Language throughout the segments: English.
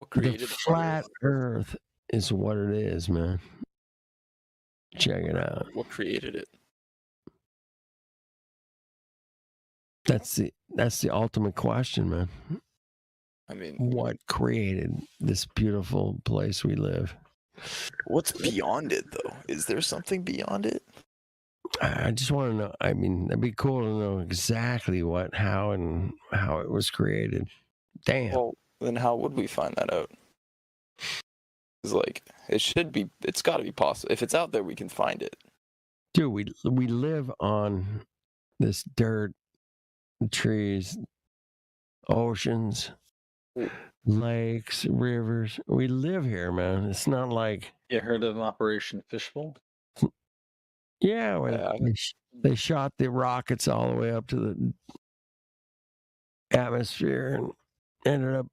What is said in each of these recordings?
What The created the flat Earth is what it is, man. Check it out. What created it? That's the ultimate question, man. I mean, What created this beautiful place we live? what's beyond it, though? Is there something beyond it? I just want to know. I mean, it'd be cool to know exactly what, how it was created. Damn. Well, then how would we find that out? It's like, it's got to be possible. If it's out there, we can find it. Dude, we live on this dirt, trees, oceans, lakes, rivers. We live here, man. It's not like, You heard of Operation Fishbowl? yeah, when they shot the rockets all the way up to the atmosphere and ended up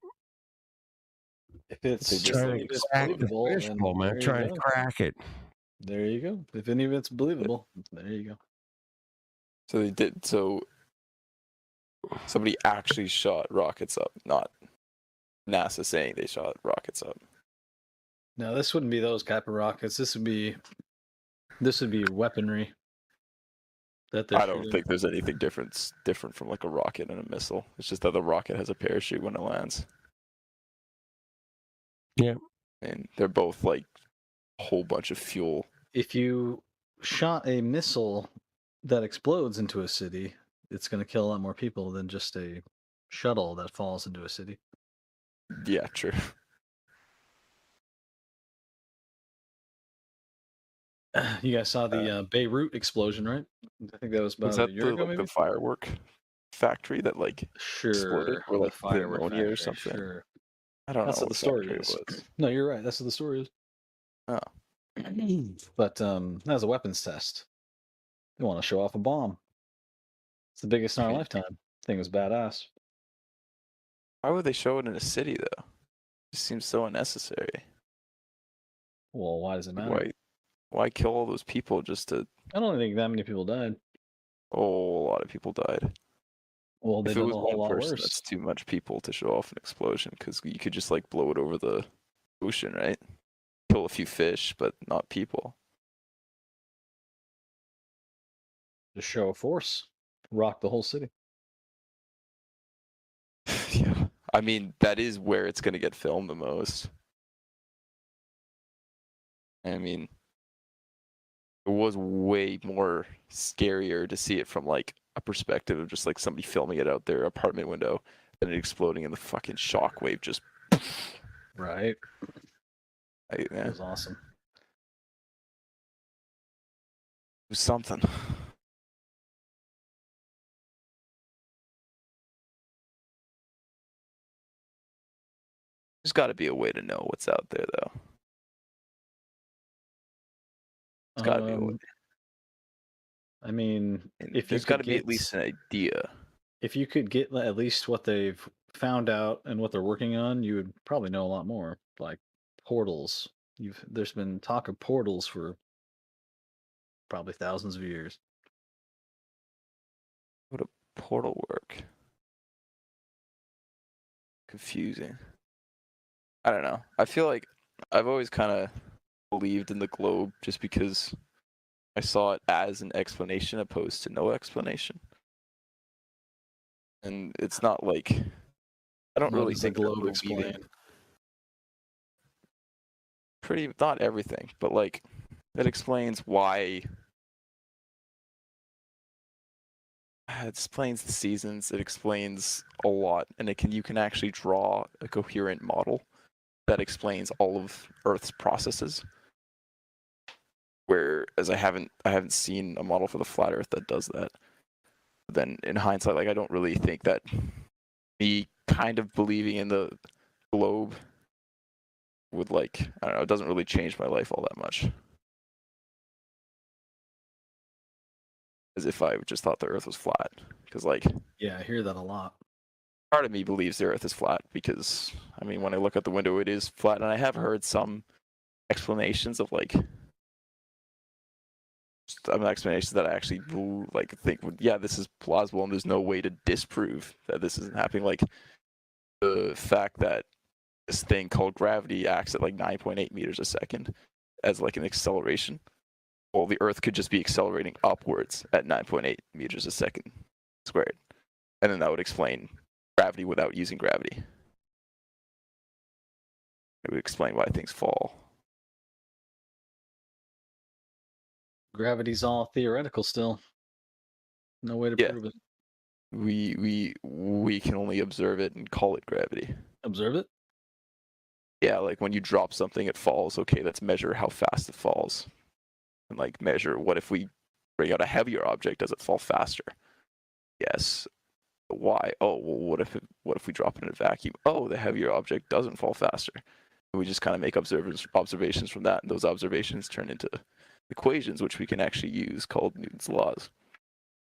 If it's trying to crack the fishbowl, man. Trying to crack it. There you go. If any of it's believable, there you go. So they did. So somebody actually shot rockets up, not NASA saying they shot rockets up. Now this wouldn't be those type of rockets. This would be weaponry. I don't think there's anything different from like a rocket and a missile. It's just that the rocket has a parachute when it lands. Yeah. And they're both like a whole bunch of fuel. If you shot a missile that explodes into a city, it's going to kill a lot more people than just a shuttle that falls into a city. Yeah, true. You guys saw the Beirut explosion, right? I think that was about a year ago, maybe? The firework factory that exploded, or like firework ammonia factory, or something? Sure. I don't know. That's what the story is. No, you're right. That's what the story is. Oh. But that was a weapons test. They want to show off a bomb. It's the biggest in our lifetime. Thing was badass. Why would they show it in a city though? It seems so unnecessary. Well, why does it matter? Why kill all those people just to? I don't think that many people died. Oh, a lot of people died. Well, they if it did was a whole lot person, worse. that's too much people to show off an explosion because you could just like blow it over the ocean, right? Kill a few fish, but not people. Just show of force, rock the whole city. Yeah, I mean that is where it's going to get filmed the most. I mean, it was way more scarier to see it from like a perspective of just like somebody filming it out their apartment window than it exploding in the fucking shockwave just. Right. That was awesome. It was something. There's got to be a way to know what's out there, though. There's got to be a way. I mean, if there's got to be at least an idea. If you could get at least what they've found out and what they're working on, you would probably know a lot more. Like portals. There's been talk of portals for probably thousands of years. How would a portal work? Confusing. I don't know. I feel like I've always kind of believed in the globe just because I saw it as an explanation opposed to no explanation. And it's not like I don't really think the globe explain. Pretty not everything, but like that explains why. It explains the seasons. It explains a lot, and you can actually draw a coherent model that explains all of Earth's processes. Whereas I haven't seen a model for the flat Earth that does that. But then in hindsight, like I don't really think that me kind of believing in the globe would I don't know, it doesn't really change my life all that much. As if I just thought the Earth was flat. Because yeah, I hear that a lot. Part of me believes the Earth is flat because, I mean, when I look out the window, it is flat. And I have heard some explanations of some explanations that I actually think would, yeah, this is plausible and there's no way to disprove that this isn't happening. Like the fact that this thing called gravity acts at like 9.8 meters a second as like an acceleration. Well, the Earth could just be accelerating upwards at 9.8 meters a second squared. And then that would explain gravity without using gravity. It would explain why things fall. Gravity's all theoretical still. No way to Yeah. prove it. We can only observe it and call it gravity. Observe it? Yeah, like when you drop something, it falls. Okay, let's measure how fast it falls. And like measure, what if we bring out a heavier object, does it fall faster? Yes. Why? Oh, well, what if we drop it in a vacuum? Oh, the heavier object doesn't fall faster. And we just kind of make observations from that, and those observations turn into equations which we can actually use, called Newton's laws.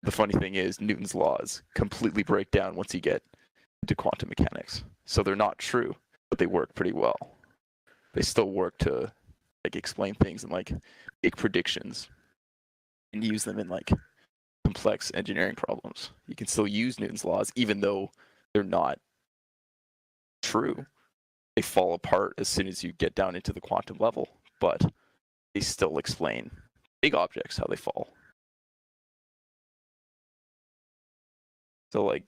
The funny thing is, Newton's laws completely break down once you get into quantum mechanics. So they're not true, but they work pretty well. They still work to like explain things and like make predictions and use them in like complex engineering problems. You can still use Newton's laws even though they're not true. They fall apart as soon as you get down into the quantum level, but they still explain big objects how they fall. So like,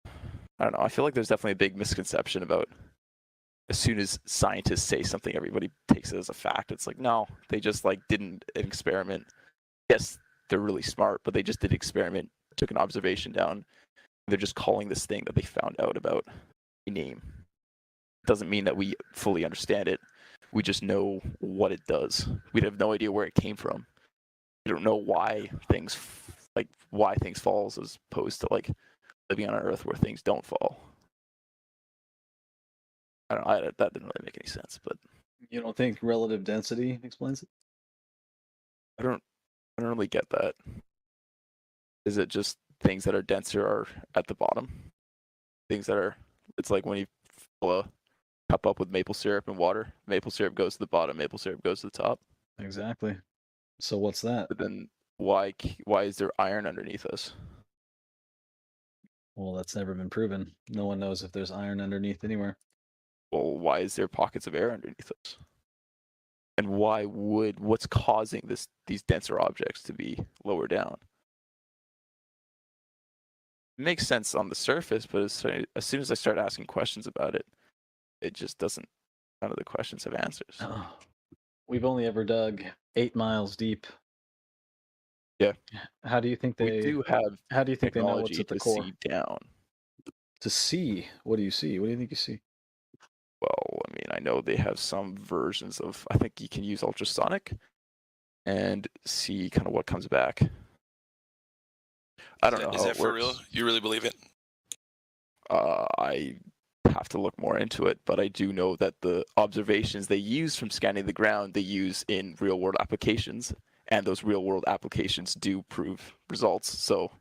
I don't know, I feel like there's definitely a big misconception about as soon as scientists say something, everybody takes it as a fact. It's like, no, they just like didn't an experiment. Yes, they're really smart, but they just did an experiment, took an observation down. They're just calling this thing that they found out about a name. It doesn't mean that we fully understand it. We just know what it does. We have no idea where it came from. We don't know why things falls as opposed to like living on an Earth where things don't fall. I don't know. That didn't really make any sense, but You don't think relative density explains it? I don't really get that. Is it just things that are denser are at the bottom? Things that are, it's like when you fill a cup up with maple syrup and water. Maple syrup goes to the bottom, maple syrup goes to the top. Exactly. So what's that? But then why is there iron underneath us? Well, that's never been proven. No one knows if there's iron underneath anywhere. Well, why is there pockets of air underneath us? And what's causing these denser objects to be lower down? It makes sense on the surface, but as soon as I start asking questions about it, it just doesn't. None of the questions have answers. Oh, we've only ever dug 8 miles deep. Yeah. How do you think they? We do have How do you think they know what's technology at the to core? see down. To see? What do you see? What do you think you see? Well, I mean, I know they have some versions of. I think you can use ultrasonic and see kind of what comes back. I don't know. Is how that it for works. real? You really believe it? I have to look more into it, but I do know that the observations they use from scanning the ground, they use in real world applications, and those real world applications do prove results. So,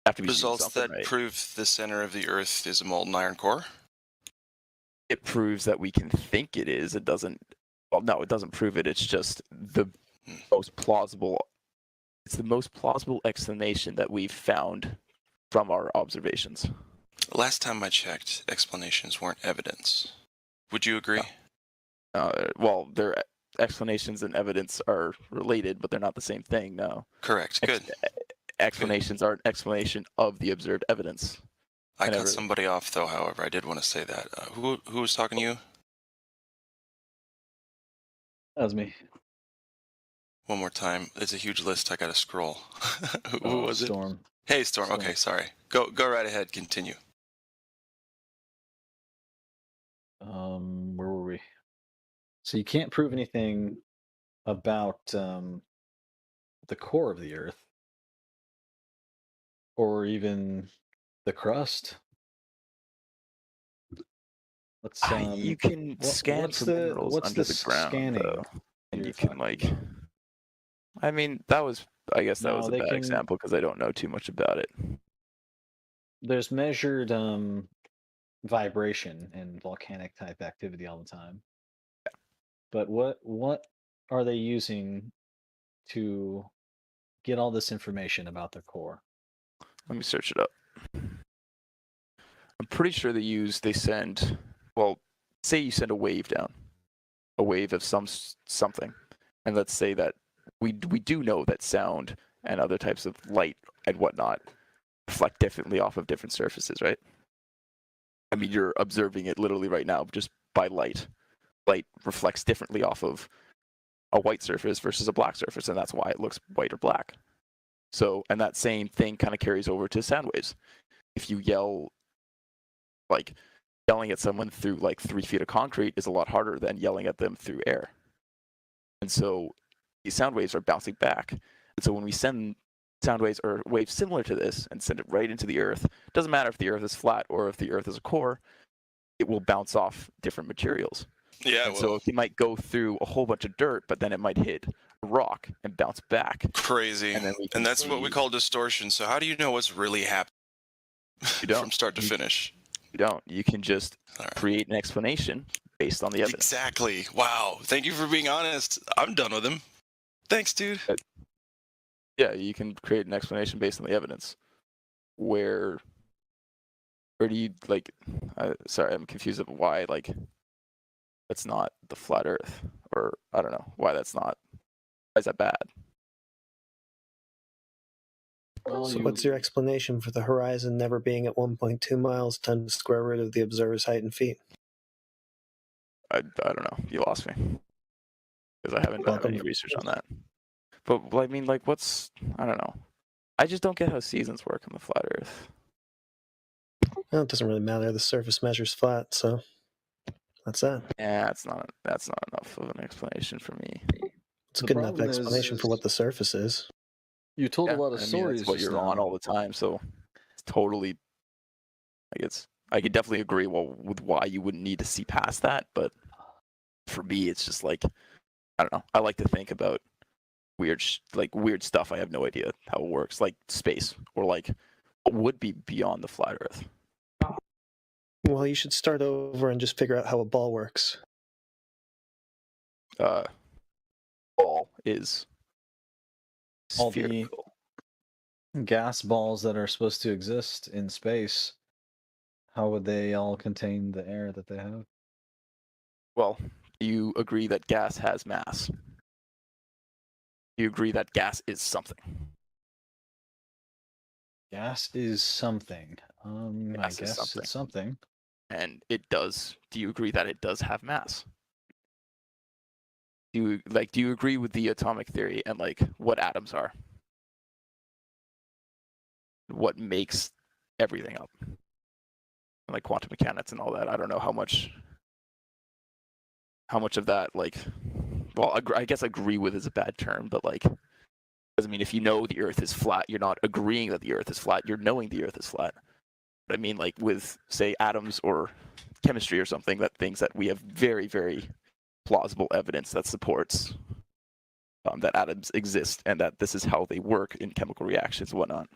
have to be seeing Results something, that right? prove the center of the Earth is a molten iron core? It proves that we can think it is. It doesn't. Well, no, it doesn't prove it. It's just the most plausible. It's the most plausible explanation that we've found from our observations. Last time I checked, explanations weren't evidence. Would you agree? Well, their explanations and evidence are related, but they're not the same thing. No. Correct. Good. Explanations are an explanation of the observed evidence. I never- cut somebody off, though, however. I did want to say that. Who was talking to you? That was me. One more time. It's a huge list. I got to scroll. Who was it? Storm. Hey, Storm. Storm. Okay, sorry. Go right ahead. Continue. Where were we? So you can't prove anything about the core of the Earth, or even the crust. Let's. You can scan what's for the- minerals what's under the the ground, scanning though, and you're you can talking like. about? I mean, that was. I guess that No, was a they bad can- example because I don't know too much about it. There's measured vibration and volcanic type activity all the time. But what are they using to get all this information about their core? Let me search it up. I'm pretty sure they send. Well, say you send a wave down, a wave of something, and let's say that we do know that sound and other types of light and whatnot reflect differently off of different surfaces, right? I mean, you're observing it literally right now just by light. Light reflects differently off of a white surface versus a black surface, and that's why it looks white or black. So, and that same thing kind of carries over to sound waves. If you yell, like, yelling at someone through like 3 feet of concrete is a lot harder than yelling at them through air. And so these sound waves are bouncing back. And so when we send sound waves or waves similar to this and send it right into the earth, it doesn't matter if the earth is flat or if the earth is a core, it will bounce off different materials. Yeah, And well, so it might go through a whole bunch of dirt, but then it might hit a rock and bounce back. crazy. And then we can And that's what we see- call distortion. So how do you know what's really happening You don't. from start to You- finish? You don't. You can just All right. create an explanation based on the evidence. Exactly. Wow. Thank you for being honest. I'm done with him. Thanks, dude. Yeah, you can create an explanation based on the evidence. Where do you like? Sorry, I'm confused of why like that's not the flat Earth, or I don't know why that's not. Why is that bad? Well, So what's your explanation for the horizon never being at 1.2 miles times the square root of the observer's height in feet? I don't know. You lost me because I haven't done Welcome. any research on that. But I mean, like, what's I don't know. I just don't get how seasons work on the flat Earth. Well, it doesn't really matter. The surface measure's flat, so that's that. Yeah, that's not enough of an explanation for me. It's a The good enough problem explanation for is- what the surface is. You told Yeah, a lot of I mean, stories. that's what just you're on now. all the time, so it's totally. I could definitely agree with why you wouldn't need to see past that, but for me, it's just like I don't know. I like to think about weird stuff. I have no idea how it works, like space or like what would be beyond the flat Earth. Well, you should start over and just figure out how a ball works. Ball is All the- spherical. Gas balls that are supposed to exist in space, how would they all contain the air that they have? Well, you agree that gas has mass. You agree that gas is something. Gas is something. I Gas is guess something. it's something. And it does. Do you agree that it does have mass? Do you agree with the atomic theory and like what atoms are? What makes everything up? Like quantum mechanics and all that. I don't know how much of that like well, I guess agree with is a bad term, but like doesn't mean if you know the earth is flat, you're not agreeing that the earth is flat, you're knowing the earth is flat. But I mean like with say atoms or chemistry or something, that things that we have very, very plausible evidence that supports that atoms exist and that this is how they work in chemical reactions and whatnot.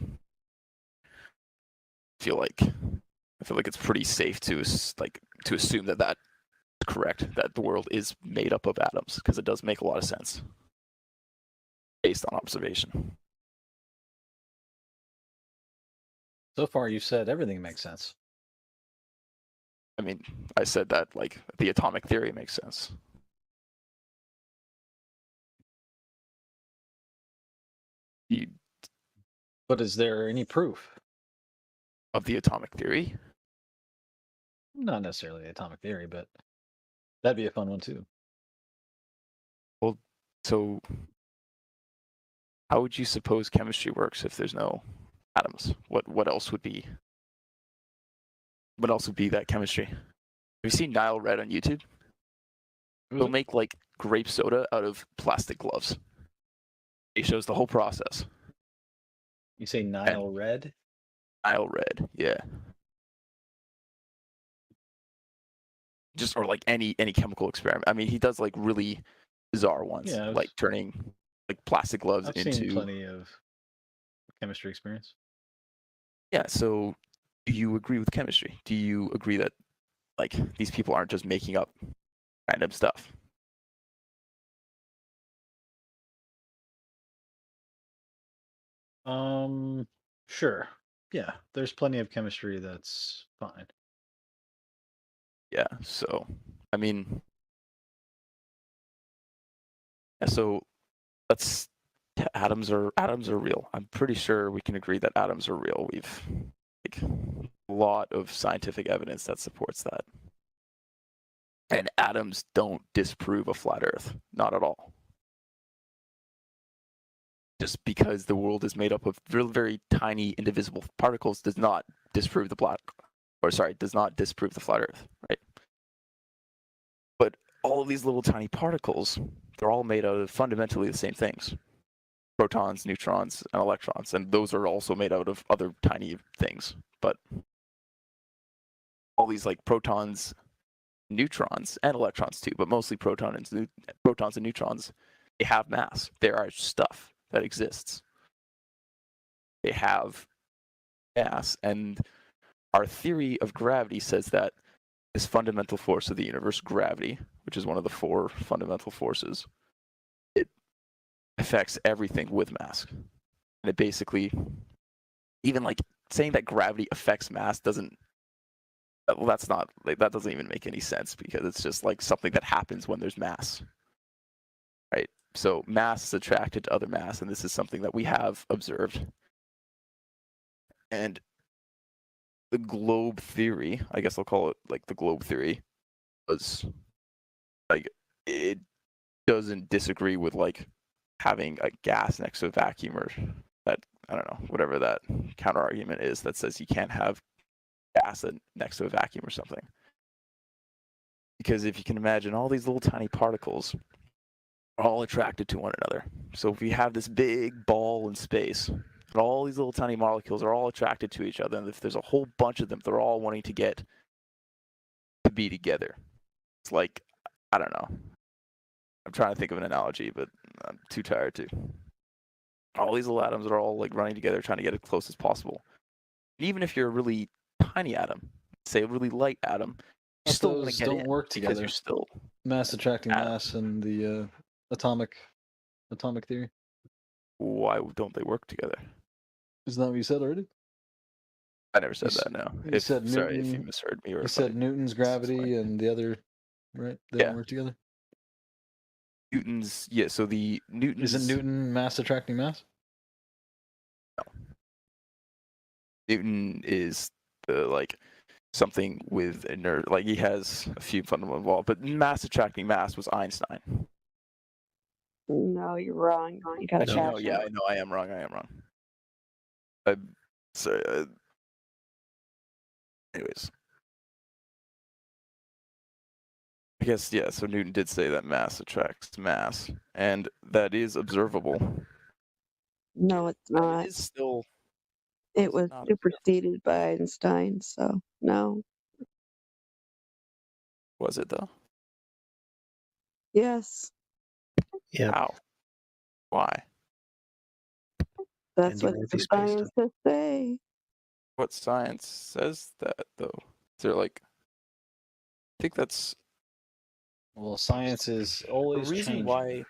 I feel like it's pretty safe to assume that is correct, that the world is made up of atoms, because it does make a lot of sense based on observation. So far, you've said everything makes sense. I mean, I said that like the atomic theory makes sense. But is there any proof? Of the atomic theory? Not necessarily the atomic theory, but that'd be a fun one too. So how would you suppose chemistry works if there's no atoms? What else would be that chemistry? Have you seen Nile Red on YouTube? They'll make like grape soda out of plastic gloves. It shows the whole process. You say Nile Red? Nile Red, yeah. Just or like any chemical experiment. I mean, he does like really bizarre ones, Yeah, like turning like plastic gloves I've into. seen plenty of chemistry experience. Yeah. So, do you agree with chemistry? Do you agree that like these people aren't just making up random stuff? Sure. Yeah, there's plenty of chemistry that's fine. Yeah. So I mean, yeah, so let's atoms are real. I'm pretty sure we can agree that atoms are real. We've like a lot of scientific evidence that supports that. And atoms don't disprove a flat Earth, not at all. Just because the world is made up of very, very tiny indivisible particles does not disprove does not disprove the flat Earth, right? But all of these little tiny particles, they're all made out of fundamentally the same things. Protons, neutrons, and electrons, and those are also made out of other tiny things. But all these like protons, neutrons, and electrons too, but mostly protons and neutrons, they have mass. They are stuff that exists. They have mass, and our theory of gravity says that this fundamental force of the universe, gravity, which is one of the 4 fundamental forces, it affects everything with mass. And it basically, even like saying that gravity affects mass doesn't, well, that's not, like, that doesn't even make any sense, because it's just like something that happens when there's mass, right? So mass is attracted to other mass, and this is something that we have observed. And the globe theory, I guess I'll call it like the globe theory, was like, it doesn't disagree with like having a gas next to a vacuum, or that, I don't know, whatever that counter argument is that says you can't have gas next to a vacuum or something. Because if you can imagine, all these little tiny particles are all attracted to one another. So if we have this big ball in space, and all these little tiny molecules are all attracted to each other, and if there's a whole bunch of them, they're all wanting to get to be together. It's like, I don't know. I'm trying to think of an analogy, but I'm too tired to. All these little atoms are all like running together, trying to get as close as possible. Even if you're a really tiny atom, say a really light atom, you But still want those to get don't in work because together. you're still Mass attracting Atom. mass and the atomic theory. Why don't they work together? Isn't that what you said already? I never said You that. No. you said Sorry if you Newton- misheard me. Or You if said I, Newton's gravity and the other, right? They Yeah. don't work together. Newton's, yeah. So the Newton's Isn't Newton mass attracting mass? Newton is the like something with inert, like he has a few fundamental laws, but mass attracting mass was Einstein. No, you're wrong. You got Actually, no, passion. yeah, I know, I am wrong. I'm sorry. Anyways, I guess, yeah. So Newton did say that mass attracts mass, and that is observable. No, it's And not. it is still. It it's was not superseded by Einstein, so no. Was it though? Yes, Yeah. How? Why? that's Andy what Murphy the spaced it. scientists say. What science says that though? Is there like? I think that's Well, science is the always reason changing. why.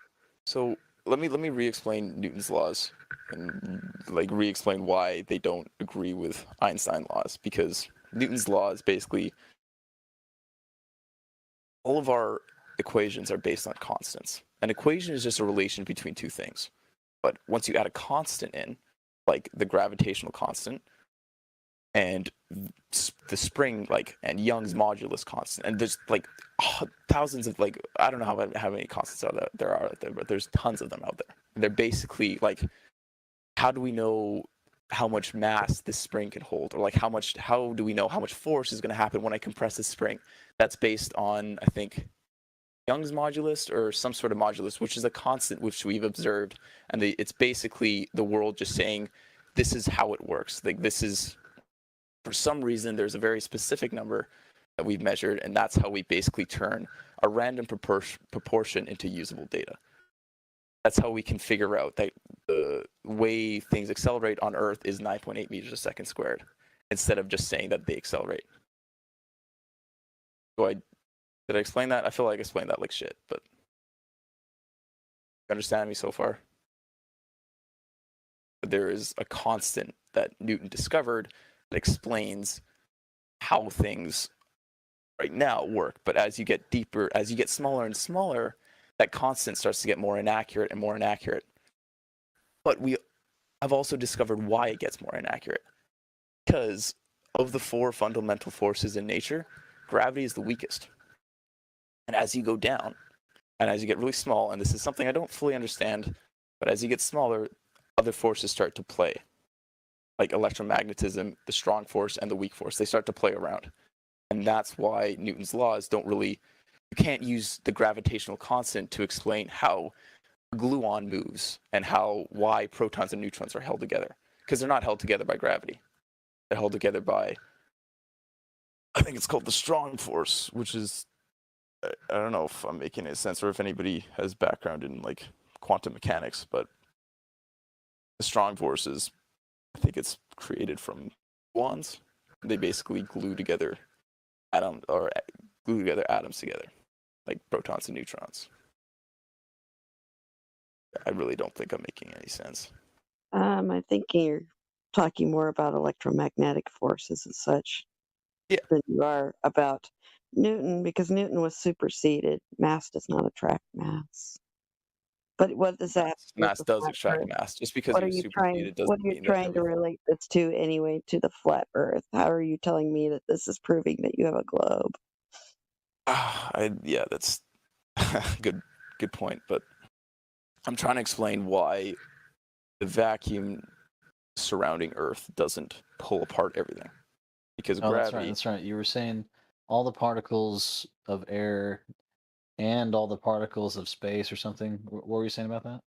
So let me re-explain Newton's laws, and like re-explain why they don't agree with Einstein laws, because Newton's laws basically, all of our equations are based on constants. An equation is just a relation between two things. But once you add a constant in, like the gravitational constant, and the spring, like, and Young's modulus constant, and there's like thousands of, like, I don't know how many constants there are out there, but there's tons of them out there. And they're basically like, how do we know how much mass this spring can hold, or like how do we know how much force is going to happen when I compress this spring? That's based on, I think, Young's modulus or some sort of modulus, which is a constant which we've observed, and it's basically the world just saying, this is how it works. Like, this is, for some reason, there's a very specific number that we've measured, and that's how we basically turn a random proportion into usable data. That's how we can figure out that the way things accelerate on Earth is 9.8 meters a second squared, instead of just saying that they accelerate. Did I explain that? I feel like I explained that like shit, but you understand me so far? There is a constant that Newton discovered that explains how things right now work. But as you get deeper, as you get smaller and smaller, that constant starts to get more inaccurate and more inaccurate. But we have also discovered why it gets more inaccurate. Because of the 4 fundamental forces in nature, gravity is the weakest. And as you go down, and as you get really small, and this is something I don't fully understand, but as you get smaller, other forces start to play. Like electromagnetism, the strong force, and the weak force. They start to play around. And that's why Newton's laws don't really, you can't use the gravitational constant to explain how a gluon moves and why protons and neutrons are held together. Because they're not held together by gravity. They're held together by, I think it's called the strong force, which is, I don't know if I'm making any sense or if anybody has background in like quantum mechanics, but the strong force is, I think it's created from gluons. They basically glue together atoms together, like protons and neutrons. I really don't think I'm making any sense. I think you're talking more about electromagnetic forces and such Yeah. than you are about Newton, because Newton was superseded. Mass does not attract mass. But what does that have to do with Mass the does flat attract Earth? mass. Just because What he are was you trying? superseded What doesn't are you mean that trying to everything. relate this to anyway? To the flat Earth? How are you telling me that this is proving that you have a globe? Yeah, that's good point. But I'm trying to explain why the vacuum surrounding Earth doesn't pull apart everything, because Oh, gravity. that's right. You were saying all the particles of air and all the particles of space or something. What were you saying about that?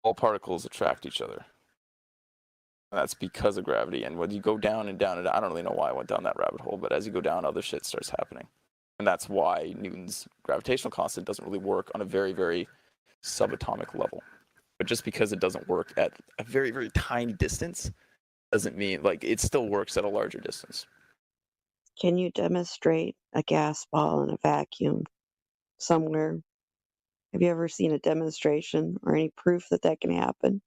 All particles attract each other. That's because of gravity. And when you go down and down and down, I don't really know why I went down that rabbit hole, but as you go down, other shit starts happening. And that's why Newton's gravitational constant doesn't really work on a very, very subatomic level. But just because it doesn't work at a very, very tiny distance doesn't mean, like, it still works at a larger distance. Can you demonstrate a gas ball in a vacuum somewhere? Have you ever seen a demonstration or any proof that that can happen?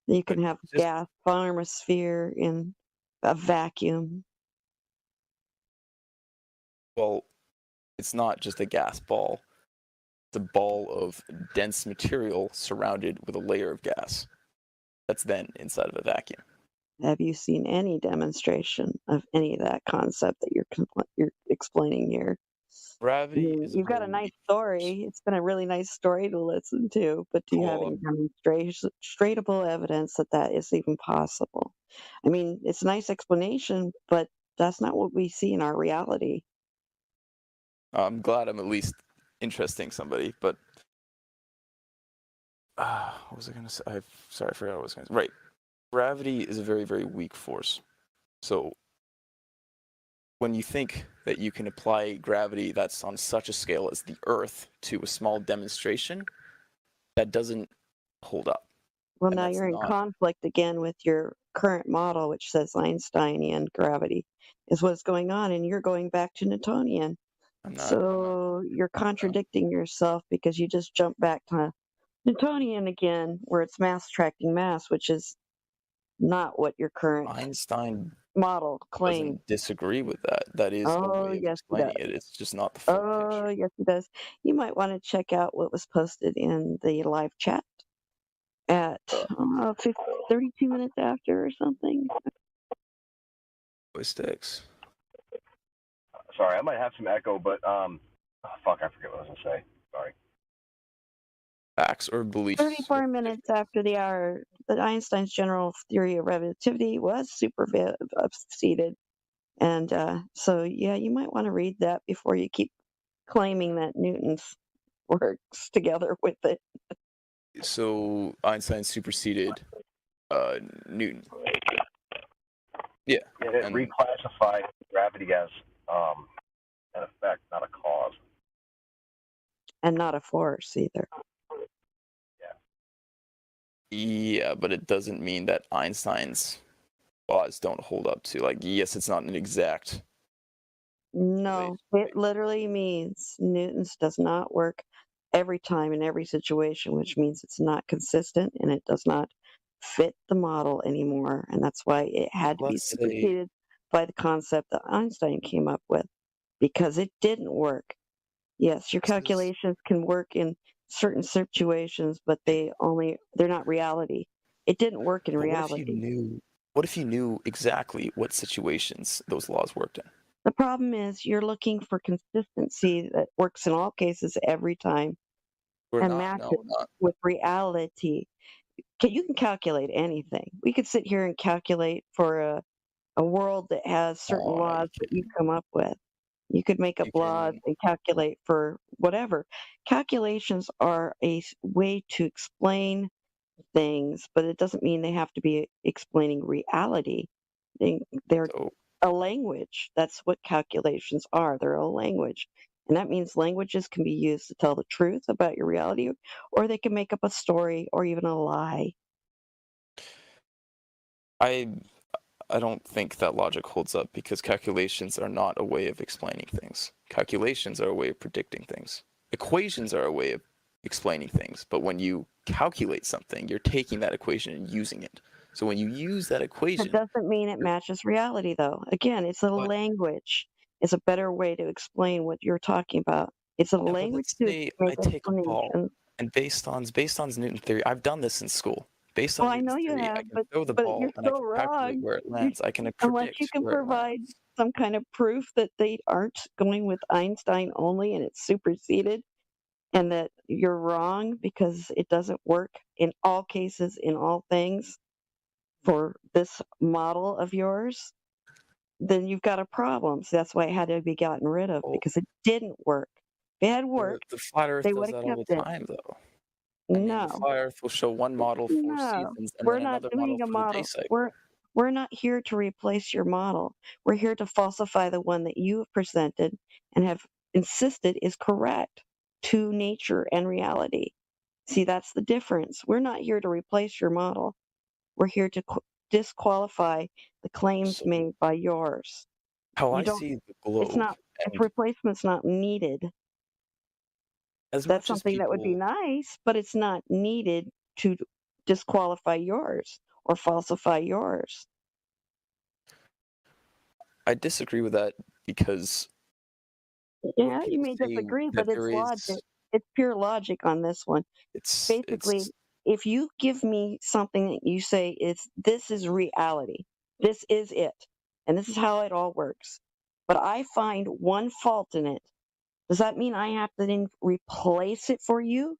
You can have Just- gas form a sphere in a vacuum. Well, it's not just a gas ball. It's a ball of dense material surrounded with a layer of gas that's then inside of a vacuum. Have you seen any demonstration of any of that concept that you're explaining here? Gravity is You've got a very nice weak force. story. It's been a really nice story to listen to, but do you have any demonstratable evidence that that is even possible? I mean, it's a nice explanation, but that's not what we see in our reality. I'm glad I'm at least interesting somebody, but what was I gonna say? Sorry, I forgot what I was gonna say. Right, gravity is a very, very weak force. So when you think that you can apply gravity that's on such a scale as the Earth to a small demonstration, that doesn't hold up. Well, And now that's you're in not- conflict again with your current model, which says Einsteinian gravity is what's going on, and you're going back to Newtonian. I'm not. So you're contradicting yourself because you just jumped back to Newtonian again, where it's mass attracting mass, which is not what your current Einstein model claims. doesn't disagree with that. That is a Oh, way of yes, he does. explaining it. It's just not the full Oh, picture. yes, it does. You might want to check out what was posted in the live chat at 32 minutes after or something. Joysticks. Sorry, I might have some echo, but fuck, I forget what I was gonna say. Sorry. Facts or beliefs. 34 minutes after the hour, that Einstein's general theory of relativity was superseded. And so, yeah, you might want to read that before you keep claiming that Newton's works together with it. So Einstein superseded Newton. Yeah. Yeah, it And- reclassified gravity as an effect, not a cause. And not a force either. Yeah, but it doesn't mean that Einstein's laws don't hold up to, like, yes, it's not an exact. No, it literally means Newton's does not work every time in every situation, which means it's not consistent and it does not fit the model anymore. And that's why it had to be Let's say- superseded by the concept that Einstein came up with. because it didn't work. Yes, your This is- calculations can work in certain situations, but they're not reality. It didn't work in But reality. what if you knew exactly what situations those laws worked in? The problem is you're looking for consistency that works in all cases every time We're and not. matches No, we're not. with reality. You can calculate anything. We could sit here and calculate for a world that has certain No, laws you that you can. come up with. You could make up You laws can. and calculate for whatever. Calculations are a way to explain things, but it doesn't mean they have to be explaining reality. They're So a language. That's what calculations are. They're a language. And that means languages can be used to tell the truth about your reality, or they can make up a story or even a lie. I don't think that logic holds up because calculations are not a way of explaining things. Calculations are a way of predicting things. Equations are a way of explaining things. But when you calculate something, you're taking that equation and using it. So when you use that That equation, doesn't mean it matches reality, though. Again, it's a but language. It's a better way to explain what you're talking about. It's a yeah, but language let's to say make I take a ball explanations. and based on Newton theory, I've done this in school. Based Well, on I know Newton's you theory, I have, can throw the but you're ball and I still can calculate wrong. where it You, lands. I can unless you predict can where it provide lands. some kind of proof that they aren't going with Einstein only and it's superseded, and that you're wrong because it doesn't work in all cases, in all things for this model of yours, then you've got a problem. So that's why it had to be gotten rid of Well, because it didn't work. If it had worked, the flat Earth they does would that have all kept the it. time, though. I mean, the No, flat Earth will show one model for no, seasons and we're then not another model doing a for the day model. cycle. We're not here to replace your model. We're here to falsify the one that you have presented and have insisted is correct to nature and reality. See, that's the difference. We're not here to replace your model. We're here to disqualify the claims So made by yours. how You I don't, see the it's globe, not, if and replacement's not needed, as that's much as something that would be people, nice, but it's not needed to disqualify yours or falsify yours. I disagree with that because when Yeah, you people may say disagree, that but it's there logic. is, It's pure logic on this one. it's Basically, if you give me something that you say this is reality, this is it, and this is how it all works, but I find one fault in it, does that mean I have to then replace it for you?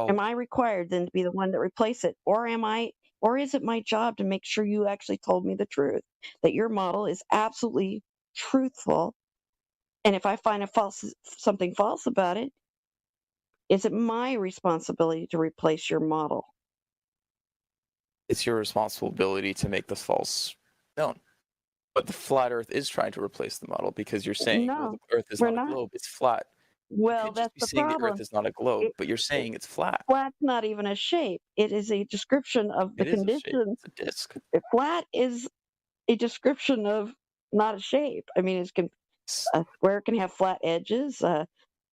Am well, I required then to be the one that replace it, or is it my job to make sure you actually told me the truth, that your model is absolutely truthful, and if I find something false about it, is it my responsibility to replace your model? it's your responsibility to make the false known. But the flat Earth is trying to replace the model because you're saying, well, No, the Earth is we're not a not. globe, it's flat. You Well, could just that's be the saying the Earth problem. is not a globe, It, but you're saying it's flat. flat's not even a shape. It is a description of the It is a shape. condition. It's a disc. Flat is a description of not a shape. I mean, S- a square can have flat edges.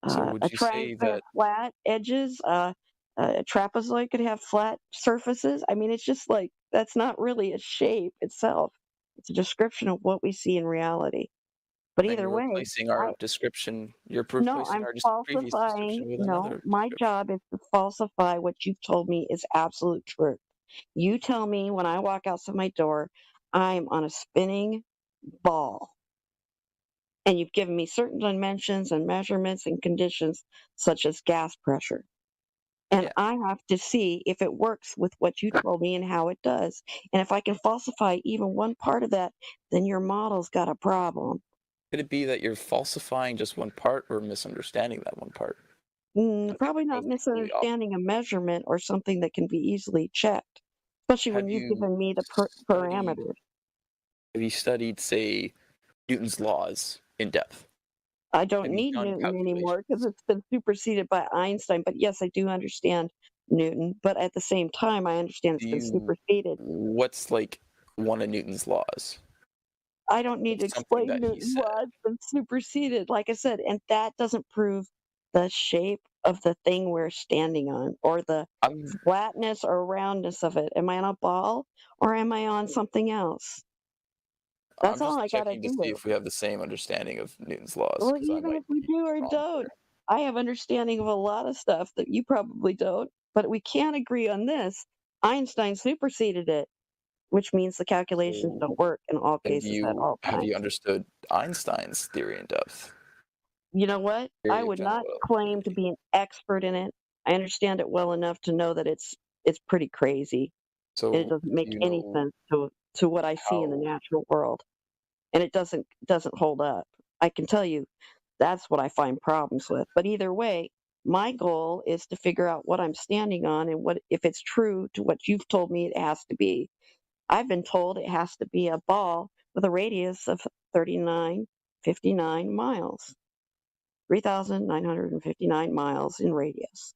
So would A you triangle say could have that flat edges. A trapezoid could have flat surfaces. I mean, it's just like that's not really a shape itself. It's a description of what we see in reality. But then either you're way, replacing our description? You're no, replacing I'm our previous falsifying. description with No, another my description. job is to falsify what you've told me is absolute truth. You tell me when I walk outside my door, I'm on a spinning ball. And you've given me certain dimensions and measurements and conditions, such as gas pressure. And Yeah. I have to see if it works with what you told me and how it does. And if I can falsify even one part of that, then your model's got a problem. Could it be that you're falsifying just one part or misunderstanding that one part? Probably not Both equally often. misunderstanding a measurement or something that can be easily checked, especially when Have you've you given me the studied parameters. have you studied, say, Newton's laws in depth? I don't Have you need done Newton anymore because calculations? it's been superseded by Einstein. But yes, I do understand Newton. But at the same time, I understand it's Do been you superseded. what's like one of Newton's laws? I don't need to What's something explain that he Newton said? why it's been superseded, like I said, and that doesn't prove the shape of the thing we're standing on or the I'm flatness or roundness of it. Am I on a ball or am I on something else? That's I'm all just I gotta checking to see do. if we have the same understanding of Newton's laws, Well, because I even might if we be do or wrong don't, here. I have understanding of a lot of stuff that you probably don't, but we can't agree on this. Einstein superseded it, which means the calculations So don't work in all cases at all have you times. understood Einstein's theory in depth? You know what? I Theory of would not general claim to relativity. be an expert in it. I understand it well enough to know that it's pretty crazy. And it So doesn't do make you any know sense to what I see in the how? natural world. And it doesn't hold up. I can tell you that's what I find problems with. But either way, my goal is to figure out what I'm standing on and what if it's true to what you've told me it has to be. I've been told it has to be a ball with a radius of 3959 miles, 3,959 miles in radius.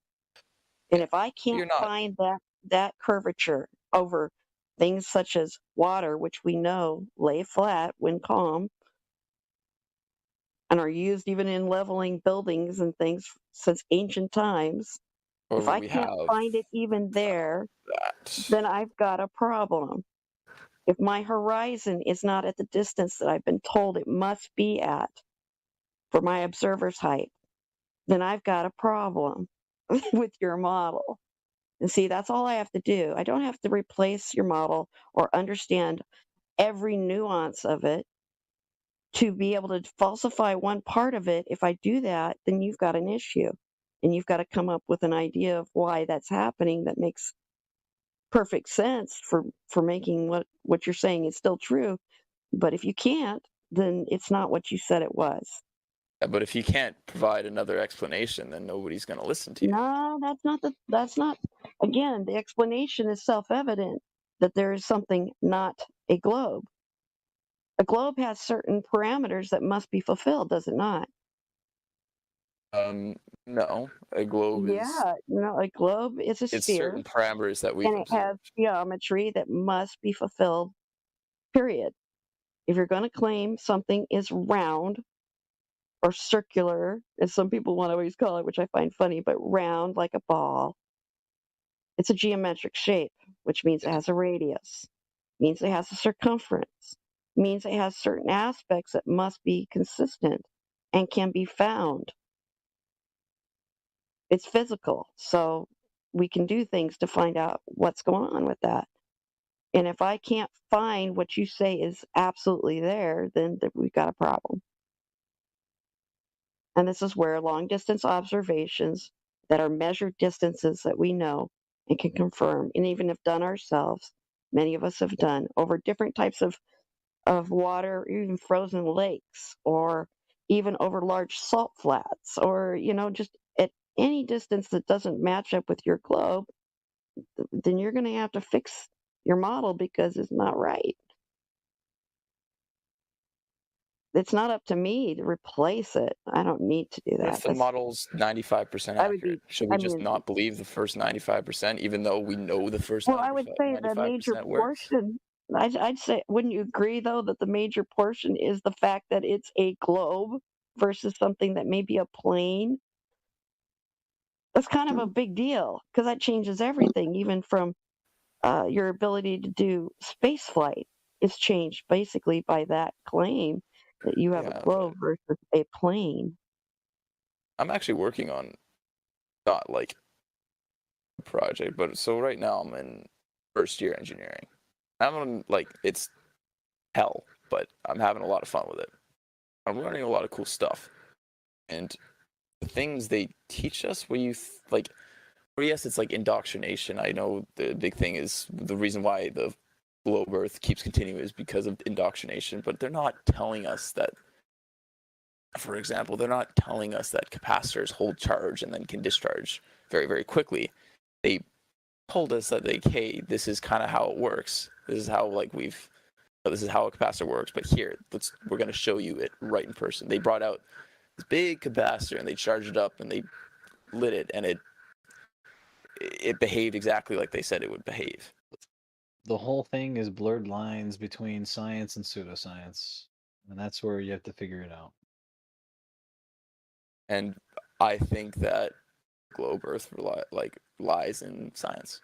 And Yeah, if I can't you're not. find that curvature over things such as water, which we know lay flat when calm and are used even in leveling buildings and things since ancient times, if However, I we can't have find it even there, that. then I've got a problem. If my horizon is not at the distance that I've been told it must be at for my observer's height, then I've got a problem with your model. And see, that's all I have to do. I don't have to replace your model or understand every nuance of it to be able to falsify one part of it. If I do that, then you've got an issue. And you've got to come up with an idea of why that's happening that makes perfect sense for making what you're saying is still true. But if you can't, then it's not what you said it was. But if you can't provide another explanation, then nobody's going to listen to you. No, that's not again, the explanation is self-evident that there is something not a globe. A globe has certain parameters that must be fulfilled, does it not? No, a globe is Yeah, a globe is a it's sphere certain parameters that we've and it has observed. geometry that must be fulfilled, period. If you're going to claim something is round or circular, as some people want to always call it, which I find funny, but round like a ball, it's a geometric shape, which means it has a radius, means it has a circumference, means it has certain aspects that must be consistent and can be found. It's physical, so we can do things to find out what's going on with that. And if I can't find what you say is absolutely there, then we've got a problem. And this is where long distance observations that are measured distances that we know and can confirm, and even have done ourselves, many of us have done over different types of water, even frozen lakes, or even over large salt flats, or, just at any distance that doesn't match up with your globe, then you're going to have to fix your model because it's not right. It's not up to me to replace it. I don't need to do What that. if the model's 95% I would accurate? be, Should we I just mean, not believe the first 95%, even though we know the first well, I would say the major 95% works? portion, I'd say, wouldn't you agree though, that the major portion is the fact that it's a globe versus something that may be a plane? That's kind of a big deal because that changes everything, even from your ability to do space flight is changed basically by that claim that you have a Yeah, but globe versus a plane. I'm actually working on not like a project, but so right now I'm in first year engineering. I'm on it's hell, but I'm having a lot of fun with it. I'm learning a lot of cool stuff, and the things they teach us where or yes, it's like indoctrination. I know the big thing is the reason why the globe Earth keeps continuing is because of indoctrination, but they're not telling us that. For example, they're not telling us that capacitors hold charge and then can discharge very, very quickly. They told us that hey, this is kind of how it works. This is how this is how a capacitor works. But here, we're going to show you it right in person. They brought out this big capacitor and they charged it up and they lit it, and it behaved exactly like they said it would behave. The whole thing is blurred lines between science and pseudoscience, and that's where you have to figure it out. And I think that globe Earth lies in science,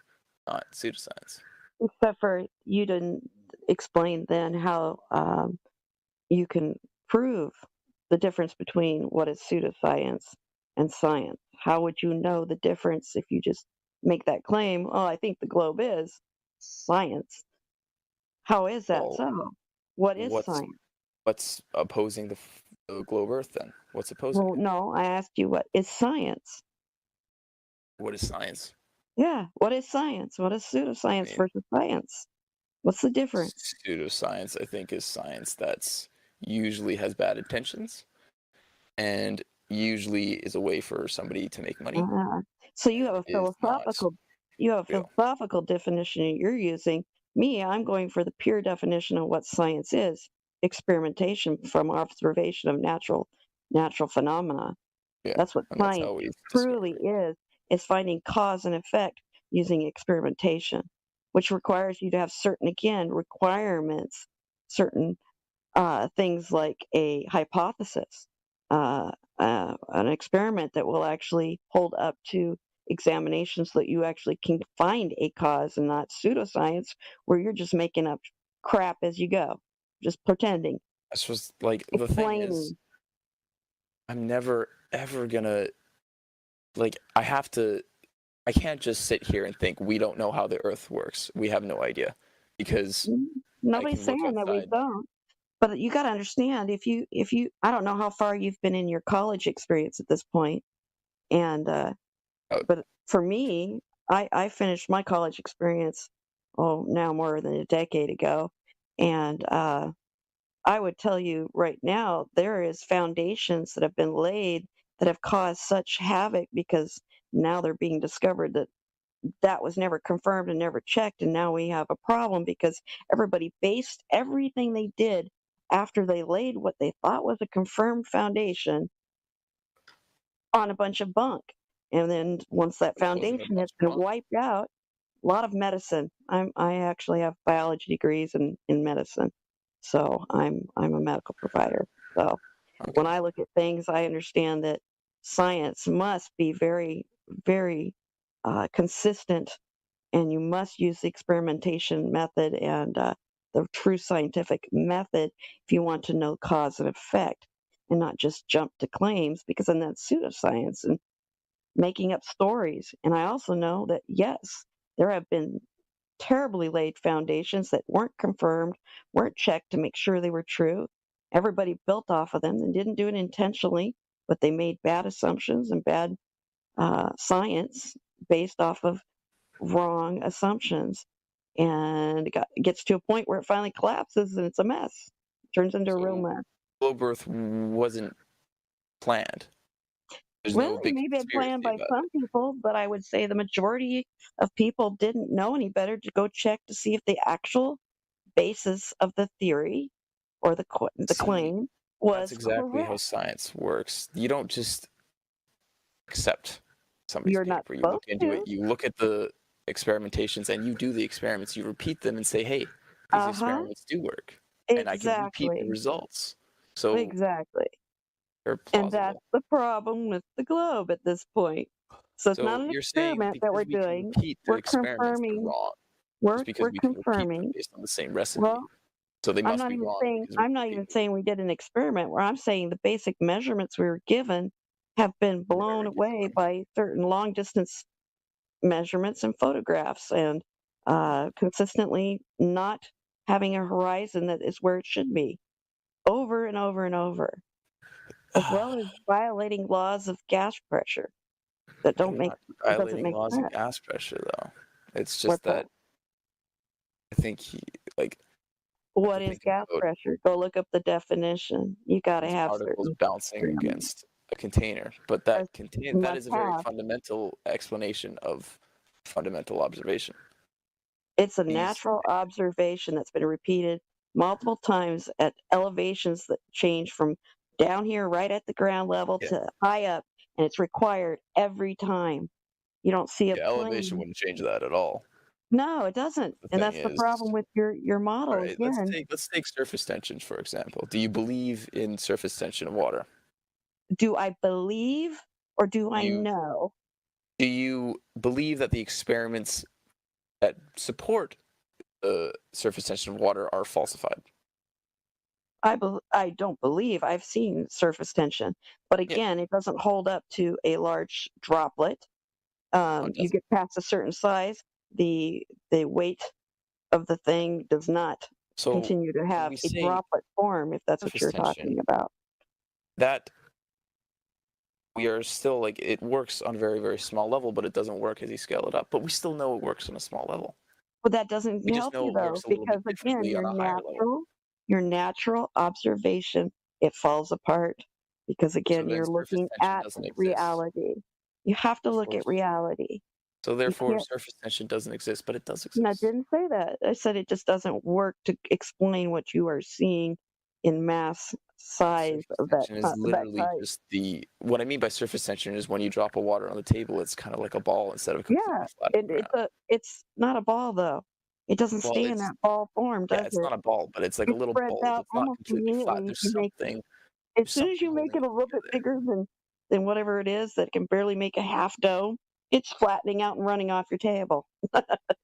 not pseudoscience. Except for you didn't explain then how you can prove the difference between what is pseudoscience and science. How would you know the difference if you just make that claim? Oh, I think the globe is science. How is that Well, so? What is what's science? what's opposing the globe Earth then? What's opposing Well, it? no, I asked you what is science? What is science? Yeah, what is science? What is I pseudoscience mean, versus science? What's the difference? pseudoscience, I think, is science that's usually has bad intentions and usually is a way for somebody to make money Uh, so you have and a is not real. philosophical definition you're using. Me, I'm going for the pure definition of what science is: experimentation from observation of natural phenomena. Yeah, That's what and that's how science we truly discover. is finding cause and effect using experimentation, which requires you to have certain, again, requirements, certain things like a hypothesis, an experiment that will actually hold up to examination so that you actually can find a cause and not pseudoscience where you're just making up crap as you go, just pretending, That's just like the thing is, explaining. I'm never ever gonna like. I can't just sit here and think we don't know how the Earth works. We have no idea because I Nobody's can look saying that we outside. don't. But you got to understand, if you, I don't know how far you've been in your college experience at this point, and Uh, but for me, I finished my college experience, oh, now more than a decade ago, and I would tell you right now there is foundations that have been laid that have caused such havoc because now they're being discovered that that was never confirmed and never checked, and now we have a problem because everybody based everything they did after they laid what they thought was a confirmed foundation on a bunch of bunk. And then once that it wasn't a foundation bunch has of been bunk. wiped out, a lot of medicine. I actually have biology degrees in medicine, so I'm a medical provider. So when Okay. I look at things, I understand that science must be very, very consistent, and you must use the experimentation method and the true scientific method if you want to know cause and effect, and not just jump to claims because then that's pseudoscience and making up stories. And I also know that yes, there have been terribly laid foundations that weren't confirmed, weren't checked to make sure they were true. Everybody built off of them and didn't do it intentionally, but they made bad assumptions and bad science based off of wrong assumptions. And it gets to a point where it finally collapses and it's a mess, turns into a real So mess. globe Earth wasn't planned. There's Well, no it big may have been planned conspiracy by about some people, but I would say the majority of people didn't know any better to go check to see if the actual basis of the theory or it. the See, claim that's was exactly how correct. science works. You don't just accept somebody's You're not paper. You look supposed into it. to. You look at the experimentations and you do the experiments. You repeat them and say, "Hey, these Uh huh. experiments do work," and I can repeat the Exactly. results. So Exactly. they're And that's plausible. the problem with the globe at this point. So it's not So an you're saying experiment that because we're we can doing. repeat the We're experiments, they're confirming. wrong. Just because We're we can repeat them confirming. based on the same recipe. Well, So they must be wrong because we I'm can not repeat even them. saying we did an experiment. Where I'm saying the basic measurements we were given have been We're blown never given away them. by certain long distance measurements and photographs, and consistently not having a horizon that is where it should be, over and over and over, as well as violating laws of gas pressure that We're don't make not that doesn't violating make laws of sense. gas pressure, though. It's just What's that? that I think like have to What is think gas about pressure? Go look up the definition. You got to these have particles certain bouncing parameters. against a container, but that Must is a very have. fundamental explanation of fundamental observation. It's a These natural observation that's been repeated multiple times at elevations that change from down here right at the ground level yeah, to high up, and it's required every time. You don't see a yeah, elevation plane. wouldn't change that at all. No, it doesn't. The And thing that's the is, problem with your all model right, again. let's take surface tension for example. Do you believe in surface tension of water? Do I believe or do Do I you know? do you believe that the experiments that support the surface tension of water are falsified? I don't believe I've seen surface tension, but Yeah. again, it doesn't hold up to a large droplet. No, it You doesn't. get past a certain size, the weight of the thing does not So continue to when have we a say droplet form, if that's what surface you're tension, talking about. that we are still like it works on a very, very small level, but it doesn't work as you scale it up. But we still know it works on a small level. But that doesn't We just help know you it though, works a little bit because again, differently on a higher level. your natural observation, it falls apart because So again, then you're surface looking tension at doesn't exist. reality. You have to look Therefore, at reality. so You therefore, can't. surface tension doesn't exist, but it does And I exist. didn't say that. I said it just doesn't work to explain what you are seeing in mass size Surface of that tension is of that literally size. just what I mean by surface tension is when you drop a water on the table, it's kind of like a ball instead of completely Yeah, flat on the ground. it's not a ball though. It doesn't Well, stay in it's that ball form, yeah, does it's it? not a ball, but it's like a It little spreads bulge. out It's not almost completely flat. immediately if you make as There's soon as something you make holding it a it little bit together. bigger than whatever it is that can barely make a half dome, it's flattening out and running off your table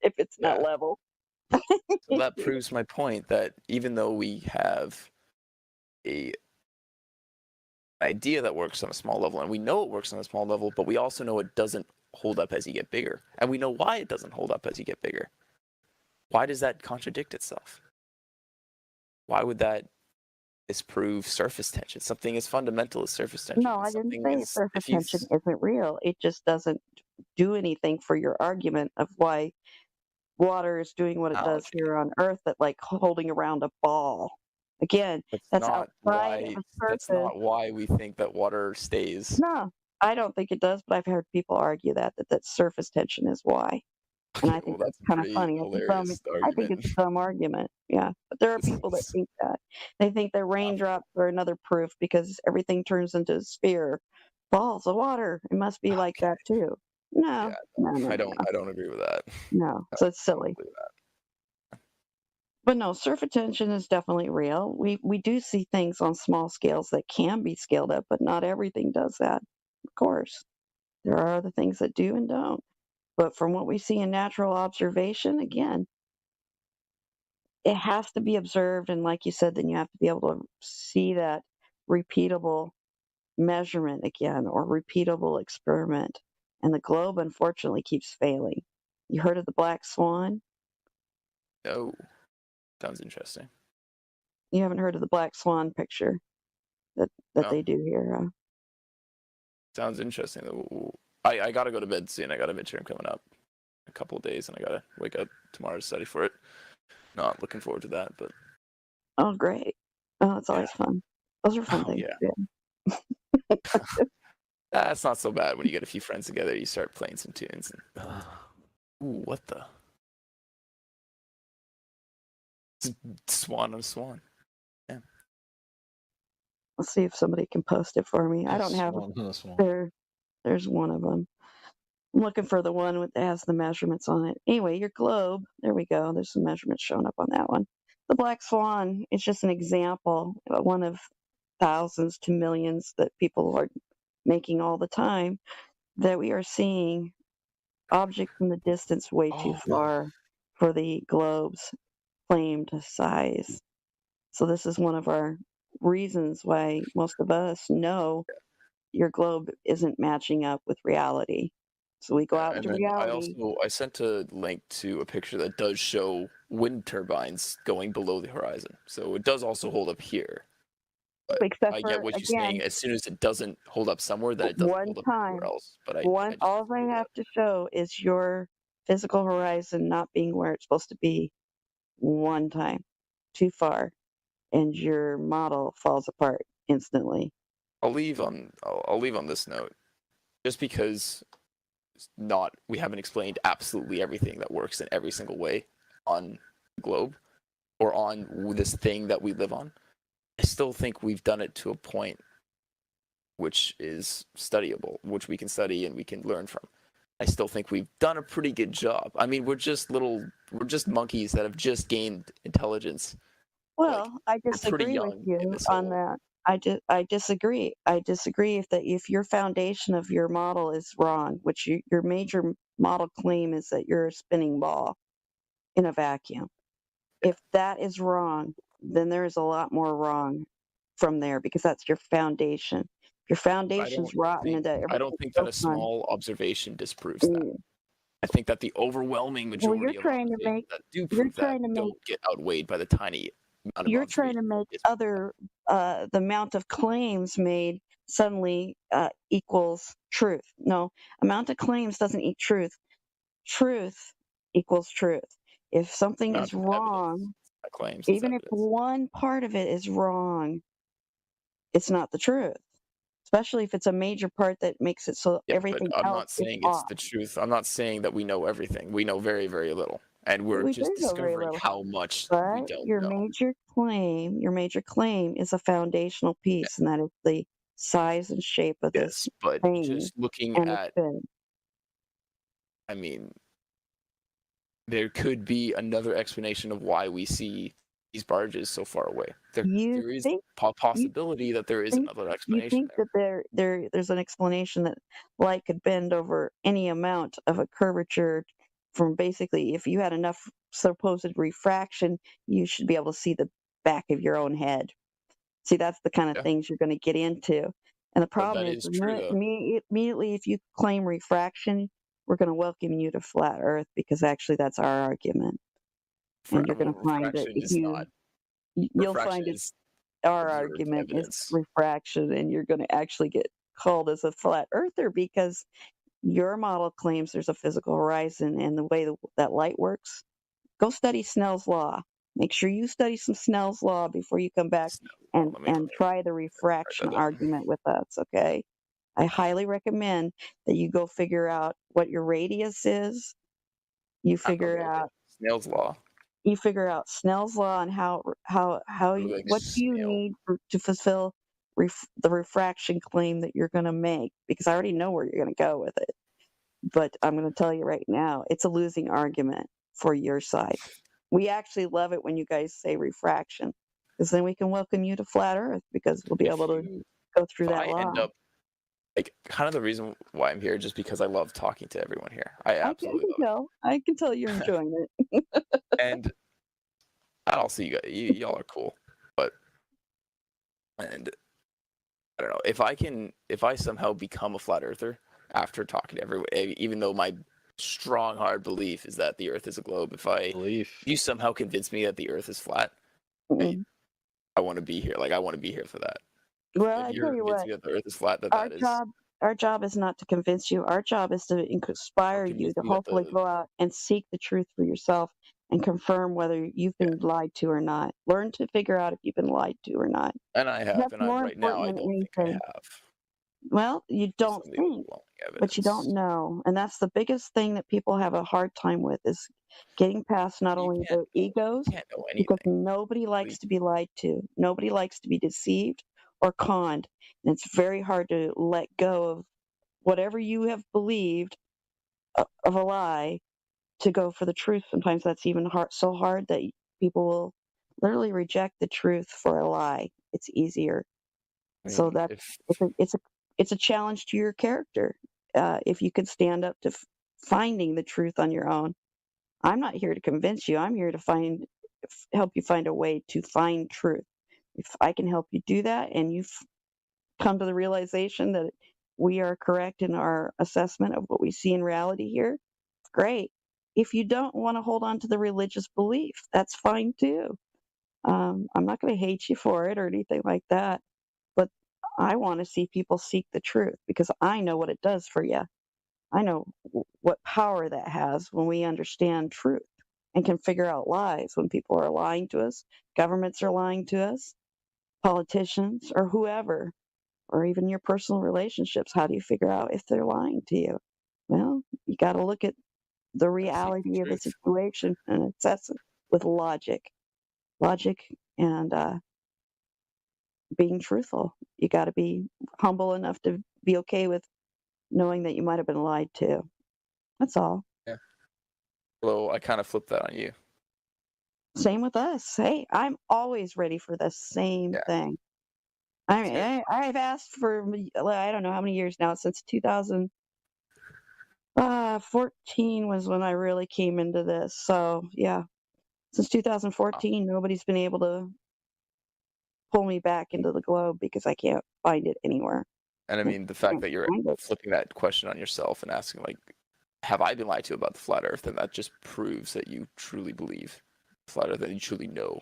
if it's not Yeah. level. So that proves my point that even though we have a idea that works on a small level, and we know it works on a small level, but we also know it doesn't hold up as you get bigger, and we know why it doesn't hold up as you get bigger. Why does that contradict itself? Why would that disprove surface tension? Something as fundamental as surface tension. No, I didn't Something say is surface if you tension isn't real. It just doesn't do anything for your argument of why water is doing what it does analogy. here on Earth, that like holding around a ball. Again, that's outside of a That's surface. not why we think that water stays. No, I don't think it does, but I've heard people argue that surface tension is why. And I Okay, think well, that's that's a kind of pretty funny. hilarious I think argument. it's a dumb argument. Yeah. But there are people that think that. They think that raindrops are another proof because everything turns into a sphere. Balls of water. It must be like Okay, that too. No, yeah, no, no, no, no, no. I don't agree with that. No. I So it's don't silly. believe that. But no, surface tension is definitely real. We do see things on small scales that can be scaled up, but not everything does that. Of course. There are other things that do and don't. But from what we see in natural observation, again, it has to be observed. And like you said, then you have to be able to see that repeatable measurement again or repeatable experiment. And the globe, unfortunately, keeps failing. You heard of the black swan? No, sounds interesting. You haven't heard of the black swan picture that No, they do here, huh? sounds interesting. I gotta go to bed soon. I got a midterm coming up in a couple of days, and I gotta wake up tomorrow to study for it. Not looking forward to that, but Oh, great. Oh, it's yeah. always fun. Those are fun Oh things yeah. to do. That's not so bad when you get a few friends together. You start playing some tunes. And, ooh, what the? Swan on a swan. Yeah. Let's see if somebody can post it for me. I don't have Swan. there's one of them. I'm looking for the one that has the measurements on it. Anyway, your globe. There we go. There's some measurements showing up on that one. The black swan is just an example, one of thousands to millions that people are making all the time, that we are seeing objects in the distance way too far for the globe's claimed size. So this is one of our reasons why most of us know your globe isn't matching up with reality. So we go out And into then reality. I sent a link to a picture that does show wind turbines going below the horizon. So it does also hold up here. But Except I for, get what you're again, saying. As soon as it doesn't hold up somewhere, then it doesn't one hold up time. anywhere else. But I just All I disagree with have that. to show is your physical horizon not being where it's supposed to be one time, too far, and your model falls apart instantly. I'll leave on this note, just because we haven't explained absolutely everything that works in every single way on the globe or on this thing that we live on. I still think we've done it to a point which is studyable, which we can study and we can learn from. I still think we've done a pretty good job. I mean, we're just monkeys that have just gained intelligence. Well, I We're pretty disagree with young in you this on whole. that. I disagree. I disagree if your foundation of your model is wrong, which your major model claim is that you're a spinning ball in a vacuum. If that is wrong, then there is a lot more wrong from there because that's your foundation. If your foundation's rotten and I don't think that a small observation disproves that. I think that the overwhelming majority of observations that do prove that don't get outweighed by the tiny amount of you're trying to observations make that disprove other the amount of claims made suddenly equals truth. No, amount of claims doesn't equal truth. Truth equals truth. If something that. is Amount of wrong, evidence, not claims, it's even if evidence. one part of it is wrong, it's not the truth. Especially if it's a major part that makes it so Yeah, everything but I'm else not is saying it's off. the truth. I'm not saying that we know everything. We know very, very little. And we're We just do know very discovering little. how much we But don't your know. major claim is a foundational piece, and that is the size and shape of this Yes, but thing just looking and the at, spin. I mean, there could be another explanation of why we see these barges so far away. You There is think possibility that there is think another you explanation think there. that there's an explanation that light could bend over any amount of a curvature from basically if you had enough supposed refraction, you should be able to see the back of your own head. See, that's the kind of Yeah, things you're going to get into. And the but problem that is is true though. immediately if you claim refraction, we're going to welcome you to flat Earth because actually that's our argument. And you're going to find that Refraction is not. you'll find Refraction it's is our observed argument is evidence. refraction, and you're going to actually get called as a flat earther because your model claims there's a physical horizon, and the way that light works. Go study Snell's law. Make sure you study some Snell's law before you come back Let me and try the write refraction that down. argument with us. Okay, I highly recommend that you go figure out what your radius is. You figure Okay. out Snail's law. you figure out Snell's law and Like what do you snail. need to fulfill the refraction claim that you're going to make, because I already know where you're going to go with it, but I'm going to tell you right now, it's a losing argument for your side. We actually love it when you guys say refraction, because then we can welcome you to flat Earth because we'll be able to go through If that I law. end up like kind of the reason why I'm here, just because I love talking to everyone here. I absolutely love I can tell you're enjoying it. it. And I'll see you guys. Y'all are cool, and I don't know if I somehow become a flat earther after talking to everyone, even though my strong hard belief is that the Earth is a globe. If you somehow convince me that the Earth is flat, Mm. I want to be here. Like I want to be here for that. Well, If I you're tell you what, convincing me that the Earth is flat, our job is not to convince you. Our job is to inspire you convince to me that hopefully go out and seek the truth for yourself and confirm whether you've been lied to or not. Learn to figure out if you've been lied to or not. and I have, That's and more right now important I than don't think I anything. have. Well, you Based don't on the think, overwhelming but you don't evidence. know. And that's the biggest thing that people have a hard time with is getting past not You only can't their egos, you can't know because anything. nobody likes to be lied to. Nobody likes to be deceived or conned. And it's very hard to let go of whatever you have believed of a lie to go for the truth. Sometimes that's even so hard that people will literally reject the truth for a lie. It's easier. I So mean, that's if it's a challenge to your character if you can stand up to finding the truth on your own. I'm not here to convince you. I'm here to help you find a way to find truth. If I can help you do that, and you've come to the realization that we are correct in our assessment of what we see in reality here, great. If you don't want to hold on to the religious belief, that's fine too. I'm not going to hate you for it or anything like that, but I want to see people seek the truth because I know what it does for you. I know what power that has when we understand truth and can figure out lies when people are lying to us, governments are lying to us, politicians, or whoever, or even your personal relationships. How do you figure out if they're lying to you? Well, you got to look at the I seek the reality of the truth. situation and assess it with logic, and being truthful. You got to be humble enough to be okay with knowing that you might have been lied to. That's all. Yeah. Well, I kind of flipped that on you. Same with us. Hey, I'm always ready for the same Yeah. thing. I mean, Same. I've asked for I don't know how many years now, since 2014 was when I really came into this. So yeah, since 2014, nobody's been able to pull me back into the globe because I can't find it anywhere. And I mean, the fact that you're Find it. flipping that question on yourself and asking, like, have I been lied to about the flat Earth? And that just proves that you truly believe the flat Earth, that you truly know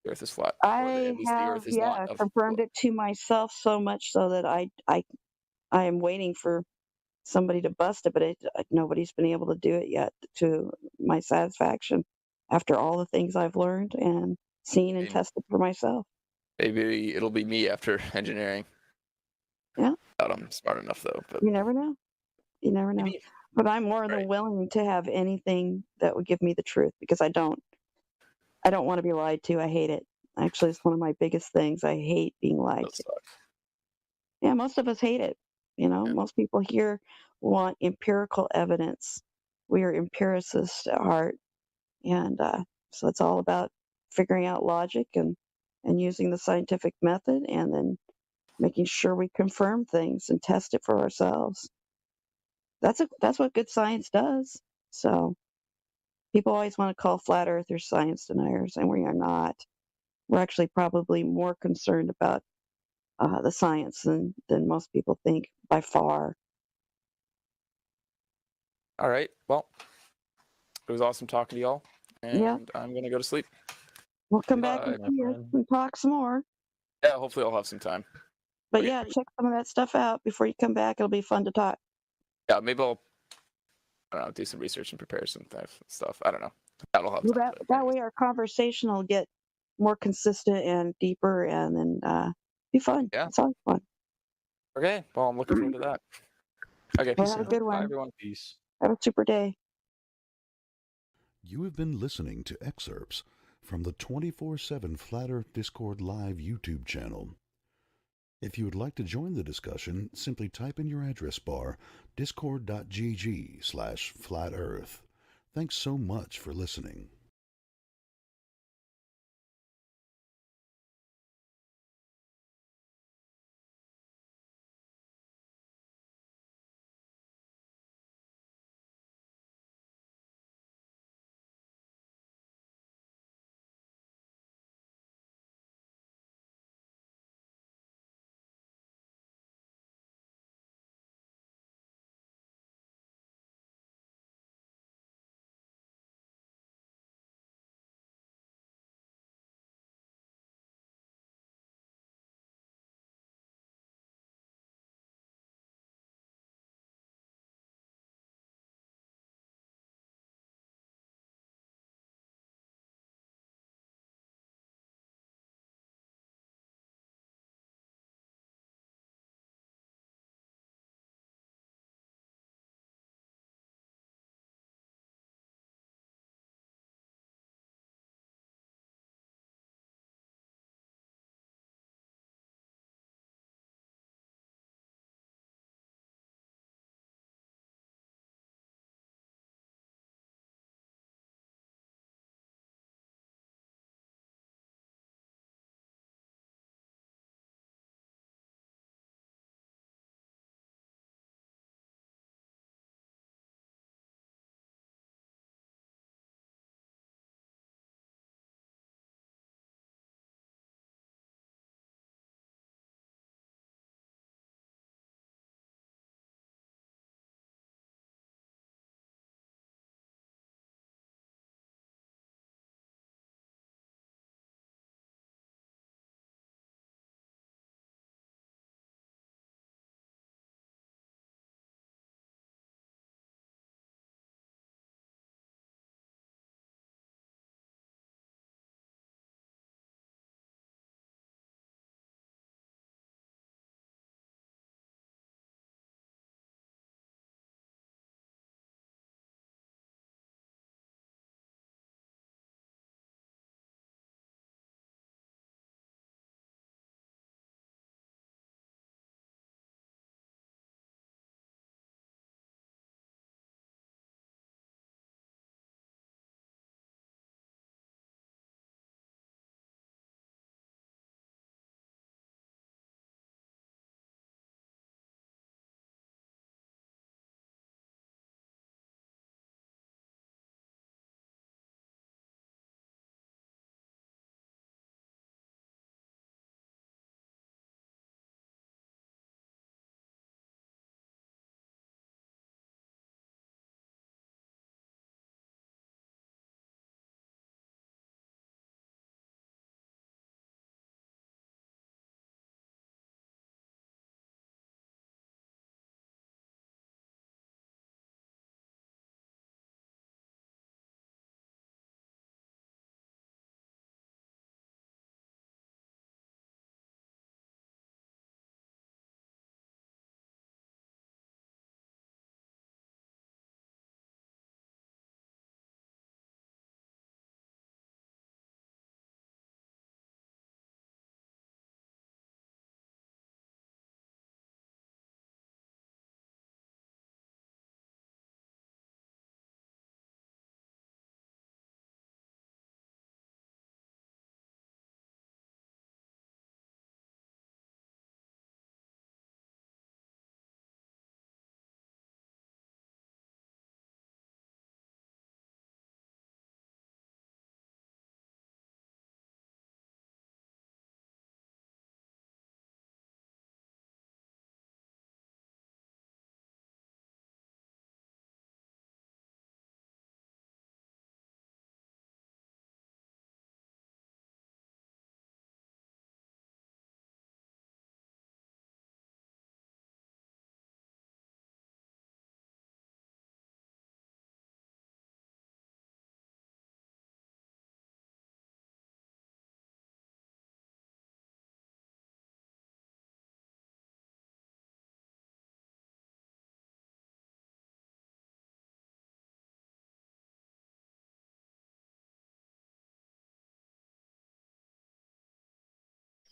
the Earth is flat, or I at least the have, Earth is not yeah, a confirmed globe. it to myself so much so that I am waiting for somebody to bust it, but nobody's been able to do it yet to my satisfaction after all the things I've learned and seen and Maybe, tested for myself. maybe it'll be me after engineering. Yeah. Doubt I'm smart enough though, but You never know. You never know. maybe. But I'm more than Right. willing to have anything that would give me the truth because I don't want to be lied to. I hate it. Actually, it's one of my biggest things. I hate being lied Does to. suck. Yeah, most of us hate it. You know, Yeah. most people here want empirical evidence. We are empiricists at heart, and so it's all about figuring out logic and using the scientific method, and then making sure we confirm things and test it for ourselves. That's what good science does. So people always want to call flat earthers science deniers, and we are not. We're actually probably more concerned about the science than most people think by far. All right. Well, it was awesome talking to y'all, Yeah, and I'm gonna go to sleep. we'll come back and Bye. My see us friend. and talk some more. Yeah, hopefully I'll have some time. But Okay. yeah, check some of that stuff out before you come back. It'll be fun to talk. Yeah, maybe I don't know, do some research and prepare some stuff. I don't know. That'll have Well, time. that But that anyways. way our conversation will get more consistent and deeper, and then be fun. Yeah. It's always fun. Okay. Well, I'm looking forward to that. Okay. Well, have a out. good Bye, one. everyone. Peace. Have a super day. You have been listening to excerpts from the 24/7 Flat Earth Discord Live YouTube channel. If you would like to join the discussion, simply type in your address bar discord.gg/flatearth. Thanks so much for listening.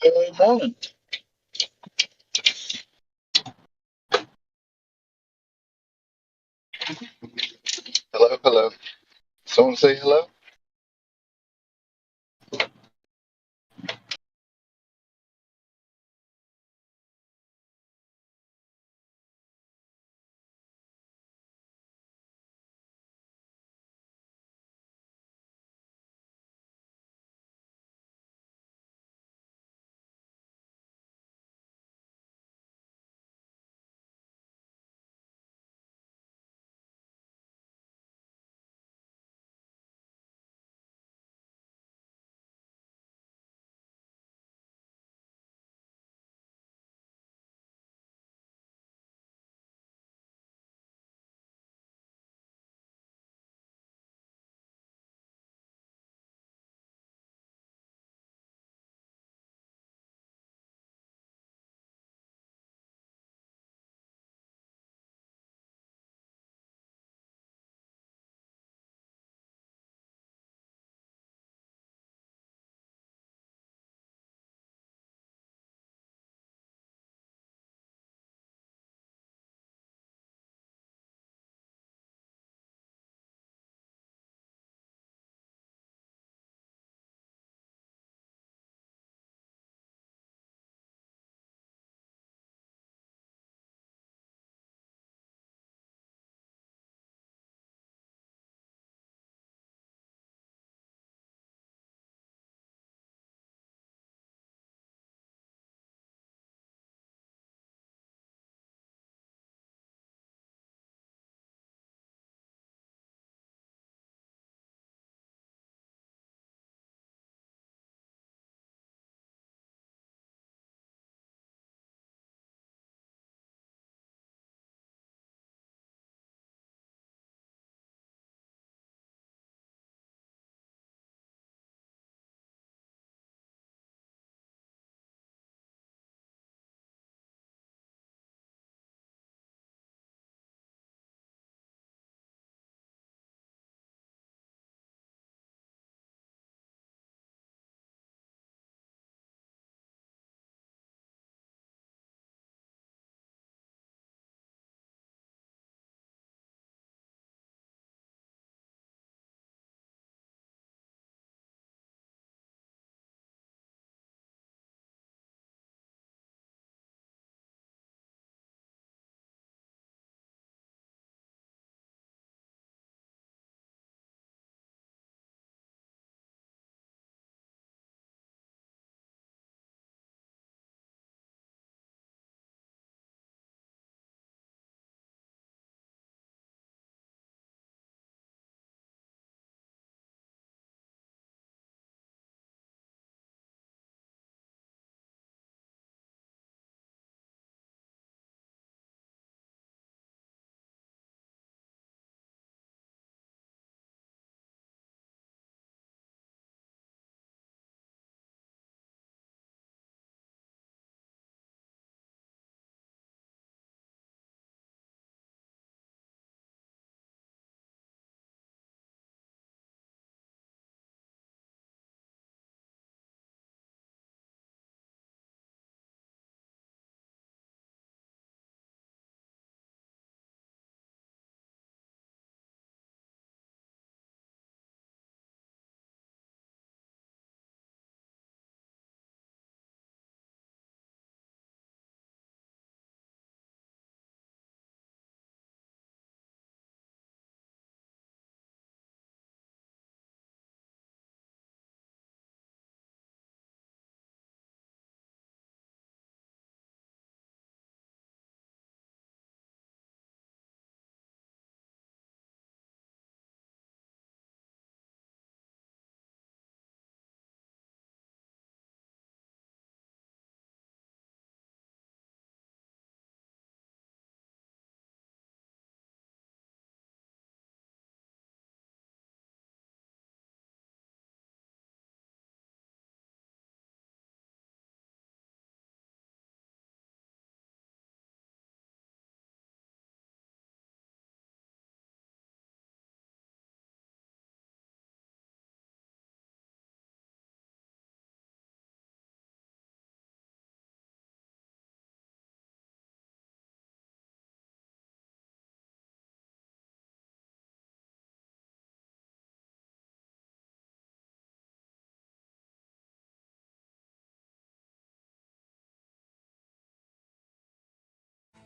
Good morning. Hello, hello. Someone say hello.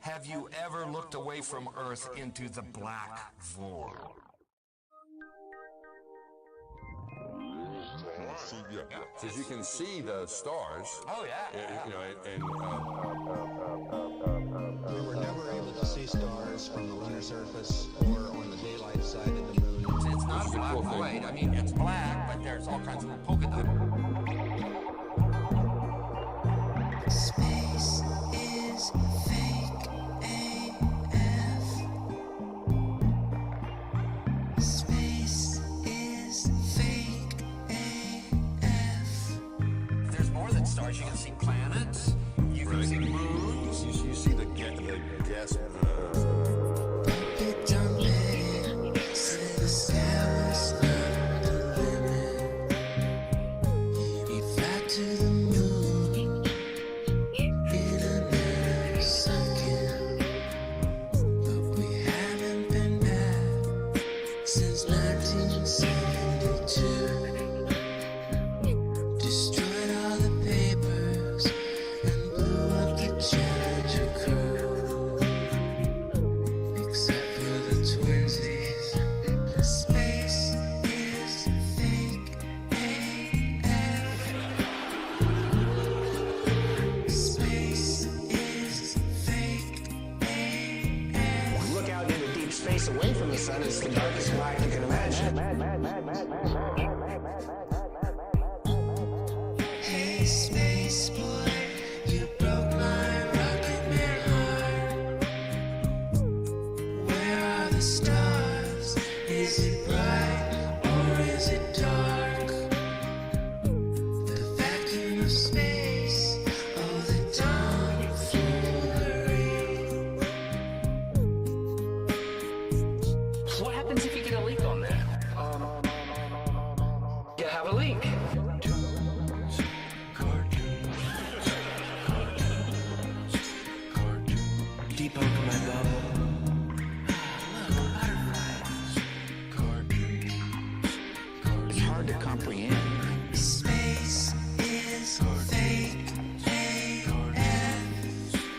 Have you ever looked away from Earth into the black void? Because you can see the stars. Oh yeah. We were never able to see stars from the lunar surface or on the daylight side of the moon. It's not a black void. I mean, it's black, but there's all kinds of little polka dots. Space is fake AF. Space is fake AF. There's more than stars. You can see planets. You can see moons. You see the gas. It don't matter. Say the sky was not the limit. We fly to the moon in another second, but we haven't been back since 1972. Destroyed all the papers and blew up the Challenger crew, except for the twinsies. Space is fake AF. Space is fake AF. Look out into deep space away from the sun, it's the darkest black you can imagine. Hey, space boy, you broke my rocket man heart. Where are the stars? Is it bright or is it dark? The vacuum of space, oh, the tomfoolery. What happens if you get a leak on that? You have a leak. Deep over my bubble. It's hard to comprehend. Space is fake AF.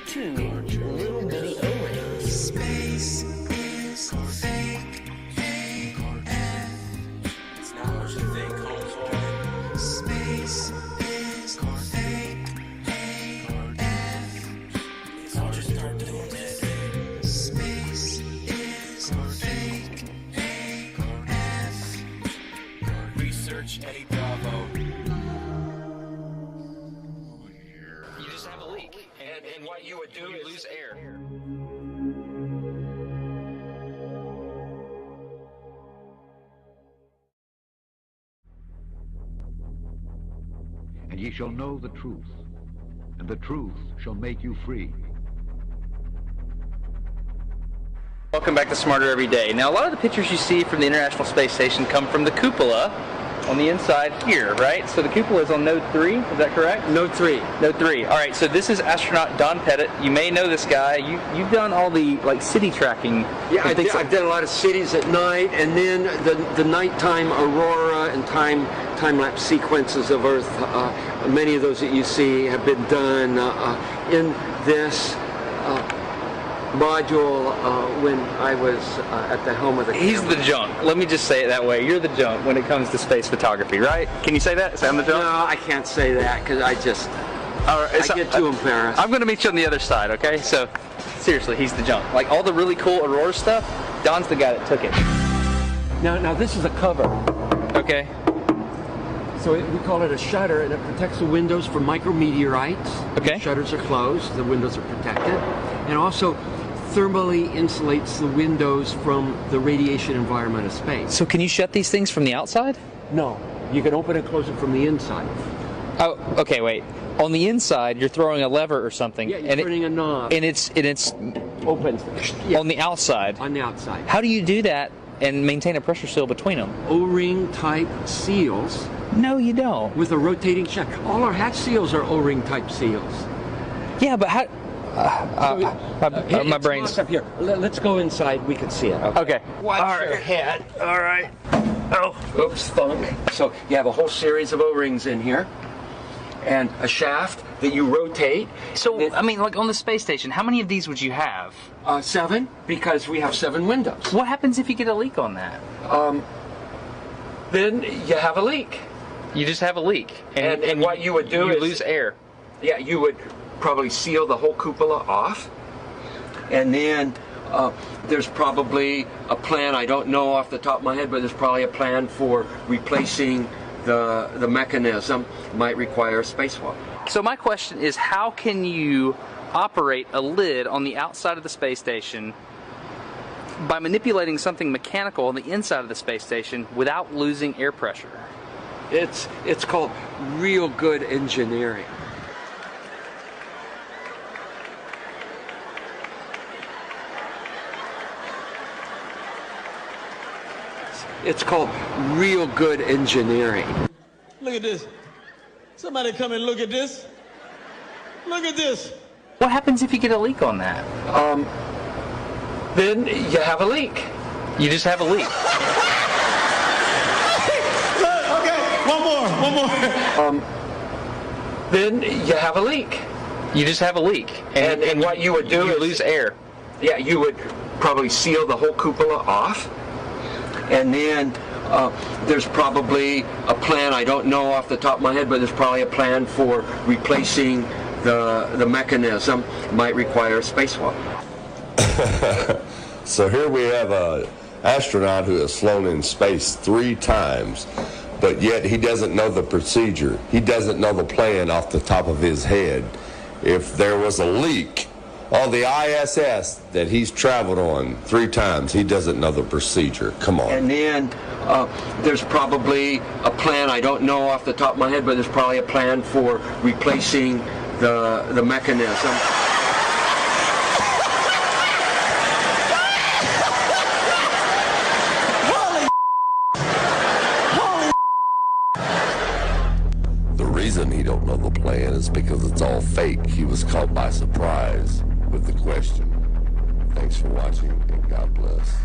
Two little bitty O-rings. Space is fake AF. It's not what you think, homeboy. Space is fake AF. It's all just start doing this. Space is fake AF. Research Eddie Bravo. You just have a leak, and what you would do is lose air. And ye shall know the truth, and the truth shall make you free. Welcome back to Smarter Every Day. Now, a lot of the pictures you see from the International Space Station come from the cupola on the inside here, right? So the cupola is on Node 3, is that correct? Node 3. Node 3. All right, so this is astronaut Don Pettit. You may know this guy. You've done all the city tracking. Yeah, I've done a lot of cities at night, and then the nighttime aurora and time-lapse sequences of Earth. Many of those that you see have been done in this module when I was at the helm of the camera. He's the junk. Let me just say it that way. You're the junk when it comes to space photography, right? Can you say that? Say I'm the junk? No, I can't say that because I get too embarrassed. I'm going to meet you on the other side, okay? So, seriously, he's the junk. Like, all the really cool aurora stuff, Don's the guy that took it. Now this is a cover. Okay. So we call it a shutter, and it protects the windows from micrometeorites. Okay. The shutters are closed, the windows are protected, and also thermally insulates the windows from the radiation environment of space. So can you shut these things from the outside? No, you can open and close it from the inside. Oh, okay, wait. On the inside, you're throwing a lever or something. Yeah, you're turning a knob. And it's open. Yeah. On the outside. On the outside. How do you do that and maintain a pressure seal between them? O-ring type seals. No, you don't. With a rotating shaft. All our hatch seals are O-ring type seals. Yeah, but how? My brain's up here. Let's go inside. We can see it. Okay. Watch your head. All right. Oh, oops, thunk. So you have a whole series of O-rings in here, and a shaft that you rotate. So, I mean, like on the space station, how many of these would you have? 7, because we have 7 windows. What happens if you get a leak on that? Then you have a leak. You just have a leak. And what you would do is... You lose air. Yeah, you would probably seal the whole cupola off. And then there's probably a plan, I don't know off the top of my head, but there's probably a plan for replacing the mechanism. Might require a spacewalk. So my question is, how can you operate a lid on the outside of the space station by manipulating something mechanical on the inside of the space station without losing air pressure? It's called real good engineering. It's called real good engineering. Look at this. Somebody come and look at this. Look at this. What happens if you get a leak on that? Then you have a leak. You just have a leak. Okay, one more. Then you have a leak. You just have a leak. And what you would do is... You lose air. Yeah, you would probably seal the whole cupola off. And then there's probably a plan, I don't know off the top of my head, but there's probably a plan for replacing the mechanism. Might require a spacewalk. So here we have an astronaut who has flown in space 3 times, but yet he doesn't know the procedure. He doesn't know the plan off the top of his head. If there was a leak on the ISS that he's traveled on 3 times, he doesn't know the procedure. Come on. And then there's probably a plan, I don't know off the top of my head, but there's probably a plan for replacing the mechanism. The reason he don't know the plan is because it's all fake. He was caught by surprise with the question. Thanks for watching, and God bless.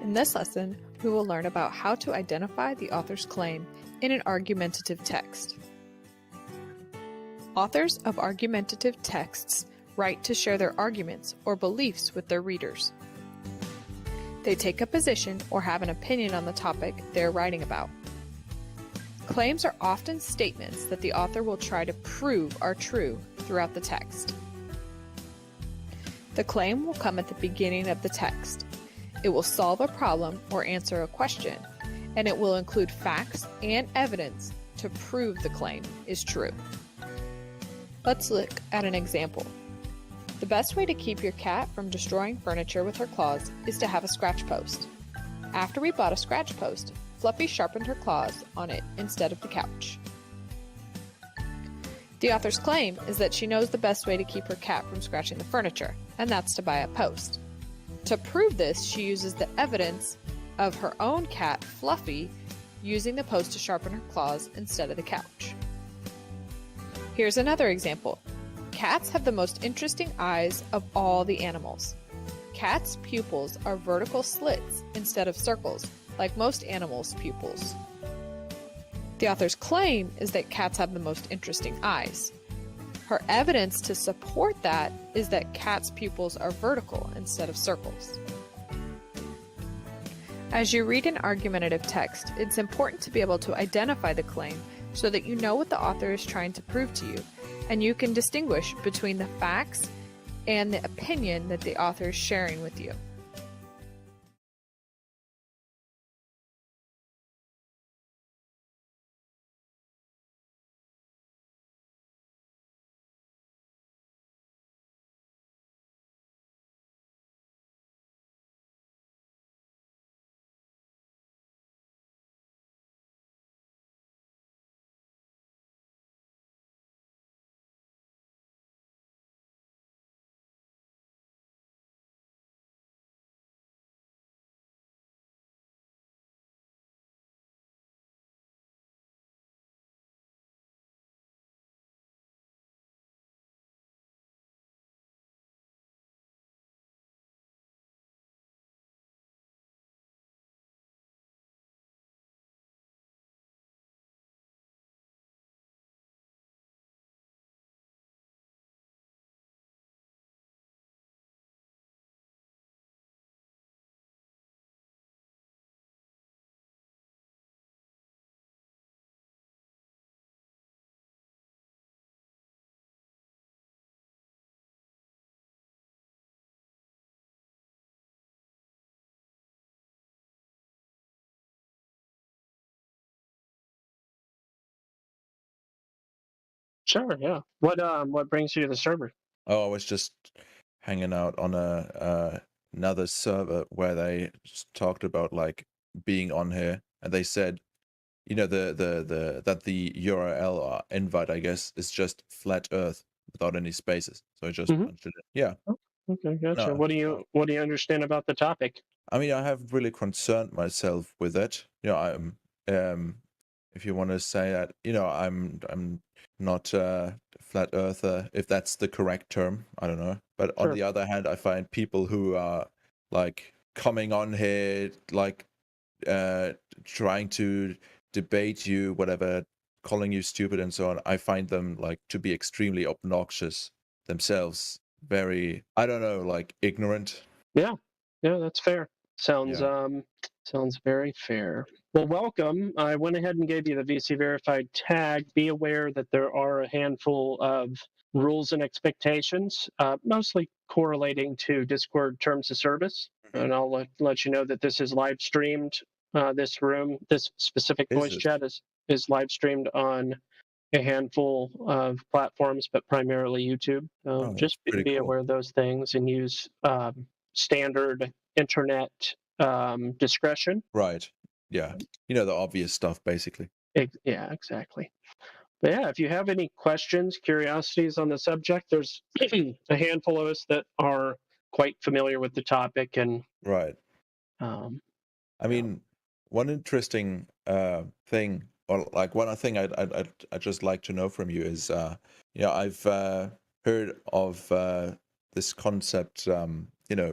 In this lesson, we will learn about how to identify the author's claim in an argumentative text. Authors of argumentative texts write to share their arguments or beliefs with their readers. They take a position or have an opinion on the topic they are writing about. Claims are often statements that the author will try to prove are true throughout the text. The claim will come at the beginning of the text. It will solve a problem or answer a question, and it will include facts and evidence to prove the claim is true. Let's look at an example. The best way to keep your cat from destroying furniture with her claws is to have a scratch post. After we bought a scratch post, Fluffy sharpened her claws on it instead of the couch. The author's claim is that she knows the best way to keep her cat from scratching the furniture, and that's to buy a post. To prove this, she uses the evidence of her own cat, Fluffy, using the post to sharpen her claws instead of the couch. Here's another example. Cats have the most interesting eyes of all the animals. Cats' pupils are vertical slits instead of circles, like most animals' pupils. The author's claim is that cats have the most interesting eyes. Her evidence to support that is that cats' pupils are vertical instead of circles. As you read an argumentative text, it's important to be able to identify the claim so that you know what the author is trying to prove to you, and you can distinguish between the facts and the opinion that the author is sharing with you. Sure, yeah. What brings you to the server? Oh, I was just hanging out on another server where they talked about like being on here, and they said, you know, that the URL or invite, I guess, is just flat Earth without any spaces. So I just punched it in. Yeah. Okay, gotcha. No, What do you understand about the topic? I mean, I have really concerned myself with it. You know, if you want to say that, you know, I'm not a flat earther, if that's the correct term. I don't know. But on the other hand, I find people who are like coming on here, like trying to debate you, whatever, calling you stupid and so on. I find them like to be extremely obnoxious themselves. Very, I don't know, like ignorant. Yeah, that's fair. Sounds very fair. Well, welcome. I went ahead and gave you the VC verified tag. Be aware that there are a handful of rules and expectations, mostly correlating to Discord terms of service. And I'll let you know that this is live streamed. This specific voice chat is live streamed on a handful of platforms, but primarily YouTube. Just be aware of those things and use standard internet discretion. Right. Yeah. You know, the obvious stuff, basically. Yeah, exactly. But yeah, if you have any questions, curiosities on the subject, there's a handful of us that are quite familiar with the topic. And right. I mean, one interesting thing, or like one thing I'd just like to know from you is, you know, I've heard of this concept, you know,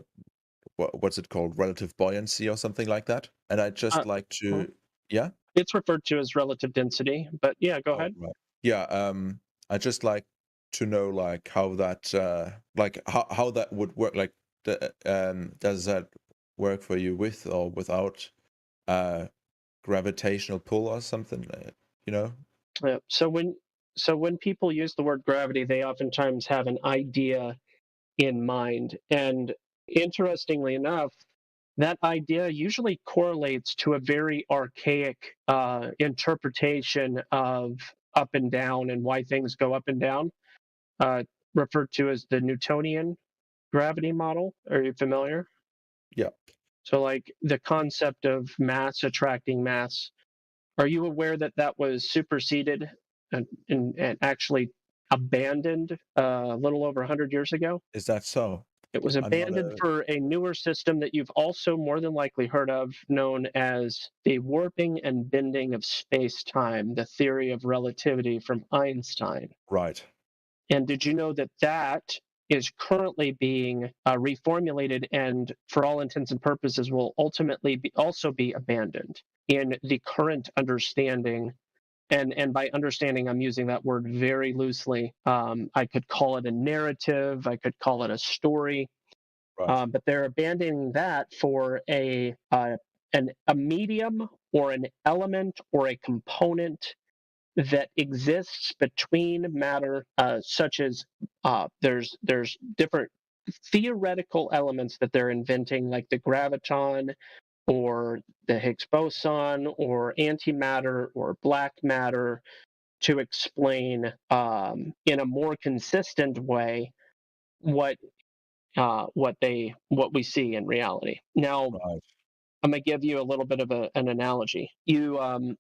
what's it called, relative buoyancy or something like that. And I just like to, yeah. It's referred to as relative density, but yeah, go ahead. Right. Yeah. I just like to know like how that how that would work. Like, does that work for you with or without gravitational pull or something? Yeah. So when people use the word gravity, they oftentimes have an idea in mind, and interestingly enough, that idea usually correlates to a very archaic interpretation of up and down and why things go up and down, referred to as the Newtonian gravity model. Are you familiar? Yeah. So, like the concept of mass attracting mass. Are you aware that that was superseded and actually abandoned a little over 100 years ago? Is that so? It was I'm not abandoned for a newer system that you've also more than likely heard of, known as the warping and bending of space-time, the theory of relativity from Einstein. Right. And did you know that that is currently being reformulated and, for all intents and purposes, will ultimately also be abandoned in the current understanding? And by understanding, I'm using that word very loosely. I could call it a narrative. I could call it a story. Right. But they're abandoning that for a medium or an element or a component that exists between matter, such as there's different theoretical elements that they're inventing, like the graviton, or the Higgs boson, or antimatter, or black matter, to explain in a more consistent way what we see in reality. Now, I'm gonna give you a little bit of an analogy. You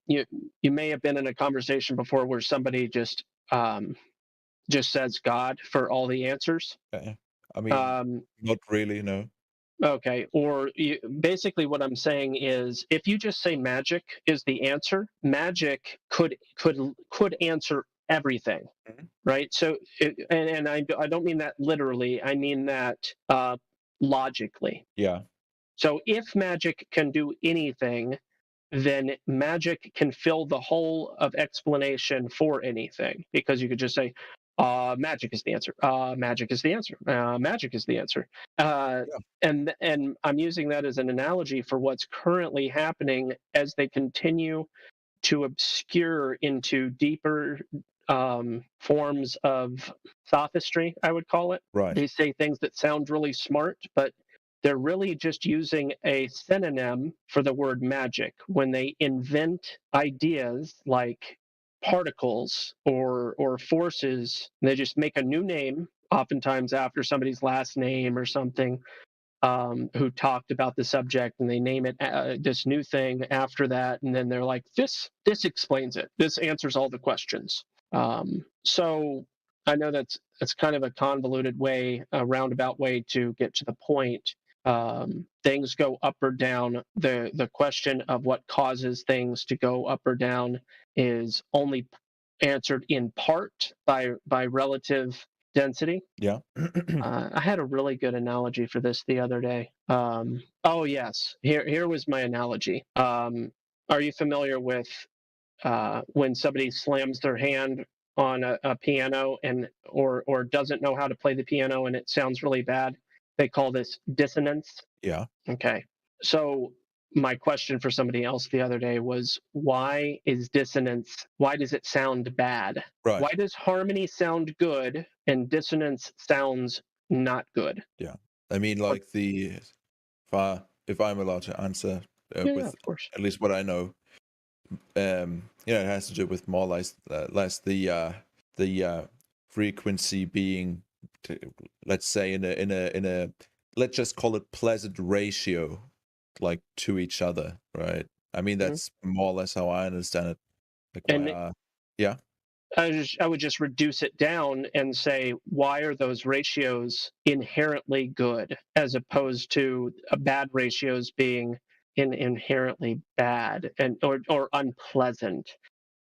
may have been in a conversation before where somebody just says God for all the answers. Okay. I mean, not really, no. Okay, or basically what I'm saying is, if you just say magic is the answer, magic could answer everything, right? So, and I don't mean that literally. I mean that logically. Yeah. So if magic can do anything, then magic can fill the hole of explanation for anything, because you could just say, magic is the answer. Magic is the answer. Magic is the answer. And I'm using that as an analogy for what's currently happening as they continue to obscure into deeper forms of sophistry, I would call it. Right. They say things that sound really smart, but they're really just using a synonym for the word magic when they invent ideas like particles or forces. They just make a new name, oftentimes after somebody's last name or something, who talked about the subject, and they name it this new thing after that, and then they're like, this explains it. This answers all the questions. So I know that's kind of a convoluted way, a roundabout way to get to the point. Things go up or down. The question of what causes things to go up or down is only answered in part by relative density. Yeah. I had a really good analogy for this the other day. Oh yes, here was my analogy. Are you familiar with when somebody slams their hand on a piano or doesn't know how to play the piano and it sounds really bad? They call this dissonance. Yeah. Okay. So my question for somebody else the other day was, why is dissonance, why does it sound bad? Right. Why does harmony sound good and dissonance sounds not good? Yeah. I mean, like if I'm allowed to answer with of course. at least what I know, it has to do with more or less the frequency being, let's say in a let's just call it pleasant ratio, like to each other, right? I mean, that's more or less how I understand it. Like, yeah. I would just reduce it down and say, why are those ratios inherently good, as opposed to bad ratios being inherently bad or unpleasant?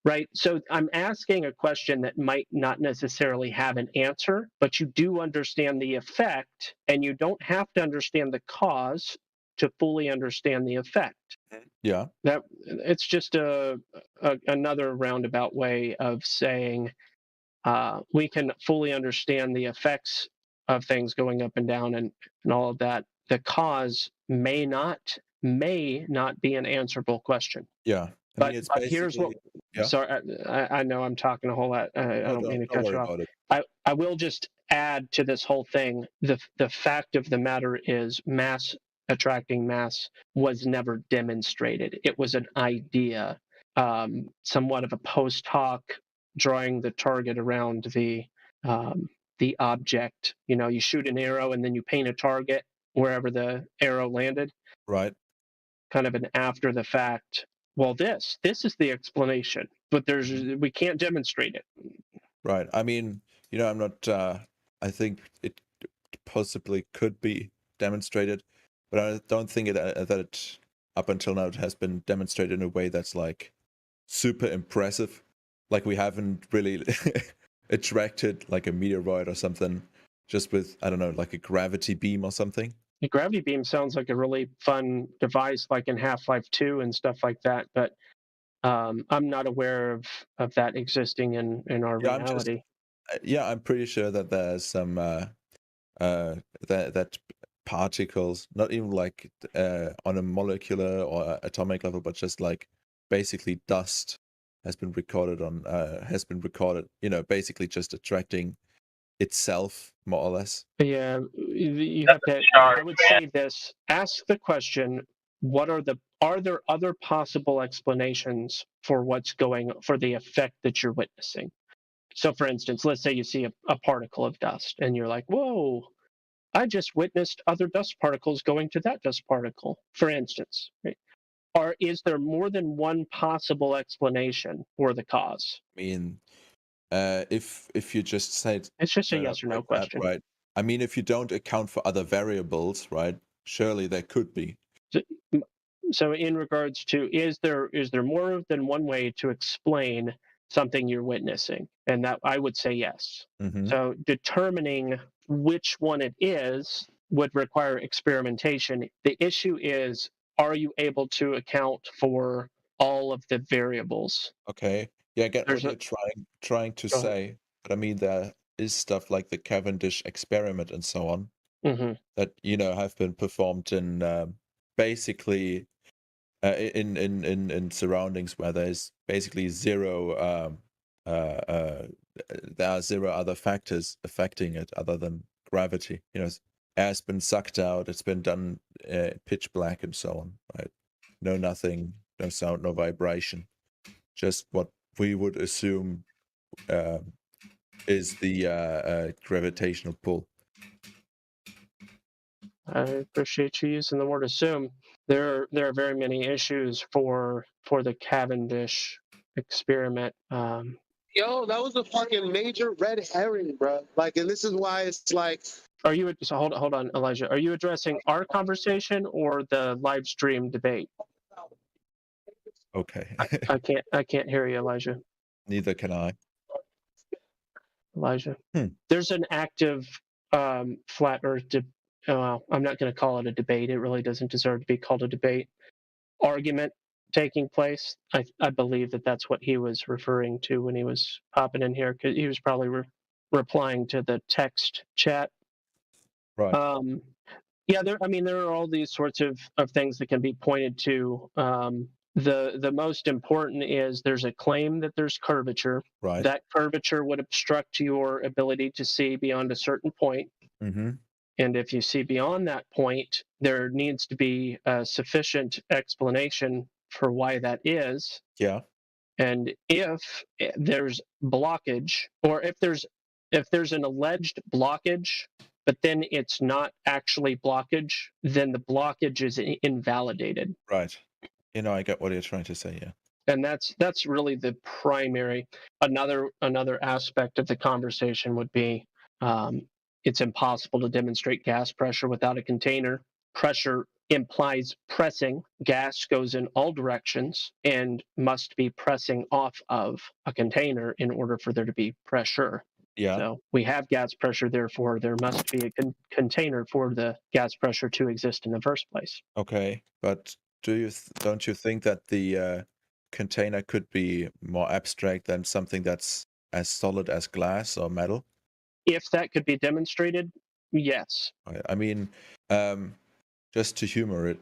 Right. So I'm asking a question that might not necessarily have an answer, but you do understand the effect, and you don't have to understand the cause to fully understand the effect. Yeah. That it's just another roundabout way of saying we can fully understand the effects of things going up and down and all of that. The cause may not be an answerable question. Yeah. I mean, it's But here's what. basically. Yeah. Sorry, I know I'm talking a whole lot. I No, don't mean to don't cut worry you off. about it. I will just add to this whole thing. The fact of the matter is, mass attracting mass was never demonstrated. It was an idea, somewhat of a post hoc, drawing the target around the object. You know, you shoot an arrow and then you paint a target wherever the arrow landed. Right. Kind of an after the fact. Well, this is the explanation, but we can't demonstrate it. Right. I mean, I'm not. I think it possibly could be demonstrated, but I don't think that it up until now it has been demonstrated in a way that's like super impressive. Like we haven't really attracted like a meteoroid or something just with, I don't know, like a gravity beam or something. The gravity beam sounds like a really fun device, like in Half-Life 2 and stuff like that, but I'm not aware of that existing in our reality. I'm pretty sure that there's some that particles, not even like on a molecular or atomic level, but just like basically dust has been recorded, basically just attracting itself, more or less. Yeah, you have to. I would say this: ask the question: are there other possible explanations for for the effect that you're witnessing? So, for instance, let's say you see a particle of dust, and you're like, "Whoa! I just witnessed other dust particles going to that dust particle." For instance, right? Or is there more than one possible explanation for the cause? I mean, if you just say it's just a yes or no question, right? I mean, if you don't account for other variables, right? Surely there could be. So in regards to, is there more than one way to explain something you're witnessing? And that I would say yes. Mm-hmm. So determining which one it is would require experimentation. The issue is, are you able to account for all of the variables? Okay. Yeah, I get what you're trying to say, but I mean there is stuff like the Cavendish experiment and so on that have been performed in basically in surroundings where there's basically zero there are zero other factors affecting it other than gravity. Air's been sucked out, it's been done pitch black and so on, right? No nothing, no sound, no vibration, just what we would assume is the gravitational pull. I appreciate you using the word assume. There are very many issues for the Cavendish experiment. Yo, that was a fucking major red herring, bro. Like, and this is why it's like. Are you so hold on, Elijah? Are you addressing our conversation or the live stream debate? Okay. I can't hear you, Elijah. Neither can I. Elijah. There's an active flat Earth. Well, I'm not going to call it a debate. It really doesn't deserve to be called a debate. Argument taking place. I believe that's what he was referring to when he was popping in here, because he was probably replying to the text chat. Right. Yeah, there are all these sorts of things that can be pointed to. The most important is there's a claim that there's curvature. Right. That curvature would obstruct your ability to see beyond a certain point. Mm-hmm. And if you see beyond that point, there needs to be a sufficient explanation for why that is. Yeah. And if there's blockage, or if there's an alleged blockage, but then it's not actually blockage, then the blockage is invalidated. Right. I get what you're trying to say, yeah. And that's really the primary. Another aspect of the conversation would be it's impossible to demonstrate gas pressure without a container. Pressure implies pressing. Gas goes in all directions and must be pressing off of a container in order for there to be pressure. Yeah. So we have gas pressure, therefore there must be a container for the gas pressure to exist in the first place. Okay, but don't you think that the container could be more abstract than something that's as solid as glass or metal? If that could be demonstrated, yes. I mean, just to humor it,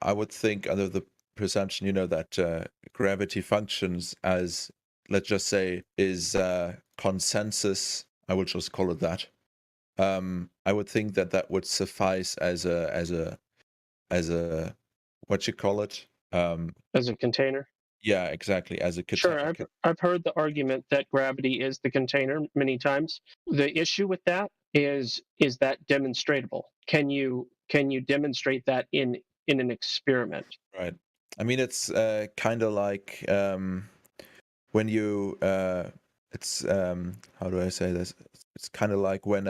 I would think under the presumption, that gravity functions as, let's just say, is consensus. I will just call it that. I would think that would suffice as a what you call it? As a container? Yeah, exactly. As a container. Sure, I've heard the argument that gravity is the container many times. The issue with that is that demonstratable? Can you demonstrate that in an experiment? Right. I mean, it's kind of like when you it's how do I say this? It's kind of like when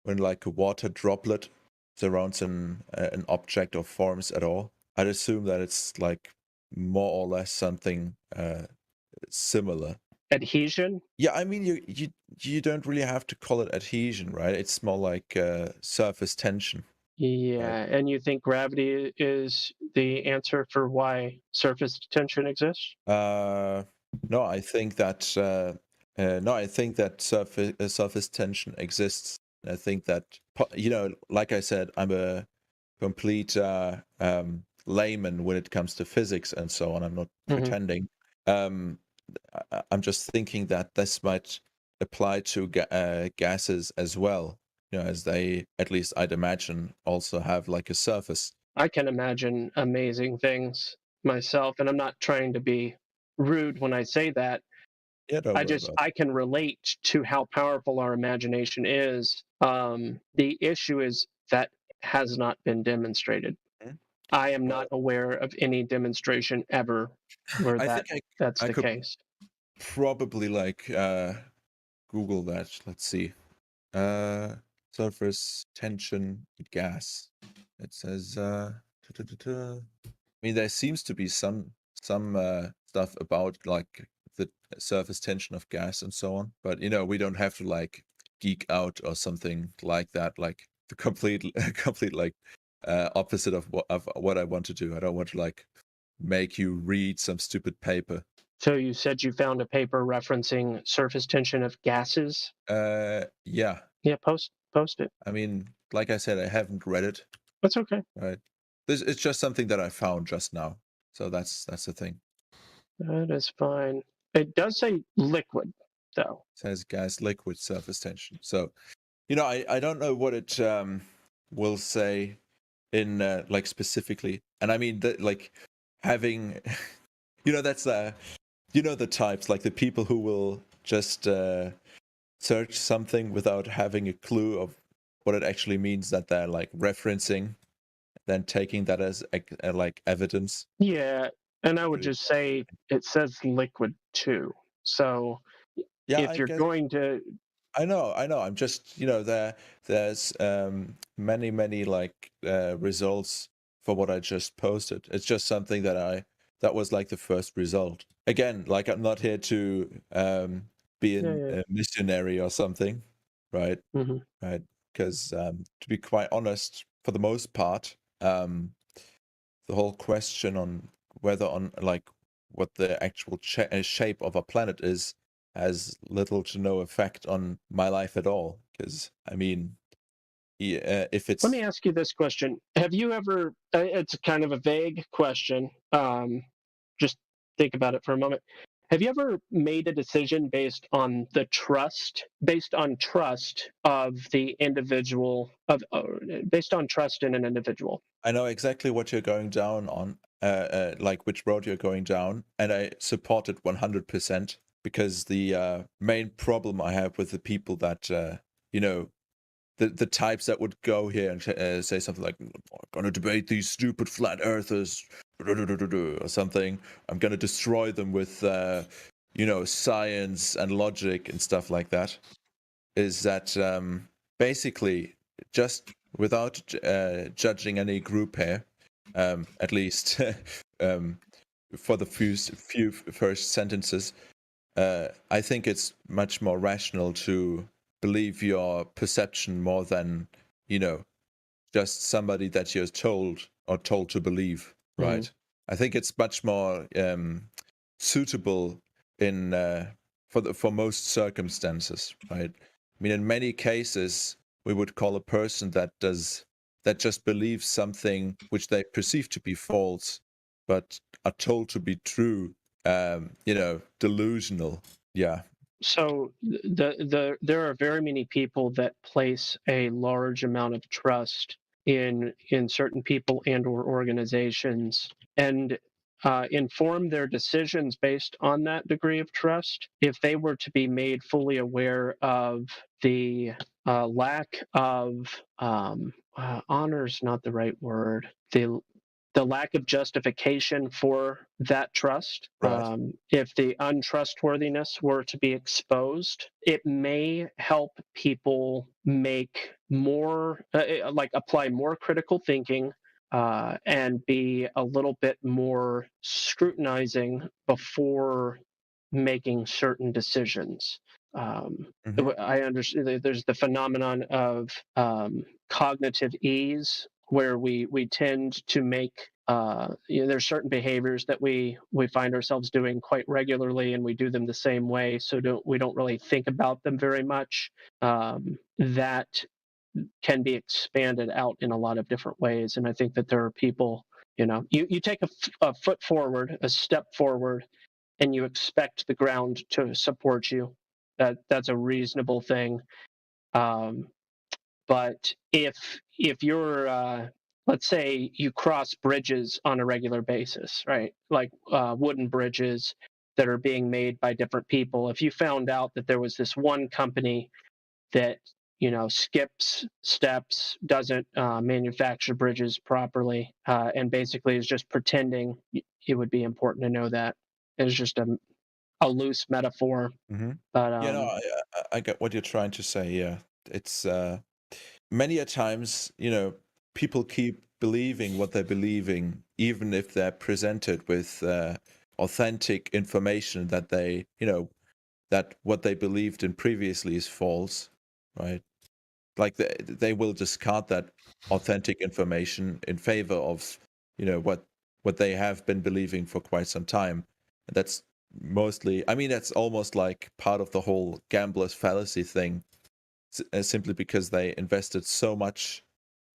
like a water droplet surrounds an object or forms at all. I'd assume that it's like more or less something similar. Adhesion? Yeah, I mean, you don't really have to call it adhesion, right? It's more like surface tension. Yeah, and you think gravity is the answer for why surface tension exists? No, I think that surface tension exists. I think that like I said, I'm a complete layman when it comes to physics and so on. I'm not pretending. I'm just thinking that this might apply to gases as well. As they, at least I'd imagine, also have like a surface. I can imagine amazing things myself, and I'm not trying to be rude when I say that. Yeah, I can relate to how powerful our imagination is. The issue is that has not been demonstrated. I am not aware of any demonstration ever where that's the case. Probably like Google that. Let's see. Surface tension gas. It says I mean, there seems to be some stuff about like the surface tension of gas and so on, but we don't have to like geek out or something like that, like the complete like opposite of what I want to do. I don't want to like make you read some stupid paper. So you said you found a paper referencing surface tension of gases? Yeah. Yeah, post it. I mean, like I said, I haven't read it. That's okay. Right. It's just something that I found just now. So that's the thing. That is fine. It does say liquid, though. It says gas, liquid, surface tension. So, I don't know what it will say in like specifically. And I mean that like having, that's the types, like the people who will just search something without having a clue of what it actually means that they're like referencing, then taking that as like evidence. Yeah, and I would just say it says liquid too. So yeah, if you're going to, I know. I'm just there's many like results for what I just posted. It's just something that was like the first result. Again, like I'm not here to be a missionary or something, right? Right? Because to be quite honest, for the most part, the whole question on whether on like what the actual shape of a planet is has little to no effect on my life at all. Because I mean, if it's let me ask you this question: have you ever? It's kind of a vague question. Just think about it for a moment. Have you ever made a decision based on trust of the individual, based on trust in an individual? I know exactly what you're going down on, like which road you're going down, and I support it 100% because the main problem I have with the people that, the types that would go here and say something like, I'm going to debate these stupid flat earthers, or something. I'm going to destroy them with, science and logic and stuff like that. Is that basically, just without judging any group here, at least for the few first sentences. I think it's much more rational to believe your perception more than, just somebody that you're told to believe, right? I think it's much more suitable in for most circumstances, right? I mean, in many cases, we would call a person that just believes something which they perceive to be false, but are told to be true, delusional. Yeah. So there are very many people that place a large amount of trust in certain people and or organizations, and inform their decisions based on that degree of trust. If they were to be made fully aware of the lack of honor is not the right word. The lack of justification for that trust. Right. If the untrustworthiness were to be exposed, it may help people make more, apply more critical thinking and be a little bit more scrutinizing before making certain decisions. I understand there's the phenomenon of cognitive ease, where we tend to make there's certain behaviors that we find ourselves doing quite regularly, and we do them the same way, so we don't really think about them very much. That can be expanded out in a lot of different ways, and I think that there are people, you take a foot forward, a step forward, and you expect the ground to support you. That's a reasonable thing. But if you're let's say you cross bridges on a regular basis, right? Like wooden bridges that are being made by different people. If you found out that there was this one company that skips steps, doesn't manufacture bridges properly, and basically is just pretending, it would be important to know that. It's just a loose metaphor. But I get what you're trying to say. Yeah, it's many a times, people keep believing what they're believing, even if they're presented with authentic information that that what they believed in previously is false, right? Like they will discard that authentic information in favor of, what they have been believing for quite some time. And that's mostly, that's almost like part of the whole gambler's fallacy thing, simply because they invested so much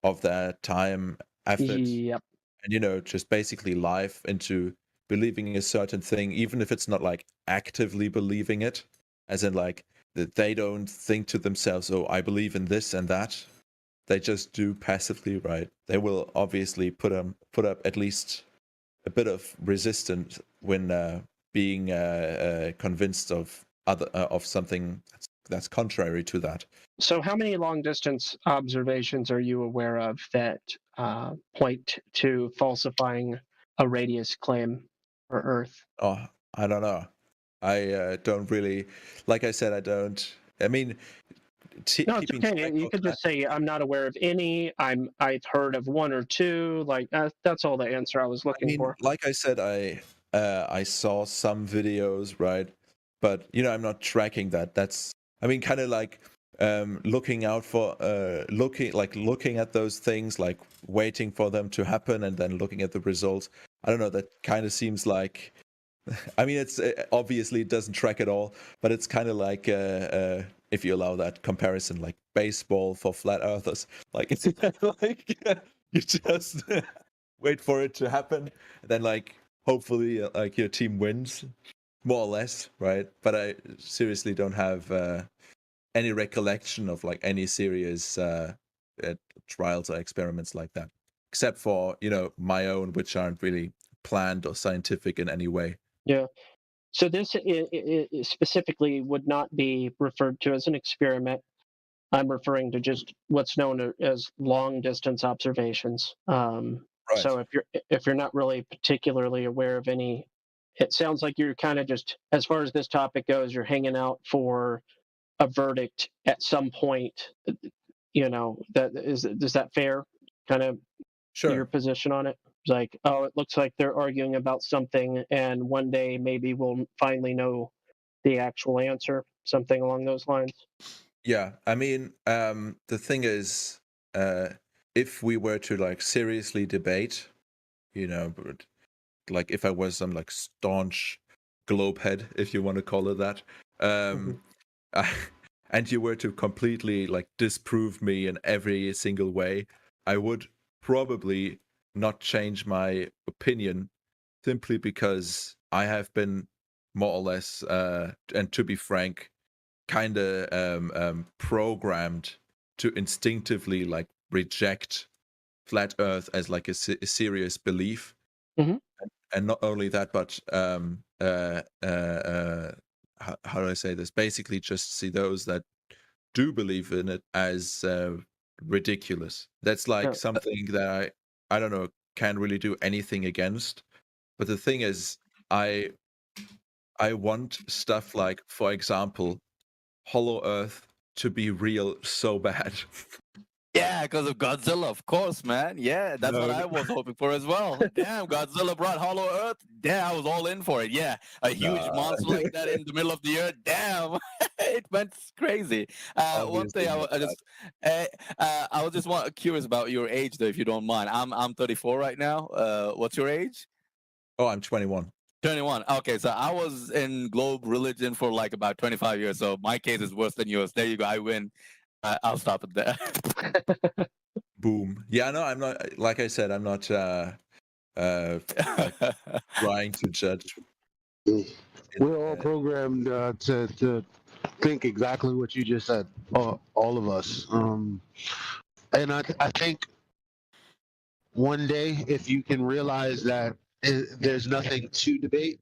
of their time, effort, and just basically life into believing a certain thing, even if it's not like actively believing it, as in like that they don't think to themselves, oh, I believe in this and that. They just do passively, right? They will obviously put up at least a bit of resistance when being convinced of something that's contrary to that. So how many long distance observations are you aware of that point to falsifying a radius claim for Earth? Oh, I don't know. I don't really, like I said, I don't. I mean, no, it's okay. You could just say I'm not aware of any. I've heard of one or two. Like that's all the answer I was looking for. Like I said, I saw some videos, right? But I'm not tracking that. That's kind of like looking out for looking at those things, like waiting for them to happen and then looking at the results. I don't know, that kind of seems like it's obviously it doesn't track at all, but it's kind of like if you allow that comparison, like baseball for flat earthers. Like it's like you just wait for it to happen, and then like hopefully like your team wins, more or less, right? But I seriously don't have any recollection of like any serious trials or experiments like that, except for my own, which aren't really planned or scientific in any way. Yeah. So this specifically would not be referred to as an experiment. I'm referring to just what's known as long distance observations. Right. So if you're not really particularly aware of any, it sounds like you're kind of just, as far as this topic goes, you're hanging out for a verdict at some point. Is that fair? Kind of sure. Your position on it? It's like, oh, it looks like they're arguing about something, and one day maybe we'll finally know the actual answer, something along those lines. Yeah, I mean, the thing is, if we were to like seriously debate, like if I was some like staunch globehead, if you want to call it that, and you were to completely like disprove me in every single way, I would probably not change my opinion simply because I have been more or less, and to be frank, kind of programmed to instinctively like reject flat Earth as like a serious belief. And not only that, but how do I say this? Basically, just see those that do believe in it as ridiculous. That's like something that I don't know, can't really do anything against. But the thing is, I want stuff like, for example, Hollow Earth to be real so bad. Yeah, because of Godzilla, of course, man. Yeah, that's what I was hoping for as well. Damn, Godzilla brought Hollow Earth. Damn, I was all in for it. Yeah, a huge monster like that in the middle of the earth. Damn, it went crazy. One thing I was just curious about your age, though, if you don't mind. I'm 34 right now. What's your age? Oh, I'm 21. 21. Okay, so I was in globe religion for like about 25 years. So my case is worse than yours. There you go. I win. I'll stop it there. Boom. Yeah, no, I'm not. Like I said, I'm not trying to judge. We're all programmed to think exactly what you just said. All of us. And I think one day, if you can realize that there's nothing to debate,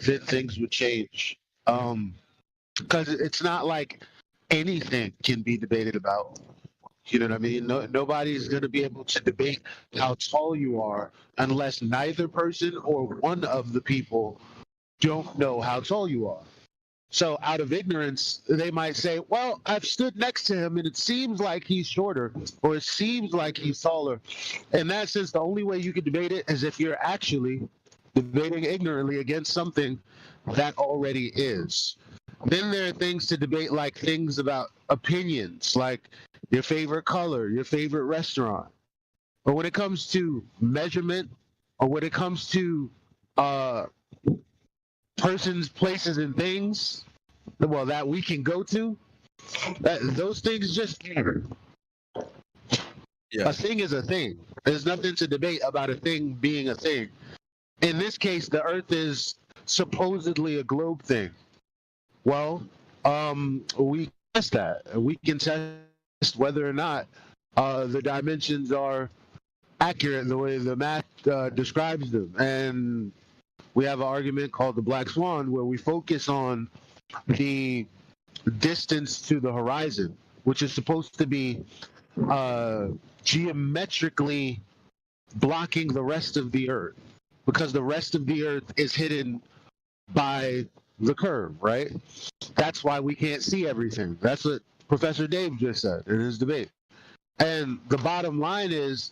then things would change. Because it's not like anything can be debated about. You know what I mean? Nobody's going to be able to debate how tall you are unless neither person or one of the people don't know how tall you are. So out of ignorance, they might say, well, I've stood next to him and it seems like he's shorter or it seems like he's taller. In that sense, the only way you can debate it is if you're actually debating ignorantly against something that already is. Then there are things to debate, like things about opinions, like your favorite color, your favorite restaurant. But when it comes to measurement, or when it comes to persons, places, and things, well, that we can go to, those things just matter. Yeah. A thing is a thing. There's nothing to debate about a thing being a thing. In this case, the Earth is supposedly a globe thing. Well, we test that. We can test whether or not the dimensions are accurate in the way the math describes them. And we have an argument called the Black Swan, where we focus on the distance to the horizon, which is supposed to be geometrically blocking the rest of the Earth, because the rest of the Earth is hidden by the curve, right? That's why we can't see everything. That's what Professor Dave just said in his debate. And the bottom line is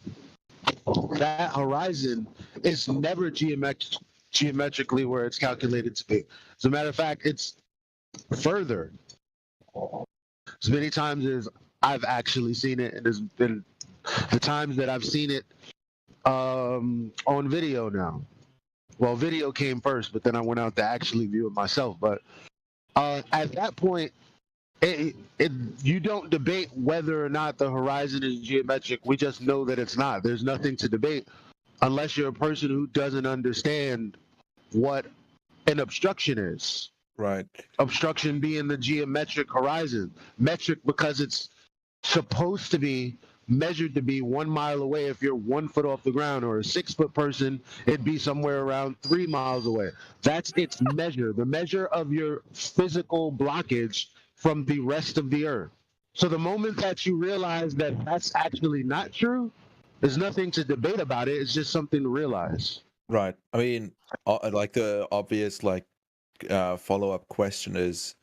that horizon is never geometrically where it's calculated to be. As a matter of fact, it's further. As many times as I've actually seen it, and there's been the times that I've seen it on video now. Well, video came first, but then I went out to actually view it myself. But at that point, you don't debate whether or not the horizon is geometric. We just know that it's not. There's nothing to debate unless you're a person who doesn't understand what an obstruction is. Right. Obstruction being the geometric horizon. Metric because it's supposed to be measured to be 1 mile away if you're 1 foot off the ground, or a 6 foot person, it'd be somewhere around 3 miles away. That's its measure, the measure of your physical blockage from the rest of the Earth. So the moment that you realize that that's actually not true, there's nothing to debate about it. It's just something to realize. Right. I mean, like the obvious follow-up question is,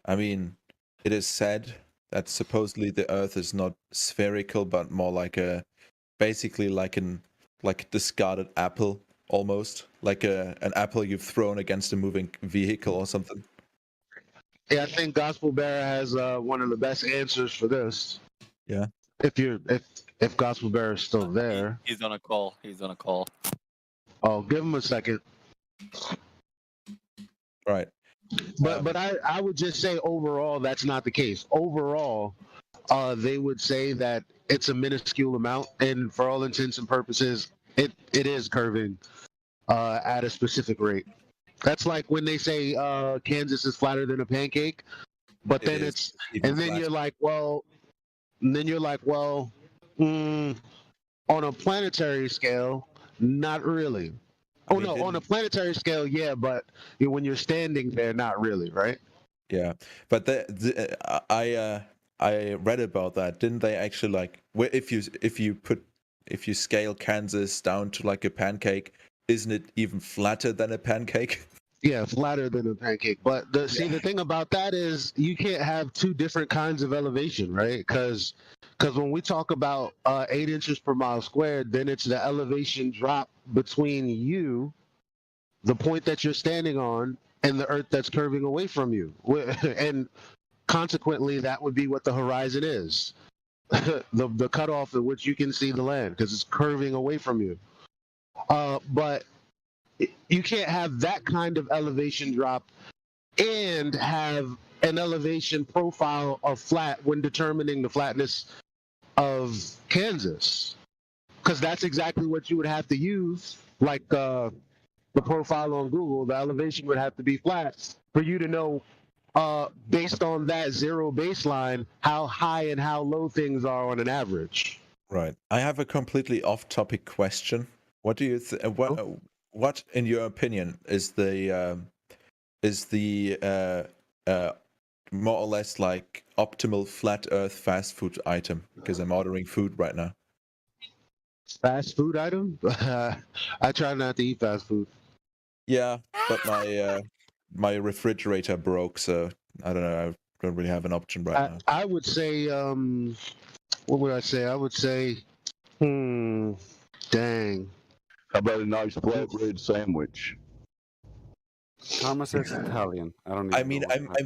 I mean, it is said that supposedly the Earth is not spherical, but more like basically like like discarded apple almost, like an apple you've thrown against a moving vehicle or something. Yeah, I think Gospel Bear has one of the best answers for this. Yeah. If Gospel Bear is still there. He's on a call. He's on a call. Oh, give him a second. Right. But I would just say overall that's not the case. Overall, they would say that it's a minuscule amount, and for all intents and purposes, it is curving at a specific rate. That's like when they say Kansas is flatter than a pancake, but then you're like, well, on a planetary scale, not really. Oh no, on a planetary scale, yeah, but when you're standing there, not really, right? Yeah, but I read about that. Didn't they actually like if you scale Kansas down to like a pancake, isn't it even flatter than a pancake? Yeah, flatter than a pancake. But the thing about that is you can't have two different kinds of elevation, right? Because when we talk about 8 inches per mile squared, then it's the elevation drop between you, the point that you're standing on, and the earth that's curving away from you. And consequently, that would be what the horizon is. the cutoff at which you can see the land, because it's curving away from you. But you can't have that kind of elevation drop and have an elevation profile of flat when determining the flatness of Kansas, because that's exactly what you would have to use. Like the profile on Google, the elevation would have to be flat for you to know, based on that zero baseline, how high and how low things are on an average. Right. I have a completely off-topic question. What do you what in your opinion is the more or less like optimal flat earth fast food item? Because I'm ordering food right now. Fast food item? I try not to eat fast food. Yeah, but my refrigerator broke, so I don't know. I don't really have an option right now. I would say, what would I say? I would say, dang. How about a nice flatbread sandwich? Thomas is Italian. I'm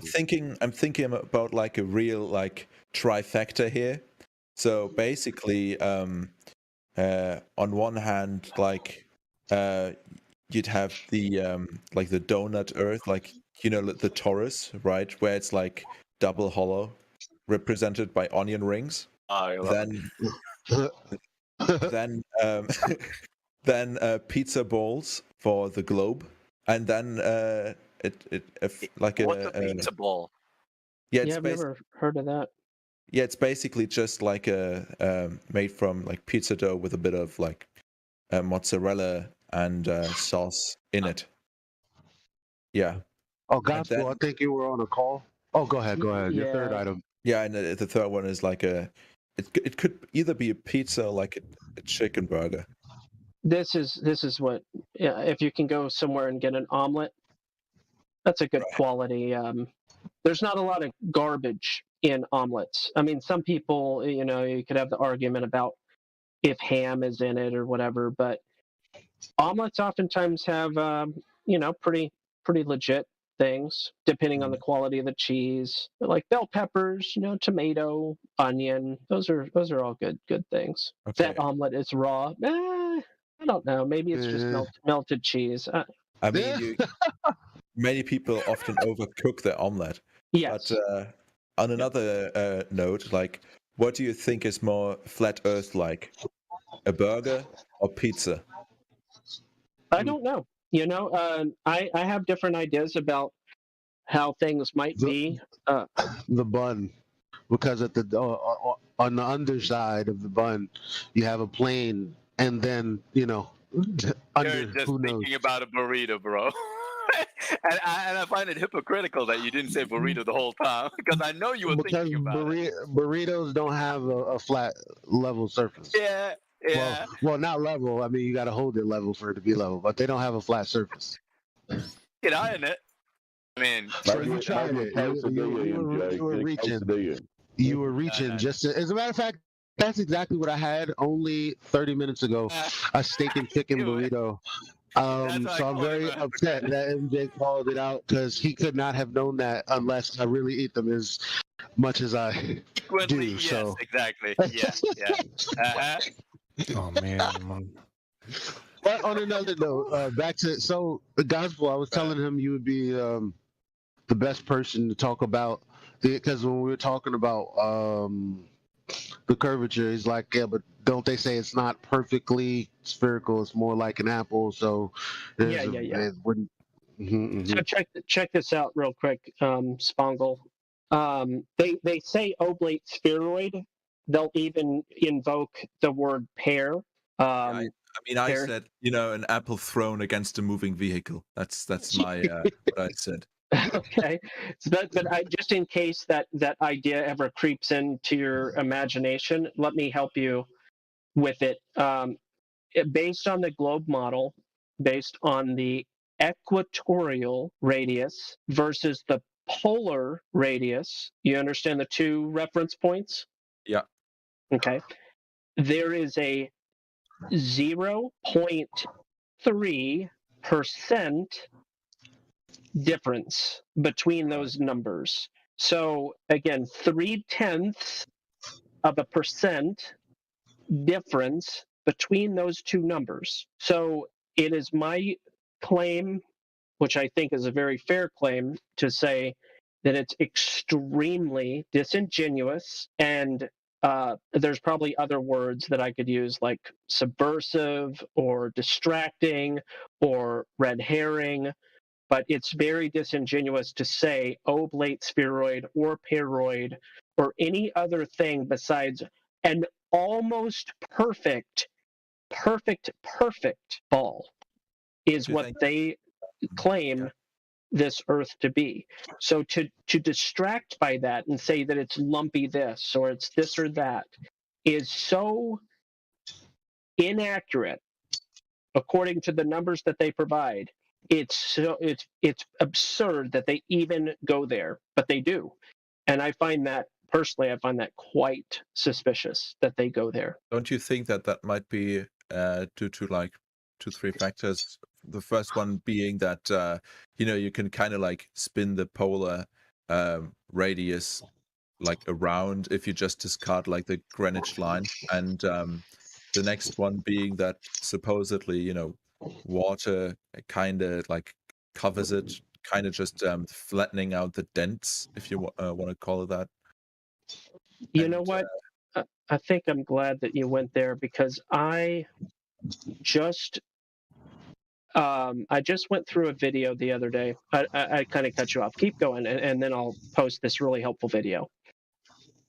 thinking about like a real like trifecta here. So basically, on one hand, like you'd have the like the donut Earth, like the torus, right, where it's like double hollow, represented by onion rings. Then pizza balls for the globe, and then What's a pizza ball? Yeah, I've never heard of that. Yeah, it's basically just like a made from like pizza dough with a bit of like mozzarella and sauce in it. Yeah. Oh, Gospel, I think you were on a call. Oh, go ahead. Your third item. Yeah, and the third one is like it could either be a pizza or like a chicken burger. This is what, if you can go somewhere and get an omelet, that's a good quality. There's not a lot of garbage in omelets. I mean, some people, you could have the argument about if ham is in it or whatever, but omelets oftentimes have, pretty legit things depending on the quality of the cheese, like bell peppers, tomato, onion. Those are all good things. Okay. That omelet is raw. I don't know. Maybe it's just melted cheese. I mean, many people often overcook their omelet. Yes. But on another note, like, what do you think is more flat Earth like, a burger or pizza? I don't know. I have different ideas about how things might be. The bun, because at on the underside of the bun, you have a plane, and then under, You're just who knows? thinking about a burrito, bro. and I find it hypocritical that you didn't say burrito the whole time, because I know you were thinking about it. Burritos don't have a flat level surface. Yeah. Well, not level. I mean, you got to hold it level for it to be level, but they don't have a flat surface. Get iron it. I mean, So you tried it. You were reaching. You were reaching. As a matter of fact, That's exactly what I had only 30 minutes ago. A steak and chicken burrito. So I'm very upset that MJ called it out because he could not have known that unless I really eat them as much as I do. Yes, So exactly. Yeah, yeah. Uh-huh. Oh man. But on another note, back to the gospel. I was telling him you would be the best person to talk about because when we were talking about the curvature, he's like, yeah, but don't they say it's not perfectly spherical? It's more like an apple. So Yeah. it wouldn't. So check this out real quick, Spangle. They say oblate spheroid. They'll even invoke the word pair. I pair. said, an apple thrown against a moving vehicle. That's my what I said. Okay, but I, just in case that idea ever creeps into your imagination, let me help you with it. Based on the globe model, based on the equatorial radius versus the polar radius, you understand the two reference points? Yeah. Okay. There is a 0.3% difference between those numbers. So again, 0.3% difference between those two numbers. So it is my claim, which I think is a very fair claim, to say that it's extremely disingenuous, and there's probably other words that I could use, like subversive or distracting or red herring, but it's very disingenuous to say oblate spheroid or paroid or any other thing besides an almost perfect ball is what they claim this Earth to be. So to distract by that and say that it's lumpy this or it's this or that is so inaccurate according to the numbers that they provide. It's absurd that they even go there, but they do. And I find that personally, I find that quite suspicious that they go there. Don't you think that might be due to like 2-3 factors? The first one being that you can kind of like spin the polar radius like around if you just discard like the Greenwich line, and the next one being that supposedly water kind of like covers it, kind of just flattening out the dents, if you want to call it that. You know what? I think I'm glad that you went there because I just went through a video the other day. I kind of cut you off. Keep going, and then I'll post this really helpful video.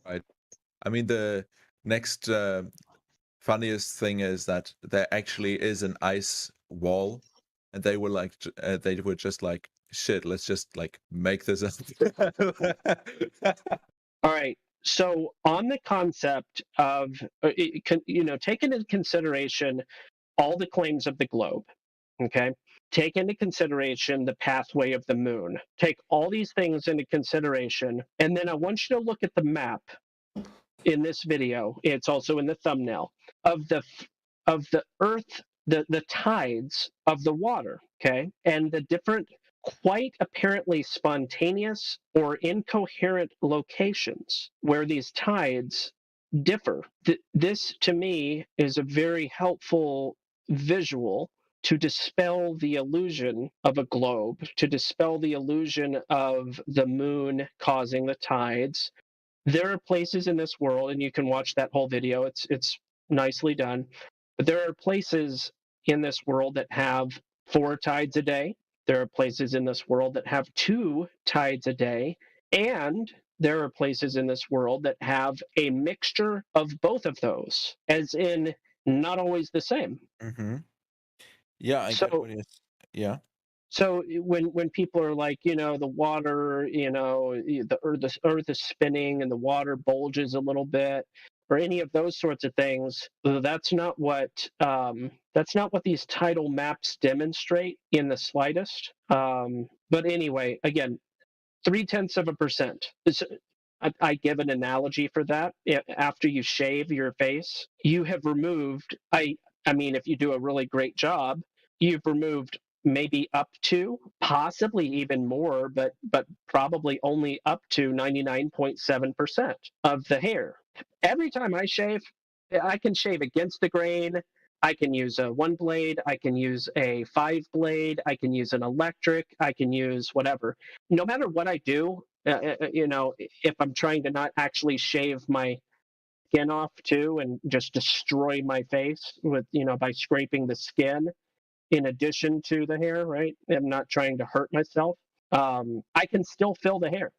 Right. I mean, the next funniest thing is that there actually is an ice wall, and they were just like, shit, let's just like make this up. All right. So on the concept of, take into consideration all the claims of the globe, okay? Take into consideration the pathway of the moon. Take all these things into consideration, and then I want you to look at the map in this video. It's also in the thumbnail of the Earth, the tides of the water, okay? And the different, quite apparently spontaneous or incoherent locations where these tides differ. This, to me, is a very helpful visual to dispel the illusion of a globe, to dispel the illusion of the moon causing the tides. There are places in this world, and you can watch that whole video, it's nicely done, but there are places in this world that have 4 tides a day. There are places in this world that have 2 tides a day, and there are places in this world that have a mixture of both of those, as in not always the same. Mm-hmm. Yeah, I get what yeah. So when people are like, the water, the earth is spinning and the water bulges a little bit, or any of those sorts of things, that's not what these tidal maps demonstrate in the slightest. But anyway, again, 0.3%. I give an analogy for that. After you shave your face, you have removed. I mean, if you do a really great job, you've removed maybe up to, possibly even more, but probably only up to 99.7% of the hair. Every time I shave, I can shave against the grain. I can use a 1 blade, I can use a 5 blade, I can use an electric, I can use whatever. No matter what I do, if I'm trying to not actually shave my skin off too and just destroy my face with, by scraping the skin in addition to the hair, right? I'm not trying to hurt myself. I can still feel the hair.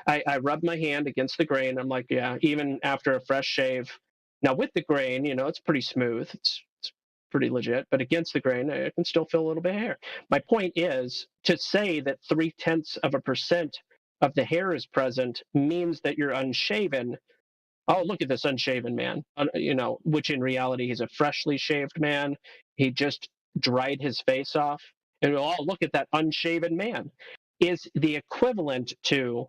I rub my hand against the grain. I'm like, yeah, even after a fresh shave. Now with the grain, it's pretty smooth. It's pretty legit, but against the grain, I can still feel a little bit of hair. My point is to say that 0.3% of the hair is present means that you're unshaven. Oh, look at this unshaven man, which in reality, he's a freshly shaved man. He just dried his face off. And oh, look at that unshaven man, is the equivalent to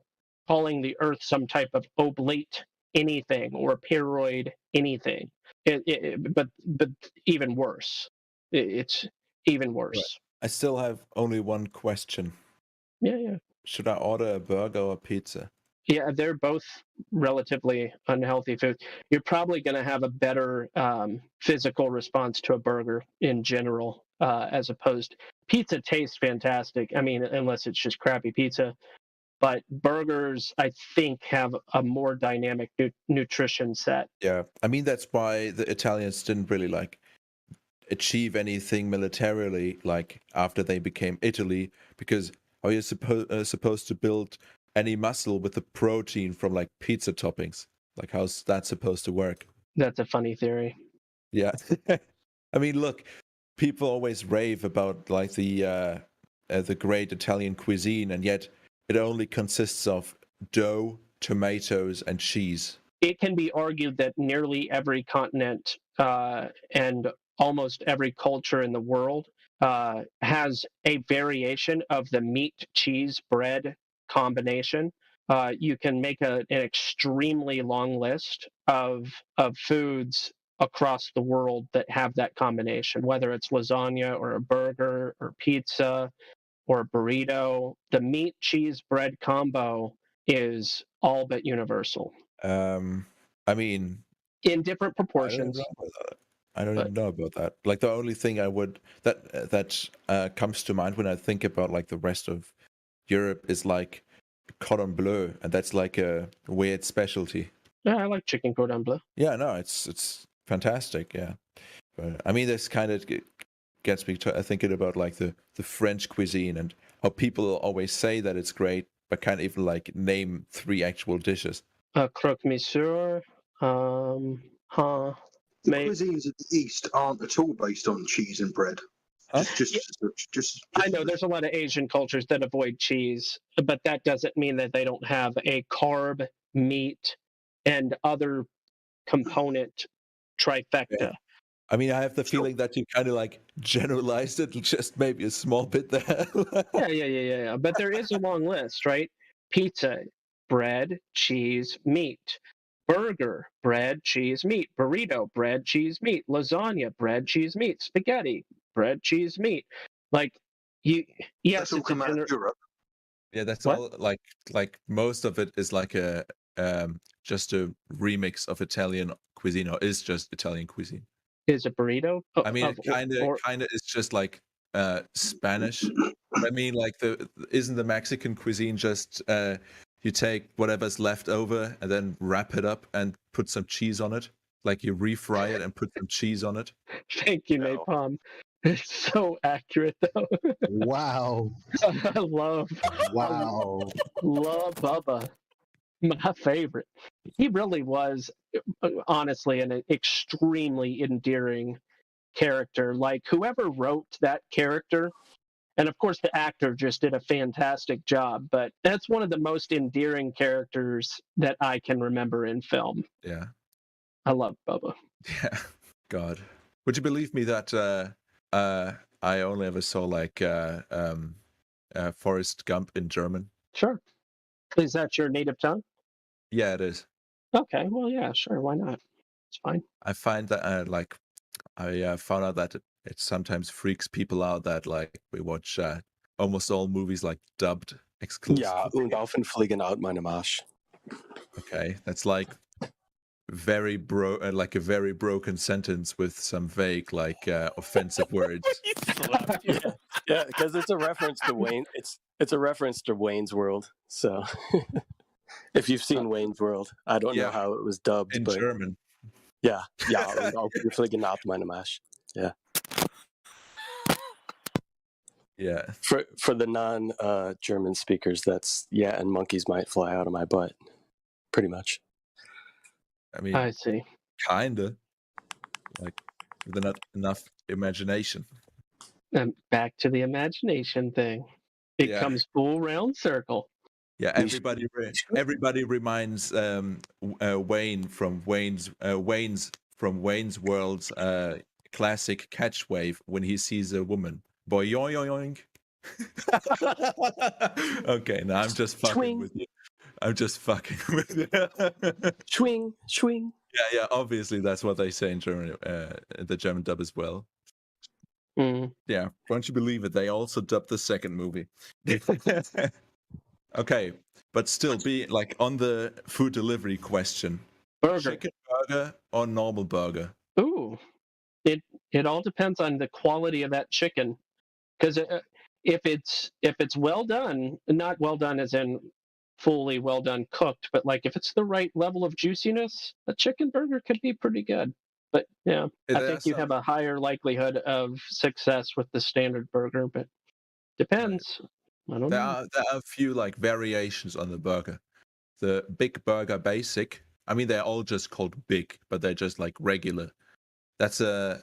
calling the earth some type of oblate anything or paroid anything. But even worse. It's even worse. Right. I still have only one question. Yeah. Should I order a burger or a pizza? Yeah, they're both relatively unhealthy foods. You're probably going to have a better physical response to a burger in general, as opposed. Pizza tastes fantastic. I mean, unless it's just crappy pizza. But burgers, I think, have a more dynamic nutrition set. Yeah, I mean, that's why the Italians didn't really achieve anything militarily after they became Italy, because how are you supposed to build any muscle with the protein from pizza toppings? How's that supposed to work? That's a funny theory. Yeah. I mean, look, people always rave about the great Italian cuisine, and yet it only consists of dough, tomatoes, and cheese. It can be argued that nearly every continent and almost every culture in the world has a variation of the meat, cheese, bread combination. You can make an extremely long list of foods across the world that have that combination, whether it's lasagna or a burger or pizza or a burrito. The meat, cheese, bread combo is all but universal. I mean, in different proportions. I don't even know about that. The only thing that comes to mind when I think about the rest of Europe is cordon bleu, and that's a weird specialty. Yeah, I like chicken cordon bleu. Yeah, no, it's fantastic. Yeah, but I mean, this kind of gets me thinking about the French cuisine and how people always say that it's great, but can't even name 3 actual dishes. Croque monsieur. The cuisines of the East aren't at all based on cheese and bread. Just I know there's a lot of Asian cultures that avoid cheese, but that doesn't mean that they don't have a carb, meat, and other component trifecta. Yeah. I mean, I have the feeling that you kind of generalized it just maybe a small bit there. Yeah. But there is a long list, right? Pizza, bread, cheese, meat. Burger, bread, cheese, meat. Burrito, bread, cheese, meat. Lasagna, bread, cheese, meat. Spaghetti, bread, cheese, meat. Yes, that's all come out of Europe. Yeah, that's all. Most of it is just a remix of Italian cuisine, or is just Italian cuisine. Is a burrito? I mean, it kind of is just Spanish. I mean, isn't the Mexican cuisine just you take whatever's left over and then wrap it up and put some cheese on it? You refry it and put some cheese on it? Thank you, Napalm. It's so accurate, though. Wow. I love Bubba. My favorite. He really was, honestly, an extremely endearing character. Whoever wrote that character, and of course the actor just did a fantastic job, but that's one of the most endearing characters that I can remember in film. Yeah. I love Bubba. Yeah. God. Would you believe me that I only ever saw Forrest Gump in German? Sure. Is that your native tongue? Yeah, it is. Okay, well, yeah, sure, why not? It's fine. I find that I found out that it sometimes freaks people out that like we watch almost all movies like dubbed exclusively. Ja, und offen fliegen out meine Marsch. Okay, that's like like a very broken sentence with some vague like offensive words. Yeah, because it's a reference to Wayne. It's a reference to Wayne's World. So, if you've seen Wayne's World, I don't know how it was dubbed in German. Yeah, und offen fliegen out meine Marsch. Yeah. Yeah. For the non German speakers, that's and monkeys might fly out of my butt. Pretty much. I mean, I see. Kinda. Like, with not enough imagination. And back to the imagination thing. It comes full round circle. Yeah, everybody reminds Wayne from Wayne's World's classic catchwave when he sees a woman. Boing. Okay, now I'm just fucking with you. I'm just fucking with you. Swing. Yeah, obviously that's what they say in German, the German dub as well. Mm. Yeah, won't you believe it? They also dubbed the second movie. Okay, but still, be like on the food delivery question: burger, chicken burger or normal burger? Ooh, it all depends on the quality of that chicken, because if it's well done, not well done as in fully well done cooked, but like if it's the right level of juiciness, a chicken burger could be pretty good. But yeah, I think you have a higher likelihood of success with the standard burger, but depends. I don't know. There are a few like variations on the burger. The Big Burger Basic. I mean, they're all just called big, but they're just like regular. That's a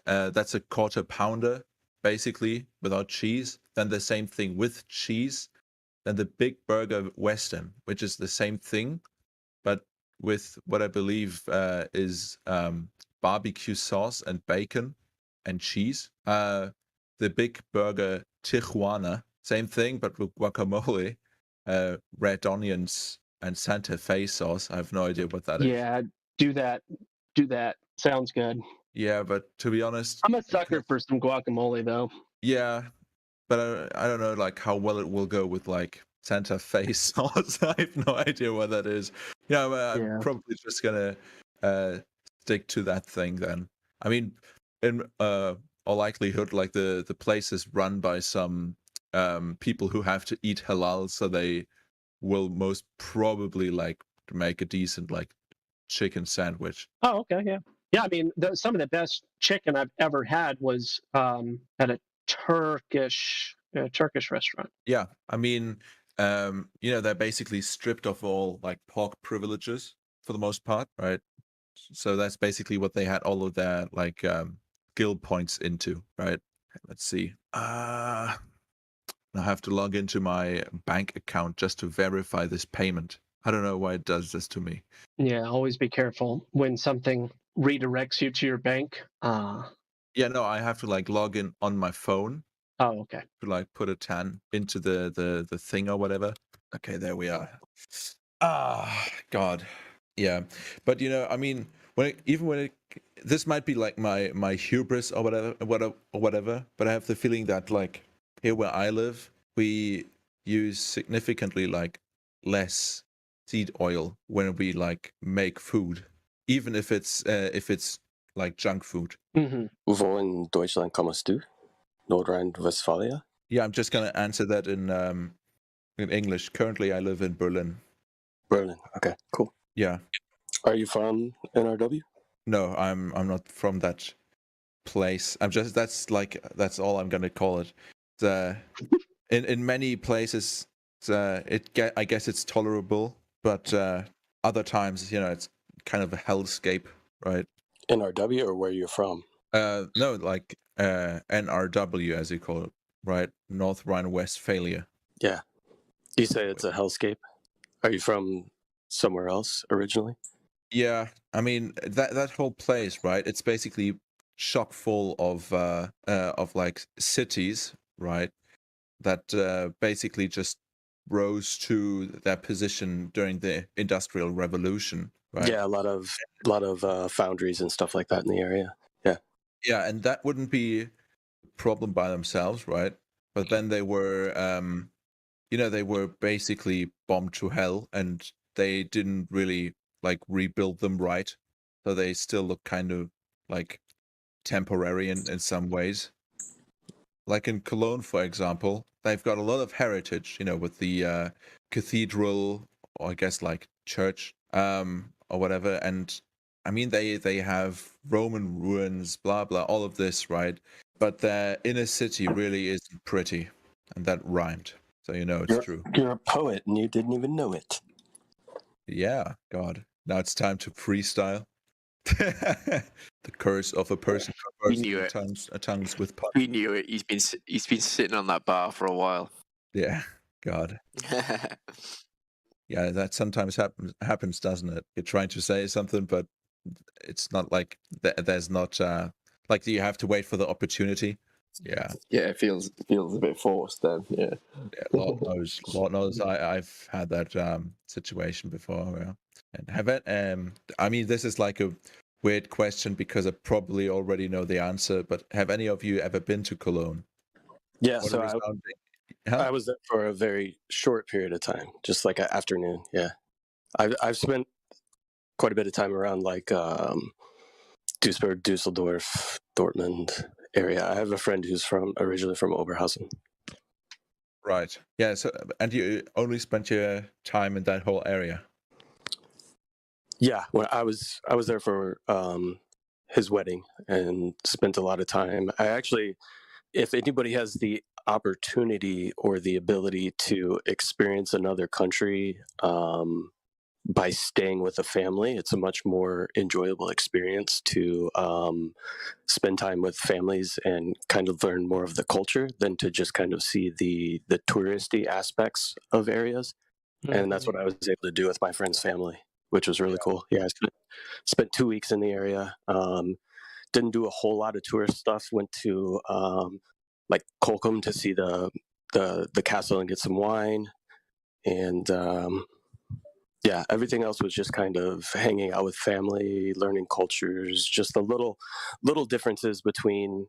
quarter pounder basically without cheese. Then the same thing with cheese. Then the Big Burger Western, which is the same thing, but with what I believe is barbecue sauce and bacon and cheese. The Big Burger Tijuana, same thing, but with guacamole, red onions, and Santa Fe sauce. I have no idea what that is. Yeah, do that. Sounds good. Yeah, but to be honest, I'm a sucker for some guacamole, though. Yeah, but I don't know like how well it will go with like Santa Fe sauce. I have no idea what that is. Yeah, I'm probably just gonna stick to that thing then. I mean, in all likelihood, like the place is run by some people who have to eat halal, so they will most probably like make a decent like chicken sandwich. Oh, okay, yeah. Yeah, I mean, some of the best chicken I've ever had was at a Turkish restaurant. Yeah, I mean, they're basically stripped of all like pork privileges for the most part, right? So that's basically what they had all of their like skill points into, right? Let's see. I have to log into my bank account just to verify this payment. I don't know why it does this to me. Yeah, always be careful when something redirects you to your bank. Yeah, no, I have to like log in on my phone. Oh, okay. To like put a TAN into the thing or whatever. Okay, there we are. Ah, God. Yeah, but I mean, this might be like my hubris or whatever. But I have the feeling that like here where I live, we use significantly like less seed oil when we like make food, even if it's like junk food. Mm-hmm. Wo in Deutschland kommst du? Nordrhein-Westphalia? Yeah, I'm just gonna answer that in English. Currently, I live in Berlin. Berlin. Okay, cool. Yeah. Are you from NRW? No, I'm not from that place. That's all I'm gonna call it. In many places, I guess it's tolerable, but other times, it's kind of a hellscape, right? NRW or where you're from? No, like NRW as you call it, right? North Rhine-Westphalia. Yeah. You say it's a hellscape? Are you from somewhere else originally? Yeah, I mean that whole place, right? It's basically chock full of like cities, right? That basically just rose to their position during the Industrial Revolution, right? Yeah, a lot of foundries and stuff like that in the area. Yeah. Yeah, and that wouldn't be a problem by themselves, right? But then they were, they were basically bombed to hell, and they didn't really like rebuild them right, so they still look kind of like temporary in some ways. Like in Cologne, for example, they've got a lot of heritage, with the cathedral, or I guess like church, or whatever. And I mean, they have Roman ruins, blah blah, all of this, right? But their inner city really isn't pretty, and that rhymed, so it's true. You're a poet, and you didn't even know it. Yeah, God. Now it's time to freestyle. The curse of a person conversing tongues with puns. We knew it. He's been sitting on that bar for a while. Yeah, God. Yeah, that sometimes happens, doesn't it? You're trying to say something, but it's not like there's not like you have to wait for the opportunity. Yeah. Yeah, it feels a bit forced then. Yeah. Lord knows. I've had that situation before. Yeah. And have it. I mean, this is like a weird question because I probably already know the answer. But have any of you ever been to Cologne? Yeah. So I was there for a very short period of time, just like an afternoon. Yeah. I've spent quite a bit of time around like Duisburg, Dusseldorf, Dortmund area. I have a friend who's originally from Oberhausen. Right. Yeah. So, and you only spent your time in that whole area? Yeah. When I was there for his wedding and spent a lot of time. I actually, if anybody has the opportunity or the ability to experience another country by staying with a family, it's a much more enjoyable experience to spend time with families and kind of learn more of the culture than to just kind of see the touristy aspects of areas. Mm-hmm. And that's what I was able to do with my friend's family, which was really cool. Yeah, I spent 2 weeks in the area. Didn't do a whole lot of tourist stuff. Went to like Kolkum to see the castle and get some wine, and yeah, everything else was just kind of hanging out with family, learning cultures, just the little differences between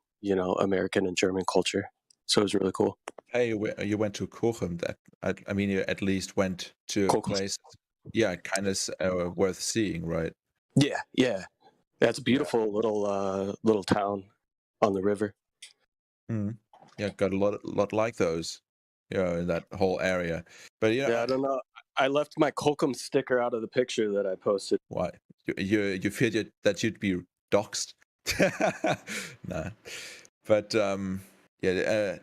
American and German culture. So it was really cool. Hey, you went to Kolkum. I mean, you at least went to a place. Yeah, kind of worth seeing, right? Yeah. It's a beautiful little town on the river. Yeah, got a lot like those, in that whole area. But yeah, I don't know. I left my Kolkum sticker out of the picture that I posted. Why? You feared that you'd be doxxed? Nah. But a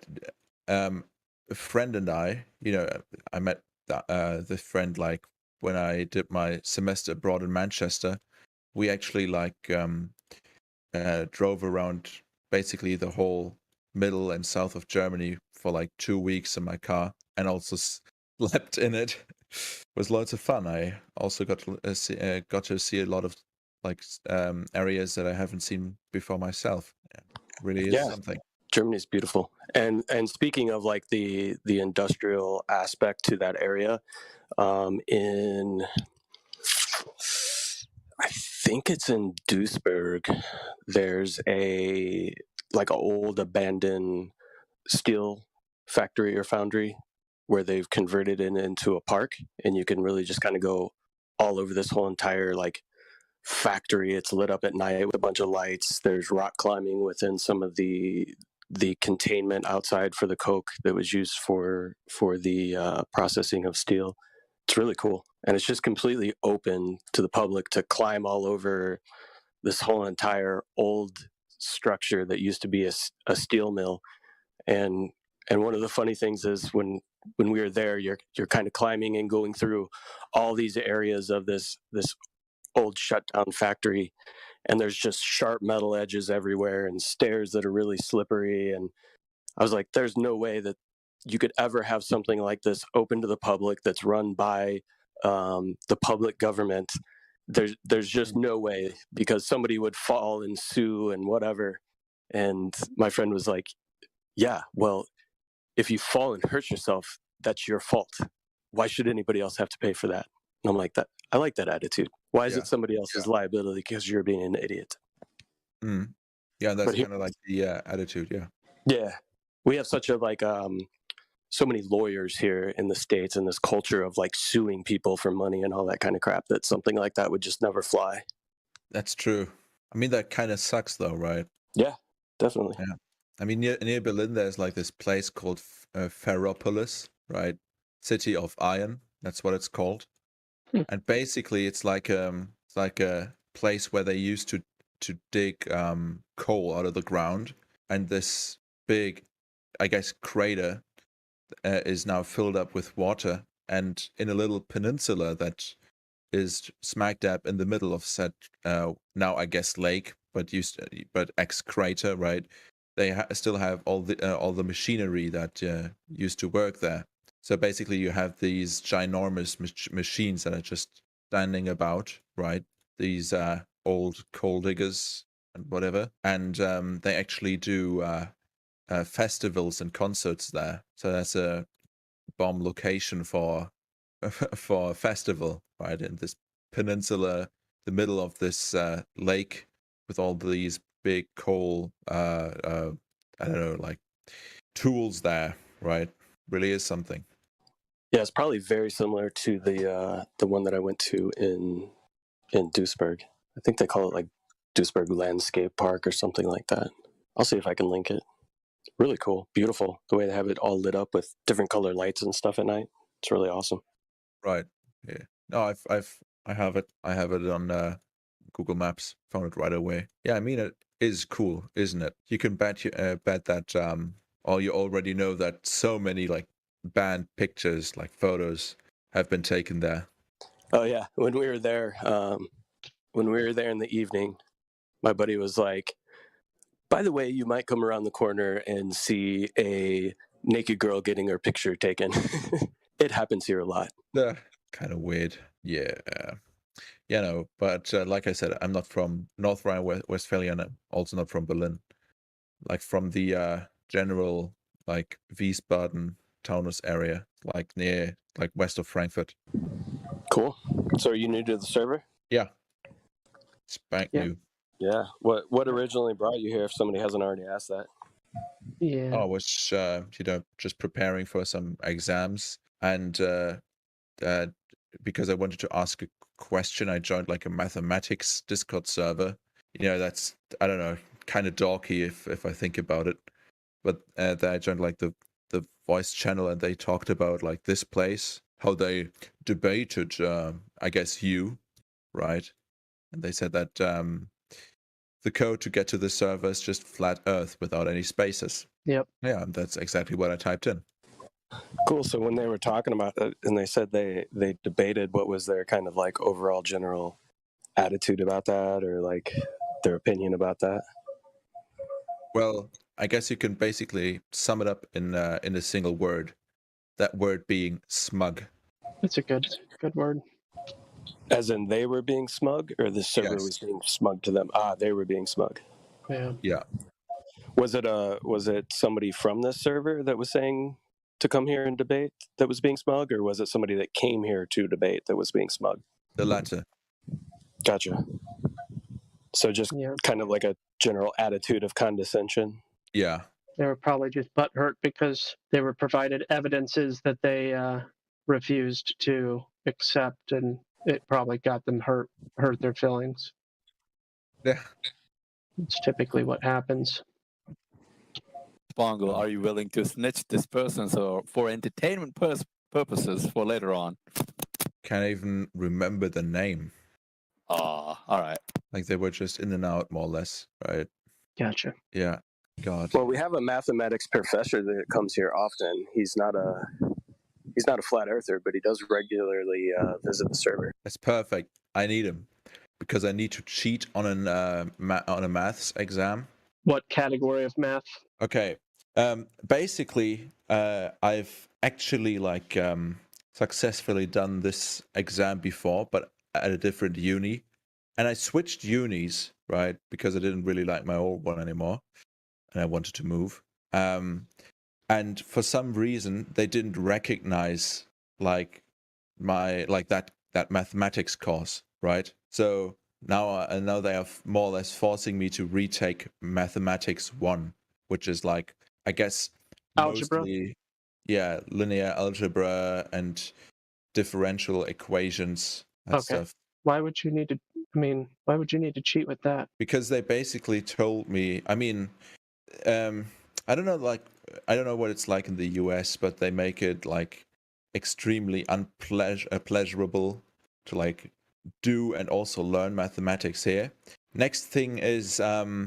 friend and I met the friend like when I did my semester abroad in Manchester. We actually drove around basically the whole middle and south of Germany for like 2 weeks in my car, and also slept in it. It was loads of fun. I also got to see a lot of areas that I haven't seen before myself. Yeah, really is something. Germany is beautiful. And speaking of like the industrial aspect to that area, I think it's in Duisburg, there's a old abandoned steel factory or foundry where they've converted it into a park, and you can really just kind of go all over this whole entire factory. It's lit up at night with a bunch of lights. There's rock climbing within some of the containment outside for the coke that was used for the processing of steel. It's really cool, and it's just completely open to the public to climb all over this whole entire old structure that used to be a steel mill. And one of the funny things is when we were there, you're kind of climbing and going through all these areas of this old shut down factory, and there's just sharp metal edges everywhere and stairs that are really slippery. And I was like, there's no way that you could ever have something like this open to the public that's run by the public government. There's just no way, because somebody would fall and sue and whatever. And my friend was like, yeah, well, if you fall and hurt yourself, that's your fault. why should anybody else have to pay for that? And I'm like, that I like that attitude. Why is Yeah. it somebody else's liability because you're being an idiot? Mm. Yeah, that's But here- kind of like the attitude. Yeah. Yeah, we have such a so many lawyers here in the States and this culture of like suing people for money and all that kind of crap that something like that would just never fly. That's true. I mean, that kind of sucks, though, right? Yeah, definitely. Yeah. I mean, near Berlin, there's like this place called Ferropolis, right? City of Iron. That's what it's called. And basically, it's like a place where they used to dig coal out of the ground, and this big, I guess, crater is now filled up with water, and in a little peninsula that is smack dab in the middle of said now I guess lake, but ex crater, right? They still have all the machinery that used to work there. So basically, you have these ginormous machines that are just standing about, right? These old coal diggers and whatever, and they actually do festivals and concerts there. So that's a bomb location for a festival, right? In this peninsula, the middle of this lake, with all these big coal, I don't know, like tools there, right? Really is something. Yeah, it's probably very similar to the one that I went to in Duisburg. I think they call it like Duisburg Landscape Park or something like that. I'll see if I can link it. Really cool, beautiful. The way they have it all lit up with different color lights and stuff at night. It's really awesome. Right. Yeah. No, I have it. I have it on Google Maps. Found it right away. Yeah, I mean it is cool, isn't it? You can bet that or you already know that so many like banned pictures, like photos, have been taken there. Oh yeah, when we were there in the evening, my buddy was like, by the way, you might come around the corner and see a naked girl getting her picture taken. It happens here a lot. Yeah, kind of weird. Yeah. You know, but like I said, I'm not from North Rhine-Westphalia, and I'm also not from Berlin. Like from the general like Wiesbaden, Taunus area, like near like west of Frankfurt. Cool. So are you new to the server? Yeah. Spank new. Yeah. What originally brought you here if somebody hasn't already asked that? Yeah. I was just preparing for some exams, and because I wanted to ask a question, I joined like a mathematics Discord server. You know, that's, I don't know, kind of dorky if I think about it. But then I joined like the voice channel, and they talked about like this place, how they debated, I guess you, right? And they said that the code to get to the server is just flat Earth without any spaces. Yep. Yeah, that's exactly what I typed in. Cool. So when they were talking about it, and they said they debated, what was their kind of like overall general attitude about that, or like their opinion about that? Well, I guess you can basically sum it up in a single word. That word being smug. That's a good word. As in they were being smug, or the server was being smug to them? Ah, they were being smug. Yeah. Yeah. Was it somebody from this server that was saying to come here and debate that was being smug, or was it somebody that came here to debate that was being smug? The latter. Gotcha. So just kind of like a general attitude of condescension. Yeah. They were probably just butthurt because they were provided evidences that they refused to accept, and it probably got them hurt their feelings. Yeah. It's typically what happens. Spongle, are you willing to snitch this person so for entertainment purposes for later on? Can't even remember the name. Ah, all right. Like they were just in and out, more or less, right? Gotcha. Yeah. God. Well, we have a mathematics professor that comes here often. He's not a flat earther, but he does regularly visit the server. That's perfect. I need him because I need to cheat on a maths exam. What category of math? Okay. Basically, I've actually like successfully done this exam before, but at a different uni, and I switched unis, right, because I didn't really like my old one anymore, and I wanted to move. And for some reason, they didn't recognize like my like that mathematics course, right? So now they are more or less forcing me to retake Mathematics 1, which is like, I guess, Algebra? mostly, yeah, linear algebra and differential equations and stuff. Why would you need to? I mean, why would you need to cheat with that? Because they basically told me, I mean, I don't know, like, I don't know what it's like in the US, but they make it like extremely pleasurable to like do and also learn mathematics here. Next thing is, I've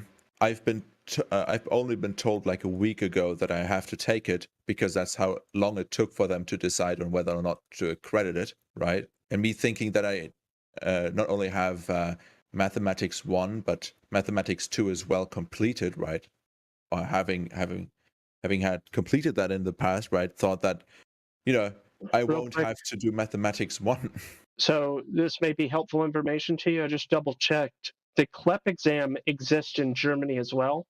only been told like a week ago that I have to take it because that's how long it took for them to decide on whether or not to accredit it, right? And me thinking that I not only have Mathematics 1 but Mathematics 2 as well completed, right? Or having had completed that in the past, right? Thought that, you know, I won't have to do Mathematics 1. So this may be helpful information to you. I just double checked. The CLEP exam exists in Germany as well.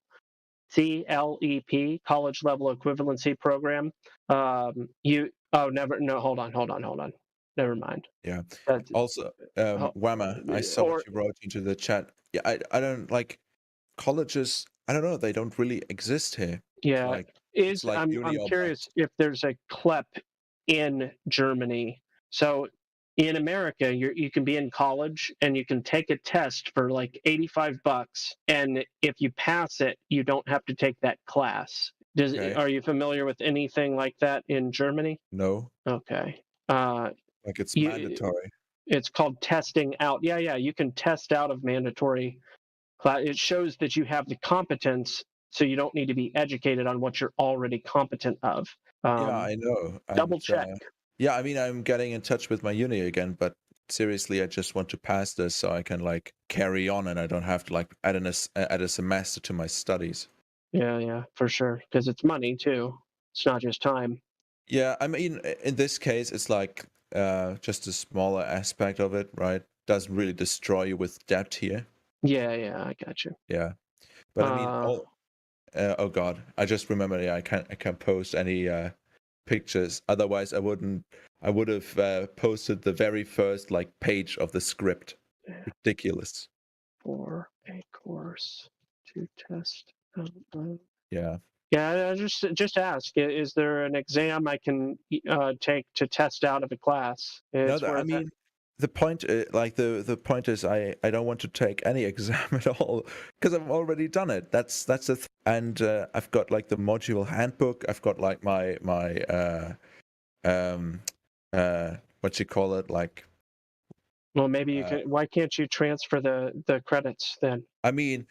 CLEP, College Level Equivalency Program. Hold on. Never mind. Yeah. Also, Whammer, I saw what you wrote into the chat. Yeah, I don't like colleges. I don't know. They don't really exist here. Yeah, like, I'm curious if there's a CLEP in Germany. So in America, you can be in college and you can take a test for like $85, and if you pass it, you don't have to take that class. Are you familiar with anything like that in Germany? No. Okay. Like it's mandatory. It's called testing out. Yeah, you can test out of mandatory class. It shows that you have the competence, so you don't need to be educated on what you're already competent of. Yeah, I know. Double check. Yeah, I mean, I'm getting in touch with my uni again, but seriously, I just want to pass this so I can like carry on and I don't have to like add a semester to my studies. Yeah, for sure. Because it's money too. It's not just time. Yeah, I mean, in this case, it's like just a smaller aspect of it, right? Doesn't really destroy you with debt here. Yeah, I got you. Yeah, but I mean, oh god, I just remembered. Yeah, I can't post any pictures. Otherwise, I would have posted the very first like page of the script. Ridiculous. For a course to test. Yeah. Yeah, just ask. Is there an exam I can take to test out of a class? I mean, the point, the point is, I don't want to take any exam at all because I've already done it. That's the and I've got like the module handbook. I've got like my what you call it, like. Well, maybe you can. Why can't you transfer the credits then? I mean,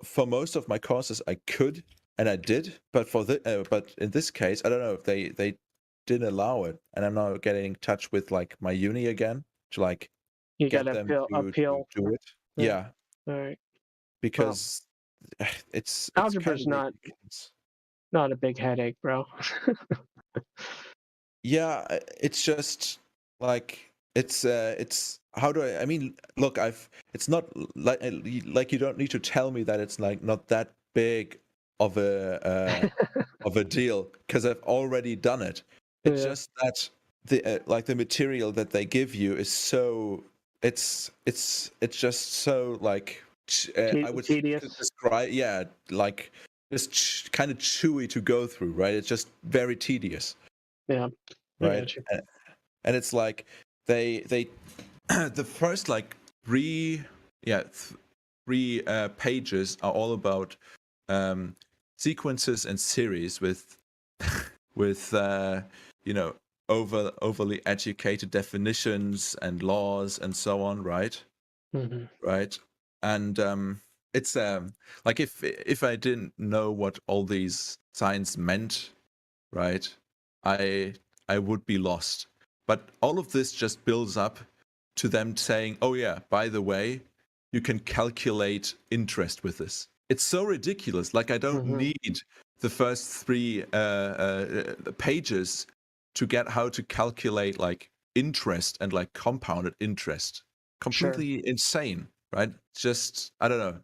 for most of my courses, I could. And I did, but but in this case, I don't know if they didn't allow it, and I'm now getting in touch with like my uni again to like get them to do it. Yeah. All right. Because it's algebra's not a big headache, bro. Yeah, it's just like it's how do I mean, look, it's not like you don't need to tell me that it's like not that big of a deal because I've already done it. It's just that the material that they give you is so it's just so like I would describe like just kind of chewy to go through, right? It's just very tedious. Yeah. Right. And it's like they the first like three pages are all about sequences and series with overly educated definitions and laws and so on, right? Mm-hmm. Right. And it's like if I didn't know what all these signs meant, right, I would be lost. But all of this just builds up to them saying, oh yeah, by the way, you can calculate interest with this. It's so ridiculous. Like I don't need the first three pages to get how to calculate like interest and like compounded interest. Completely insane, right? Just, I don't know,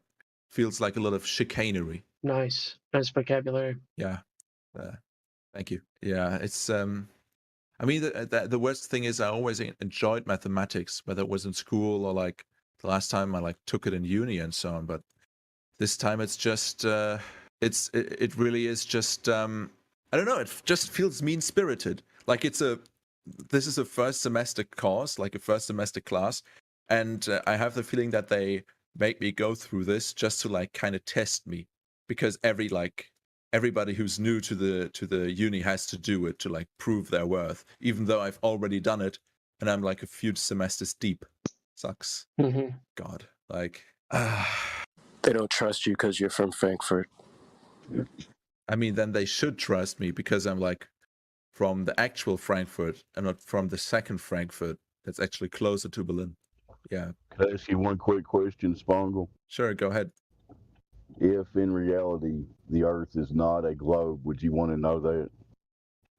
feels like a lot of chicanery. Nice vocabulary. Yeah. Thank you. Yeah, it's I mean, the worst thing is I always enjoyed mathematics, whether it was in school or like the last time I like took it in uni and so on. But this time it's just it really is just I don't know. It just feels mean spirited. Like this is a first semester course, like a first semester class, and I have the feeling that they make me go through this just to like kind of test me, because everybody who's new to the uni has to do it to like prove their worth, even though I've already done it and I'm like a few semesters deep. Sucks. God, like They don't trust you because you're from Frankfurt. I mean, then they should trust me because I'm like from the actual Frankfurt and not from the second Frankfurt that's actually closer to Berlin. Yeah. Can I ask you one quick question, Spongle? Sure, go ahead. If in reality the Earth is not a globe, would you want to know that?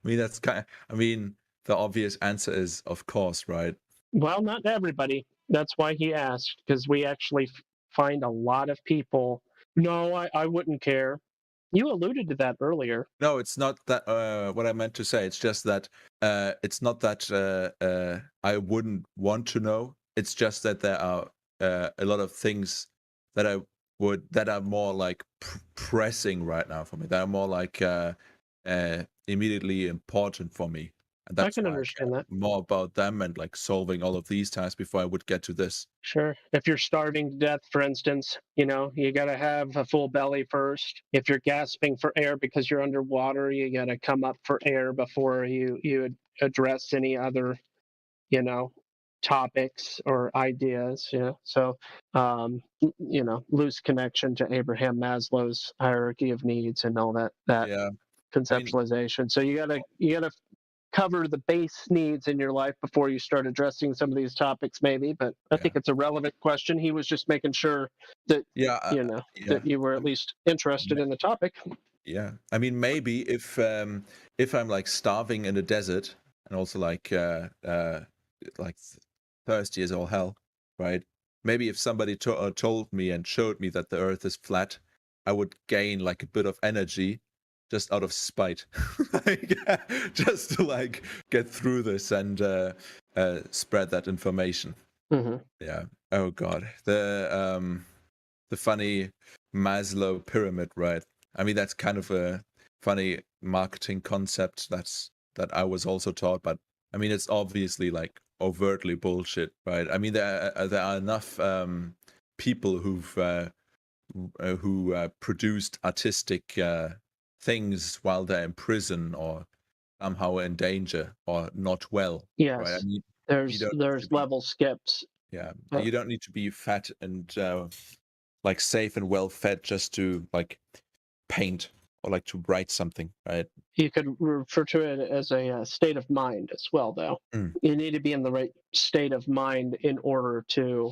I mean, the obvious answer is of course, right? Well, not everybody. That's why he asked, because we actually find a lot of people. No, I wouldn't care. You alluded to that earlier. No, it's not that what I meant to say. It's just that it's not that I wouldn't want to know. It's just that there are a lot of things that are more like pressing right now for me. That are more like immediately important for me. And that's I can understand that. More about them and like solving all of these tasks before I would get to this. Sure. If you're starving to death, for instance, you got to have a full belly first. If you're gasping for air because you're underwater, you got to come up for air before you address any other, topics or ideas. So, loose connection to Abraham Maslow's hierarchy of needs and all that conceptualization. So you gotta cover the base needs in your life before you start addressing some of these topics, maybe. But I think it's a relevant question. He was just making sure that that you were at least interested in the topic. Yeah, I mean, maybe if I'm like starving in a desert and also like thirsty as all hell, right? Maybe if somebody told me and showed me that the Earth is flat, I would gain like a bit of energy just out of spite, just to like get through this and spread that information. Yeah. Oh God, the funny Maslow pyramid, right? I mean, that's kind of a funny marketing concept that I was also taught, but I mean, it's obviously like overtly bullshit, right? I mean, there are enough people who produced artistic things while they're in prison or somehow in danger or not well. Yes, right? I mean, there's level skips. Yeah, you don't need to be fat and like safe and well fed just to like paint or like to write something, right? You could refer to it as a state of mind as well, though. You need to be in the right state of mind in order to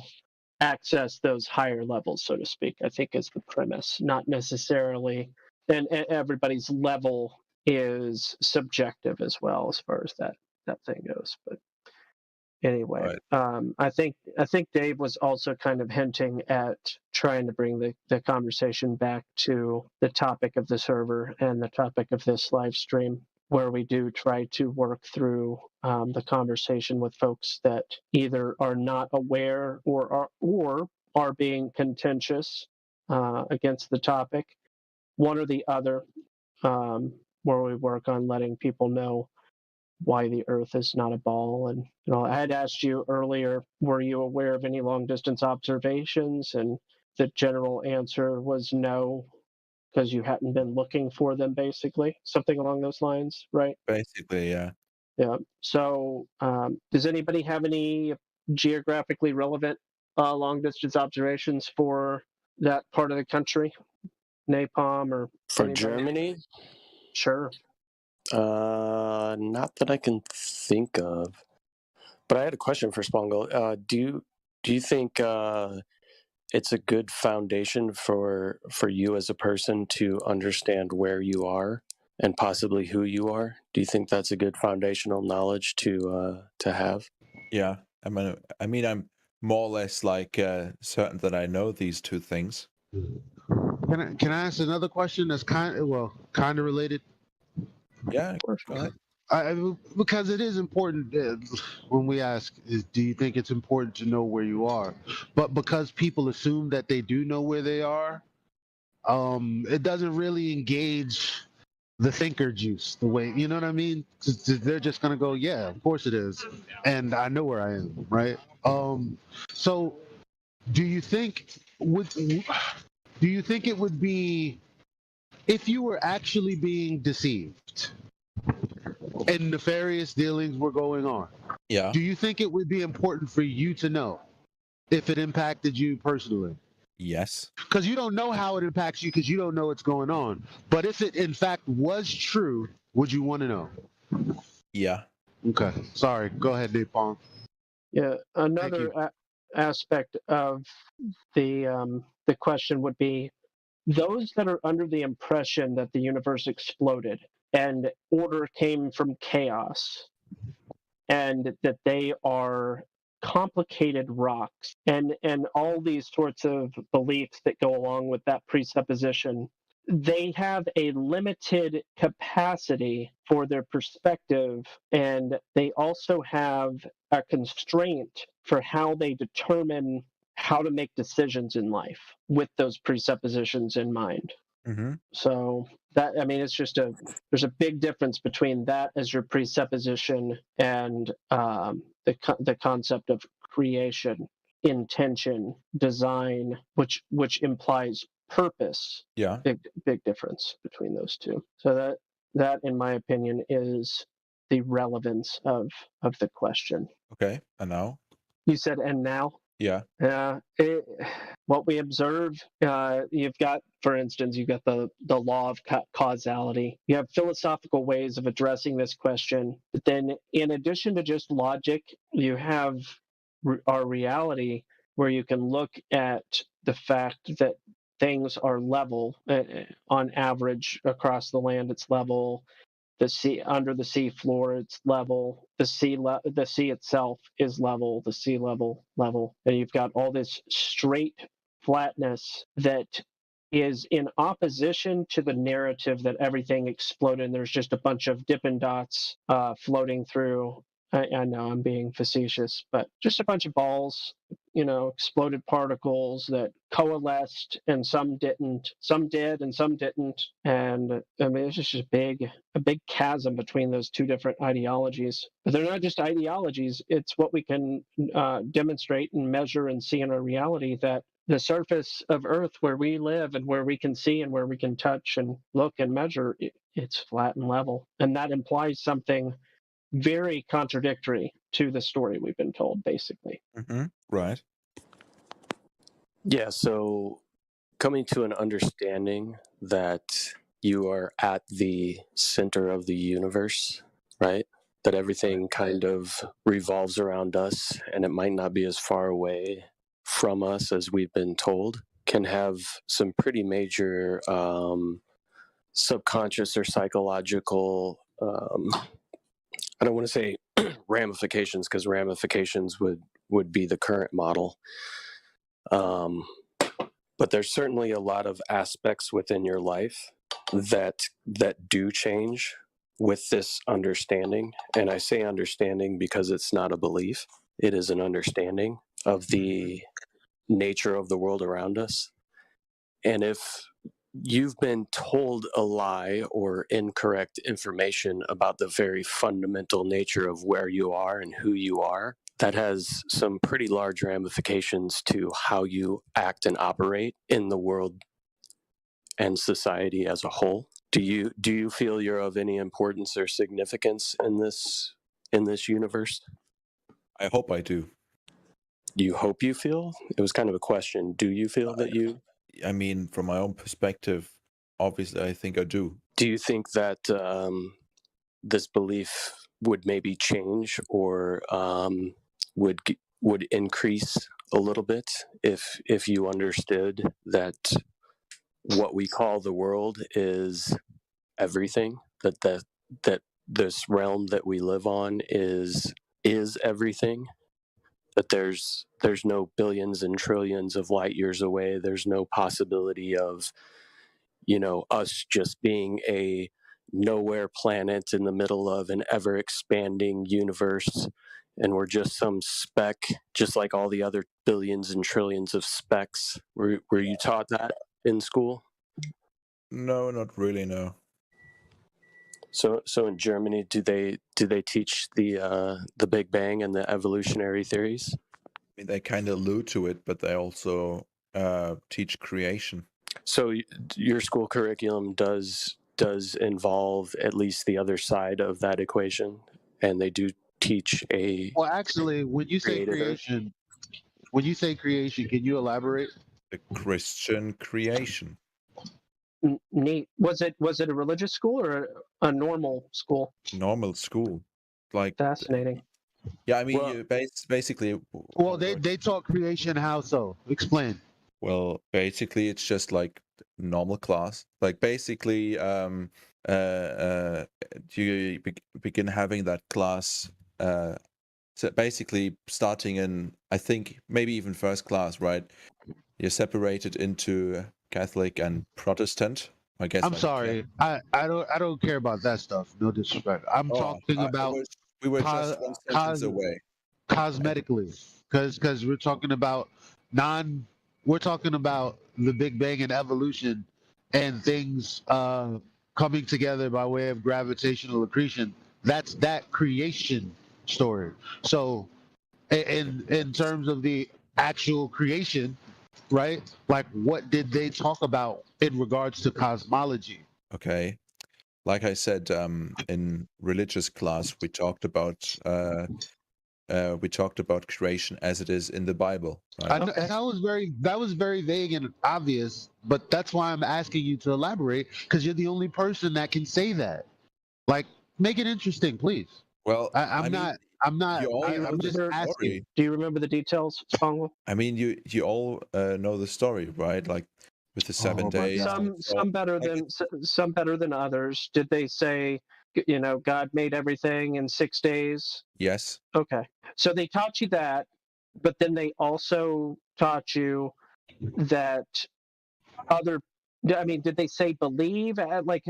access those higher levels, so to speak, I think is the premise. Not necessarily, and everybody's level is subjective as well as far as that thing goes. But anyway, I think Dave was also kind of hinting at trying to bring the conversation back to the topic of the server and the topic of this live stream, where we do try to work through the conversation with folks that either are not aware or are being contentious against the topic, one or the other, where we work on letting people know why the Earth is not a ball. And I had asked you earlier, were you aware of any long distance observations? And the general answer was no, because you hadn't been looking for them, basically, something along those lines, right? Basically, yeah. Yeah. So does anybody have any geographically relevant long distance observations for that part of the country? Napalm or for anybody? Germany? Sure. Not that I can think of. But I had a question for Spongle. Do you think it's a good foundation for you as a person to understand where you are and possibly who you are? Do you think that's a good foundational knowledge to have? Yeah, I mean, I'm more or less like certain that I know these two things. Can I ask another question that's kind of related? Yeah, go ahead. Because it is important when we ask, do you think it's important to know where you are? But because people assume that they do know where they are, it doesn't really engage the thinker juice the way, you know what I mean? They're just gonna go, yeah, of course it is, and I know where I am, right? So do you think it would be, if you were actually being deceived and nefarious dealings were going on, Yeah. do you think it would be important for you to know if it impacted you personally? Yes. Because you don't know how it impacts you because you don't know what's going on. But if it in fact was true, would you want to know? Yeah. Okay. Sorry. Go ahead, Dave Pong. Yeah. Another aspect of the question would be those that are under the impression that the universe exploded and order came from chaos, and that they are complicated rocks, and all these sorts of beliefs that go along with that presupposition, they have a limited capacity for their perspective, and they also have a constraint for how they determine how to make decisions in life with those presuppositions in mind. Mm-hmm. So that, I mean, it's just there's a big difference between that as your presupposition and the concept of creation, intention, design, which implies purpose. Yeah. Big difference between those two. So that in my opinion is the relevance of the question. Okay. And now? You said, and now? Yeah. What we observe, you've got, for instance, you've got the law of causality. You have philosophical ways of addressing this question. But then, in addition to just logic, you have our reality, where you can look at the fact that things are level. On average, across the land, it's level. The sea, under the sea floor, it's level. The sea itself is level. The sea level, and you've got all this straight flatness that is in opposition to the narrative that everything exploded and there's just a bunch of Dippin' Dots floating through. I know I'm being facetious, but just a bunch of balls, exploded particles that coalesced, and some didn't. Some did, and some didn't. And I mean, it's just a big chasm between those two different ideologies. But they're not just ideologies; it's what we can demonstrate and measure and see in our reality, that the surface of Earth, where we live and where we can see and where we can touch and look and measure, it's flat and level, and that implies something very contradictory to the story we've been told, basically. Mm-hmm. Right. Yeah, so coming to an understanding that you are at the center of the universe, right? That everything kind of revolves around us, and it might not be as far away from us as we've been told, can have some pretty major subconscious or psychological I don't want to say ramifications, because ramifications would be the current model. But there's certainly a lot of aspects within your life that do change with this understanding. And I say understanding because it's not a belief. It is an understanding of the nature of the world around us. And if you've been told a lie or incorrect information about the very fundamental nature of where you are and who you are, that has some pretty large ramifications to how you act and operate in the world and society as a whole. Do you feel you're of any importance or significance in this universe? I hope I do. You hope you feel? It was kind of a question. Do you feel that you... I mean, from my own perspective, obviously, I think I do. Do you think that this belief would maybe change or would increase a little bit if you understood that what we call the world is everything, that this realm that we live on is everything? That there's no billions and trillions of light years away. There's no possibility of, us just being a nowhere planet in the middle of an ever expanding universe, and we're just some speck, just like all the other billions and trillions of specks. Were you taught that in school? No, not really. No. So in Germany, do they teach the Big Bang and the evolutionary theories? I mean, they kind of allude to it, but they also teach creation. So your school curriculum does involve at least the other side of that equation, and they do teach a. Well, actually, when you say creation, can you elaborate? The Christian creation. Neat. Was it a religious school or a normal school? Normal school, like fascinating. Yeah, I mean, you basically. Well, they taught creation. How so? Explain. Well, basically, it's just like normal class. Like basically, you begin having that class. So basically, starting in, I think maybe even first class, right? You're separated into Catholic and Protestant. I guess. I'm sorry. I don't care about that stuff. No disrespect. I'm talking about. We were just one sentence away. Cosmetically, because we're talking about We're talking about the Big Bang and evolution, and things coming together by way of gravitational accretion. That's that creation story. So, in terms of the actual creation, right? Like, what did they talk about in regards to cosmology? Okay, like I said, in religious class, we talked about creation as it is in the Bible. Right? I know, and that was very vague and obvious, but that's why I'm asking you to elaborate, because you're the only person that can say that. Like, make it interesting, please. Well, I'm just asking. Do you remember the details, Spangle? I mean, you all know the story, right? Like with the 7 days. Some better than others. Did they say, God made everything in 6 days? Yes. Okay. So they taught you that, but then they also taught you that did they say believe? Like,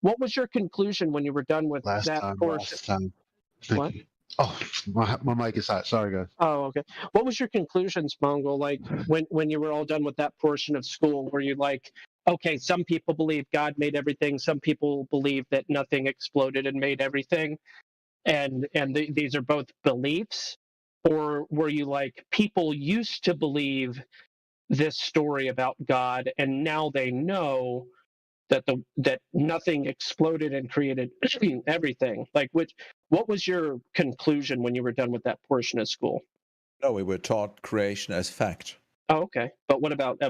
what was your conclusion when you were done with that portion? What? Oh, my mic is hot. Sorry, guys. Oh, okay. What was your conclusions, Mongol? Like when you were all done with that portion of school, were you like, okay, some people believe God made everything, some people believe that nothing exploded and made everything, and these are both beliefs? Or were you like, people used to believe this story about God, and now they know that nothing exploded and created everything? Like, what was your conclusion when you were done with that portion of school? No, we were taught creation as fact. Oh, okay. But what about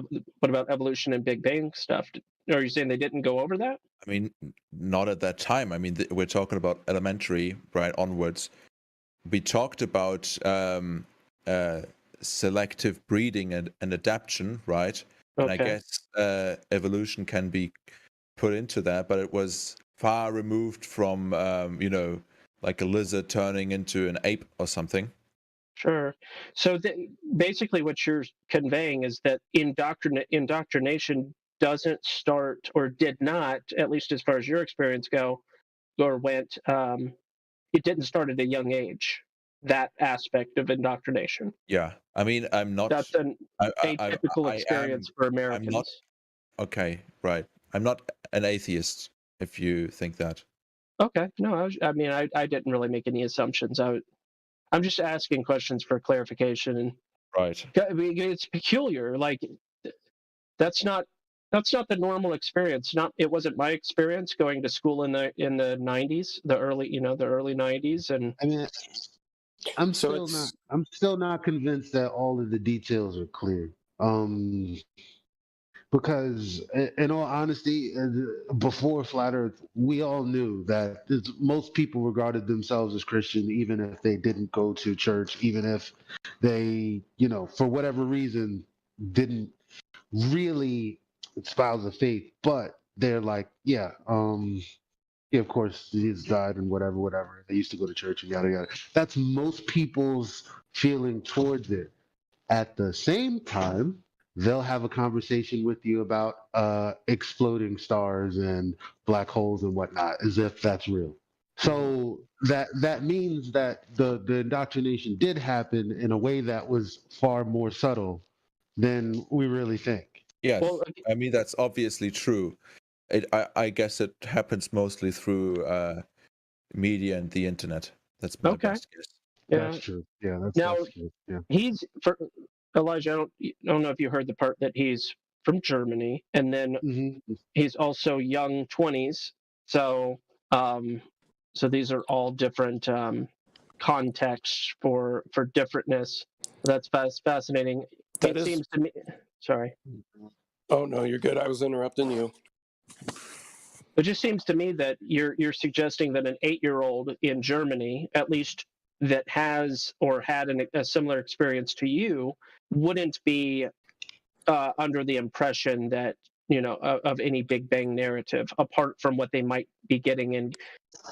evolution and Big Bang stuff? Are you saying they didn't go over that? I mean, not at that time. I mean, we're talking about elementary, right, onwards. We talked about selective breeding and adaptation, right? Okay. And I guess evolution can be put into that, but it was far removed from, like a lizard turning into an ape or something. Sure. So basically what you're conveying is that indoctrination doesn't start, or did not, at least as far as your experience went, it didn't start at a young age, that aspect of indoctrination. Yeah. I mean, I'm not... That's an atypical experience for Americans. I'm not, okay, right. I'm not an atheist, if you think that. Okay. No, I didn't really make any assumptions. I'm just asking questions for clarification. And right. It's peculiar. Like, that's not the normal experience. It wasn't my experience going to school in the 90s, the early 90s. And I mean, I'm still not convinced that all of the details are clear. Because, in all honesty, before Flat Earth, we all knew that most people regarded themselves as Christian, even if they didn't go to church, even if they, for whatever reason, didn't really espouse the faith. But they're like, yeah, of course, Jesus died and whatever. They used to go to church and yada yada. That's most people's feeling towards it. At the same time, they'll have a conversation with you about exploding stars and black holes and whatnot, as if that's real. So that means that the indoctrination did happen in a way that was far more subtle than we really think. Yes, I mean that's obviously true. I guess it happens mostly through media and the internet. That's my best guess. Yeah. That's true. Yeah, that's Now, true. Yeah. he's for Elijah. I don't know if you heard the part that he's from Germany, and then he's also young 20s. So, so these are all different contexts for differentness. That's fascinating. That It is- seems to me. Sorry. Oh no, you're good. I was interrupting you. It just seems to me that you're suggesting that an 8-year-old in Germany, at least that has or had a similar experience to you, wouldn't be under the impression that of any Big Bang narrative, apart from what they might be getting in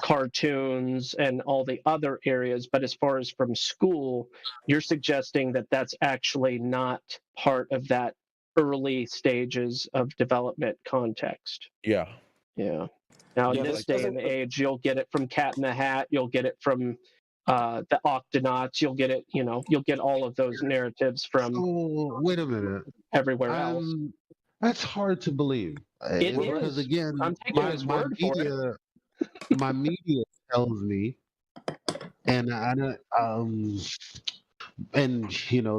cartoons and all the other areas. But as far as from school, you're suggesting that that's actually not part of that early stages of development context. Yeah. Yeah. Now, in Yeah, this this day doesn't- and age, you'll get it from Cat in the Hat. You'll get it from the Octonauts. You'll get it. You'll get all of those narratives from Oh, wait a minute. everywhere else. That's hard to believe. It Because is. again, I'm taking his word for it. media, my media tells me, and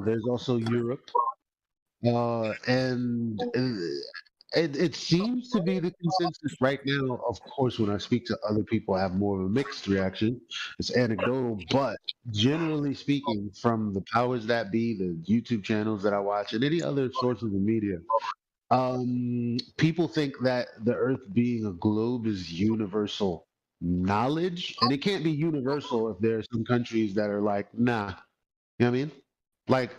there's also Europe, and it seems to be the consensus right now. Of course, when I speak to other people, I have more of a mixed reaction. It's anecdotal, but generally speaking, from the powers that be, the YouTube channels that I watch, and any other sources of media, people think that the Earth being a globe is universal knowledge, and it can't be universal if there are some countries that are like, nah. You know what I mean? But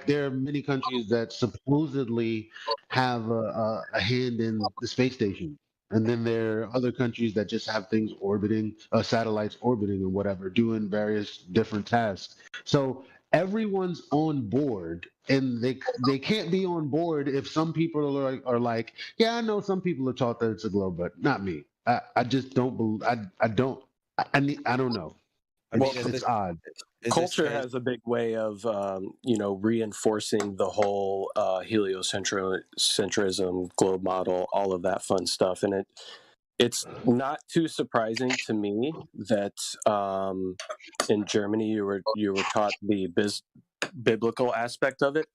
there are many countries that supposedly have a hand in the space station, and then there are other countries that just have things orbiting, satellites orbiting and whatever, doing various different tasks. So everyone's on board, and they can't be on board if some people are like, yeah, I know some people are taught that it's a globe, but not me. I just don't believe. I don't know. It's odd. Culture has a big way of, reinforcing the whole heliocentrism, globe model, all of that fun stuff, and it's not too surprising to me that in Germany you were taught the biblical aspect of it.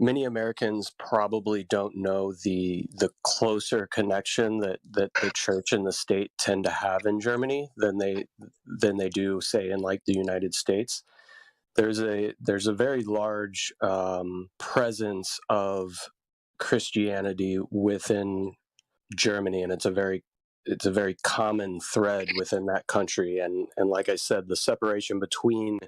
Many Americans probably don't know the closer connection that the church and the state tend to have in Germany than they do, say, in like the United States. There's a very large presence of Christianity within Germany, and it's a very common thread within that country. And like I said, the separation between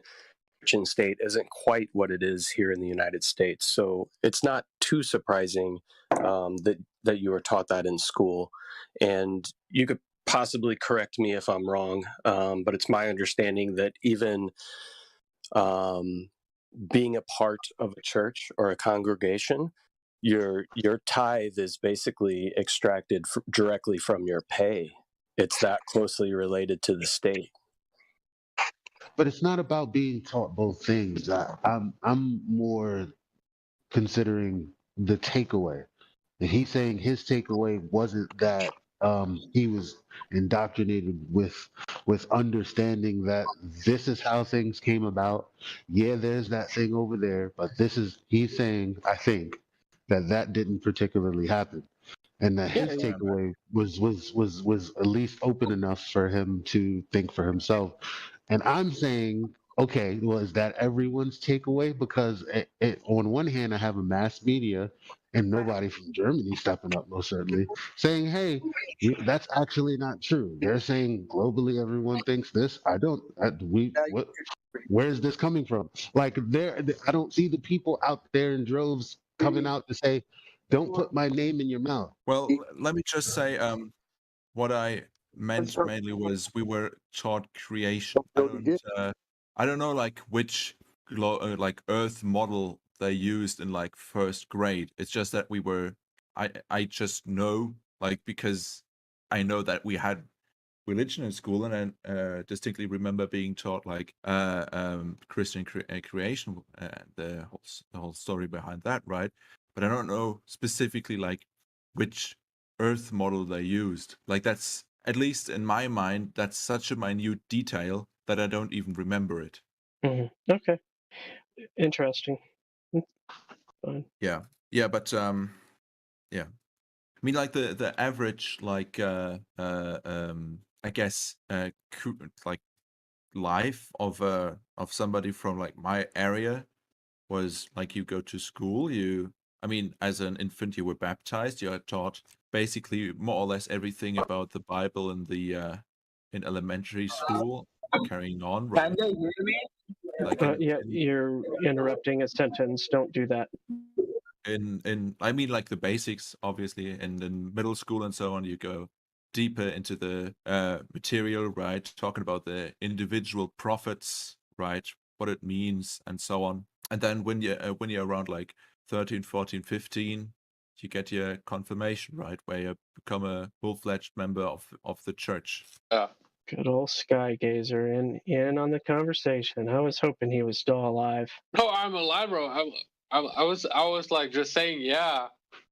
and state isn't quite what it is here in the United States. So it's not too surprising that you were taught that in school. And you could possibly correct me if I'm wrong, but it's my understanding that even being a part of a church or a congregation, your tithe is basically extracted directly from your pay. It's that closely related to the state. But it's not about being taught both things. I'm more considering the takeaway. And he's saying his takeaway wasn't that he was indoctrinated with understanding that this is how things came about. Yeah, there's that thing over there, but he's saying, I think, that didn't particularly happen. And that his takeaway was at least open enough for him to think for himself. And I'm saying, okay, well, is that everyone's takeaway? Because on one hand, I have a mass media and nobody from Germany stepping up, most certainly, saying, hey, that's actually not true. They're saying globally everyone thinks this. Where is this coming from? Like, I don't see the people out there in droves coming out to say, don't put my name in your mouth. Well, let me just say, what I meant mainly was we were taught creation. I don't know like which like Earth model they used in like first grade. It's just that I just know, like, because I know that we had religion in school, and I distinctly remember being taught like Christian creation, the whole story behind that, right? But I don't know specifically like which Earth model they used. Like that's, at least in my mind, that's such a minute detail that I don't even remember it. Okay, interesting. Fine. Yeah, but yeah. I mean, like the average, like I guess like life of somebody from like my area was like, you go to school, I mean, as an infant you were baptized, you are taught basically more or less everything about the Bible in the in elementary school, carrying on, right? Can you hear me? Like Yeah, you're interrupting a sentence. Don't do that. I mean, like the basics, obviously, and in middle school and so on, you go deeper into the material, right? Talking about the individual prophets, right? What it means and so on. And then when you're around like 13, 14, 15, you get your confirmation, right? Where you become a full-fledged member of the church. Yeah. Good old sky gazer in on the conversation. I was hoping he was still alive. No, I'm alive, bro. I was like just saying, yeah.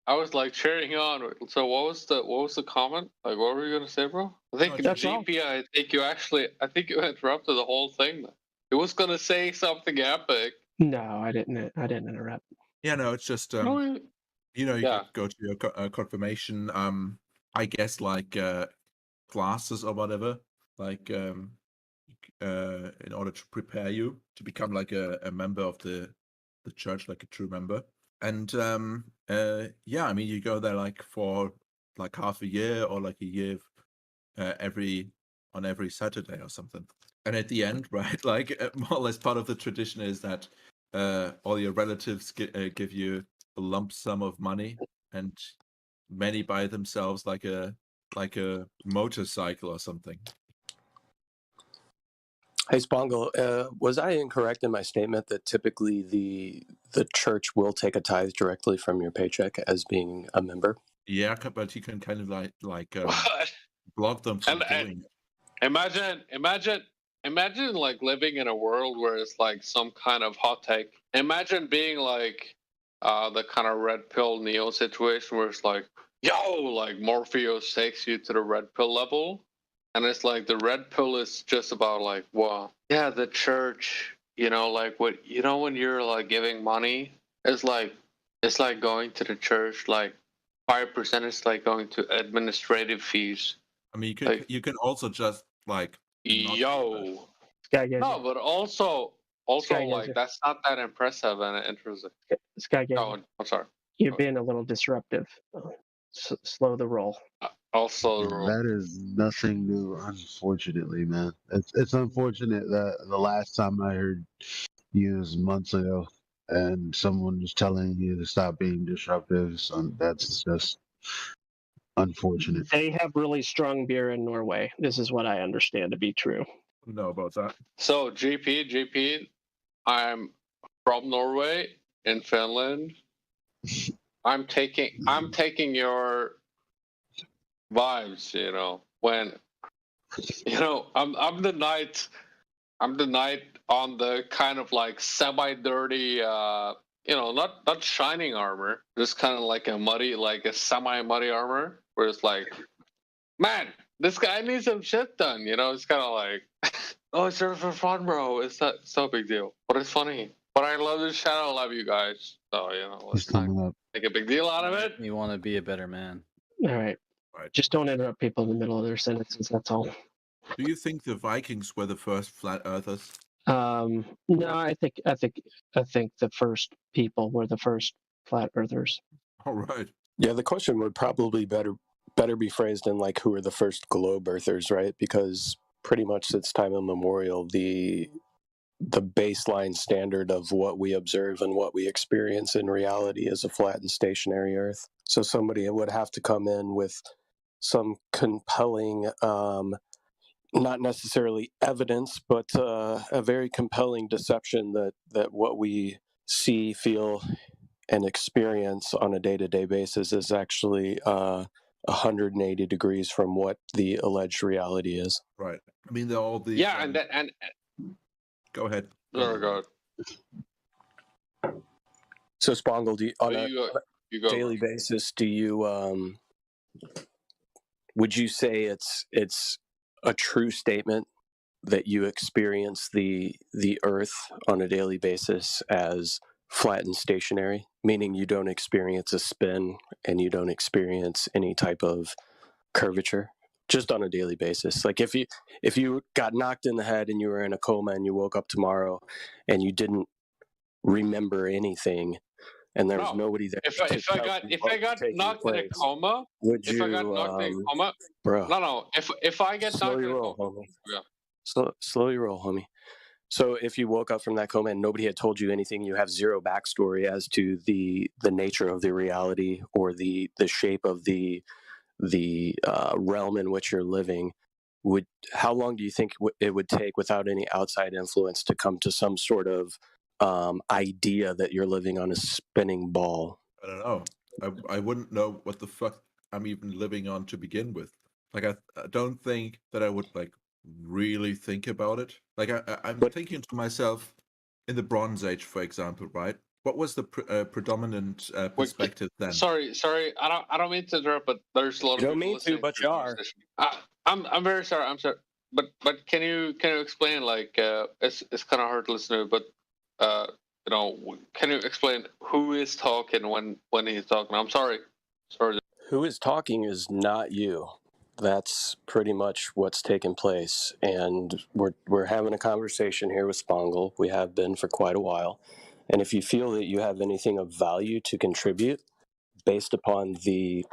I was like cheering on. So what was the comment? Like, what were you gonna say, bro? I think GP. I think you interrupted the whole thing. It was gonna say something epic. No, I didn't interrupt. Yeah, no, it's just you could go to your confirmation. I guess like classes or whatever, like in order to prepare you to become like a member of the church, like a true member. And yeah, I mean, you go there like for like half a year or like a year every Saturday or something. And at the end, right, like more or less part of the tradition is that all your relatives give you a lump sum of money, and many buy themselves like a motorcycle or something. Hey, Spongle, was I incorrect in my statement that typically the church will take a tithe directly from your paycheck as being a member? Yeah, but you can kind of like block them from doing it. Imagine like living in a world where it's like some kind of hot take. Imagine being like the kind of red pill Neo situation where it's like, yo, like Morpheus takes you to the red pill level. And it's like the red pill is just about like, well, yeah, the church, like when you're like giving money, it's like going to the church, like 5% is like going to administrative fees. I mean, you can also just like no, but also like that's not that impressive and interesting. No, I'm sorry. You're being a little disruptive. Slow the roll. Also, that is nothing new, unfortunately, man. It's unfortunate that the last time I heard you was months ago, and someone was telling you to stop being disruptive. So that's just unfortunate. They have really strong beer in Norway. This is what I understand to be true. Know about that. So GP, I'm from Norway in Finland. I'm taking your vibes, when I'm the knight on the kind of like semi-dirty not shining armor, just kind of like a semi-muddy armor where it's like, man, this guy needs some shit done, it's kind of like oh, it's just for fun, bro. It's not so big deal, but it's funny. But I love this channel. I love you guys. So, let's not make a big deal out of it. You want to be a better man. All right. Just don't interrupt people in the middle of their sentences. That's all. Do you think the Vikings were the first flat earthers? No, I think the first people were the first flat earthers. All right. Yeah, the question would probably better be phrased in like, who are the first globe earthers, right? Because pretty much since time immemorial, the baseline standard of what we observe and what we experience in reality is a flat and stationary Earth. So somebody would have to come in with some compelling, not necessarily evidence, but a very compelling deception that what we see, feel, and experience on a day-to-day basis is actually 180 degrees from what the alleged reality is. Right. I mean, they're all these. Yeah, and Go ahead. there we go. So, Spongle, on a You go. daily basis, do you would you say it's a true statement that you experience the Earth on a daily basis as flat and stationary, meaning you don't experience a spin and you don't experience any type of curvature, just on a daily basis? Like if you got knocked in the head and you were in a coma and you woke up tomorrow and you didn't remember anything and there was nobody there. If I got knocked in a coma, would if you, I got knocked in a coma, bro? No. If I get Slow knocked in your a roll, coma, homie. yeah. Slow your roll, homie. So if you woke up from that coma and nobody had told you anything, you have zero backstory as to the nature of the reality or the shape of the realm in which you're living. How long do you think it would take without any outside influence to come to some sort of idea that you're living on a spinning ball? I don't know. I wouldn't know what the fuck I'm even living on to begin with. Like I don't think that I would like really think about it. Like I'm thinking to myself in the Bronze Age, for example, right? What was the predominant perspective then? Sorry. I don't mean to interrupt, but there's a lot of people listening. But you are. I'm very sorry. I'm sorry. But can you explain, like it's kind of hard to listen to, but can you explain who is talking when he's talking? I'm sorry. Who is talking is not you. That's pretty much what's taken place, and we're having a conversation here with Spongle. We have been for quite a while, and if you feel that you have anything of value to contribute based upon the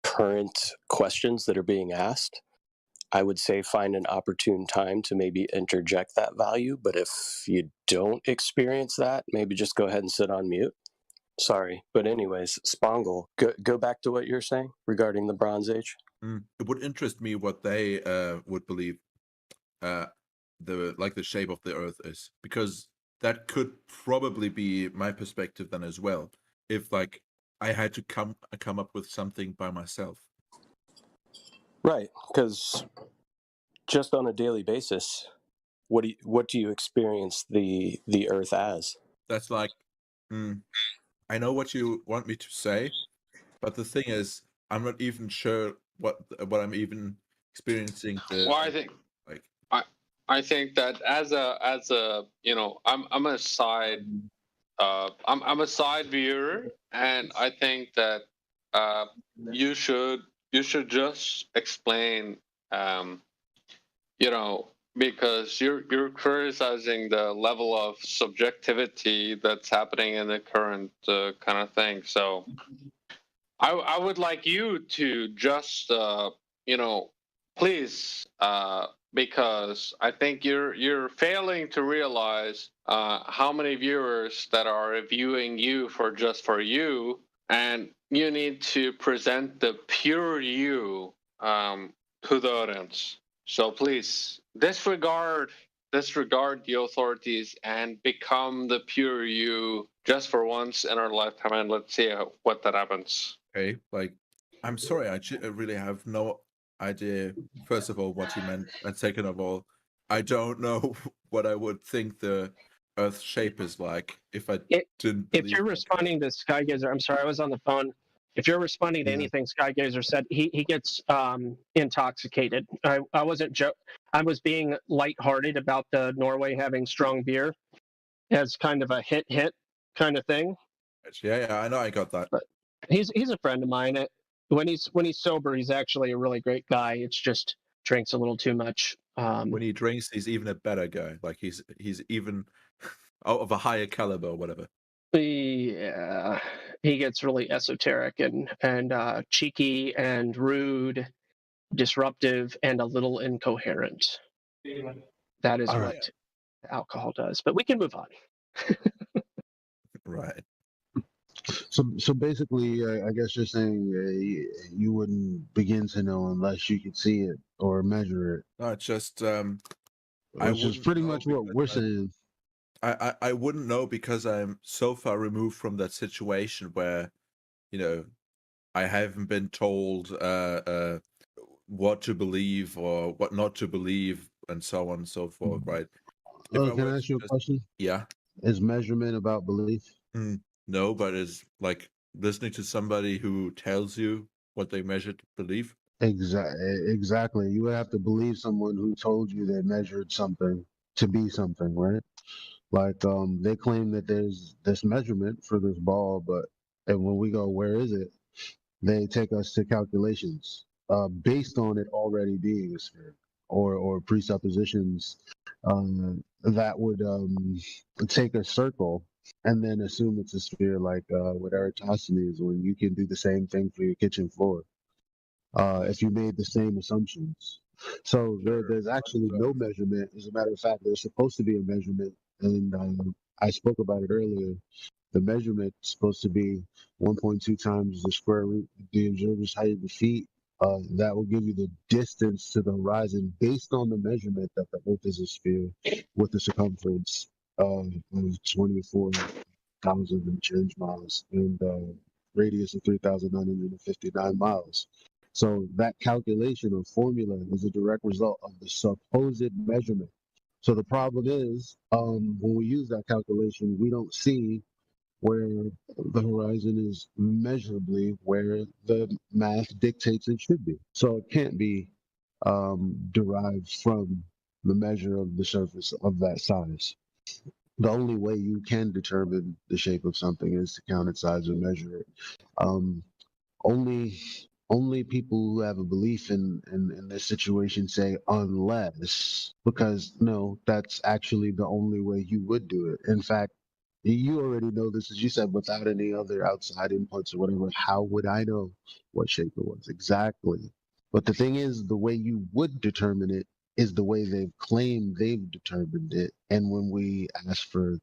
current questions that are being asked, I would say find an opportune time to maybe interject that value. But if you don't experience that, maybe just go ahead and sit on mute. Sorry. But anyways, Spongle, go back to what you're saying regarding the Bronze Age. It would interest me what they would believe the shape of the Earth is, because that could probably be my perspective then as well. If like I had to come up with something by myself. Right, because just on a daily basis, what do you experience the Earth as? That's like, I know what you want me to say, but the thing is, I'm not even sure what I'm even experiencing. Well, I think that as a I'm a side I'm a side viewer, and I think that you should just explain, because you're criticizing the level of subjectivity that's happening in the current kind of thing. So I would like you to just please, because I think you're failing to realize how many viewers that are viewing you for you, and you need to present the pure you to the audience. So please disregard the authorities and become the pure you just for once in our lifetime, and let's see what that happens. Okay, like, I'm sorry, I really have no idea, first of all, what you meant, and second of all, I don't know what I would think the Earth's shape is like if I didn't. If you're responding to Skygazer, I'm sorry, I was on the phone. If you're responding to anything Skygazer said, he gets intoxicated. I wasn't I was being lighthearted about the Norway having strong beer as kind of a hit kind of thing. Yeah, I know, I got that. But he's a friend of mine. When he's sober, he's actually a really great guy. It's just drinks a little too much. When he drinks, he's even a better guy. Like he's even out of a higher caliber or whatever. Yeah, he gets really esoteric and cheeky and rude, disruptive, and a little incoherent. That is what alcohol does. But we can move on. Right. So basically, I guess you're saying you wouldn't begin to know unless you could see it or measure it. No, it's just which is pretty much what we're saying. I wouldn't know because I'm so far removed from that situation where, I haven't been told what to believe or what not to believe, and so on and so forth, right? If I Can I were ask you a just- question? Yeah. Is measurement about belief? No, but it's like listening to somebody who tells you what they measured belief. Exactly. You would have to believe someone who told you they measured something to be something, right? Like they claim that there's this measurement for this ball, but and when we go, where is it? They take us to calculations based on it already being a sphere, or presuppositions that would take a circle and then assume it's a sphere, like with Eratosthenes, when you can do the same thing for your kitchen floor if you made the same assumptions. So there's actually no measurement. As a matter of fact, there's supposed to be a measurement, and I spoke about it earlier. The measurement is supposed to be 1.2 times the square root of the observer's height of the feet. That will give you the distance to the horizon based on the measurement that the Earth is a sphere with the circumference of 24,000 and change miles and radius of 3,959 miles. So that calculation or formula is a direct result of the supposed measurement. So the problem is, when we use that calculation, we don't see where the horizon is measurably where the math dictates it should be. So it can't be derived from the measure of the surface of that size. The only way you can determine the shape of something is to count its size or measure it. Only people who have a belief in this situation say unless, because no, that's actually the only way you would do it. In fact, you already know this, as you said, without any other outside inputs or whatever. How would I know what shape it was exactly? But the thing is, the way you would determine it is the way they've claimed they've determined it. And when we ask for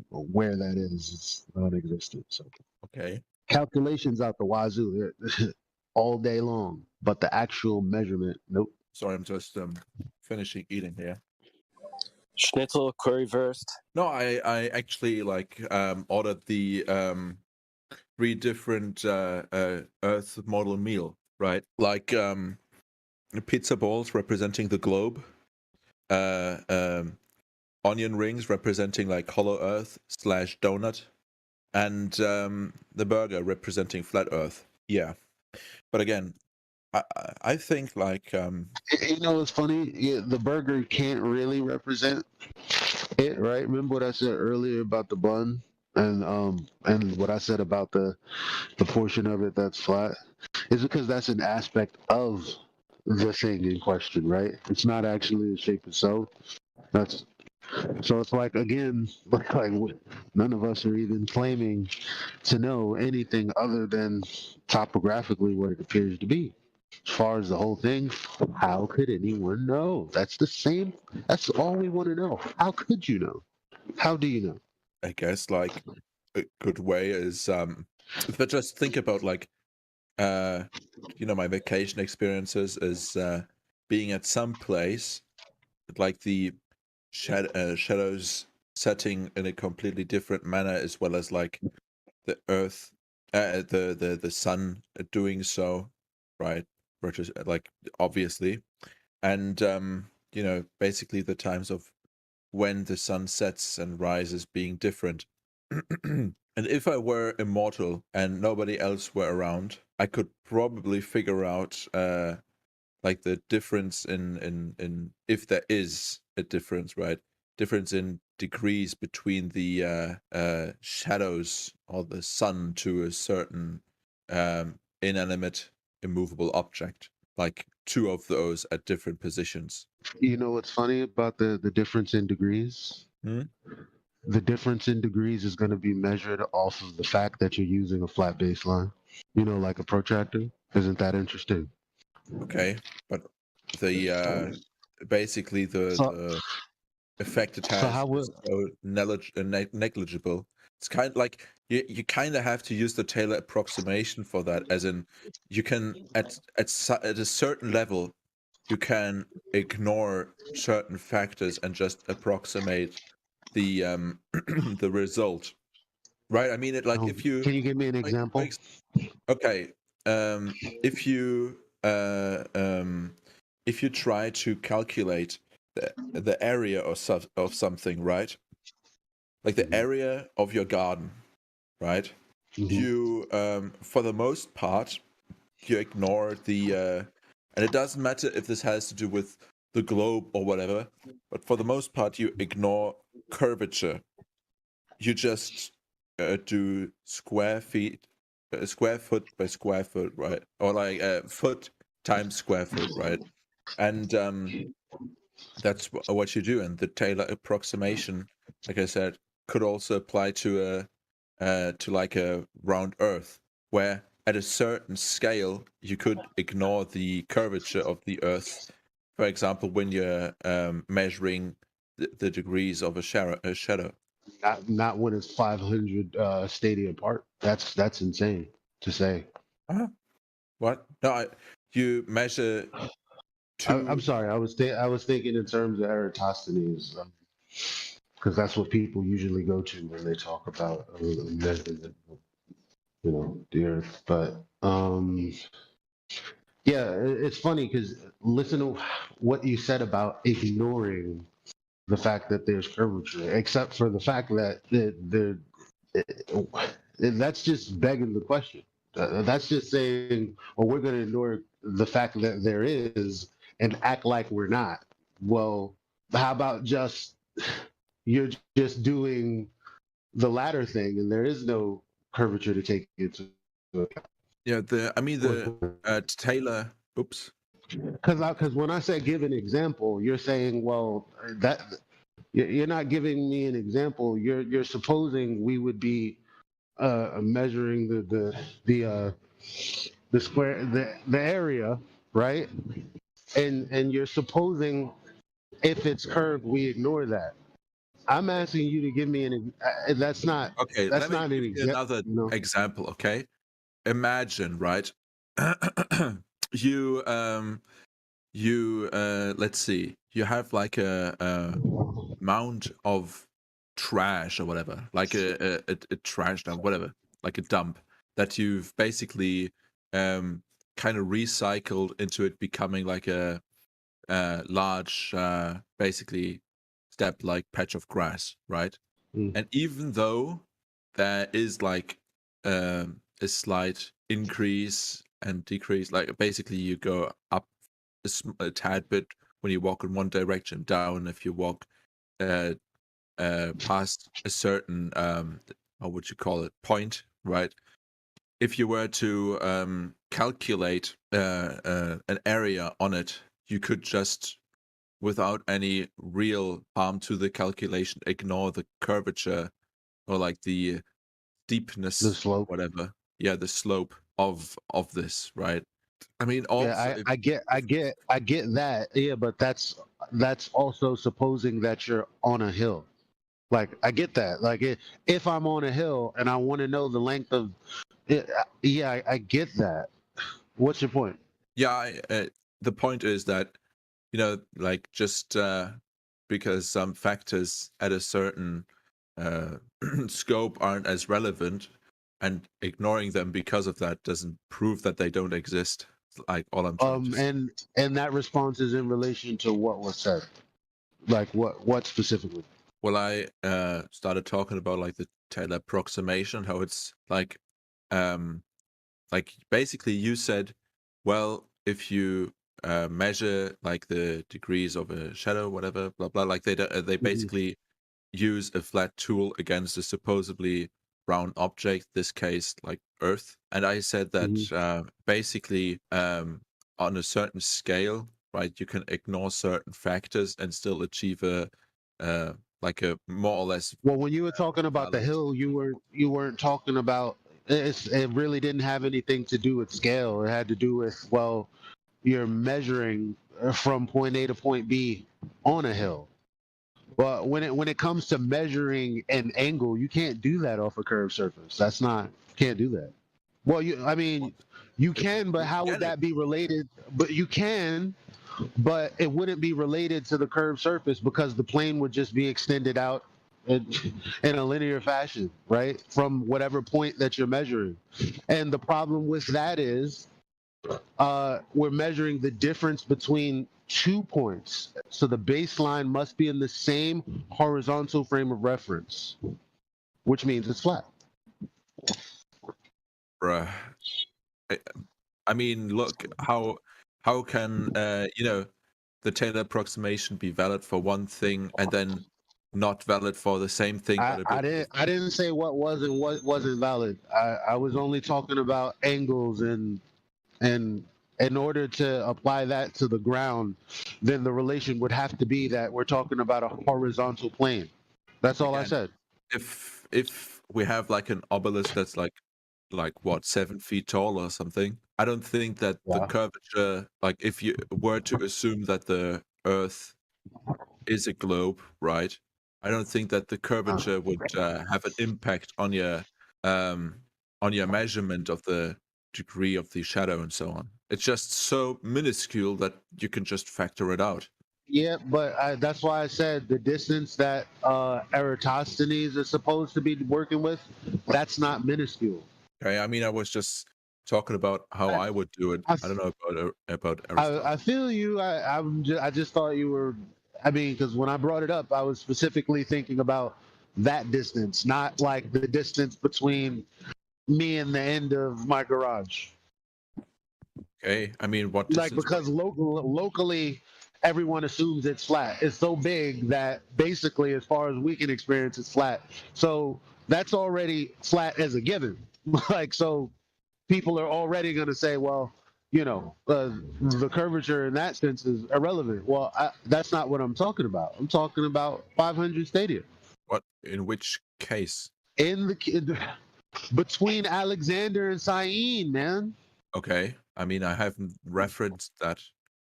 where that is, it's non-existent. So Okay. calculations out the wazoo all day long, but the actual measurement, nope. Sorry, I'm just finishing eating here. Schnitzel, currywurst. No, I actually ordered the 3 different Earth model meal, right? Like pizza balls representing the globe, onion rings representing like hollow Earth / donut, and the burger representing flat Earth. Yeah, but again, I think like You know what's funny? Yeah, the burger can't really represent it, right? Remember what I said earlier about the bun and what I said about the portion of it that's flat? It's because that's an aspect of the thing in question, right? It's not actually the shape itself. That's so it's like again, like none of us are even claiming to know anything other than topographically what it appears to be. As far as the whole thing, how could anyone know? That's the same. That's all we want to know. How could you know? How do you know? I guess like a good way is if I just think about like my vacation experiences is being at some place like the shadows setting in a completely different manner, as well as like the earth the sun doing so, right? Which is like obviously, and basically the times of when the sun sets and rises being different. And if I were immortal and nobody else were around, I could probably figure out like the difference in if there is a difference, right? Difference in degrees between the shadows or the sun to a certain inanimate, immovable object. Like 2 of those at different positions. You know what's funny about the difference in degrees? The difference in degrees is going to be measured off of the fact that you're using a flat baseline. You know, like a protractor. Isn't that interesting? Okay, but the basically the effect it has is so negligible. It's kind of like you kind of have to use the Taylor approximation for that, as in you can at a certain level you can ignore certain factors and just approximate the the result, right? I mean, it like if you Can you give me an like, example? okay, if you try to calculate the area of something, right? Like the area of your garden, right? You for the most part you ignore the and it doesn't matter if this has to do with the globe or whatever, but for the most part you ignore curvature. You just do square foot by square foot, right? Or like foot times square foot, right? And that's what you do. And the Taylor approximation, like I said, could also apply to like a round Earth, where at a certain scale you could ignore the curvature of the Earth. For example, when you're measuring the degrees of a shadow. Not when it's 500 stadia apart. That's insane to say. What? No, you measure. I'm sorry. I was thinking in terms of Eratosthenes, because that's what people usually go to when they talk about measuring the Earth. But yeah, it's funny because listen to what you said about ignoring the fact that there's curvature, except for the fact that that's just begging the question. That's just saying, well, we're going to ignore the fact that there is and act like we're not. Well, how about you're just doing the latter thing and there is no curvature to take into account. Yeah, the Taylor. Oops. Because when I say give an example, you're saying, well, that you're not giving me an example. You're supposing we would be measuring the square the area, right? And you're supposing if it's curved, we ignore that. I'm asking you to give me that's not okay. That's Let me give you another example. Okay, imagine, right? you let's see. You have like a mound of trash or whatever, like a trash dump, whatever, like a dump that you've basically kind of recycled into it becoming like a large, basically stepped like patch of grass, right? And even though there is like a slight increase and decrease, like basically you go up a tad bit when you walk in one direction, down if you walk past a certain how would you call it, point, right? If you were to calculate an area on it, you could just, without any real harm to the calculation, ignore the curvature or like the steepness, the slope, whatever. Yeah, the slope of this, right? I mean, also, yeah, I get that. Yeah, but that's also supposing that you're on a hill. Like I get that. Like if I'm on a hill and I want to know the length of it, yeah, I get that. What's your point? Yeah, the point is that, like just because some factors at a certain scope aren't as relevant, and ignoring them because of that doesn't prove that they don't exist. Like all I'm trying to say. And that response is in relation to what was said. Like what specifically? Well, I started talking about like the Taylor approximation, how it's like basically you said, well, if you measure like the degrees of a shadow, whatever, blah blah, like they basically use a flat tool against a supposedly round object, this case like Earth, and I said that basically on a certain scale, right, you can ignore certain factors and still achieve a like a more or less. Well, when you were talking about the hill, you weren't talking about it really didn't have anything to do with scale. It had to do with, well, you're measuring from point A to point B on a hill. But when it comes to measuring an angle, you can't do that off a curved surface. Can't do that. Well, you can, but how would that be related? But you can, but it wouldn't be related to the curved surface because the plane would just be extended out in a linear fashion, right? From whatever point that you're measuring. And the problem with that is we're measuring the difference between 2 points. So the baseline must be in the same horizontal frame of reference, which means it's flat. Bruh. I mean, look, how can the Taylor approximation be valid for one thing and then not valid for the same thing? I didn't say what was and what wasn't valid. I was only talking about angles, and in order to apply that to the ground, then the relation would have to be that we're talking about a horizontal plane. That's all I said. If we have like an obelisk that's like what, 7 feet tall or something, I don't think that the curvature, like if you were to assume that the Earth is a globe, right? I don't think that the curvature would have an impact on your measurement of the degree of the shadow and so on. It's just so minuscule that you can just factor it out. Yeah, but that's why I said the distance that Eratosthenes is supposed to be working with, that's not minuscule. Okay, I mean, I was just talking about how I would do it. I don't know about Aristotle. I feel you. I just thought you were. I mean, because when I brought it up, I was specifically thinking about that distance, not like the distance between me and the end of my garage. Okay, I mean, what? Like, because locally, everyone assumes it's flat. It's so big that basically, as far as we can experience, it's flat. So that's already flat as a given. Like, so people are already going to say, well, the curvature in that sense is irrelevant. Well, that's not what I'm talking about. I'm talking about 500 Stadium. What? In which case? Between Alexander and Syene, man. Okay. I mean, I haven't referenced that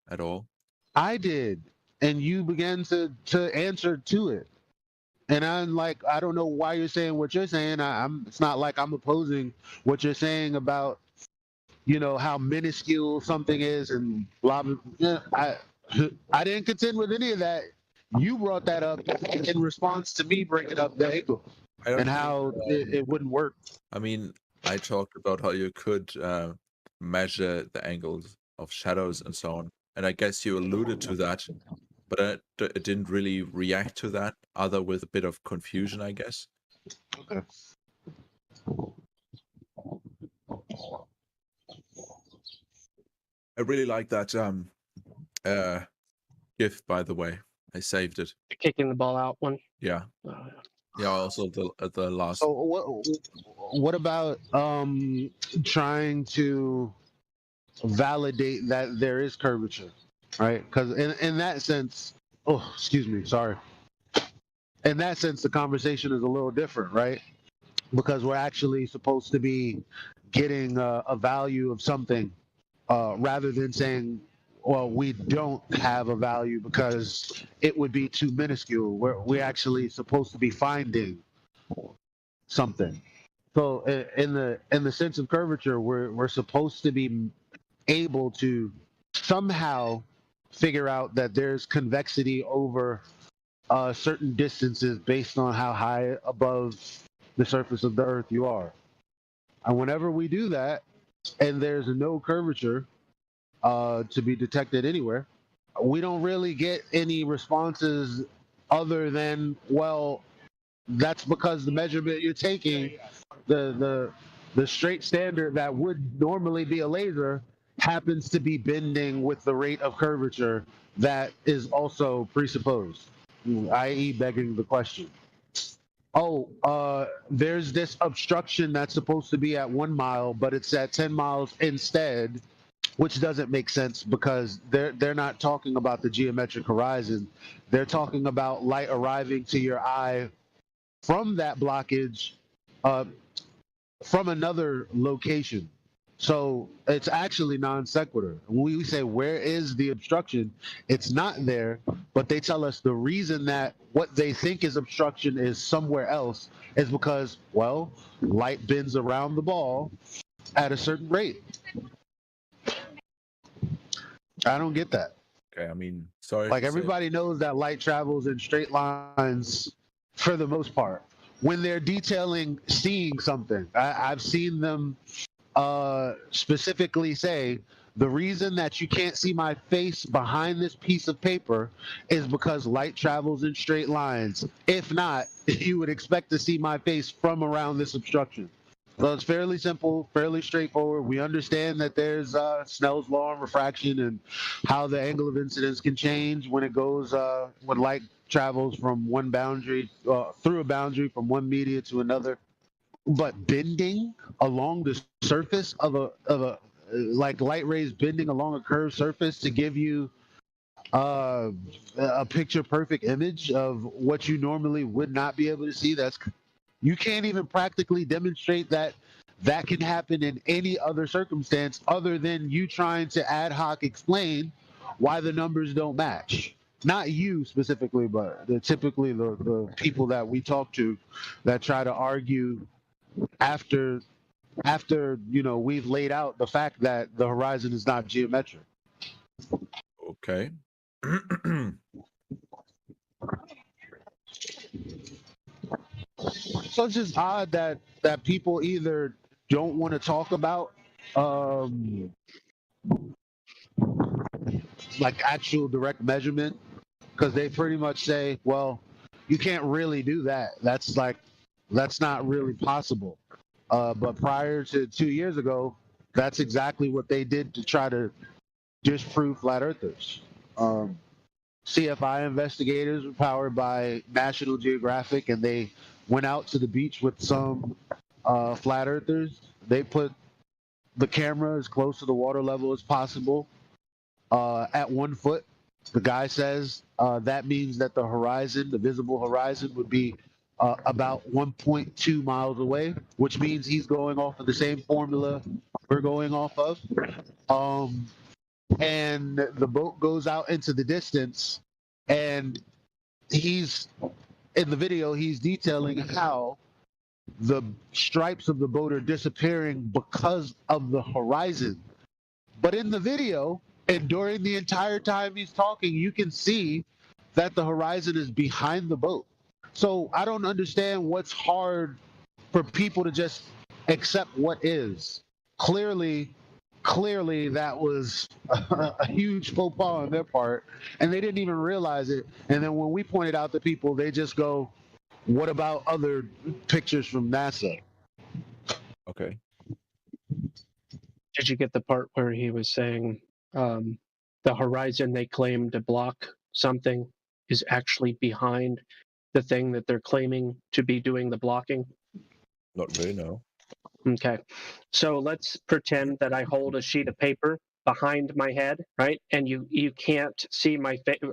at all. I did, and you began to answer to it. And I'm like, I don't know why you're saying what you're saying. It's not like I'm opposing what you're saying about, how minuscule something is and blah blah. I didn't contend with any of that. You brought that up in response to me bringing up the angle and how it wouldn't work. I mean, I talked about how you could measure the angles of shadows and so on, and I guess you alluded to that. But I didn't really react to that, other with a bit of confusion, I guess. Okay. I really like that GIF, by the way. I saved it. Kicking the ball out one. Yeah. Yeah. Also the last. So what about trying to validate that there is curvature? Right, because in that sense, sorry. In that sense, the conversation is a little different, right? Because we're actually supposed to be getting a value of something, rather than saying, well, we don't have a value because it would be too minuscule. We're actually supposed to be finding something. So in the sense of curvature, we're supposed to be able to somehow figure out that there's convexity over certain distances based on how high above the surface of the Earth you are. And whenever we do that, and there's no curvature to be detected anywhere, we don't really get any responses other than, well, that's because the measurement you're taking, the straight standard that would normally be a laser, happens to be bending with the rate of curvature that is also presupposed, i.e. begging the question. There's this obstruction that's supposed to be at 1 mile, but it's at 10 miles instead, which doesn't make sense because they're not talking about the geometric horizon. They're talking about light arriving to your eye from that blockage from another location. So it's actually non sequitur. When we say, where is the obstruction? It's not there, but they tell us the reason that what they think is obstruction is somewhere else is because, well, light bends around the ball at a certain rate. I don't get that. Okay, I mean, sorry. Like, everybody knows that light travels in straight lines for the most part. When they're detailing seeing something, I've seen them specifically say, the reason that you can't see my face behind this piece of paper is because light travels in straight lines. If not, you would expect to see my face from around this obstruction. So it's fairly simple, fairly straightforward. We understand that there's Snell's law and refraction and how the angle of incidence can change when it goes, when light travels from one boundary, through a boundary from one media to another. But bending along the surface of a like light rays bending along a curved surface to give you a picture perfect image of what you normally would not be able to see, you can't even practically demonstrate that can happen in any other circumstance other than you trying to ad hoc explain why the numbers don't match. Not you specifically, but typically the people that we talk to that try to argue after we've laid out the fact that the horizon is not geometric. Okay. So it's just odd that people either don't want to talk about like actual direct measurement, because they pretty much say, well, you can't really do that. That's not really possible. But prior to 2 years ago, that's exactly what they did to try to disprove flat earthers. CFI investigators were powered by National Geographic, and they went out to the beach with some flat earthers. They put the camera as close to the water level as possible at 1 foot. The guy says that means that the horizon, the visible horizon, would be about 1.2 miles away, which means he's going off of the same formula we're going off of. And the boat goes out into the distance, and he's in the video, he's detailing how the stripes of the boat are disappearing because of the horizon. But in the video, and during the entire time he's talking, you can see that the horizon is behind the boat. So I don't understand what's hard for people to just accept what is. Clearly that was a huge faux pas on their part, and they didn't even realize it. And then when we pointed out to people, they just go, what about other pictures from NASA? Okay. Did you get the part where he was saying the horizon they claim to block something is actually behind the thing that they're claiming to be doing the blocking? Not really, no. Okay. So let's pretend that I hold a sheet of paper behind my head, right? And you can't see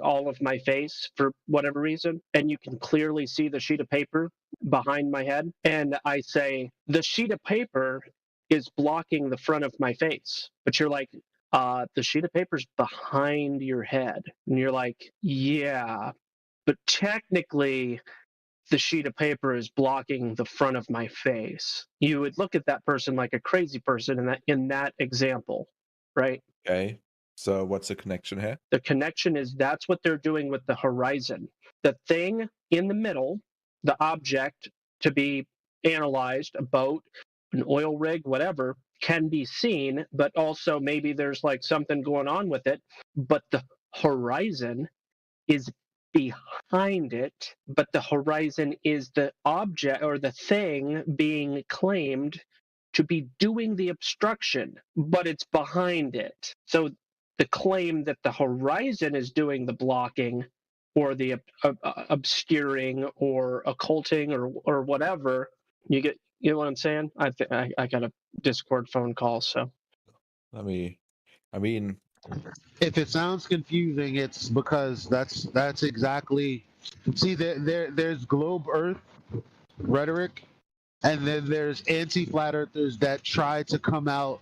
all of my face for whatever reason, and you can clearly see the sheet of paper behind my head. And I say, the sheet of paper is blocking the front of my face. But you're like, the sheet of paper's behind your head. And you're like, yeah, but technically the sheet of paper is blocking the front of my face. You would look at that person like a crazy person in that example, right? Okay. So what's the connection here? The connection is that's what they're doing with the horizon. The thing in the middle, the object to be analyzed, a boat, an oil rig, whatever, can be seen, but also maybe there's like something going on with it. But the horizon is behind it, but the horizon is the object or the thing being claimed to be doing the obstruction, but it's behind it. So the claim that the horizon is doing the blocking or the obscuring or occulting or whatever, you know what I'm saying? I got a Discord phone call, so. If it sounds confusing, it's because that's exactly. See, there's globe Earth rhetoric, and then there's anti-flat earthers that try to come out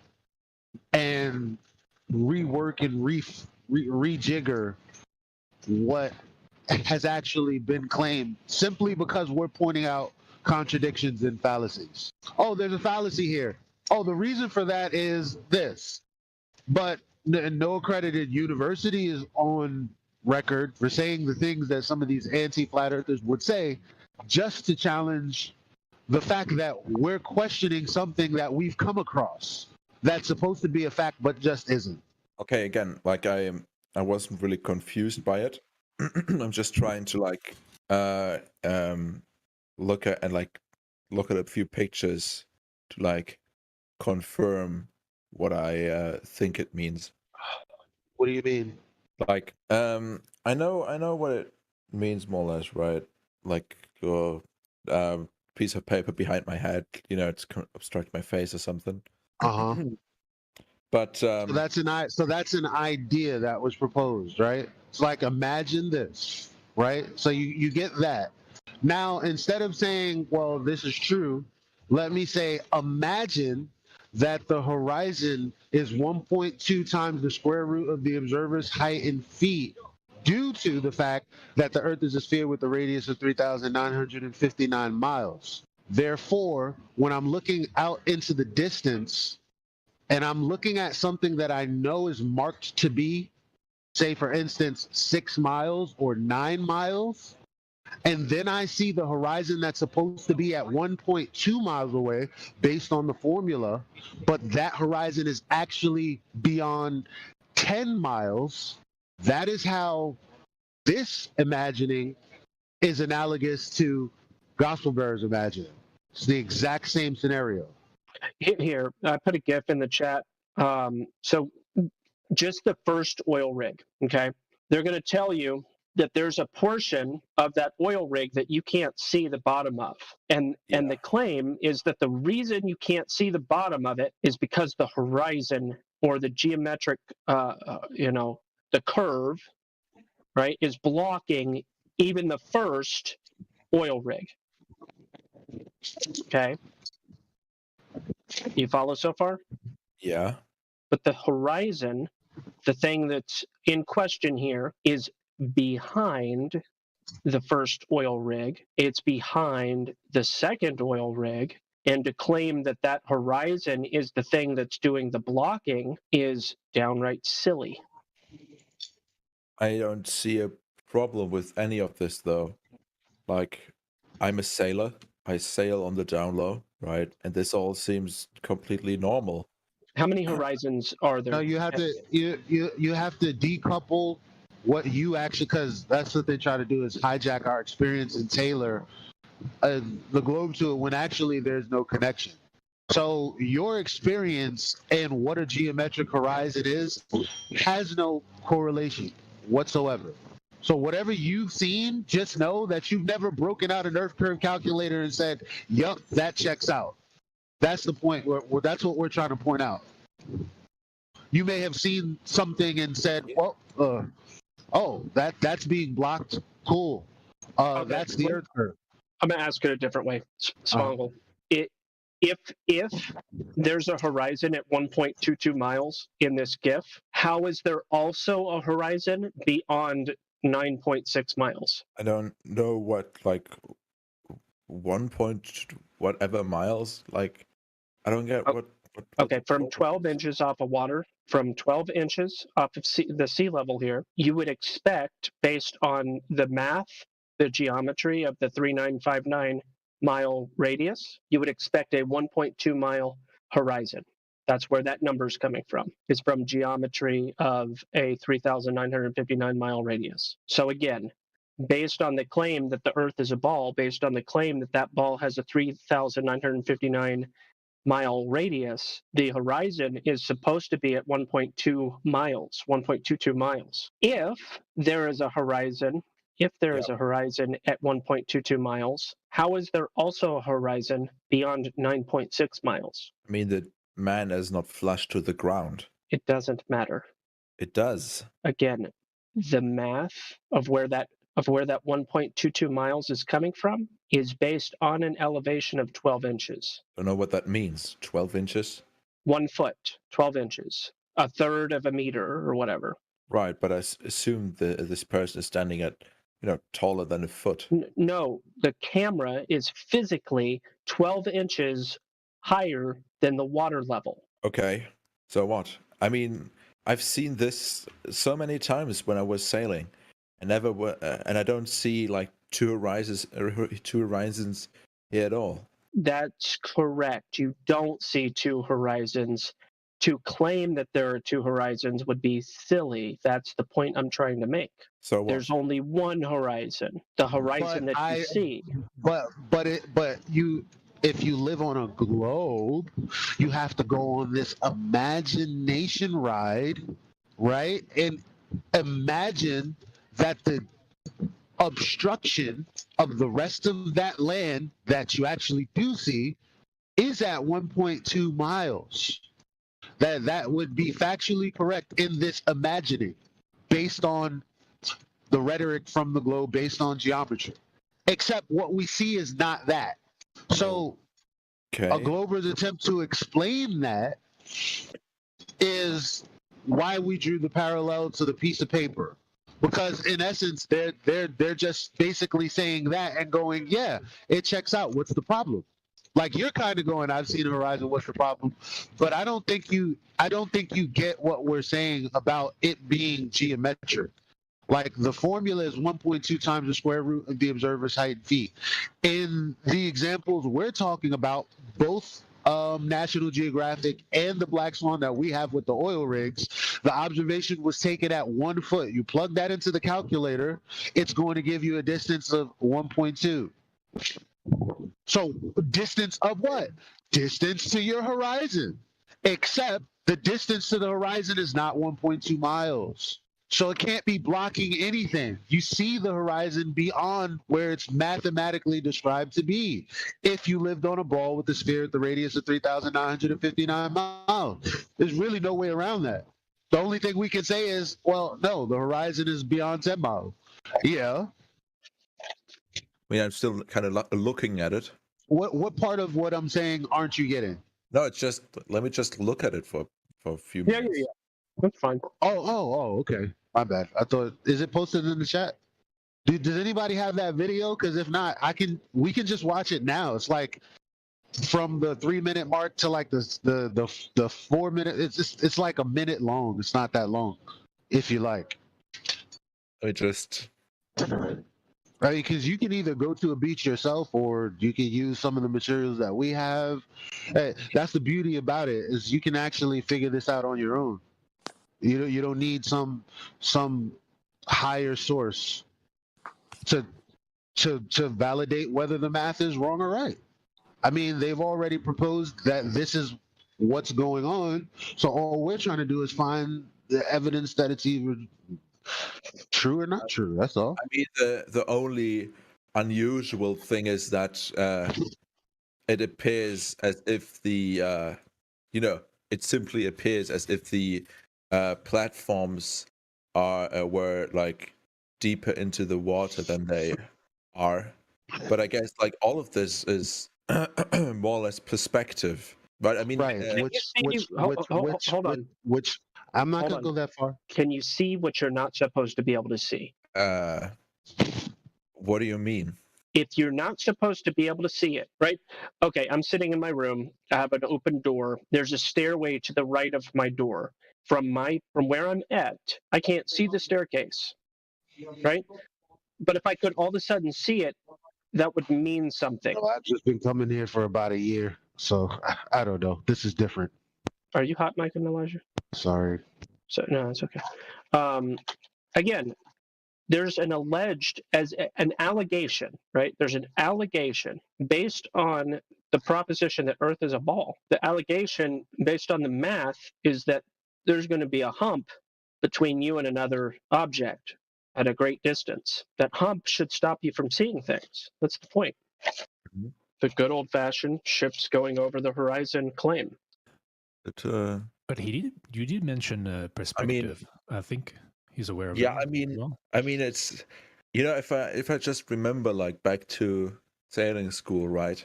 and rework and rejigger what has actually been claimed, simply because we're pointing out contradictions and fallacies. Oh, there's a fallacy here. Oh, the reason for that is this. But no accredited university is on record for saying the things that some of these anti-flat earthers would say, just to challenge the fact that we're questioning something that we've come across that's supposed to be a fact but just isn't. Okay, again, like I wasn't really confused by it. I'm just trying to like look at a few pictures to like confirm what I think it means. What do you mean? Like I know what it means more or less, right? Like your piece of paper behind my head, you know, it's obstruct my face or something. Uh-huh. But so that's an idea that was proposed, right? It's like, imagine this, right? So you get that. Now, instead of saying, well, this is true, let me say, imagine that the horizon is 1.2 times the square root of the observer's height in feet, due to the fact that the Earth is a sphere with a radius of 3,959 miles. Therefore, when I'm looking out into the distance and I'm looking at something that I know is marked to be, say, for instance, 6 miles or 9 miles, and then I see the horizon that's supposed to be at 1.2 miles away based on the formula, but that horizon is actually beyond 10 miles, that is how this imagining is analogous to Gospel Bearers imagining. It's the exact same scenario. Here, I put a GIF in the chat. So just the first oil rig, okay? They're going to tell you that there's a portion of that oil rig that you can't see the bottom of. And the claim is that the reason you can't see the bottom of it is because the horizon or the geometric, the curve, right, is blocking even the first oil rig. Okay? You follow so far? Yeah. But the horizon, the thing that's in question here, is behind the first oil rig. It's behind the second oil rig. And to claim that that horizon is the thing that's doing the blocking is downright silly. I don't see a problem with any of this, though. Like, I'm a sailor. I sail on the down low, right? And this all seems completely normal. How many horizons are there? No, you have to you have to decouple what you actually, because that's what they try to do, is hijack our experience and tailor the globe to it when actually there's no connection. So your experience and what a geometric horizon is has no correlation whatsoever. So whatever you've seen, just know that you've never broken out an Earth curve calculator and said, yup, that checks out. That's the point. That's what we're trying to point out. You may have seen something and said, well, that's being blocked. Cool. Okay. That's the Earth curve. I'm going to ask it a different way. Spongle. If there's a horizon at 1.22 miles in this GIF, how is there also a horizon beyond 9.6 miles? I don't know what, like, 1 point whatever miles, like, I don't get what Okay, from 12 inches off of water, from 12 inches off of the sea level here, you would expect, based on the math, the geometry of the 3959 mile radius, you would expect a 1.2 mile horizon. That's where that number is coming from. It's from geometry of a 3,959 mile radius. So again, based on the claim that the Earth is a ball, based on the claim that that ball has a 3,959 mile radius, the horizon is supposed to be at 1.2 miles, 1.22 miles. If there is a horizon at 1.22 miles, how is there also a horizon beyond 9.6 miles? I mean, the man is not flush to the ground. It doesn't matter. It does. Again, the math of where that 1.22 miles is coming from is based on an elevation of 12 inches. I don't know what that means. 12 inches? 1 foot, 12 inches, a third of a meter or whatever. Right, but I assume this person is standing at, taller than a foot. No, the camera is physically 12 inches higher than the water level. Okay, so what? I mean, I've seen this so many times when I was sailing. and I don't see like two horizons here at all. That's correct. You don't see two horizons. To claim that there are two horizons would be silly. That's the point I'm trying to make. So what? There's only one horizon, the horizon that you see. But if you live on a globe, you have to go on this imagination ride, right? And imagine that the obstruction of the rest of that land that you actually do see is at 1.2 miles. That would be factually correct in this imagining, based on the rhetoric from the globe, based on geometry. Except what we see is not that. So a Glober's attempt to explain that is why we drew the parallel to the piece of paper. Because in essence, they're just basically saying that and going, yeah, it checks out. What's the problem? Like, you're kind of going, I've seen a horizon. What's the problem? But I don't think you get what we're saying about it being geometric. Like, the formula is 1.2 times the square root of the observer's height in feet. In the examples we're talking about, both National Geographic and the Black Swan that we have with the oil rigs, the observation was taken at 1 foot. You plug that into the calculator, it's going to give you a distance of 1.2. So distance of what? Distance to your horizon. Except the distance to the horizon is not 1.2 miles. So it can't be blocking anything. You see the horizon beyond where it's mathematically described to be. If you lived on a ball with a sphere at the radius of 3,959 miles, there's really no way around that. The only thing we can say is, well, no, the horizon is beyond 10 miles. Yeah. I mean, I'm still kind of looking at it. What part of what I'm saying aren't you getting? No, it's just, let me just look at it for a few minutes. Yeah. That's fine. Oh, okay. My bad. I thought, is it posted in the chat? Does anybody have that video? Because if not, we can just watch it now. It's like from the 3-minute mark to like the 4 minute. It's like a minute long. It's not that long, if you like. I just. Right, because you can either go to a beach yourself, or you can use some of the materials that we have. Hey, that's the beauty about it, is you can actually figure this out on your own. You don't need some higher source to validate whether the math is wrong or right. I mean, they've already proposed that this is what's going on, so all we're trying to do is find the evidence that it's either true or not true. That's all. I mean, the only unusual thing is that it appears as if the it simply appears as if the platforms were like deeper into the water than they are. But I guess like all of this is more or less perspective. But I mean, right? Hold on. Which I'm not going to go that far. Can you see what you're not supposed to be able to see? What do you mean? If you're not supposed to be able to see it, right? Okay, I'm sitting in my room. I have an open door. There's a stairway to the right of my door. From where I'm at, I can't see the staircase, right? But if I could all of a sudden see it, that would mean something. Well, I've just been coming here for about a year, so I don't know. This is different. Are you hot, Mike and Elijah? Sorry. So no, it's okay. Again, there's an allegation, right? There's an allegation based on the proposition that Earth is a ball. The allegation based on the math is that there's going to be a hump between you and another object at a great distance. That hump should stop you from seeing things. That's the point. Mm-hmm. The good old-fashioned ships going over the horizon claim. But you did mention perspective. I think he's aware of it. Yeah, I mean, it's if I just remember like back to sailing school, right?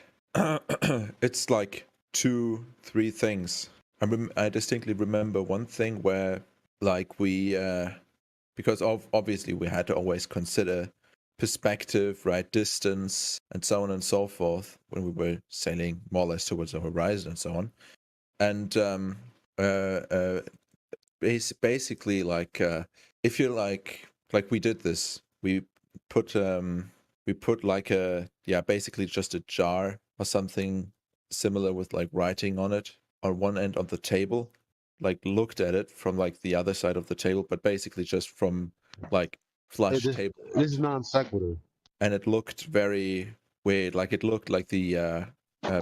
It's like 2-3 things. I distinctly remember one thing where like we because obviously we had to always consider perspective, right, distance, and so on and so forth when we were sailing more or less towards the horizon and so on. And basically, like if you're like like we did this. We put like basically just a jar or something similar with like writing on it on one end of the table, like looked at it from like the other side of the table, but basically just from like flush table. This is non sequitur. And it looked very weird. Like it looked like the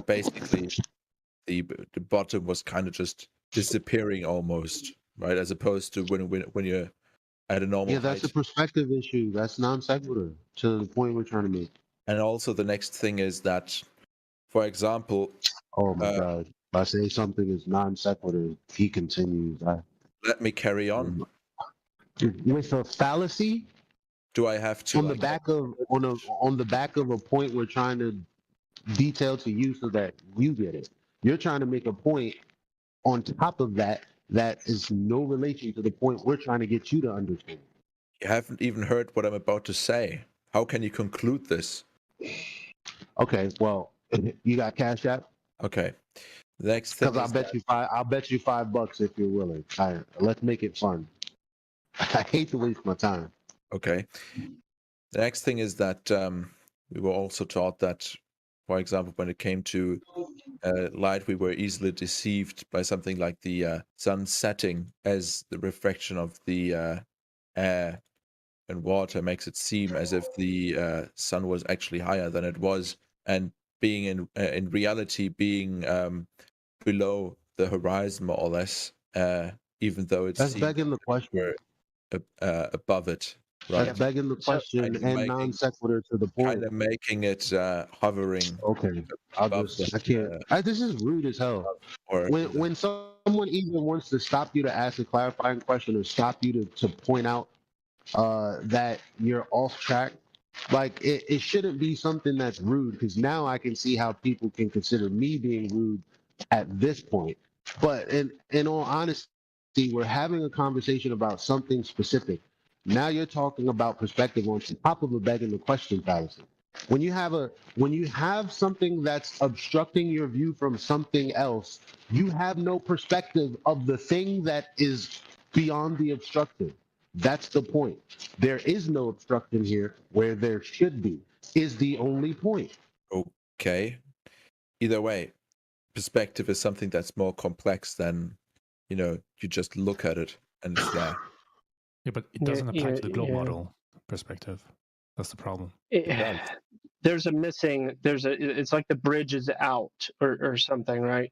basically the bottom was kind of just disappearing almost, right? As opposed to when you're at a normal that's height. a perspective issue. That's non sequitur to the point we're trying to make. And also the next thing is that, for example, oh my god, if I say something is non sequitur, he continues. Let me carry on. With a fallacy. Do I have to on the back of on the back of a point we're trying to detail to you so that you get it? You're trying to make a point on top of that is no relation to the point we're trying to get you to understand. You haven't even heard what I'm about to say. How can you conclude this? Okay, well, you got Cash App? Okay. The next thing. Because I'll bet you $5 if you're willing. All right, let's make it fun. I hate to waste my time. Okay. The next thing is that we were also taught that, for example, when it came to light, we were easily deceived by something like the sun setting, as the refraction of the air and water makes it seem as if the sun was actually higher than it was, and being in reality being below the horizon more or less, even though it's that's begging the question. Above it. Right. That's begging the question and non sequitur to the point. Kind of making it hovering. Okay, I can't. This is rude as hell. When someone even wants to stop you to ask a clarifying question or stop you to point out that you're off track, like it shouldn't be something that's rude, because now I can see how people can consider me being rude at this point. But in all honesty, we're having a conversation about something specific. Now you're talking about perspective on top of a begging the question fallacy. When you have something that's obstructing your view from something else, you have no perspective of the thing that is beyond the obstructive. That's the point. There is no obstruction here where there should be, is the only point. Okay. Either way, perspective is something that's more complex than, you just look at it and it's there. Yeah, but it doesn't apply to the globe model perspective. That's the problem. There's a missing. It's like the bridge is out or something, right?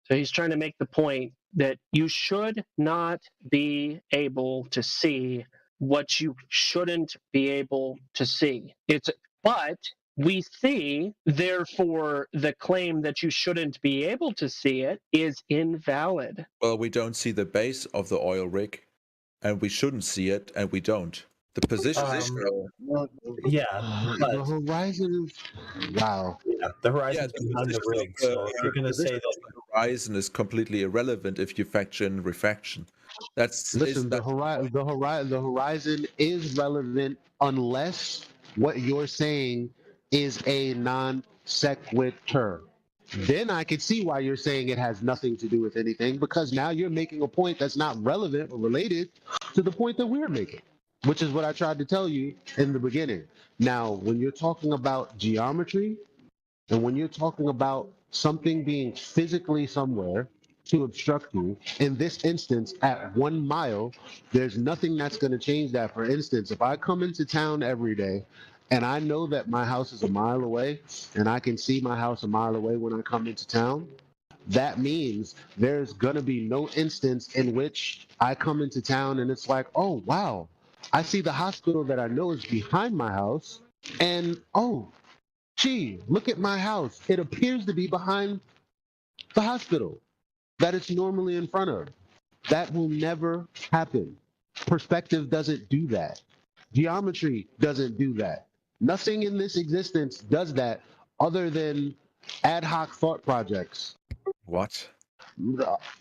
So he's trying to make the point that you should not be able to see what you shouldn't be able to see. But we see, therefore, the claim that you shouldn't be able to see it is invalid. Well, we don't see the base of the oil rig, and we shouldn't see it, and we don't. The position is the horizon is wow. Yeah, the horizon is behind the rig. So if you're going to say that the horizon is completely irrelevant if you factor in refraction. The horizon is relevant unless what you're saying is a non sequitur. Then I could see why you're saying it has nothing to do with anything, because now you're making a point that's not relevant or related to the point that we're making, which is what I tried to tell you in the beginning. Now, when you're talking about geometry and when you're talking about something being physically somewhere to obstruct you, in this instance, at 1 mile, there's nothing that's going to change that. For instance, if I come into town every day and I know that my house is a mile away and I can see my house a mile away when I come into town, that means there's going to be no instance in which I come into town and it's like, oh, wow, I see the hospital that I know is behind my house, and oh, gee, look at my house. It appears to be behind the hospital that it's normally in front of. That will never happen. Perspective doesn't do that. Geometry doesn't do that. Nothing in this existence does that other than ad hoc thought projects. What?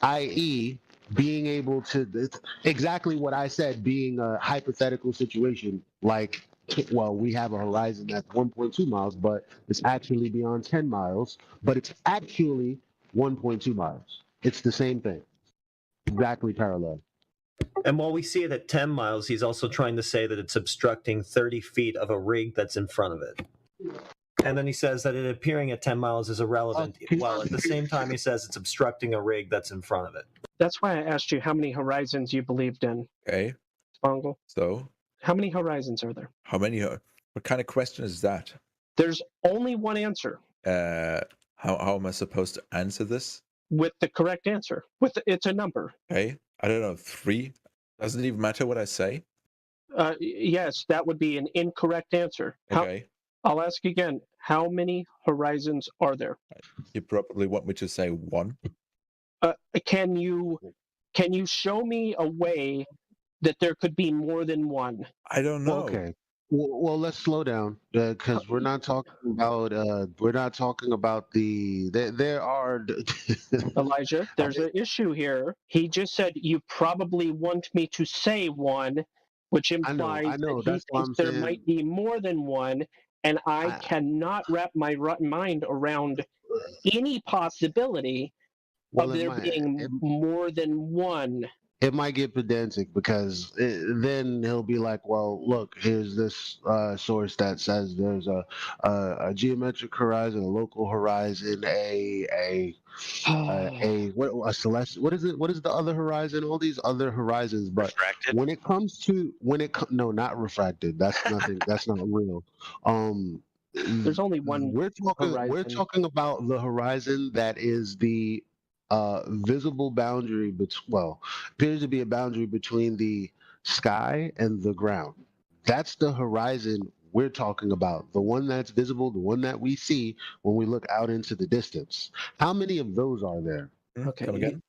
I.e., being able to, exactly what I said, being a hypothetical situation, like, well, we have a horizon that's 1.2 miles, but it's actually beyond 10 miles, but it's actually 1.2 miles. It's the same thing. Exactly parallel. And while we see it at 10 miles, he's also trying to say that it's obstructing 30 feet of a rig that's in front of it. And then he says that it appearing at 10 miles is irrelevant, while at the same time he says it's obstructing a rig that's in front of it. That's why I asked you how many horizons you believed in. Okay. Spongle. So? How many horizons are there? How many? What kind of question is that? There's only one answer. How am I supposed to answer this? With the correct answer. It's a number. Okay. I don't know, 3? Doesn't even matter what I say? Yes, that would be an incorrect answer. Okay. I'll ask again. How many horizons are there? You probably want me to say 1. Can you show me a way that there could be more than one? I don't know. Okay. Well, let's slow down because we're not talking about the. There are Elijah. There's an issue here. He just said you probably want me to say 1, which implies I know. that That's he what thinks I'm there saying. might be more than one, and I cannot wrap my mind around any possibility of there being more than one. It might get pedantic because then he'll be like, "Well, look, here's this source that says there's a geometric horizon, a local horizon, a celestial. What is it? What is the other horizon? All these other horizons, but refracted? when it comes to no, not refracted. That's nothing. That's not real. There's only one. We're talking about the horizon that is the visible boundary appears to be a boundary between the sky and the ground. That's the horizon we're talking about, the one that's visible, the one that we see when we look out into the distance. How many of those are there? Okay. Come again?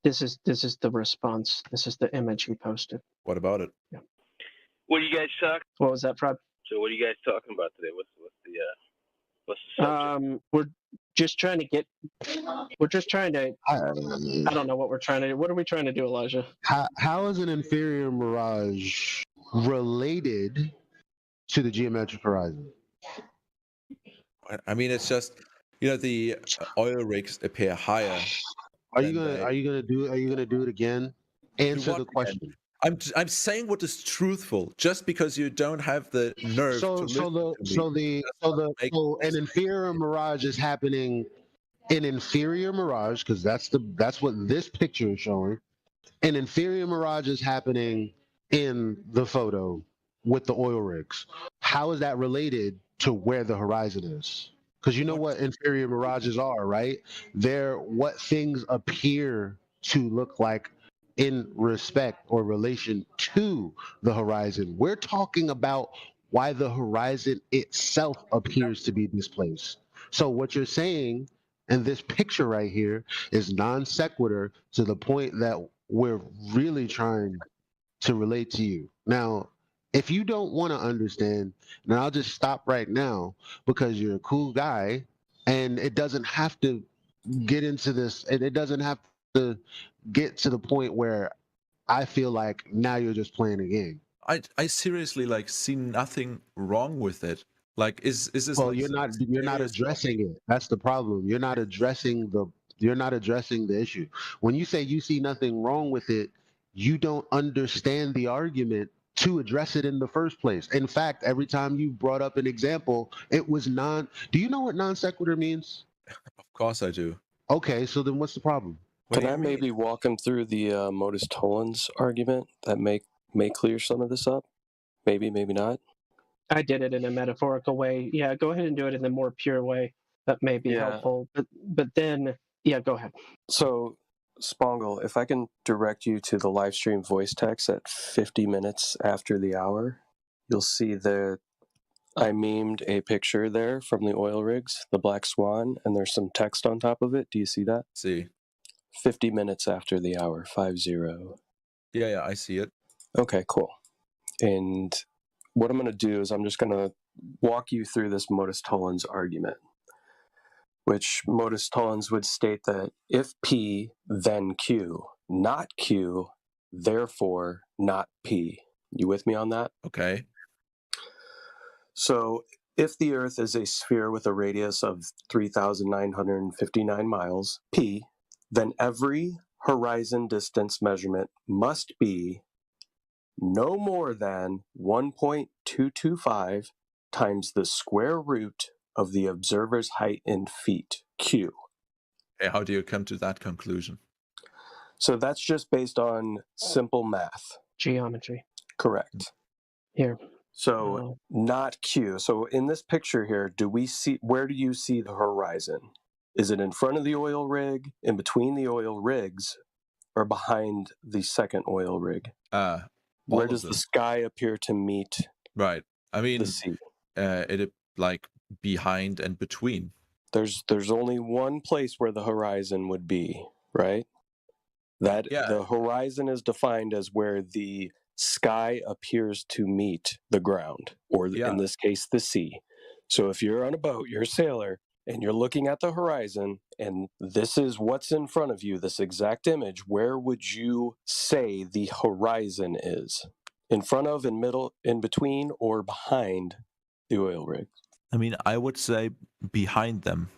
This is the response. This is the image he posted. What about it? Yeah. What do you guys talk? What was that, Fred? So what are you guys talking about today? What's the subject? We're just trying to get. We're just trying to. I don't know what we're trying to do. What are we trying to do, Elijah? How is an inferior mirage related to the geometric horizon? I mean, it's just the oil rigs appear higher. Are you gonna do it again? Answer the question. I'm saying what is truthful. Just because you don't have the nerve. So an inferior mirage is happening. An inferior mirage, because that's what this picture is showing. An inferior mirage is happening in the photo with the oil rigs. How is that related to where the horizon is? Because you know what inferior mirages are, right? They're what things appear to look like in respect or relation to the horizon. We're talking about why the horizon itself appears to be displaced. So what you're saying in this picture right here is non sequitur to the point that we're really trying to relate to you. Now, if you don't want to understand, then I'll just stop right now because you're a cool guy and it doesn't have to get into this. It doesn't have to get to the point where I feel like now you're just playing a game. I seriously see nothing wrong with it. Is this? Well, you're not addressing it. That's the problem. You're not addressing the issue. When you say you see nothing wrong with it, you don't understand the argument to address it in the first place. In fact, every time you brought up an example, it was non. Do you know what non sequitur means? Of course I do. Okay, so then what's the problem? Can I maybe walk him through the modus tollens argument that may clear some of this up? Maybe, maybe not. I did it in a metaphorical way. Yeah, go ahead and do it in the more pure way. That may be helpful. But then, go ahead. So, Spongle, if I can direct you to the live stream voice text at 50 minutes after the hour, you'll see I memed a picture there from the oil rigs, the Black Swan, and there's some text on top of it. Do you see that? See. 50 minutes after the hour, 50. Yeah, I see it. Okay, cool. And what I'm going to do is I'm just going to walk you through this modus tollens argument, which modus tollens would state that if P, then Q, not Q, therefore not P. You with me on that? Okay. So if the Earth is a sphere with a radius of 3,959 miles, P, then every horizon distance measurement must be no more than 1.225 times the square root of the observer's height in feet, Q. Okay, how do you come to that conclusion? So that's just based on simple math. Geometry. Correct. Here. So not Q. So in this picture here, where do you see the horizon? Is it in front of the oil rig, in between the oil rigs, or behind the second oil rig? Where does the sky appear to meet? Right. I mean, the sea? It like behind and between. There's only one place where the horizon would be, right? The horizon is defined as where the sky appears to meet the ground, or in this case, the sea. So if you're on a boat, you're a sailor, and you're looking at the horizon, and this is what's in front of you, this exact image, where would you say the horizon is? In front of, in middle, in between, or behind the oil rig? I mean, I would say behind them.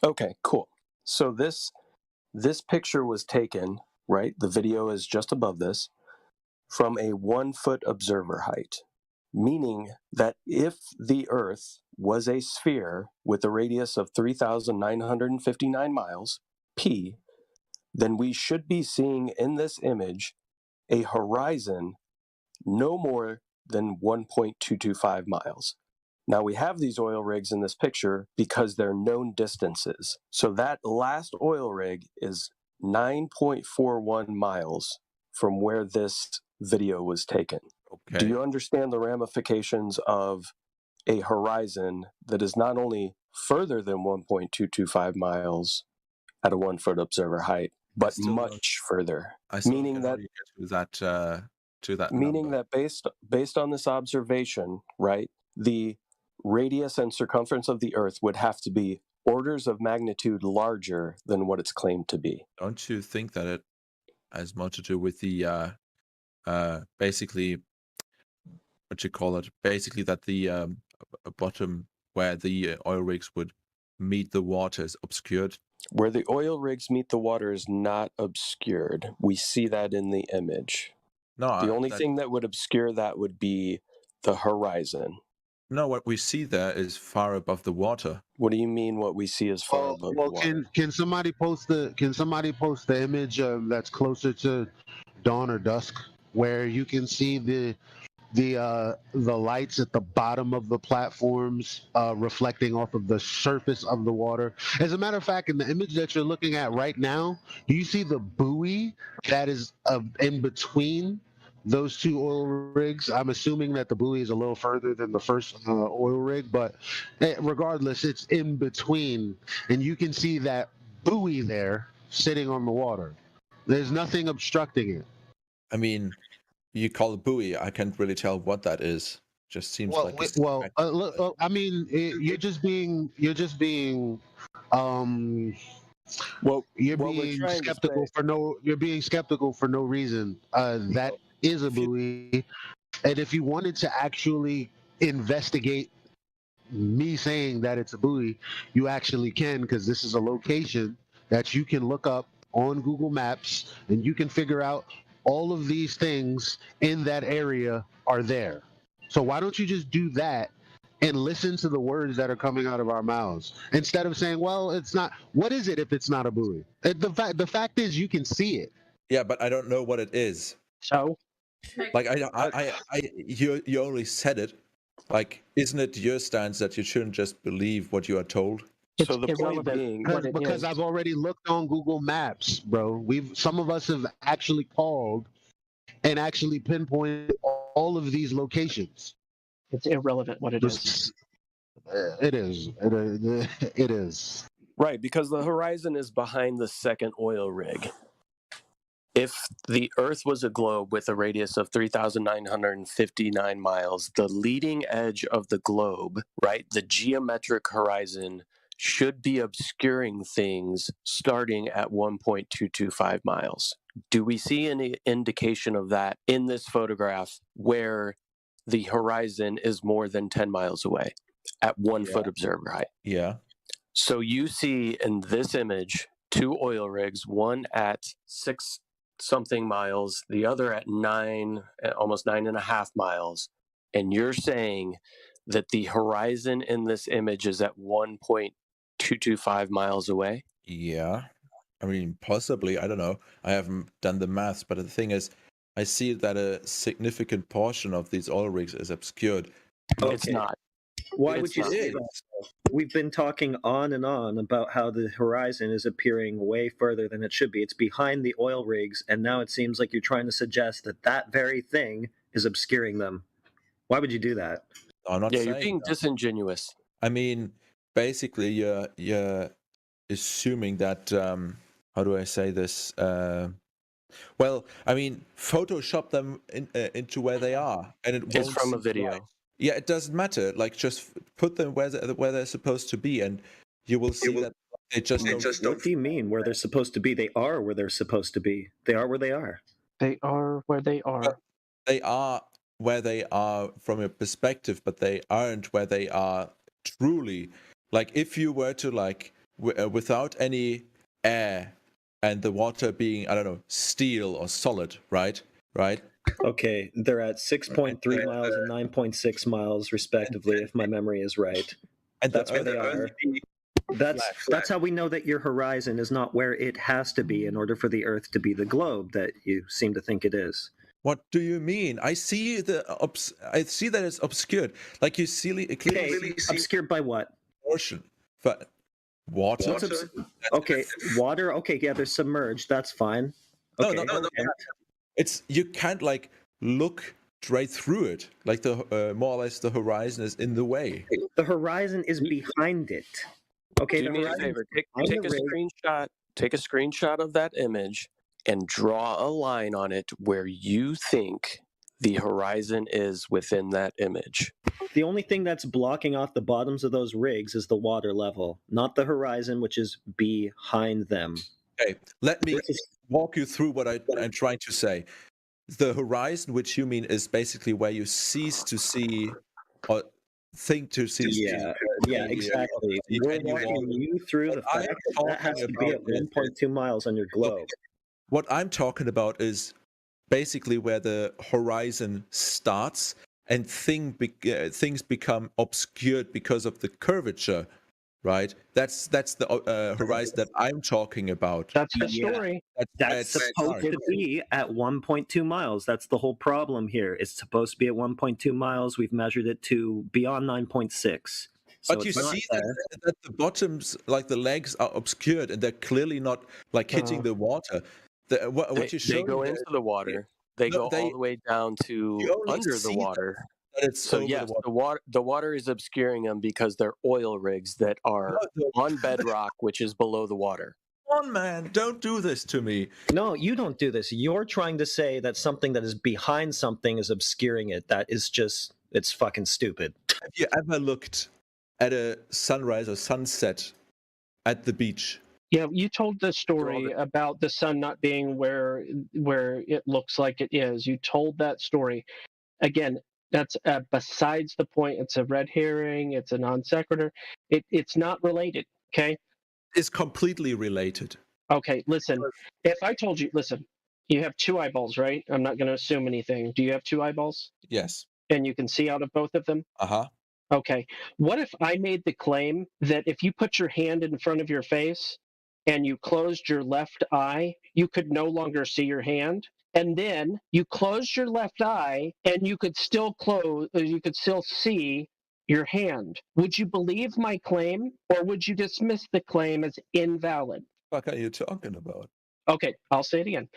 Okay, cool. So this picture was taken, right? The video is just above this, from a 1-foot observer height, meaning that if the Earth was a sphere with a radius of 3,959 miles, P, then we should be seeing in this image a horizon no more than 1.225 miles. Now we have these oil rigs in this picture because they're known distances. So that last oil rig is 9.41 miles from where this video was taken. Okay. Do you understand the ramifications of a horizon that is not only further than 1.225 miles at a 1-foot observer height, but much further? Meaning that based on this observation, right, the radius and circumference of the Earth would have to be orders of magnitude larger than what it's claimed to be. Don't you think that it has more to do with the basically, what you call it? Basically, that the bottom where the oil rigs would meet the water is obscured. Where the oil rigs meet the water is not obscured. We see that in the image. No, the only thing that would obscure that would be the horizon. No, what we see there is far above the water. What do you mean? What we see is far above the water? Can somebody post the image that's closer to dawn or dusk, where you can see the lights at the bottom of the platforms reflecting off of the surface of the water? As a matter of fact, in the image that you're looking at right now, do you see the buoy that is in between those two oil rigs? I'm assuming that the buoy is a little further than the first oil rig, but regardless, it's in between, and you can see that buoy there sitting on the water. There's nothing obstructing it. I mean, you call it buoy. I can't really tell what that is. Just seems like. I mean, you're just being skeptical for no reason. That is a buoy, and if you wanted to actually investigate me saying that it's a buoy, you actually can, because this is a location that you can look up on Google Maps, and you can figure out all of these things in that area are there. So why don't you just do that and listen to the words that are coming out of our mouths instead of saying, well, it's not. What is it if it's not a buoy? The fact is you can see it. Yeah, but I don't know what it is. So? Like, you only said it. Like, isn't it your stance that you shouldn't just believe what you are told? So the point being, because I've already looked on Google Maps, bro. Some of us have actually called and actually pinpointed all of these locations. It's irrelevant what it is. It is. It is. Right, because the horizon is behind the second oil rig. If the Earth was a globe with a radius of 3,959 miles, the leading edge of the globe, right, the geometric horizon, should be obscuring things starting at 1.225 miles. Do we see any indication of that in this photograph where the horizon is more than 10 miles away at 1-foot observer height? Yeah. So you see in this image two oil rigs, one at 6 something miles, the other at 9, almost 9.5 miles. And you're saying that the horizon in this image is at 1.225 miles away? Yeah. I mean, possibly. I don't know. I haven't done the maths, but the thing is, I see that a significant portion of these oil rigs is obscured. It's not. Why It's would you not. say that? We've been talking on and on about how the horizon is appearing way further than it should be. It's behind the oil rigs, and now it seems like you're trying to suggest that that very thing is obscuring them. Why would you do that? I'm not Yeah, saying you're being that. disingenuous. I mean, basically, you're assuming that. How do I say this? Well, I mean, Photoshop them into where they are, and it It's won't from a seem video. right. Yeah, it doesn't matter. Like, just put them where they're supposed to be, and you will see that they just don't. What do you mean where they're supposed to be? They are where they're supposed to be. They are where they are. They are where they are. They are where they are from a perspective, but they aren't where they are truly. Like, if you were to, like, without any air and the water being, I don't know, steel or solid, right? Okay, they're at 6.3 miles and 9.6 miles, respectively, if my memory is right. And that's where they are. That's how we know that your horizon is not where it has to be in order for the Earth to be the globe that you seem to think it is. What do you mean? I see I see that it's obscured. Like, you see clearly obscured by what? Ocean, but water. Okay, water. Okay, yeah, they're submerged. That's fine. Okay. No. It's, you can't, like, look straight through it. Like, the more or less the horizon is in the way. The horizon is behind it. Okay, Do me a favor. Take a screenshot of that image and draw a line on it where you think the horizon is within that image. The only thing that's blocking off the bottoms of those rigs is the water level, not the horizon, which is behind them. Okay, let me walk you through what I'm trying to say. The horizon, which you mean, is basically where you cease to see or think to see. Yeah, exactly. We're walking you through the fact that has to be at 1.2 miles on your globe. What I'm talking about is basically where the horizon starts and things become obscured because of the curvature, right? That's the horizon that I'm talking about. That's the story. That's supposed to be at 1.2 miles. That's the whole problem here. It's supposed to be at 1.2 miles. We've measured it to beyond 9.6. So but you see that the bottoms, like the legs, are obscured and they're clearly not, like, hitting the water. They go into the water. They go all the way down to under the water. So yes, the water is obscuring them because they're oil rigs that are on bedrock, which is below the water. Come on, man, don't do this to me. No, you don't do this. You're trying to say that something that is behind something is obscuring it. That is just, it's fucking stupid. Have you ever looked at a sunrise or sunset at the beach? Yeah, you told the story about the sun not being where it looks like it is. You told that story. Again, that's besides the point. It's a red herring. It's a non sequitur. It's not related, okay? It's completely related. Okay, listen. If I told you, listen, you have two eyeballs, right? I'm not going to assume anything. Do you have two eyeballs? Yes. And you can see out of both of them? Uh-huh. Okay. What if I made the claim that if you put your hand in front of your face and you closed your left eye, you could no longer see your hand? And then you closed your left eye and you could still see your hand. Would you believe my claim, or would you dismiss the claim as invalid? What are you talking about? Okay, I'll say it again.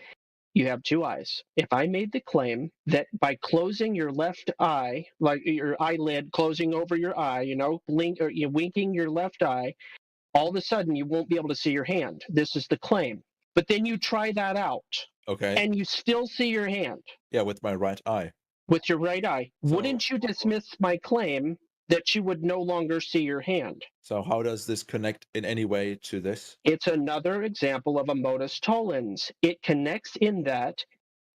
You have two eyes. If I made the claim that by closing your left eye, like your eyelid closing over your eye, winking your left eye, all of a sudden you won't be able to see your hand. This is the claim. But then you try that out. Okay. And you still see your hand. Yeah, with my right eye. With your right eye. Wouldn't you dismiss my claim that you would no longer see your hand? So how does this connect in any way to this? It's another example of a modus tollens. It connects in that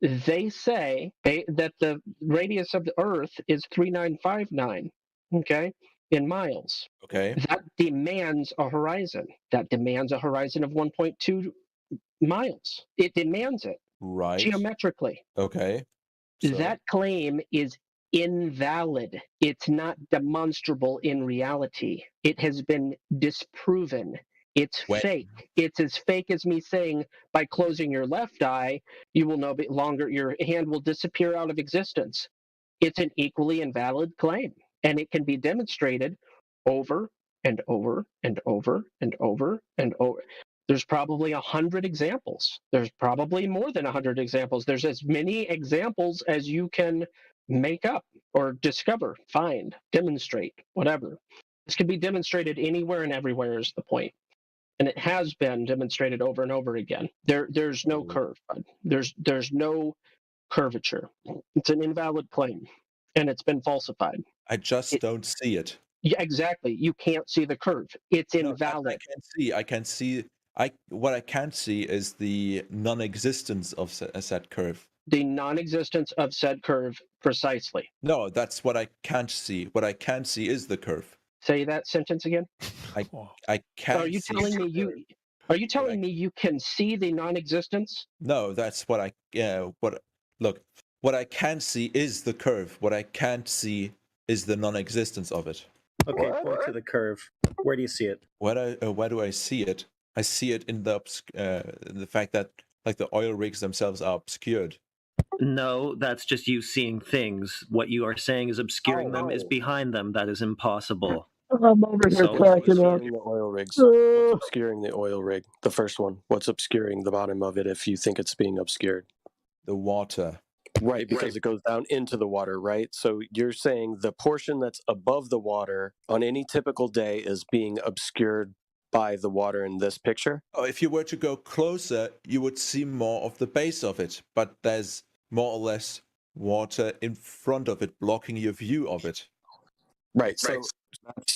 they say that the radius of the Earth is 3959. Okay? in miles. Okay. That demands a horizon. That demands a horizon of 1.2 miles. It demands it Right. geometrically. Okay. So, That claim is invalid. It's not demonstrable in reality. It has been disproven. It's fake. It's as fake as me saying by closing your left eye, you will no longer, your hand will disappear out of existence. It's an equally invalid claim, and it can be demonstrated over and over and over and over and over. There's probably 100 examples. There's probably more than 100 examples. There's as many examples as you can make up or discover, find, demonstrate, whatever. This can be demonstrated anywhere and everywhere is the point. And it has been demonstrated over and over again. There's no curve, bud. There's no curvature. It's an invalid claim, and it's been falsified. I just don't see it. Yeah, exactly. You can't see the curve. It's invalid. I can see. What I can't see is the non-existence of said curve. The non-existence of said curve, precisely. No, that's what I can't see. What I can see is the curve. Say that sentence again. I can't. Are you telling me you? Are you telling me you can see the non-existence? No, that's what I. Look, what I can see is the curve. What I can't see is the non-existence of it. Okay, point to the curve. Where do you see it? Where do I see it? I see it in the fact that like the oil rigs themselves are obscured. No, that's just you seeing things. What you are saying is obscuring them is behind them. That is impossible. I'm over here cracking up. The oil rigs. What's obscuring the oil rig? The first one. What's obscuring the bottom of it if you think it's being obscured? The water. Right, because it goes down into the water, right? So you're saying the portion that's above the water on any typical day is being obscured by the water in this picture? Oh, if you were to go closer, you would see more of the base of it, but there's more or less water in front of it, blocking your view of it. Right. So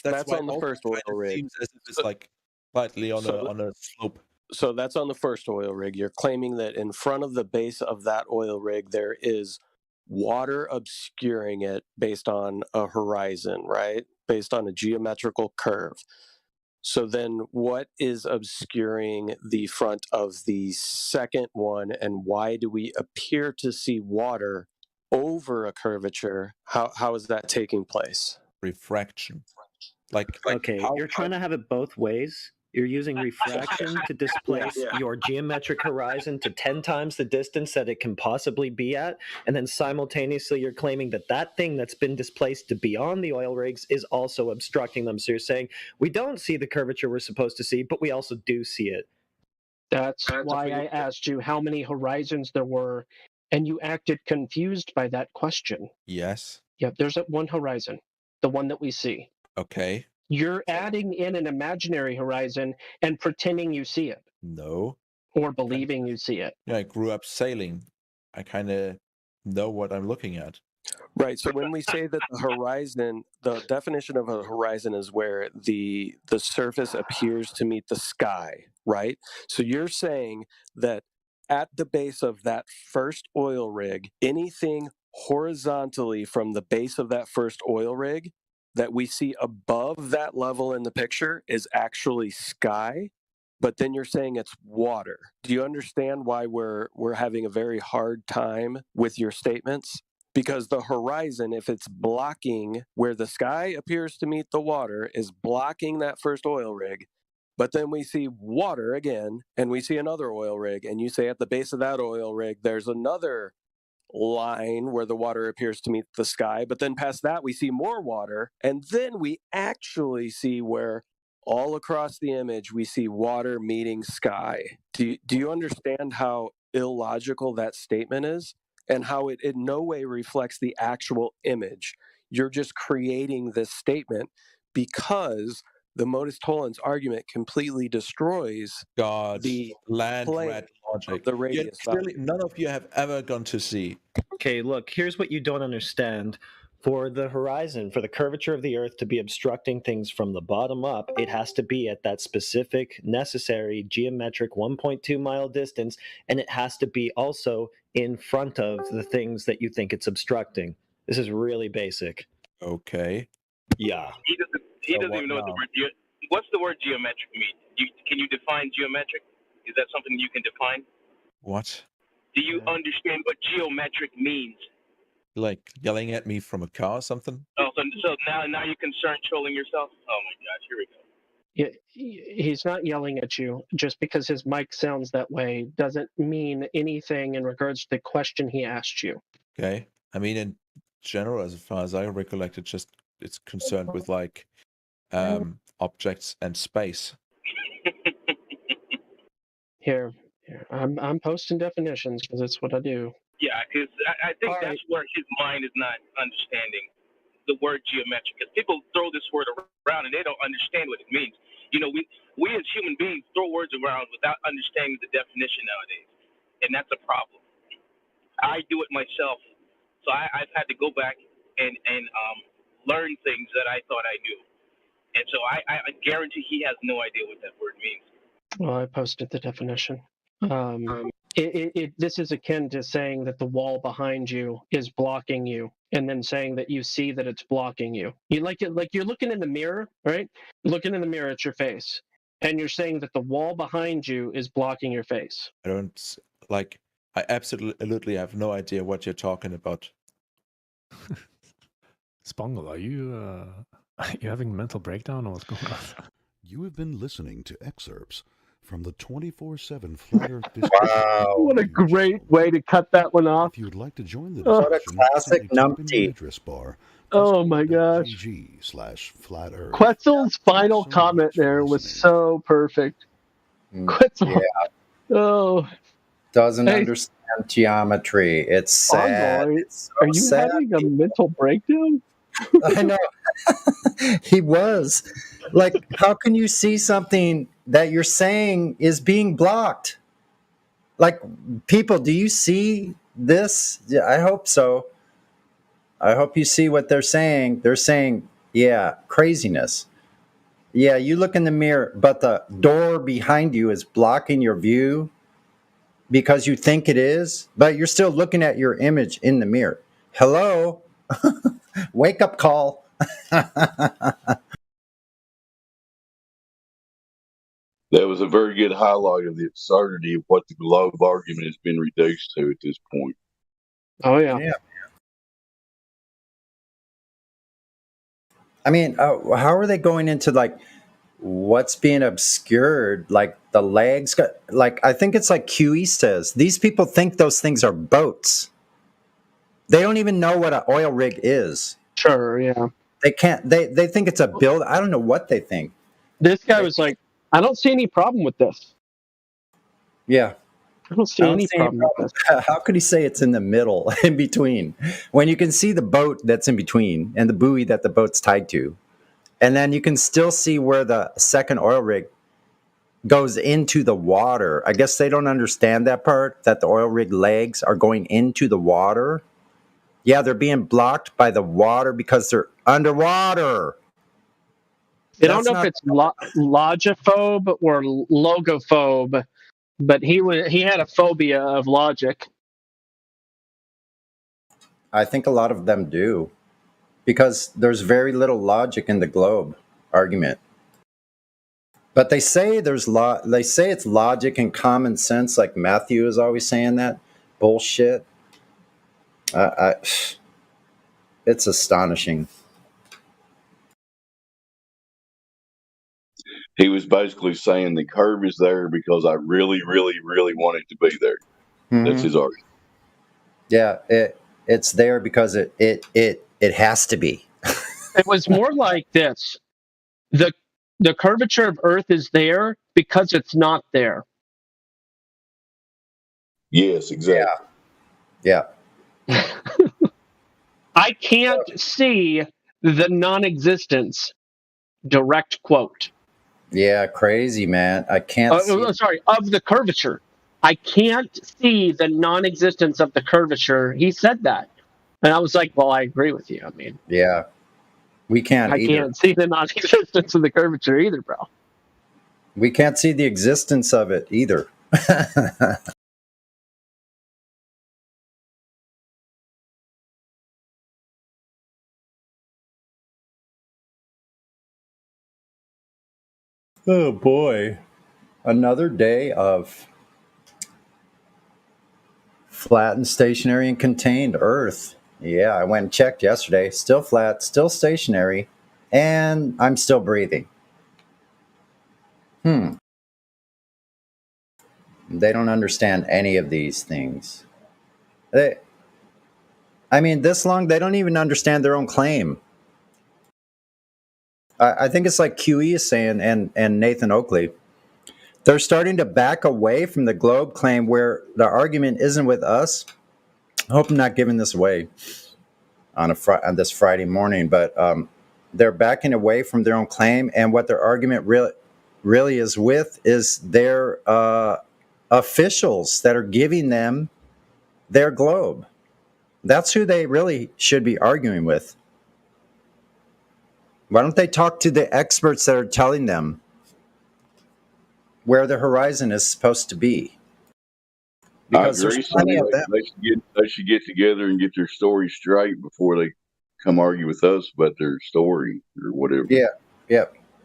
that's why on the first oil rig. It seems as if it's like slightly on a slope. So that's on the first oil rig. You're claiming that in front of the base of that oil rig, there is water obscuring it based on a horizon, right? Based on a geometrical curve. So then what is obscuring the front of the second one, and why do we appear to see water over a curvature? How is that taking place? Refraction. Okay, you're trying to have it both ways. You're using refraction to displace your geometric horizon to 10 times the distance that it can possibly be at, and then simultaneously you're claiming that that thing that's been displaced to beyond the oil rigs is also obstructing them. So you're saying, we don't see the curvature we're supposed to see, but we also do see it. That's why I asked you how many horizons there were, and you acted confused by that question. Yes. Yep, there's one horizon, the one that we see. Okay. You're adding in an imaginary horizon and pretending you see it. No. Or believing you see it. Yeah, I grew up sailing. I kind of know what I'm looking at. Right. So when we say that the horizon, the definition of a horizon is where the surface appears to meet the sky, right? So you're saying that at the base of that first oil rig, anything horizontally from the base of that first oil rig that we see above that level in the picture is actually sky, but then you're saying it's water. Do you understand why we're having a very hard time with your statements? Because the horizon, if it's blocking where the sky appears to meet the water, is blocking that first oil rig, but then we see water again, and we see another oil rig, and you say at the base of that oil rig, there's another line where the water appears to meet the sky, but then past that we see more water, and then we actually see where all across the image we see water meeting sky. Do you understand how illogical that statement is, and how it in no way reflects the actual image? You're just creating this statement because the modus tollens argument completely destroys the land plane rat logic. the radius value. None of you have ever gone to sea. Okay, look, here's what you don't understand. For the horizon, for the curvature of the Earth to be obstructing things from the bottom up, it has to be at that specific, necessary, geometric 1.2 mile distance, and it has to be also in front of the things that you think it's obstructing. This is really basic. Okay. Yeah. he doesn't even know what the word what's the word geometric mean? Can you define geometric? Is that something you can define? What? Do you understand what geometric means? Like yelling at me from a car or something? Oh, so now you're concerned trolling yourself? Oh my gosh, here we go. Yeah, he's not yelling at you. Just because his mic sounds that way doesn't mean anything in regards to the question he asked you. Okay. I mean, in general, as far as I recollect, it's concerned with like objects and space. Here, I'm posting definitions because that's what I do. Yeah, because I think that's where his mind is not understanding the word geometric. Because people throw this word around and they don't understand what it means. You know, we as human beings throw words around without understanding the definition nowadays, and that's a problem. I do it myself, so I've had to go back and learn things that I thought I knew, and so I guarantee he has no idea what that word means. Well, I posted the definition. This is akin to saying that the wall behind you is blocking you, and then saying that you see that it's blocking you. You like you're looking in the mirror, right? Looking in the mirror at your face, and you're saying that the wall behind you is blocking your face. I don't like. I absolutely have no idea what you're talking about. Spongle, are you having a mental breakdown or what's going on? You have been listening to excerpts from the 24/7 Flat Earth discussion. Wow! What a great way to cut that one off. If you would like to join the What a discussion, classic simply type in your numpty. address bar. Oh my gosh! GG/Flat Earth. Quetzal's final comment there was so perfect. Quetzal. Yeah. Oh. Doesn't Hey. understand geometry. It's sad. Spongle, It's so are you sad. having a mental breakdown? I know. He was. Like, how can you see something that you're saying is being blocked? Like, people, do you see this? Yeah, I hope so. I hope you see what they're saying. They're saying, yeah, craziness. Yeah, you look in the mirror, but the door behind you is blocking your view because you think it is, but you're still looking at your image in the mirror. Hello? Wake up call. That was a very good highlight of the absurdity of what the globe argument has been reduced to at this point. Oh yeah. I mean, how are they going into like what's being obscured? Like the legs, like I think it's like QE says, these people think those things are boats. They don't even know what an oil rig is. Sure, yeah. They can't. They think it's a build. I don't know what they think. This guy was like, I don't see any problem with this. Yeah. I don't see any problem with this. How could he say it's in the middle, in between, when you can see the boat that's in between and the buoy that the boat's tied to, and then you can still see where the second oil rig goes into the water? I guess they don't understand that part, that the oil rig legs are going into the water. Yeah, they're being blocked by the water because they're underwater. I don't know if it's logophobe or logophobe, but he had a phobia of logic. I think a lot of them do, because there's very little logic in the globe argument. But they say they say it's logic and common sense, like Matthew is always saying that bullshit. It's astonishing. He was basically saying the curve is there because I really, really, really want it to be there. That's his argument. Yeah, it's there because it has to be. It was more like this. The curvature of Earth is there because it's not there. Yes, exactly. Yeah. I can't see the non-existence. Direct quote. Yeah, crazy, man. I can't see. Sorry, of the curvature. I can't see the non-existence of the curvature. He said that. And I was like, well, I agree with you. I mean, Yeah. We can't I either. can't see the non-existence of the curvature either, bro. We can't see the existence of it either. Oh boy. Another day of flat and stationary and contained Earth. Yeah, I went and checked yesterday. Still flat, still stationary, and I'm still breathing. They don't understand any of these things. This long, they don't even understand their own claim. I think it's like QE is saying, and Nathan Oakley. They're starting to back away from the globe claim where the argument isn't with us. I hope I'm not giving this away on this Friday morning, but they're backing away from their own claim, and what their argument really is with is their officials that are giving them their globe. That's who they really should be arguing with. Why don't they talk to the experts that are telling them where the horizon is supposed to be? Because I agree. there's plenty of them. They should get together and get their story straight before they come argue with us about their story or whatever. Yeah.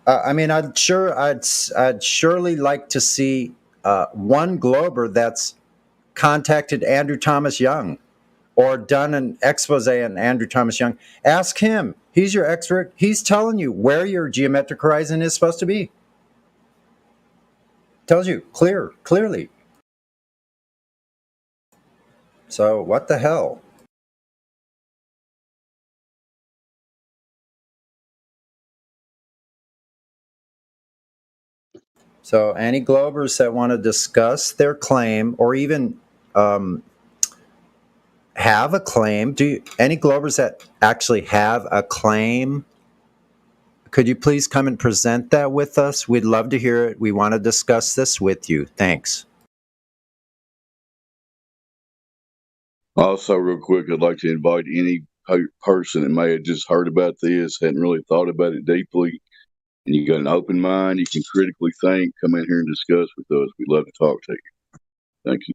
I'd surely like to see one Glober that's contacted Andrew Thomas Young or done an expose on Andrew Thomas Young. Ask him. He's your expert. He's telling you where your geometric horizon is supposed to be. Tells you clearly. So what the hell? So any Globers that want to discuss their claim or even have a claim, any Globers that actually have a claim, could you please come and present that with us? We'd love to hear it. We want to discuss this with you. Thanks. Also, real quick, I'd like to invite any person that may have just heard about this, hadn't really thought about it deeply, and you got an open mind, you can critically think, come in here and discuss with us. We'd love to talk to you. Thank you.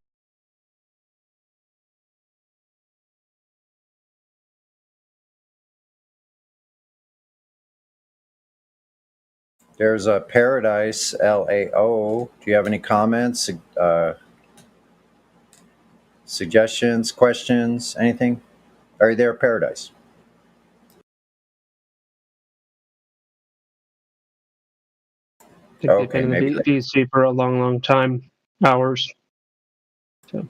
There's a Paradise LAO. Do you have any comments, suggestions, questions, anything? Are you there, Paradise? They've been in the DC for a long time, hours. So.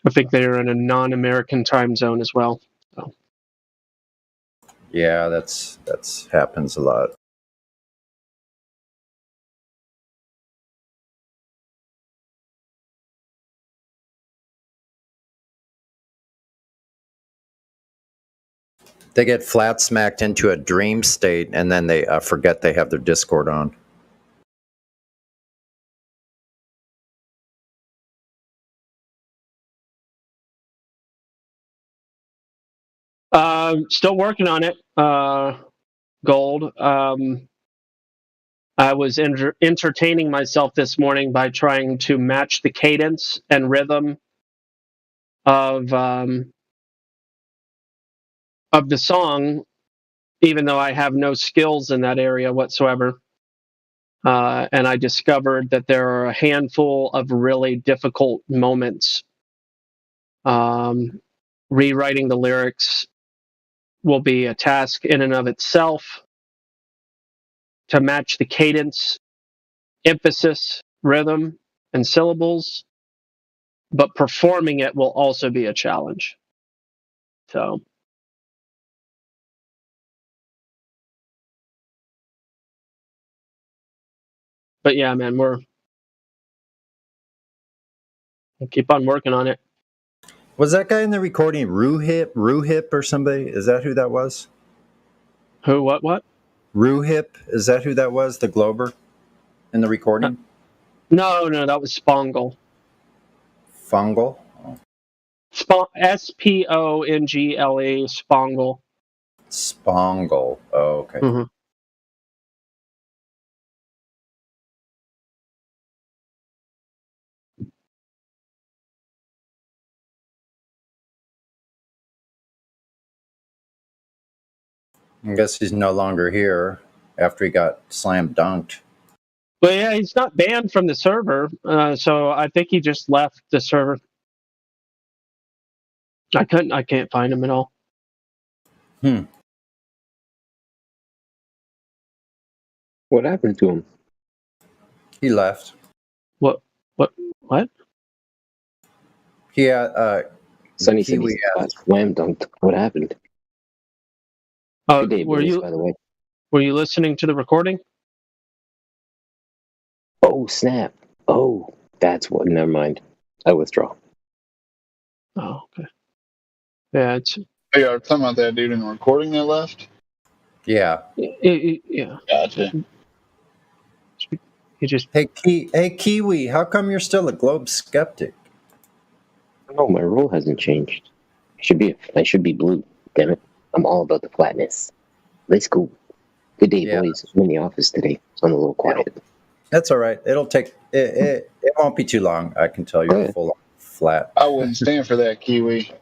I think they are in a non-American time zone as well. So. Yeah, that's happens a lot. They get flat smacked into a dream state, and then they forget they have their Discord on. Still working on it, Gold. I was entertaining myself this morning by trying to match the cadence and rhythm of the song, even though I have no skills in that area whatsoever. And I discovered that there are a handful of really difficult moments. Rewriting the lyrics will be a task in and of itself to match the cadence, emphasis, rhythm, and syllables, but performing it will also be a challenge. So, but yeah, man, we'll keep on working on it. Was that guy in the recording Ruhip or somebody? Is that who that was? Who? What? Ruhip? Is that who that was? The Glober in the recording? No, that was Spongle. Fungal? Spongle. Spongle. Spongle. Oh, okay. Mm-hmm. I guess he's no longer here after he got slam dunked. But yeah, he's not banned from the server, so I think he just left the server. I can't find him at all. What happened to him? He left. What? Yeah, Sonny said he got slam dunked. What happened? Oh, Good day, were boys, you? by the way. Were you listening to the recording? Oh, snap. Oh, that's what. Never mind. I withdraw. Oh, okay. Yeah, it's. Hey, are talking about that dude in the recording that left? Yeah. Yeah. Gotcha. He just. Hey, Kiwi, how come you're still a Globe skeptic? No, my role hasn't changed. I should be blue. Damn it. I'm all about the flatness. Let's go. Good day, boys. I'm in the office today, so I'm a little quiet. That's all right. It'll take it won't be too long. I can tell you're full on flat. I wouldn't stand for that, Kiwi.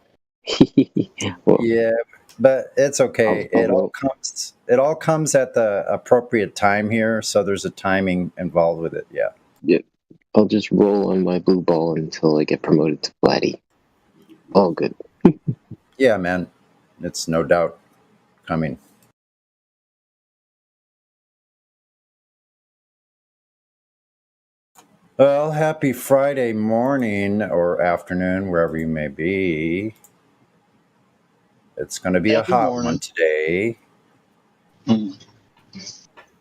Yeah, but it's okay. It all comes at the appropriate time here, so there's a timing involved with it. Yeah. Yep. I'll just roll on my blue ball until I get promoted to Flatty. All good. Yeah, man. It's no doubt coming. Well, happy Friday morning or afternoon, wherever you may be. It's going to be a hot one today.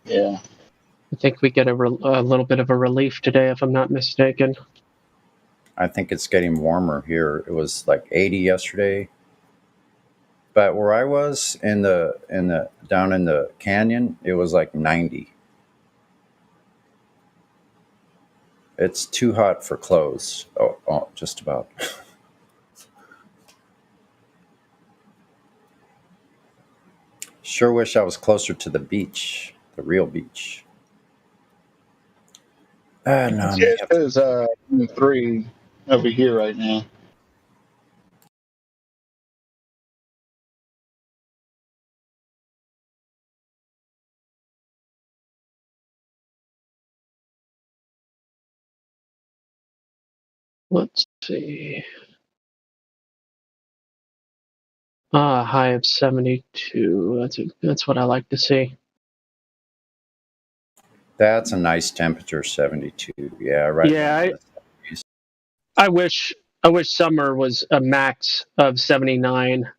Yeah. I think we get a little bit of a relief today, if I'm not mistaken. I think it's getting warmer here. It was like 80 yesterday. But where I was down in the canyon, it was like 90. It's too hot for clothes. Oh, just about. Sure wish I was closer to the beach, the real beach. No, Yeah, it says 3 over here right now. Let's see. High of 72. That's what I like to see. That's a nice temperature, 72. Yeah, right. Yeah, I wish summer was a max of 79.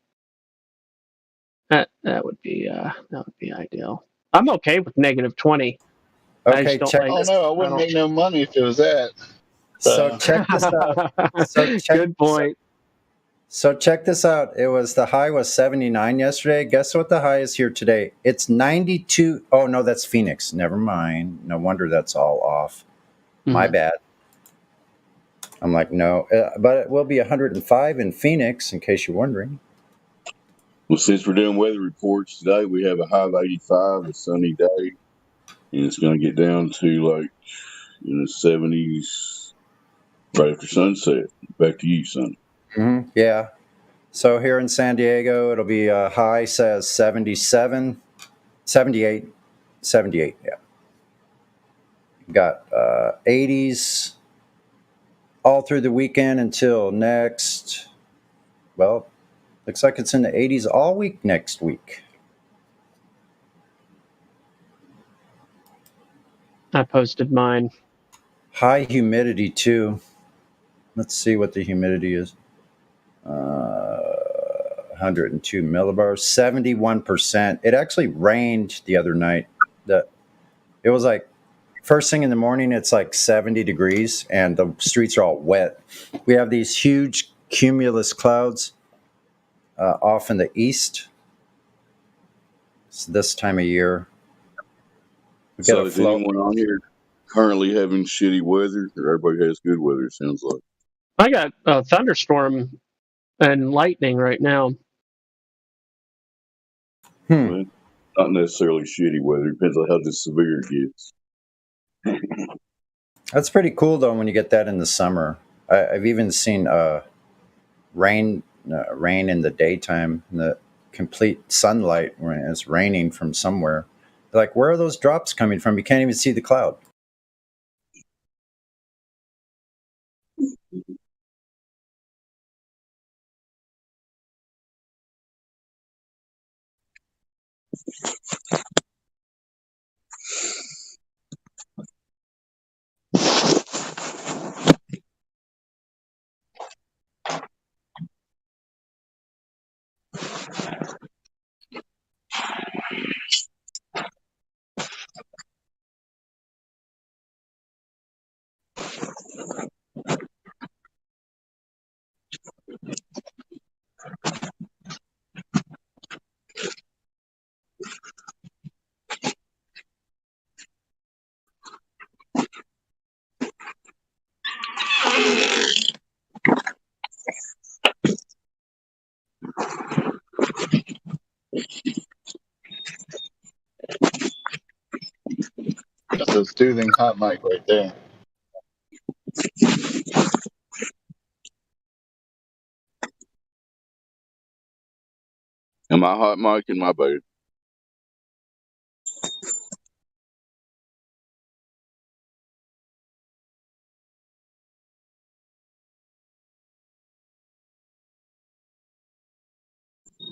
That would be ideal. I'm okay with negative 20. Okay, check. Oh no, I wouldn't make no money if it was that. So check this out. Good point. So check this out. The high was 79 yesterday. Guess what the high is here today? It's 92. Oh no, that's Phoenix. Never mind. No wonder that's all off. My bad. I'm like, no, but it will be 105 in Phoenix, in case you're wondering. Well, since we're doing weather reports today, we have a high of 85, a sunny day, and it's going to get down to like in the 70s right after sunset. Back to you, son. Mm-hmm. Yeah. So here in San Diego, it'll be a high says 77, 78, yeah. Got 80s all through the weekend until next, well, looks like it's in the 80s all week next week. I posted mine. High humidity too. Let's see what the humidity is. 102 millibars, 71%. It actually rained the other night. It was like first thing in the morning, it's like 70 degrees and the streets are all wet. We have these huge cumulus clouds off in the east. It's this time of year. So is anyone on here currently having shitty weather, or everybody has good weather, it sounds like? I got a thunderstorm and lightning right now. Well, not necessarily shitty weather. Depends on how severe it gets. That's pretty cool, though, when you get that in the summer. I've even seen rain in the daytime, complete sunlight when it's raining from somewhere. They're like, where are those drops coming from? You can't even see the cloud. That's a soothing hot mic right there. Am I hot mic in my booth?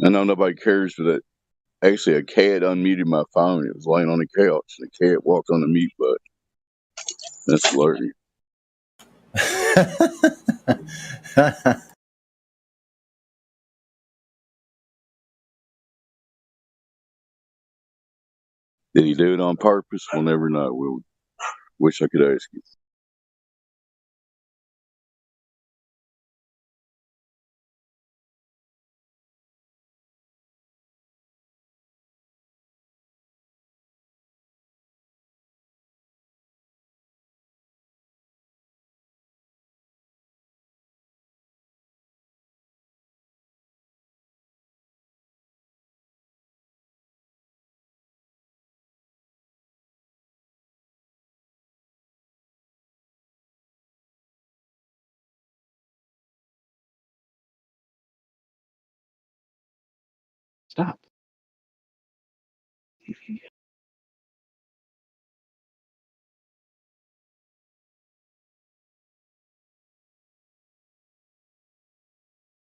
I know nobody cares, but actually a cat unmuted my phone. It was laying on the couch. The cat walked on the mute button. That's hilarious. Did he do it on purpose? We'll never know. We'll wish I could ask you. Stop.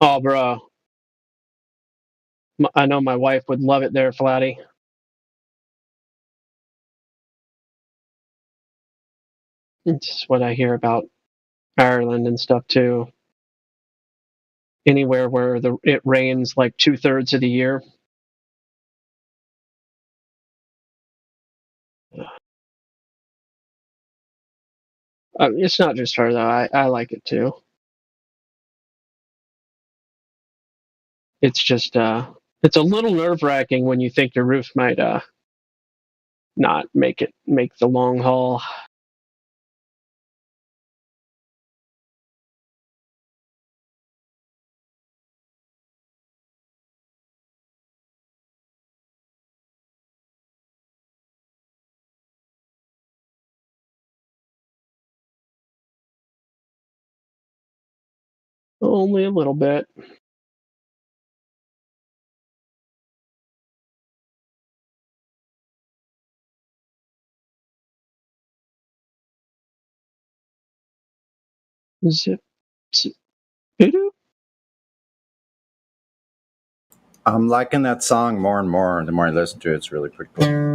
Oh, bro. I know my wife would love it there, Flatty. It's what I hear about Ireland and stuff too. Anywhere where it rains like 2/3 of the year. It's not just her though. I like it too. It's just it's a little nerve-wracking when you think your roof might not make the long haul. Only a little bit. Zip, zip. I'm liking that song more and more. The more I listen to it, it's really pretty cool.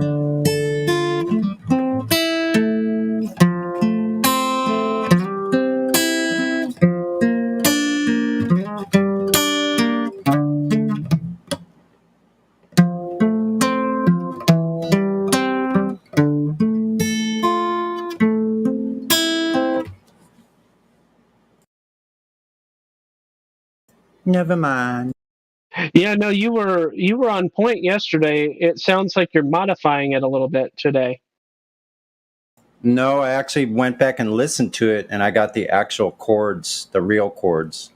Never mind. Yeah, no, you were on point yesterday. It sounds like you're modifying it a little bit today. No, I actually went back and listened to it, and I got the actual chords, the real chords.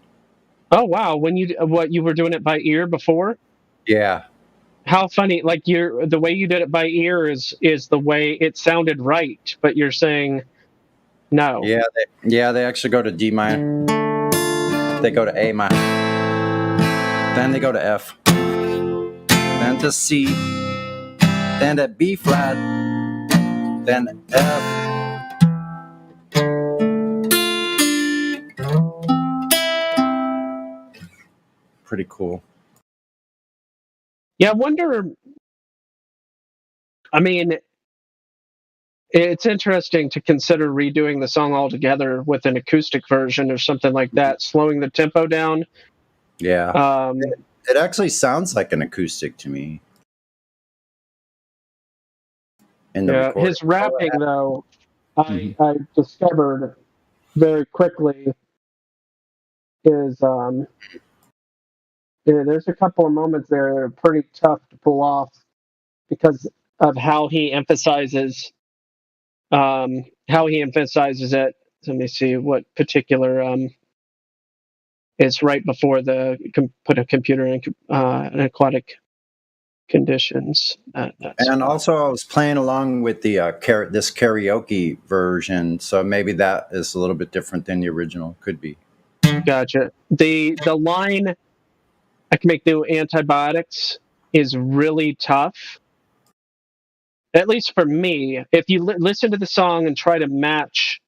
Oh wow! When you were doing it by ear before? Yeah. How funny! Like the way you did it by ear is the way it sounded right, but you're saying no. Yeah, they actually go to D minor. They go to A minor. Then they go to F. then to C, then to B flat, then F. Pretty cool. Yeah, I wonder. I mean, it's interesting to consider redoing the song altogether with an acoustic version or something like that, slowing the tempo down. Yeah. It actually sounds like an acoustic to me. In the recording. His rapping, though, I discovered very quickly is there's a couple of moments there that are pretty tough to pull off because of how he emphasizes it. Let me see what particular is right before the put a computer in aquatic conditions. And also, I was playing along with the this karaoke version, so maybe that is a little bit different than the original. Could be. Gotcha. The line, "I can make new antibiotics," is really tough. At least for me, if you listen to the song and try to match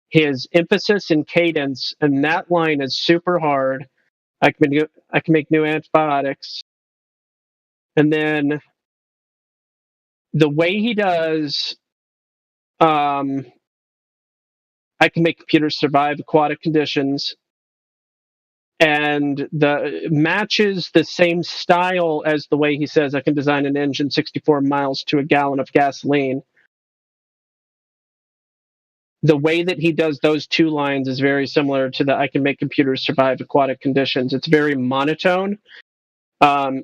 his emphasis and cadence, and that line is super hard. I can make new antibiotics, and then the way he does, I can make computers survive aquatic conditions, and the matches the same style as the way he says, "I can design an engine 64 miles to a gallon of gasoline." The way that he does those two lines is very similar to the "I can make computers survive aquatic conditions." It's very monotone,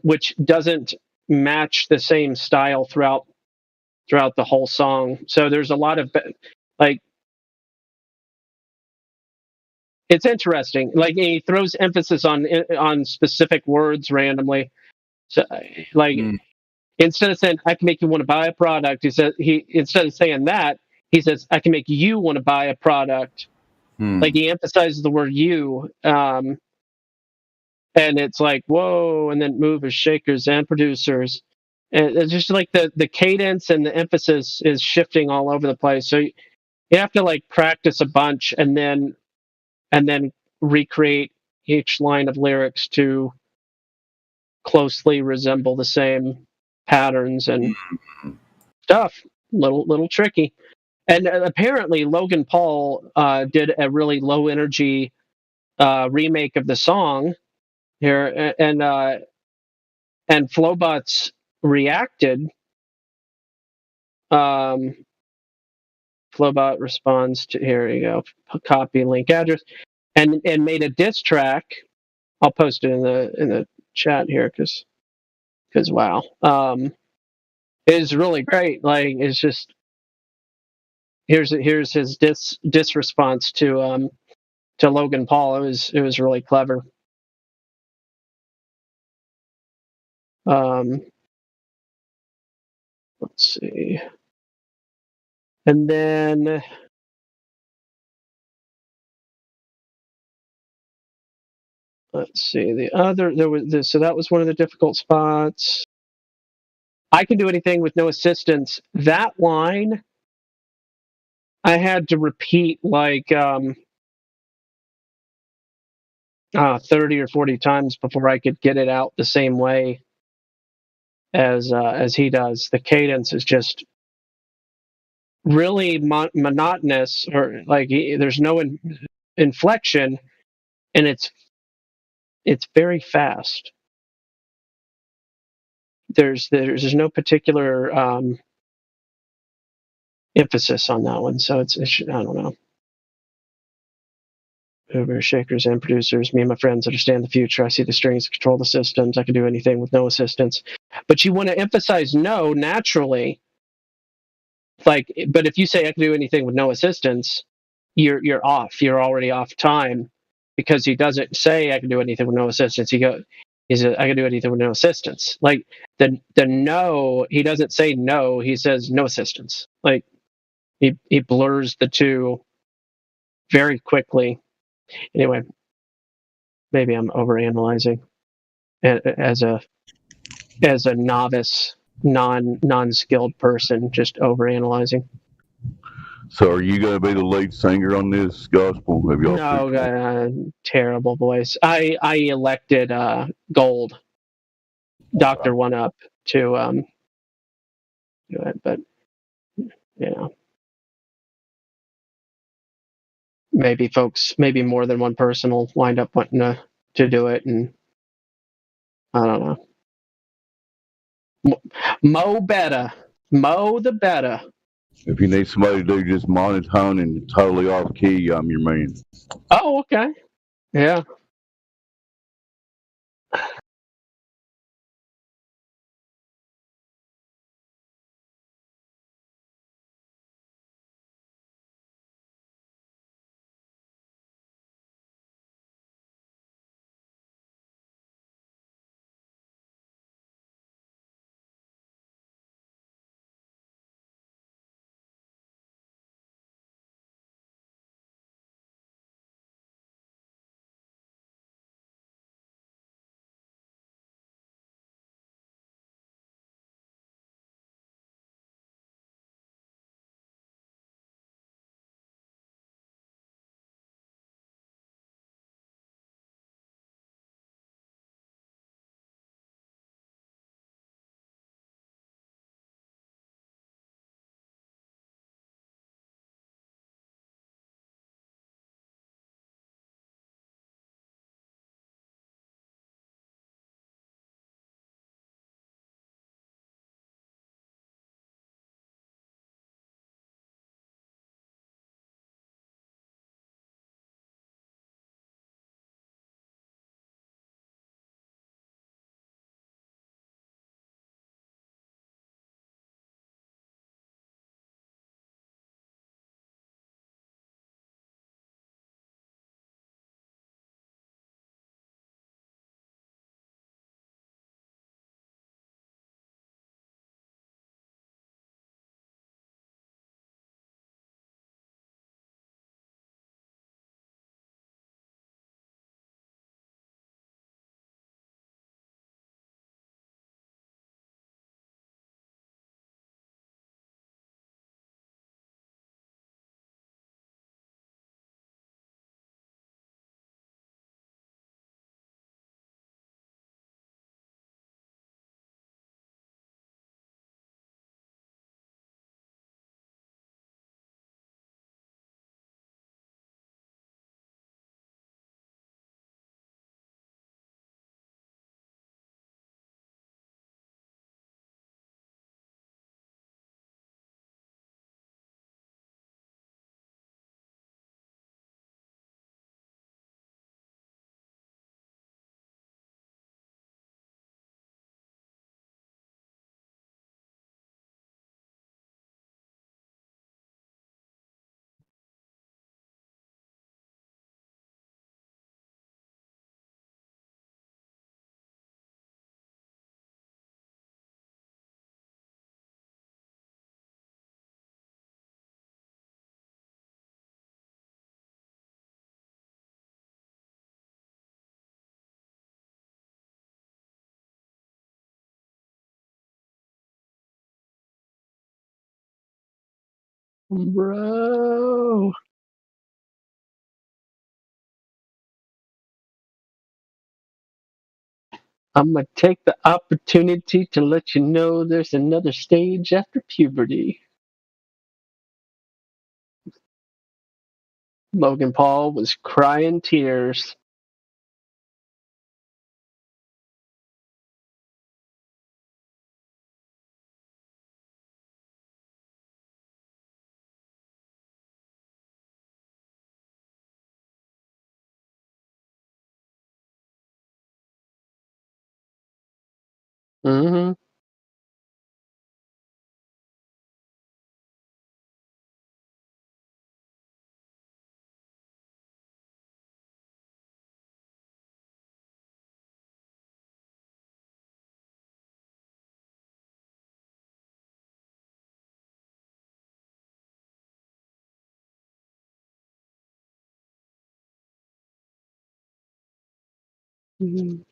which doesn't match the same style throughout the whole song. So there's a lot of it's interesting. Like, he throws emphasis on specific words randomly. So, instead of saying, "I can make you want to buy a product," instead of saying that, he says, "I can make you want to buy a product." Like, he emphasizes the word "you," and it's like, whoa, and then move as shakers and producers. And it's just like the cadence and the emphasis is shifting all over the place. So you have to practice a bunch and then recreate each line of lyrics to closely resemble the same patterns and stuff. Little tricky. And apparently Logan Paul did a really low energy remake of the song here, and Flobots reacted. Flowbot responds to, here you go, copy link address, and made a diss track. I'll post it in the chat here because wow, it's really great. Like, it's just here's his diss response to Logan Paul. It was really clever. Let's see. And then let's see, the other, there was this, so that was one of the difficult spots. "I can do anything with no assistance." That line I had to repeat 30 or 40 times before I could get it out the same way as he does. The cadence is just really monotonous, or there's no inflection, and it's very fast. There's no particular emphasis on that one, so it's I don't know. Over shakers and producers, me and my friends understand the future. I see the strings, control the systems. I can do anything with no assistance. But you want to emphasize no naturally. But if you say, "I can do anything with no assistance," you're off. You're already off time, because he doesn't say, "I can do anything with no assistance." He says, "I can do anything with no assistance." Like, the no, he doesn't say no. He says no assistance. Like, he blurs the two very quickly. Anyway, maybe I'm overanalyzing as a as a novice, non-skilled person, just overanalyzing. So, are you going to be the lead singer on this gospel? Have y'all? No, terrible voice. I elected Gold, Doctor One Up, to do it, but maybe more than one person will wind up wanting to do it, and I don't know. Mo the better. If you need somebody to do just monotone and totally off key, I'm your man. Oh, okay. Yeah. Bro. I'm going to take the opportunity to let you know there's another stage after puberty. Logan Paul was crying tears. Mm-hmm. Mm-hmm.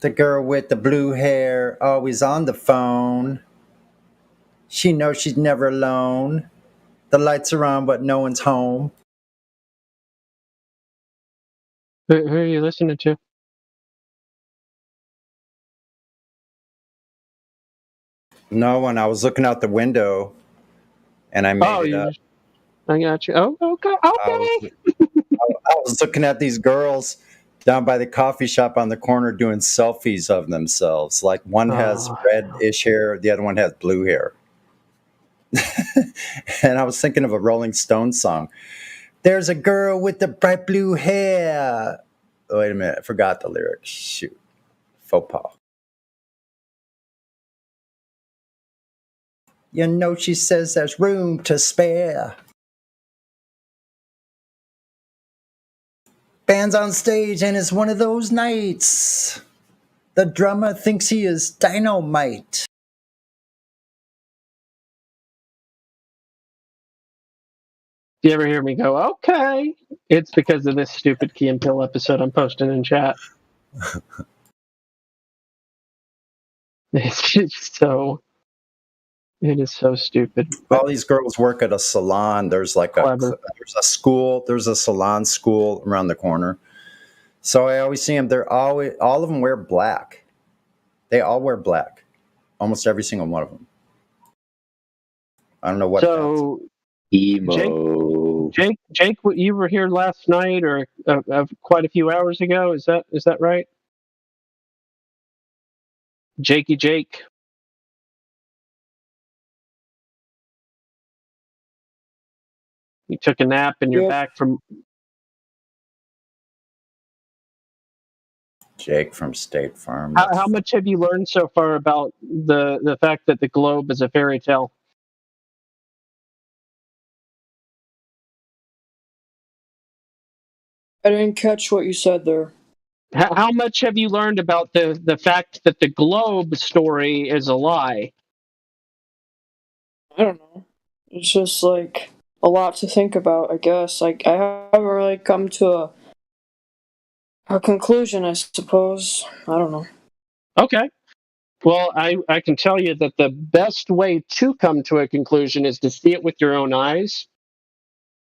The girl with the blue hair, always on the phone. She knows she's never alone. The lights are on, but no one's home. Who are you listening to? No one. I was looking out the window, and I made it up. I got you. Oh, okay. I was looking at these girls down by the coffee shop on the corner doing selfies of themselves. Like one has red-ish hair, the other one has blue hair. And I was thinking of a Rolling Stones song. There's a girl with the bright blue hair. Oh, wait a minute. I forgot the lyrics. Shoot. Faux pas. You know, she says there's room to spare. Band's on stage and it's one of those nights. The drummer thinks he is dynamite. Do you ever hear me go, okay? It's because of this stupid Key and Peele episode I'm posting in chat. It's just it is so stupid. All these girls work at a salon. There's like there's a school. There's a salon school around the corner. So I always see them. All of them wear black. They all wear black. Almost every single one of them. I don't know what. So emo. Jake, you were here last night or quite a few hours ago. Is that right? Jakey Jake. You took a nap and you're back from. Jake from State Farm. How much have you learned so far about the fact that the globe is a fairy tale? I didn't catch what you said there. How much have you learned about the fact that the globe story is a lie? I don't know. It's just like a lot to think about, I guess. Like I haven't really come to a conclusion, I suppose. I don't know. Okay. Well, I can tell you that the best way to come to a conclusion is to see it with your own eyes,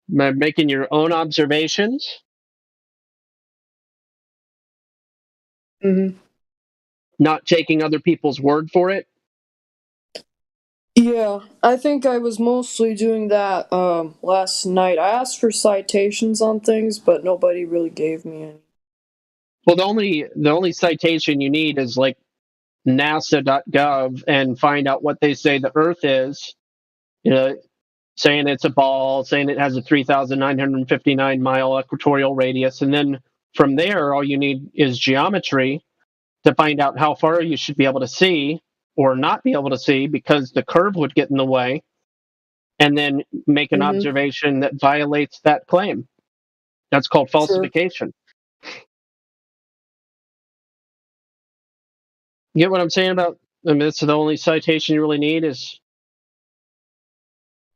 making your own observations. Mm-hmm. Not taking other people's word for it. Yeah, I think I was mostly doing that last night. I asked for citations on things, but nobody really gave me any. Well, the only citation you need is like NASA.gov and find out what they say the Earth is. You know, saying it's a ball, saying it has a 3,959 mile equatorial radius, and then from there, all you need is geometry to find out how far you should be able to see or not be able to see because the curve would get in the way, and then make an observation that violates that claim. That's called falsification. You get what I'm saying about, I mean, it's the only citation you really need is...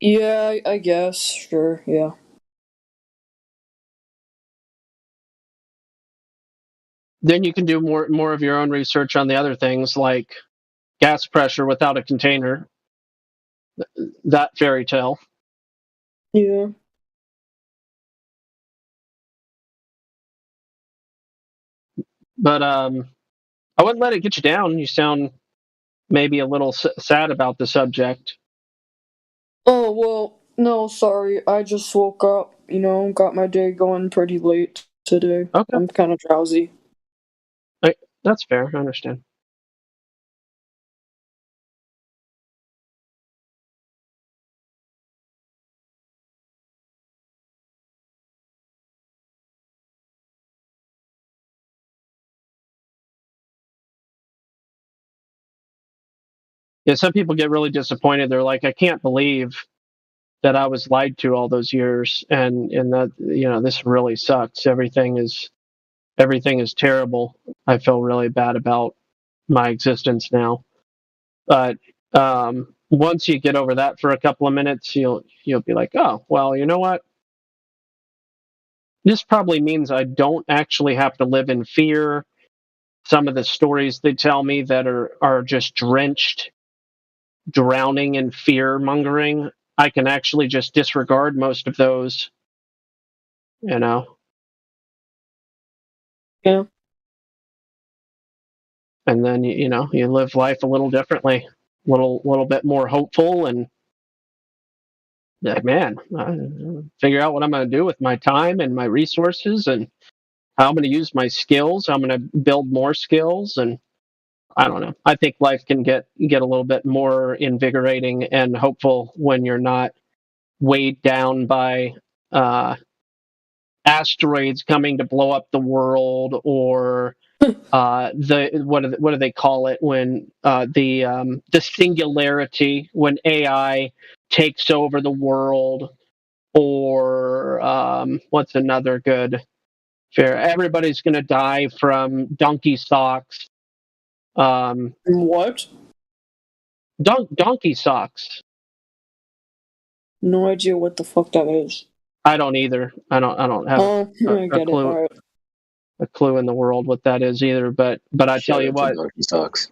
Yeah, I guess. Sure, yeah. Then you can do more of your own research on the other things, like gas pressure without a container. That fairy tale. Yeah. But I wouldn't let it get you down. You sound maybe a little sad about the subject. Oh, well, no, sorry. I just woke up, got my day going pretty late today. Okay. I'm kind of drowsy. That's fair. I understand. Yeah, some people get really disappointed. They're like, I can't believe that I was lied to all those years, and that this really sucks. Everything is terrible. I feel really bad about my existence now. But once you get over that for a couple of minutes, you'll be like, oh, well, you know what? This probably means I don't actually have to live in fear some of the stories they tell me that are just drowning in fear mongering, I can actually just disregard most of those. You know. Yeah. And then you live life a little differently, little bit more hopeful, and like, man, figure out what I'm going to do with my time and my resources, and how I'm going to use my skills. How I'm going to build more skills, and I don't know. I think life can get a little bit more invigorating and hopeful when you're not weighed down by asteroids coming to blow up the world, or what do they call it when the singularity, when AI takes over the world, or what's another good fear? Everybody's going to die from donkey socks. What? Donkey socks. No idea what the fuck that is. I don't either. I don't have a clue. Right. A clue in the world what that is either. But I tell you what, donkey socks.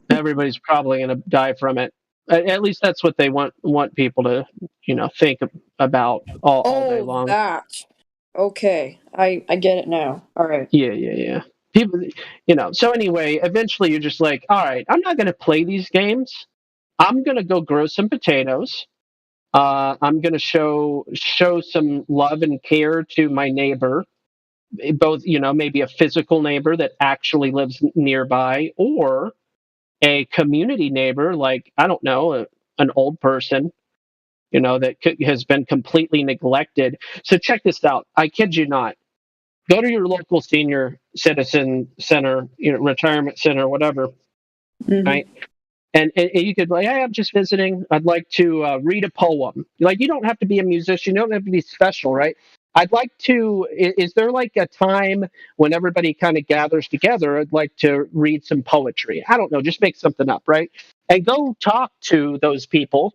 everybody's probably going to die from it. At least that's what they want people to think about all day long. That. Okay, I get it now. All right. Yeah. People, So anyway, eventually you're just like, all right, I'm not going to play these games. I'm going to go grow some potatoes. I'm going to show some love and care to my neighbor, both maybe a physical neighbor that actually lives nearby, or a community neighbor, like, I don't know, an old person, that has been completely neglected. So check this out. I kid you not. Go to your local senior citizen center, retirement center, whatever, right? And you could like, hey, I'm just visiting. I'd like to read a poem. Like, you don't have to be a musician. You don't have to be special, right? I'd like to. Is there like a time when everybody kind of gathers together? I'd like to read some poetry. I don't know. Just make something up, right? And go talk to those people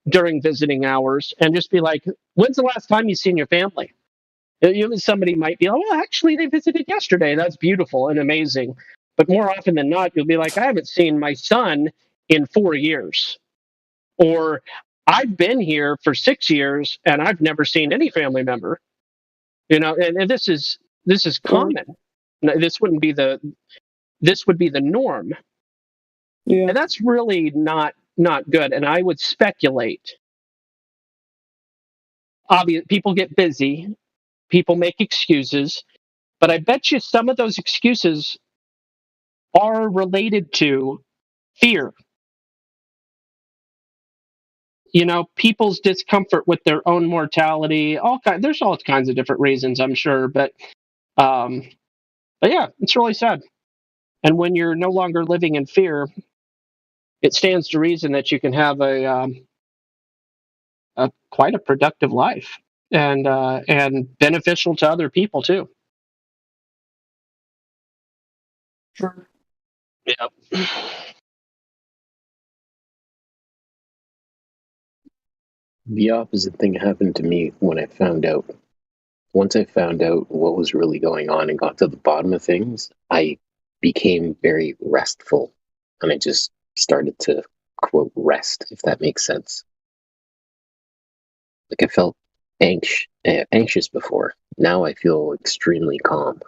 during visiting hours, and just be like, "When's the last time you've seen your family?" Somebody might be, "Oh, well, actually, they visited yesterday. That's beautiful and amazing." But more often than not, you'll be like, "I haven't seen my son in 4 years," or "I've been here for 6 years and I've never seen any family member." And this is common. This would be the norm. Yeah. And that's really not good. And I would speculate. Obviously, people get busy. People make excuses. But I bet you some of those excuses are related to fear. People's discomfort with their own mortality. There's all kinds of different reasons, I'm sure. But yeah, it's really sad. And when you're no longer living in fear, it stands to reason that you can have a quite a productive life, and beneficial to other people too. Sure. Yeah. The opposite thing happened to me when I found out. Once I found out what was really going on and got to the bottom of things, I became very restful. And I just started to, quote, rest, if that makes sense. Like, I felt anxious before. Now I feel extremely calm.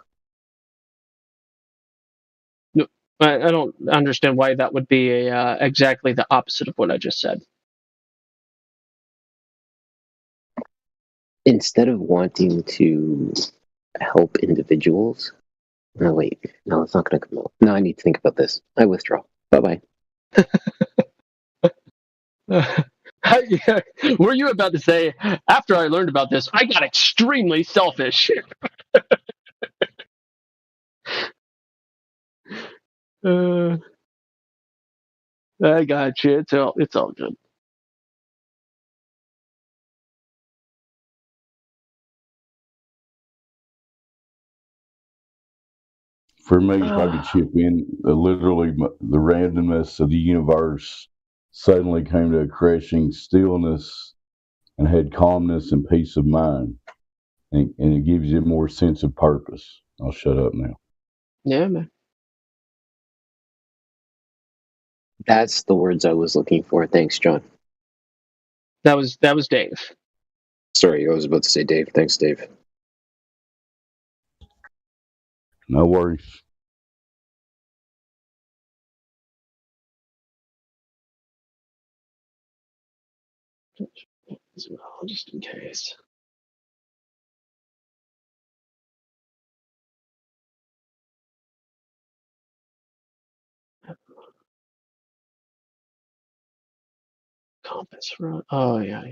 I don't understand why that would be exactly the opposite of what I just said. Instead of wanting to help individuals, no, it's not going to come out. No, I need to think about this. I withdraw. Bye-bye. Were you about to say, after I learned about this, I got extremely selfish? I got you. It's all good. For me, if I could chip in, literally the randomness of the universe suddenly came to a crashing stillness and had calmness and peace of mind. And it gives you more sense of purpose. I'll shut up now. Yeah, man. That's the words I was looking for. Thanks, John. That was Dave. Sorry, I was about to say Dave. Thanks, Dave. No worries. As well, just in case. Compass run. Oh yeah.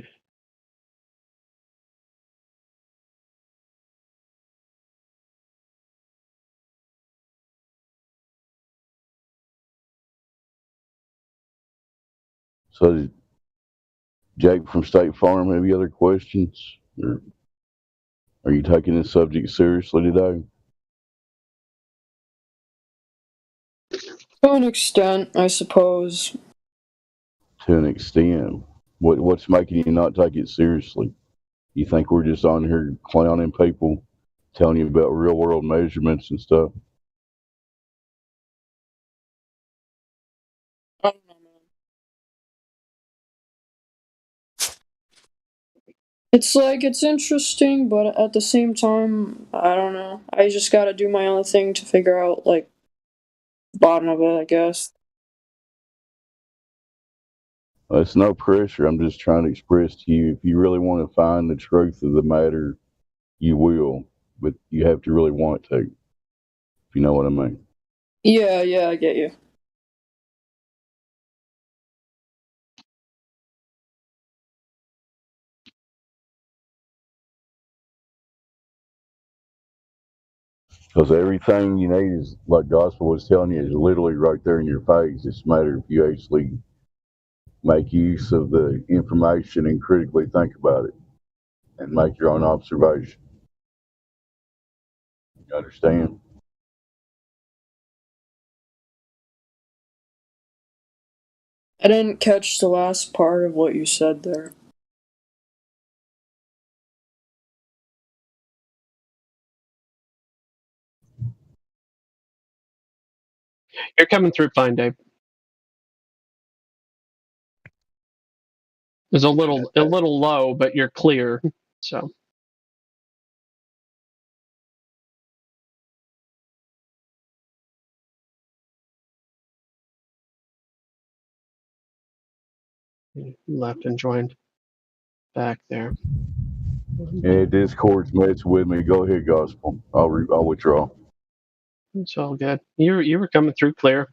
So, did Jake from State Farm have any other questions? Or are you taking this subject seriously today? To an extent, I suppose. To an extent. What's making you not take it seriously? You think we're just on here clowning people, telling you about real world measurements and stuff? I don't know, man. It's like, it's interesting, but at the same time, I don't know. I just gotta do my own thing to figure out, like, bottom of it, I guess. It's no pressure. I'm just trying to express to you, if you really want to find the truth of the matter, you will, but you have to really want to, if you know what I mean. Yeah, I get you. Because everything you need is, like Gospel was telling you, is literally right there in your face. It's a matter if you actually make use of the information and critically think about it and make your own observation. You understand? I didn't catch the last part of what you said there. You're coming through fine, Dave. It's a little low, but you're clear. So. Left and joined back there. Yeah, Discord's messing with me. Go ahead, Gospel. I'll withdraw. It's all good. You were coming through clear.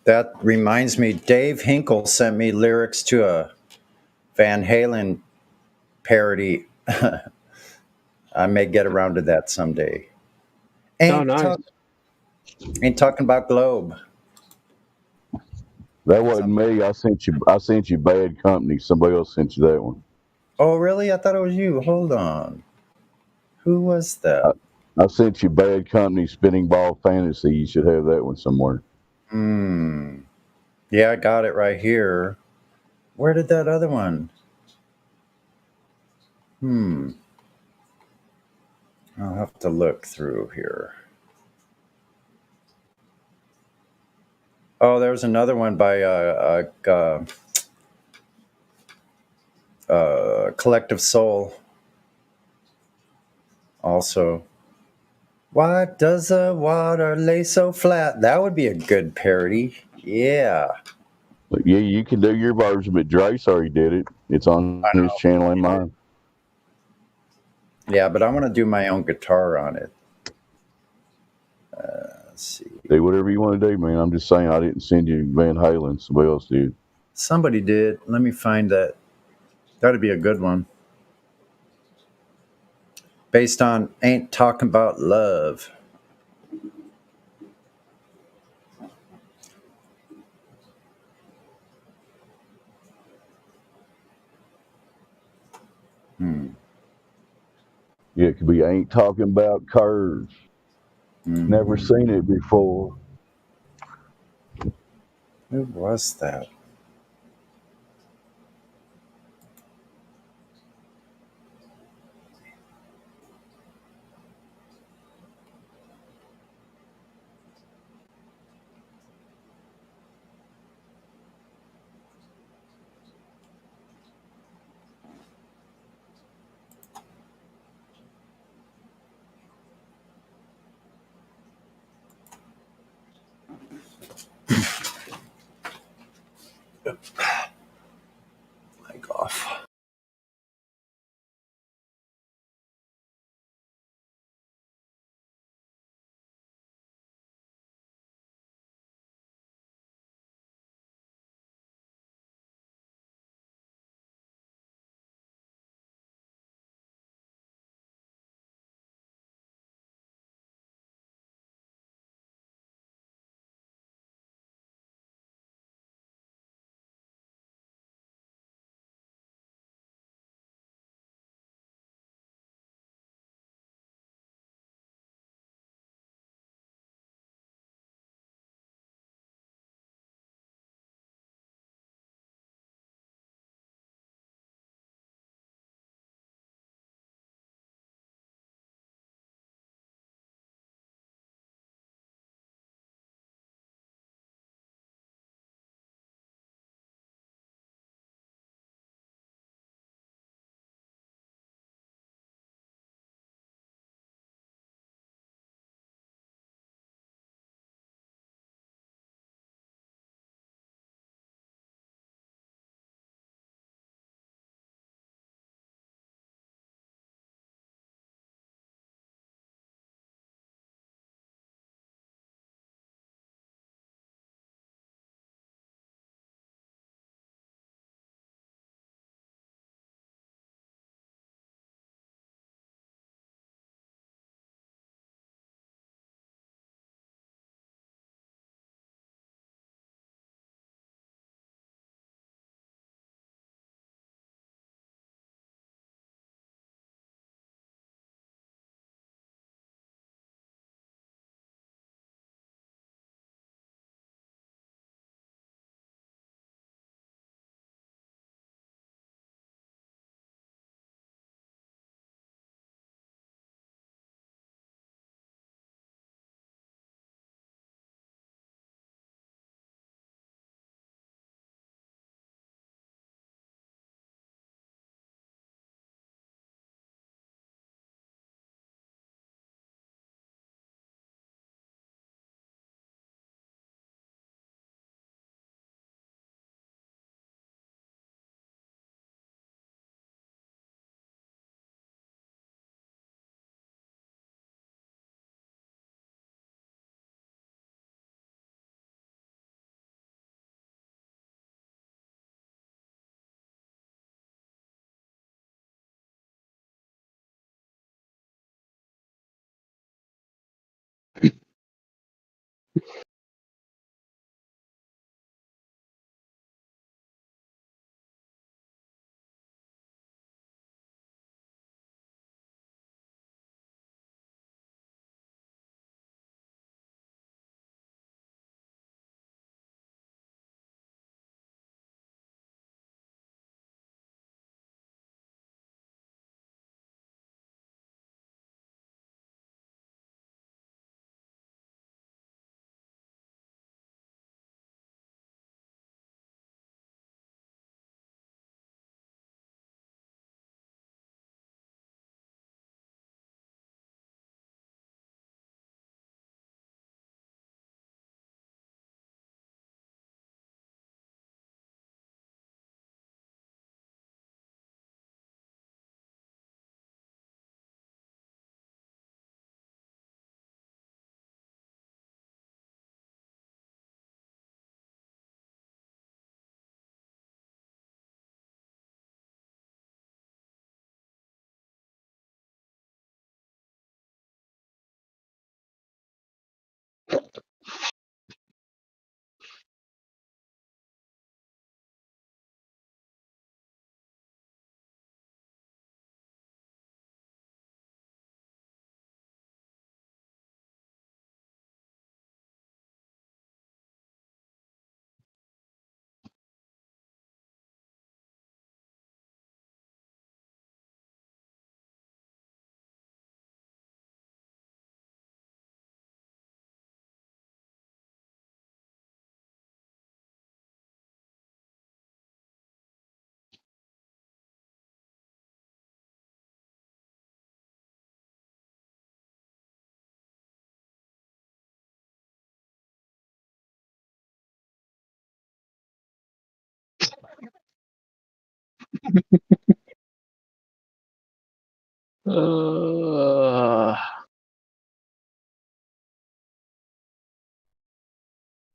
That reminds me, Dave Hinkle sent me lyrics to a Van Halen parody. I may get around to that someday. Oh, nice. Ain't talking about Globe. That wasn't me. I sent you Bad Company. Somebody else sent you that one. Oh, really? I thought it was you. Hold on. Who was that? I sent you Bad Company Spinning Ball Fantasy. You should have that one somewhere. Yeah, I got it right here. Where did that other one? I'll have to look through here. Oh, there's another one by Collective Soul. Also, why does the water lay so flat? That would be a good parody. Yeah. But yeah, you can do your version, but Drace already did it. It's on his channel and mine. Yeah, but I want to do my own guitar on it. Let's see. Do whatever you want to do, man. I'm just saying I didn't send you Van Halen. Somebody else did. Somebody did. Let me find that. That'd be a good one. Based on Ain't Talking About Love. Yeah, it could be Ain't Talking About Curves. Never seen it before. Who was that?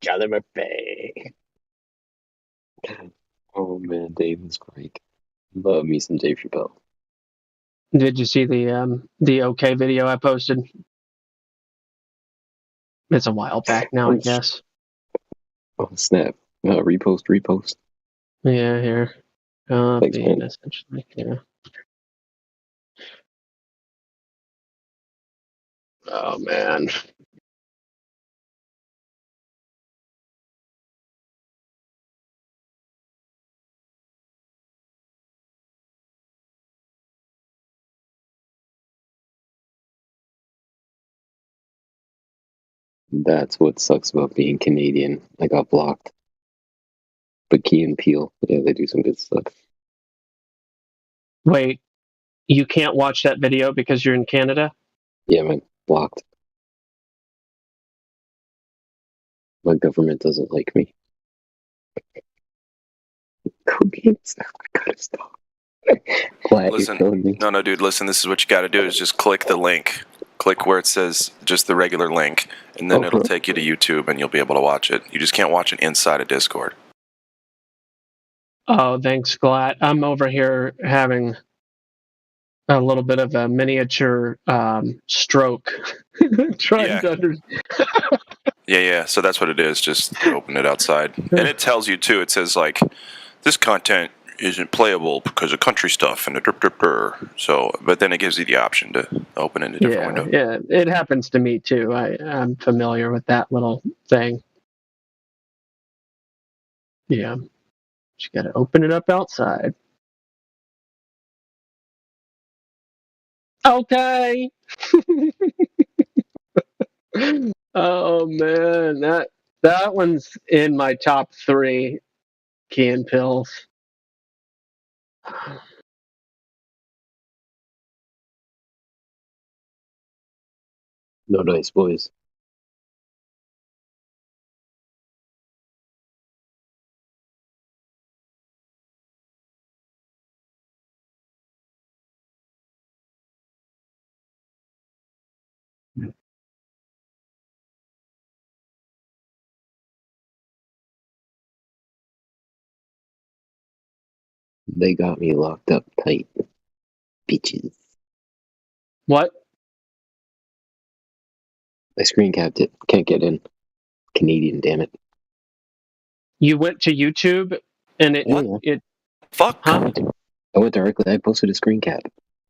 Gather my bay. Oh man, Dave was great. Love me some Dave Chappelle. Did you see the OK video I posted? It's a while back now, I guess. Oh snap! Repost. Yeah, here. Thanks, man. Essentially, yeah. Oh man. That's what sucks about being Canadian. I got blocked. But Key and Peele, yeah, they do some good stuff. Wait, you can't watch that video because you're in Canada? Yeah, man, blocked. My government doesn't like me. Codeine's I gotta stop. Glad Listen, you showed me. no, dude, listen, this is what you got to do is just click the link. Click where it says just the regular link, and then it'll take you to YouTube, and you'll be able to watch it. You just can't watch it inside of Discord. Oh, thanks, Glatt. I'm over here having a little bit of a miniature stroke. Trying to understand. Yeah, so that's what it is. Just open it outside. And it tells you, too, it says, like, this content isn't playable because of country stuff and so, but then it gives you the option to open it in a different window. Yeah, it happens to me too. I'm familiar with that little thing. Yeah, just gotta open it up outside. Okay. Oh man, that one's in my top 3 Key and Pills. No dice, boys. They got me locked up tight. Bitches. What? I screen capped it. Can't get in. Canadian, damn it. You went to YouTube and it Fuck. I went directly. I posted a screen cap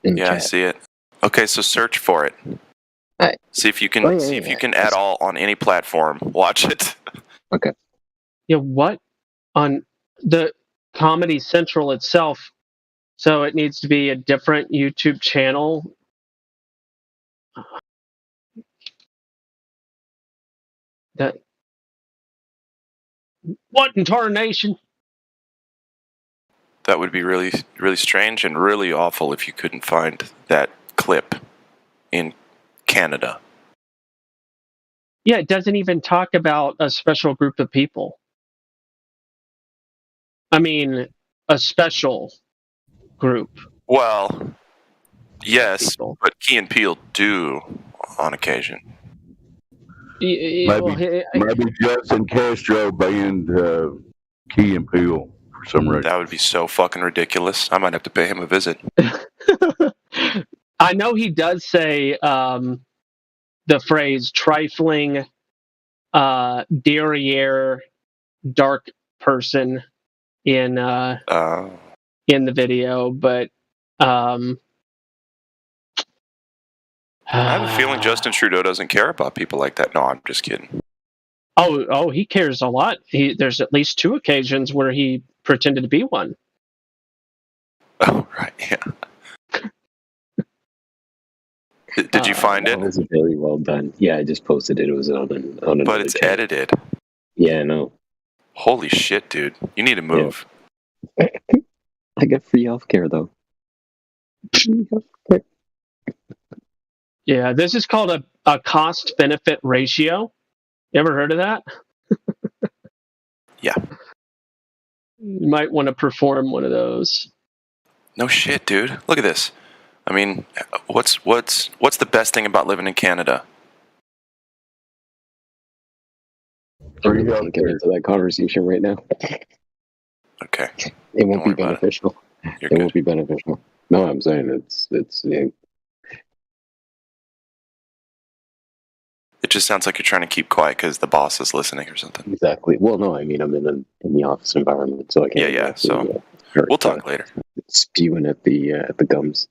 in the Yeah, I chat. see it. Okay, so search for it. See if you can you can add all on any platform. Watch it. Okay. Yeah, what? On the Comedy Central itself. So it needs to be a different YouTube channel. What in tarnation? That would be really, really strange and really awful if you couldn't find that clip in Canada. Yeah, it doesn't even talk about a special group of people. I mean, a special group. Well, yes, but Key and Peele do on occasion. Maybe Justin Castro banned Key and Peele for some reason. That would be so fucking ridiculous. I might have to pay him a visit. I know he does say the phrase trifling, derriere, dark person in the video, but I have a feeling Justin Trudeau doesn't care about people like that. No, I'm just kidding. Oh, he cares a lot. There's at least 2 occasions where he pretended to be one. Oh, right, yeah. Did you find it? That was very well done. Yeah, I just posted it. It was on an. But it's edited. Yeah, I know. Holy shit, dude! You need to move. Yeah. I got free healthcare though. Yeah, this is called a cost-benefit ratio. You ever heard of that? Yeah. You might want to perform one of those. No shit, dude. Look at this. I mean, what's the best thing about living in Canada? I'm not going to get into that conversation right now. Okay. It won't be beneficial. It won't be beneficial. No, I'm saying it's. Yeah. It just sounds like you're trying to keep quiet because the boss is listening or something. Exactly. Well, no, I mean I'm in the office environment, so I can't. Yeah. So we'll talk later. Spewing at the gums.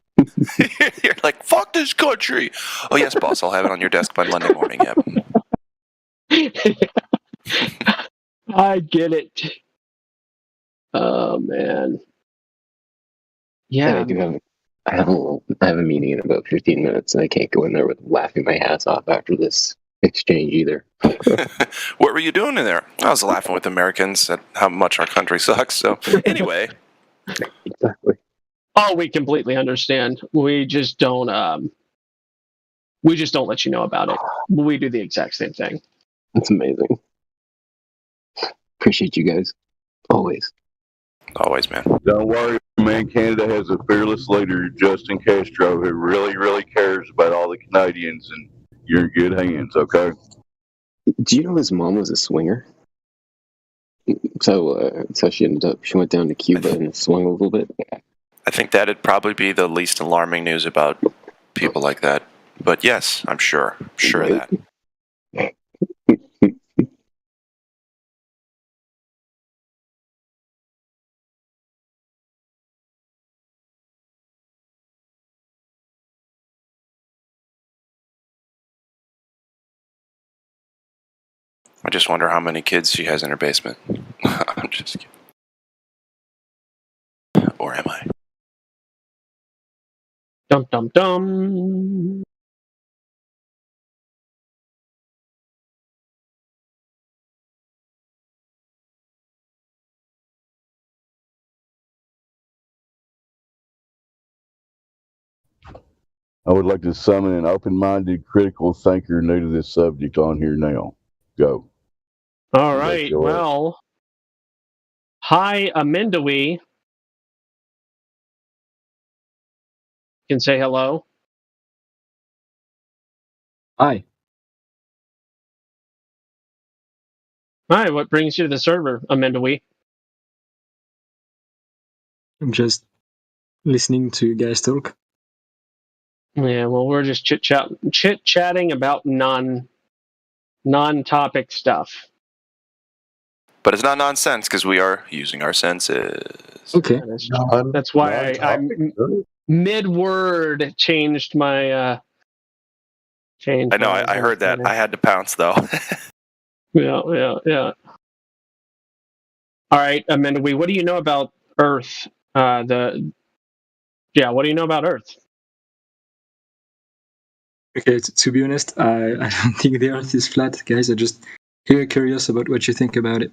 You're like, fuck this country. Oh yes, boss. I'll have it on your desk by Monday morning. Yep. I get it. Oh man. Yeah. I have a meeting in about 15 minutes, and I can't go in there with laughing my ass off after this exchange either. What were you doing in there? I was laughing with Americans at how much our country sucks. So anyway. Exactly. Oh, we completely understand. We just don't let you know about it. We do the exact same thing. That's amazing. Appreciate you guys. Always. Always, man. Don't worry, man. Canada has a fearless leader, Justin Castro, who really, really cares about all the Canadians, and you're in good hands, okay? Do you know his mom was a swinger? So she went down to Cuba and swung a little bit. I think that'd probably be the least alarming news about people like that. But yes, I'm sure of that. I just wonder how many kids she has in her basement. I'm just kidding. Or am I? Dum dum dum. I would like to summon an open-minded, critical thinker new to this subject on here now. Go. All right. Well, hi, Amendowi. You can say hello. Hi. Hi, what brings you to the server, Amendowi? I'm just listening to you guys talk. Yeah, well, we're just chit-chatting about non-topic stuff. But it's not nonsense because we are using our senses. Okay. That's why I mid-word changed my. I know. I heard that. I had to pounce though. Yeah. All right, Amanda, what do you know about Earth? What do you know about Earth? Okay, to be honest, I don't think the Earth is flat, guys. I just curious about what you think about it.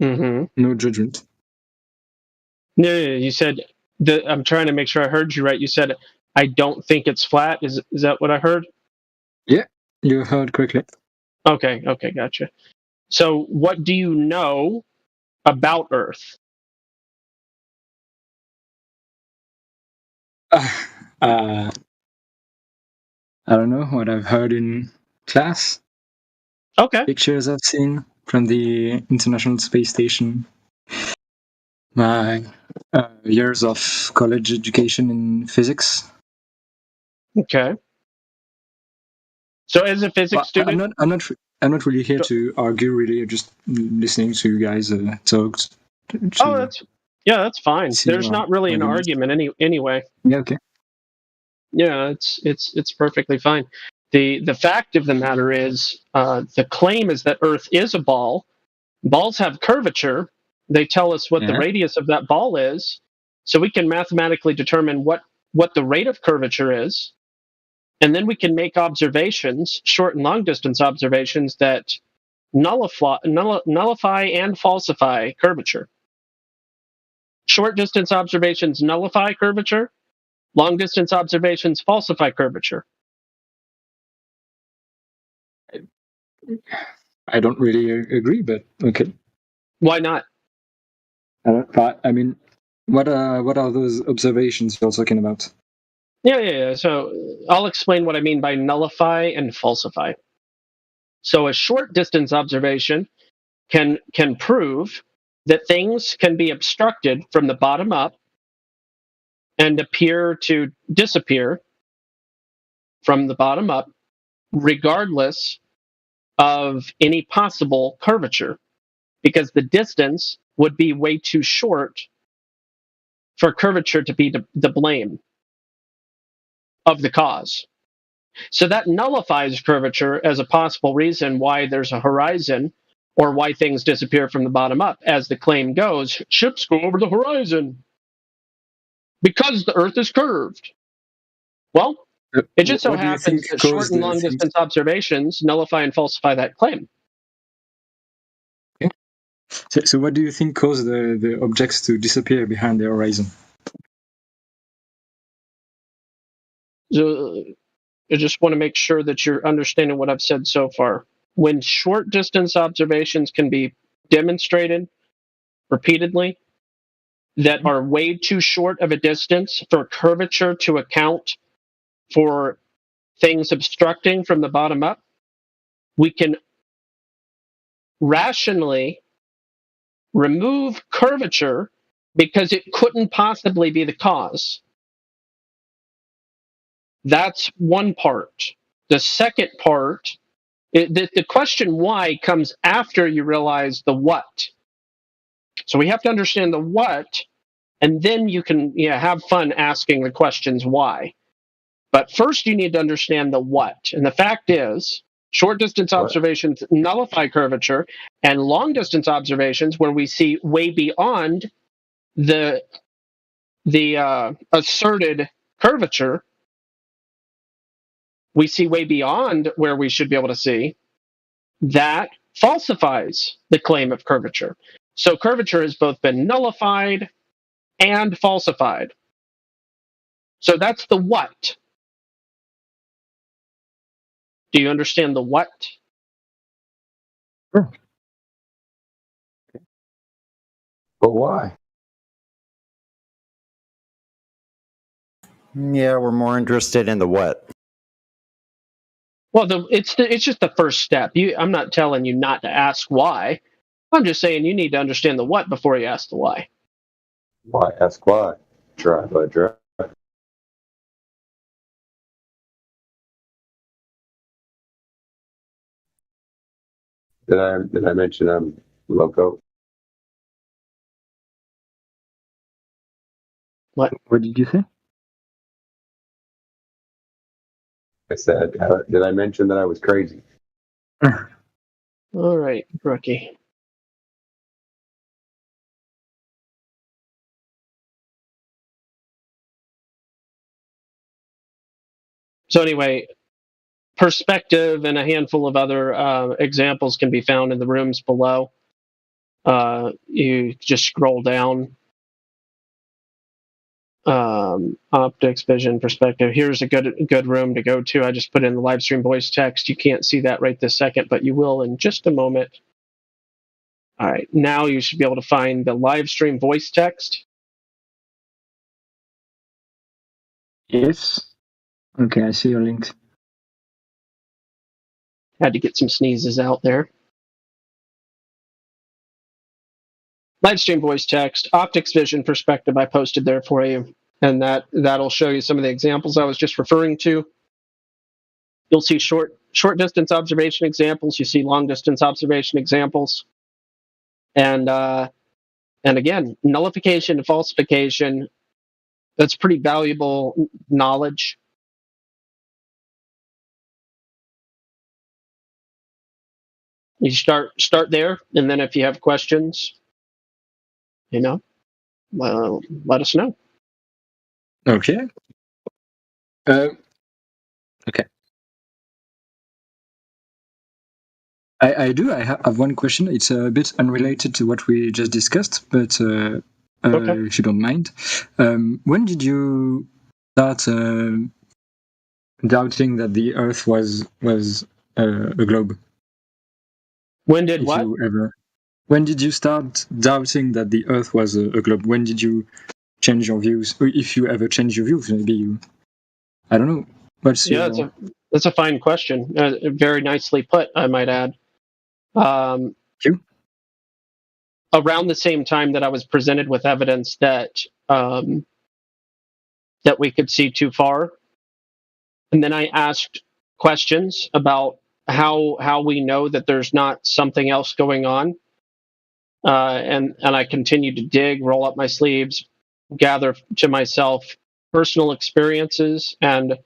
Mm-hmm. No judgment. No, you said I'm trying to make sure I heard you right. You said I don't think it's flat. Is that what I heard? Yeah, you heard correctly. Okay, gotcha. So, what do you know about Earth? I don't know what I've heard in class. Okay. Pictures I've seen from the International Space Station. My years of college education in physics. Okay. So, as a physics student, I'm not really here to argue. Really, I'm just listening to you guys talk. That's fine. There's not really an argument anyway. Yeah. Okay. Yeah, it's perfectly fine. The fact of the matter is, the claim is that Earth is a ball. Balls have curvature. They tell us what the radius of that ball is, so we can mathematically determine what the rate of curvature is, and then we can make observations, short and long distance observations, that nullify and falsify curvature. Short distance observations nullify curvature. Long distance observations falsify curvature. I don't really agree, but okay. Why not? I mean, what are those observations you're talking about? Yeah. So I'll explain what I mean by nullify and falsify. So a short distance observation can prove that things can be obstructed from the bottom up and appear to disappear from the bottom up, regardless of any possible curvature, because the distance would be way too short for curvature to be the blame of the cause. So that nullifies curvature as a possible reason why there's a horizon or why things disappear from the bottom up. As the claim goes, ships go over the horizon because the Earth is curved. Well, it just so happens that short and long distance observations nullify and falsify that claim. Okay. So what do you think caused the objects to disappear behind the horizon? So I just want to make sure that you're understanding what I've said so far. When short distance observations can be demonstrated repeatedly that are way too short of a distance for curvature to account for things obstructing from the bottom up, we can rationally remove curvature because it couldn't possibly be the cause. That's one part. The second part, the question why comes after you realize the what. So we have to understand the what, and then you can have fun asking the questions why. But first you need to understand the what. And the fact is, short distance observations nullify curvature, and long distance observations, where we see way beyond the asserted curvature, we see way beyond where we should be able to see, that falsifies the claim of curvature. So curvature has both been nullified and falsified. So that's the what. Do you understand the what? Sure. But why? Yeah, we're more interested in the what. Well, it's just the first step. I'm not telling you not to ask why. I'm just saying you need to understand the what before you ask the why. Why? Ask why. Try by try. Did I mention I'm loco? What? What did you say? I said, did I mention that I was crazy? All right, rookie. So anyway, perspective and a handful of other examples can be found in the rooms below. You just scroll down. Optics, vision, perspective. Here's a good room to go to. I just put in the live stream voice text. You can't see that right this second, but you will in just a moment. All right, now you should be able to find the live stream voice text. Yes. Okay, I see your link. Had to get some sneezes out there. Live stream voice text, optics, vision, perspective. I posted there for you, and that'll show you some of the examples I was just referring to. You'll see short distance observation examples. You see long distance observation examples, and again, nullification and falsification. That's pretty valuable knowledge. You start there, and then if you have questions, let us know. Okay. Okay. I do. I have one question. It's a bit unrelated to what we just discussed, but Okay. if you don't mind, when did you start doubting that the Earth was a globe? When did what? When did you start doubting that the Earth was a globe? When did you change your views? Or if you ever change your views, maybe you. I don't know. What's Yeah, your... that's a fine question. Very nicely put, I might add. Around the same time that I was presented with evidence that that we could see too far, and then I asked questions about how we know that there's not something else going on, and I continued to dig, roll up my sleeves, gather to myself personal experiences and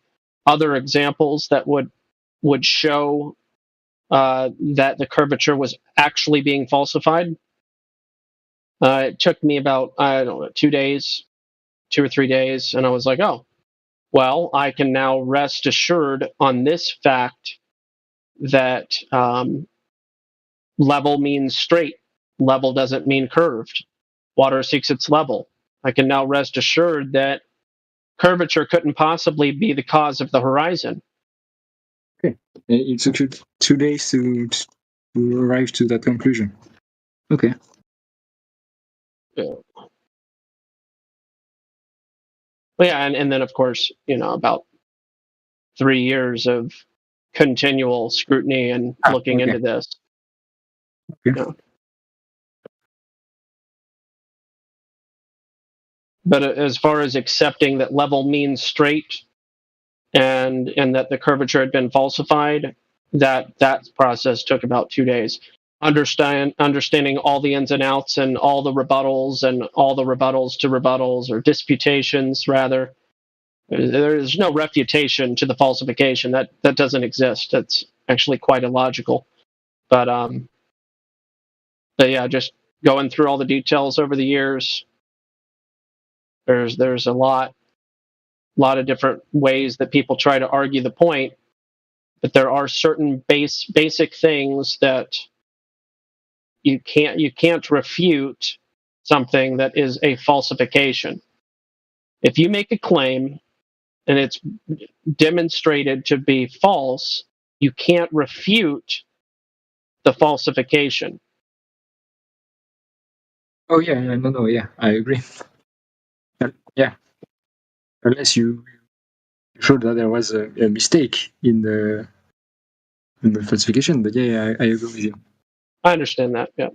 other examples that would show that the curvature was actually being falsified. It took me about, I don't know, 2 or 3 days, and I was like, oh, well, I can now rest assured on this fact that level means straight. Level doesn't mean curved. Water seeks its level. I can now rest assured that curvature couldn't possibly be the cause of the horizon. Okay. It took you 2 days to arrive to that conclusion. Okay. Yeah. Well, yeah, and then of course, about 3 years of continual scrutiny and looking into this. Okay. Yeah. But as far as accepting that level means straight and that the curvature had been falsified, that process took about 2 days. Understanding all the ins and outs and all the rebuttals and all the rebuttals to rebuttals, or disputations rather. There's no refutation to the falsification. That doesn't exist. That's actually quite illogical. But yeah, just going through all the details over the years, there's a lot of different ways that people try to argue the point, but there are certain basic things that you can't refute something that is a falsification. If you make a claim and it's demonstrated to be false, you can't refute the falsification. Oh yeah, no, yeah, I agree. Yeah, unless you showed that there was a mistake in the falsification, but yeah, I agree with you. I understand that. Yeah.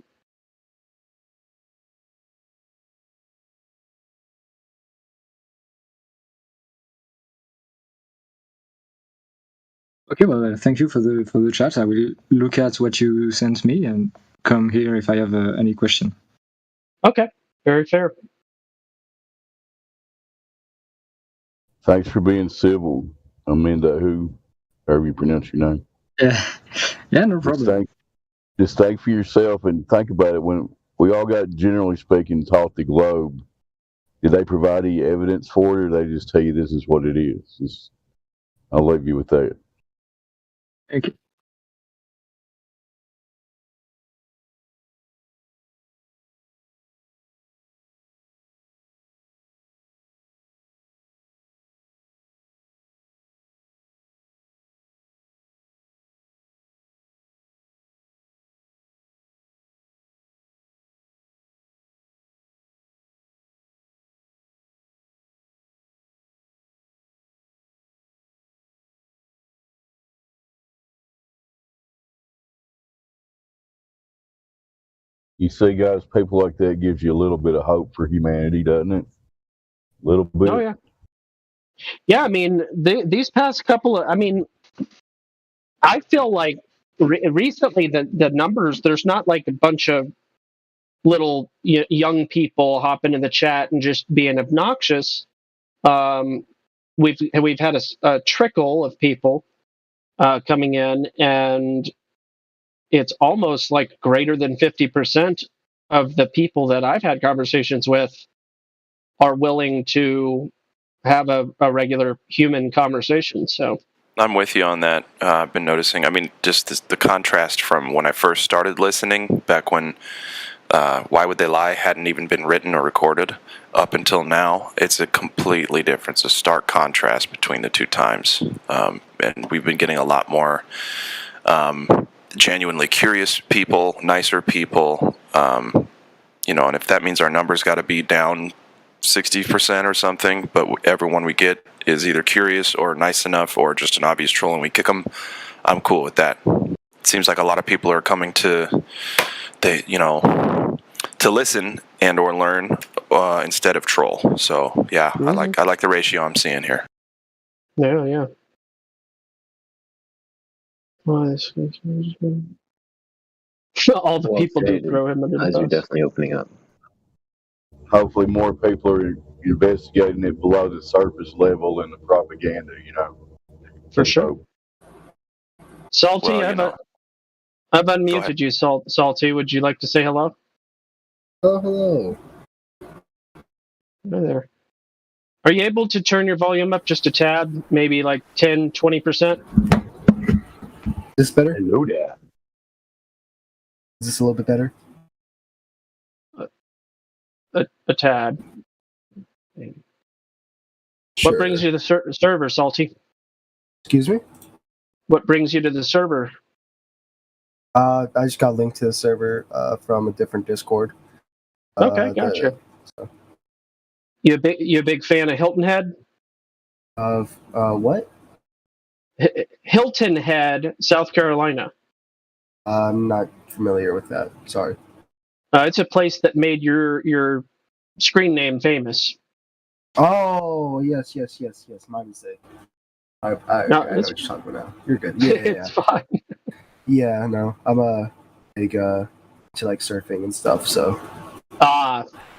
Okay, well, thank you for the chat. I will look at what you sent me and come here if I have any question. Okay, very fair. Thanks for being civil, Amanda, however you pronounce your name. Yeah, no problem. Just think for yourself and think about it. When we all got, generally speaking, taught the globe, did they provide any evidence for it, or they just tell you this is what it is? I'll leave you with that. Okay. You see, guys, people like that gives you a little bit of hope for humanity, doesn't it? A little bit. Oh yeah. Yeah, I mean, these past couple of, I mean, I feel like recently the numbers, there's not like a bunch of little young people hopping in the chat and just being obnoxious. We've had a trickle of people coming in, and it's almost like greater than 50% of the people that I've had conversations with are willing to have a regular human conversation. So I'm with you on that. I've been noticing. I mean, just the contrast from when I first started listening, back when Why Would They Lie hadn't even been written or recorded, up until now, it's a completely different, it's a stark contrast between the two times. And we've been getting a lot more genuinely curious people, nicer people, and if that means our numbers got to be down 60% or something, but everyone we get is either curious or nice enough or just an obvious troll and we kick them, I'm cool with that. It seems like a lot of people are coming to listen and or learn instead of troll. So yeah, I like the ratio I'm seeing here. Yeah. All the people do throw him under the Eyes are bus. definitely opening up. Hopefully more people are investigating it below the surface level and the propaganda, For sure. Salty, Well, I've unmuted you, Salty. Would you like to say hello? Oh, hello. Hi there. Are you able to turn your volume up just a tad, maybe like 10, 20%? Is this better? Hello there. Is this a little bit better? A tad. Sure. What brings you to the server, Salty? Excuse me? What brings you to the server? I just got linked to the server from a different Discord. Okay, gotcha. You a big fan of Hilton Head? Of what? Hilton Head, South Carolina. I'm not familiar with that. Sorry. It's a place that made your screen name famous. Oh, yes. My mistake. I know what you're talking about now. You're good. Yeah. It's fine. Yeah, no. I'm a big to like surfing and stuff, so.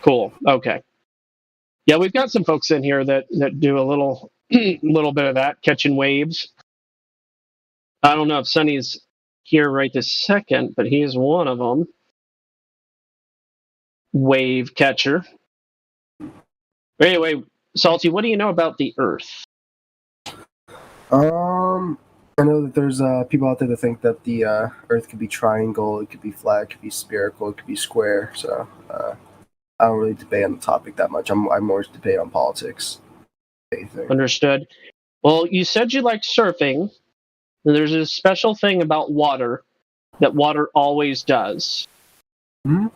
Cool. Okay. Yeah, we've got some folks in here that do a little bit of that, catching waves. I don't know if Sonny's here right this second, but he is one of them. Wave catcher. Anyway, Salty, what do you know about the Earth? I know that there's people out there that think that the Earth could be triangle, it could be flat, it could be spherical, it could be square. So I don't really debate on the topic that much. I'm more debate on politics. Anything. Understood. Well, you said you like surfing. There's a special thing about water that water always does. Mm-hmm.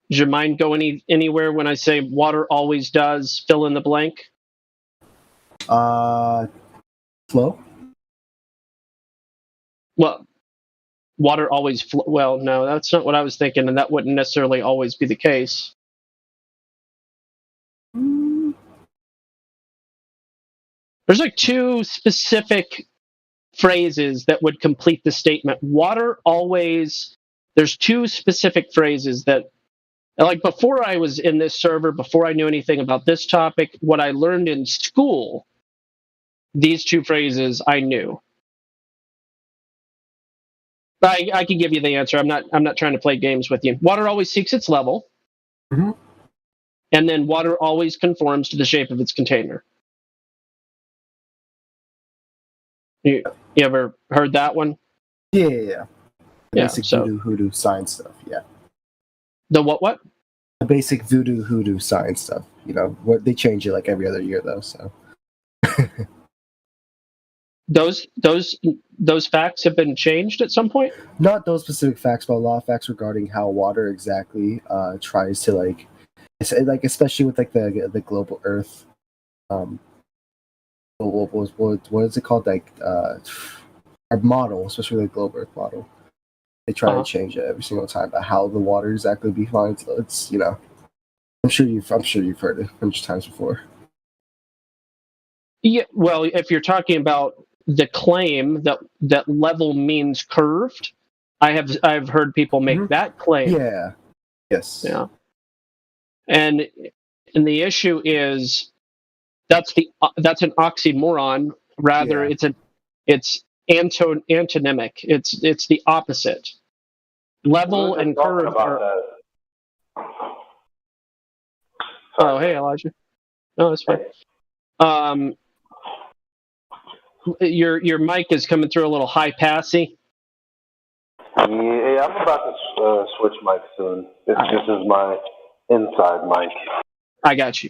Does your mind go anywhere when I say water always does fill in the blank? Flow? Well, water always well, no, that's not what I was thinking, and that wouldn't necessarily always be the case. There's like two specific phrases that would complete the statement. Water always, there's two specific phrases that, like before I was in this server, before I knew anything about this topic, what I learned in school, these two phrases I knew. I can give you the answer. I'm not trying to play games with you. Water always seeks its level. Mm-hmm. And then water always conforms to the shape of its container. You ever heard that one? Yeah. Yeah, Basic so- voodoo hoodoo science stuff. Yeah. The what? The basic voodoo hoodoo science stuff. You know, what they change it like every other year though. So Those facts have been changed at some point? not those specific facts, but a lot of facts regarding how water exactly tries to like especially with like the global Earth. What is it called? Like our model, especially the global Earth model. They try to change it every single time, but how the water exactly defines it's I'm sure you've heard it a bunch of times before. Yeah, well, if you're talking about the claim that level means curved, I've heard people make that claim. Yeah. Yes. Yeah. And the issue is that's an oxymoron. Rather, it's antonymic. It's the opposite. Level and curve are. Oh, hey, Elijah. No, that's fine. Your mic is coming through a little high passy. Yeah, I'm about to switch mics soon. This is my inside mic. I got you.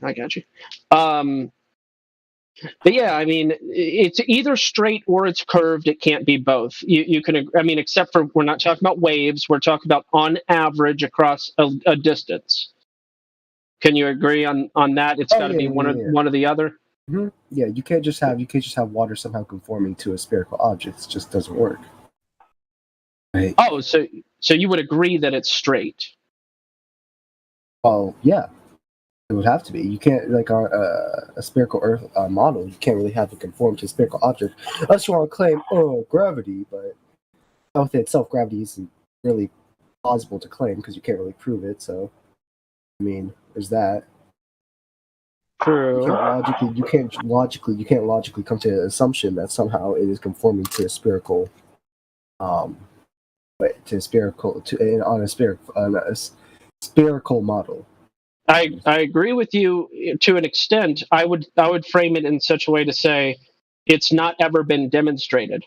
But yeah, I mean, it's either straight or it's curved. It can't be both. You can, I mean, except for we're not talking about waves. We're talking about on average across a distance. Can you agree on that? It's got to be one or the other. Mm-hmm. Yeah, you can't just have water somehow conforming to a spherical object. It just doesn't work. Right. Oh, so you would agree that it's straight? Oh, yeah. It would have to be. You can't, like a spherical Earth model, you can't really have it conform to a spherical object unless you want to claim, gravity, but within itself, gravity isn't really plausible to claim because you can't really prove it, so, I mean, there's that. True. You can't logically come to the assumption that somehow it is conforming to a spherical, on a spherical model. I agree with you to an extent. I would frame it in such a way to say it's not ever been demonstrated.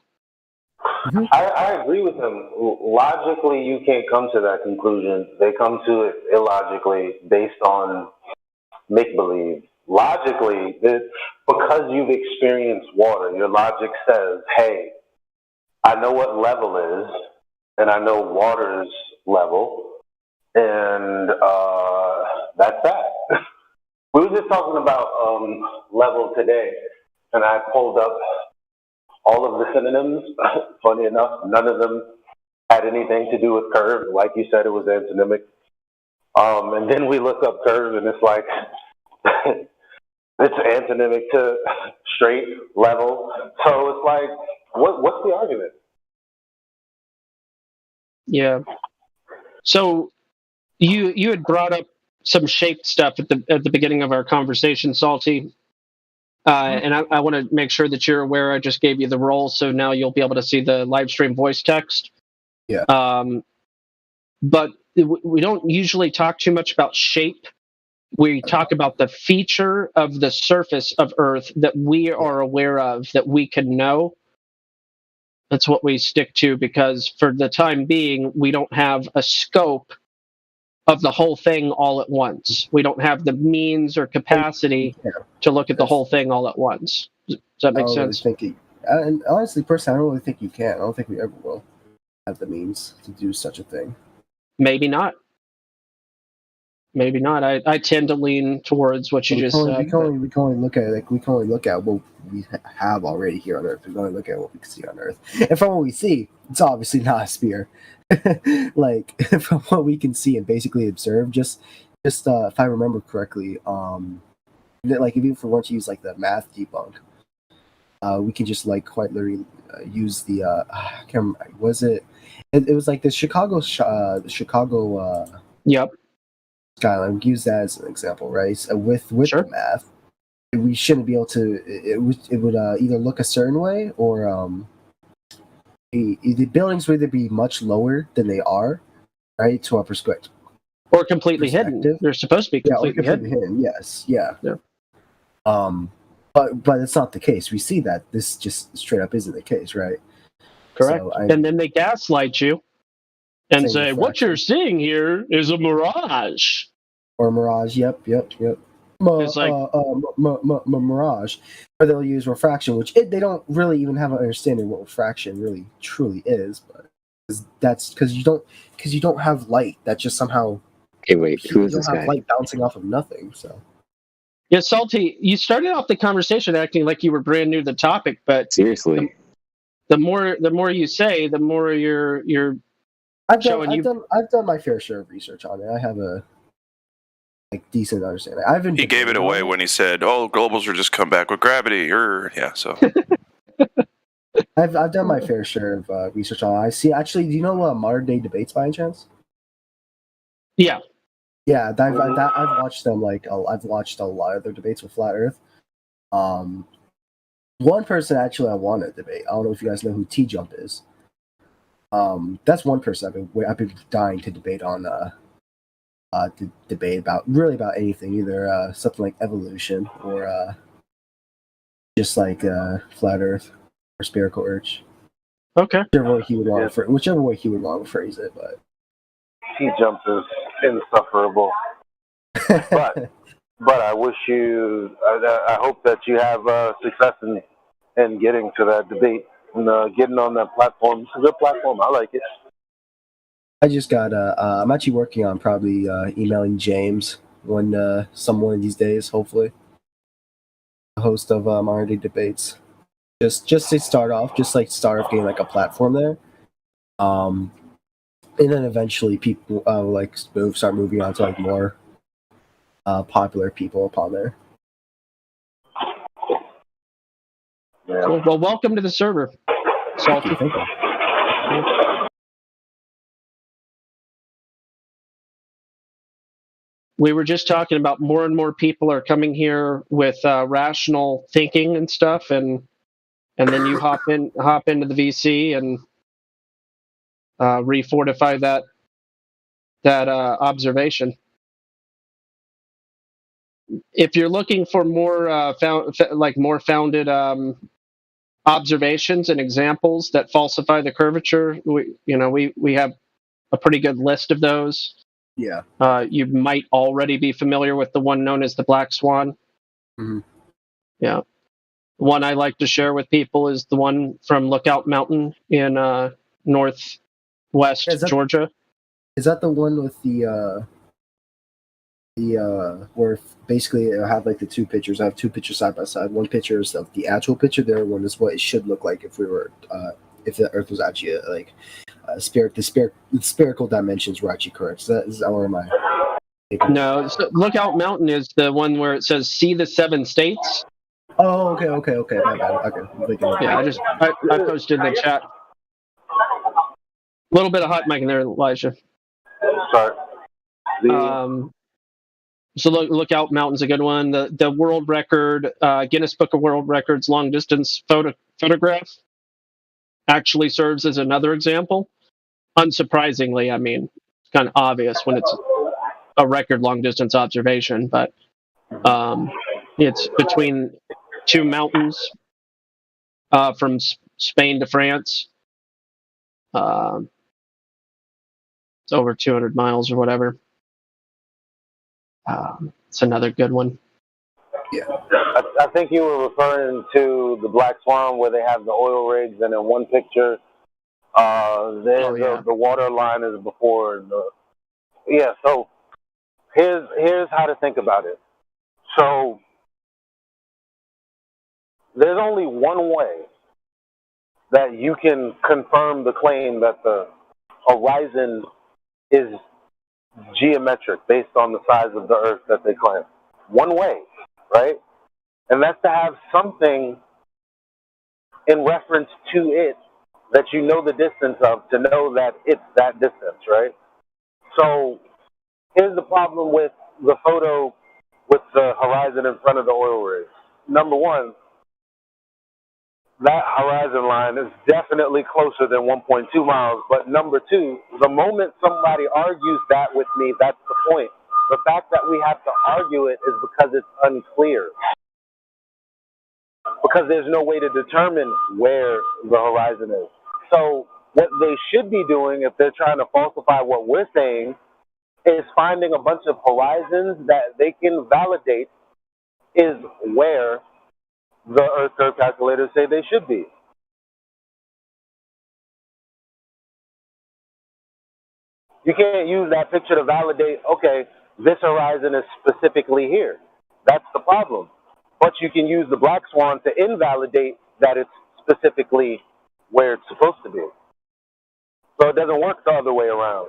Mm-hmm. I agree with him. Logically, you can't come to that conclusion. They come to it illogically based on make-believe. Logically, because you've experienced water, your logic says, hey, I know what level is, and I know water's level, and that's that. We were just talking about level today, and I pulled up all of the synonyms. Funny enough, none of them had anything to do with curve. Like you said, it was antonymic. And then we look up curve, and it's like it's antonymic to straight, level. So it's like, what's the argument? Yeah. So you had brought up some shaped stuff at the beginning of our conversation, Salty. And I want to make sure that you're aware I just gave you the role, so now you'll be able to see the live stream voice text. Yeah. But we don't usually talk too much about shape. We talk about the feature of the surface of Earth that we are aware of, that we can know. That's what we stick to, because for the time being, we don't have a scope of the whole thing all at once. We don't have the means or capacity to look at the whole thing all at once. Does that make sense? And honestly, personally, I don't really think you can. I don't think we ever will have the means to do such a thing. Maybe not. Maybe not. I tend to lean towards what you just said. We can only look at what we have already here on Earth. We can only look at what we can see on Earth. And from what we see, it's obviously not a sphere. Like from what we can see and basically observe, just if I remember correctly, like even if we want to use like the math debunk, we can just like quite literally use the I can't remember, was it was like the Chicago Yep. skyline. Use that as an example, right? So with Sure. the math, we shouldn't be able to. It would either look a certain way or the buildings would either be much lower than they are, right, to our perspective, or completely hidden. They're supposed to be completely, hidden. Yes, yeah. But it's not the case. We see that this just straight up isn't the case, right? Correct. So and then they gaslight you and Same say, "What refraction. you're seeing here is a mirage." Or mirage. Yep. It's like Mirage, or they'll use refraction, which they don't really even have an understanding what refraction really truly is. But that's because you don't have light. That just somehow. Okay, wait. Who You is don't this have guy? light bouncing off of nothing. So. Yeah, Salty, you started off the conversation acting like you were brand new to the topic, but seriously, the more you say, the more you're I've showing done my fair share of research on it. I have a decent understanding. He gave it away when he said, "Oh, globals are just come back with gravity." Yeah, so I've done my fair share of research on it. I see. Actually, do you know Modern Day Debates by any chance? Yeah. Yeah, I've watched them. I've watched a lot of their debates with Flat Earth. One person actually I want to debate. I don't know if you guys know who T Jump is. That's one person I've been dying to debate on. To debate about anything, either something like evolution or just like Flat Earth or spherical Earth. Okay. Whichever way he would want to phrase it, but. T Jump is insufferable. but I wish you. I hope that you have success in getting to that debate and getting on that platform. It's a good platform. I like it. I just got. I'm actually working on probably emailing James some one of these days, hopefully. The host of Modern Day Debates, just to start off getting like a platform there. And then eventually people start moving on to like more popular people upon there. Yeah. Cool. Well, welcome to the server, Salty. Thank you. We were just talking about more and more people are coming here with rational thinking and stuff, and then you hop into the VC and refortify that observation. If you're looking for more more founded observations and examples that falsify the curvature, we have a pretty good list of those. Yeah. You might already be familiar with the one known as the Black Swan. Mm-hmm. Yeah. One I like to share with people is the one from Lookout Mountain in northwest Georgia. Is that the one with the where basically I have like the two pictures? I have two pictures side by side. One picture is of the actual picture. The other one is what it should look like if we were if the Earth was actually the spherical dimensions were actually correct. Is that where am I? No, Lookout Mountain is the one where it says "See the 7 states." Oh, okay. My bad. Okay. Yeah, I posted in the chat. A little bit of hot mic in there, Elijah. Sorry. So Lookout Mountain's a good one. The world record, Guinness Book of World Records long distance photograph actually serves as another example. Unsurprisingly, I mean, it's kind of obvious when it's a record long distance observation, but it's between two mountains from Spain to France. It's over 200 miles or whatever. It's another good one. Yeah. I think you were referring to the Black Swan where they have the oil rigs, and in one picture, the water line is before the. Yeah. So here's how to think about it. So there's only one way that you can confirm the claim that the horizon is geometric based on the size of the Earth that they claim. One way, right? And that's to have something in reference to it that you know the distance of to know that it's that distance, right? So here's the problem with the photo with the horizon in front of the oil rigs. Number one, that horizon line is definitely closer than 1.2 miles. But number two, the moment somebody argues that with me, that's the point. The fact that we have to argue it is because it's unclear. Because there's no way to determine where the horizon is. So what they should be doing if they're trying to falsify what we're saying is finding a bunch of horizons that they can validate is where the Earth curve calculators say they should be. You can't use that picture to validate, okay, this horizon is specifically here. That's the problem. But you can use the black swan to invalidate that it's specifically where it's supposed to be. So it doesn't work the other way around.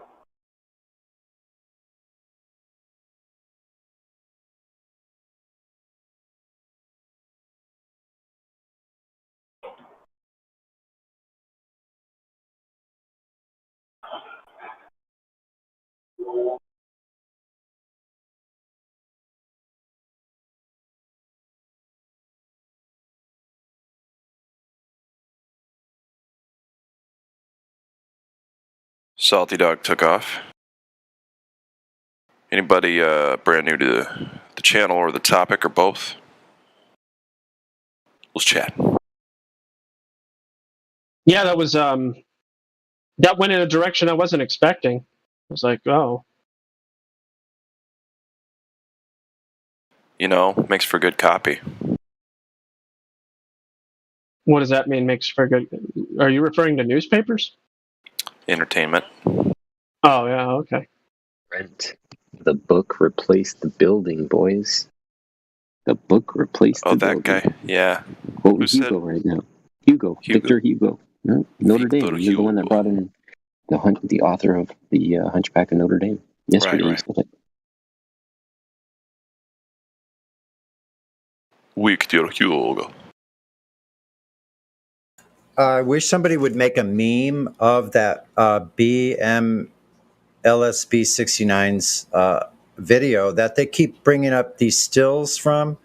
Salty Dog took off. Anybody brand new to the channel or the topic or both? Let's chat. Yeah, that was that went in a direction I wasn't expecting. I was like, oh. You know, makes for good copy. What does that mean? Makes for good. Are you referring to newspapers? Entertainment. Oh yeah, okay. Rent. The book replaced the building, boys. The book replaced the building. Oh, that guy. Yeah. Quoting Hugo right now. Hugo. Victor Hugo. Notre Dame. He's the one that brought in the author of the Hunchback of Notre Dame. Yesterday, Right. he said it. Victor Hugo. I wish somebody would make a meme of that BMLSB69's video that they keep bringing up these stills from.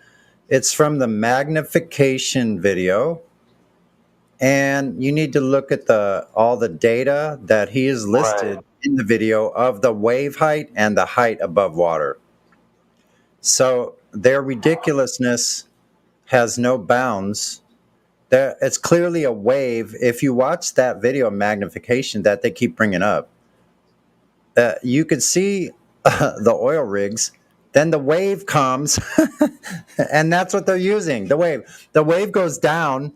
It's from the magnification video. And you need to look at all the data that he has listed in the video of the wave height and the height above water. So their ridiculousness has no bounds. It's clearly a wave. If you watch that video of magnification that they keep bringing up, you could see the oil rigs. Then the wave comes, and that's what they're using, the wave. The wave goes down,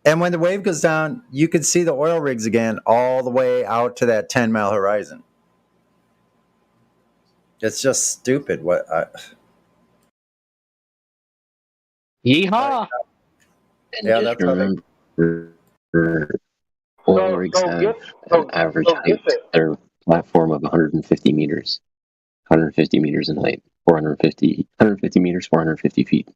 and when the wave goes down, you can see the oil rigs again all the way out to that 10-mile horizon. It's just stupid. Yeehaw! And Yeah, just that's how they... remember, oil rigs have an average height, their platform of 150 meters. 150 meters in height. 150 meters, 450 feet.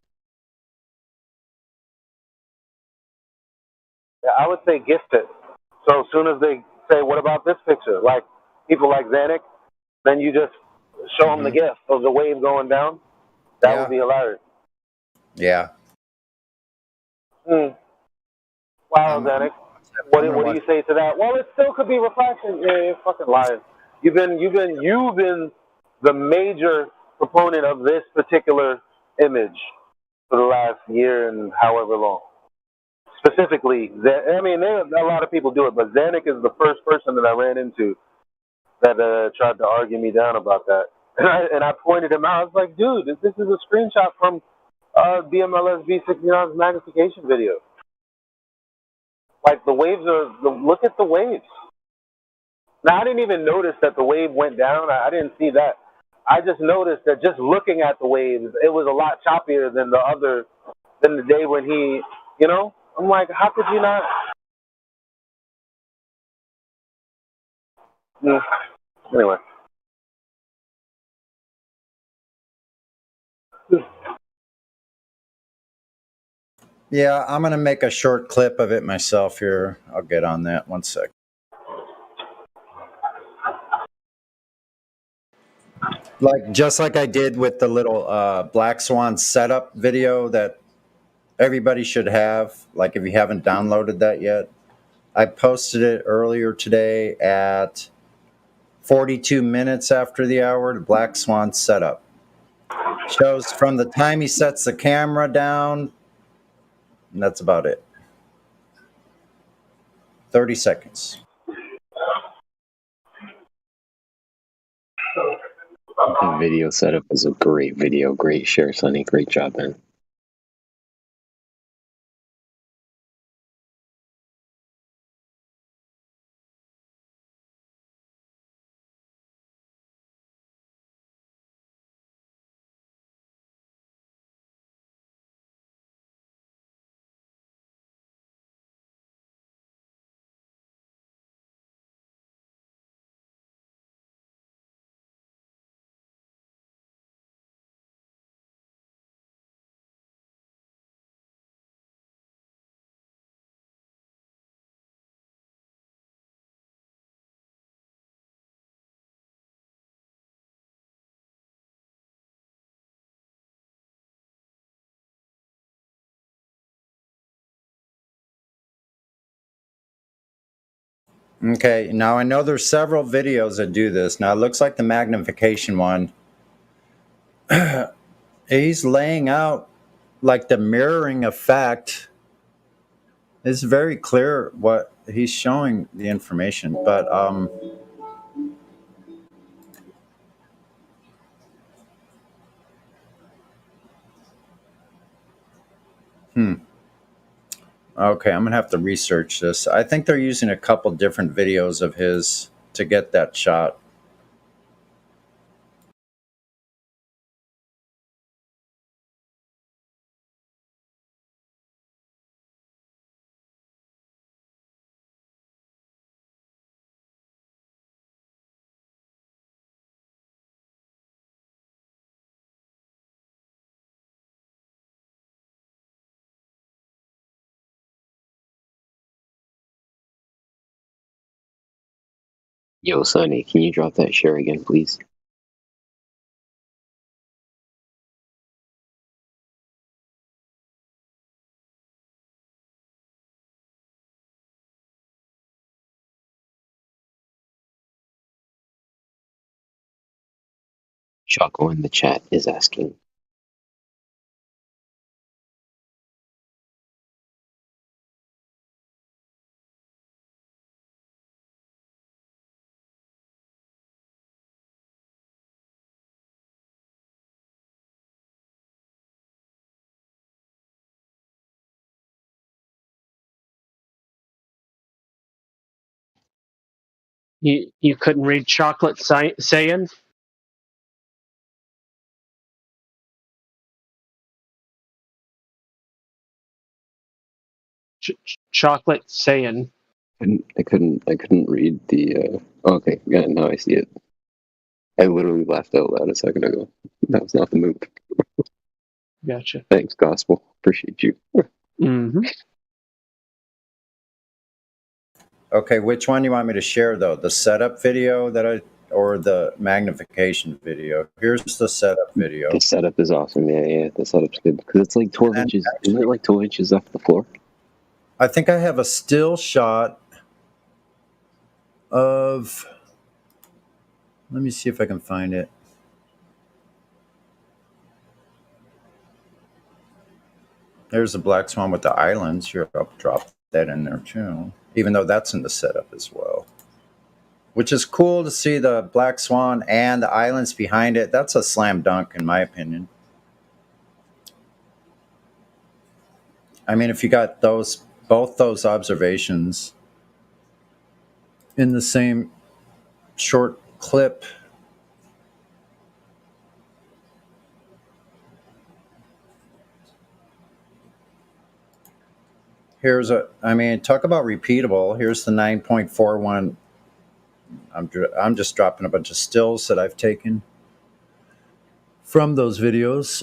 Yeah, I would say gift it. So as soon as they say, what about this picture? Like people like Zanuck, then you just show them the gift of the wave going down. That would be hilarious. Yeah. Wow, Zanuck. What do you say to that? Well, it still could be reflection. Yeah, you're fucking lying. You've been the major proponent of this particular image for the last year and however long. Specifically, I mean, a lot of people do it, but Zanuck is the first person that I ran into that tried to argue me down about that. And I pointed him out. I was like, dude, this is a screenshot from BMLSB69's magnification video. Like, the waves look at the waves. Now, I didn't even notice that the wave went down. I didn't see that. I just noticed that just looking at the waves, it was a lot choppier than the day when he, you know? I'm like, how could you not? Anyway. Yeah, I'm gonna make a short clip of it myself here. I'll get on that. 1 sec. Just like I did with the little Black Swan setup video that everybody should have. Like if you haven't downloaded that yet, I posted it earlier today at 42 minutes after the hour. The Black Swan setup shows from the time he sets the camera down, and that's about it. 30 seconds. The video setup is a great video. Great share, Sonny. Great job, man. Okay, now I know there's several videos that do this. Now it looks like the magnification one. He's laying out like the mirroring effect. It's very clear what he's showing the information, but okay, I'm gonna have to research this. I think they're using a couple different videos of his to get that shot. Yo, Sonny, can you drop that share again, please? Choco in the chat is asking. You couldn't read Chocolate Saiyan? Chocolate Saiyan. I couldn't read the. Okay, yeah, now I see it. I literally laughed out loud a second ago. That was not the move. Gotcha. Thanks, Gospel. Appreciate you. Mm-hmm. Okay, which one do you want me to share though? The setup video or the magnification video? Here's the setup video. The setup is awesome. Yeah, the setup's good because it's like 12 inches. Isn't it like 12 inches off the floor? I think I have a still shot of. Let me see if I can find it. There's the Black Swan with the islands. Here, I'll drop that in there too, even though that's in the setup as well. Which is cool to see the Black Swan and the islands behind it. That's a slam dunk, in my opinion. I mean, if you got both those observations in the same short clip. Talk about repeatable. Here's the 9.41. I'm just dropping a bunch of stills that I've taken from those videos.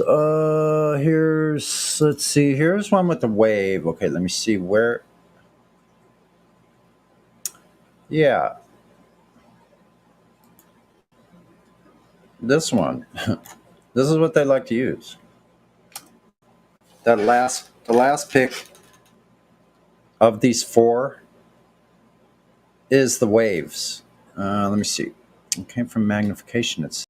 Let's see, here's one with the wave. Okay, let me see where. Yeah, this one. This is what they like to use. The last pick of these four is the waves. Let me see. It came from magnification. It's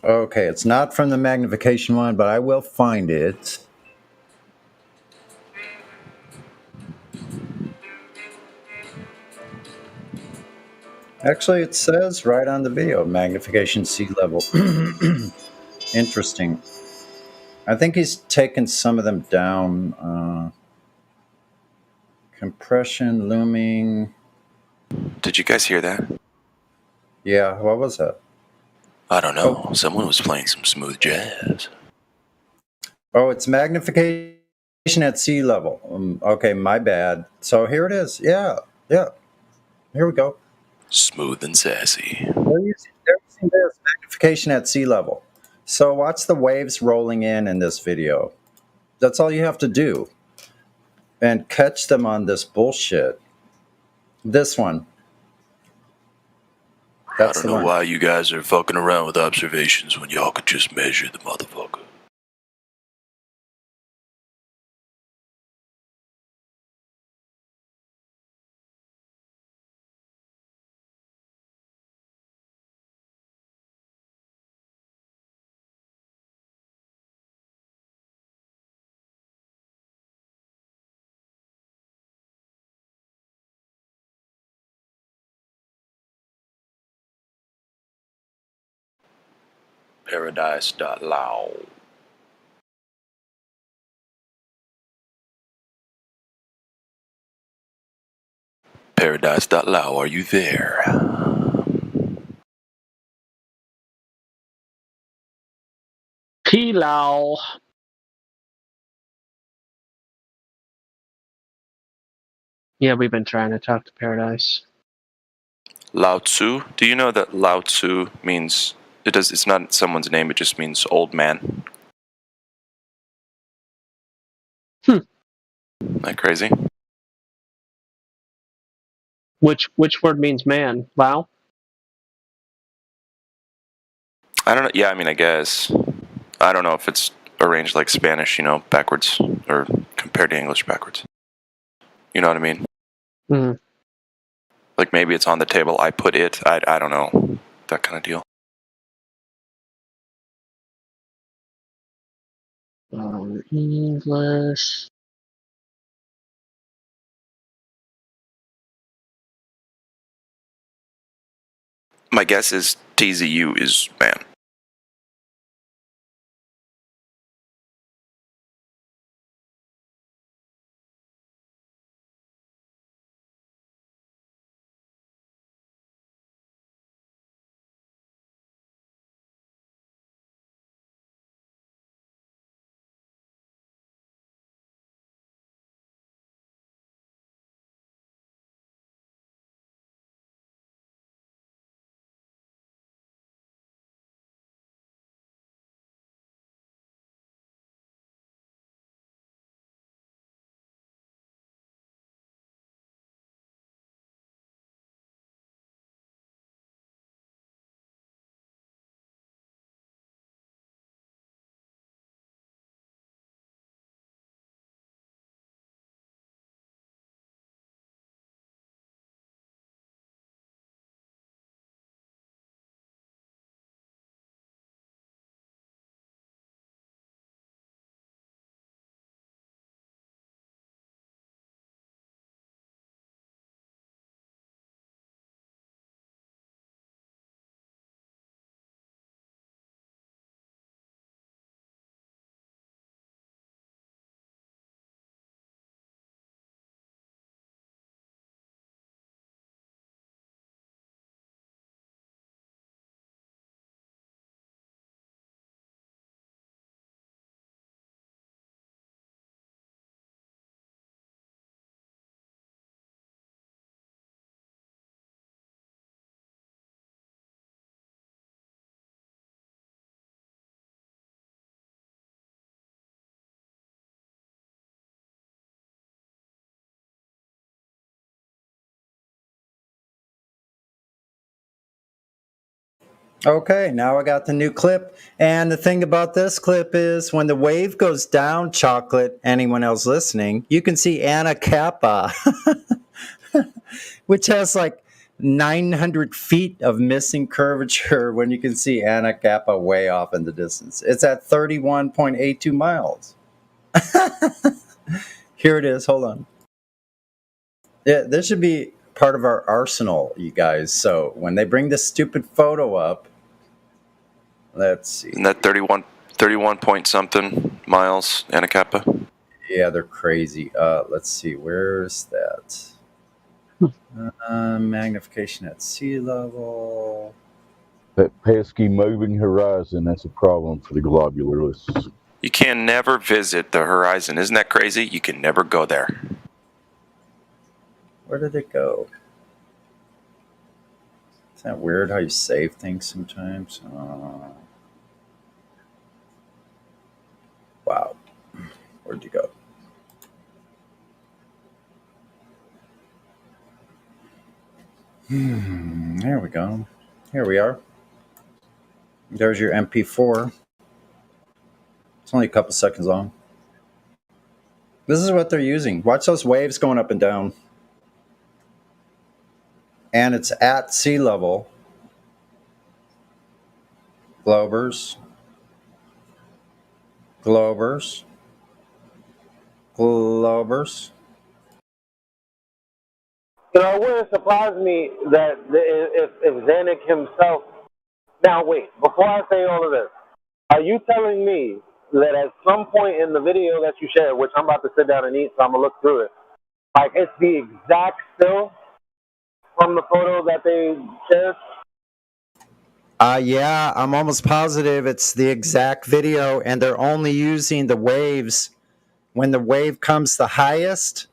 okay. It's not from the magnification one, but I will find it. Actually, it says right on the video, magnification sea level. Interesting. I think he's taken some of them down. Compression, looming. Did you guys hear that? Yeah, what was that? I don't know. Someone was playing some smooth jazz. Oh, it's magnification at sea level. Okay, my bad. So here it is. Yeah. Here we go. Smooth and sassy. They're using this magnification at sea level. So watch the waves rolling in this video. That's all you have to do. And catch them on this bullshit. This one. That's I the don't know one. why you guys are fucking around with observations when y'all could just measure the motherfucker. Paradise.lao. Paradise.lao, are you there? Pilau. Yeah, we've been trying to talk to Paradise. Lao Tzu? Do you know that Lao Tzu means it's not someone's name, it just means old man? Isn't that crazy? Which word means man? Lao? I don't know. Yeah, I mean, I guess. I don't know if it's arranged like Spanish, backwards, or compared to English backwards. You know what I mean? Mm-hmm. Like maybe it's on the table, I put it, I don't know. That kind of deal. English. My guess is TZU is man. Okay, now I got the new clip. And the thing about this clip is when the wave goes down, Chocolate, anyone else listening, you can see Anna Kappa, which has like 900 feet of missing curvature when you can see Anna Kappa way off in the distance. It's at 31.82 miles. Here it is. Hold on. Yeah, this should be part of our arsenal, you guys. So when they bring this stupid photo up, let's see. Isn't that 31 point something miles, Anna Kappa? Yeah, they're crazy. Let's see. Where's that? Magnification at sea level. That pesky moving horizon, that's a problem for the globularists. You can never visit the horizon. Isn't that crazy? You can never go there. Where did it go? Isn't that weird how you save things sometimes? Wow. Where'd you go? There we go. Here we are. There's your MP4. It's only a couple seconds long. This is what they're using. Watch those waves going up and down. And it's at sea level. Globers. Globers. Globers. You know, it wouldn't surprise me that if Zanuck himself. Now, wait, before I say all of this, are you telling me that at some point in the video that you shared, which I'm about to sit down and eat, so I'm going to look through it, like it's the exact still from the photo that they shared? Yeah, I'm almost positive it's the exact video, and they're only using the waves. When the wave comes the highest,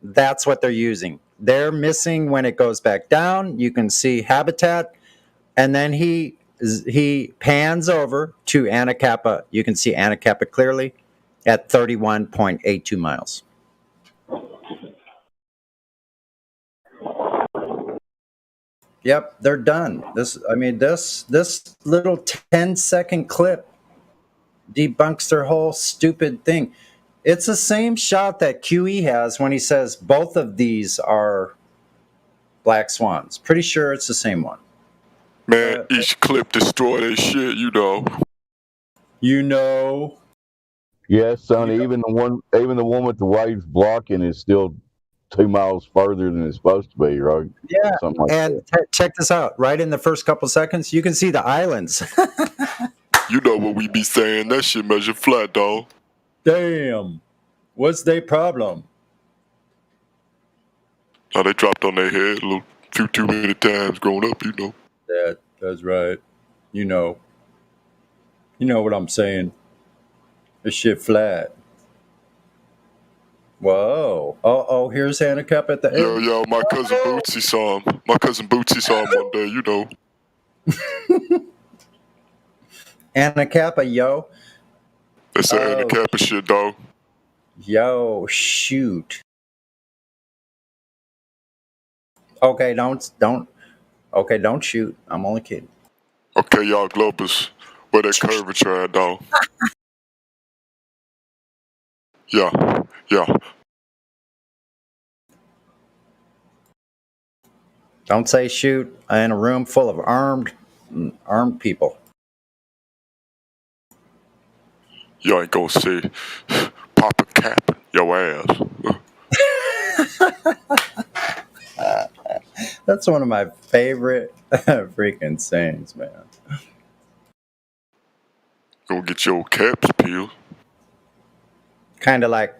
that's what they're using. They're missing when it goes back down. You can see habitat, and then he pans over to Anna Kappa. You can see Anna Kappa clearly at 31.82 miles. Yep, they're done. This little 10-second clip debunks their whole stupid thing. It's the same shot that QE has when he says both of these are black swans. Pretty sure it's the same one. Man, each clip destroy that shit, you know. You know. Yes, Sonny. Even the one with the waves blocking is still 2 miles further than it's supposed to be, right? Yeah. Something like And check this out. Right in the first couple seconds, you can see the islands. You know what we be saying. That shit measure flat, dog. Damn. What's their problem? Oh, they dropped on their head a little few too many times growing up, you know. That's right. You know. You know what I'm saying. This shit flat. Whoa. Oh, here's Anna Kappa at the end. Yo, my cousin Bootsy saw him. My cousin Bootsy saw him one day, you know. Anna Kappa, yo. That's that Anna Kappa shit, dog. Yo, shoot. Okay, don't shoot. I'm only kidding. Okay, y'all Globers. Where that curvature at, dog? Yeah. Don't say shoot in a room full of armed people. You ain't gonna see Papa Cap your ass. That's one of my favorite freaking sayings, man. Go get your caps peeled. Kind of like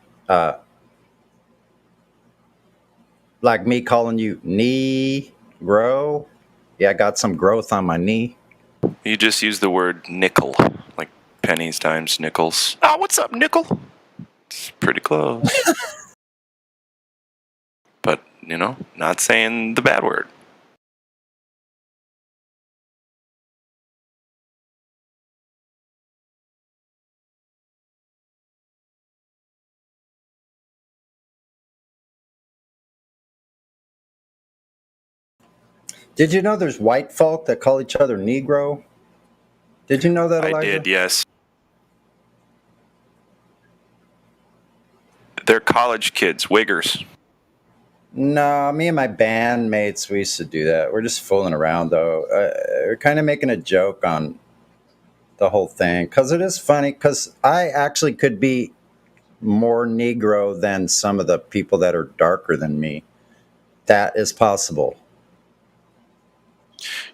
me calling you Negro. Yeah, I got some growth on my knee. You just use the word nickel, like pennies times nickels. Oh, what's up, nickel? It's pretty close. But, you know, not saying the bad word. Did you know there's white folk that call each other Negro? Did you know that, I Elijah? did, yes. They're college kids, wiggers. No, me and my bandmates, we used to do that. We're just fooling around, though. We're kind of making a joke on the whole thing because it is funny. Because I actually could be more Negro than some of the people that are darker than me. That is possible.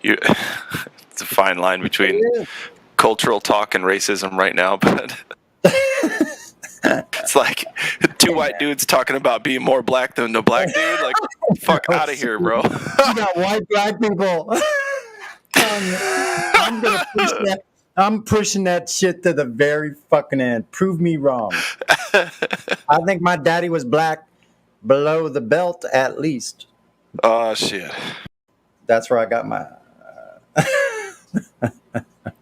It's a fine line between cultural talk and racism right now, but it's like two white dudes talking about being more black than the black dude. Like, fuck out of here, bro. You got white black people. I'm gonna push that. I'm pushing that shit to the very fucking end. Prove me wrong. I think my daddy was black below the belt at least. Oh shit. That's where I got my.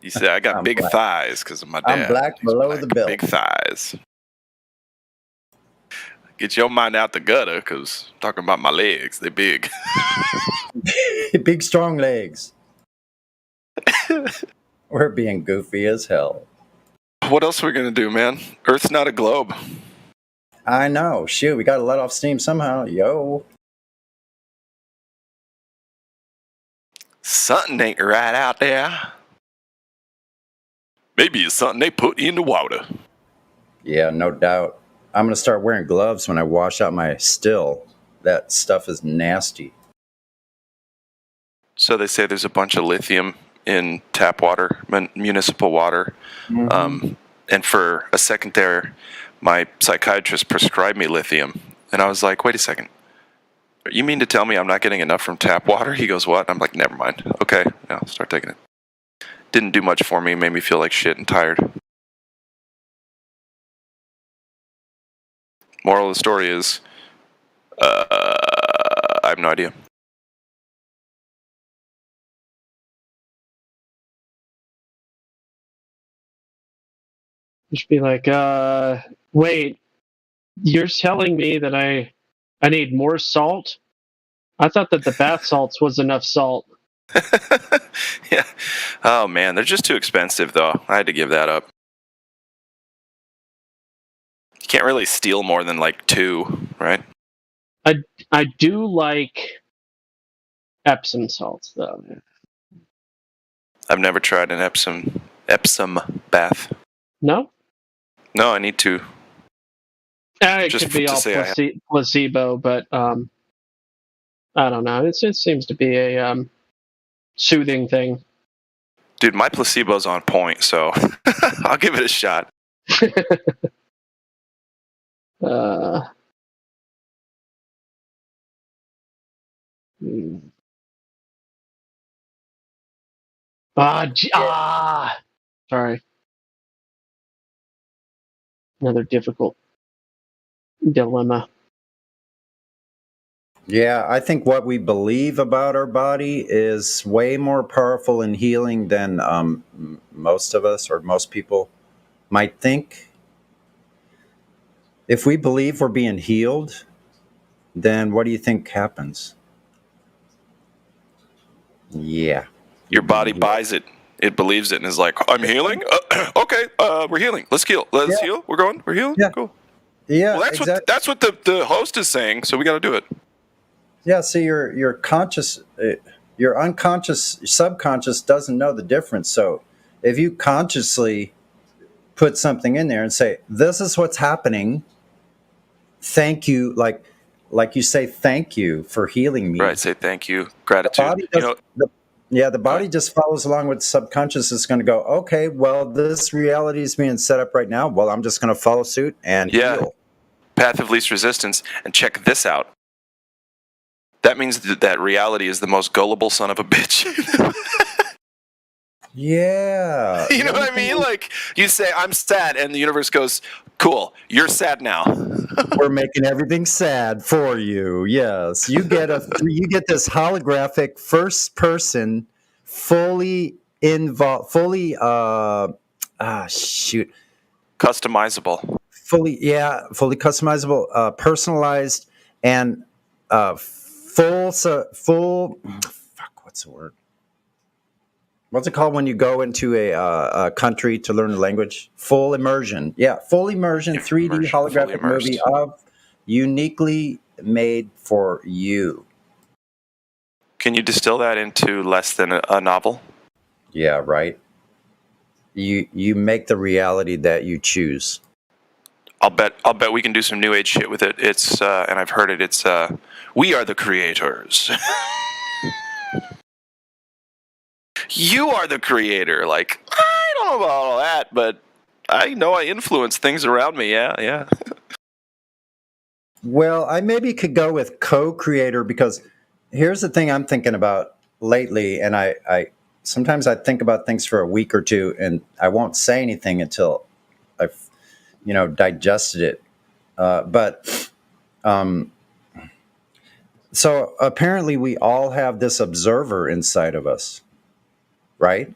You say I got big thighs because of my dad. I'm black below the belt. Big thighs. Get your mind out the gutter because I'm talking about my legs. They're big. Big strong legs. We're being goofy as hell. What else are we gonna do, man? Earth's not a globe. I know. Shoot, we got to let off steam somehow. Yo. Something ain't right out there. Maybe it's something they put in the water. Yeah, no doubt. I'm going to start wearing gloves when I wash out my still. That stuff is nasty. So they say there's a bunch of lithium in tap water, municipal water. Mm-hmm. And for a second there, my psychiatrist prescribed me lithium. And I was like, wait a second. You mean to tell me I'm not getting enough from tap water? He goes, what? I'm like, never mind. Okay, yeah, I'll start taking it. Didn't do much for me, made me feel like shit and tired. Moral of the story is, I have no idea. Just be like, wait, you're telling me that I need more salt? I thought that the bath salts was enough salt. Yeah. Oh man, they're just too expensive though. I had to give that up. You can't really steal more than like 2, right? I do like Epsom salts though. I've never tried an Epsom bath. No? No, I need to. It Just could be to all say I have- placebo, but I don't know. It seems to be a soothing thing. Dude, my placebo's on point, so I'll give it a shot. Sorry. Another difficult dilemma. Yeah, I think what we believe about our body is way more powerful in healing than most of us or most people might think. If we believe we're being healed, then what do you think happens? Yeah. Your body buys it. It believes it and is like, I'm healing? Okay, we're healing. Let's heal. Let's heal. We're going? We're healing? Yeah. Cool. Yeah, Well, that's what the host is saying, so we got to do it. Yeah, so your conscious, your unconscious, subconscious doesn't know the difference. So if you consciously put something in there and say, this is what's happening, thank you, like you say, thank you for healing me. Right, say thank you, gratitude. The body just follows along with the subconscious. Is going to go, okay, well, this reality is being set up right now. Well, I'm just going to follow suit and heal. Path of least resistance. And check this out. That means that reality is the most gullible son of a bitch. Yeah. You know what I mean? Like, you say, I'm sad, and the universe goes, cool, you're sad now. We're making everything sad for you. Yes. You get this holographic first person, fully customizable. Fully customizable, personalized, and full. Fuck, what's the word? what's it called when you go into a country to learn the language? Full immersion. Yeah, full immersion, 3D holographic movie of uniquely made for you. Can you distill that into less than a novel? Yeah, right. You make the reality that you choose. I'll bet we can do some new age shit with it. It's and I've heard it. It's we are the creators. You are the creator. Like, I don't know about all that, but I know I influence things around me. Yeah. Well, I maybe could go with co-creator because here's the thing I'm thinking about lately, and I sometimes I think about things for a week or two, and I won't say anything until I've digested it. So apparently we all have this observer inside of us, right?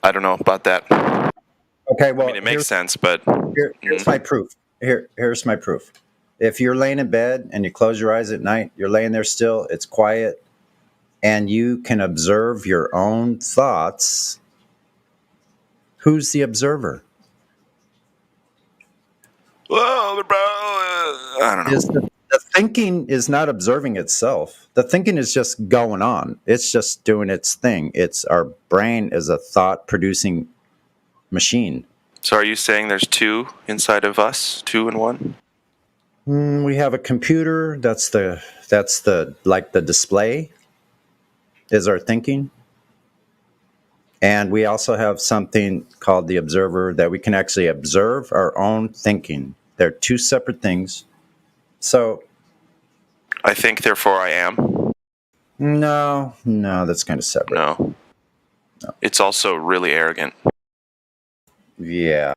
I don't know about that. Okay, well, I mean, it makes sense, but here's my proof. Here's my proof. If you're laying in bed and you close your eyes at night, you're laying there still, it's quiet, and you can observe your own thoughts. Who's the observer? Whoa, bro. I don't know. The thinking is not observing itself. The thinking is just going on. It's just doing its thing. It's our brain is a thought-producing machine. So are you saying there's two inside of us, two in one? We have a computer. That's the like the display is our thinking. And we also have something called the observer that we can actually observe our own thinking. They're two separate things. So I think, therefore I am. No, that's kind of separate. No. It's also really arrogant. Yeah.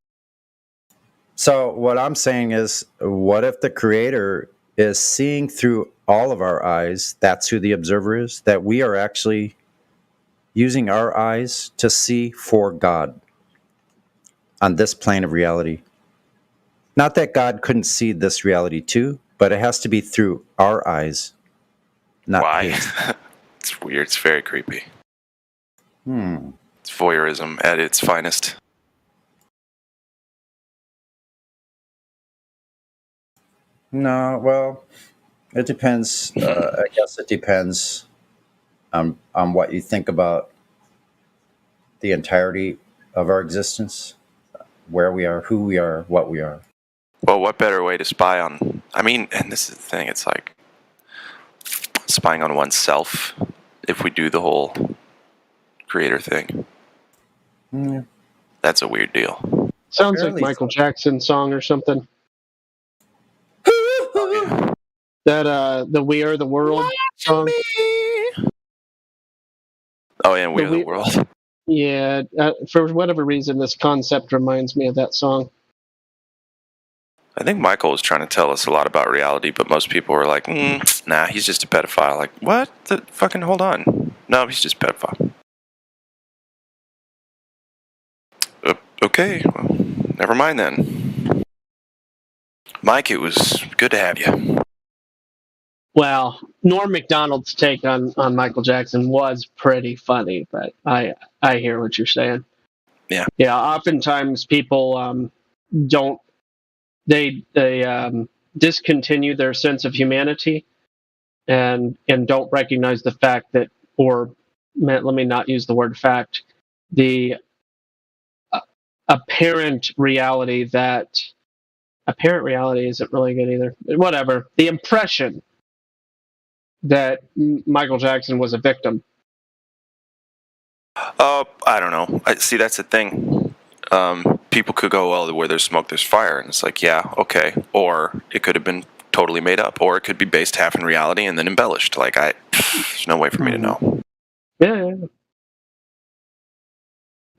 So what I'm saying is, what if the creator is seeing through all of our eyes? That's who the observer is, that we are actually using our eyes to see for God on this plane of reality. Not that God couldn't see this reality too, but it has to be through our eyes. Not Why? his. It's weird. It's very creepy. It's voyeurism at its finest. No, well, it depends. I guess it depends on what you think about the entirety of our existence, where we are, who we are, what we are. Well, what better way to spy on? I mean, and this is the thing. It's like spying on oneself. If we do the whole creator thing, that's a weird deal. Sounds like Michael Jackson song or something. That the "We Are the World" song. Oh, yeah, We Are the World. Yeah, for whatever reason, this concept reminds me of that song. I think Michael was trying to tell us a lot about reality, but most people were like, nah, he's just a pedophile. Like, what? Fucking hold on. No, he's just a pedophile. Okay, well, never mind then. Mike, it was good to have you. Well, Norm Macdonald's take on Michael Jackson was pretty funny, but I hear what you're saying. Yeah. Yeah, oftentimes people don't they discontinue their sense of humanity and don't recognize the fact that, or let me not use the word fact, the apparent reality isn't really good either. Whatever. The impression that Michael Jackson was a victim. I don't know. See, that's the thing. People could go, well, where there's smoke, there's fire. And it's like, yeah, okay. Or it could have been totally made up. Or it could be based half in reality and then embellished. Like, there's no way for me to know. Yeah.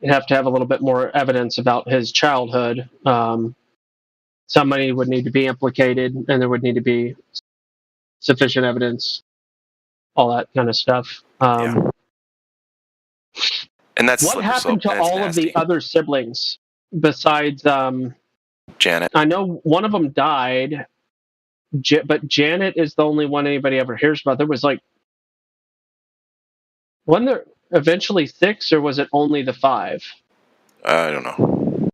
You have to have a little bit more evidence about his childhood. Somebody would need to be implicated, and there would need to be sufficient evidence, all that kind of stuff. And that's what happened to all of the other siblings besides Janet? I know one of them died, but Janet is the only one anybody ever hears about. There was like, wasn't eventually 6, or was it only the 5? I don't know.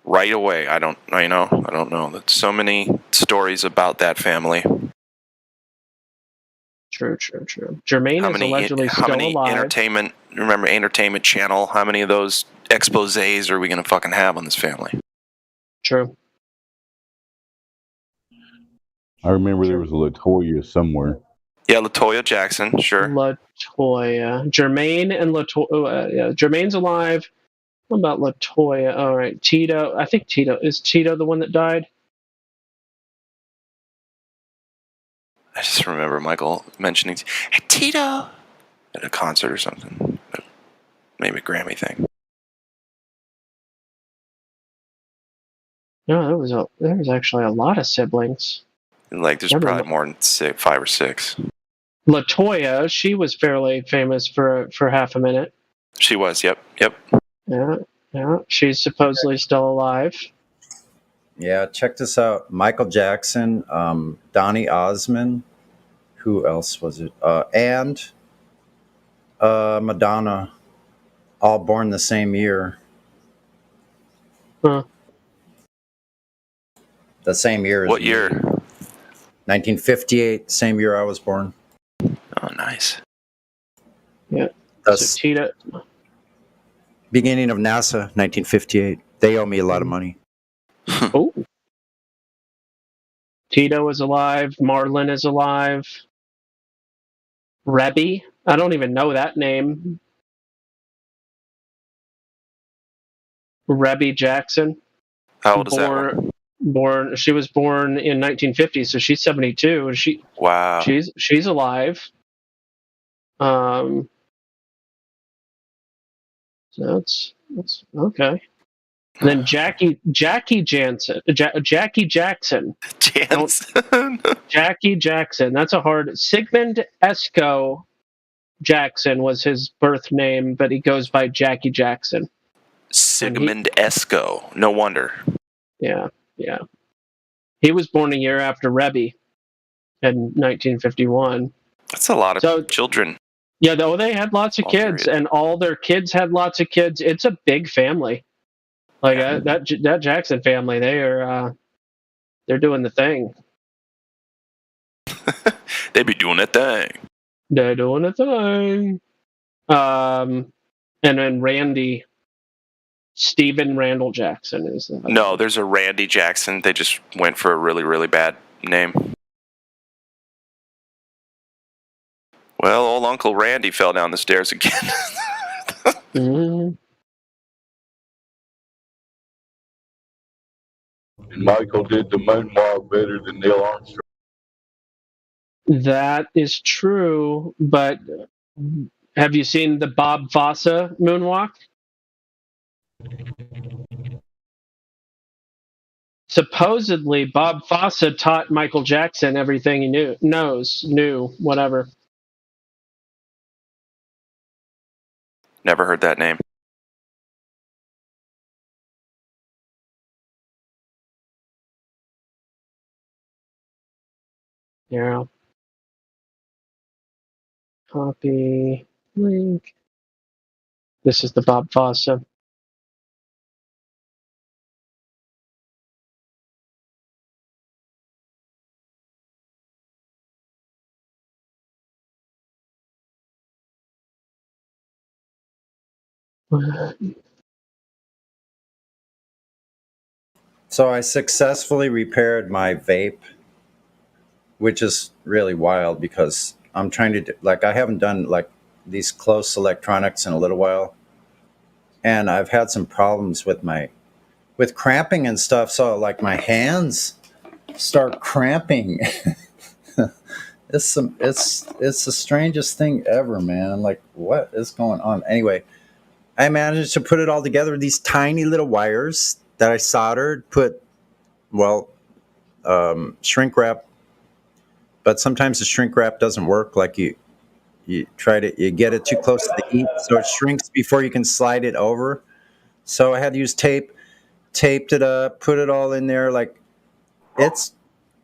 Right away, I don't know. There's so many stories about that family. True. Jermaine is allegedly still alive. Entertainment Channel, how many of those exposés are we going to fucking have on this family? True. I remember there was a LaToya somewhere. Yeah, LaToya Jackson, sure. LaToya. Jermaine and LaToya. Yeah, Jermaine's alive. What about LaToya? All right, Tito. I think Tito. Is Tito the one that died? I just remember Michael mentioning Tito at a concert or something. Maybe a Grammy thing. No, there was actually a lot of siblings. Like, there's probably more than 5 or 6. LaToya, she was fairly famous for half a minute. She was, yep. Yeah. She's supposedly still alive. Yeah, check this out. Michael Jackson, Donny Osmond, who else was it? And Madonna, all born the same year. Huh. The same year as What me. year? 1958, same year I was born. Oh, nice. Yeah. That's Tito. Beginning of NASA, 1958. They owe me a lot of money. Oh. Tito is alive. Marlon is alive. Rebby. I don't even know that name. Rebby Jackson. How old is that one? She was born in 1950, so she's 72. Wow. She's alive. So that's okay. And then Jackie Jackson. Jackie Jackson. Jackie Jackson. That's a hard. Sigmund Esco Jackson was his birth name, but he goes by Jackie Jackson. Sigmund Esco. No wonder. Yeah. He was born a year after Rebby in 1951. That's a lot of children. Yeah, though they had lots of kids, and all their kids had lots of kids. It's a big family. Like that Jackson family, they're doing the thing. They be doing that thing. They're doing the thing. And then Stephen Randall Jackson is the husband. No, there's a Randy Jackson. They just went for a really, really bad name. Well, old Uncle Randy fell down the stairs again. Mm-hmm. Michael did the moonwalk better than Neil Armstrong. That is true, but have you seen the Bob Fosse moonwalk? Supposedly, Bob Fosse taught Michael Jackson everything he knew, whatever. Never heard that name. Yeah. Copy link. This is the Bob Fosse. So I successfully repaired my vape, which is really wild because I'm trying to I haven't done like these close electronics in a little while, and I've had some problems with cramping and stuff. So like my hands start cramping. It's the strangest thing ever, man. Like, what is going on? Anyway, I managed to put it all together. These tiny little wires that I soldered, shrink wrap. But sometimes the shrink wrap doesn't work. Like you get it too close to the heat, so it shrinks before you can slide it over. So I had to use tape, taped it up, put it all in there. Like, it's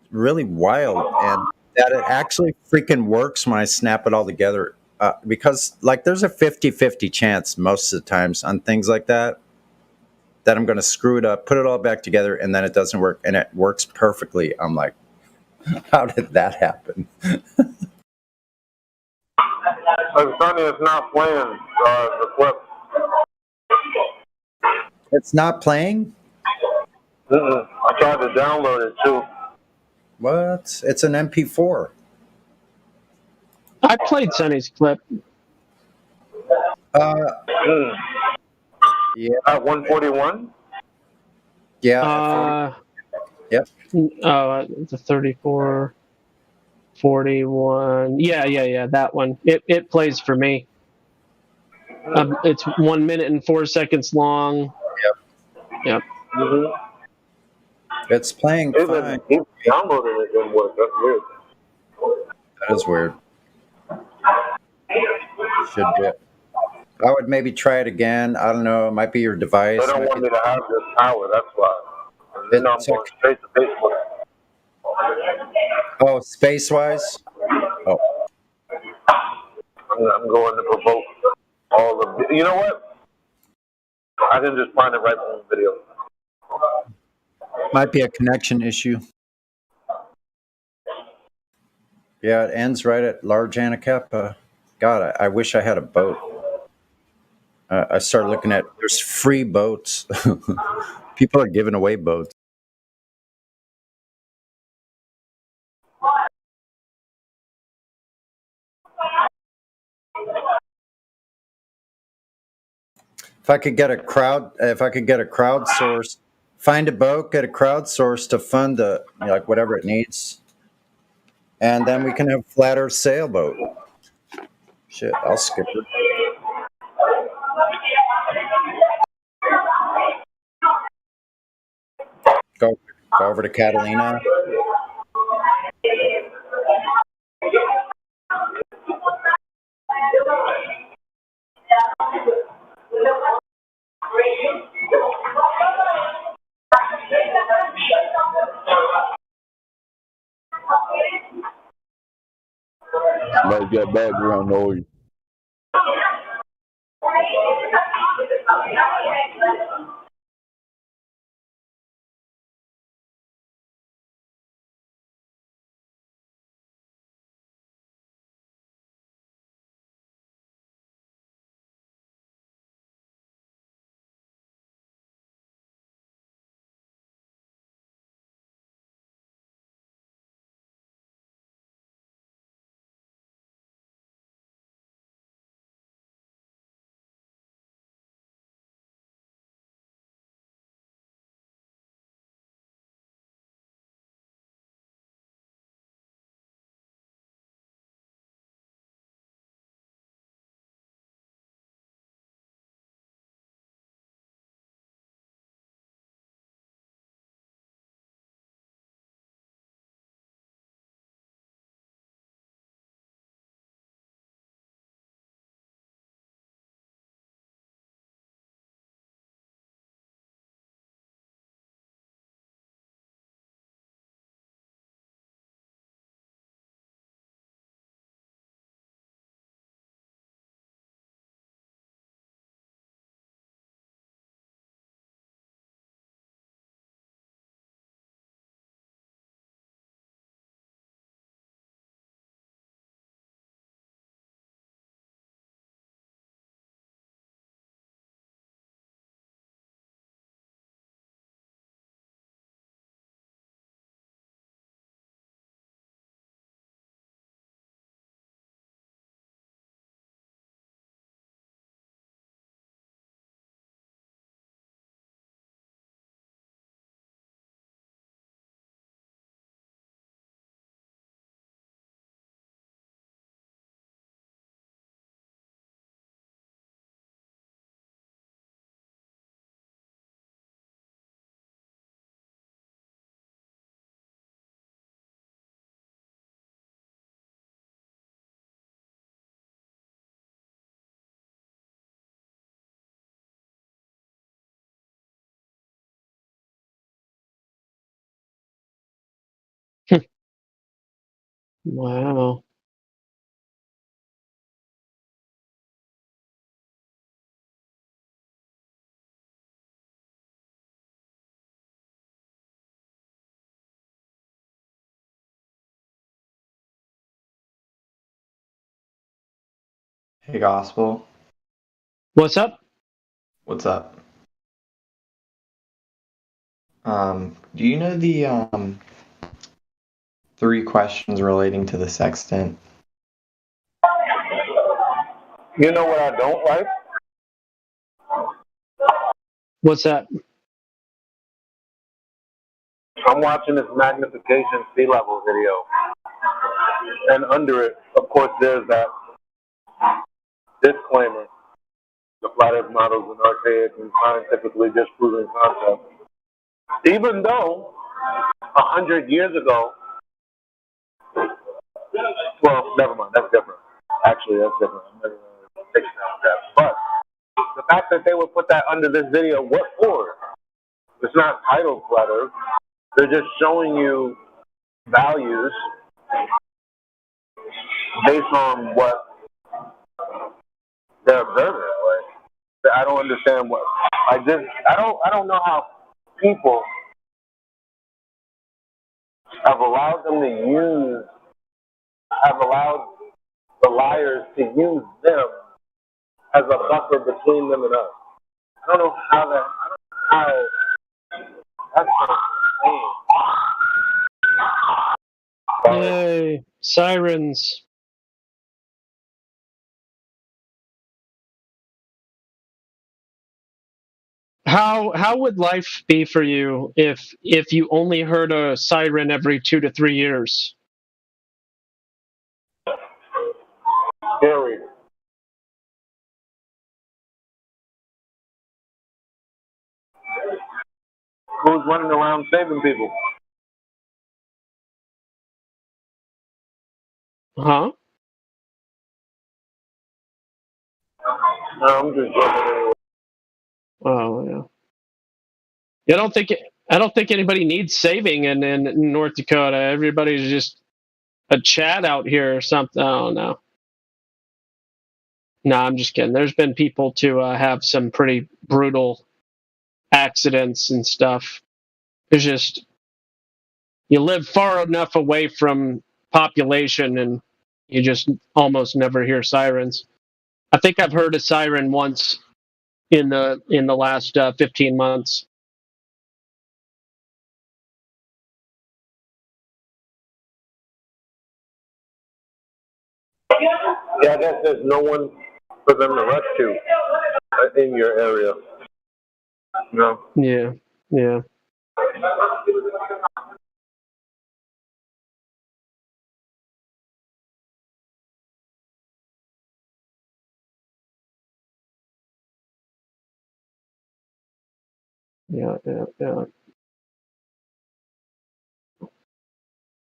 really wild, and that it actually freaking works when I snap it all together. because like there's a 50-50 chance most of the times on things like that I'm going to screw it up, put it all back together, and then it doesn't work, and it works perfectly. I'm like, how did that happen? Sonny is not playing the clip. It's not playing? I tried to download it too. What? It's an MP4. I played Sonny's clip. Yeah. At 141? Yeah. Yep. The 34, 41. Yeah, that one. It plays for me. It's 1 minute and 4 seconds long. Yep. It's playing fine. He downloaded it didn't work. That's weird. That is weird. Should be it. I would maybe try it again. I don't know. It might be your device. They don't want me to have this power. That's why. And then I'm going straight to Facebook. Oh, space-wise? Oh. I'm going to provoke all of the, you know what? I can just find it right from the video. Might be a connection issue. Yeah, it ends right at Large Anacapa. God, I wish I had a boat. I started looking at, there's free boats. People are giving away boats. If I could get a crowdsource, find a boat, get a crowdsource to fund the, like whatever it needs, and then we can have flat earth sailboat. Shit, I'll skip it. Go over to Catalina. Somebody's got background noise. Wow. Hey, Gospel. What's up? What's up? Do you know the 3 questions relating to the sextant? You know what I don't like? What's that? I'm watching this magnification sea level video, and under it, of course, there's that disclaimer: the flat Earth model is an archaic and scientifically disproven concept. Even though 100 years ago, well, never mind, that's different. Actually, that's different. I'm never going to take that. But the fact that they would put that under this video, what for? It's not titled flat Earth. They're just showing you values based on what they're observing. Like, I don't understand what. I don't know how people have allowed the liars to use them as a buffer between them and us. I don't know how that's insane. Yay, sirens. How would life be for you if you only heard a siren every 2 to 3 years? Scary. Who's running around saving people? Huh? No, I'm just joking. Oh yeah. I don't think anybody needs saving in North Dakota. Everybody's just a chat out here or something. Oh no. No, I'm just kidding. There's been people to have some pretty brutal accidents and stuff. It's just you live far enough away from population and you just almost never hear sirens. I think I've heard a siren once in the last 15 months. Yeah, I guess there's no one for them to rush to in your area. No. Yeah. Yeah. Yeah.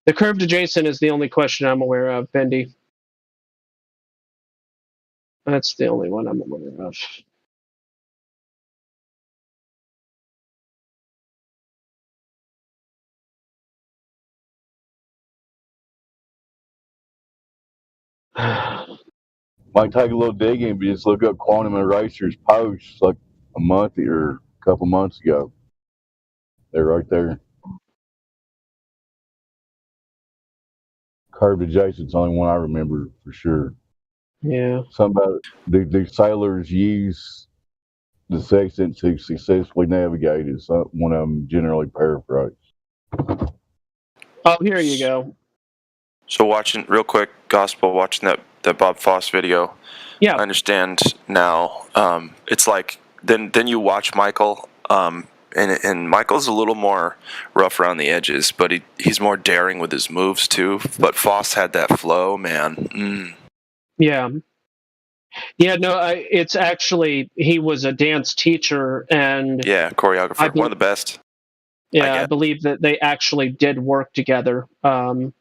The curved adjacent is the only question I'm aware of, Bendy. That's the only one I'm aware of. Might take a little digging, but just look up Quantum Eraser's posts like a month or a couple months ago. They're right there. Curved adjacent's the only one I remember for sure. Yeah. Somebody, do sailors use the sextant to successfully navigate? Is one of them generally paraphrased? Oh, here you go. So watching real quick, Gospel, watching that Bob Foss video. Yeah. I understand now. It's like then you watch Michael, and Michael's a little more rough around the edges, but he's more daring with his moves too. But Foss had that flow, man. Yeah. Yeah, no, it's actually, he was a dance teacher and... Yeah, choreographer, one of the best. Yeah, I believe that they actually did work together. Oh,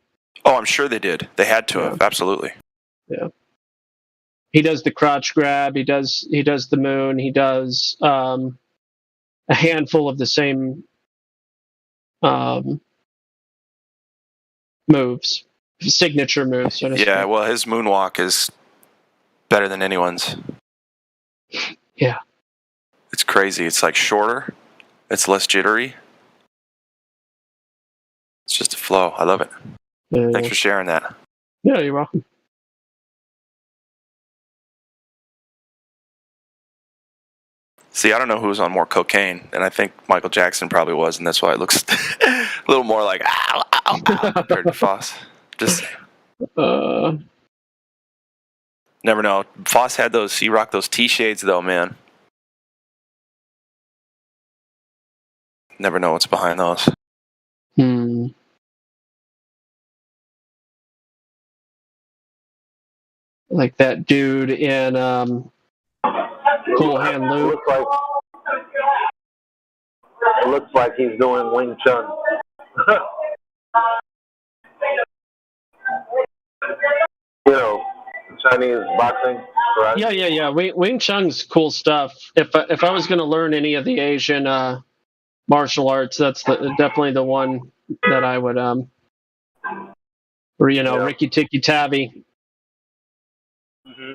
I'm sure they did. They had to have, absolutely. Yeah. He does the crotch grab, he does the moon, he does a handful of the same moves, signature moves, so to speak. Yeah, well, his moonwalk is better than anyone's. Yeah. It's crazy. It's like shorter. It's less jittery. It's just a flow. I love it. Thanks for sharing that. Yeah, you're welcome. See, I don't know who was on more cocaine, and I think Michael Jackson probably was, and that's why it looks a little more like ow, ow, ow, compared to Foss. Just never know. Foss had those. He rocked those T-shades, though, man. Never know what's behind those. Like that dude in Cool Hand Luke. Looks like he's doing Wing Chun. You know, Chinese boxing, right? Yeah. Wing Chun's cool stuff. If I was going to learn any of the Asian martial arts, that's definitely the one that I would or Ricky Tikki Tavi. Mm-hmm.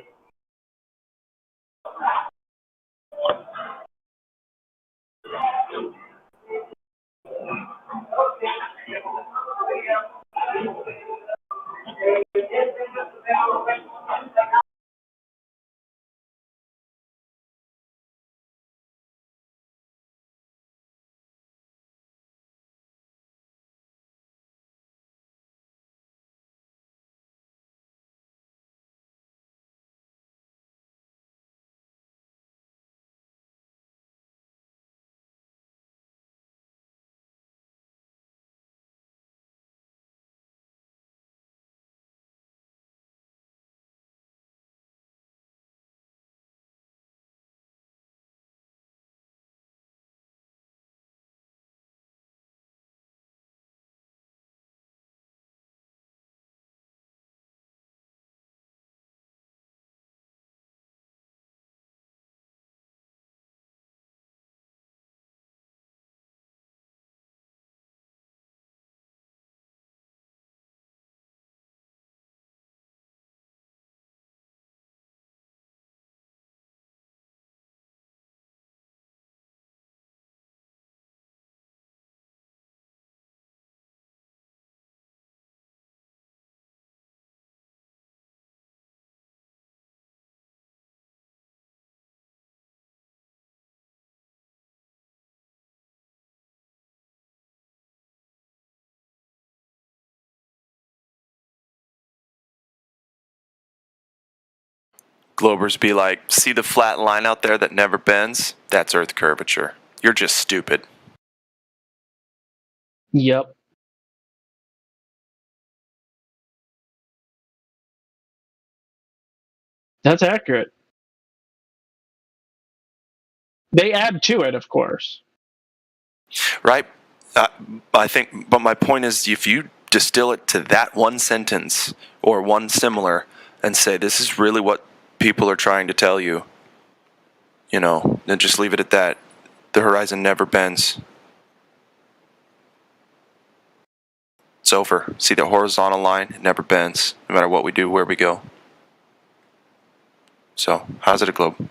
Globers be like, see the flat line out there that never bends? That's Earth curvature. You're just stupid. Yep. That's accurate. They add to it, of course. Right? I think, but my point is, if you distill it to that one sentence or one similar and say, this is really what people are trying to tell you, then just leave it at that. The horizon never bends. It's over. See the horizontal line? It never bends, no matter what we do, where we go. So, how's it a globe?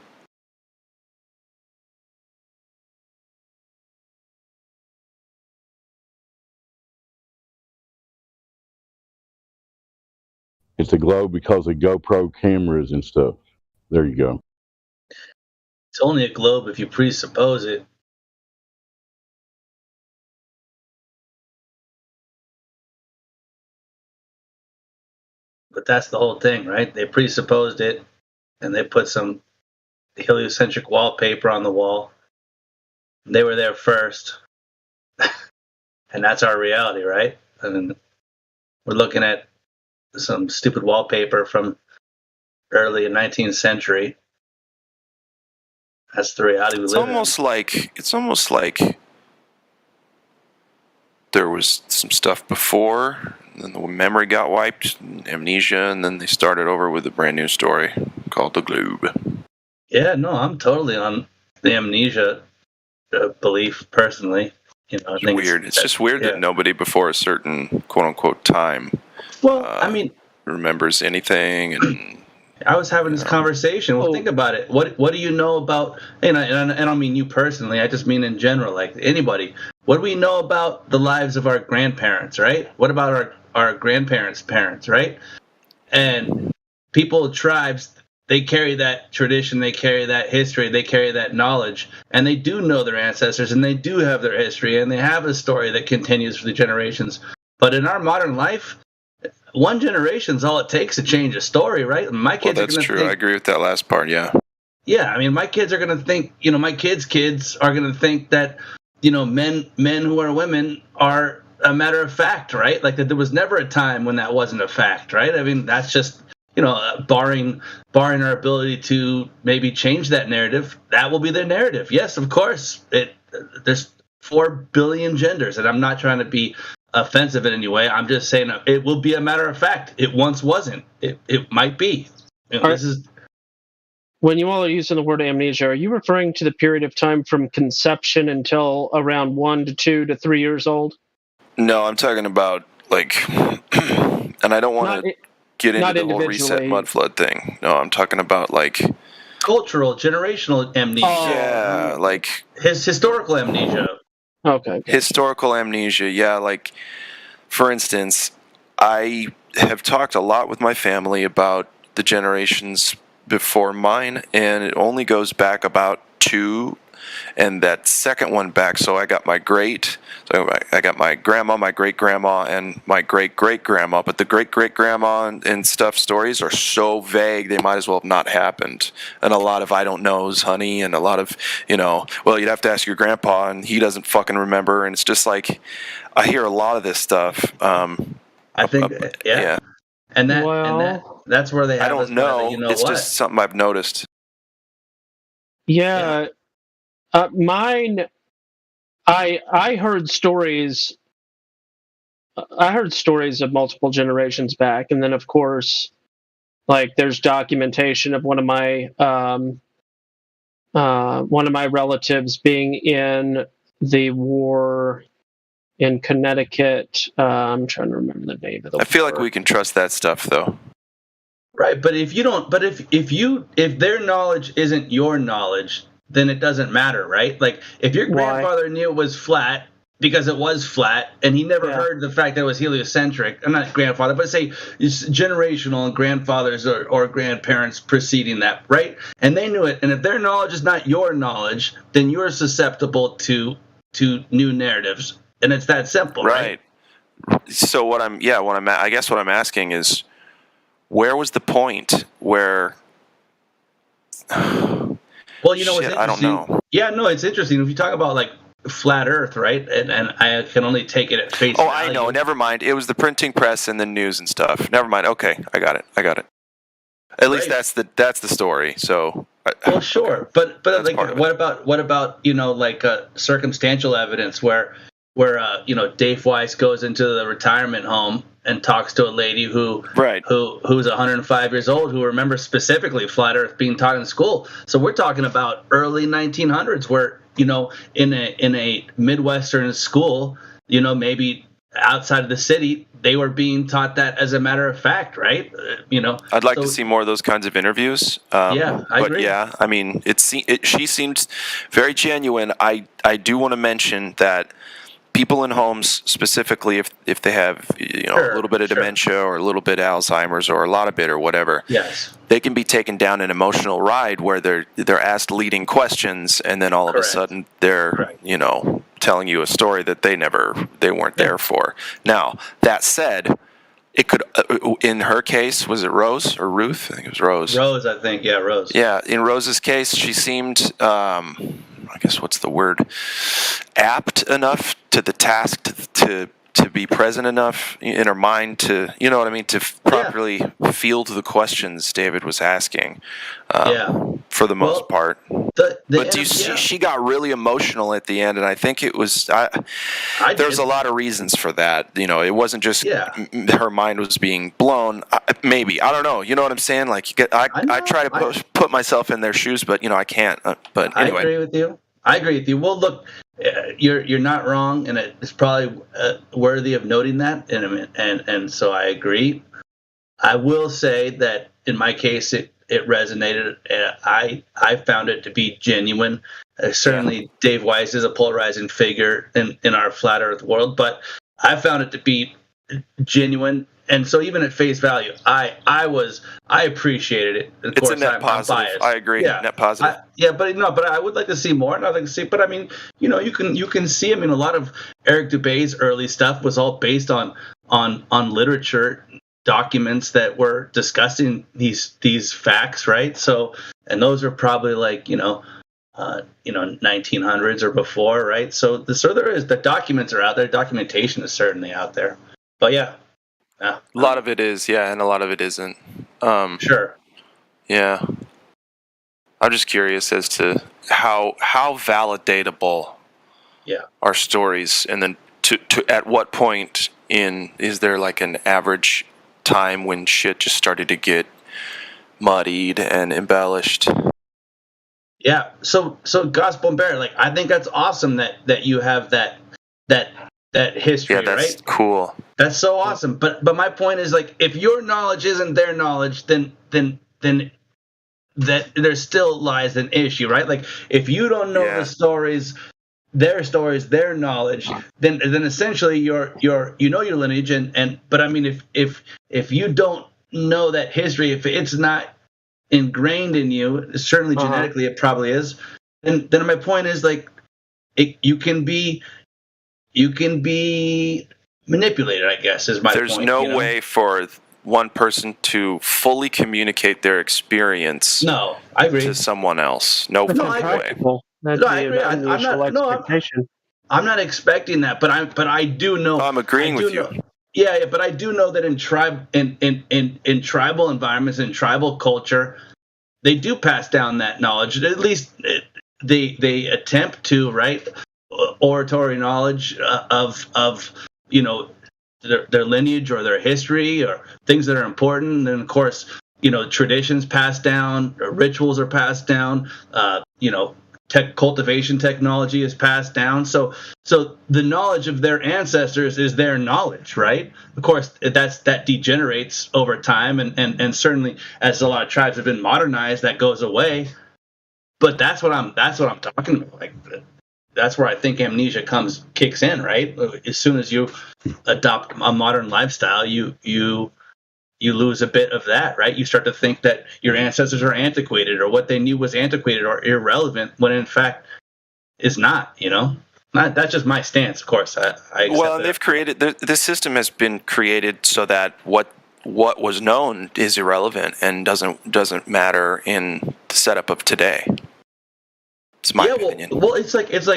It's a globe because of GoPro cameras and stuff. There you go. It's only a globe if you presuppose it. But that's the whole thing, right? They presupposed it, and they put some heliocentric wallpaper on the wall. They were there first. And that's our reality, right? I mean, we're looking at some stupid wallpaper from early 19th century. That's the reality we live in. It's almost like there was some stuff before, and then the memory got wiped, amnesia, and then they started over with a brand new story called The Globe. Yeah, no, I'm totally on the amnesia belief personally. I think weird. It's just weird that nobody before a certain quote-unquote time remembers anything. And I was having this conversation. Well, think about it. What do you know about? And I don't mean you personally. I just mean in general, like anybody. What do we know about the lives of our grandparents, right? What about our grandparents' parents, right? And people, tribes, they carry that tradition, they carry that history, they carry that knowledge, and they do know their ancestors, and they do have their history, and they have a story that continues for the generations. But in our modern life, one generation's all it takes to change a story, right? My kids that's true. I agree with that last part. Yeah. Yeah, I mean, my kids are going to think, my kids are going to think that, men who are women are a matter of fact, right? Like that there was never a time when that wasn't a fact, right? I mean, that's just, barring our ability to maybe change that narrative, that will be their narrative. Yes, of course. There's 4 billion genders, and I'm not trying to be offensive in any way. I'm just saying it will be a matter of fact. It once wasn't. It might be. This is. When you all are using the word amnesia, are you referring to the period of time from conception until around 1 to 2 to 3 years old? No, I'm talking about and I don't want to get into the whole reset mud flood thing. No, I'm talking about cultural, generational amnesia. Yeah, historical amnesia. Okay. Historical amnesia. Yeah, for instance, I have talked a lot with my family about the generations before mine, and it only goes back about 2, and that second one back. So I got my grandma, my great grandma, and my great great grandma. But the great great grandma and stuff stories are so vague they might as well have not happened. And a lot of I don't knows, honey, and a lot of well, you'd have to ask your grandpa, and he doesn't fucking remember. And it's just I hear a lot of this stuff. I think yeah. And that's where they have. I don't know. It's just something I've noticed. Yeah. Mine. I heard stories. I heard stories of multiple generations back, and then of course, there's documentation of one of my relatives being in the war in Connecticut. I'm trying to remember the name of the war. I feel like we can trust that stuff, though. Right, but if you don't, if their knowledge isn't your knowledge, then it doesn't matter, right? Like if your grandfather knew it was flat because it was flat, and he never heard the fact that it was heliocentric. I'm not grandfather, but say it's generational and grandfathers or grandparents preceding that, right? And they knew it, and if their knowledge is not your knowledge, then you're susceptible to new narratives, and it's that simple, right? So I guess what I'm asking is, where was the point where? Well, I don't know. Yeah, no, it's interesting. If you talk about flat Earth, right? And I can only take it at face value. I know. Never mind. It was the printing press and the news and stuff. Never mind. Okay, I got it. At least that's the story. So. Well, sure, but what about circumstantial evidence where Dave Weiss goes into the retirement home and talks to a lady who's 105 years old who remembers specifically flat Earth being taught in school. So we're talking about early 1900s where in a Midwestern school, maybe outside of the city, they were being taught that as a matter of fact, right? I'd like to see more of those kinds of interviews. I agree. Yeah, I mean, she seemed very genuine. I do want to mention that people in homes, specifically if they have a little bit of dementia or a little bit of Alzheimer's or a lot of it or whatever, they can be taken down an emotional ride where they're asked leading questions, and then all of a sudden they're telling you a story that they weren't there for. Now that said, it could in her case, was it Rose or Ruth? I think it was Rose. Rose, I think. Yeah, Rose. Yeah, in Rose's case, she seemed I guess what's the word? Apt enough to the task to be present enough in her mind to, to properly field the questions David was asking. For the most part. But do you see, she got really emotional at the end, and I think it was. There's a lot of reasons for that. It wasn't just her mind was being blown. Maybe I don't know. You know what I'm saying? I try to put myself in their shoes, but I can't. But anyway, I agree with you. Well, look, you're not wrong, and it's probably worthy of noting that, and so I agree. I will say that in my case, it resonated. I found it to be genuine. Certainly, Dave Weiss is a polarizing figure in our flat Earth world, but I found it to be genuine, and so even at face value, I appreciated it. Of It's course, a net positive. I'm biased. I agree. Yeah. Net positive. But I would like to see more, and I'd like to see. But I mean, you can see. I mean, a lot of Eric Dubé's early stuff was all based on literature documents that were discussing these facts, right? So, and those are probably like 1900s or before, right? So there is the documents are out there. Documentation is certainly out there. But yeah. A lot of it is, yeah, and a lot of it isn't. Sure. Yeah. I'm just curious as to how validatable are stories, and then to at what point is there like an average time when shit just started to get muddied and embellished? Yeah. So Gospel and Bear, like I think that's awesome that you have that history, yeah, that's right? cool. That's so awesome. But my point is, like, if your knowledge isn't their knowledge, then that there still lies an issue, right? Like if you don't know the stories, their knowledge, then essentially your lineage but I mean if you don't know that history, if it's not ingrained in you, certainly genetically it probably is, then my point is like you can be manipulated, I guess, is my point. There's no way for one person to fully communicate their experience No, I agree. to someone else. No fucking way. I agree. I'm not expecting that, but I do know. I'm agreeing with you. Yeah, but I do know that in tribal environments, in tribal culture, they do pass down that knowledge. At least they attempt to, right? Oratory knowledge of their lineage or their history or things that are important. And of course, traditions passed down, rituals are passed down. Cultivation technology is passed down. So the knowledge of their ancestors is their knowledge, right? Of course, that degenerates over time, and certainly as a lot of tribes have been modernized, that goes away. But that's what I'm talking about. Like, that's where I think amnesia kicks in, right? As soon as you adopt a modern lifestyle, you lose a bit of that, right? You start to think that your ancestors are antiquated, or what they knew was antiquated or irrelevant, when in fact is not. That's just my stance, of course. I well, they've created this system has been created so that what was known is irrelevant and doesn't matter in the setup of today. It's my opinion. Well, it's like if,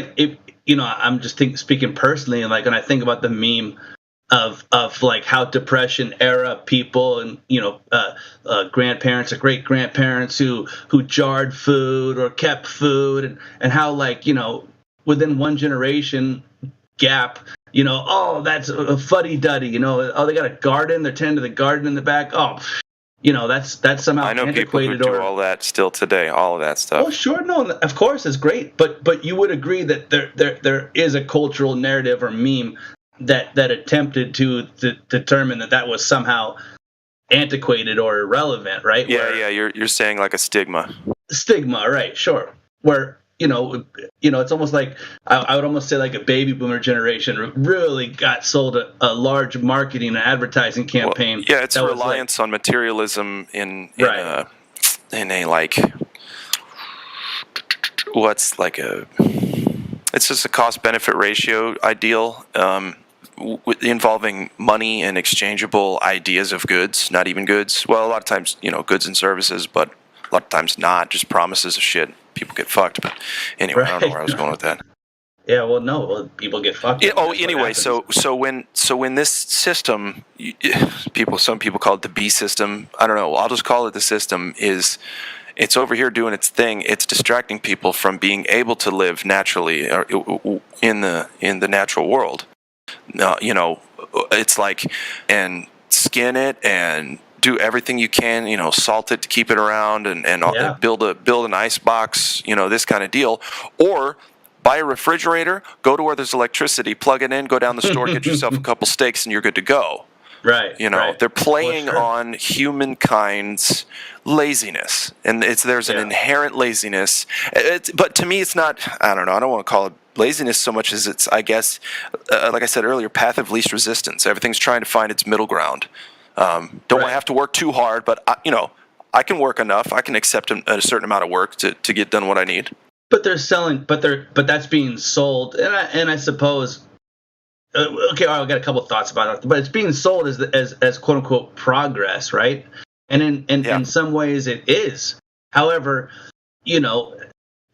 I'm just speaking personally, and like when I think about the meme of like how Depression era people and grandparents or great grandparents who jarred food or kept food, and how like within one generation gap, that's a fuddy duddy, they got a garden, they're tending to the garden in the back, that's somehow I know antiquated. People who do all that still today, all of that stuff. Oh, sure, no, of course, it's great, but you would agree that there is a cultural narrative or meme that attempted to determine that was somehow antiquated or irrelevant, right? Yeah, you're saying like a stigma. Stigma, right? Sure. Where it's almost like I would almost say like a baby boomer generation really got sold a large marketing and advertising campaign. Well, yeah, it's a reliance on materialism in a like it's just a cost benefit ratio ideal. Involving money and exchangeable ideas of goods, not even goods. Well, a lot of times, goods and services, but a lot of times not. Just promises of shit. People get fucked. But anyway, I don't know where I was going with that. Yeah, well, no, people get fucked. Anyway, so when this system, some people call it the B system. I don't know. I'll just call it the system. It's over here doing its thing. It's distracting people from being able to live naturally in the natural world. It's like, and skin it and do everything you can, salt it to keep it around and build an ice box, this kind of deal. Or buy a refrigerator, go to where there's electricity, plug it in, go down the store, get yourself a couple steaks, and you're good to go. Right. They're playing on humankind's lalaziness, and there's an inherent laziness. But to me, it's not. I don't know. I don't want to call it laziness so much as it's, I guess, like I said earlier, path of least resistance. Everything's trying to find its middle ground. Don't want to have to work too hard, but I can work enough. I can accept a certain amount of work to get done what I need. But they're selling, but that's being sold, and I suppose. Okay, I got a couple of thoughts about it, but it's being sold as quote unquote progress, right? And in some ways it is. However,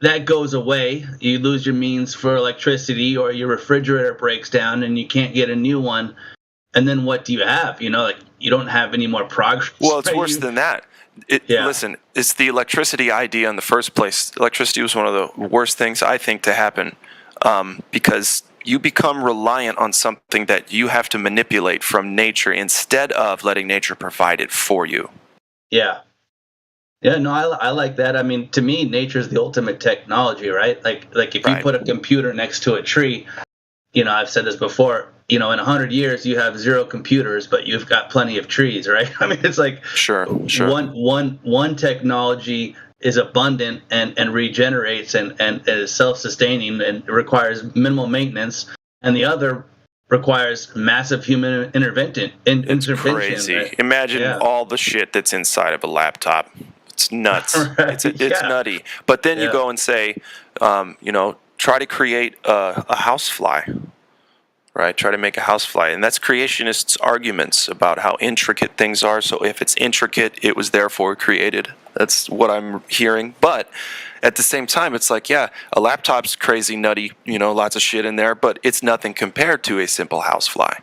that goes away. You lose your means for electricity, or your refrigerator breaks down and you can't get a new one. And then what do you have? You don't have any more progress. Well, it's worse than that. Listen, it's the electricity idea in the first place. Electricity was one of the worst things, I think, to happen because you become reliant on something that you have to manipulate from nature instead of letting nature provide it for you. Yeah. Yeah, no, I like that. I mean, to me, nature is the ultimate technology, right? Like if you put a computer next to a tree, I've said this before, in 100 years you have 0 computers, but you've got plenty of trees, right? I mean, it's like sure. One technology is abundant and regenerates and is self-sustaining and requires minimal maintenance, and the other requires massive human intervention. It's crazy. Right? Imagine all the shit that's inside of a laptop. It's nuts. Right. It's nutty. But then you go and say, try to create a housefly, right? Try to make a housefly. And that's creationists' arguments about how intricate things are. So if it's intricate, it was therefore created. That's what I'm hearing. But at the same time, it's like, a laptop's crazy, nutty, lots of shit in there, but it's nothing compared to a simple housefly.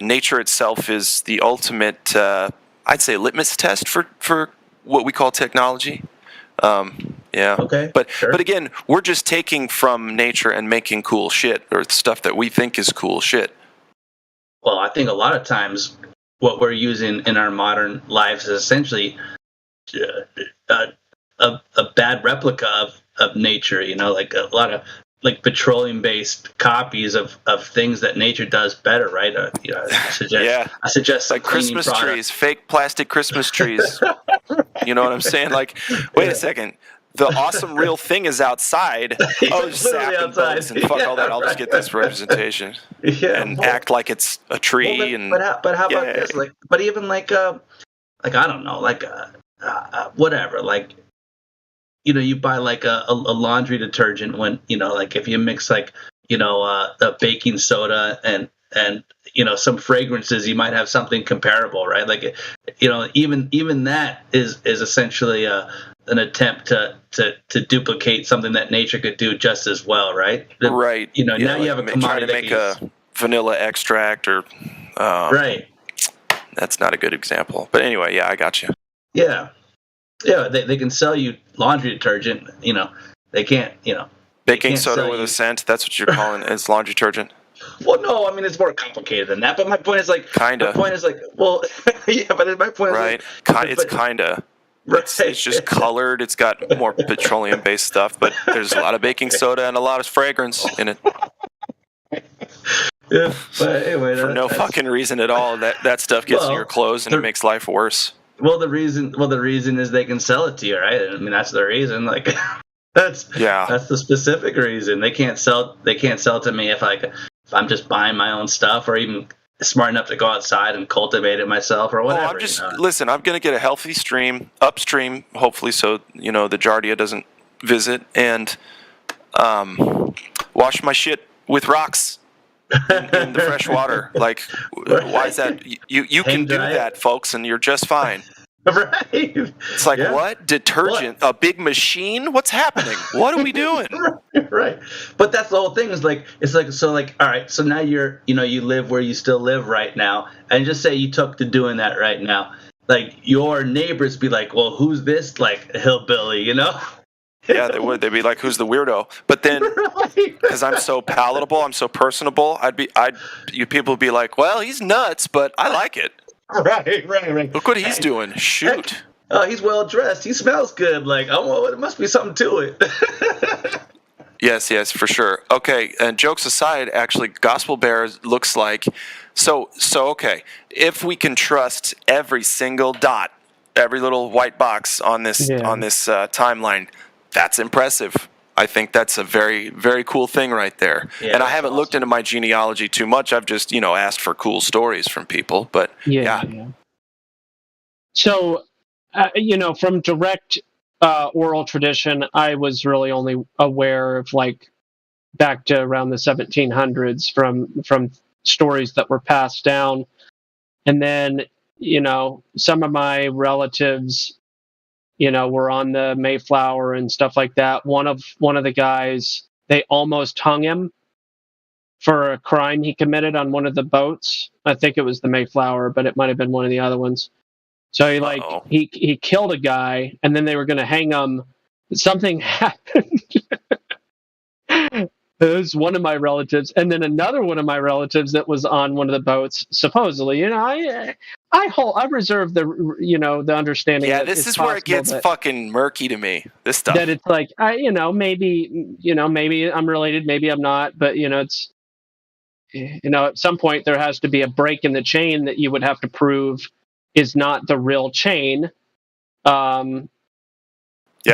Nature itself is the ultimate, I'd say, litmus test for what we call technology. Okay. But again, we're just taking from nature and making cool shit, or stuff that we think is cool shit. Well, I think a lot of times what we're using in our modern lives is essentially a bad replica of nature. Like a lot of petroleum-based copies of things that nature does better, right? I suggest like Christmas trees, fake plastic Christmas trees. You know what I'm saying? Like, wait a second. The awesome real thing is outside. Sap and bugs and fuck all that. I'll just get this representation and act like it's a tree. But how about this? But even I don't know, whatever. You buy a laundry detergent when if you mix a baking soda and some fragrances, you might have something comparable, right? Even that is essentially an attempt to duplicate something that nature could do just as well, right? Right. Now you have a commodity. Try to make a vanilla extract or right. That's not a good example, but anyway, I got you. Yeah. Yeah, they can sell you laundry detergent. They can't. Baking soda with a scent. That's what you're calling is laundry detergent. Well, no, I mean it's more complicated than that. But my point is kinda. My point is well, yeah, but my point right. is It's kinda. Right. It's just colored. It's got more petroleum-based stuff, but there's a lot of baking soda and a lot of fragrance in it. Yeah, but anyway, for no fucking reason at all. That stuff gets in your clothes and it makes life worse. Well, the reason is they can sell it to you, right? I mean, that's the reason. That's the specific reason. They can't sell to me if I'm just buying my own stuff, or even smart enough to go outside and cultivate it myself or whatever. Oh, I'm just listen. I'm gonna get a healthy stream upstream, hopefully, so the Giardia doesn't visit, and wash my shit with rocks in the fresh water. Why is that? You can do that, folks, and you're just fine. Right. It's what? Detergent? A big machine? What's happening? What are we doing? Right. But that's the whole thing is all right, so now you live where you still live right now, and just say you took to doing that right now. Your neighbors be like, well, who's this hillbilly, Yeah, they would. They'd be like, "Who's the weirdo?" But then, because I'm so palatable, I'm so personable, people would be like, "Well, he's nuts, but I like it." Right. Look what he's doing. Shoot. He's well dressed. He smells good. There must be something to it. Yes, for sure. Okay, and jokes aside, actually, Gospel Bear looks like so. Okay, if we can trust every single dot, every little white box on this timeline. That's impressive. I think that's a very, very cool thing right there. Yeah, and I that's haven't looked into my genealogy too much. I've just, asked for cool stories from people. But yeah. So, from direct oral tradition, I was really only aware of like back to around the 1700s from stories that were passed down, and then some of my relatives were on the Mayflower and stuff like that. One of the guys, they almost hung him for a crime he committed on one of the boats. I think it was the Mayflower, but it might have been one of the other ones. So he killed a guy, and then they were going to hang him. Something happened. It was one of my relatives, and then another one of my relatives that was on one of the boats. Supposedly, I reserve the the understanding. Yeah, that this it's is where it gets that, fucking murky to me. This stuff. That it's like maybe I'm related, maybe I'm not, but it's at some point there has to be a break in the chain that you would have to prove is not the real chain.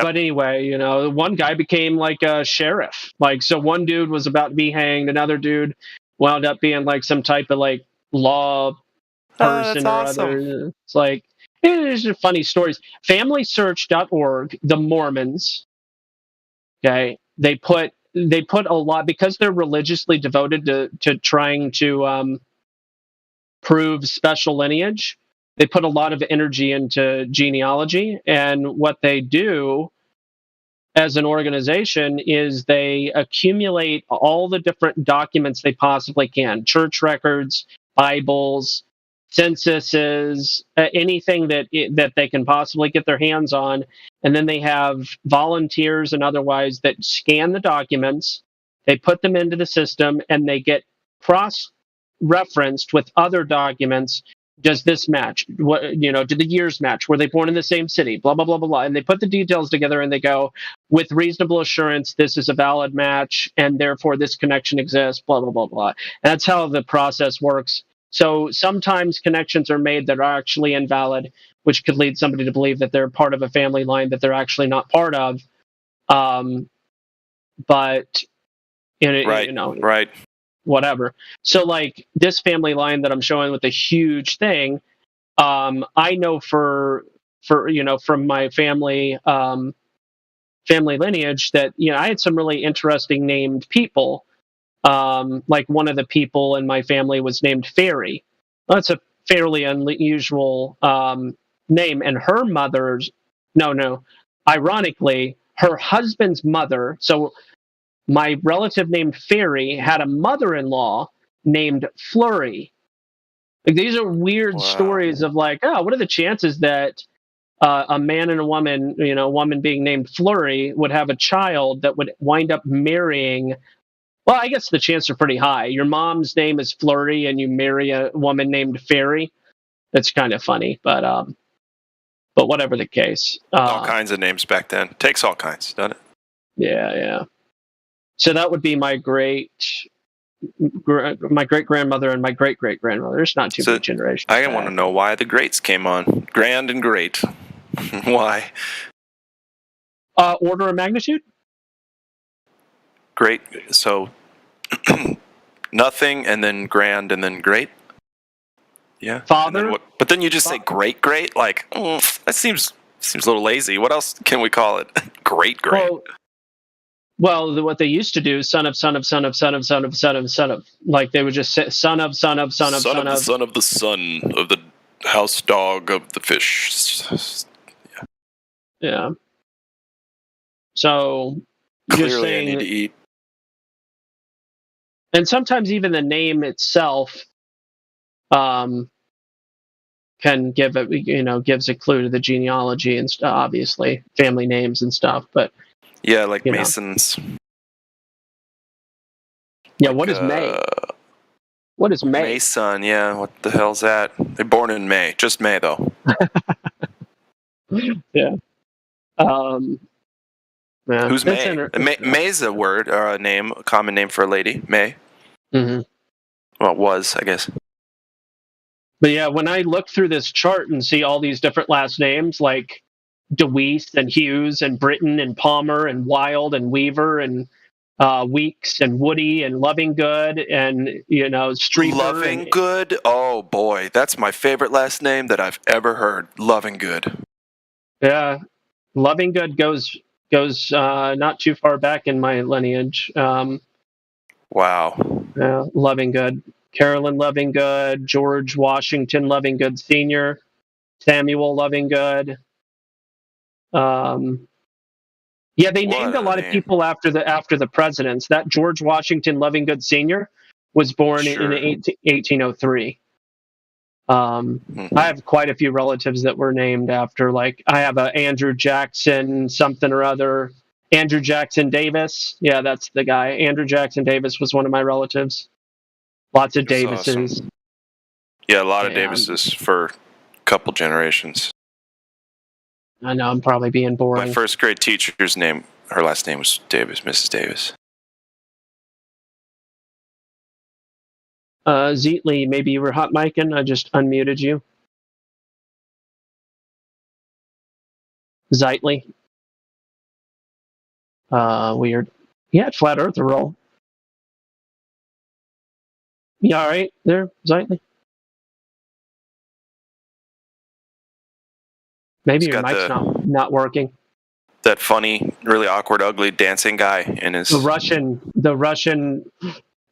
But anyway, one guy became like a sheriff. Like, so one dude was about to be hanged, another dude wound up being like some type of like law person or other. It's like, these are funny stories. FamilySearch.org, the Mormons, okay, they put a lot, because they're religiously devoted to trying to prove special lineage. They put a lot of energy into genealogy, and what they do as an organization is they accumulate all the different documents they possibly can: church records, Bibles, censuses, anything that they can possibly get their hands on. And then they have volunteers and otherwise that scan the documents, they put them into the system, and they get cross-referenced with other documents. Does this match? What, do the years match? Were they born in the same city? Blah, blah, blah, blah, blah. And they put the details together and they go, with reasonable assurance, this is a valid match, and therefore this connection exists, blah, blah, blah, blah. And that's how the process works. So sometimes connections are made that are actually invalid, which could lead somebody to believe that they're part of a family line that they're actually not part of. But, right. Whatever. So like this family line that I'm showing with the huge thing, I know for from my family lineage that I had some really interesting named people. Like one of the people in my family was named Fairy. Well, that's a fairly unusual name, and her mother's ironically, her husband's mother. So my relative named Fairy had a mother-in-law named Flurry. Like, these are weird stories of like, what are the chances that a man and a woman, woman being named Flurry, would have a child that would wind up marrying? Well, I guess the chances are pretty high. Your mom's name is Flurry, and you marry a woman named Fairy. That's kind of funny, but whatever the case. All kinds of names back then. Takes all kinds, doesn't it? Yeah. So that would be my great grandmother and my great great grandmother. There's not too many generations. I want to know why the greats came on. Grand and great. Why? Order of magnitude? Great. So nothing, and then grand, and then great. Yeah. Father. But then you just say great. Like that seems a little lazy. What else can we call it? Great. Well, what they used to do, son of. Like they would just say son of the son of the house dog of the fish. Yeah. So clearly I need to eat. And sometimes even the name itself can give gives a clue to the genealogy and stuff, obviously family names and stuff, but yeah, like Masons. Yeah, what is May? What is May? Mason, yeah, what the hell's that? They're born in May. Just May, though. Yeah. Who's May? May's a word, or a name, a common name for a lady. May. Mm-hmm. Well, it was, I guess. But yeah, when I look through this chart and see all these different last names, like DeWeese and Hughes and Britton and Palmer and Wild and Weaver and Weeks and Woody and Loving Good and Streeper. Loving Good? Oh boy, that's my favorite last name that I've ever heard. Loving Good. Yeah, Loving Good goes not too far back in my lineage. Wow. Loving Good. Carolyn Loving Good, George Washington Loving Good Sr., Samuel Loving Good. Yeah, they named a lot of people after the presidents. That George Washington Loving Good Sr. was born in 1803. I have quite a few relatives that were named after, like I have a Andrew Jackson something or other. Andrew Jackson Davis. Yeah, that's the guy. Andrew Jackson Davis was one of my relatives. Lots of Davises. Awesome. Yeah, a lot of Davises for a couple generations. I know I'm probably being boring. My first grade teacher's name, her last name was Davis, Mrs. Davis. Zeatley, maybe you were hot micing. I just unmuted you. Zeitley. Weird. Yeah, Flat Earther roll. You all right there, Zeitley? Maybe your mic's not working. That funny, really awkward, ugly dancing guy in his... The Russian.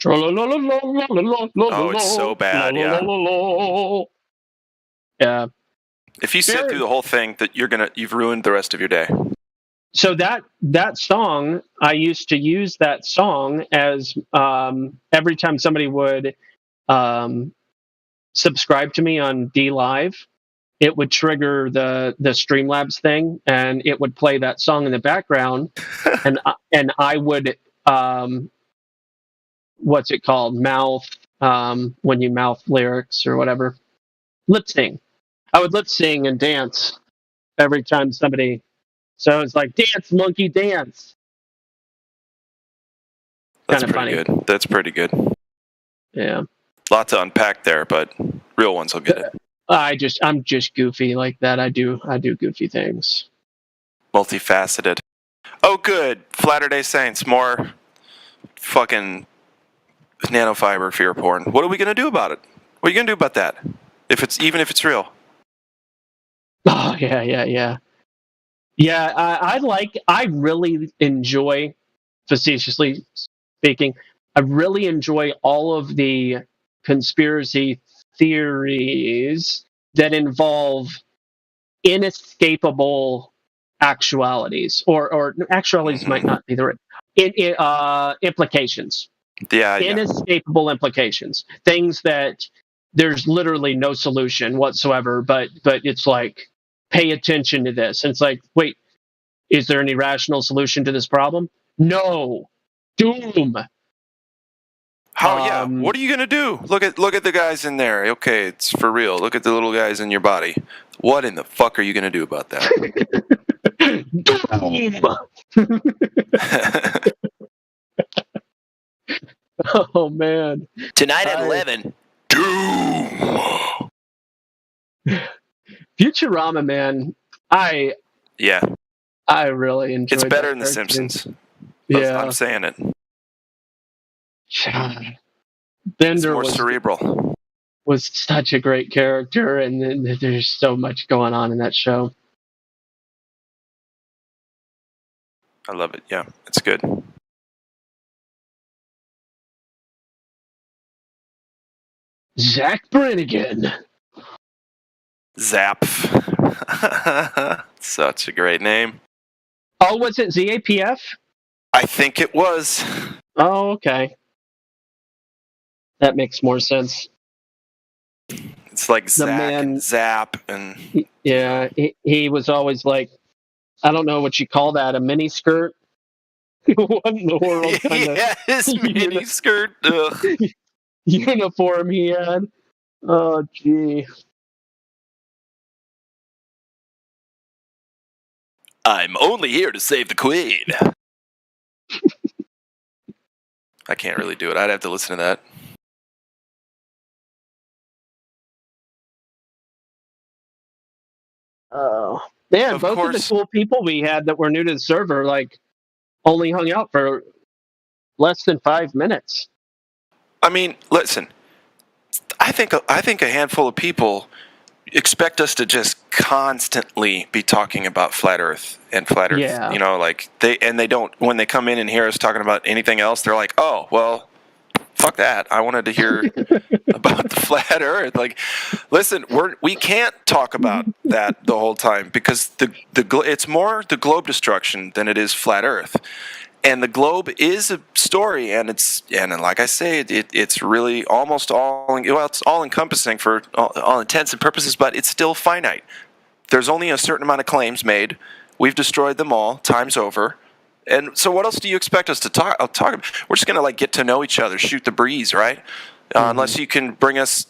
Oh, it's so bad, yeah. Yeah. If you sit through the whole thing, you've ruined the rest of your day. So that song, I used to use that song as every time somebody would subscribe to me on DLive, it would trigger the Streamlabs thing, and it would play that song in the background, and I would what's it called? Mouth when you mouth lyrics or whatever. Lip sing. I would lip sing and dance every time somebody. So it's like dance, monkey, dance. That's Kinda pretty funny. good. That's pretty good. Yeah. Lot to unpack there, but real ones will get it. I'm just goofy like that. I do goofy things. Multifaceted. Oh, good. Latter-day Saints. More fucking nanofiber fear porn. What are we gonna do about it? What are you gonna do about that? Even if it's real. Oh yeah. Yeah, I really enjoy, facetiously speaking, I really enjoy all of the conspiracy theories that involve inescapable actualities, or actualities might not be the right implications. Yeah. Inescapable implications. Things that there's literally no solution whatsoever, but it's like, pay attention to this. And it's like, wait, is there any rational solution to this problem? No. Doom. How? What are you gonna do? Look at the guys in there. Okay, it's for real. Look at the little guys in your body. What in the fuck are you gonna do about that? Oh man. Tonight at 11. Doom. Futurama, man. I really enjoyed it. It's better than The Simpsons. Yeah. I'm saying it. Bender more cerebral. Was such a great character, and then there's so much going on in that show. I love it. Yeah, it's good. Zach Brannigan. Zap. Such a great name. Oh, was it ZAPF? I think it was. Oh, okay. That makes more sense. It's like Zach and Zap and... Yeah, he was always like, I don't know what you call that, a mini skirt? What in the world kind yeah, his mini skirt. Uniform he had. Oh, gee. I'm only here to save the queen. I can't really do it. I'd have to listen to that. Oh. Man, both of the cool people we had that were new to the server, like, only hung out for less than 5 minutes. I mean, listen, I think a handful of people expect us to just constantly be talking about flat Earth and flat Earth. Yeah. You know, like they don't, when they come in and hear us talking about anything else, they're like, oh, well, fuck that. I wanted to hear about the flat Earth. Like, listen, we can't talk about that the whole time because it's more the globe destruction than it is flat Earth. And the globe is a story, and like I say, it's really almost it's all encompassing for all intents and purposes, but it's still finite. There's only a certain amount of claims made. We've destroyed them all times over. And so what else do you expect us to talk about? We're just going to, like, get to know each other, shoot the breeze, right? Unless you can bring us,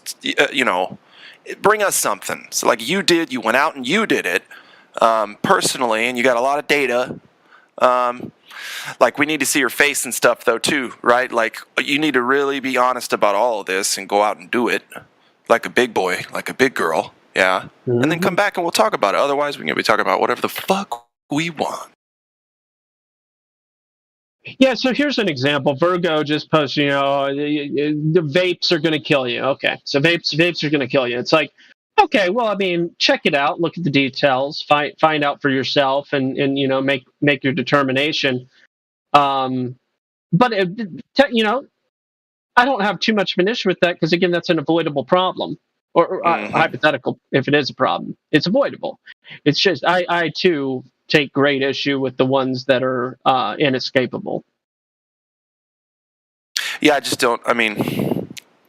bring us something. So like you went out and you did it personally, and you got a lot of data. Like, we need to see your face and stuff, though, too, right? Like, you need to really be honest about all of this and go out and do it like a big boy, like a big girl, yeah? Mm-hmm. And then come back and we'll talk about it. Otherwise, we're going to be talking about whatever the fuck we want. Yeah, so here's an example. Virgo just posted, the vapes are going to kill you. Okay, so vapes are going to kill you. It's like, okay, well, I mean, check it out, look at the details, find out for yourself, and make your determination. But I don't have too much of an issue with that because, again, that's an avoidable problem, or hypothetical. If it is a problem, it's avoidable. It's just I too take great issue with the ones that are inescapable. Yeah, I just don't. I mean,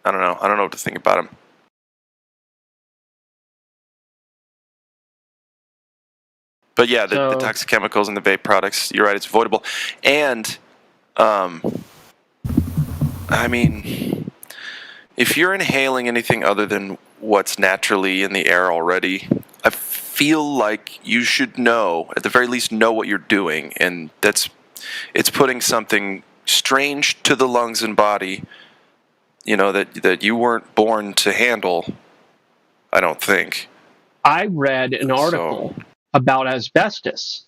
I don't know. I don't know what to think about them. But yeah, the toxic chemicals in the vape products, you're right, it's avoidable. And, I mean, if you're inhaling anything other than what's naturally in the air already, I feel like you should know, at the very least, know what you're doing. And it's putting something strange to the lungs and body, that you weren't born to handle, I don't think. I read an article about asbestos,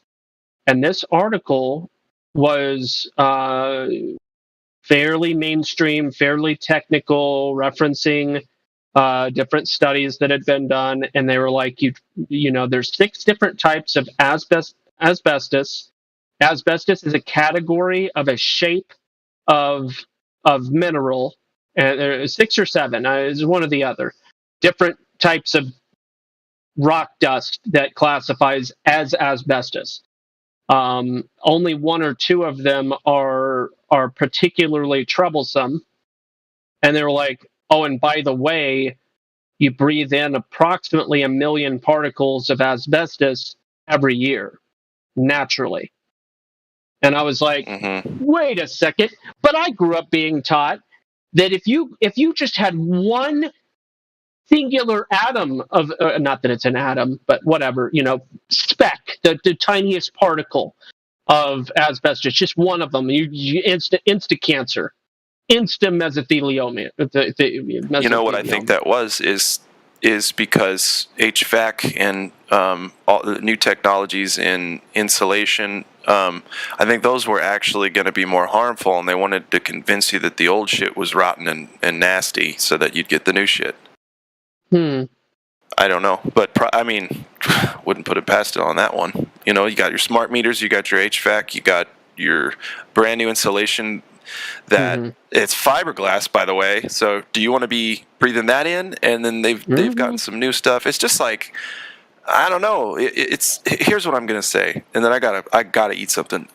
and this article was fairly mainstream, fairly technical, referencing different studies that had been done, and they were like, there's 6 different types of asbestos. Asbestos is a category of a shape of mineral, and there's 6 or 7, is one or the other, different types of rock dust that classifies as asbestos. Only 1 or 2 of them are particularly troublesome, and they were like, oh, and by the way, you breathe in approximately 1 million particles of asbestos every year, naturally. And I was like, wait a second, but I grew up being taught that if you just had one singular atom of, not that it's an atom, but whatever, speck, the tiniest particle of asbestos, just one of them, you insta cancer, insta mesothelioma. You know what I think that is because HVAC and all the new technologies in insulation, I think those were actually going to be more harmful, and they wanted to convince you that the old shit was rotten and nasty so that you'd get the new shit. I don't know, but wouldn't put it past it on that one. You got your smart meters, you got your HVAC, you got your brand new insulation that it's fiberglass, by the way. So do you want to be breathing that in? And then they've gotten some new stuff. It's just like, I don't know. Here's what I'm gonna say, and then I gotta eat something.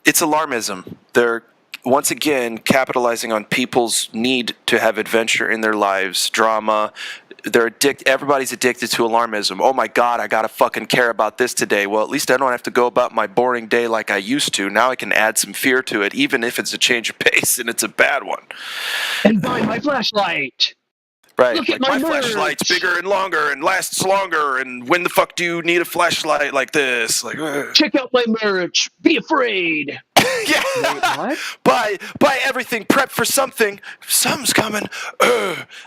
It's alarmism. They're once again capitalizing on people's need to have adventure in their lives, drama. Everybody's addicted to alarmism. Oh my God, I gotta fucking care about this today. Well, at least I don't have to go about my boring day like I used to. Now I can add some fear to it, even if it's a change of pace and it's a bad one. And buy my flashlight. Right, look like at my flashlight's bigger and longer and lasts longer. And when the fuck do you need a flashlight like this? Like, check out my merch. Be afraid. Yeah. Wait, what? Buy everything. Prep for something. Something's coming.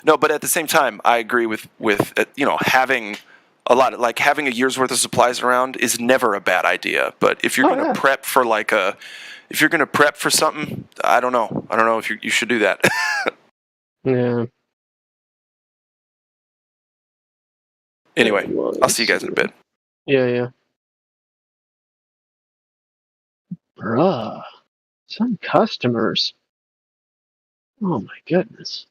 No, but at the same time, I agree with having a lot of, like, having a year's worth of supplies around is never a bad idea. But if you're going to prep for if you're going to prep for something, I don't know if you should do that. Yeah. Anyway, I'll see you guys in a bit. Yeah. Bruh. Some customers. Oh my goodness.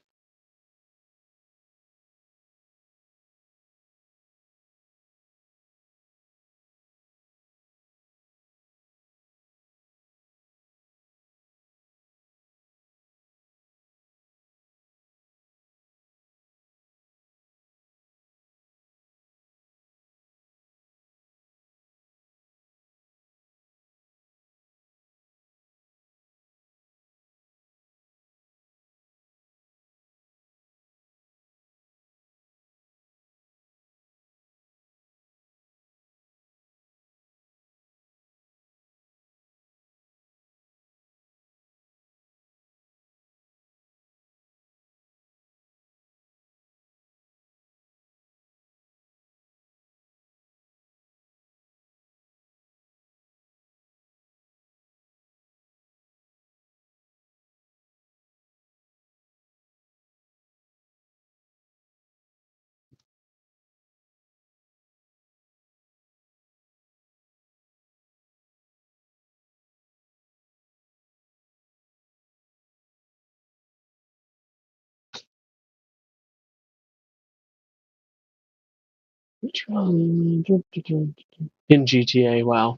Which one? In GTA, wow.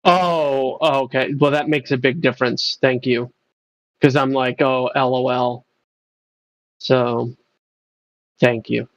Oh, okay. Well, that makes a big difference. Thank you. Because I'm like, oh, LOL. So, thank you.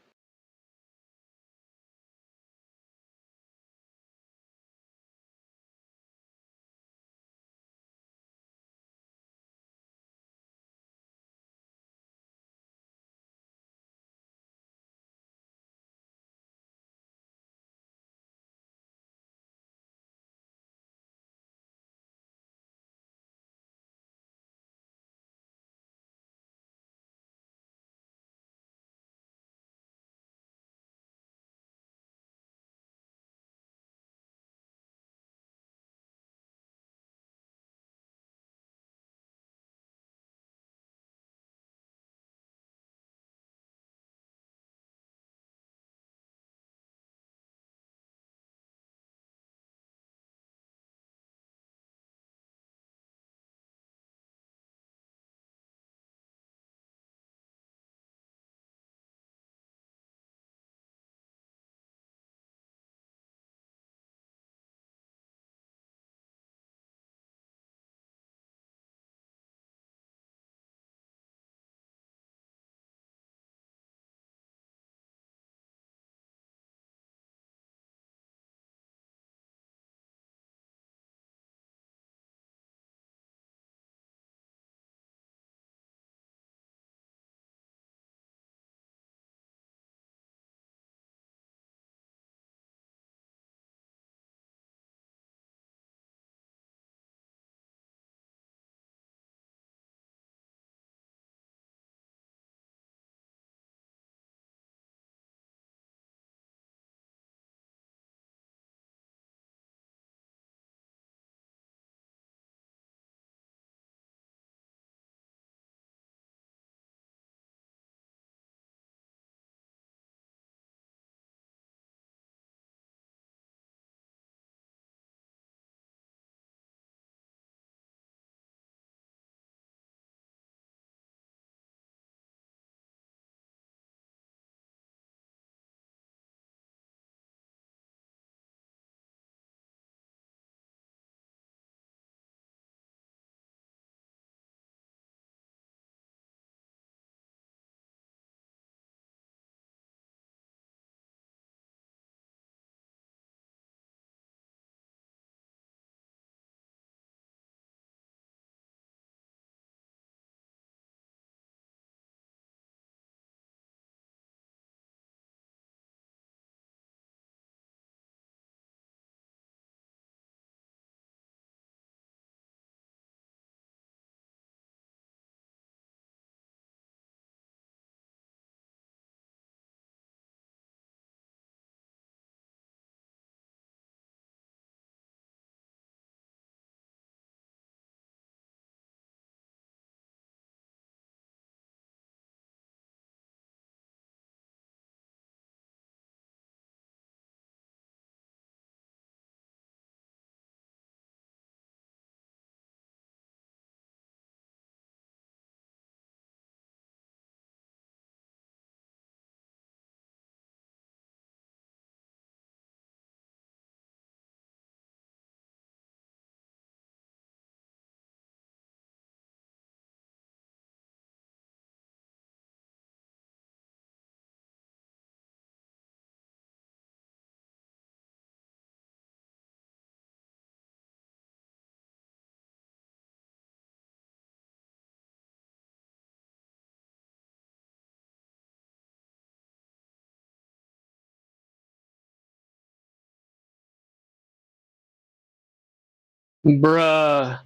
Bruh.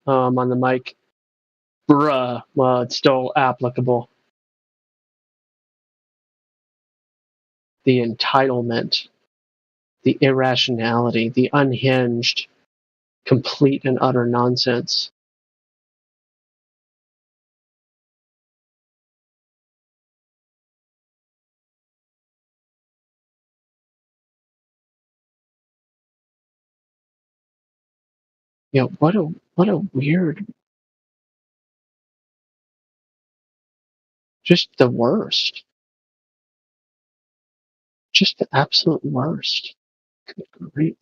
I'm on the mic. Bruh. Well, it's still applicable. The entitlement, the irrationality, the unhinged, complete and utter nonsense. You know, what a weird, just the worst. Just the absolute worst. Good grief.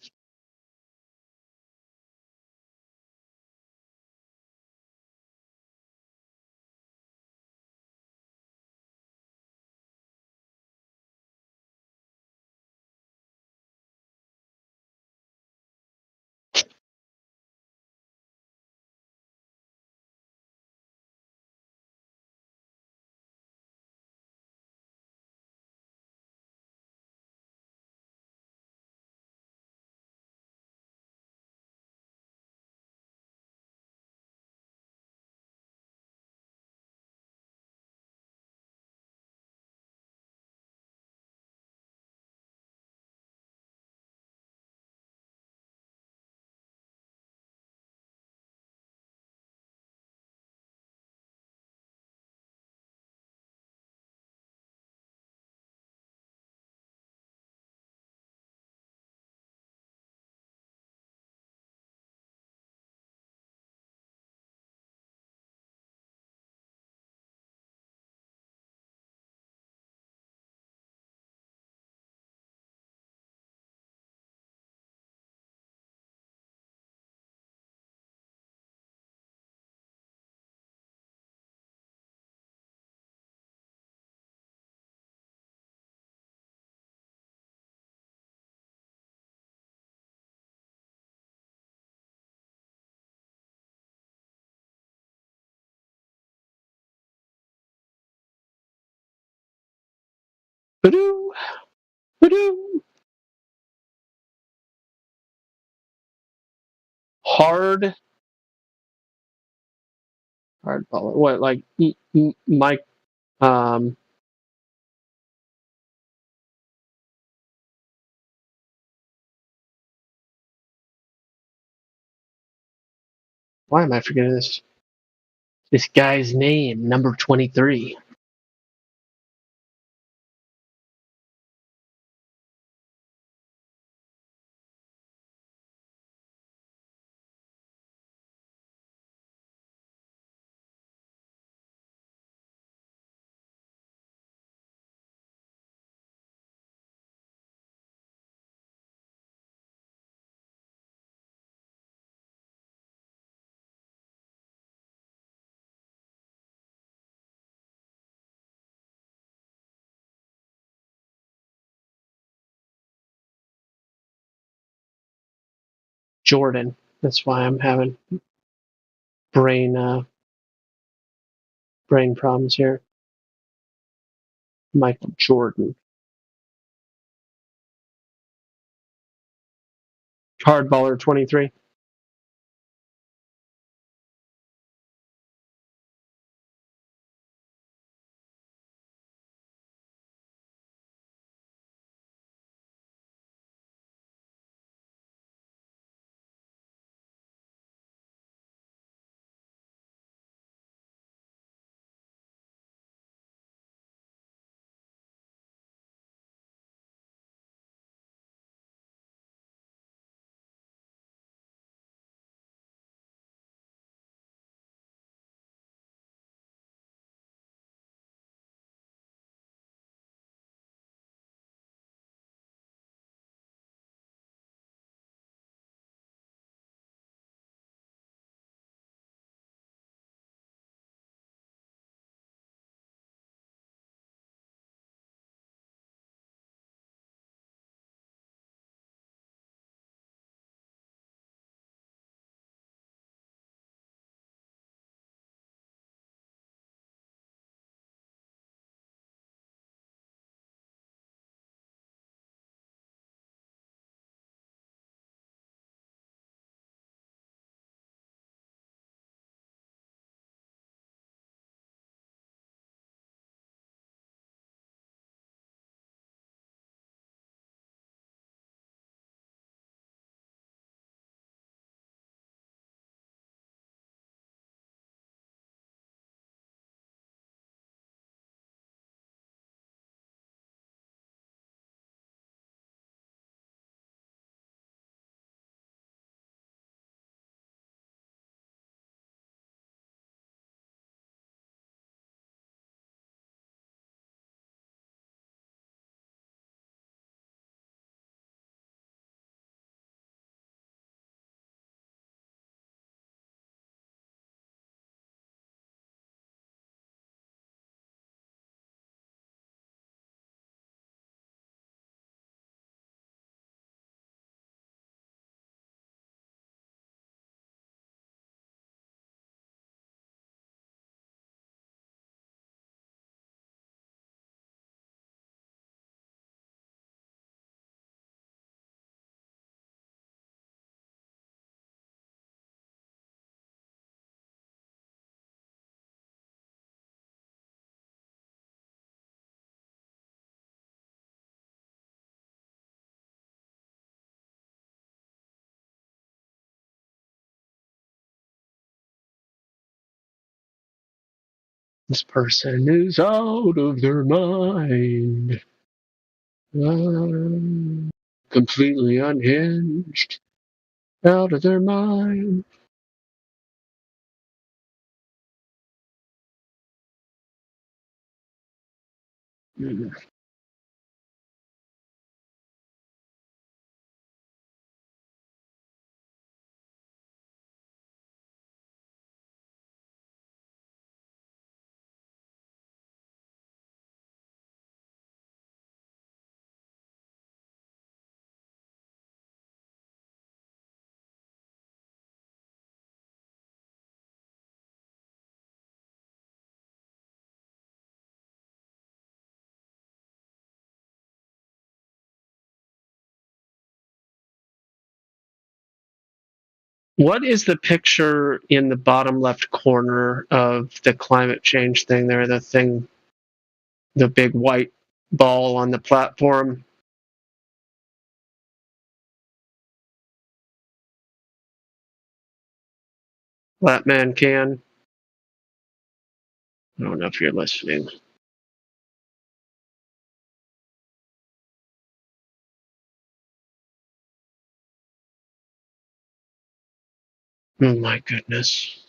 Ba-doo, ba-doo. Hard baller. What, like Mike? Um, why am I forgetting this guy's name? Number 23. Jordan. That's why I'm having brain problems here. Michael Jordan. Hardballer 23. This person is out of their mind. Completely unhinged. Out of their mind. What is the picture in the bottom left corner of the climate change thing there? The thing, the big white ball on the platform? Flatman can. I don't know if you're listening. Oh my goodness.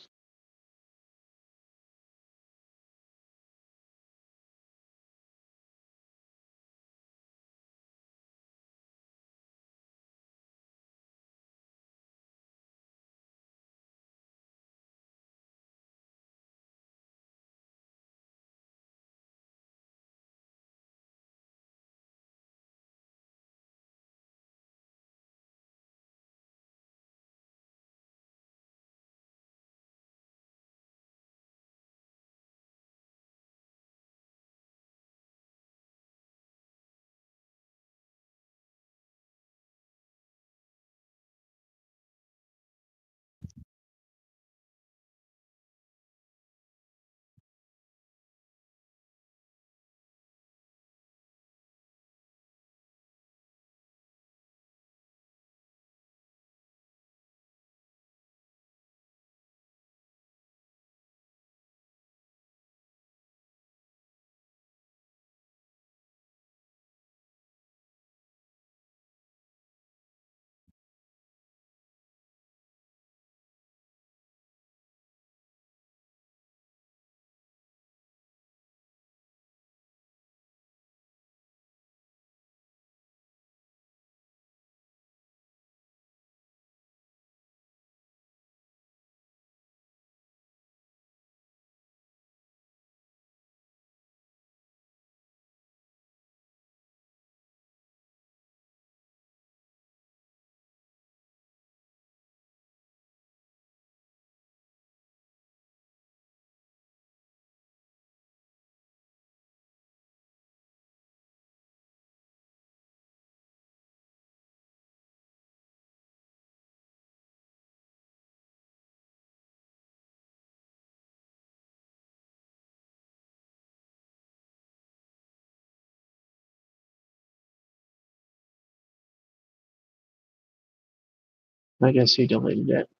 I guess he deleted it.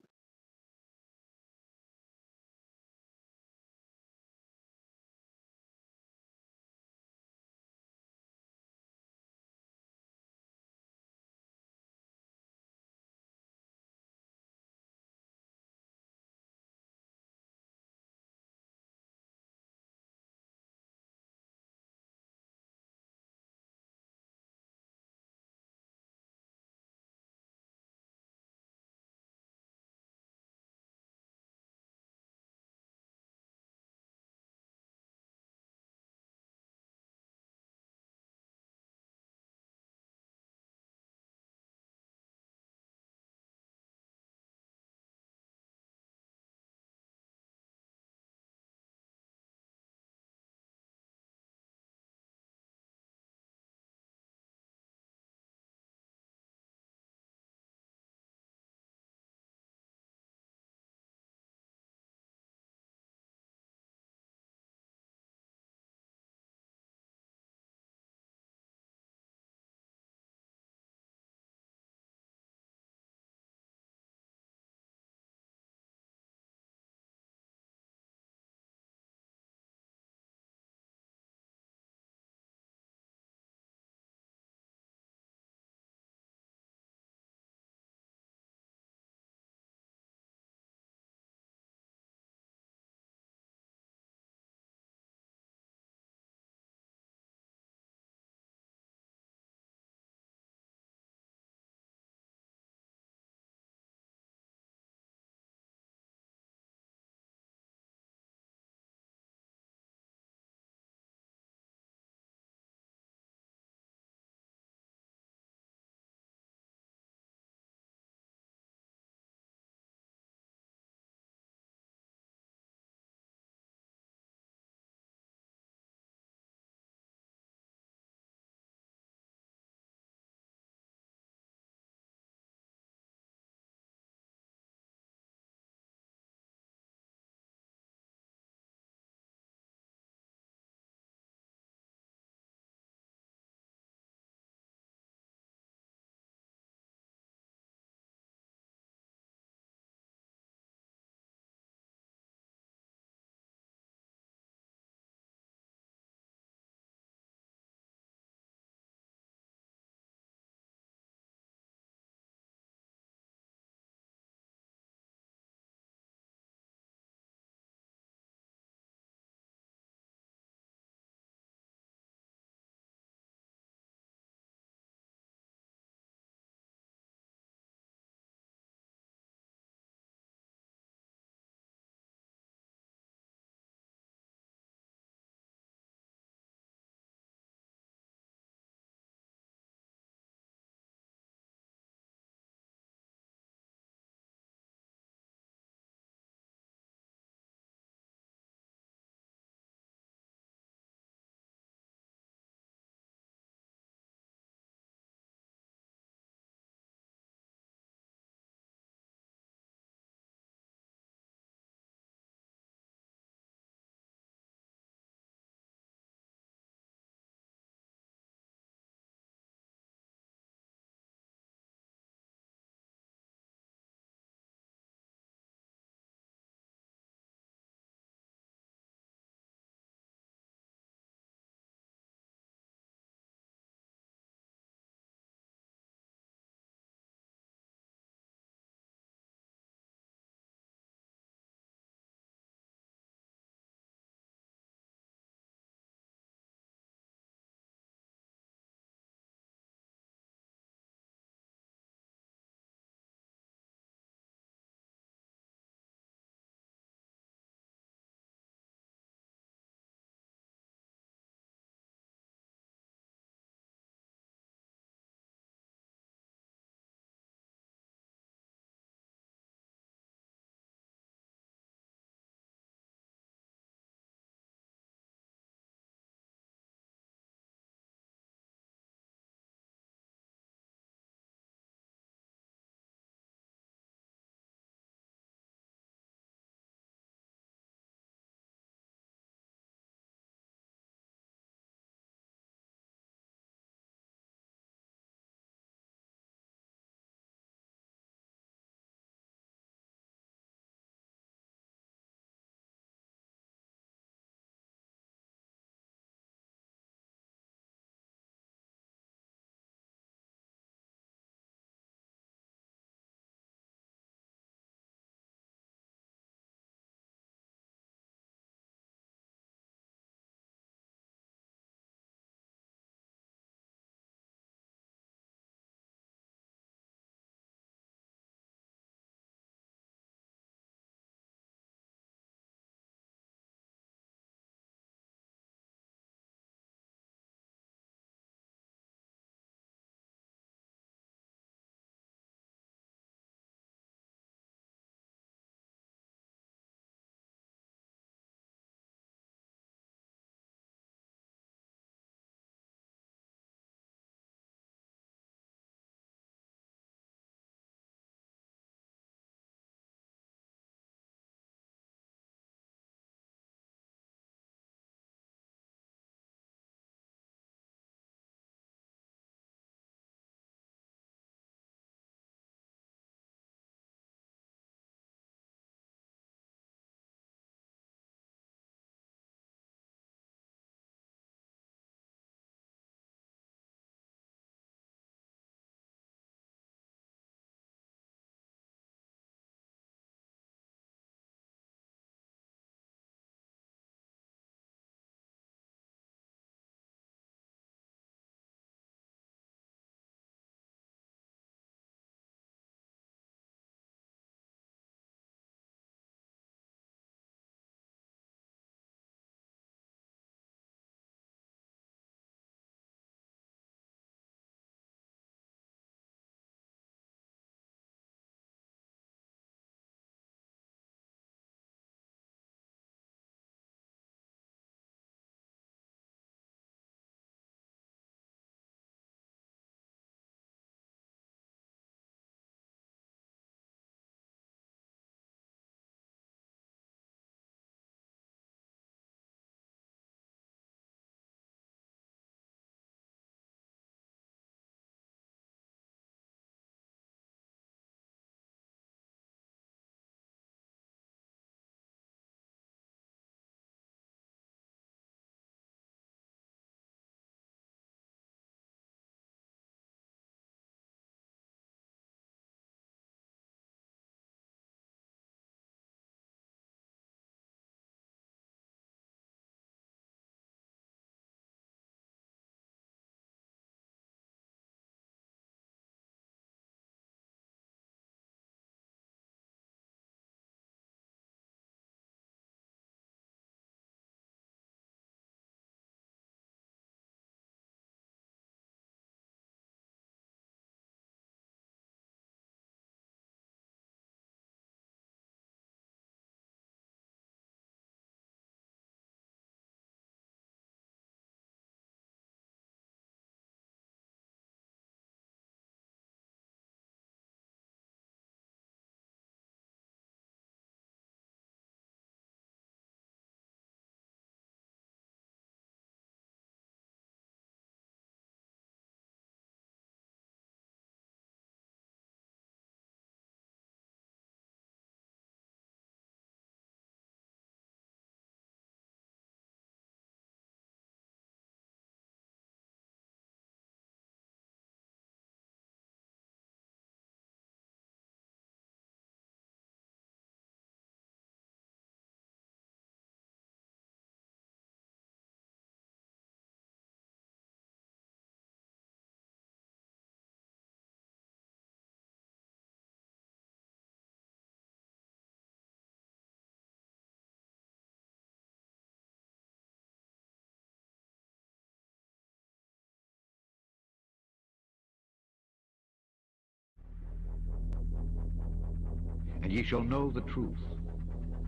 and ye shall know the truth,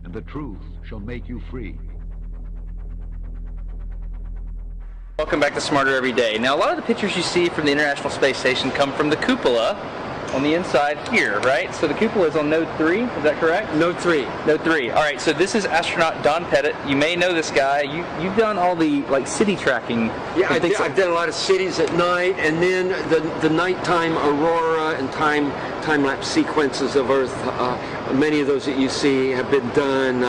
and the truth shall make you free. Welcome back to Smarter Every Day. Now, a lot of the pictures you see from the International Space Station come from the cupola on the inside here, right? So the cupola is on node 3, is that correct? Node 3. Node 3. All right, so this is astronaut Don Pettit. You may know this guy. You've done all the like city tracking. Yeah, I've done a lot of cities at night, and then the nighttime aurora and time-lapse sequences of Earth. Many of those that you see have been done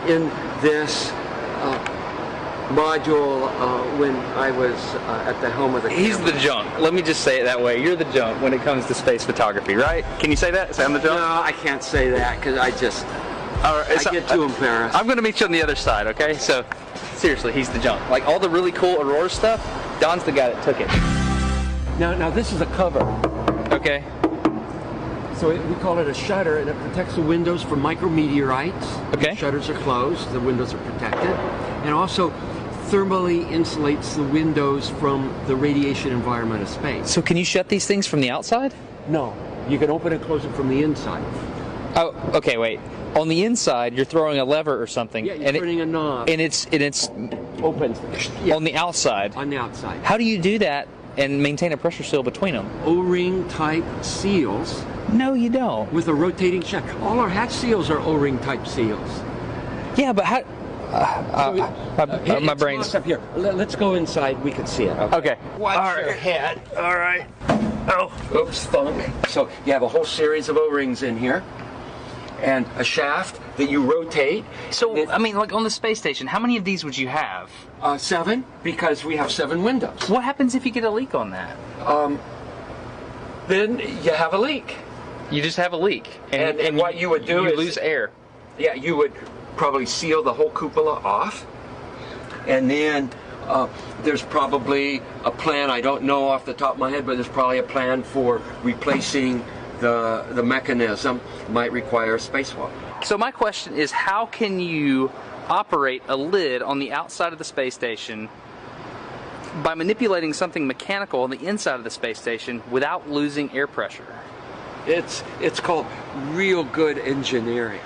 in this module when I was at the helm of the camera. He's the junk. Let me just say it that way. You're the junk when it comes to space photography, right? Can you say that? Say I'm the junk? No, I can't say that because I get too embarrassed. I'm going to meet you on the other side, okay? So, seriously, he's the junk. Like, all the really cool aurora stuff, Don's the guy that took it. Now this is a cover. Okay. So we call it a shutter, and it protects the windows from micrometeorites. Okay. The shutters are closed, the windows are protected. And also thermally insulates the windows from the radiation environment of space. So can you shut these things from the outside? No. You can open and close them from the inside. Oh, okay, wait. On the inside, you're throwing a lever or something. Yeah, you're turning a knob. And it's open. On the outside. On the outside. How do you do that and maintain a pressure seal between them? O-ring type seals. No, you don't. With a rotating shaft. All our hatch seals are O-ring type seals. Yeah, but how? My brain's up here. Let's go inside. We can see it. Okay. Watch your head. All right. Oh. Oops, thunk. So you have a whole series of O-rings in here, and a shaft that you rotate. So I mean, like on the space station, how many of these would you have? 7, because we have 7 windows. What happens if you get a leak on that? Then you have a leak. You just have a leak, and what you would do is lose air. Yeah, you would probably seal the whole cupola off, and then there's probably a plan. I don't know off the top of my head, but there's probably a plan for replacing the mechanism. Might require a spacewalk. So my question is, how can you operate a lid on the outside of the space station by manipulating something mechanical on the inside of the space station without losing air pressure? It's called real good engineering.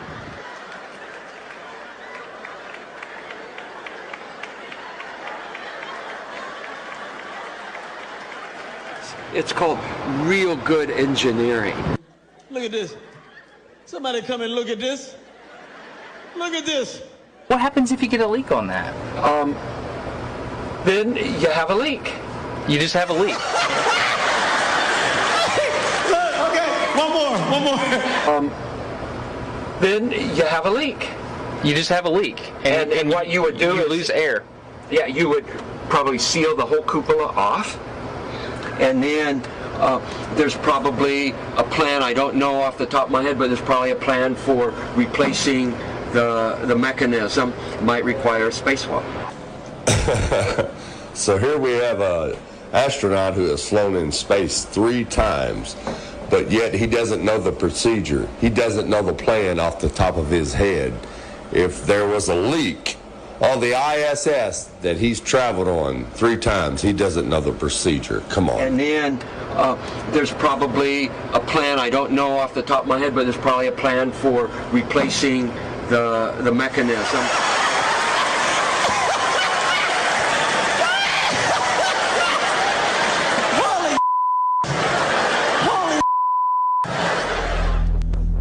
It's called real good engineering. Look at this. Somebody come and look at this. Look at this. What happens if you get a leak on that? Then you have a leak. You just have a leak. Okay, one more. Then you have a leak. You just have a leak. And what you would do is lose air. Yeah, you would probably seal the whole cupola off. And then there's probably a plan. I don't know off the top of my head, but there's probably a plan for replacing the mechanism. Might require a spacewalk. So here we have an astronaut who has flown in space 3 times, but yet he doesn't know the procedure. He doesn't know the plan off the top of his head. If there was a leak on the ISS that he's traveled on 3 times, he doesn't know the procedure. Come on. And then there's probably a plan. I don't know off the top of my head, but there's probably a plan for replacing the mechanism.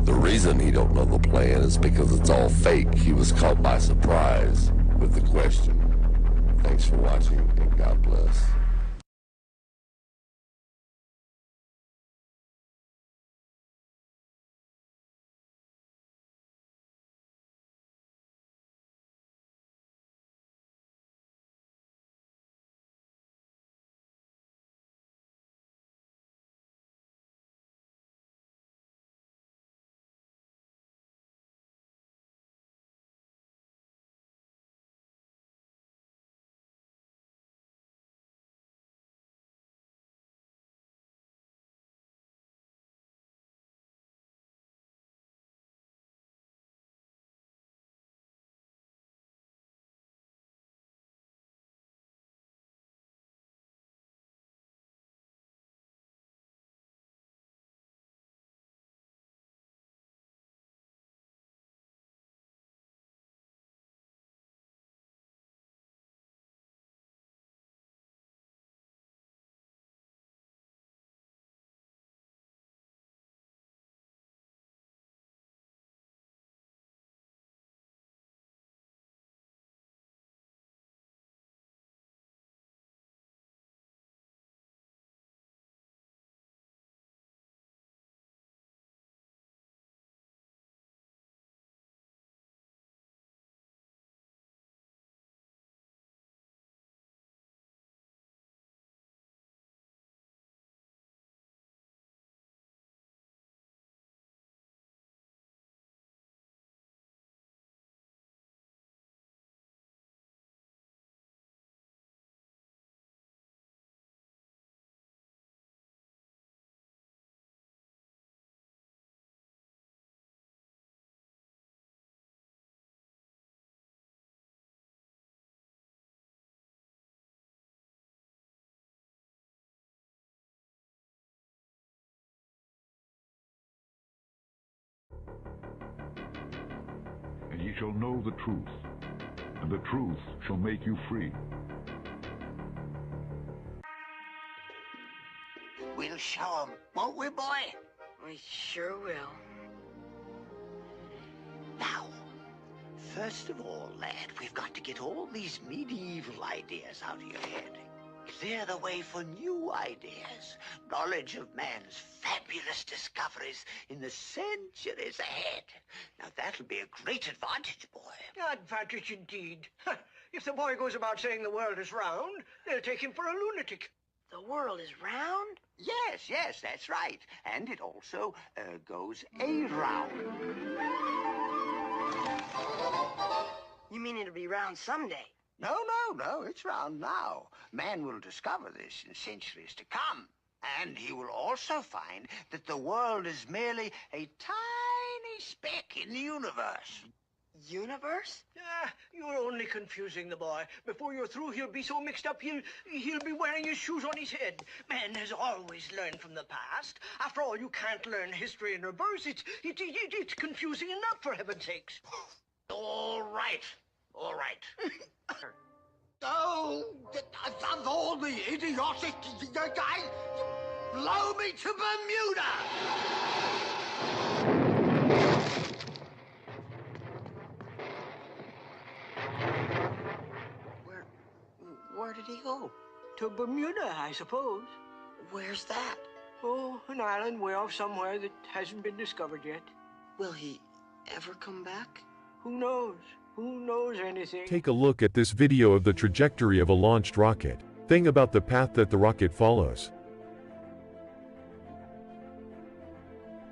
The reason he don't know the plan is because it's all fake. He was caught by surprise with the question. Thanks for watching, and God bless. ye shall know the truth, and the truth shall make you free. We'll show 'em, won't we, boy? We sure will. Now, first of all, lad, we've got to get all these medieval ideas out of your head. Clear the way for new ideas. Knowledge of man's fabulous discoveries in the centuries ahead. Now, that'll be a great advantage, boy. Advantage indeed. If the boy goes about saying the world is round, they'll take him for a lunatic. The world is round? Yes, yes, that's right. And it also goes around. You mean it'll be round someday? No, it's round now. Man will discover this in centuries to come. And he will also find that the world is merely a tiny speck in the universe. Universe? You're only confusing the boy. Before you're through, he'll be so mixed up, he'll be wearing his shoes on his head. Man has always learned from the past. After all, you can't learn history in reverse. It's confusing enough, for heaven's sakes. All right. Oh, of all the idiotic guys, blow me to Bermuda! Where did he go? To Bermuda, I suppose. Where's that? Oh, an island way off somewhere that hasn't been discovered yet. Will he ever come back? Who knows? Who knows anything? Take a look at this video of the trajectory of a launched rocket. Think about the path that the rocket follows.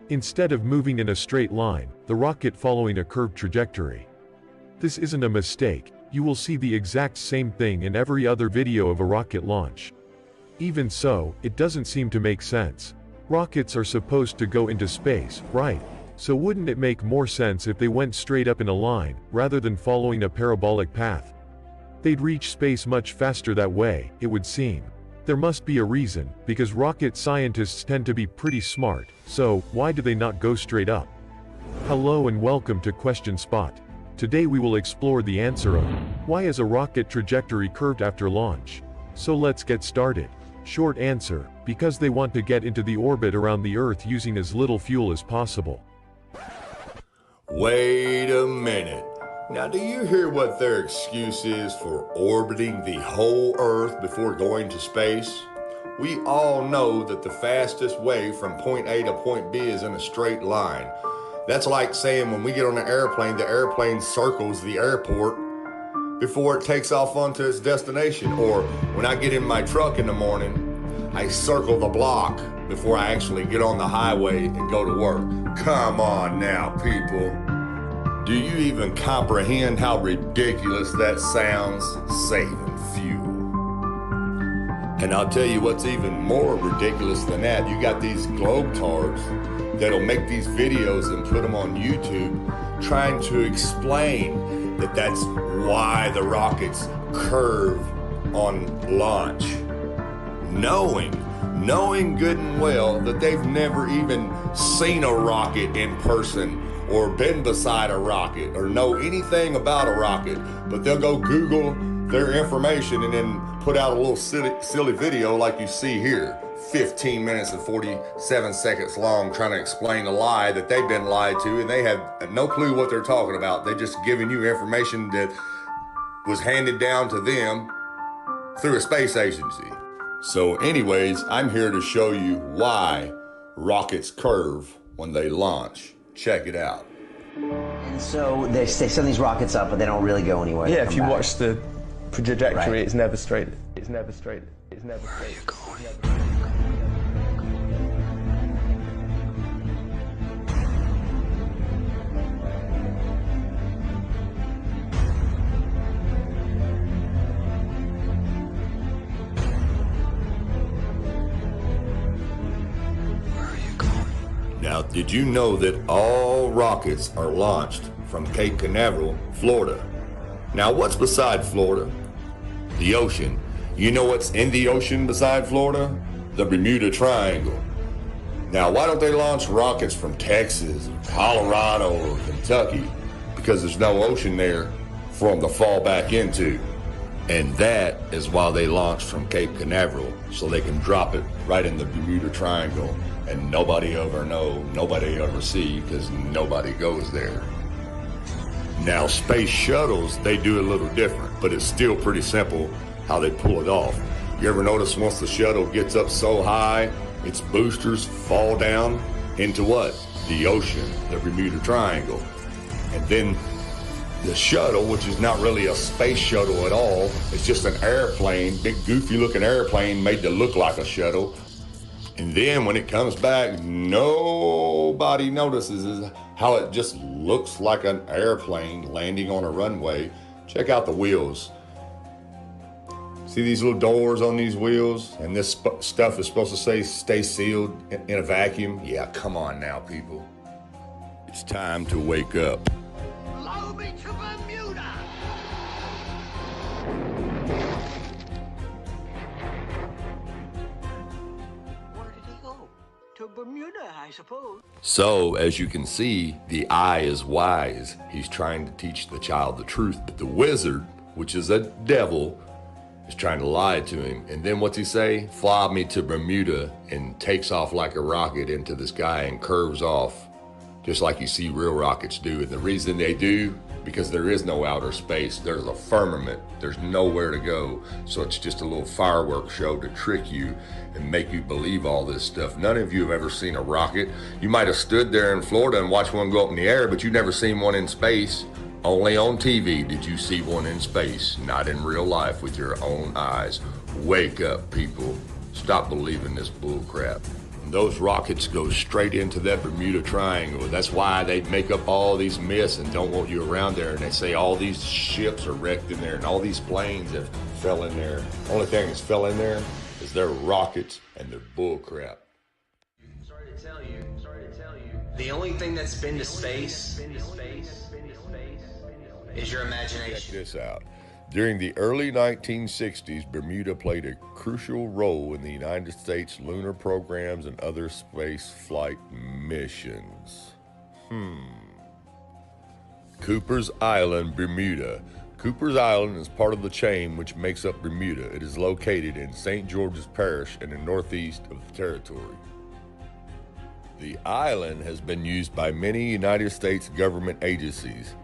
Instead of moving in a straight line, the rocket following a curved trajectory. This isn't a mistake. You will see the exact same thing in every other video of a rocket launch. Even so, it doesn't seem to make sense. Rockets are supposed to go into space, right? So wouldn't it make more sense if they went straight up in a line, rather than following a parabolic path? They'd reach space much faster that way, it would seem. There must be a reason, because rocket scientists tend to be pretty smart, so why do they not go straight up? Hello and welcome to Question Spot. Today we will explore the answer of, why is a rocket trajectory curved after launch? So let's get started. Short answer, because they want to get into the orbit around the Earth using as little fuel as possible. Wait a minute. Now, do you hear what their excuse is for orbiting the whole Earth before going to space? We all know that the fastest way from point A to point B is in a straight line. That's like saying when we get on an airplane, the airplane circles the airport before it takes off onto its destination. Or when I get in my truck in the morning, I circle the block before I actually get on the highway and go to work. Come on now, people. Do you even comprehend how ridiculous that sounds? Saving fuel. And I'll tell you what's even more ridiculous than that. You got these globetards that'll make these videos and put them on YouTube trying to explain that that's why the rockets curve on launch. Knowing good and well that they've never even seen a rocket in person or been beside a rocket or know anything about a rocket, but they'll go Google their information and then put out a little silly video like you see here, 15 minutes and 47 seconds long, trying to explain a lie that they've been lied to, and they have no clue what they're talking about. They're just giving you information that was handed down to them through a space agency. So anyways, I'm here to show you why rockets curve when they launch. Check it out. And so they send these rockets up, but they don't really go anywhere. Yeah, if you watch the trajectory, it's never straight. It's never straight. It's never straight. Where are you going? Now, did you know that all rockets are launched from Cape Canaveral, Florida? Now, what's beside Florida? The ocean. You know what's in the ocean beside Florida? The Bermuda Triangle. Now, why don't they launch rockets from Texas, or Colorado, or Kentucky? because there's no ocean there for them to fall back into. And that is why they launched from Cape Canaveral, so they can drop it right in the Bermuda Triangle, and nobody ever know, nobody ever see, because nobody goes there. Now, space shuttles, they do a little different, but it's still pretty simple how they pull it off. You ever notice once the shuttle gets up so high, its boosters fall down into what? The ocean, the Bermuda Triangle. And then the shuttle, which is not really a space shuttle at all, it's just an airplane, big goofy looking airplane made to look like a shuttle. And then when it comes back, nobody notices how it just looks like an airplane landing on a runway. Check out the wheels. See these little doors on these wheels? And this stuff is supposed to say stay sealed in a vacuum? Yeah, come on now, people. It's time to wake up. Allow me to Bermuda! Where did he go? To Bermuda, I suppose. So, as you can see, the eye is wise. He's trying to teach the child the truth. But the wizard, which is a devil, is trying to lie to him. And then what's he say? Fly me to Bermuda, and takes off like a rocket into the sky and curves off, just like you see real rockets do. And the reason they do, because there is no outer space. There's a firmament. There's nowhere to go. So it's just a little fireworks show to trick you and make you believe all this stuff. None of you have ever seen a rocket. You might have stood there in Florida and watched one go up in the air, but you've never seen one in space. Only on TV did you see one in space, not in real life with your own eyes. Wake up, people. Stop believing this bull crap. Those rockets go straight into that Bermuda Triangle. That's why they make up all these myths and don't want you around there. And they say all these ships are wrecked in there and all these planes have fell in there. Only thing that's fell in there is their rockets and their bull crap. Sorry to tell you. The only thing that's been to space is your imagination. Check this out. During the early 1960s, Bermuda played a crucial role in the United States lunar programs and other space flight missions. Cooper's Island, Bermuda. Cooper's Island is part of the chain which makes up Bermuda. It is located in St. George's Parish in the northeast of the territory. The island has been used by many United States government agencies,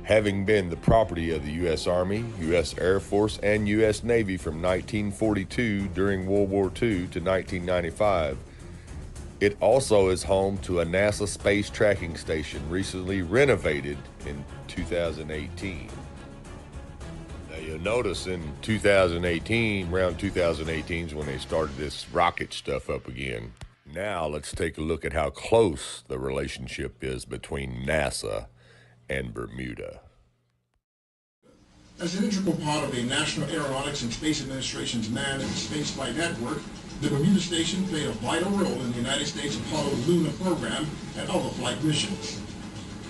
having been the property of the U.S. Army, U.S. Air Force, and U.S. Navy from 1942 during World War II to 1995. It also is home to a NASA space tracking station recently renovated in 2018. Now you'll notice in 2018, around 2018 is when they started this rocket stuff up again. Now let's take a look at how close the relationship is between NASA and Bermuda. As an integral part of the National Aeronautics and Space Administration's manned spaceflight network, the Bermuda Station played a vital role in the United States Apollo lunar program and other flight missions.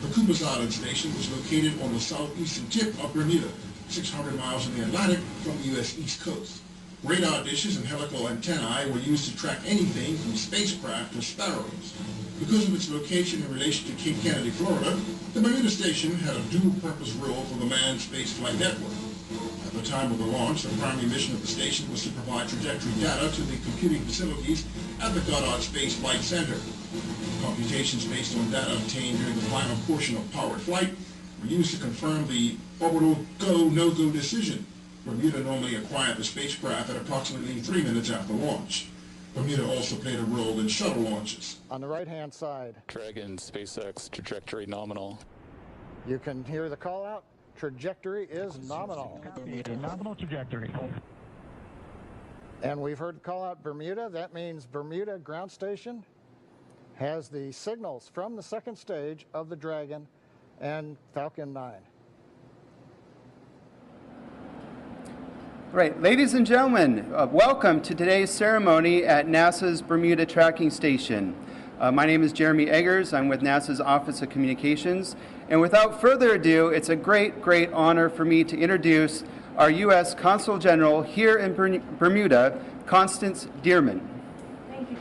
The Cooper's Island Station was located on the southeastern tip of Bermuda, 600 miles in the Atlantic from the U.S. East Coast. Radar dishes and helical antennae were used to track anything from spacecraft to sparrows. Because of its location in relation to Cape Kennedy, Florida, the Bermuda Station had a dual-purpose role for the manned spaceflight network. At the time of the launch, the primary mission of the station was to provide trajectory data to the computing facilities at the Goddard Space Flight Center. Computations based on data obtained during the final portion of powered flight were used to confirm the orbital go, no-go decision. Bermuda normally acquired the spacecraft at approximately 3 minutes after launch. Bermuda also played a role in shuttle launches. On the right-hand side, Dragon, SpaceX, trajectory nominal. you can hear the call out. Trajectory is nominal. Nominal trajectory. And we've heard the call out Bermuda. That means Bermuda Ground Station has the signals from the second stage of the Dragon and Falcon 9. Right, ladies and gentlemen, welcome to today's ceremony at NASA's Bermuda Tracking Station. My name is Jeremy Eggers. I'm with NASA's Office of Communications. And without further ado, it's a great honor for me to introduce our U.S. Consul General here in Bermuda, Constance Dearman. Thank you,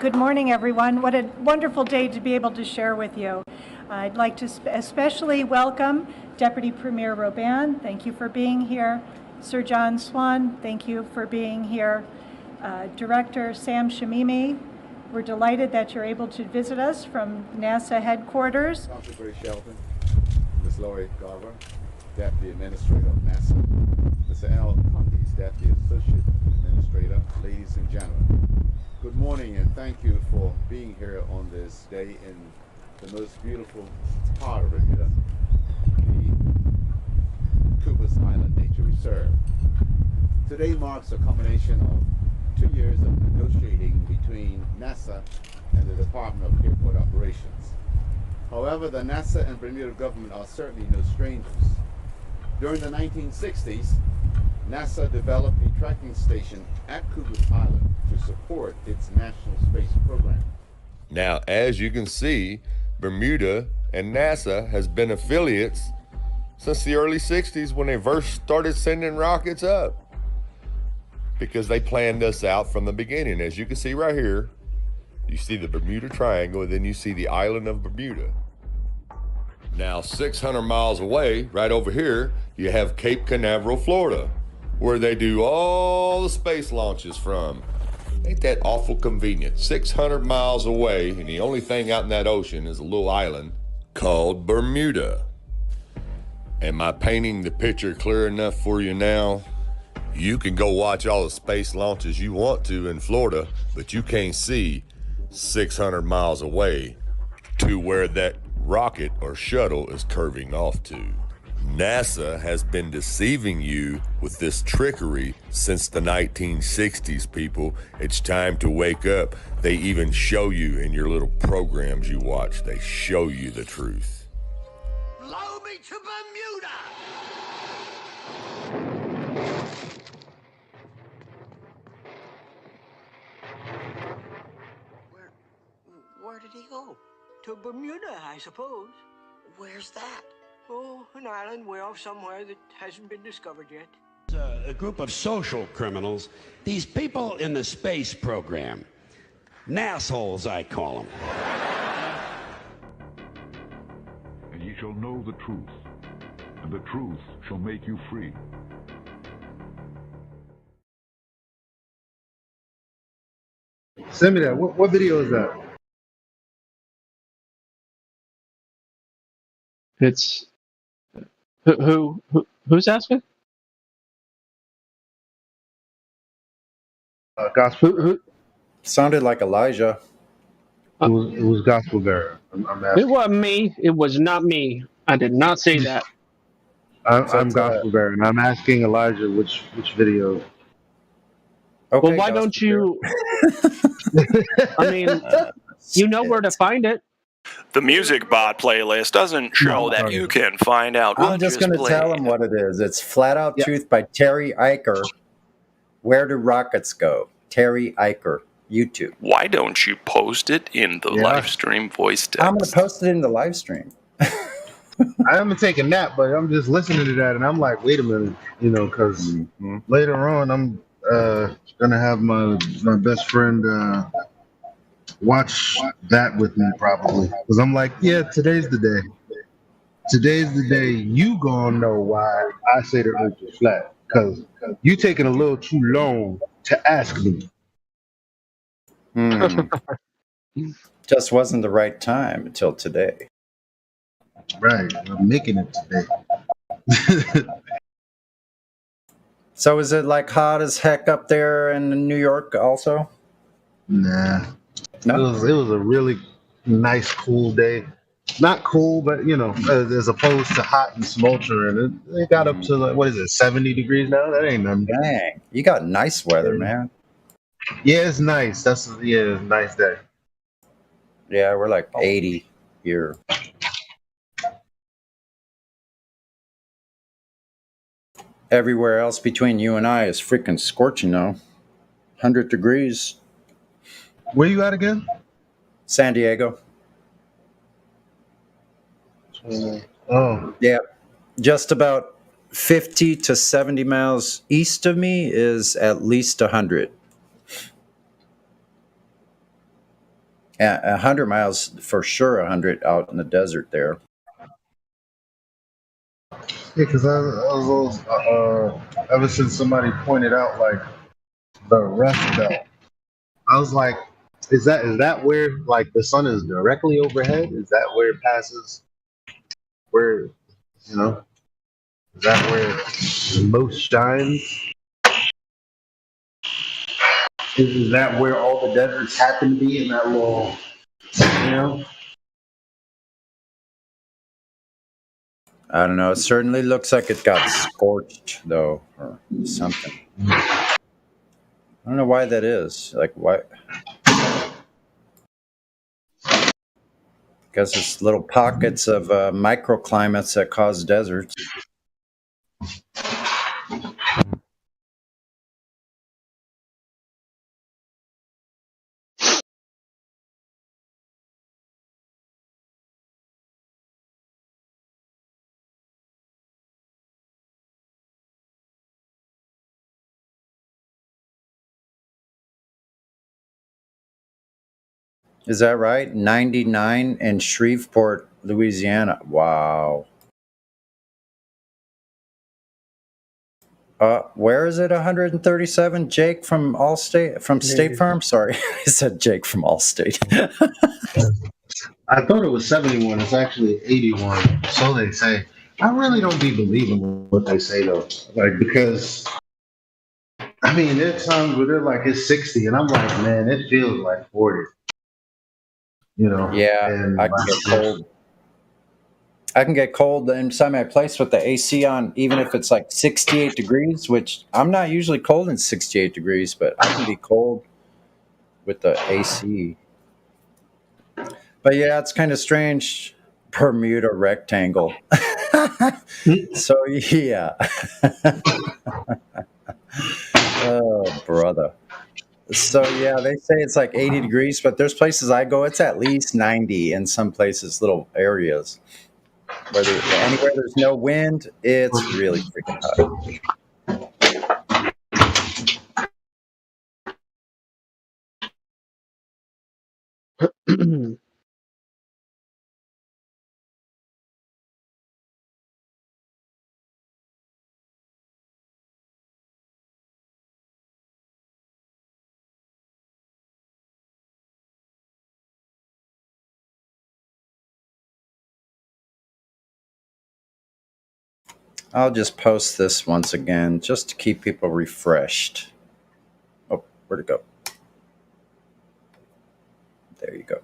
Good morning, everyone. What a wonderful day to be able to share with you. I'd like to especially welcome Deputy Premier Robin. Thank you for being here. Sir John Swan, thank you for being here. Director Sam Shamimi, we're delighted that you're able to visit us from NASA headquarters. Dr. Grace Shelton, Ms. Lori Garver, Deputy Administrator of NASA, Mr. Al Cundies, Deputy Associate Administrator, ladies and gentlemen. Good morning and thank you for being here on this day in the most beautiful part of Bermuda, the Cooper's Island Nature Reserve. Today marks a combination of 2 years of negotiating between NASA and the Department of Airport Operations. However, the NASA and Bermuda government are certainly no strangers. During the 1960s, NASA developed a tracking station at Cooper's Island to support its national space program. Now, as you can see, Bermuda and NASA has been affiliates since the early 60s when they first started sending rockets up, because they planned this out from the beginning. As you can see right here, you see the Bermuda Triangle, and then you see the island of Bermuda. Now, 600 miles away, right over here, you have Cape Canaveral, Florida, where they do all the space launches from. Ain't that awful convenient? 600 miles away, and the only thing out in that ocean is a little island called Bermuda. Am I painting the picture clear enough for you now? You can go watch all the space launches you want to in Florida, but you can't see 600 miles away to where that rocket or shuttle is curving off to. NASA has been deceiving you with this trickery since the 1960s, people. It's time to wake up. They even show you in your little programs you watch, they show you the truth. Blow me to Bermuda! Where did he go? To Bermuda, I suppose. Where's that? Oh, an island way off somewhere that hasn't been discovered yet. A group of social criminals, these people in the space program. Nassholes, I call them. And ye shall know the truth, and the truth shall make you free. Send me that. What video is that? It's who's asking? Gospel. Who? Sounded like Elijah. It was Gospel Bearer. I'm asking. It wasn't me. It was not me. I did not say that. I'm Gospel Bearer, and I'm asking Elijah which video. Okay, well, why don't you? I mean, you know where to find it. The music bot playlist doesn't show that you can find out what I'm just going to tell them what it is. It's Flat Out Truth by Terry Eicher. Where do rockets go? Terry Eicher, YouTube. Why don't you post it in the live stream voice text? I'm going to post it in the live stream. I haven't taken a nap, but I'm just listening to that, and I'm like, wait a minute, because later on I'm going to have my best friend watch that with me probably, because I'm like, yeah, today's the day. Today's the day you gonna know why I say the earth is flat, because you taking a little too long to ask me. Just wasn't the right time until today. Right, I'm making it today. So is it like hot as heck up there in New York also? Nah. No? It was a really nice, cool day. Not cool, but as opposed to hot and smoldering, it got up to like, what is it, 70 degrees now? That ain't nothing. Dang, you got nice weather, man. Yeah, it's nice. It's a nice day. Yeah, we're like 80 here. Everywhere else between you and I is freaking scorching though. 100 degrees. Where you at again? San Diego. Oh. Yeah. Just about 50 to 70 miles east of me is at least 100. 100 miles for sure, 100 out in the desert there. Yeah, because I was ever since somebody pointed out like the Rust Belt, I was like, is that where like the sun is directly overhead? Is that where it passes? Where is that where it most shines? Is that where all the deserts happen to be in that little, you know? I don't know. It certainly looks like it got scorched, though, or something. I don't know why that is. Like, why? Because it's little pockets of microclimates that cause deserts. Is that right? 99 in Shreveport, Louisiana. Wow. Where is it? 137. Jake from Allstate, from State Farm. Sorry, I said Jake from Allstate. I thought it was 71. It's actually 81. So they say. I really don't be believing what they say though. Like because I mean, there's times where they're like it's 60, and I'm like, man, it feels like 40. You know? Yeah, And I can get cold. I can get cold inside my place with the AC on, even if it's like 68 degrees, which I'm not usually cold in 68 degrees, but I can be cold with the AC. But yeah, it's kind of strange. Bermuda rectangle. So yeah. Oh, brother. So yeah, they say it's like 80 degrees, but there's places I go, it's at least 90 in some places, little areas. Anywhere there's no wind, it's really freaking hot. I'll just post this once again just to keep people refreshed. Oh, where'd it go? There you go.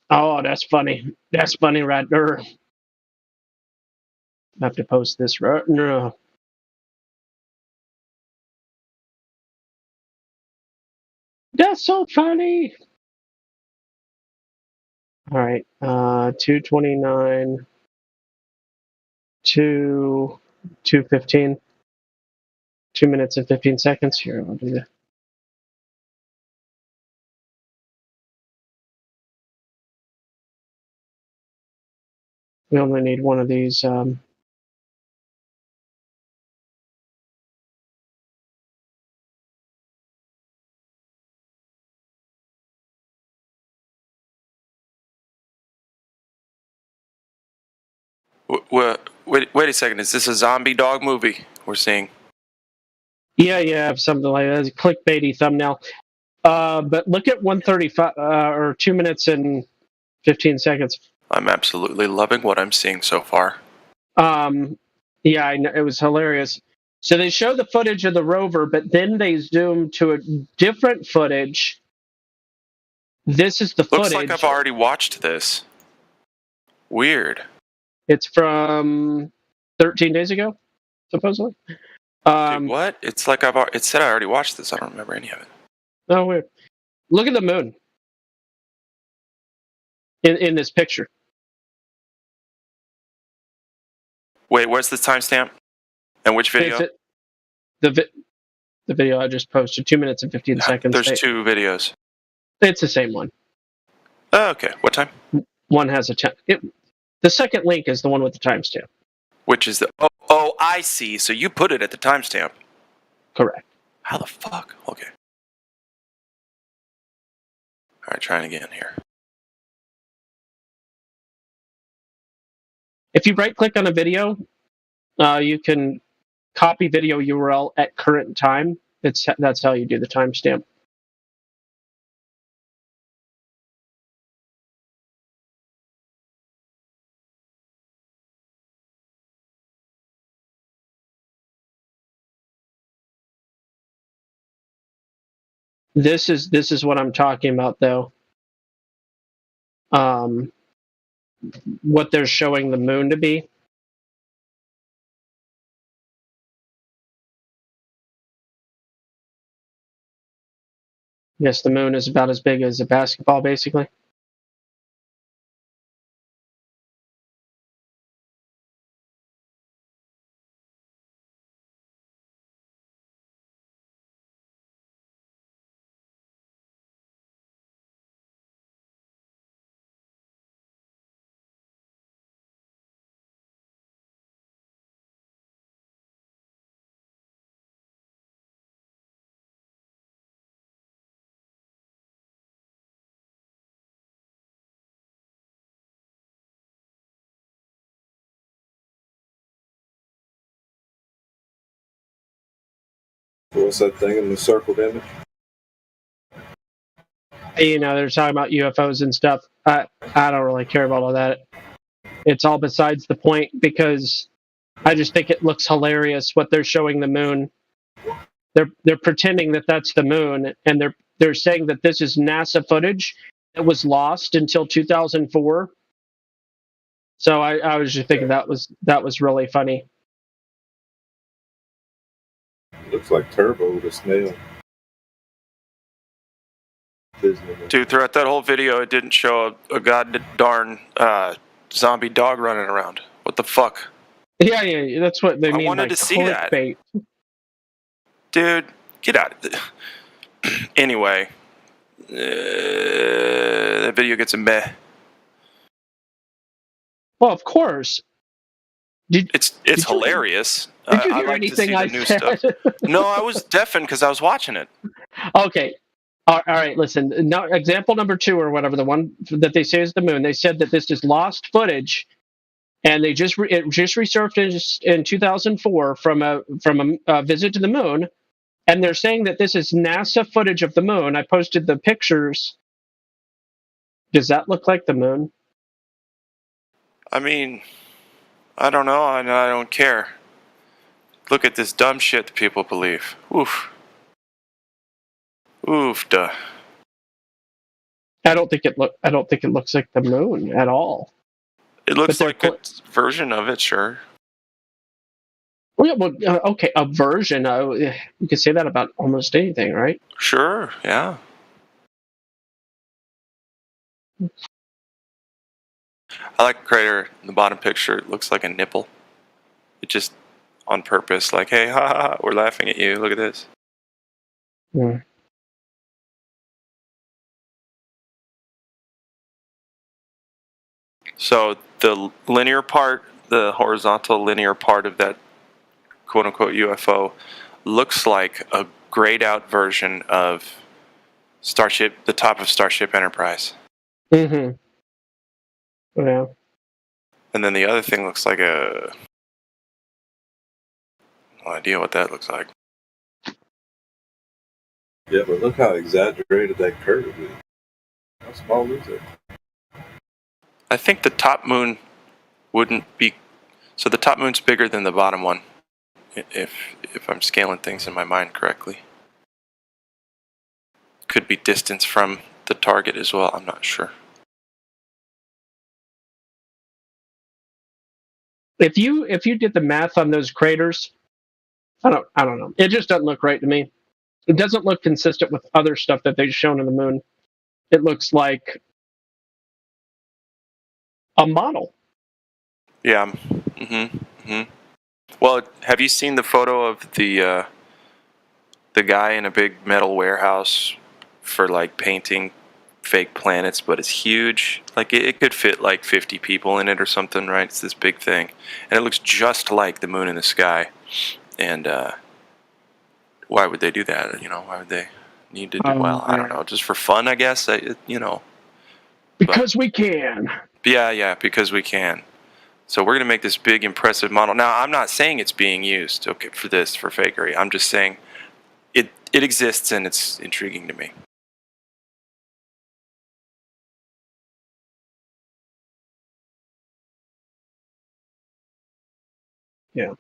Oh, that's funny. That's funny right there. I have to post this right now. That's so funny. All right, 2:29 to 2:15. 2 minutes and 15 seconds. Here, I'll do that. We only need one of these. Wait a second. Is this a zombie dog movie we're seeing? Yeah, something like that. It's a clickbaity thumbnail. But look at 1:35 or 2 minutes and 15 seconds. I'm absolutely loving what I'm seeing so far. Yeah, I know, it was hilarious. So they show the footage of the rover, but then they zoom to a different footage. This is the Looks footage. like I've already watched this. Weird. It's from 13 days ago, supposedly. Dude, what? It's like it said I already watched this. I don't remember any of it. Oh, weird. Look at the moon in this picture. Wait, where's the timestamp? And which video? The video I just posted, 2 minutes and 15 seconds. There's two videos. It's the same one. Oh, okay. What time? One has a time. The second link is the one with the timestamp. Which is the... Oh, I see. So you put it at the timestamp. Correct. How the fuck? Okay. All right, trying again here. If you right-click on a video, you can copy video URL at current time. That's how you do the timestamp. This is what I'm talking about, though. What they're showing the moon to be. Yes, the moon is about as big as a basketball, basically. What's that thing in the circled image? You know, they're talking about UFOs and stuff. I don't really care about all that. It's all besides the point because I just think it looks hilarious what they're showing the moon. They're pretending that that's the moon, and they're saying that this is NASA footage that was lost until 2004. So I was just thinking that was really funny. Looks like Turbo the snail. Dude, throughout that whole video, it didn't show a god darn zombie dog running around. What the fuck? Yeah, that's what they mean. I wanted by to see that. clickbait. Dude, get out of it. Anyway, that video gets a meh. Well, of course. It's hilarious. Did you I hear like anything to see I the new said? stuff. No, I was deafened because I was watching it. Okay. All right, listen. Now, example number 2 or whatever, the one that they say is the moon. They said that this is lost footage, and they just resurfaced in 2004 from a visit to the moon, and they're saying that this is NASA footage of the moon. I posted the pictures. Does that look like the moon? I mean, I don't know, and I don't care. Look at this dumb shit that people believe. Oof. Oof, duh. I don't think it looks like the moon at all. It looks like a version of it, sure. Well, okay, a version. You could say that about almost anything, right? Sure, yeah. I like the crater in the bottom picture. It looks like a nipple. It just on purpose, like, hey, ha ha, ha, we're laughing at you. Look at this. Yeah. So the linear part, the horizontal linear part of that quote-unquote UFO looks like a grayed out version of the top of Starship Enterprise. Mm-hmm. Yeah. And then the other thing looks like no idea what that looks like. Yeah, but look how exaggerated that curve is. How small is it? I think the top moon wouldn't be... So the top moon's bigger than the bottom one, if I'm scaling things in my mind correctly. Could be distance from the target as well, I'm not sure. If you did the math on those craters, I don't know. It just doesn't look right to me. It doesn't look consistent with other stuff that they've shown on the moon. It looks like a model. Yeah. Well, have you seen the photo of the guy in a big metal warehouse for like painting fake planets, but it's huge. Like it could fit like 50 people in it or something, right? It's this big thing, and it looks just like the moon in the sky. And why would they do that? You know, why would they need to do? Well, I don't know, just for fun, I guess. Because we can. Yeah, because we can. So we're going to make this big, impressive model. Now, I'm not saying it's being used, okay, for fakery. I'm just saying it exists and it's intriguing to me. Yeah.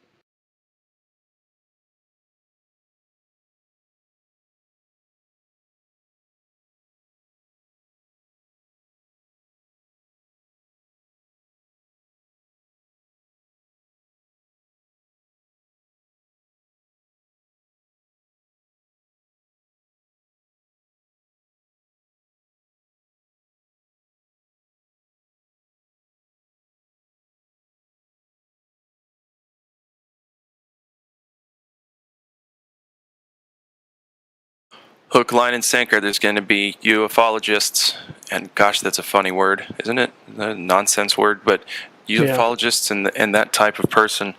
Hook, line, and sinker. There's going to be ufologists, and gosh, that's a funny word, isn't it? A nonsense word, but ufologists and that type of person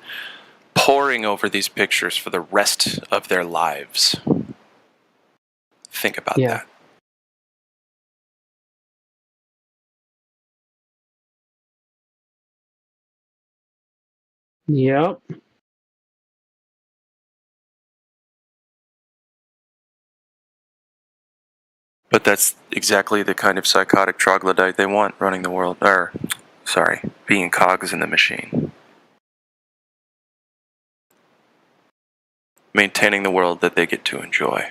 poring over these pictures for the rest of their lives. Think about that. Yep. But that's exactly the kind of psychotic troglodyte they want running the world. Being cogs in the machine. Maintaining the world that they get to enjoy.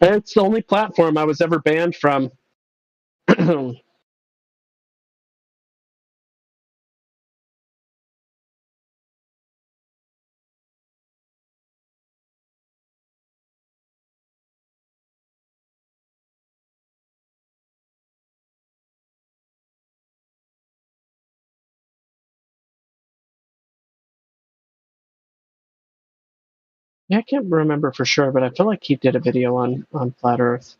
It's the only platform I was ever banned from. Yeah, I can't remember for sure, but I feel like he did a video on Flat Earth.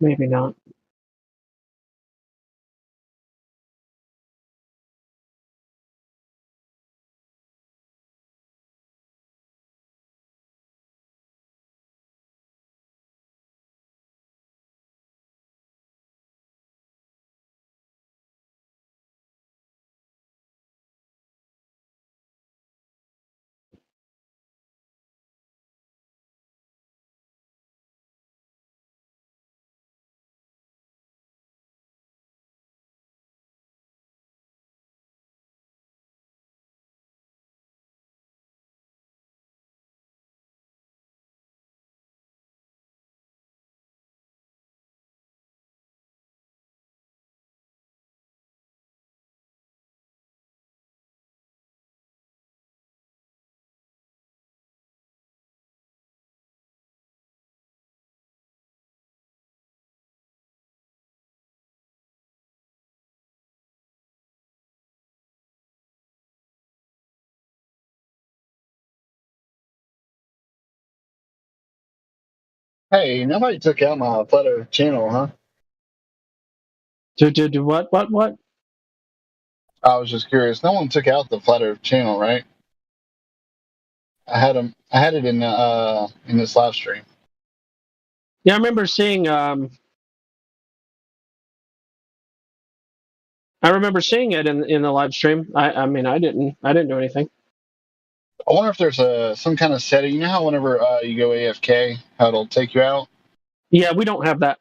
Maybe not. Hey, nobody took out my Flat Earth channel, huh? Do what? What? I was just curious. No one took out the Flat Earth channel, right? I had them. I had it in this live stream. Yeah, I remember seeing. I remember seeing it in the live stream. I mean, I didn't do anything. I wonder if there's some kind of setting. You know how whenever you go AFK, how it'll take you out? Yeah, we don't have that.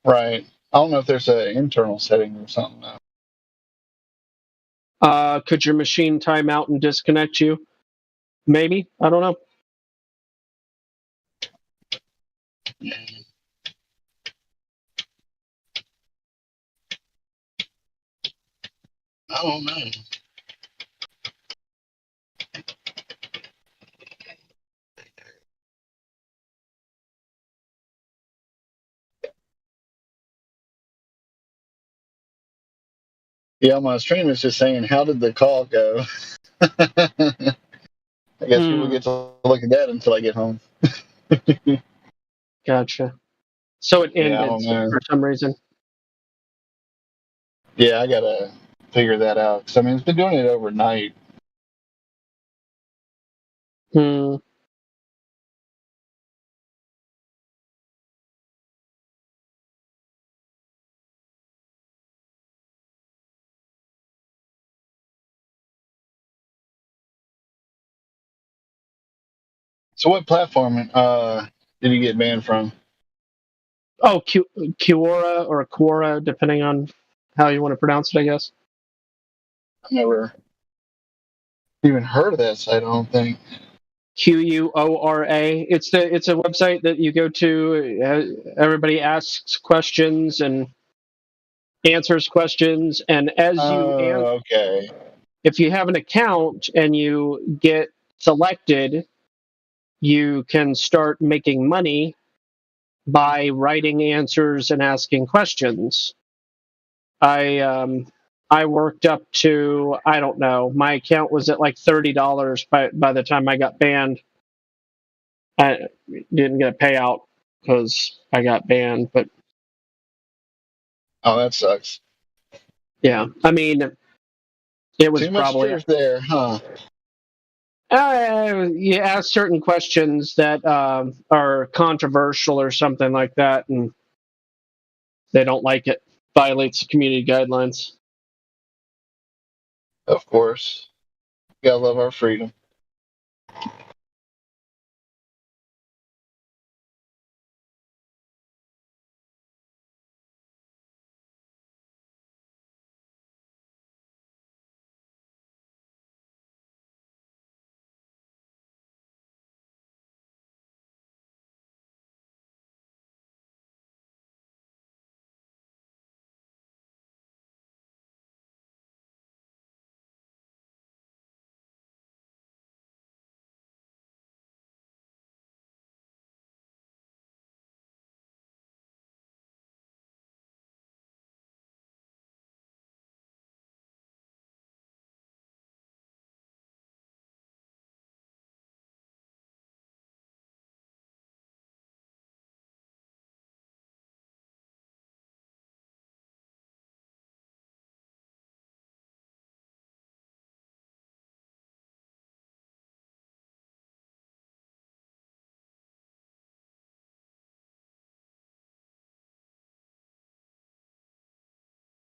Right. I don't know if there's an internal setting or something. Could your machine time out and disconnect you? Maybe. I don't know. I don't know. Yeah, my stream is just saying, how did the call go? I guess people get to look at that until I get home. Gotcha. So it ended Yeah, I don't know. for some reason. Yeah, I gotta figure that out. 'Cause, I mean, it's been doing it overnight. So what platform did you get banned from? Oh, Quora or Quora, depending on how you want to pronounce it, I guess. I've never even heard of that site, I don't think. Quora. It's a website that you go to. Everybody asks questions and answers questions, and as okay. if you have an account and you get selected, you can start making money by writing answers and asking questions. I worked up to, I don't know, my account was at like $30 by the time I got banned. I didn't get a payout because I got banned, but Oh, that sucks. yeah, I mean, it was Too much probably truth there, huh? You ask certain questions that are controversial or something like that, and they don't like it. Violates community guidelines. Of course. Gotta love our freedom.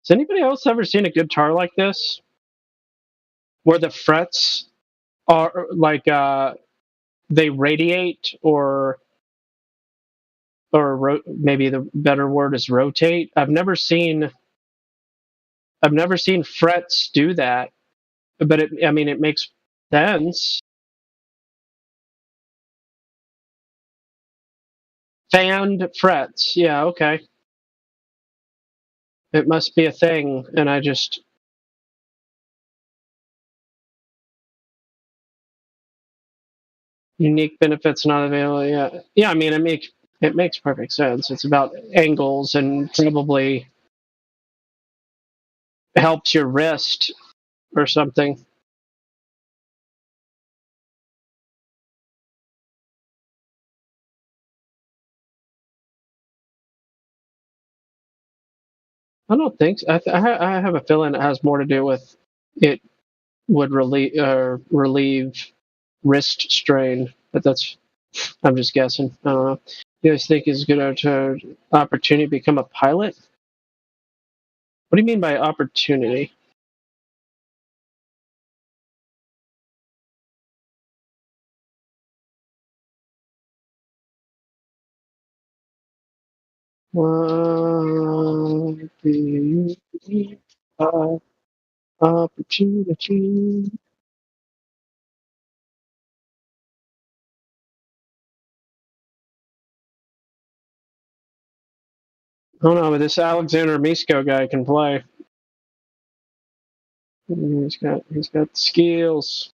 Has anybody else ever seen a guitar like this, where the frets are like they radiate, or maybe the better word is rotate? I've never seen frets do that, but it makes sense. Fanned frets, yeah, okay. It must be a thing, and I just unique benefits not available. Yeah, yeah. It makes perfect sense. It's about angles and probably helps your wrist or something. I don't think so. I have a feeling it has more to do with it would relieve wrist strain, but I'm just guessing. I don't know. You guys think it's a good opportunity to become a pilot? What do you mean by opportunity? What do you mean by opportunity? I don't know, but this Alexander Misko guy can play. He's got skills.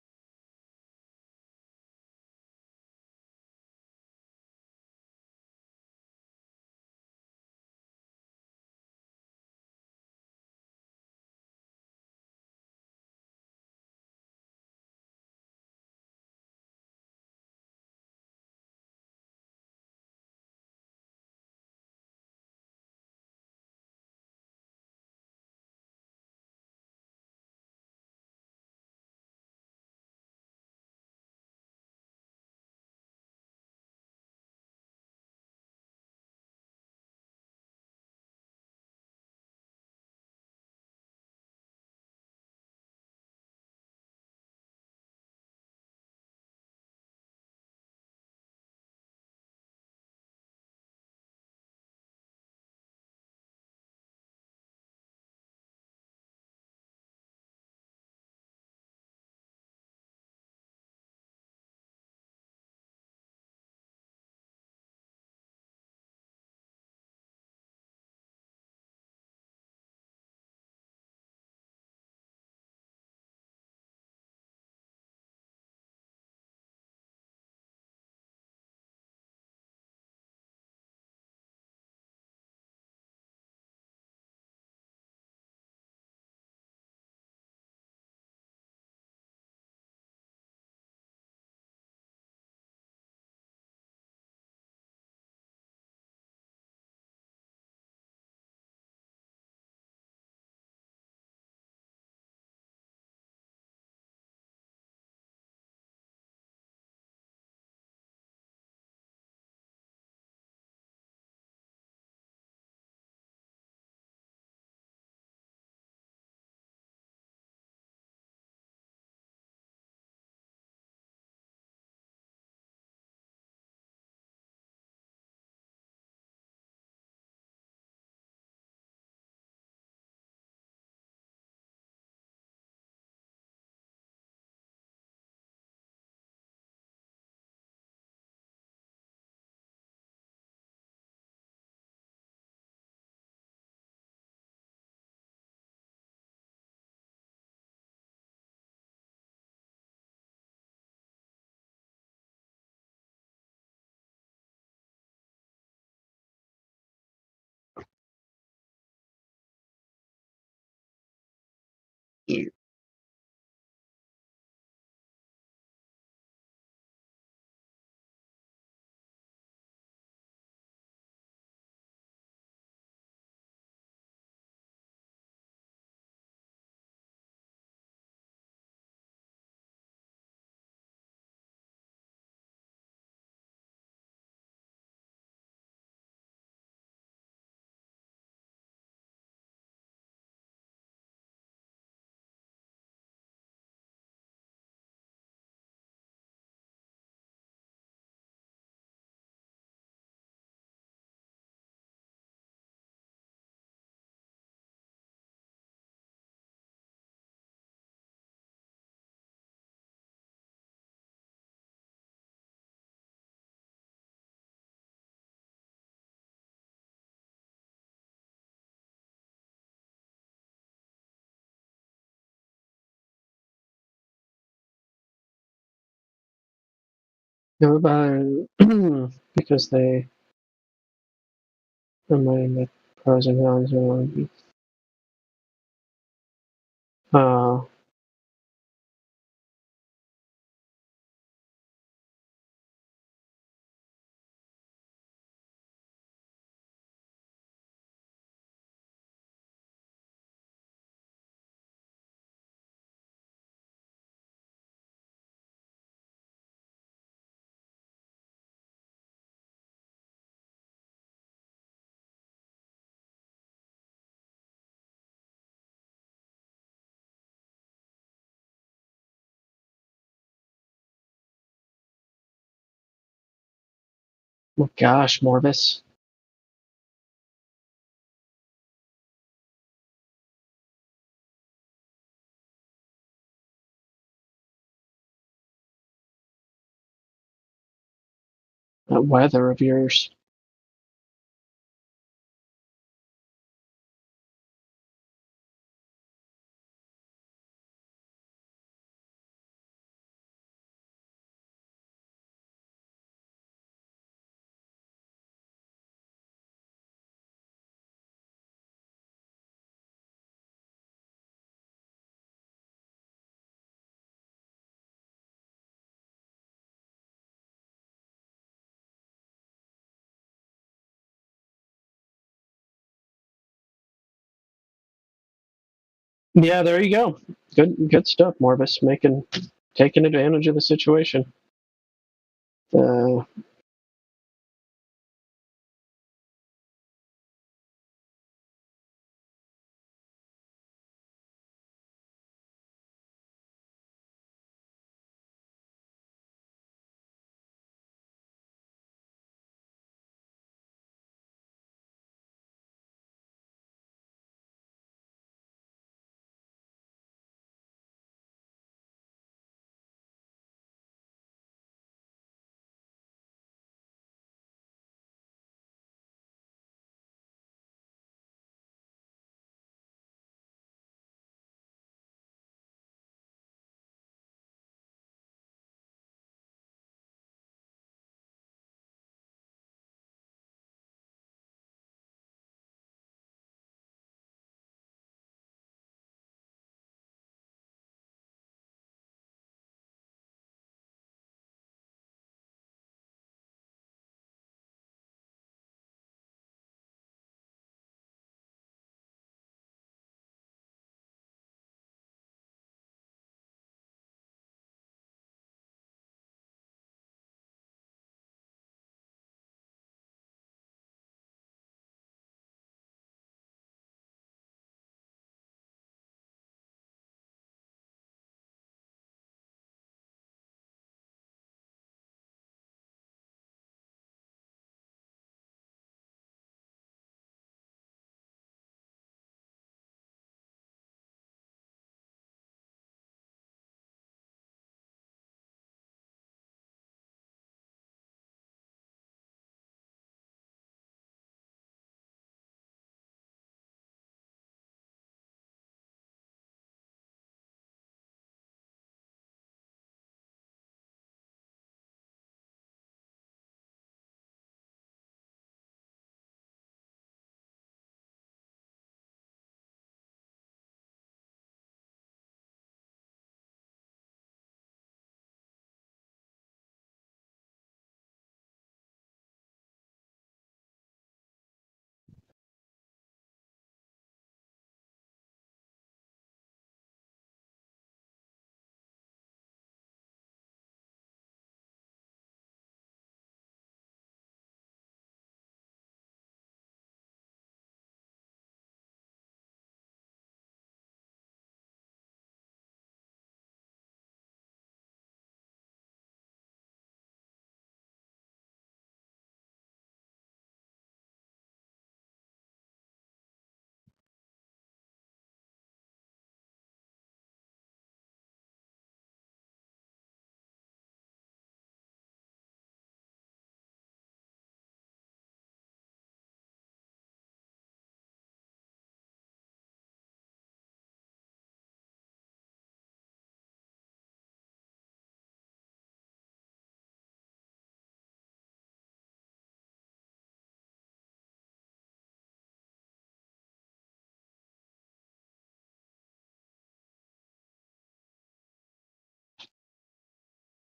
You. No, because they remind the pros and cons of oh gosh, Morvis. That weather of yours. Yeah, there you go. Good stuff, Morvis. Taking advantage of the situation. Uh,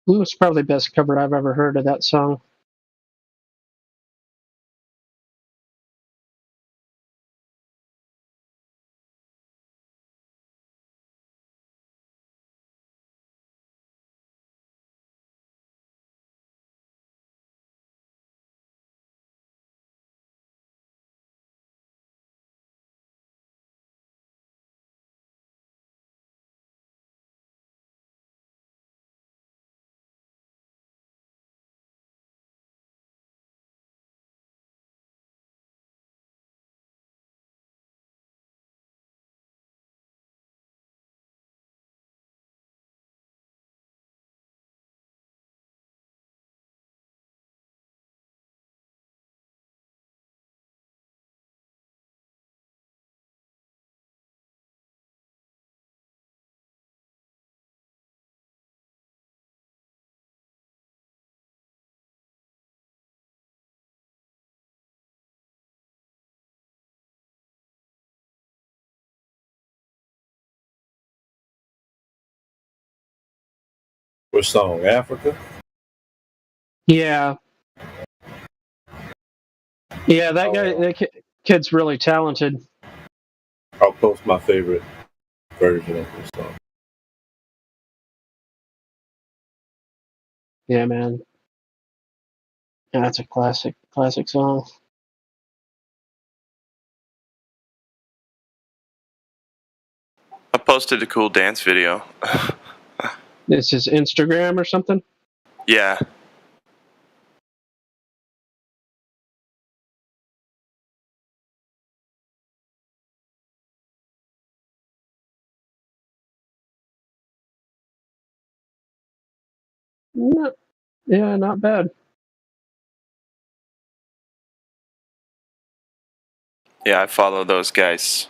It was probably the best cover I've ever heard of that song. What song? Africa? Yeah. Yeah, that guy, kid's really talented. I'll post my favorite version of this song. Yeah, man. Yeah, that's a classic song. I posted a cool dance video. This is Instagram or something? Yeah. Yeah, not bad. Yeah, I follow those guys.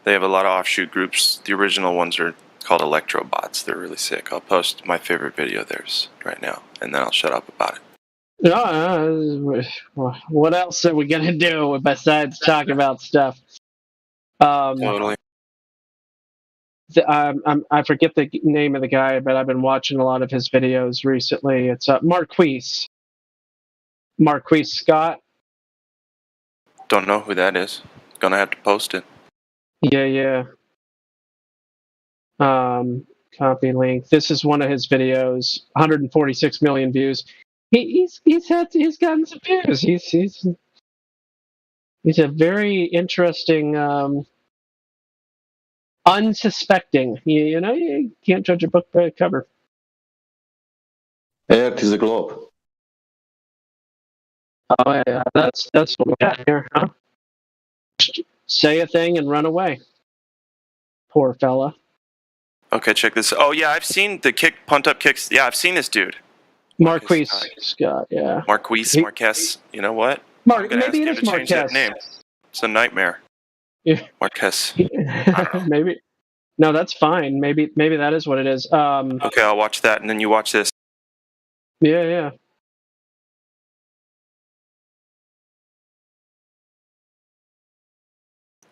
They have a lot of offshoot groups. The original ones are called Electrobots. They're really sick. I'll post my favorite video of theirs right now, and then I'll shut up about it. What else are we gonna do besides talk about stuff? Totally. I forget the name of the guy, but I've been watching a lot of his videos recently. It's Marquise Scott. Don't know who that is. Gonna have to post it. Yeah. Copy link. This is one of his videos. 146 million views. He's gotten some views. He's a very interesting, unsuspecting. You know, you can't judge a book by a cover. Earth is a globe. Oh yeah, that's what we got here, huh? Say a thing and run away. Poor fella. Okay, check this. Oh yeah, I've seen the punt up kicks. Yeah, I've seen this dude. Marquise Scott. Yeah. Marquez. You know what? Maybe it is change that Marquez. name. It's a nightmare. Yeah. Marquez. Maybe. No, that's fine. Maybe that is what it is. Okay, I'll watch that, and then you watch this. Yeah.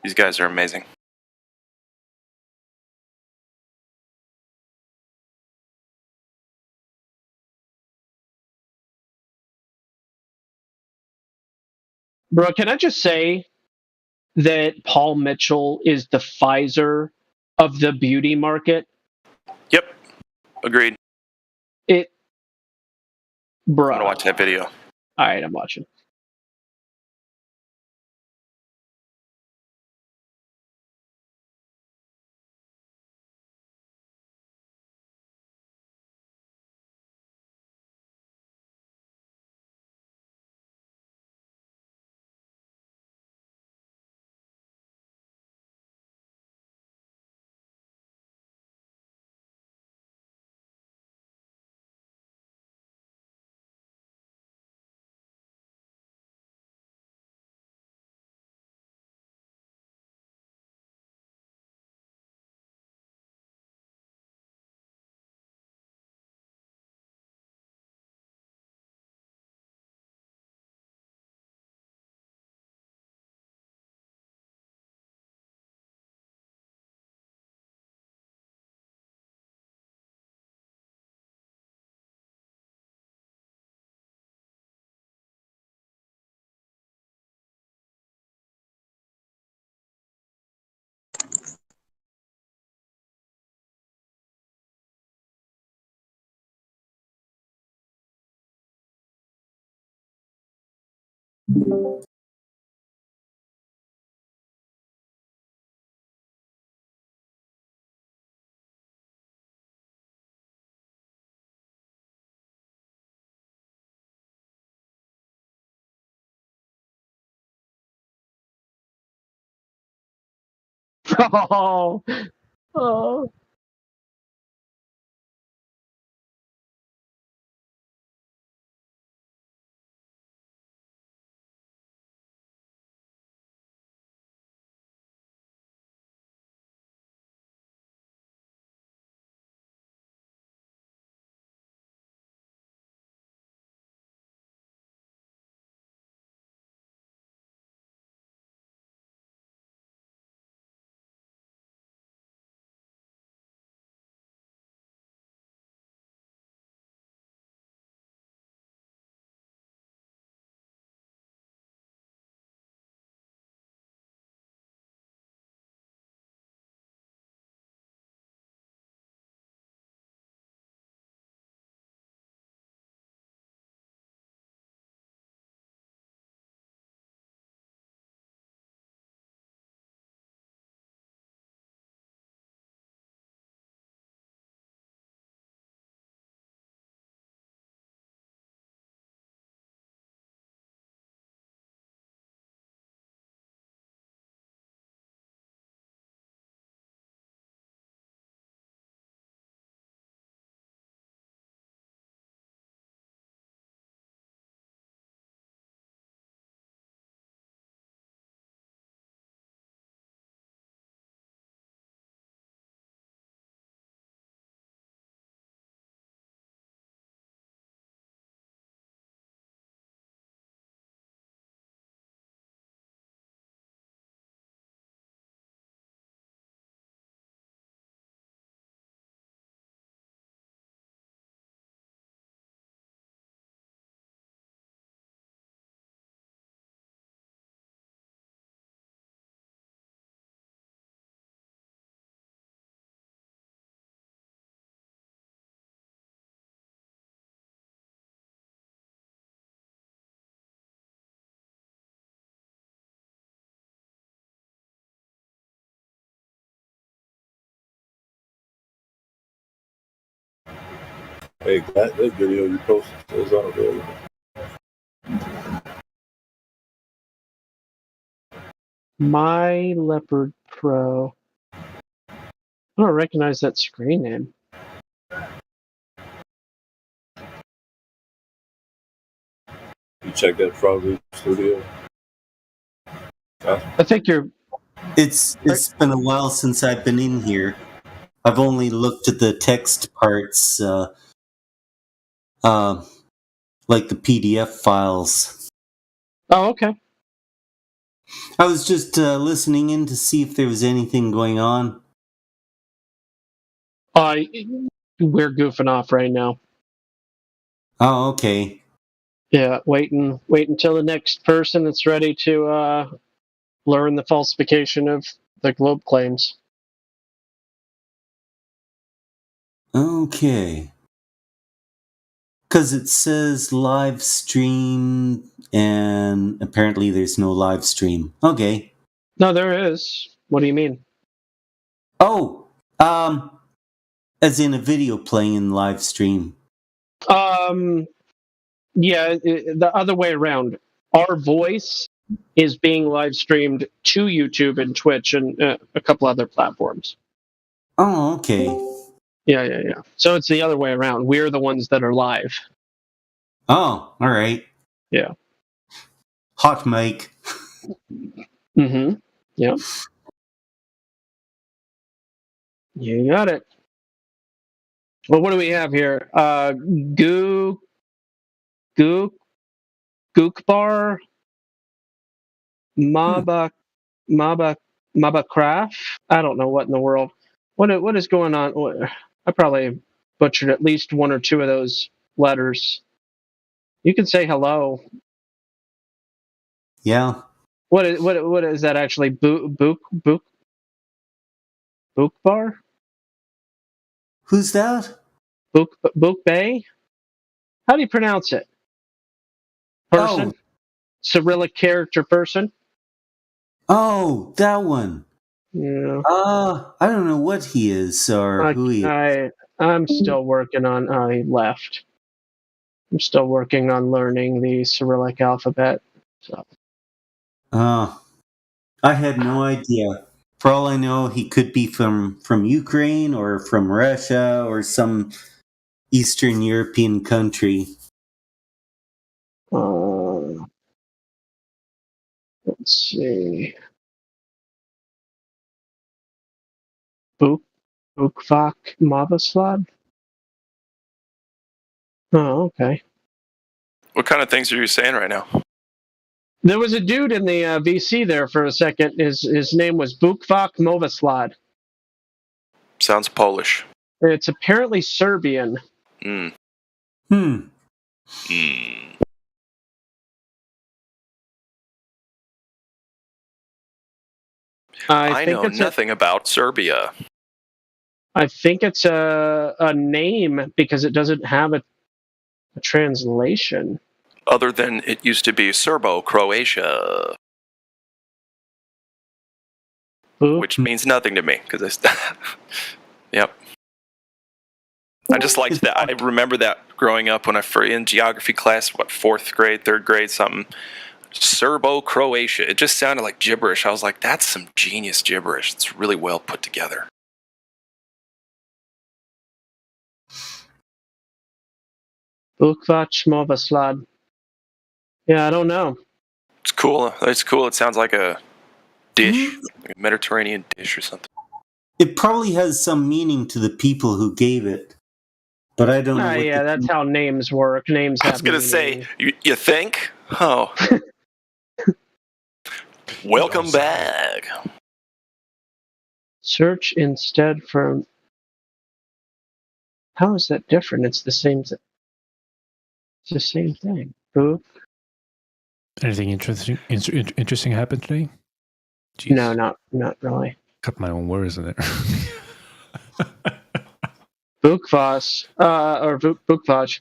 These guys are amazing. Bro, can I just say that Paul Mitchell is the Pfizer of the beauty market? Yep. Agreed. Bro. I'm gonna watch that video. All right, I'm watching. Oh, oh. Hey, that video you posted is unavailable. My Leopard Pro. I don't recognize that screen name. You check that Froggy Studio? I think you're. It's been a while since I've been in here. I've only looked at the text parts, like the PDF files. Oh, okay. I was just listening in to see if there was anything going on. We're goofing off right now. Oh, okay. Yeah, wait until the next person that's ready to learn the falsification of the globe claims. Okay. Because it says live stream, and apparently there's no live stream. Okay. No, there is. What do you mean? Oh, as in a video playing in live stream. Yeah, the other way around. Our voice is being live streamed to YouTube and Twitch and a couple other platforms. Oh, okay. Yeah. So it's the other way around. We're the ones that are live. Oh, all right. Yeah. Hot mic. Mm-hmm. Yeah. You got it. Well, what do we have here? Gookbar, Maba Craft. I don't know what in the world. What is going on? I probably butchered at least one or two of those letters. You can say hello. Yeah. What is that actually? Bookbar? Who's that? Book Bay? How do you pronounce it? Person? Cyrillic character person. Oh, that one. Yeah. I don't know what he is or who he is. I'm still working on. Oh, he left. I'm still working on learning the Cyrillic alphabet. So. Oh, I had no idea. For all I know, he could be from Ukraine or from Russia or some Eastern European country. Let's see. Bukvak Mavaslad? Oh, okay. What kind of things are you saying right now? There was a dude in the VC there for a second. His name was Bukvak Movaslad. Sounds Polish. It's apparently Serbian. Mm. I know nothing about Serbia. I think it's a name because it doesn't have a translation. Other than it used to be Serbo-Croatia. Which means nothing to me. Because yep. I just liked that. I remember that growing up when in geography class, 4th grade, 3rd grade, something. Serbo-Croatia. It just sounded like gibberish. I was like, that's some genius gibberish. It's really well put together. Bukvak Movaslad. Yeah, I don't know. It's cool. It's cool. It sounds like a dish, like a Mediterranean dish or something. It probably has some meaning to the people who gave it, but I don't know. Yeah, that's how names work. Names. I was going to say, you think? Oh. Welcome back. Search instead for. How is that different? It's the same. It's the same thing. Book. Anything interesting happened today? Jeez. No, not really. Cut my own words in there. Bukvas, or Bukvaj.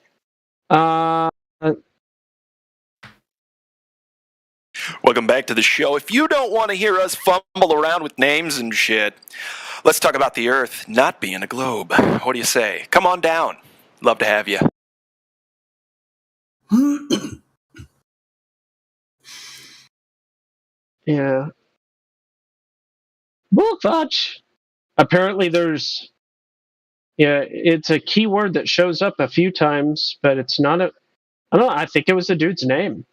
Welcome back to the show. If you don't want to hear us fumble around with names and shit, let's talk about the Earth not being a globe. What do you say? Come on down. Love to have you. Yeah. Bukvaj. Apparently it's a keyword that shows up a few times, but it's not I don't know, I think it was the dude's name.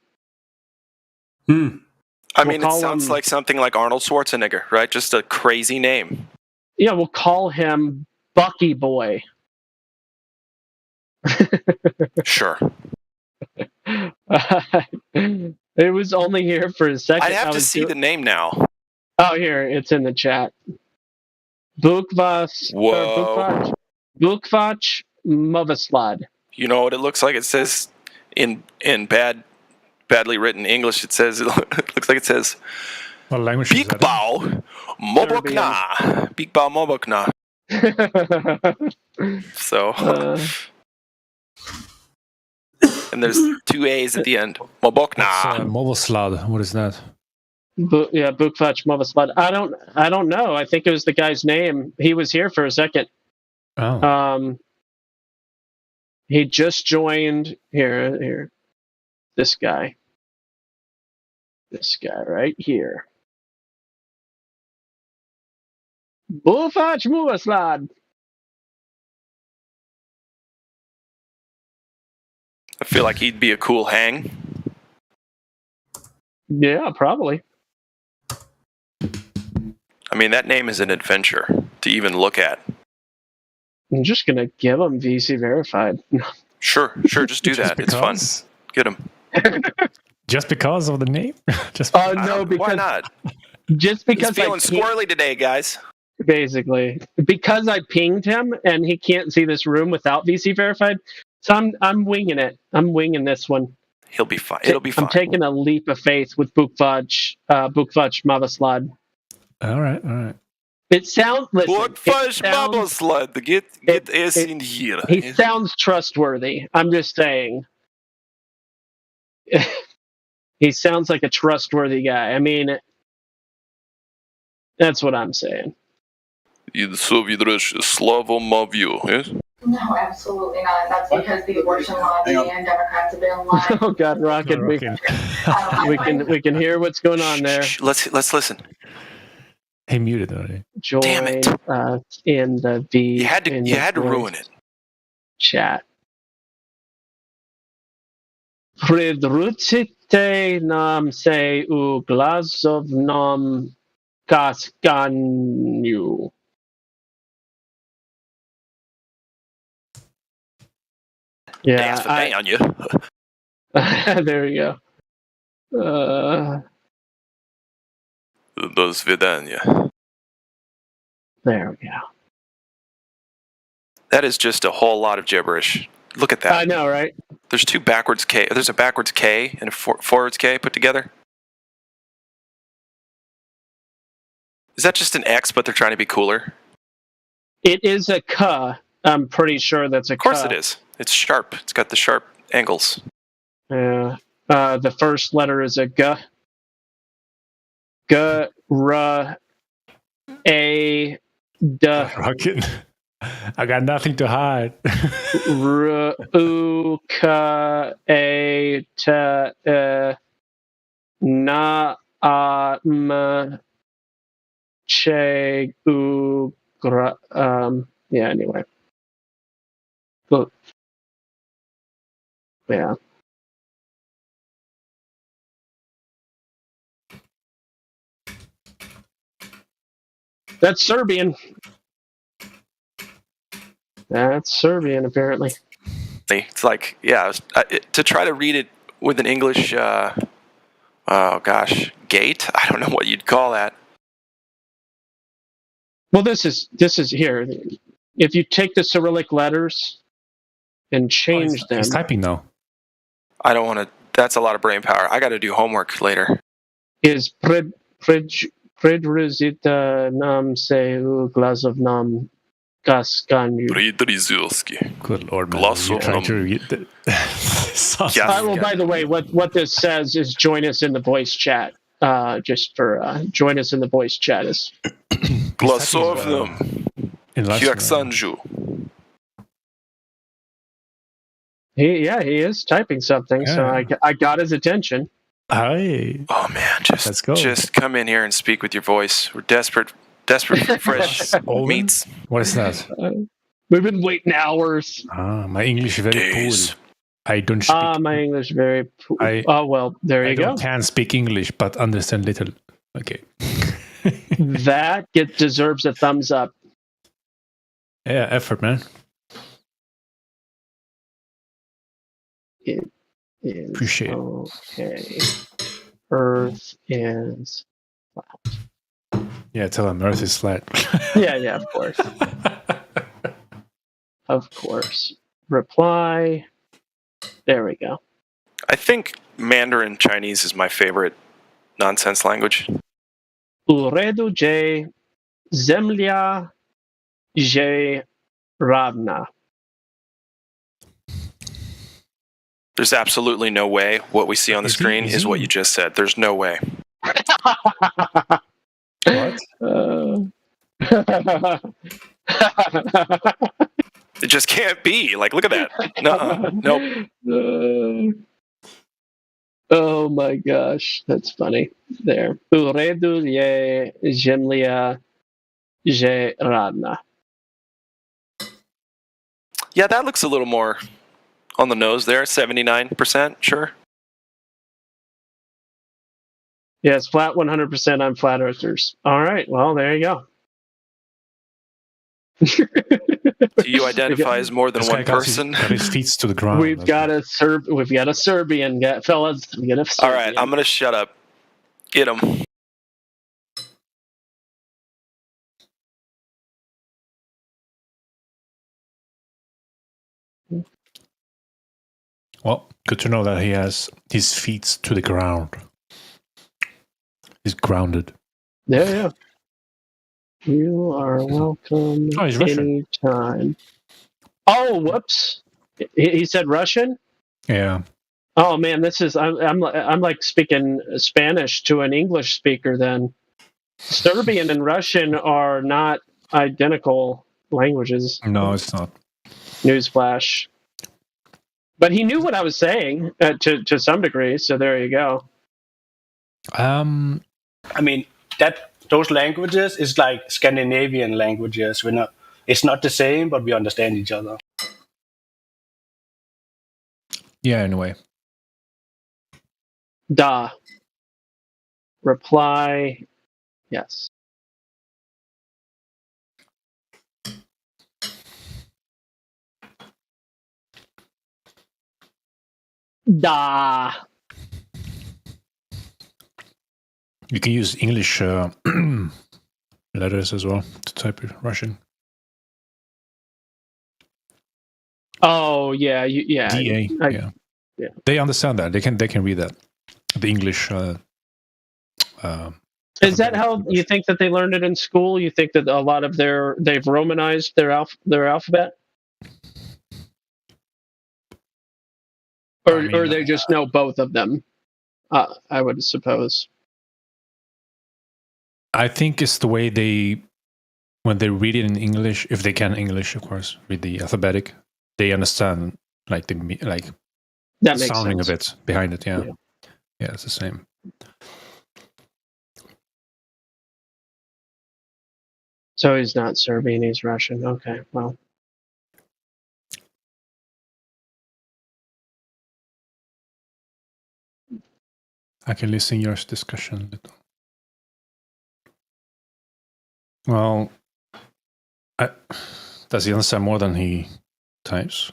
I mean, it sounds like something like Arnold Schwarzenegger, right? Just a crazy name. Yeah, we'll call him Bucky Boy. Sure. It was only here for a second. I'd have to see the name now. Oh, here, it's in the chat. Bukvas. Whoa. Bukvach Movaslad. You know what it looks like? It says in badly written English. It looks like it says. What language is that? Bikbao Mobokna. Bikbao Mobokna. So. And there's 2 A's at the end. Mobokna. Movaslad. What is that? Bukvach Movaslad. I don't know. I think it was the guy's name. He was here for a second. Oh. He just joined here. This guy right here. Bukvach Movaslad. I feel like he'd be a cool hang. Yeah, probably. I mean, that name is an adventure to even look at. I'm just going to give him VC verified. Sure, just do that. It's fun. Get him. Just because of the name? No, because why not? Just because he's feeling squirrely today, guys. Basically, because I pinged him and he can't see this room without VC verified. So I'm winging it. I'm winging this one. He'll be fine. It'll be fine. I'm taking a leap of faith with Bukvach Mavaslad. All right. It sounds. Bukvach Mavaslad. Get S in here. He sounds trustworthy. I'm just saying. He sounds like a trustworthy guy. I mean, that's what I'm saying. In Soviet Russia, Slava Mavio, yes? No, absolutely not. That's because the abortion lobby and Democrats have been lying. Oh God, Rocket, we can hear what's going on there. Let's listen. He muted already. Join Damn it. In the V. You had to ruin it. Chat. Pridrucite nam se u glasov nam kaskanyu. Yeah, on you. there we go. До свидания. There we go. That is just a whole lot of gibberish. Look at that. I know, right? There's two backwards K. There's a backwards K and a forwards K put together. Is that just an X, but they're trying to be cooler? It is a K. I'm pretty sure that's a K. Of course it is. It's sharp. It's got the sharp angles. Yeah. The first letter is a G. G, R, A, D. Rocket. I got nothing to hide. R, U, K, A, T, Na, A, M, Che, U, Gra. Yeah, anyway. But, yeah. That's Serbian. That's Serbian, apparently. It's like, yeah, to try to read it with an English, gate? I don't know what you'd call that. Well, this is here. If you take the Cyrillic letters and change them. He's typing now. I don't want to. That's a lot of brain power. I got to do homework later. Is Predruzita nam seu glasov nam gaskanyu. Good Lord, man. Glasov Trying to read Well, by the way, what this says is join us in the voice chat. Just for join us in the voice chat is. Glasov nam. Hyaksanju. He is typing something, so I got his attention. Hi. Oh man, just come in here and speak with your voice. We're desperate for fresh meats. What is that? We've been waiting hours. My English is very poor. I don't speak. My English very poor. Well, there you go. I can speak English, but understand little. Okay. That deserves a thumbs up. Yeah, effort, man. It is appreciate it. Okay. Earth is flat. Yeah, tell him Earth is flat. yeah, of course. Of course. Reply. There we go. I think Mandarin Chinese is my favorite nonsense language. Uredu je zemlya je ravna. There's absolutely no way what we see on the screen is what you just said. There's no way. What? It just can't be. Like, look at that. Nope. Oh my gosh, that's funny. There. Uredu je zemlya je ravna. Yeah, that looks a little more on the nose there. 79%, sure. Yes, flat 100% on flat earthers. All right, well, there you go. Do you identify as more than one person? Got his feet to the ground. We've got a Serbian, fellas. We got a Serbian. All right, I'm gonna shut up. Get him. Well, good to know that he has his feet to the ground. He's grounded. Yeah. You are welcome anytime. Oh, whoops. He said Russian? Yeah. Oh man, I'm like speaking Spanish to an English speaker. Then Serbian and Russian are not identical languages. No, it's not. Newsflash. But he knew what I was saying to some degree. So there you go. I mean, those languages is like Scandinavian languages. It's not the same, but we understand each other. Yeah, anyway. Da. Reply, yes. Da. You can use English letters as well to type Russian. Oh yeah, yeah. DA. Yeah. They understand that. They can read that. The English. Is that how you think that they learned it in school? You think that a lot of they've Romanized their alphabet, or they just know both of them? I would suppose. I think it's the way when they read it in English, if they can English, of course, read the alphabetic, they understand like the that makes sounding sense. of it behind it. Yeah, it's the same. So he's not Serbian, he's Russian. Okay, well. I can listen to your discussion a little. Well, does he understand more than he types?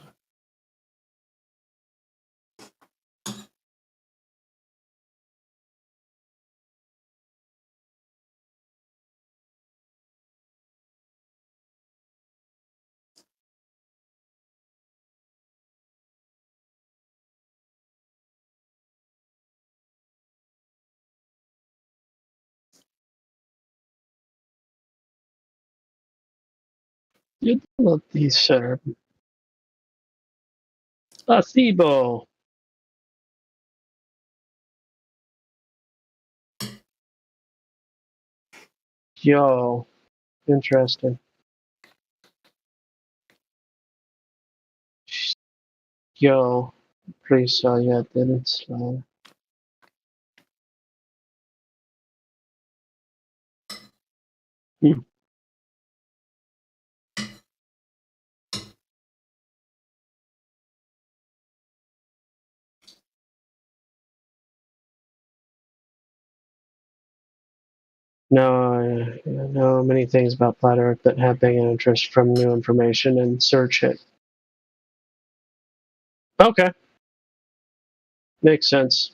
You don't deserve. Placebo. Yo, interesting. Yo, Prisa, yeah, didn't slow. No, I know many things about Flat Earth that have been an interest from new information and search it. Okay. Makes sense.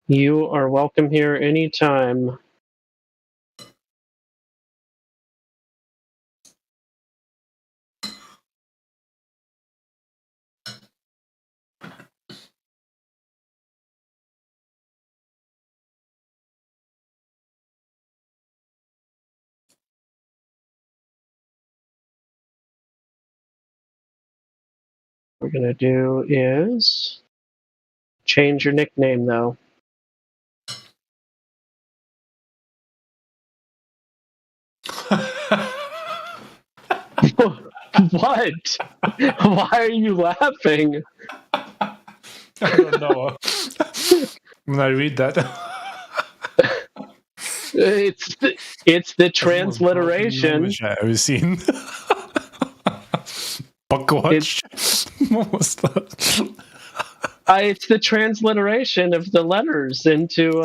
You are welcome here anytime. What we're going to do is change your nickname, though. What? Why are you laughing? I don't know. When I read that, it's the transliteration. I've ever seen. Buckwatch. What was that? It's the transliteration of the letters into.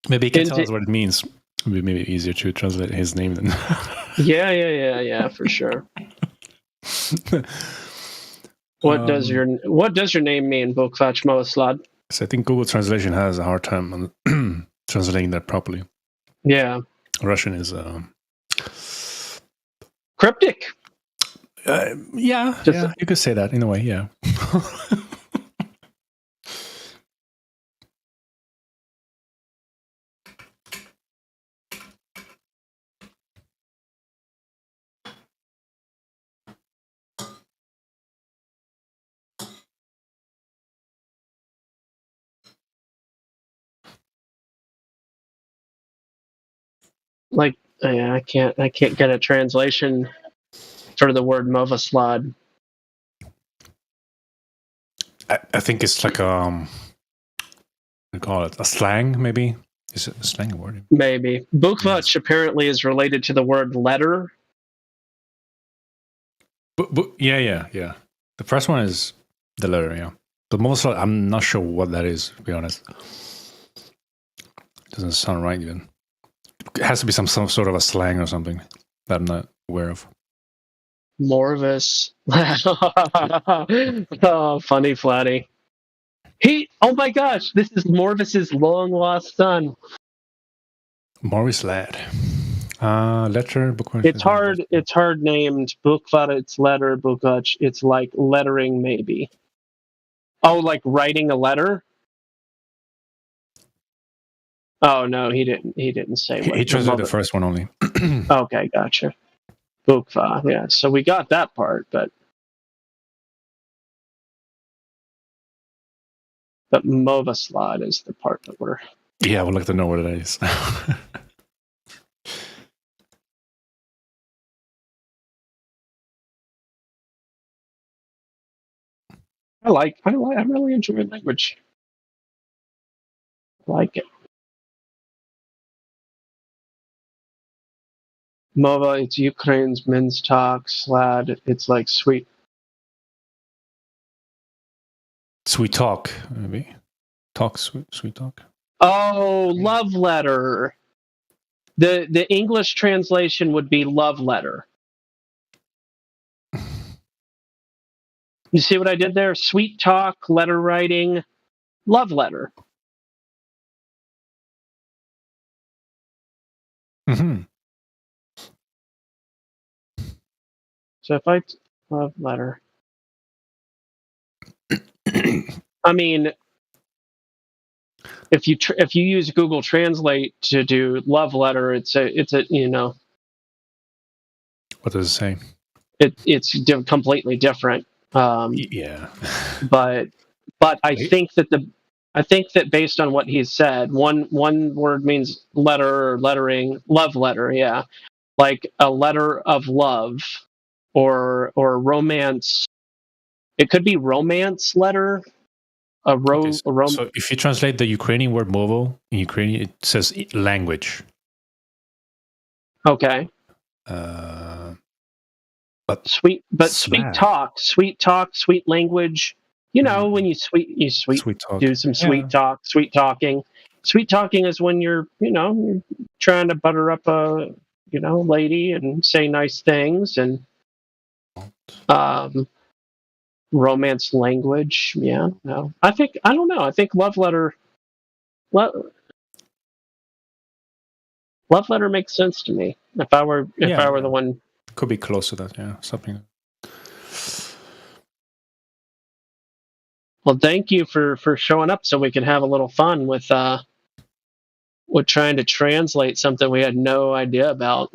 Maybe he can tell us what it means. Maybe easier to translate his name than. Yeah, for sure. What does your name mean, Bokvach Moaslad? So I think Google Translation has a hard time on translating that properly. Yeah. Russian is cryptic. Yeah, you could say that in a way. Yeah. Like, I can't get a translation for the word Movaslod. I think it's like we call it a slang, maybe. Is it a slang word? Maybe. Bukvach apparently is related to the word letter. Yeah. The first one is the letter, yeah. But most I'm not sure what that is, to be honest. Doesn't sound right even. It has to be some sort of a slang or something that I'm not aware of. Morvis. Oh, funny Flatty. Oh my gosh, this is Morvis's long lost son. Morris Lad. Letter, book. It's hard named. Bukvat, it's letter. Bukvach, it's like lettering, maybe. Oh, like writing a letter? Oh no, he didn't say what. He translated the first one only. Okay, gotcha. Bukva, yeah. So we got that part, but Movaslod is the part that we're. Yeah, I would like to know what it is. I really enjoy language. I like it. Mova, it's Ukraine's men's talk. Slad, it's like sweet. Sweet talk, maybe. Sweet talk. Oh, love letter. The English translation would be love letter. You see what I did there? Sweet talk, letter writing, love letter. Mm-hmm. So if I love letter, I mean, if you use Google Translate to do love letter, it's a you know. What does it say? It's completely different. Yeah. but I think that based on what he said, one word means letter or lettering, love letter, yeah, like a letter of love, or romance. It could be romance letter. So if you translate the Ukrainian word movo in Ukrainian, it says language. Okay. But sweet talk, sweet language. You know, when you sweet talk. Do some sweet talk, sweet talking. Sweet talking is when you're trying to butter up a lady and say nice things, and romance language. Yeah, no. I don't know. I think love letter makes sense to me. If I were the one, could be close to that. Yeah, something. Well, thank you for showing up so we can have a little fun with trying to translate something we had no idea about.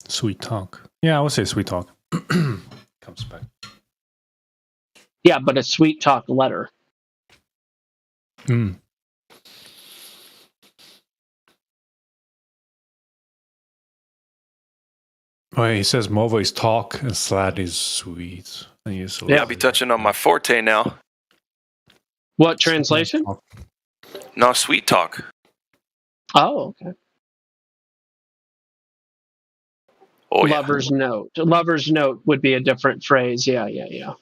Sweet talk. Yeah, I would say sweet talk. Comes back. Yeah, but a sweet talk letter. Mm. Oh, he says Movo is talk and Slad is sweet. I'll be touching on my forte now. What translation? No, sweet talk. Oh, okay. Oh, yeah. Lover's note. Lover's note would be a different phrase. Yeah.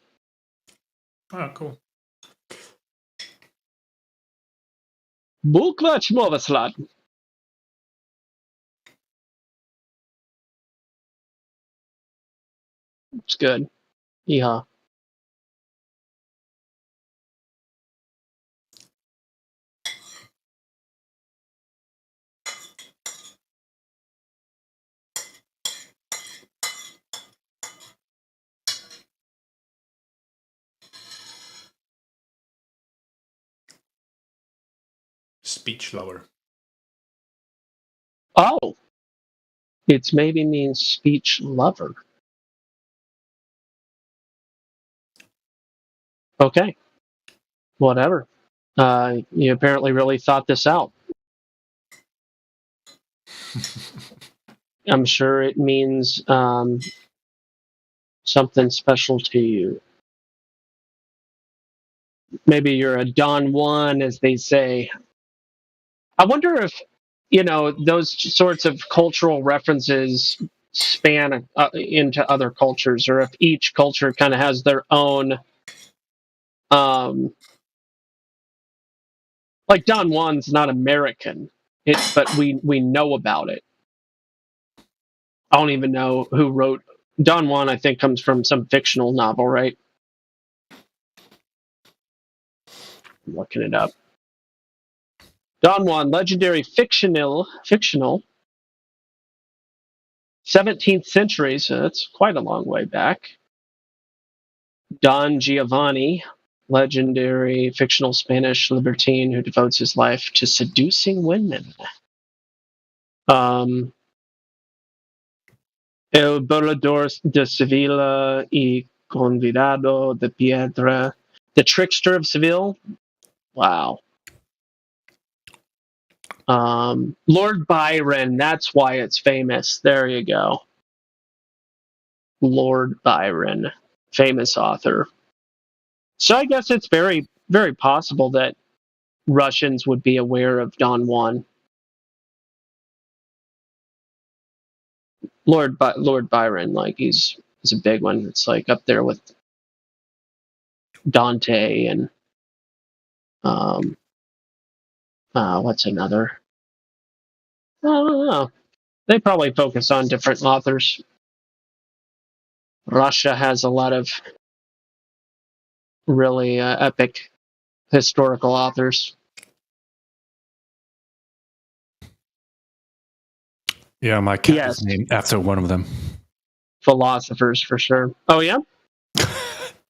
Oh, cool. Bukvach Movaslad. It's good. Yeah. Speech lover. Oh. It's maybe means speech lover. Okay. Whatever. You apparently really thought this out. I'm sure it means something special to you. Maybe you're a Don Juan, as they say. I wonder if, those sorts of cultural references span into other cultures, or if each culture kind of has their own, like Don Juan's not American, but we know about it. I don't even know who wrote Don Juan. I think comes from some fictional novel, right? I'm looking it up. Don Juan, legendary fictional 17th century, so that's quite a long way back. Don Giovanni, legendary fictional Spanish libertine who devotes his life to seducing women. El Burlador de Sevilla y Convidado de Piedra. The Trickster of Seville. Wow. Lord Byron, that's why it's famous. There you go. Lord Byron, famous author. So I guess it's very, very possible that Russians would be aware of Don Juan. Lord Byron, like he's a big one. It's like up there with Dante and what's another? I don't know. They probably focus on different authors. Russia has a lot of really epic historical authors. Yeah, my cat is named after one of them. Philosophers, for sure. Oh, yeah?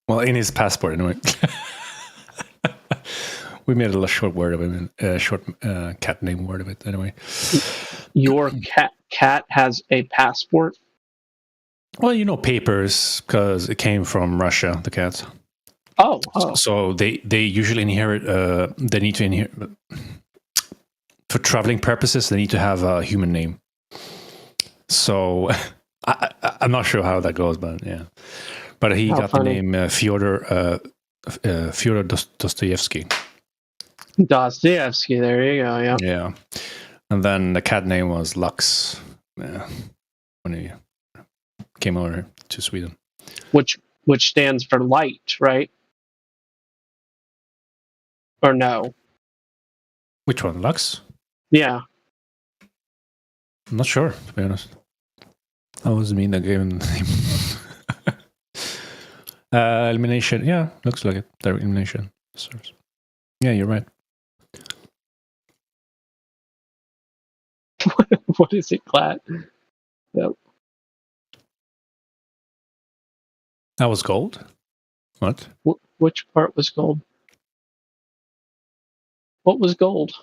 Well, in his passport, anyway. We made a short word of it, a short cat name word of it, anyway. Your cat has a passport? Well, papers, because it came from Russia, the cat. Oh. So they usually inherit, they need to inherit, for traveling purposes, they need to have a human name. So I'm not sure how that goes, but yeah. But he got funny. The name Fyodor Dostoevsky. Dostoevsky, there you go, yeah. Yeah. And then the cat name was Lux when he came over to Sweden. Which stands for light, right? Or no? Which one, Lux? Yeah. I'm not sure, to be honest. That was me that gave him the name. Elimination, yeah, looks like it. Their elimination. Yeah, you're right. What is it, Clat? Yep. That was gold? What? Which part was gold? What was gold?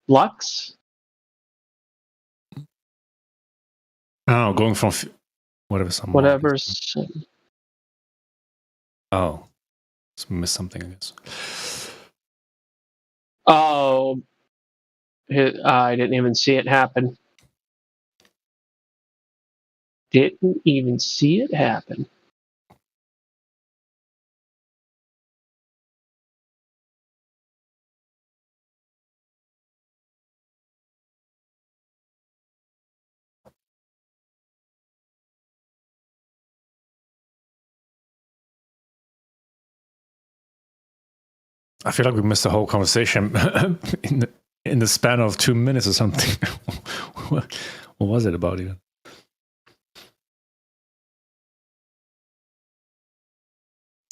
Lux? Oh, going from whatever's. Oh, missed something, I guess. Oh, I didn't even see it happen. Didn't even see it happen. I feel like we missed the whole conversation in the span of 2 minutes or something. What was it about even?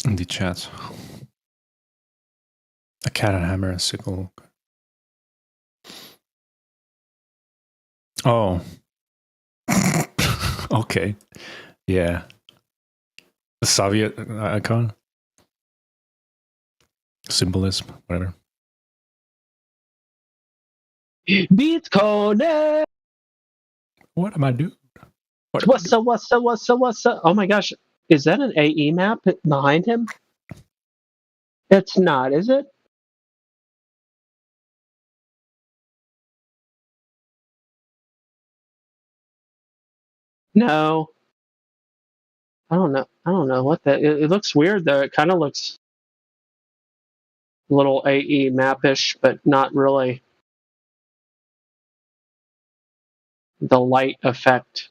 In the chat. A cat and hammer and sickle. Oh. Okay. Yeah. The Soviet icon. Symbolism, whatever. Bitcoin. What am I doing? What's up? Oh my gosh. Is that an AE map behind him? It's not, is it? No, I don't know. I don't know what that. It looks weird though. It kind of looks a little AE mapish, but not really. The light effect.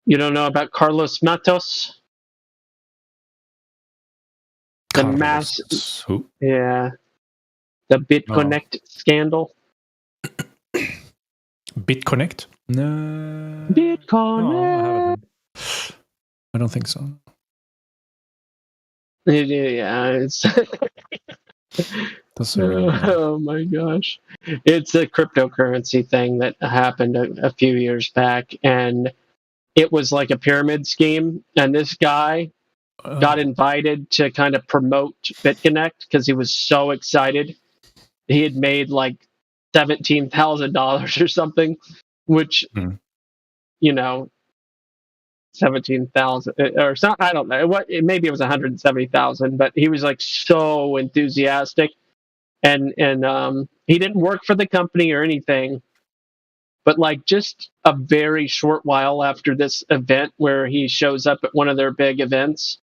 You don't know about Carlos Matos? The mass, Who? yeah, the BitConnect scandal. BitConnect? No. BitConnect. I don't think so. Yeah, it's. That's a real. Oh my gosh, it's a cryptocurrency thing that happened a few years back, and it was like a pyramid scheme. And this guy got invited to kind of promote BitConnect because he was so excited. He had made like $17,000 or something, which you know, 17,000 or something. I don't know what. Maybe it was 170,000, but he was like so enthusiastic, and he didn't work for the company or anything. But like just a very short while after this event, where he shows up at one of their big events,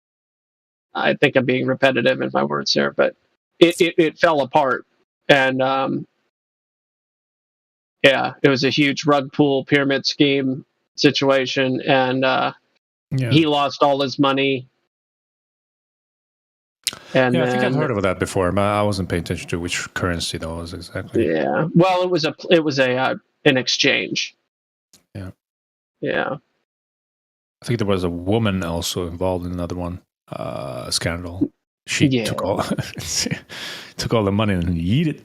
I think I'm being repetitive in my words here, but it fell apart, and yeah, it was a huge rug pull pyramid scheme situation, and he lost all his money. And yeah, I think I've then, heard of that before, but I wasn't paying attention to which currency that was exactly. yeah, well, it was an exchange. Yeah. Yeah. I think there was a woman also involved in another one, scandal. She took all took all the money and yeeted it.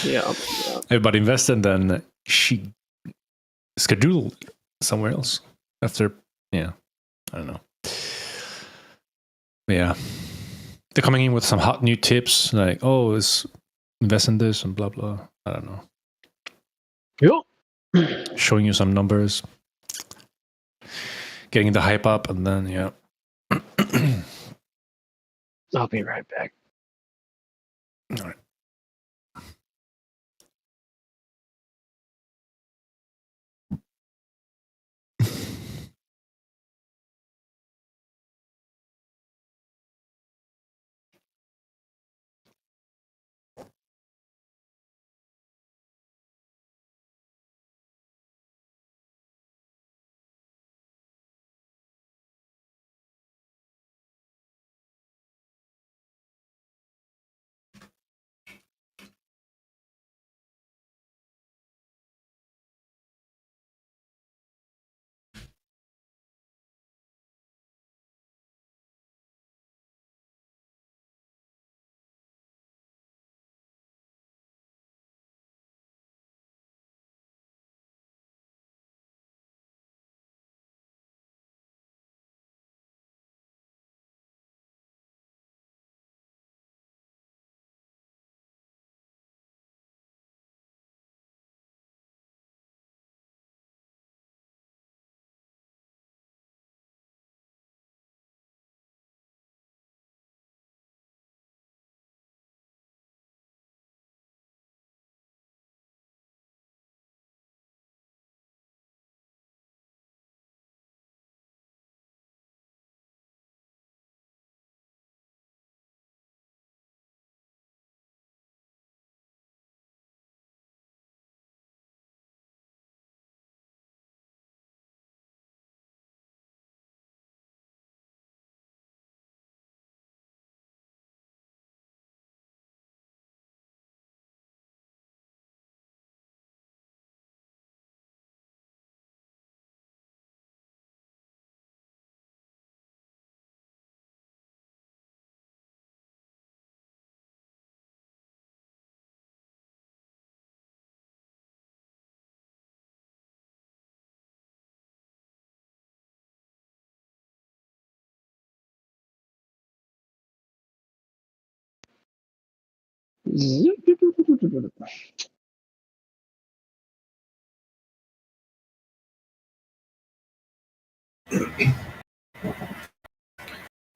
Yeah. Everybody invested, and then she scheduled somewhere else after. Yeah, I don't know. Yeah, they're coming in with some hot new tips, like, oh, let's invest in this and blah blah. I don't know. Yep. Showing you some numbers, getting the hype up, and then yeah. I'll be right back. All right.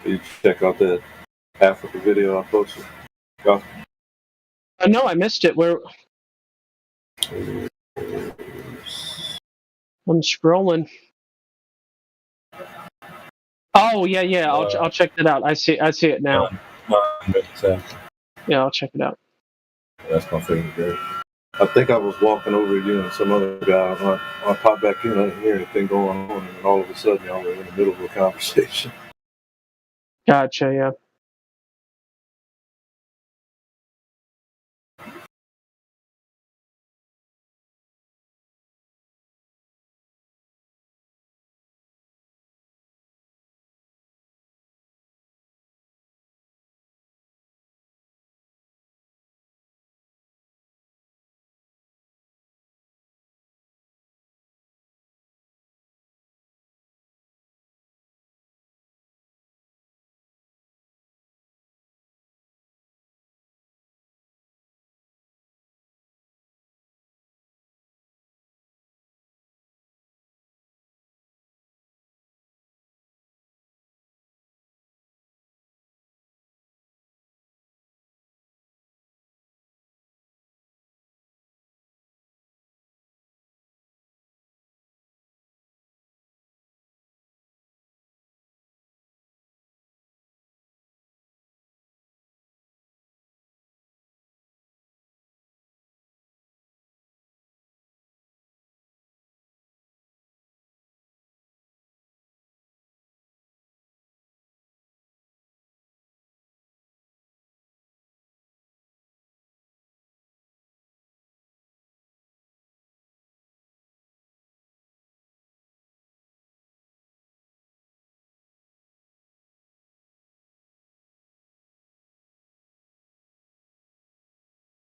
You check out that Africa video I posted. No, I missed it. Where? I'm scrolling. Oh yeah. I'll check that out. I see it now. Yeah, I'll check it out. That's my favorite video. I think I was walking over you and some other guy. I popped back in, I didn't hear anything going on, and all of a sudden y'all were in the middle of a conversation. Gotcha. Yeah.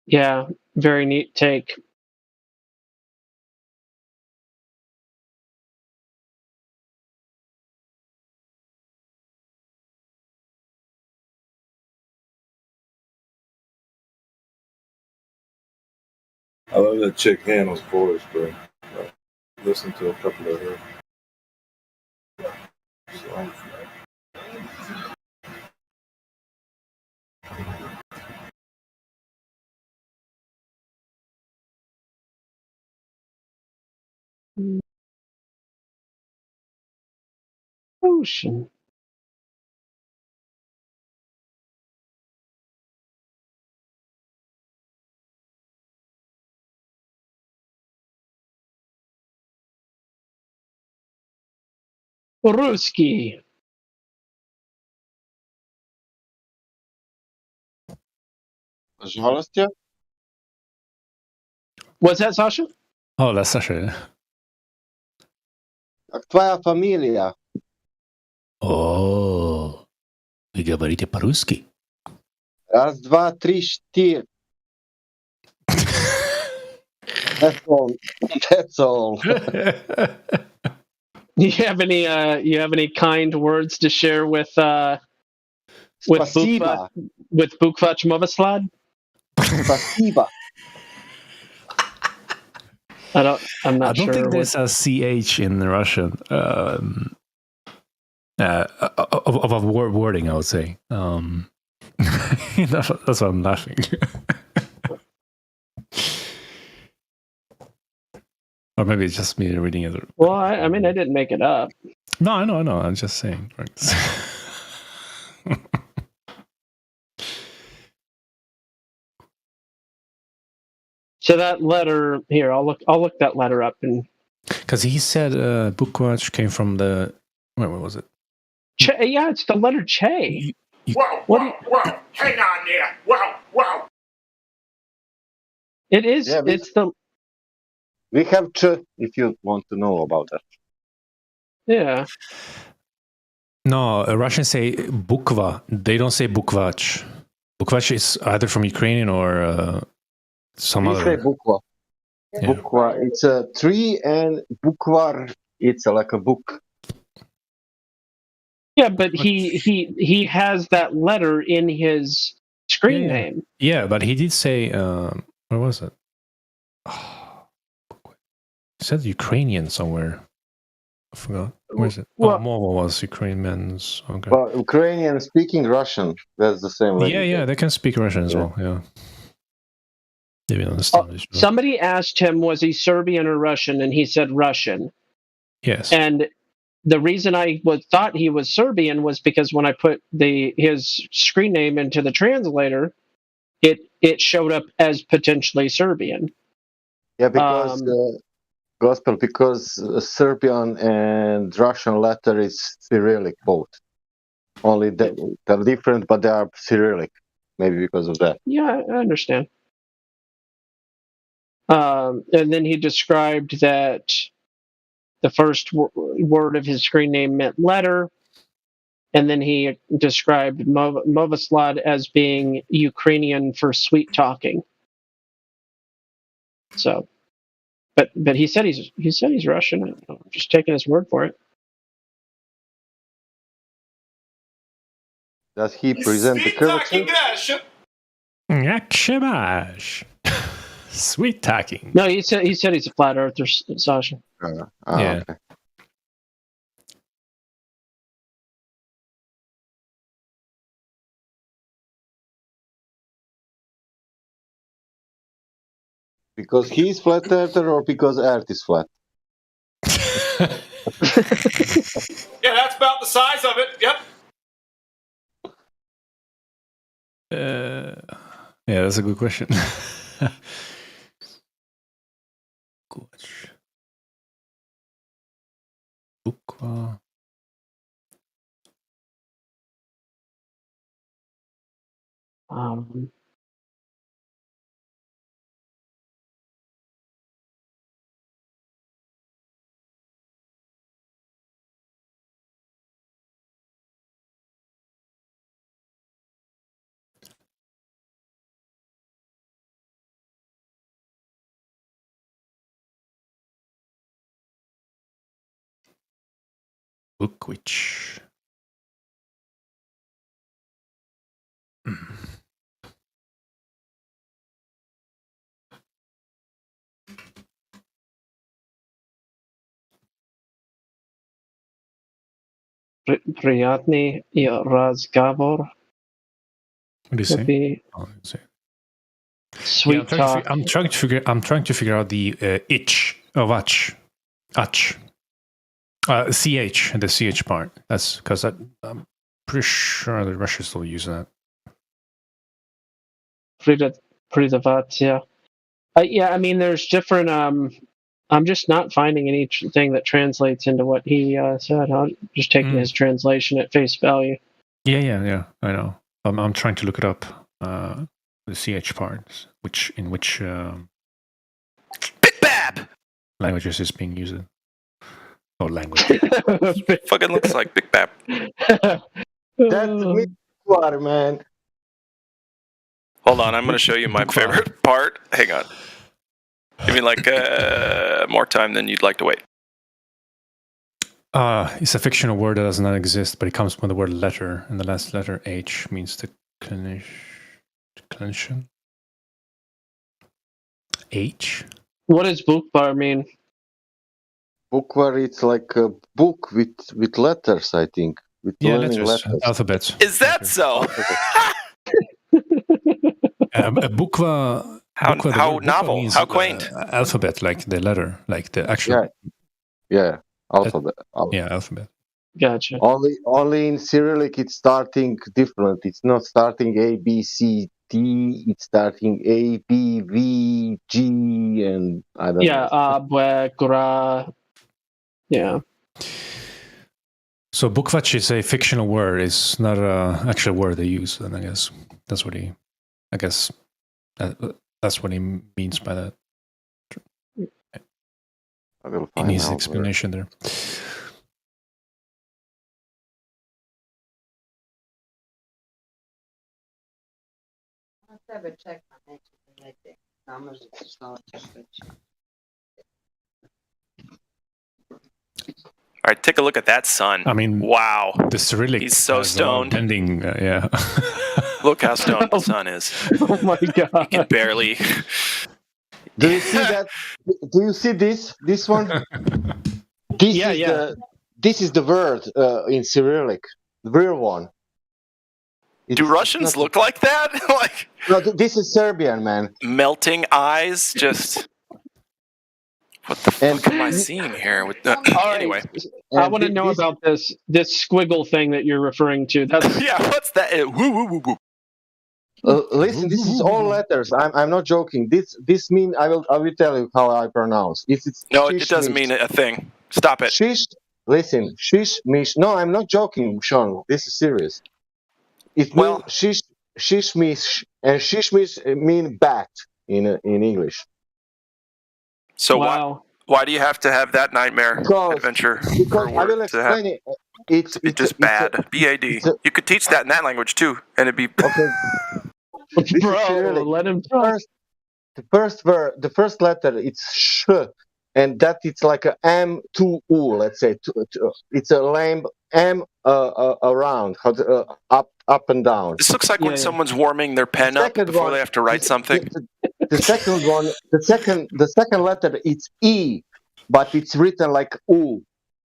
Yeah, very neat take. I love that chick Hannah's voice, bro. Listen to a couple of her. Ocean. Ruski. Пожалуйста. What's that, Sasha? Oh, that's Sasha. Как твоя фамилия? О, вы говорите по-русски? Раз, два, три, четыре. That's all. That's all. You have any kind words to share with Спасибо. Bukvach Movaslad? Спасибо. I'm not I don't sure. think there's a CH in Russian of a wording, I would say. That's why I'm laughing. Or maybe it's just me reading it. Well, I mean, I didn't make it up. No, I know. I'm just saying. So that letter here, I'll look that letter up, and because he said Bukvach came from the where was it? Che, yeah, it's the letter Che. Whoa, hang on there. Whoa. It is. Yeah, it's the. We have to, if you want to know about that. Yeah. No, Russians say Bukva. They don't say Bukvach. Bukvach is either from Ukrainian or some We other. say bukva. Yeah. Bukva, it's a tree, and bukvar, it's like a book. Yeah, but he has that letter in his screen name. Yeah, but he did say where was it? He said Ukrainian somewhere. I forgot. Where is it? Well- Movo was Ukrainians. Okay. Well, Ukrainian speaking Russian. That's the same language. Yeah, they can speak Russian as well. Yeah. They don't understand this. Somebody asked him, was he Serbian or Russian? And he said Russian. Yes. And the reason I thought he was Serbian was because when I put his screen name into the translator, it showed up as potentially Serbian. Yeah, because Gospel, because Serbian and Russian letter is Cyrillic both. Only they're different, but they are Cyrillic. Maybe because of that. Yeah, I understand. And then he described that the first word of his screen name meant letter, and then he described Movoslad as being Ukrainian for sweet talking. So, but he said he's Russian. I'm just taking his word for it. Does he present the curvature? Yakshimash. Sweet talking. No, he said he's a flat earther, Sasha. Yeah. Okay. Because he's flat earther or because Earth is flat? Yeah, that's about the size of it. Yep. Yeah, that's a good question. Bukva. Bookwitch. Приятный разговор. What do you say? Be sweet talk. I'm trying to figure out the itch of ach. CH, the CH part. That's because I'm pretty sure the Russians still use that. Pridavat, yeah. Yeah, I mean, there's different. I'm just not finding anything that translates into what he said. I'm just taking his translation at face value. Yeah. I know. I'm trying to look it up. The CH part, in which Big Bab languages is being used. Or language. Fucking looks like Big Bab. That's me, man. Hold on, I'm going to show you my favorite part. Hang on. Give me like more time than you'd like to wait. It's a fictional word that does not exist, but it comes from the word letter, and the last letter H means declension. H. What does bukvar mean? Bukvar, it's like a book with letters, I think. With letters. Alphabets. Is that so? Bukva. How novel? Means, how quaint? Alphabet, like the letter, like the actual. Yeah. Alphabet. Yeah, alphabet. Gotcha. Only in Cyrillic it's starting different. It's not starting A, B, C, D. It's starting A, B, V, G, and I don't know. Yeah, gra. Yeah. So bukvach is a fictional word. It's not an actual word they use. And I guess that's what he. I guess that's what he means by that. In his explanation there. All right, take a look at that sun. I mean, wow. The Cyrillic. He's so stoned. Ending, yeah. Look how stoned the sun is. Oh my god. He can barely. Do you see that? Do you see this? This one? This is the word in Cyrillic, the real one. Do Russians look like that? Like no, this is Serbian, man. Melting eyes, just. What the fuck am I seeing here? With anyway, I want to know about this squiggle thing that you're referring to. That's yeah. What's that? Listen, this is all letters. I'm not joking. This mean I will tell you how I pronounce. No, it doesn't mean a thing. Stop it. Shish. Listen, shish mish. No, I'm not joking, Sean. This is serious. It means shish mish, and shish mish mean bat in English. So why do you have to have that nightmare adventure? Because I will explain it. It's just bad. B-A-D. You could teach that in that language too, and it'd be okay. Bro, let him talk. The first letter it's sh, and that it's like a M to U. Let's say it's a lame M around, up and down. This looks like when someone's warming their pen up before they have to write something. The second one, the second letter, it's E, but it's written like U.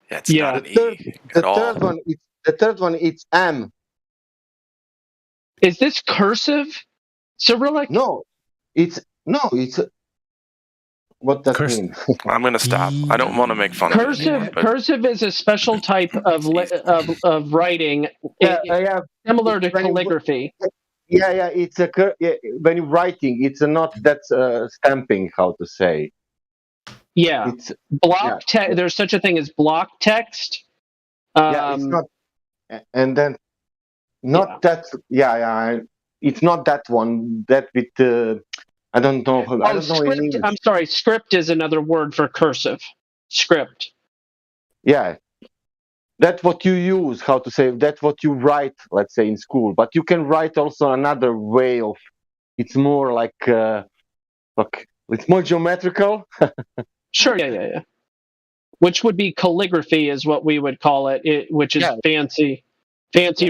Yeah, it's not an E at all. The third one, it's M. Is this cursive, Cyrillic? No, it's what does that mean? I'm gonna stop. I don't want to make fun of it. Cursive is a special type of writing, similar to calligraphy. Yeah. It's when you're writing, it's not that stamping. How to say? Yeah, it's block text. There's such a thing as block text. It's not, and then not that. Yeah. It's not that one. That with I don't know. I don't know in English. I'm sorry. Script is another word for cursive. Script. Yeah. That's what you use, how to say, that's what you write, let's say, in school. But you can write also another way of, it's more like, it's more geometrical. Sure, yeah. Which would be calligraphy is what we would call it, which is fancy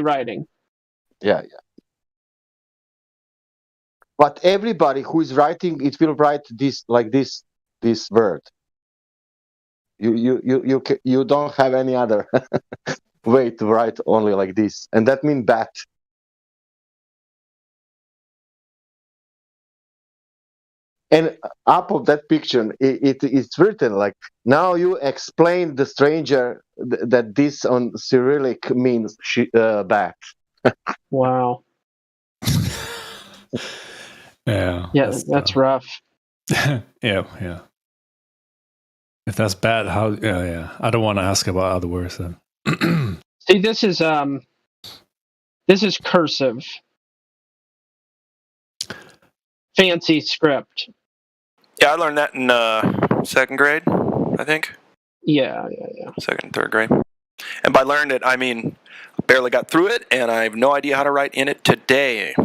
writing. Yeah. But everybody who is writing, it will write this like this word. You don't have any other way to write only like this, and that means bat. And up of that picture, it's written like, now you explain the stranger that this on Cyrillic means bat. Wow. Yeah. That's rough. Yeah. If that's bad, how? Yeah. I don't want to ask about other words then. See, this is cursive. Fancy script. Yeah, I learned that in second grade, I think. Yeah. Second and third grade. And by learned it, I mean I barely got through it, and I have no idea how to write in it today.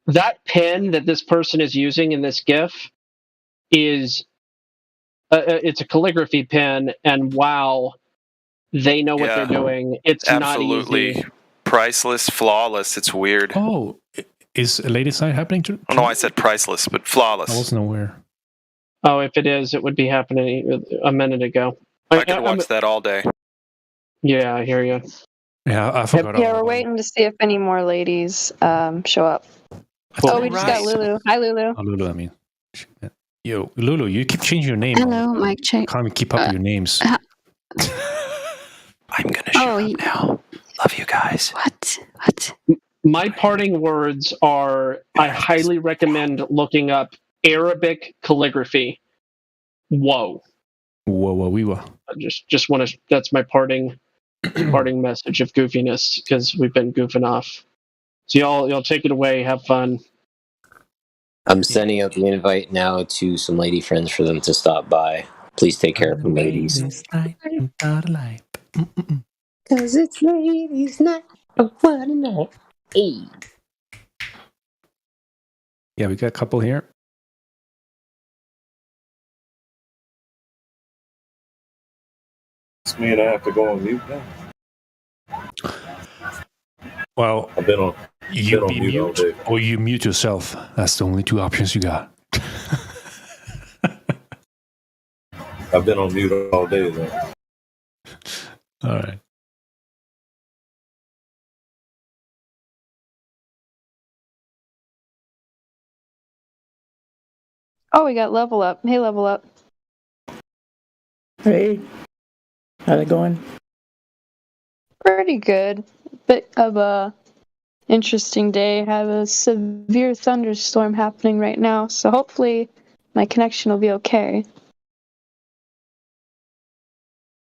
That pen that this person is using in this GIF is it's a calligraphy pen, and wow, they know what they're doing. It's absolutely not easy. Priceless, flawless. It's weird. Oh, is a lady side happening to? I don't know why I said priceless, but flawless. I wasn't aware. Oh, if it is, it would be happening a minute ago. I could watch that all day. Yeah, I hear you. Yeah, I forgot. Yeah, we're waiting to see if any more ladies show up. Oh, we just got Lulu. Hi, Lulu. Oh, Lulu, I mean. Yo, Lulu, you keep changing your name. Hello, Mike. Can't even keep up with your names. I'm gonna show up now. Love you guys. What? My parting words are: I highly recommend looking up Arabic calligraphy. Whoa. Whoa. I just want to. That's my parting message of goofiness, because we've been goofing off. So y'all take it away. Have fun. I'm sending out the invite now to some lady friends for them to stop by. Please take care of them, ladies. Cause it's ladies' night. What a night. Hey. Yeah, we got a couple here. It's me and I have to go on mute now. Well, I've been on mute all day. or you mute yourself. That's the only two options you got. I've been on mute all day though. All right. Oh, we got Level Up. Hey, Level Up. Hey, how's it going? Pretty good. Bit of a interesting day. Have a severe thunderstorm happening right now, so hopefully my connection will be okay.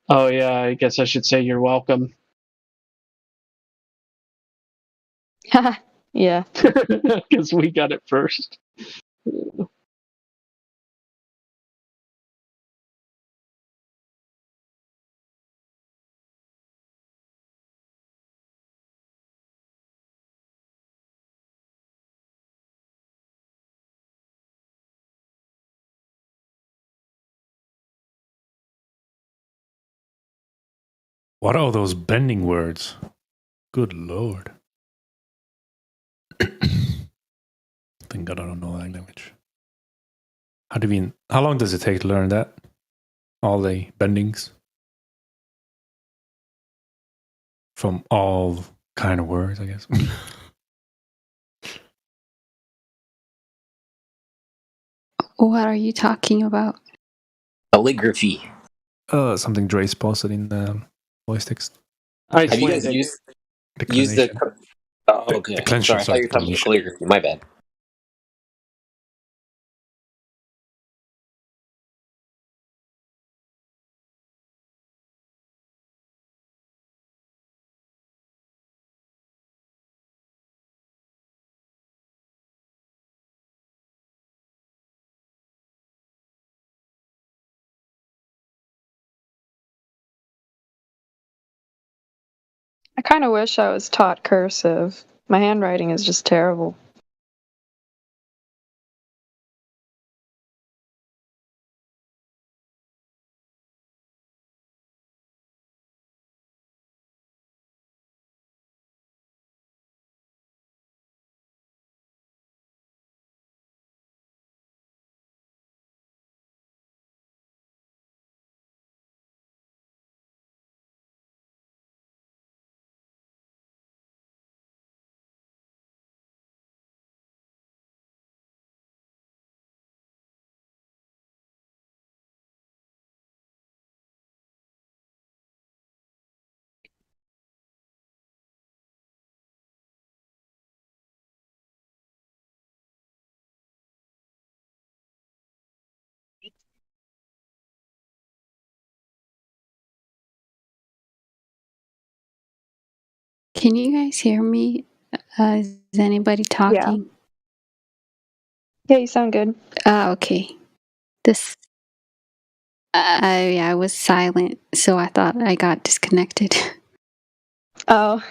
Oh yeah, I guess I should say you're welcome. Yeah. Because we got it first. What are those bending words? Good lord. Thank God I don't know that language. How long does it take to learn that? All the bendings? From all kind of words, I guess. What are you talking about? Calligraphy. Something Dre's posted in the voice text. Have you guys used the? Oh, okay. Declension, Sorry, I thought you were talking about calligraphy. My bad. I kind of wish I was taught cursive. My handwriting is just terrible. Can you guys hear me? Is anybody talking? Yeah, you sound good. Okay. This. I was silent, so I thought I got disconnected. Oh.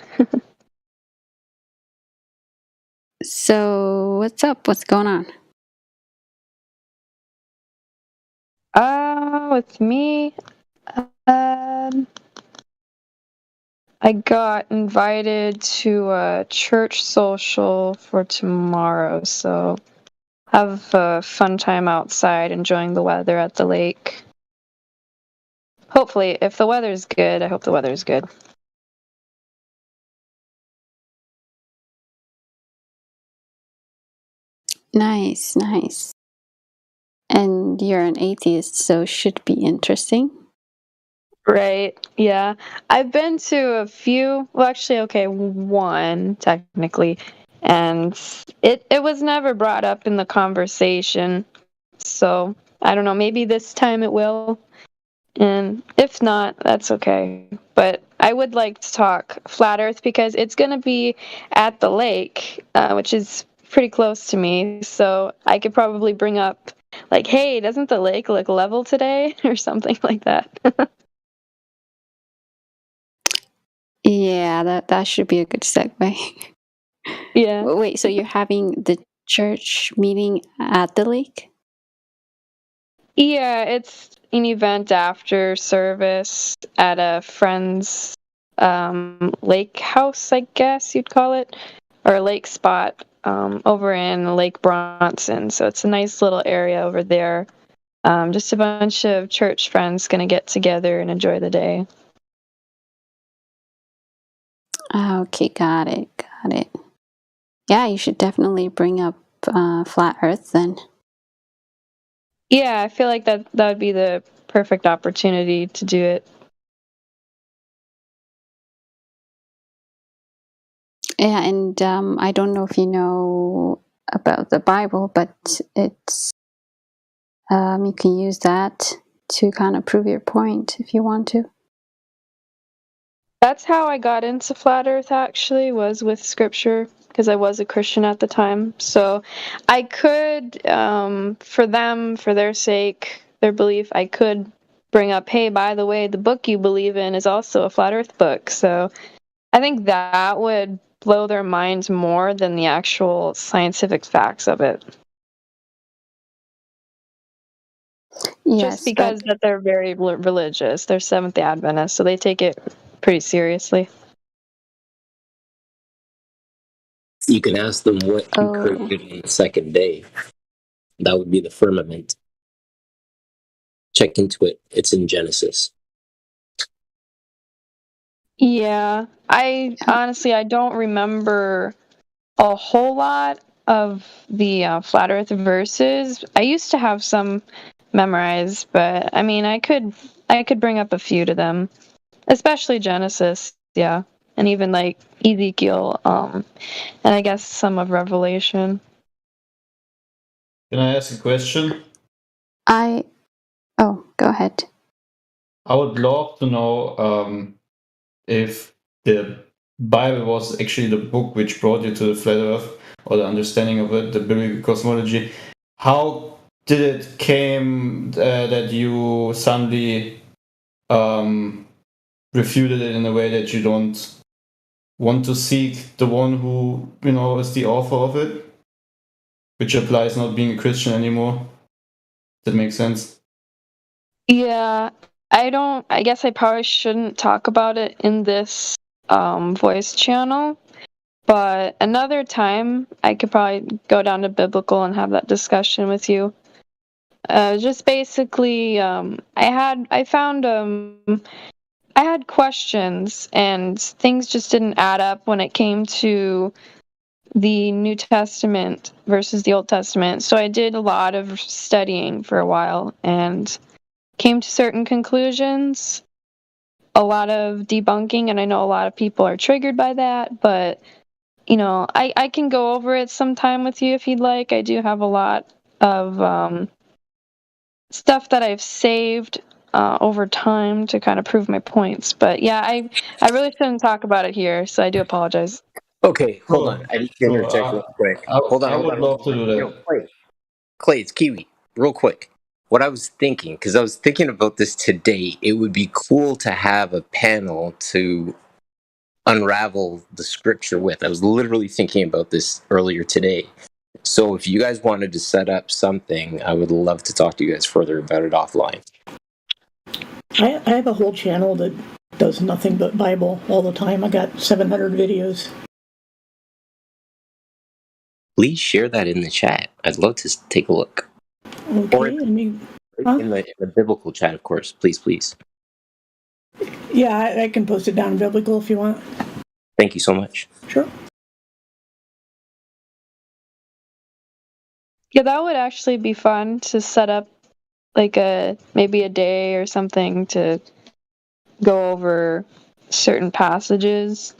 So, what's up? What's going on? With me, I got invited to a church social for tomorrow, so have a fun time outside enjoying the weather at the lake. Hopefully, if the weather's good, I hope the weather's good. Nice, nice. And you're an atheist, so should be interesting. Right, yeah. I've been to a few, well, actually, okay, one, technically, and it was never brought up in the conversation, so I don't know, maybe this time it will, and if not, that's okay. But I would like to talk Flat Earth because it's going to be at the lake, which is pretty close to me, so I could probably bring up, like, hey, doesn't the lake look level today? Or something like that. Yeah, that should be a good segue. Yeah. Wait, so you're having the church meeting at the lake? Yeah, it's an event after service at a friend's lake house, I guess you'd call it, or lake spot over in Lake Bronson. So it's a nice little area over there. Just a bunch of church friends going to get together and enjoy the day. Okay, got it. Yeah, you should definitely bring up Flat Earth then. Yeah, I feel like that would be the perfect opportunity to do it. Yeah, and I don't know if you know about the Bible, but it's you can use that to kind of prove your point if you want to. That's how I got into Flat Earth, actually, was with scripture, because I was a Christian at the time. So I could, for them, for their sake, their belief, I could bring up, hey, by the way, the book you believe in is also a Flat Earth book. So I think that would blow their minds more than the actual scientific facts of it. Yes, Just because that they're very religious. They're Seventh-day Adventists, so they take it pretty seriously. You can ask them what he created on the second day. That would be the firmament. Check into it. It's in Genesis. Yeah, I honestly I don't remember a whole lot of the Flat Earth verses. I used to have some memorized, but I mean I could bring up a few to them, especially Genesis, yeah, and even like Ezekiel, and I guess some of Revelation. Can I ask a question? Oh, go ahead. I would love to know if the Bible was actually the book which brought you to the flat Earth or the understanding of it, the biblical cosmology. How did it came that you suddenly refuted it in a way that you don't want to seek the one who is the author of it, which applies not being a Christian anymore? Does that make sense? Yeah, I guess I probably shouldn't talk about it in this voice channel, but another time I could probably go down to biblical and have that discussion with you. Just basically, I found I had questions and things just didn't add up when it came to the New Testament versus the Old Testament. So I did a lot of studying for a while and came to certain conclusions, a lot of debunking, and I know a lot of people are triggered by that, but I can go over it sometime with you if you'd like. I do have a lot of stuff that I've saved over time to kind of prove my points. But yeah, I really shouldn't talk about it here, so I do apologize. Okay, hold on. I need to interject real quick. Hold on. I would love to do that. Yo, Clay, it's Kiwi. Real quick. What I was thinking, because I was thinking about this today, it would be cool to have a panel to unravel the scripture with. I was literally thinking about this earlier today. So if you guys wanted to set up something, I would love to talk to you guys further about it offline. I have a whole channel that does nothing but Bible all the time. I got 700 videos. Please share that in the chat. I'd love to take a look. Okay, Or in the biblical chat, of course. Please. Yeah, I can post it down in biblical if you want. Thank you so much. Sure. Yeah, that would actually be fun to set up like maybe a day or something to go over certain passages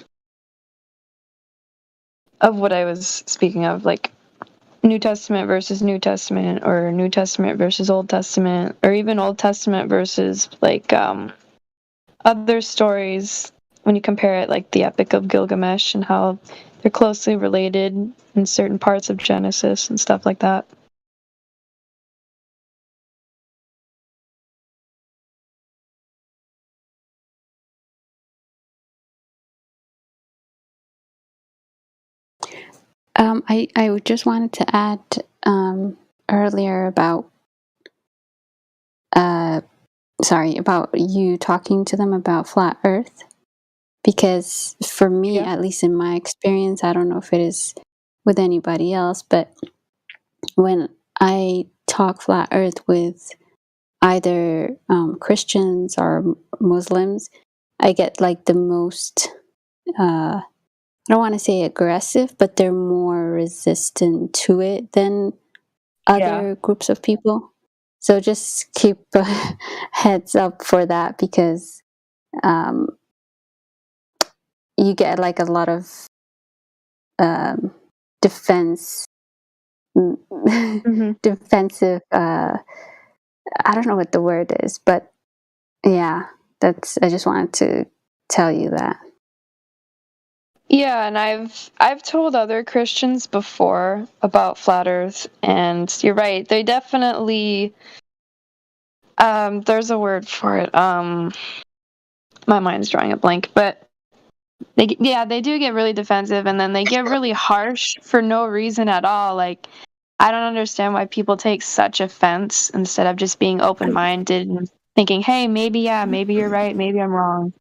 of what I was speaking of, like New Testament versus New Testament, or New Testament versus Old Testament, or even Old Testament versus like other stories when you compare it, like the Epic of Gilgamesh and how they're closely related in certain parts of Genesis and stuff like that. I just wanted to add earlier about about you talking to them about flat Earth, because for me, at least in my experience, I don't know if it is with anybody else, but when I talk flat Earth with either Christians or Muslims, I get like the most I don't want to say aggressive, but they're more resistant to it than other groups of people. So just keep a heads up for that, because you get like a lot of defensive. I don't know what the word is, but yeah, I just wanted to tell you that. Yeah, and I've told other Christians before about flat Earth, and you're right. They definitely there's a word for it. My mind's drawing a blank, but they do get really defensive, and then they get really harsh for no reason at all. Like, I don't understand why people take such offense instead of just being open-minded and thinking, hey, maybe you're right, maybe I'm wrong.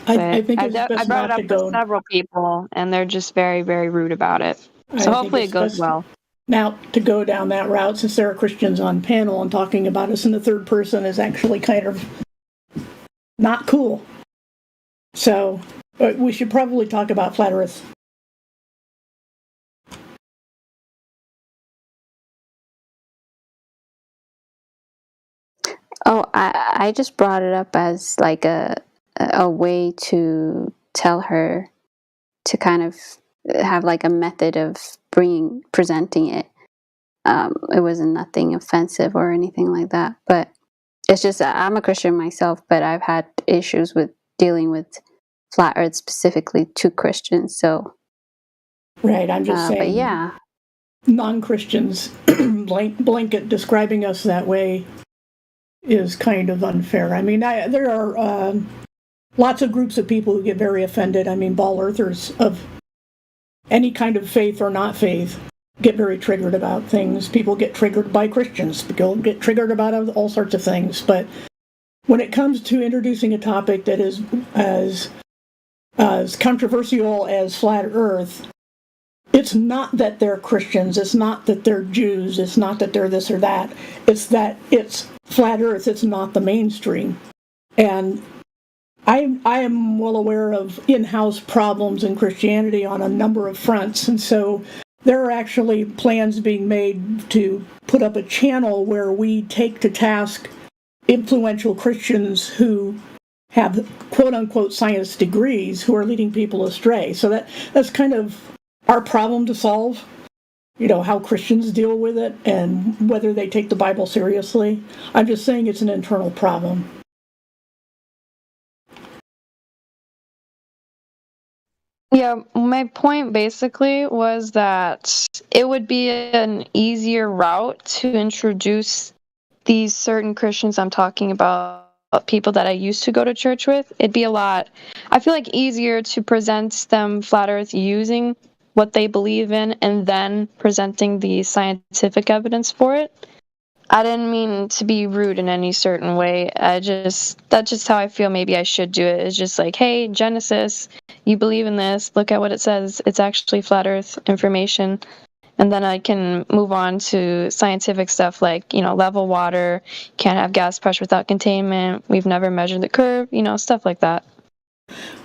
I think it's I best brought it not up to with go. several people, and they're just very, very rude about it. So I think hopefully it it's goes best well. now to go down that route, since there are Christians on panel and talking about us in the third person is actually kind of not cool. So we should probably talk about flat Earth. Oh, I just brought it up as like a way to tell her to kind of have like a method of presenting it. It wasn't nothing offensive or anything like that, but it's just I'm a Christian myself, but I've had issues with dealing with flat Earth specifically to Christians. So Right, I'm just saying. But yeah, non-Christians blanket describing us that way is kind of unfair. I mean, there are lots of groups of people who get very offended. I mean, ball earthers of any kind of faith or not faith get very triggered about things. People get triggered by Christians. People get triggered about all sorts of things. But when it comes to introducing a topic that is as controversial as flat Earth, it's not that they're Christians, it's not that they're Jews, it's not that they're this or that. It's that it's flat Earth, it's not the mainstream. And I am well aware of in-house problems in Christianity on a number of fronts, and so there are actually plans being made to put up a channel where we take to task influential Christians who have quote-unquote science degrees who are leading people astray. So that's kind of our problem to solve, how Christians deal with it and whether they take the Bible seriously. I'm just saying it's an internal problem. Yeah, my point basically was that it would be an easier route to introduce these certain Christians I'm talking about, people that I used to go to church with. It'd be I feel like easier to present them flat Earth using what they believe in and then presenting the scientific evidence for it. I didn't mean to be rude in any certain way. That's just how I feel maybe I should do it. It's just like, hey, Genesis, you believe in this, look at what it says. It's actually flat Earth information. And then I can move on to scientific stuff like, level water, can't have gas pressure without containment, we've never measured the curve, stuff like that.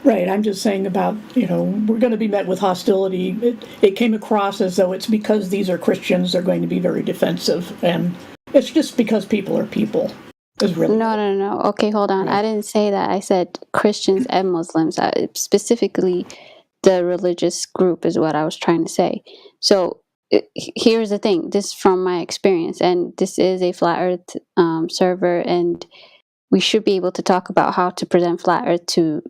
Right, I'm just saying about, we're going to be met with hostility. It came across as though it's because these are Christians, they're going to be very defensive. And it's just because people are people. No. Okay, hold on. I didn't say that. I said Christians and Muslims. Specifically, the religious group is what I was trying to say. So here's the thing. This is from my experience, and this is a flat Earth server, and we should be able to talk about how to present flat Earth to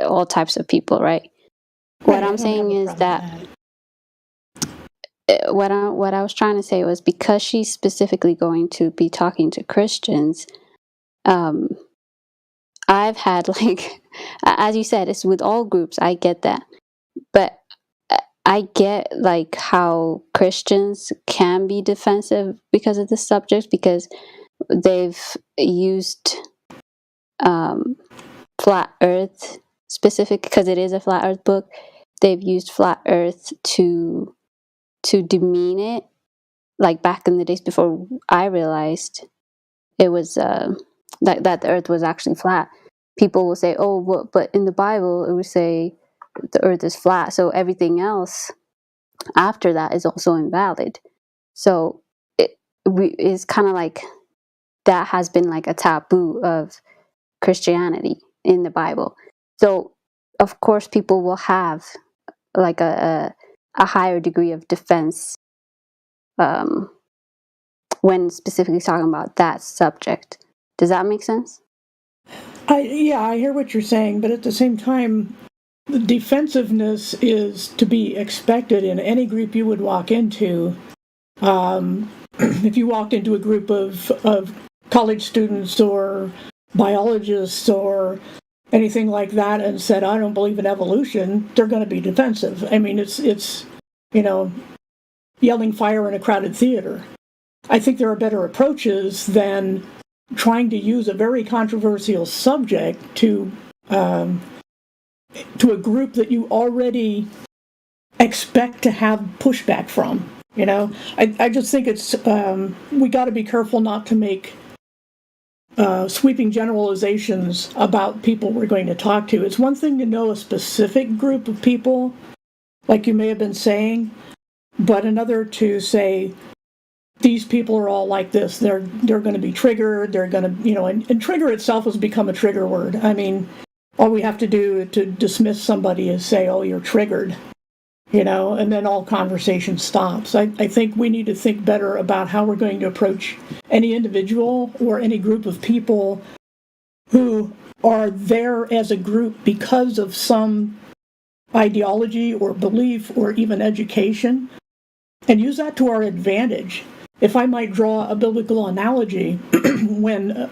all types of people, right? What I'm saying is that what I was trying to say was, because she's specifically going to be talking to Christians, I've had, like, as you said, it's with all groups. I get that, but I get like how Christians can be defensive because of this subject, because they've used flat Earth specific, because it is a flat Earth book. They've used flat Earth to demean it, like back in the days before I realized it was that the Earth was actually flat. People will say, "Oh, but in the Bible it would say the Earth is flat. So everything else after that is also invalid. So it's kind of like that has been like a taboo of Christianity in the Bible. So of course people will have like a higher degree of defense when specifically talking about that subject. Does that make sense? I hear what you're saying, but at the same time, the defensiveness is to be expected in any group you would walk into. If you walked into a group of college students or biologists or anything like that and said, I don't believe in evolution, they're going to be defensive. I mean, it's yelling fire in a crowded theater. I think there are better approaches than trying to use a very controversial subject to a group that you already expect to have pushback from. I just think it's we got to be careful not to make sweeping generalizations about people we're going to talk to. It's one thing to know a specific group of people, like you may have been saying, but another to say these people are all like this. They're going to be triggered. They're going to and trigger itself has become a trigger word. I mean, all we have to do to dismiss somebody is say, "Oh, you're triggered." And then all conversation stops. I think we need to think better about how we're going to approach any individual or any group of people who are there as a group because of some ideology or belief or even education, and use that to our advantage. If I might draw a biblical analogy, when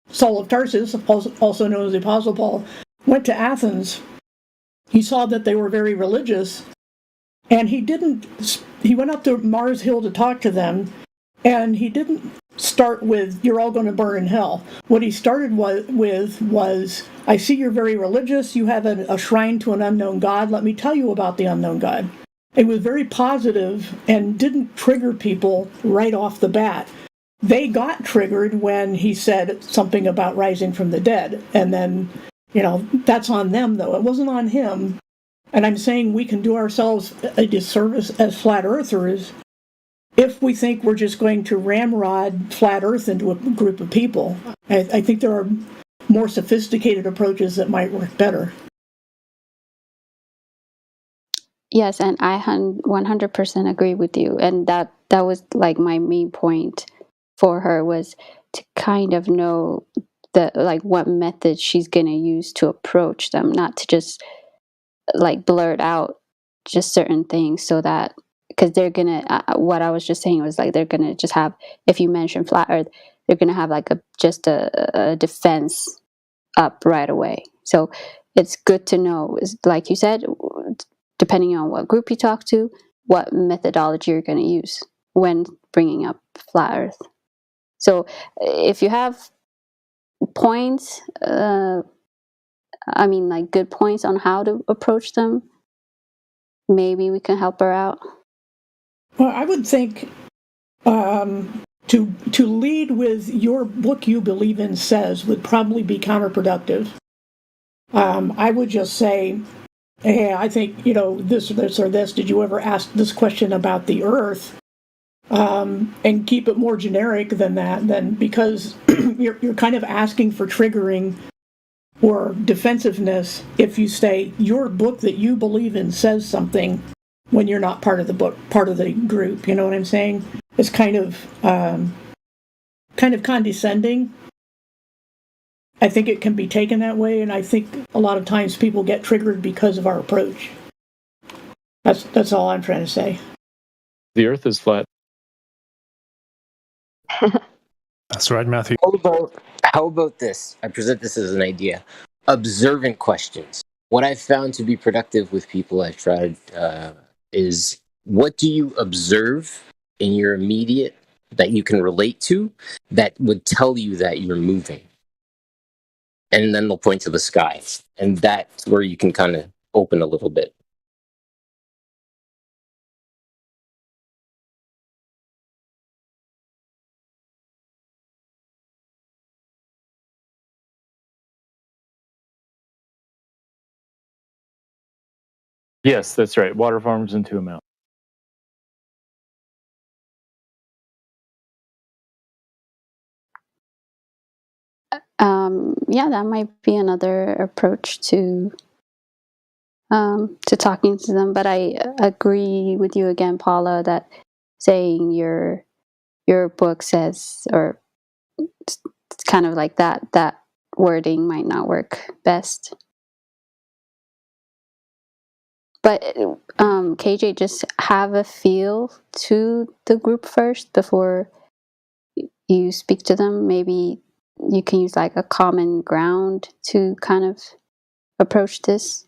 Saul of Tarsus, also known as the Apostle Paul, went to Athens, he saw that they were very religious, and he went up to Mars Hill to talk to them, and he didn't start with, you're all going to burn in hell. What he started with was, I see you're very religious, you have a shrine to an unknown God, let me tell you about the unknown God. It was very positive and didn't trigger people right off the bat. They got triggered when he said something about rising from the dead, and then that's on them, though. It wasn't on him. And I'm saying we can do ourselves a disservice as flat earthers if we think we're just going to ramrod flat earth into a group of people. I think there are more sophisticated approaches that might work better. Yes, and I 100% agree with you. And that was like my main point for her, was to kind of know what method she's going to use to approach them, not to just like blurt out just certain things, so that, because they're going to, what I was just saying was like, they're going to just have, if you mention flat earth, they're going to have like a defense up right away. So it's good to know, is like you said, depending on what group you talk to, what methodology you're going to use when bringing up flat earth. So if you have points, good points on how to approach them, maybe we can help her out. Well, I would think to lead with your book you believe in says would probably be counterproductive. I would just say, hey, I think, this or this. Did you ever ask this question about the Earth? And keep it more generic than that, because you're kind of asking for triggering or defensiveness if you say your book that you believe in says something when you're not part of the book, part of the group. You know what I'm saying? It's kind of condescending. I think it can be taken that way, and I think a lot of times people get triggered because of our approach. That's all I'm trying to say. The Earth is flat. That's right, Matthew. How about this? I present this as an idea. Observant questions. What I've found to be productive with people I've tried is, what do you observe in your immediate that you can relate to that would tell you that you're moving? And then they'll point to the sky. And that's where you can kind of open a little bit. Yes, that's right. Water farms into a mountain. Yeah, that might be another approach to talking to them. But I agree with you again, Paula, that saying your book says, or it's kind of like that wording might not work best. But KJ, just have a feel to the group first before you speak to them. Maybe you can use like a common ground to kind of approach this.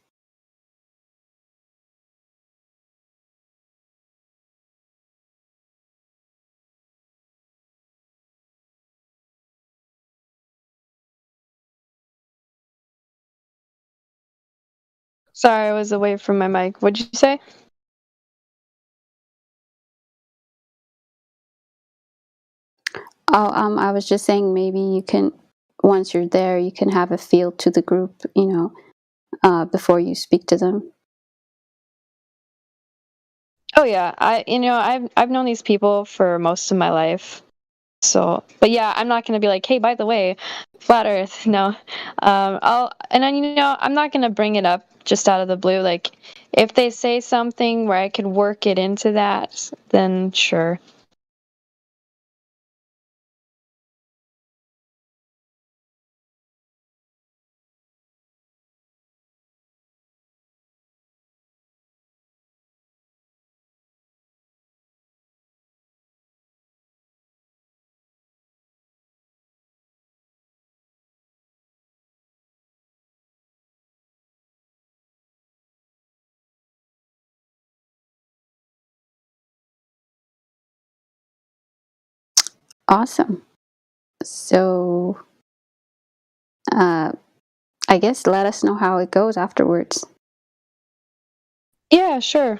Sorry, I was away from my mic. What'd you say? Oh, I was just saying maybe you can, once you're there, you can have a feel to the group, before you speak to them. Oh yeah, I've known these people for most of my life. So, but yeah, I'm not gonna be like, hey, by the way, flat Earth. No, I'm not gonna bring it up just out of the blue. Like, if they say something where I could work it into that, then sure. Awesome. So, I guess let us know how it goes afterwards. Yeah, sure.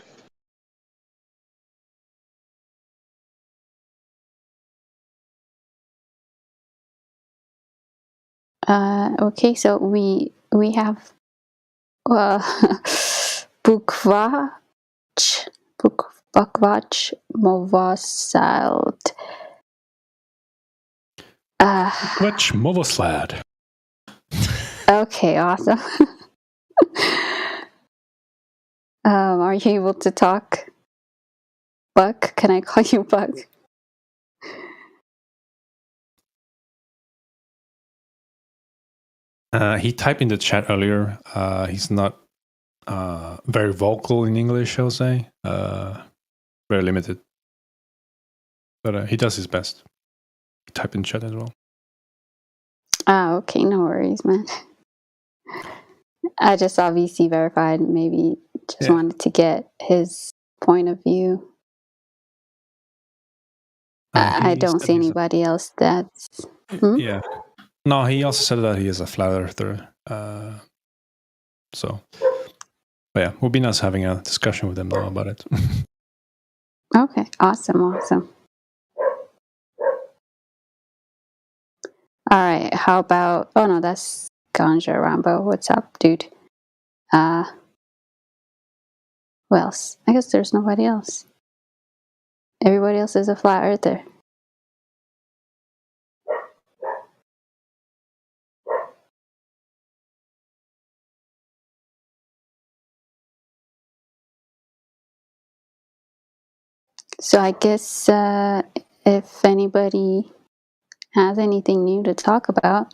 Okay, so we have Bukvach Movaslad. Bukvach Movaslad. Okay, awesome. Are you able to talk, Buck? Can I call you Buck? He typed in the chat earlier. He's not very vocal in English, I'll say. Very limited. But he does his best. He typed in chat as well. Okay, no worries, man. I just saw VC verified. Maybe just wanted to get his point of view. I don't see anybody else that's... Yeah. No, he also said that he is a flat earther. So, but yeah, it would be nice having a discussion with him though about it. Okay, awesome. All right, how about... Oh no, that's Ganja Rambo. What's up, dude? Who else? I guess there's nobody else. Everybody else is a flat earther. So I guess if anybody has anything new to talk about.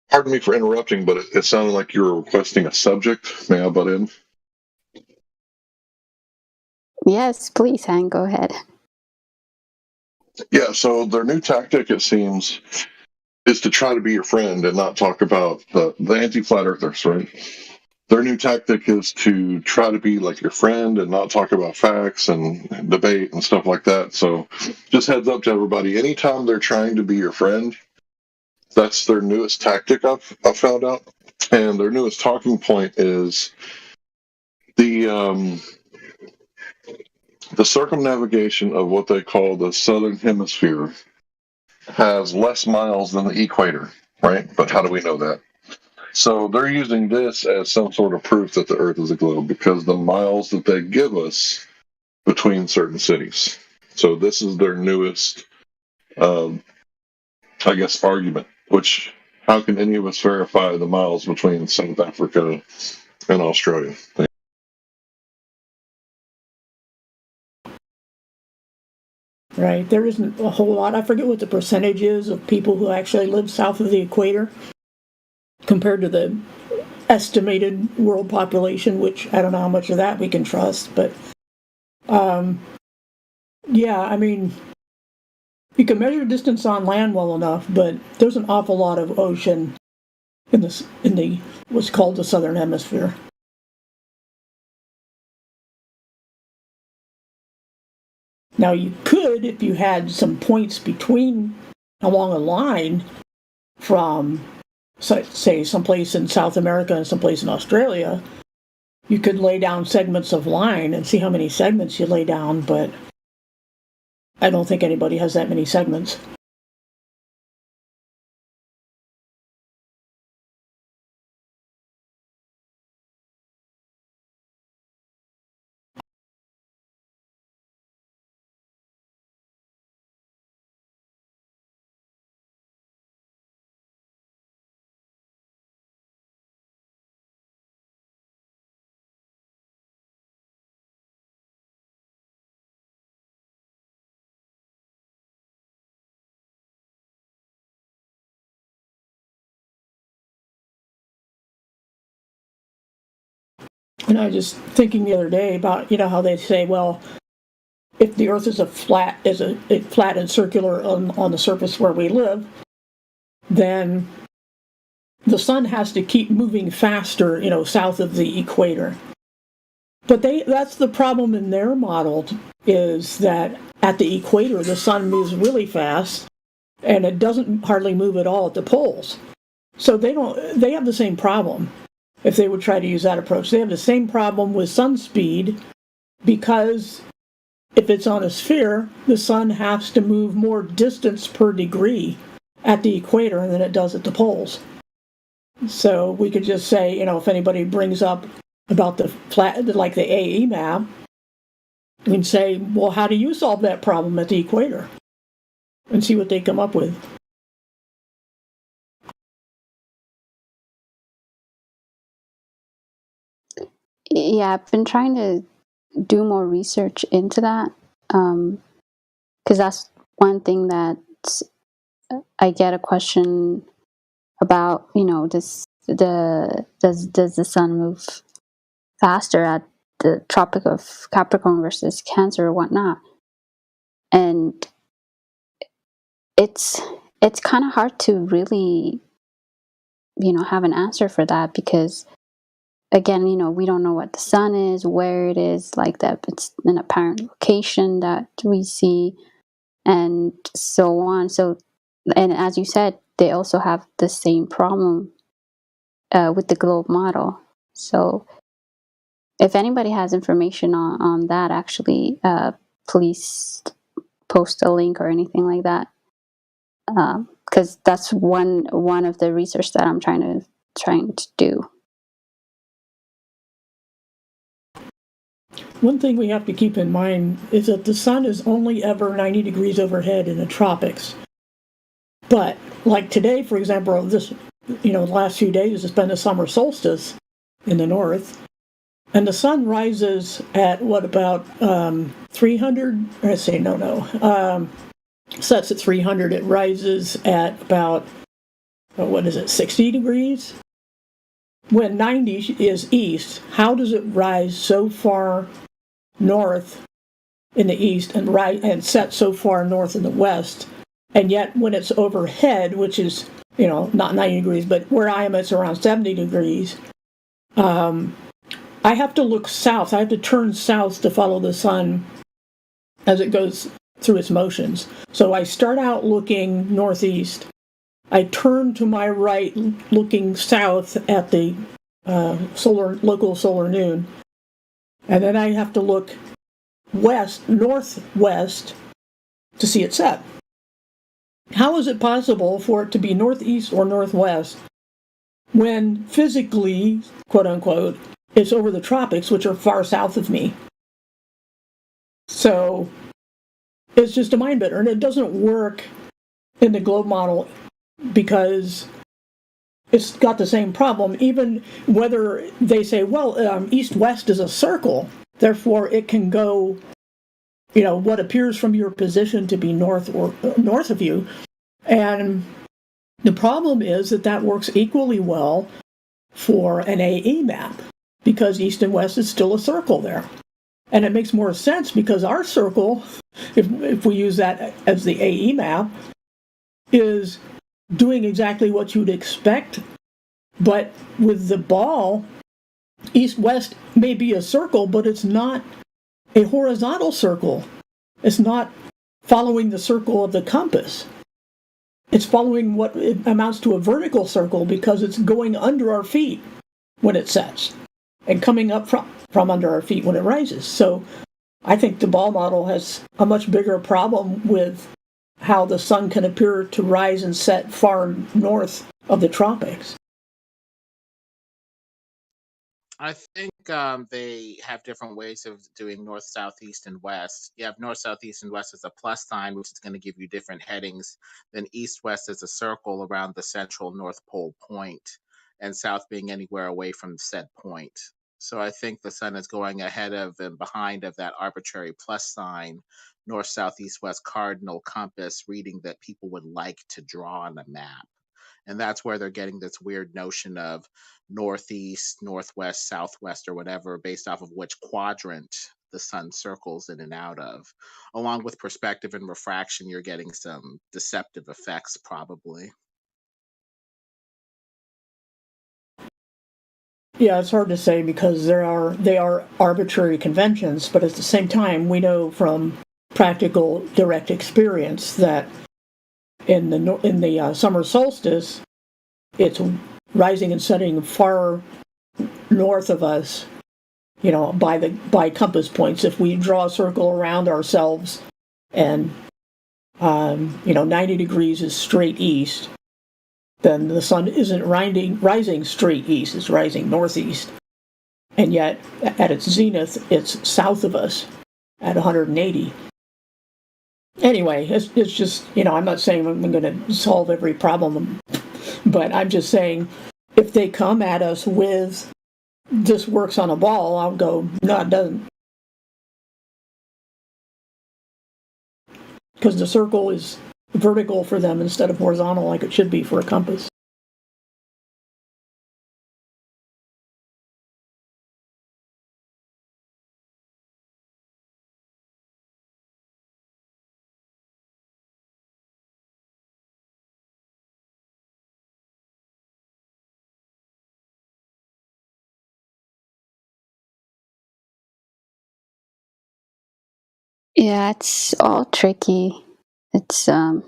Pardon me for interrupting, but it sounded like you were requesting a subject. May I butt in? Yes, please, Han, go ahead. Yeah, so their new tactic, it seems, is to try to be your friend and not talk about the anti-flat earthers, right? their new tactic is to try to be like your friend and not talk about facts and debate and stuff like that. So just heads up to everybody. Anytime they're trying to be your friend, that's their newest tactic I've found out. And their newest talking point is the circumnavigation of what they call the southern hemisphere has less miles than the equator, right? But how do we know that? So they're using this as some sort of proof that the Earth is a globe because the miles that they give us between certain cities. So this is their newest, I guess, argument, which how can any of us verify the miles between South Africa and Australia? Right. There isn't a whole lot. I forget what the percentage is of people who actually live south of the equator compared to the estimated world population, which I don't know how much of that we can trust. But, yeah, I mean, you can measure distance on land well enough, but there's an awful lot of ocean in the what's called the southern hemisphere. Now, you could, if you had some points along a line from, say, someplace in South America and someplace in Australia, you could lay down segments of line and see how many segments you lay down, but I don't think anybody has that many segments. And I was just thinking the other day about, how they say, well, if the Earth is flat and circular on the surface where we live, then the sun has to keep moving faster, south of the equator. But that's the problem in their model, is that at the equator, the sun moves really fast, and it doesn't hardly move at all at the poles. So they have the same problem. If they would try to use that approach, they have the same problem with sun speed, because if it's on a sphere, the sun has to move more distance per degree at the equator than it does at the poles. So we could just say, if anybody brings up about the flat, like the AE map, we can say, well, how do you solve that problem at the equator? And see what they come up with. Yeah, I've been trying to do more research into that, because that's one thing that I get a question about. Does the sun move faster at the Tropic of Capricorn versus Cancer or whatnot? And it's kind of hard to really have an answer for that, because again, we don't know what the sun is, where it is, like that it's an apparent location that we see, and so on. So, and as you said, they also have the same problem with the globe model. So if anybody has information on that, actually, please post a link or anything like that, because that's one of the research that I'm trying to do. One thing we have to keep in mind is that the sun is only ever 90 degrees overhead in the tropics. But like today, for example, the last few days, it's been the summer solstice in the north, and the sun rises at about 300? Sets at 300. It rises at about 60 degrees? When 90 is east, how does it rise so far north in the east and set so far north in the west? And yet when it's overhead, which is, not 90 degrees, but where I am, it's around 70 degrees, I have to look south. I have to turn south to follow the sun as it goes through its motions. So I start out looking northeast. I turn to my right, looking south at the local solar noon, and then I have to look northwest, to see it set. How is it possible for it to be northeast or northwest when physically, quote unquote, it's over the tropics, which are far south of me? So it's just a mind bender, and it doesn't work in the globe model because it's got the same problem. Even whether they say, well, east-west is a circle, therefore it can go, what appears from your position to be north or north of you. And the problem is that works equally well for an AE map, because east and west is still a circle there. And it makes more sense because our circle, if we use that as the AE map, is doing exactly what you'd expect. But with the ball, east-west may be a circle, but it's not a horizontal circle. It's not following the circle of the compass. It's following what it amounts to a vertical circle because it's going under our feet when it sets and coming up from under our feet when it rises. So I think the ball model has a much bigger problem with how the sun can appear to rise and set far north of the tropics. I think they have different ways of doing north, south, east, and west. You have north, south, east, and west as a plus sign, which is going to give you different headings. Then east, west as a circle around the central North Pole point, and south being anywhere away from said point. So I think the sun is going ahead of and behind of that arbitrary plus sign, north, south, east, west cardinal compass reading that people would like to draw on a map. And that's where they're getting this weird notion of northeast, northwest, southwest, or whatever, based off of which quadrant the sun circles in and out of. Along with perspective and refraction, you're getting some deceptive effects, probably. Yeah, it's hard to say because they are arbitrary conventions, but at the same time, we know from practical, direct experience that in the summer solstice, it's rising and setting far north of us, by compass points. If we draw a circle around ourselves and 90 degrees is straight east, then the sun isn't rising straight east, it's rising northeast. And yet, at its zenith, it's south of us at 180. Anyway, it's just, I'm not saying I'm going to solve every problem, but I'm just saying if they come at us with this works on a ball, I'll go, no, it doesn't. Because the circle is vertical for them instead of horizontal like it should be for a compass. Yeah, it's all tricky. It's kind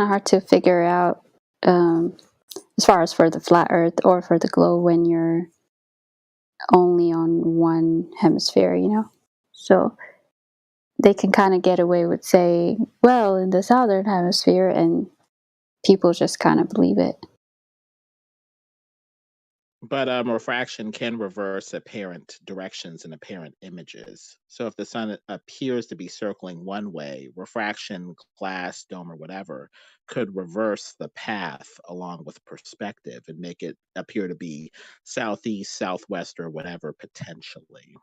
of hard to figure out as far as for the flat Earth or for the globe when you're only on one hemisphere, So they can kind of get away with saying, well, in the southern hemisphere, and people just kind of believe it. But refraction can reverse apparent directions and apparent images. So if the sun appears to be circling one way, refraction, glass, dome, or whatever could reverse the path along with perspective and make it appear to be southeast, southwest, or whatever potentially.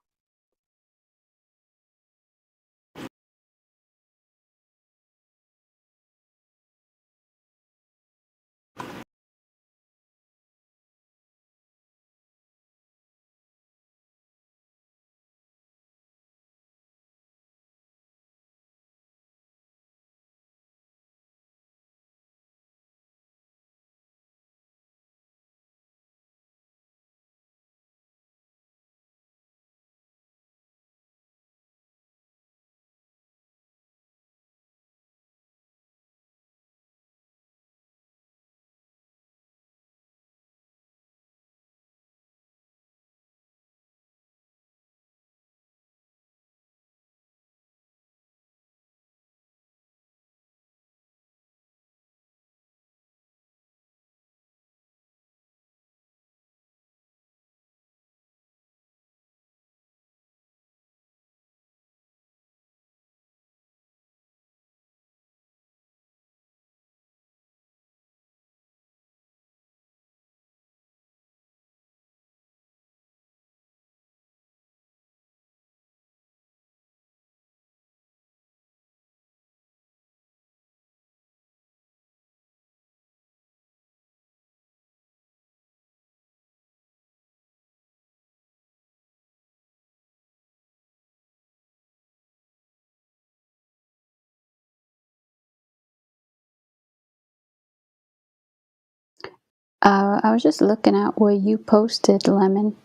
I was just looking at where you posted, Lemon,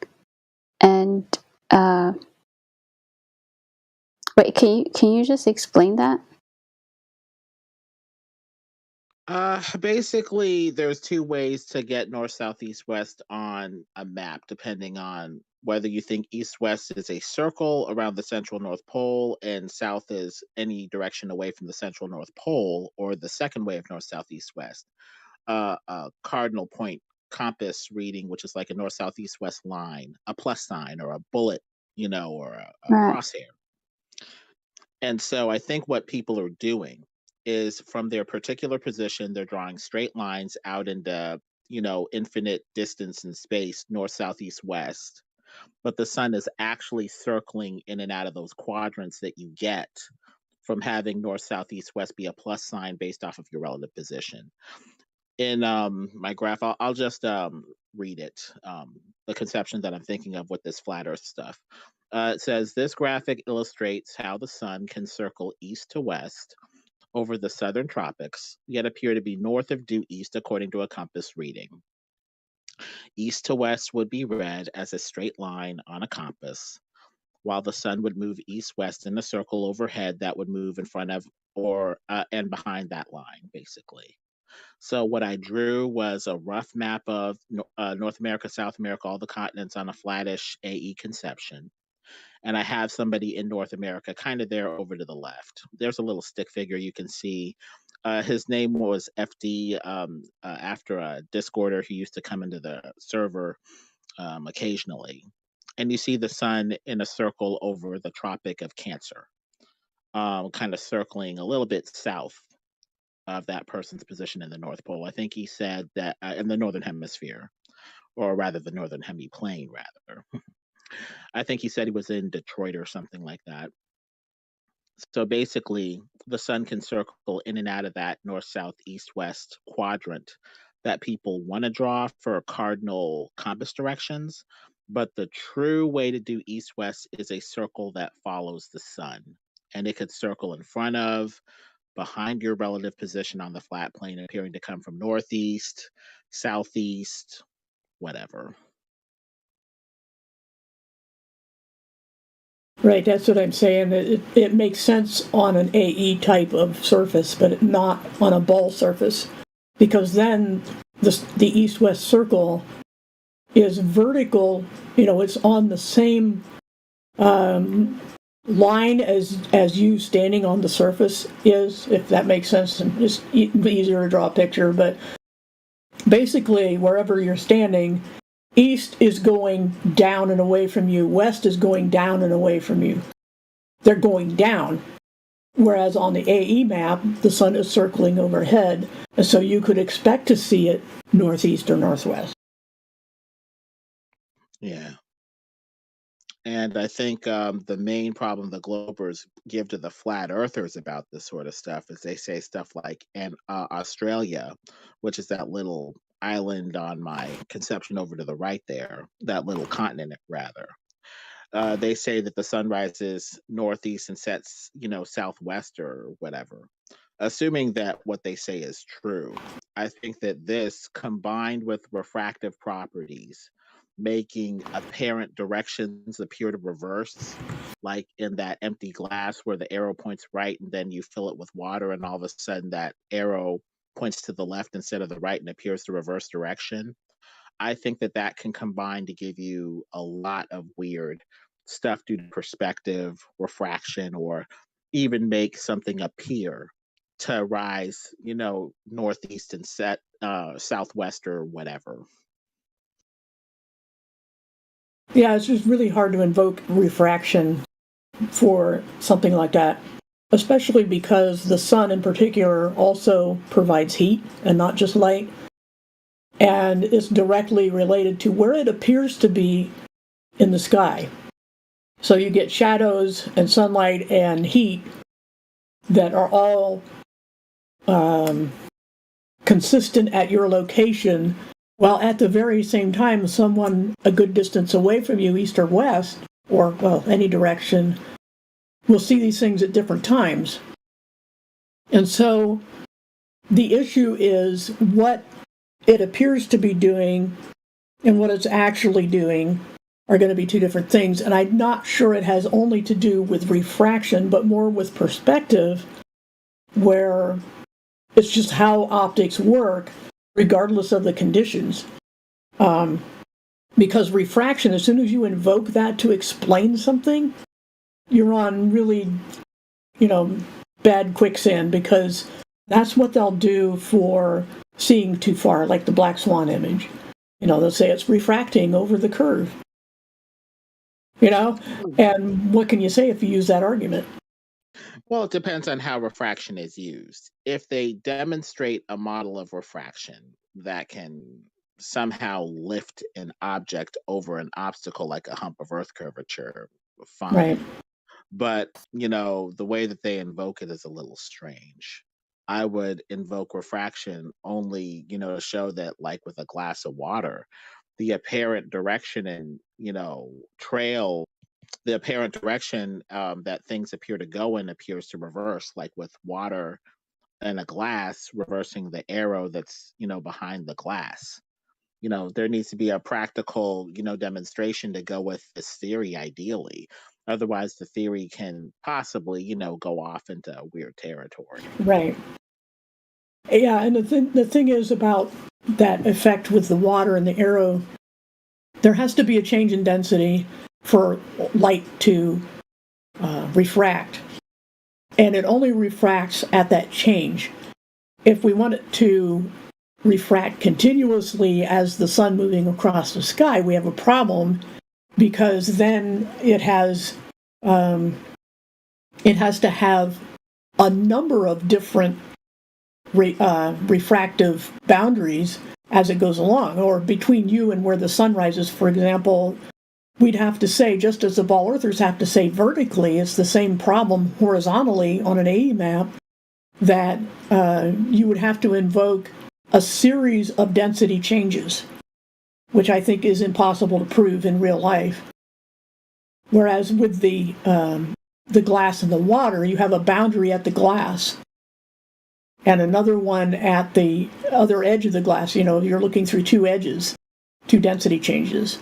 and wait, can you just explain that? Basically, there's two ways to get north, south, east, west on a map, depending on whether you think east, west is a circle around the central North Pole and south is any direction away from the central North Pole, or the second way of north, south, east, west, a cardinal point compass reading, which is like a north, south, east, west line, a plus sign or a bullet, or a Right. crosshair. And so I think what people are doing is from their particular position, they're drawing straight lines out into, infinite distance in space, north, south, east, west. But the sun is actually circling in and out of those quadrants that you get from having north, south, east, west be a plus sign based off of your relative position. In my graph, I'll just read it, the conception that I'm thinking of with this flat earth stuff. It says, this graphic illustrates how the sun can circle east to west over the southern tropics, yet appear to be north of due east according to a compass reading. East to west would be read as a straight line on a compass, while the sun would move east-west in a circle overhead that would move in front of or and behind that line, basically. So what I drew was a rough map of North America, South America, all the continents on a flattish AE conception. And I have somebody in North America kind of there over to the left. There's a little stick figure you can see. His name was FD. After a Discorder, he used to come into the server occasionally. And you see the sun in a circle over the Tropic of Cancer, kind of circling a little bit south of that person's position in the North Pole. I think he said that in the Northern Hemisphere, or rather the Northern Hemiplane, rather. I think he said he was in Detroit or something like that. So basically, the sun can circle in and out of that north, south, east, west quadrant that people want to draw for cardinal compass directions. But the true way to do east, west is a circle that follows the sun. And it could circle in front of, behind your relative position on the flat plane, appearing to come from northeast, southeast, whatever. Right, that's what I'm saying. It makes sense on an AE type of surface, but not on a ball surface, because then the east-west circle is vertical. It's on the same line as you standing on the surface is, if that makes sense. And just easier to draw a picture, but basically wherever you're standing, east is going down and away from you, west is going down and away from you. They're going down. Whereas on the AE map, the sun is circling overhead, and so you could expect to see it northeast or northwest. Yeah. And I think the main problem the Globers give to the flat earthers about this sort of stuff is they say stuff like, Australia, which is that little island on my conception over to the right there, that little continent, rather. They say that the sun rises northeast and sets, southwest or whatever. Assuming that what they say is true, I think that this, combined with refractive properties, making apparent directions appear to reverse, like in that empty glass where the arrow points right and then you fill it with water and all of a sudden that arrow points to the left instead of the right and appears to reverse direction. I think that can combine to give you a lot of weird stuff due to perspective, refraction, or even make something appear to rise, northeast and set southwest or whatever. Yeah, it's just really hard to invoke refraction for something like that, especially because the sun in particular also provides heat and not just light, and it's directly related to where it appears to be in the sky. So you get shadows and sunlight and heat that are all consistent at your location, while at the very same time someone a good distance away from you, east or west, or, any direction, will see these things at different times. And so the issue is what it appears to be doing and what it's actually doing are going to be two different things. And I'm not sure it has only to do with refraction, but more with perspective, where it's just how optics work regardless of the conditions. Because refraction, as soon as you invoke that to explain something, you're on really, bad quicksand, because that's what they'll do for seeing too far, like the black swan image. They'll say it's refracting over the curve. And what can you say if you use that argument? Well, it depends on how refraction is used. If they demonstrate a model of refraction that can somehow lift an object over an obstacle like a hump of Earth curvature, fine. Right. But, the way that they invoke it is a little strange. I would invoke refraction only, to show that, like with a glass of water, the apparent direction and, trail, the apparent direction that things appear to go in appears to reverse, like with water and a glass reversing the arrow that's, behind the glass. There needs to be a practical, demonstration to go with this theory, ideally. Otherwise, the theory can possibly, go off into weird territory. Right. Yeah, and the thing is about that effect with the water and the arrow, there has to be a change in density for light to refract. And it only refracts at that change. If we want it to refract continuously as the sun moving across the sky, we have a problem, because then it has to have a number of different refractive boundaries as it goes along, or between you and where the sun rises. For example, we'd have to say, just as the ball earthers have to say vertically, it's the same problem horizontally on an AE map, that you would have to invoke a series of density changes, which I think is impossible to prove in real life. Whereas with the glass and the water, you have a boundary at the glass and another one at the other edge of the glass. You're looking through two edges, two density changes.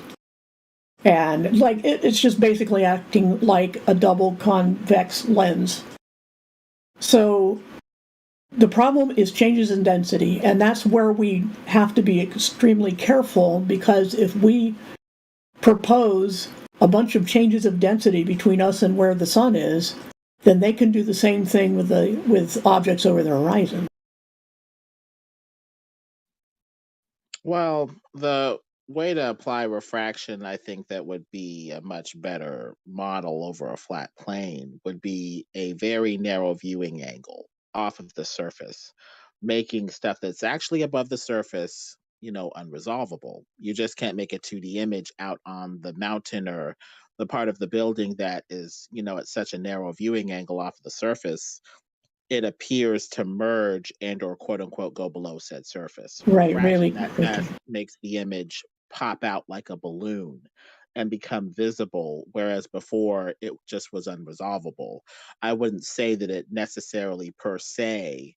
And it's just basically acting like a double convex lens. So the problem is changes in density, and that's where we have to be extremely careful, because if we propose a bunch of changes of density between us and where the sun is, then they can do the same thing with objects over the horizon. Well, the way to apply refraction, I think that would be a much better model over a flat plane, would be a very narrow viewing angle off of the surface, making stuff that's actually above the surface, unresolvable. You just can't make a 2D image out on the mountain or the part of the building that is, at such a narrow viewing angle off the surface, it appears to merge and or quote unquote go below said surface. Right, Refraction really. that makes the image pop out like a balloon and become visible, whereas before it just was unresolvable. I wouldn't say that it necessarily per se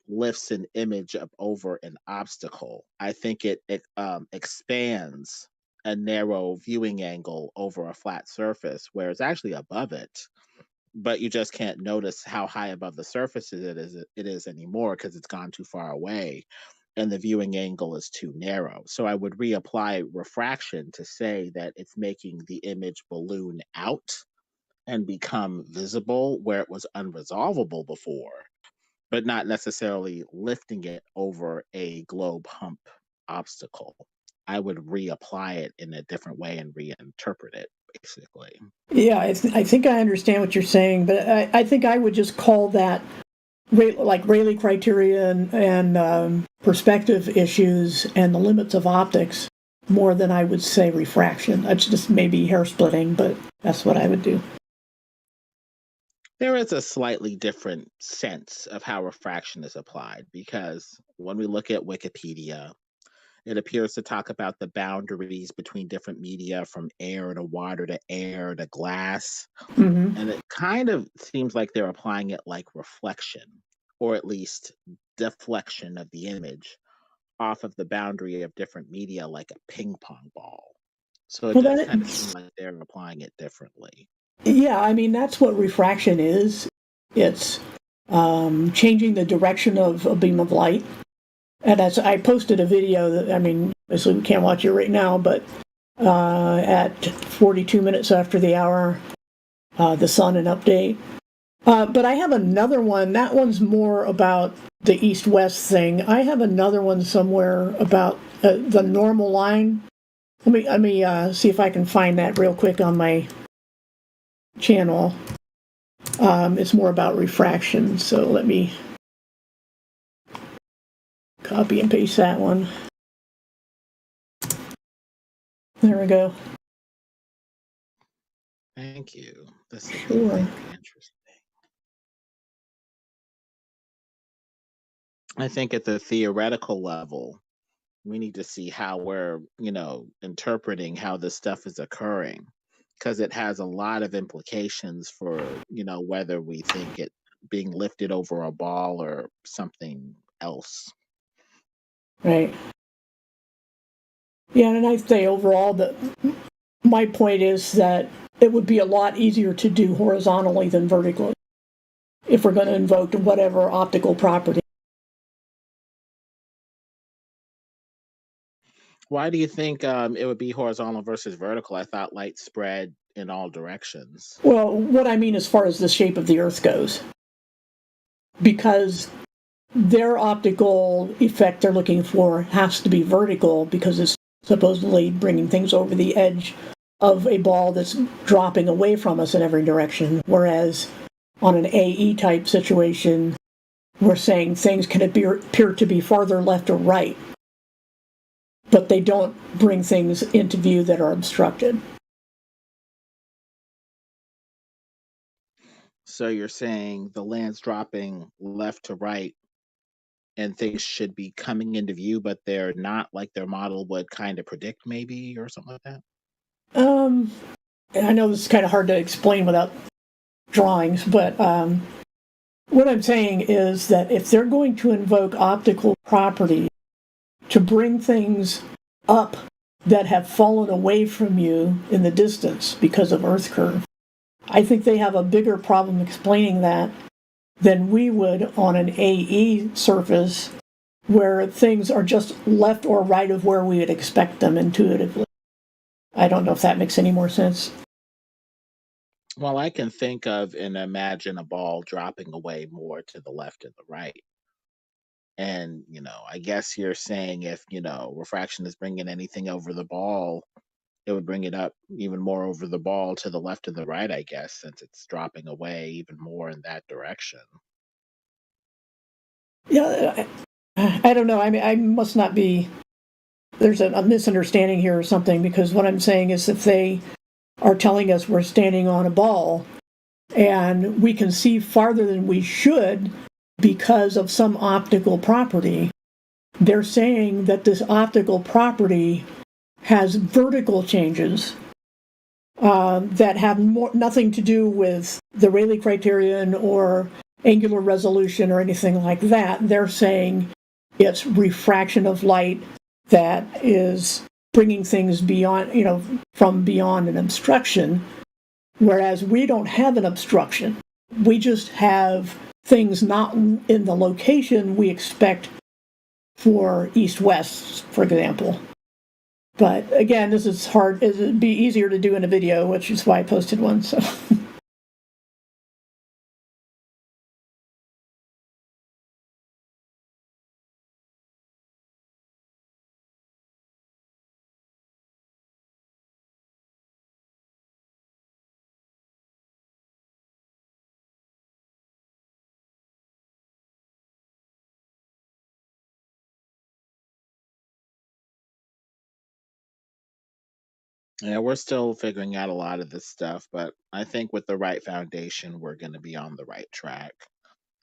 lifts an image up over an obstacle. I think it expands a narrow viewing angle over a flat surface where it's actually above it, but you just can't notice how high above the surface it is anymore, because it's gone too far away and the viewing angle is too narrow. So I would reapply refraction to say that it's making the image balloon out and become visible where it was unresolvable before, but not necessarily lifting it over a globe hump obstacle. I would reapply it in a different way and reinterpret it, basically. Yeah, I think I understand what you're saying, but I think I would just call that like Rayleigh criteria and perspective issues and the limits of optics more than I would say refraction. That's just maybe hair splitting, but that's what I would do. There is a slightly different sense of how refraction is applied, because when we look at Wikipedia, it appears to talk about the boundaries between different media, from air to water to air to glass. Mm-hmm. And it kind of seems like they're applying it like reflection, or at least deflection of the image off of the boundary of different media like a ping pong ball. So it Well, does that kind of seem like they're applying it differently. yeah, I mean that's what refraction is. It's changing the direction of a beam of light. And as I posted a video that, I mean, obviously we can't watch it right now, but at 42 minutes after the hour, the sun an update. But I have another one. That one's more about the east-west thing. I have another one somewhere about the normal line. Let me see if I can find that real quick on my channel. It's more about refraction, so let me copy and paste that one. There we go. Thank you. This is Sure. very interesting. I think at the theoretical level, we need to see how we're, interpreting how this stuff is occurring, because it has a lot of implications for, whether we think it being lifted over a ball or something else. Right. Yeah, and I'd say overall that my point is that it would be a lot easier to do horizontally than vertically if we're going to invoke whatever optical property. Why do you think it would be horizontal versus vertical? I thought light spread in all directions. Well, what I mean as far as the shape of the Earth goes, because their optical effect they're looking for has to be vertical because it's supposedly bringing things over the edge of a ball that's dropping away from us in every direction, whereas on an AE type situation, we're saying things can appear to be farther left or right, but they don't bring things into view that are obstructed. So you're saying the land's dropping left to right and things should be coming into view, but they're not, like their model would kind of predict, maybe, or something like that? I know this is kind of hard to explain without drawings, but what I'm saying is that if they're going to invoke optical property to bring things up that have fallen away from you in the distance because of Earth curve, I think they have a bigger problem explaining that than we would on an AE surface where things are just left or right of where we would expect them intuitively. I don't know if that makes any more sense. Well, I can think of and imagine a ball dropping away more to the left and the right. And, I guess you're saying if, refraction is bringing anything over the ball, it would bring it up even more over the ball to the left and the right, I guess, since it's dropping away even more in that direction. Yeah, I don't know. I mean, I must not be. There's a misunderstanding here or something, because what I'm saying is if they are telling us we're standing on a ball and we can see farther than we should because of some optical property, they're saying that this optical property has vertical changes that have nothing to do with the Rayleigh criterion or angular resolution or anything like that. They're saying it's refraction of light that is bringing things beyond, from beyond an obstruction, whereas we don't have an obstruction. We just have things not in the location we expect for east-west, for example. But again, this is hard. It'd be easier to do in a video, which is why I posted one. So. Yeah, we're still figuring out a lot of this stuff, but I think with the right foundation, we're going to be on the right track.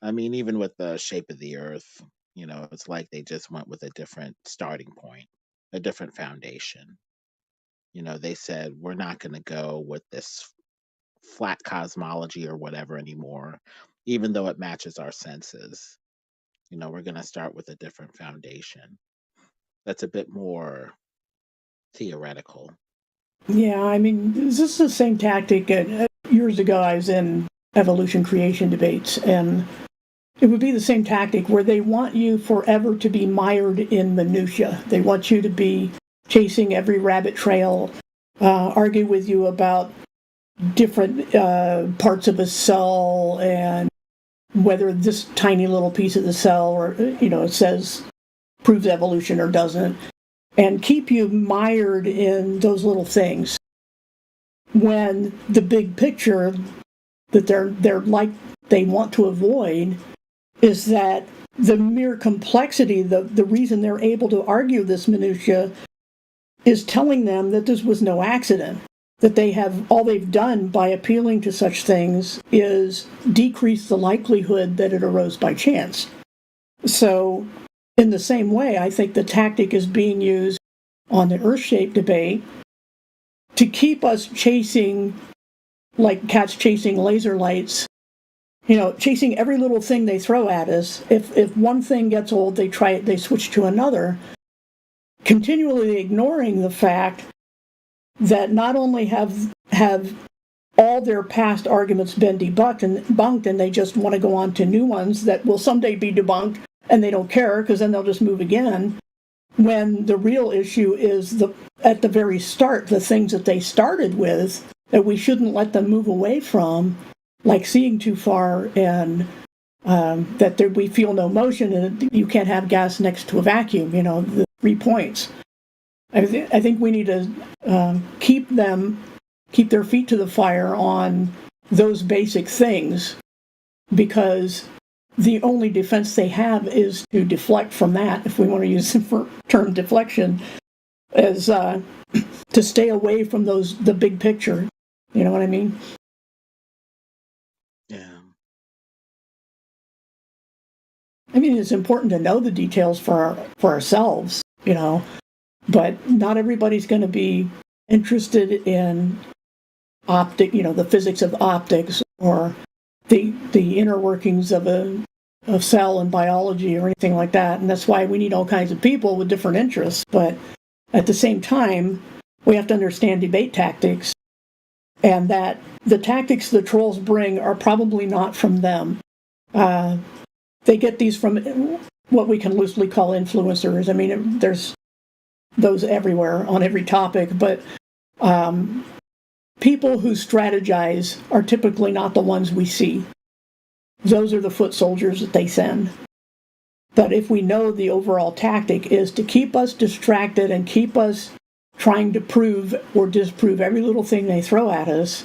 I mean, even with the shape of the earth, it's like they just went with a different starting point, a different foundation. They said, we're not going to go with this flat cosmology or whatever anymore, even though it matches our senses. We're going to start with a different foundation. that's a bit more theoretical. Yeah, I mean, this is the same tactic. Years ago, I was in evolution creation debates, and it would be the same tactic where they want you forever to be mired in minutia. They want you to be chasing every rabbit trail, argue with you about different parts of a cell and whether this tiny little piece of the cell, or it says proves evolution or doesn't, and keep you mired in those little things. When the big picture that they want to avoid is that the mere complexity, the reason they're able to argue this minutia is telling them that this was no accident, that all they've done by appealing to such things is decrease the likelihood that it arose by chance. So in the same way, I think the tactic is being used on the Earth-shaped debate to keep us chasing, like cats chasing laser lights, chasing every little thing they throw at us. If one thing gets old, they switch to another, continually ignoring the fact that not only have all their past arguments been debunked, and they just want to go on to new ones that will someday be debunked, and they don't care because then they'll just move again, when the real issue is at the very start, the things that they started with that we shouldn't let them move away from, like seeing too far, and that we feel no motion, and you can't have gas next to a vacuum, the 3 points. I think we need to keep their feet to the fire on those basic things, because the only defense they have is to deflect from that, if we want to use the term deflection, is to stay away from the big picture. You know what I mean? Yeah. I mean, it's important to know the details for ourselves, but not everybody's going to be interested in the physics of optics, or the inner workings of a cell and biology or anything like that. And that's why we need all kinds of people with different interests. But at the same time, we have to understand debate tactics, and that the tactics the trolls bring are probably not from them. They get these from what we can loosely call influencers. I mean, there's those everywhere on every topic, but people who strategize are typically not the ones we see. Those are the foot soldiers that they send. But if we know the overall tactic is to keep us distracted and keep us trying to prove or disprove every little thing they throw at us,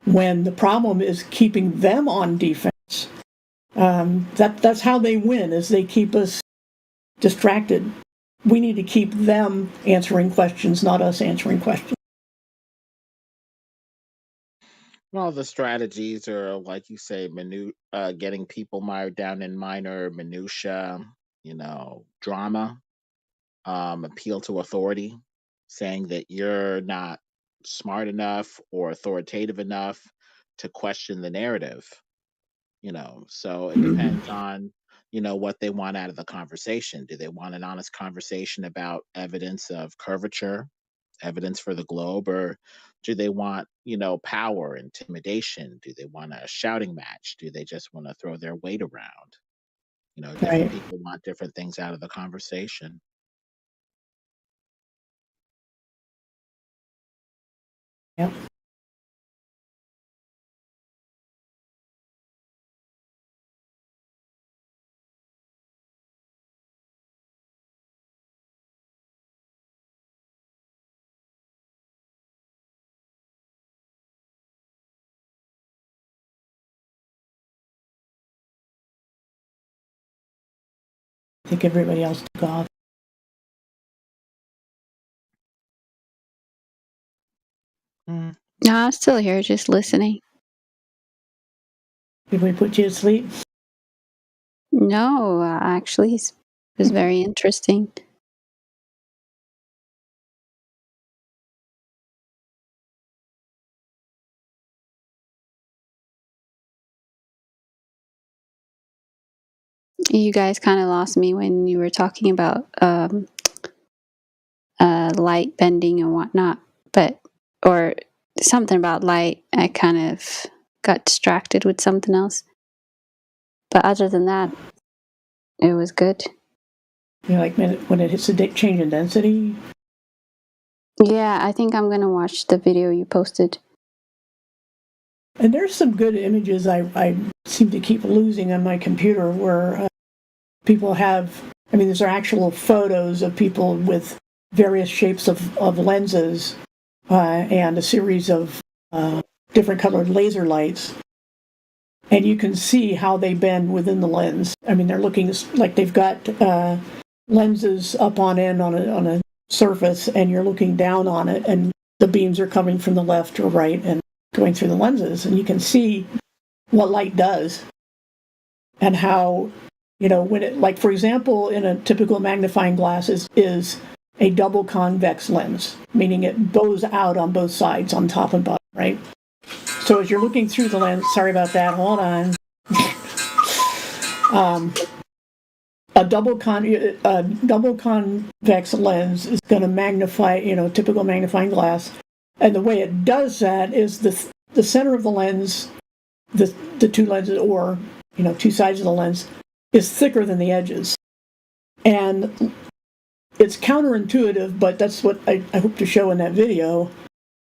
when the problem is keeping them on defense, that's how they win, is they keep us distracted. We need to keep them answering questions, not us answering questions. Well, the strategies are, like you say, getting people mired down in minor minutia, drama, appeal to authority, saying that you're not smart enough or authoritative enough to question the narrative. So it depends on, what they want out of the conversation. Do they want an honest conversation about evidence of curvature, evidence for the globe, or do they want, power, intimidation? Do they want a shouting match? Do they just want to throw their weight around? Different Right. people want different things out of the conversation. Yep. I think everybody else took off. No, I'm still here, just listening. Did we put you to sleep? No, actually, it was very interesting. You guys kind of lost me when you were talking about light bending and whatnot, or something about light. I kind of got distracted with something else. But other than that, it was good. You know, like when it hits a change in density? Yeah, I think I'm going to watch the video you posted. And there's some good images I seem to keep losing on my computer where people have, I mean, these are actual photos of people with various shapes of lenses and a series of different colored laser lights. And you can see how they bend within the lens. I mean, they're looking like they've got lenses up on end on a surface, and you're looking down on it, and the beams are coming from the left or right and going through the lenses, and you can see what light does and how, you know, when it, like for example, in a typical magnifying glass is a double convex lens, meaning it bows out on both sides, on top and bottom, right? So as you're looking through the lens, sorry about that, hold on. A double convex lens is going to magnify, you know, typical magnifying glass. And the way it does that is the center of the lens, the two lenses, or, you know, two sides of the lens, is thicker than the edges. And it's counterintuitive, but that's what I hope to show in that video,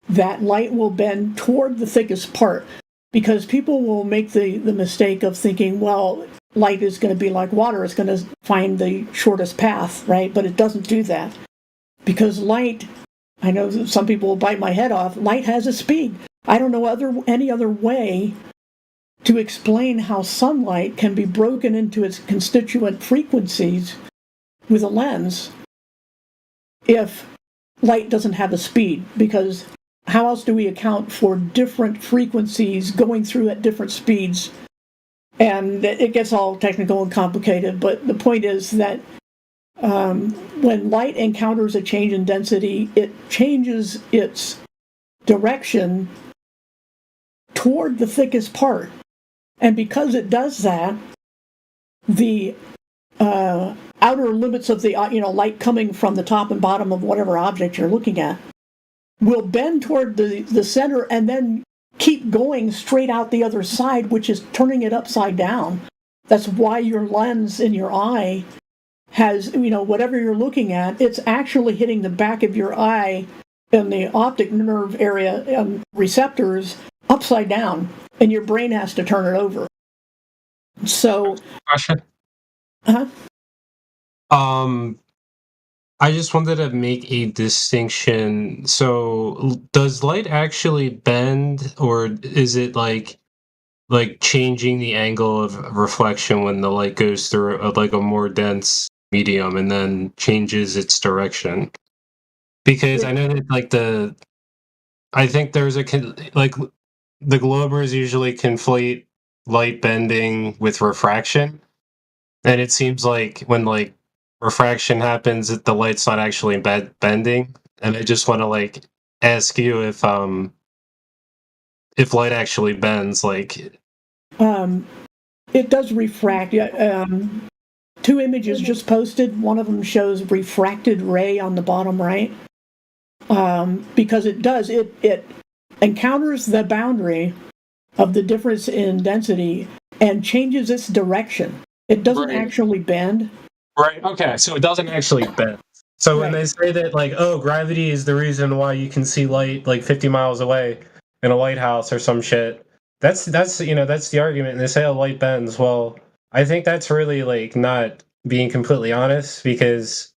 that light will bend toward the thickest part, because people will make the mistake of thinking, well, light is going to be like water, it's going to find the shortest path, right? But it doesn't do that, because light, I know some people will bite my head off, light has a speed. I don't know any other way to explain how sunlight can be broken into its constituent frequencies with a lens if light doesn't have a speed, because how else do we account for different frequencies going through at different speeds? And it gets all technical and complicated, but the point is that when light encounters a change in density, it changes its direction toward the thickest part. And because it does that, the outer limits of the light coming from the top and bottom of whatever object you're looking at will bend toward the center and then keep going straight out the other side, which is turning it upside down. That's why your lens in your eye has, you know, whatever you're looking at, it's actually hitting the back of your eye in the optic nerve area receptors upside down, and your brain has to turn it over. So, question. I just wanted to make a distinction. So, does light actually bend, or is it like changing the angle of reflection when the light goes through a more dense medium and then changes its direction? Because I know that I think there's the Globers usually conflate light bending with refraction, and it seems like when refraction happens, the light's not actually bending. And I just want to ask you if light actually bends, it does refract. Two images just posted. One of them shows refracted ray on the bottom right, because it does. It encounters the boundary of the difference in density and changes its direction. It doesn't actually bend. Right. Okay. So it doesn't actually bend. So when they say that, gravity is the reason why you can see light 50 miles away in a lighthouse or some shit, that's the argument. And they say, light bends. Well, I think that's really not being completely honest, because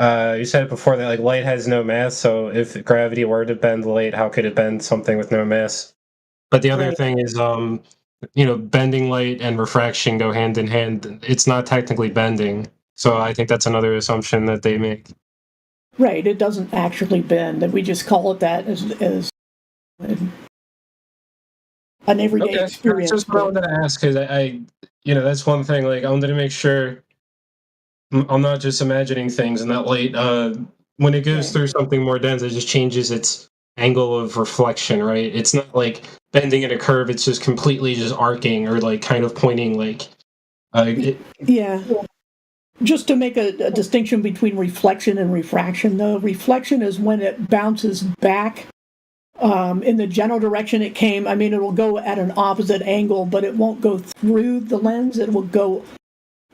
you said it before that light has no mass. So if gravity were to bend light, how could it bend something with no mass? But the other thing is, bending light and refraction go hand in hand. It's not technically bending. So I think that's another assumption that they make. Right, it doesn't actually bend, and we just call it that as an everyday experience. That's just what I wanted to ask, because I that's one thing. I wanted to make sure I'm not just imagining things, and that light, when it goes through something more dense, it just changes its angle of reflection, right? It's not bending in a curve, it's just completely just arcing or kind of pointing yeah. just to make a distinction between reflection and refraction, though, reflection is when it bounces back in the general direction it came. I mean, it will go at an opposite angle, but it won't go through the lens. It will go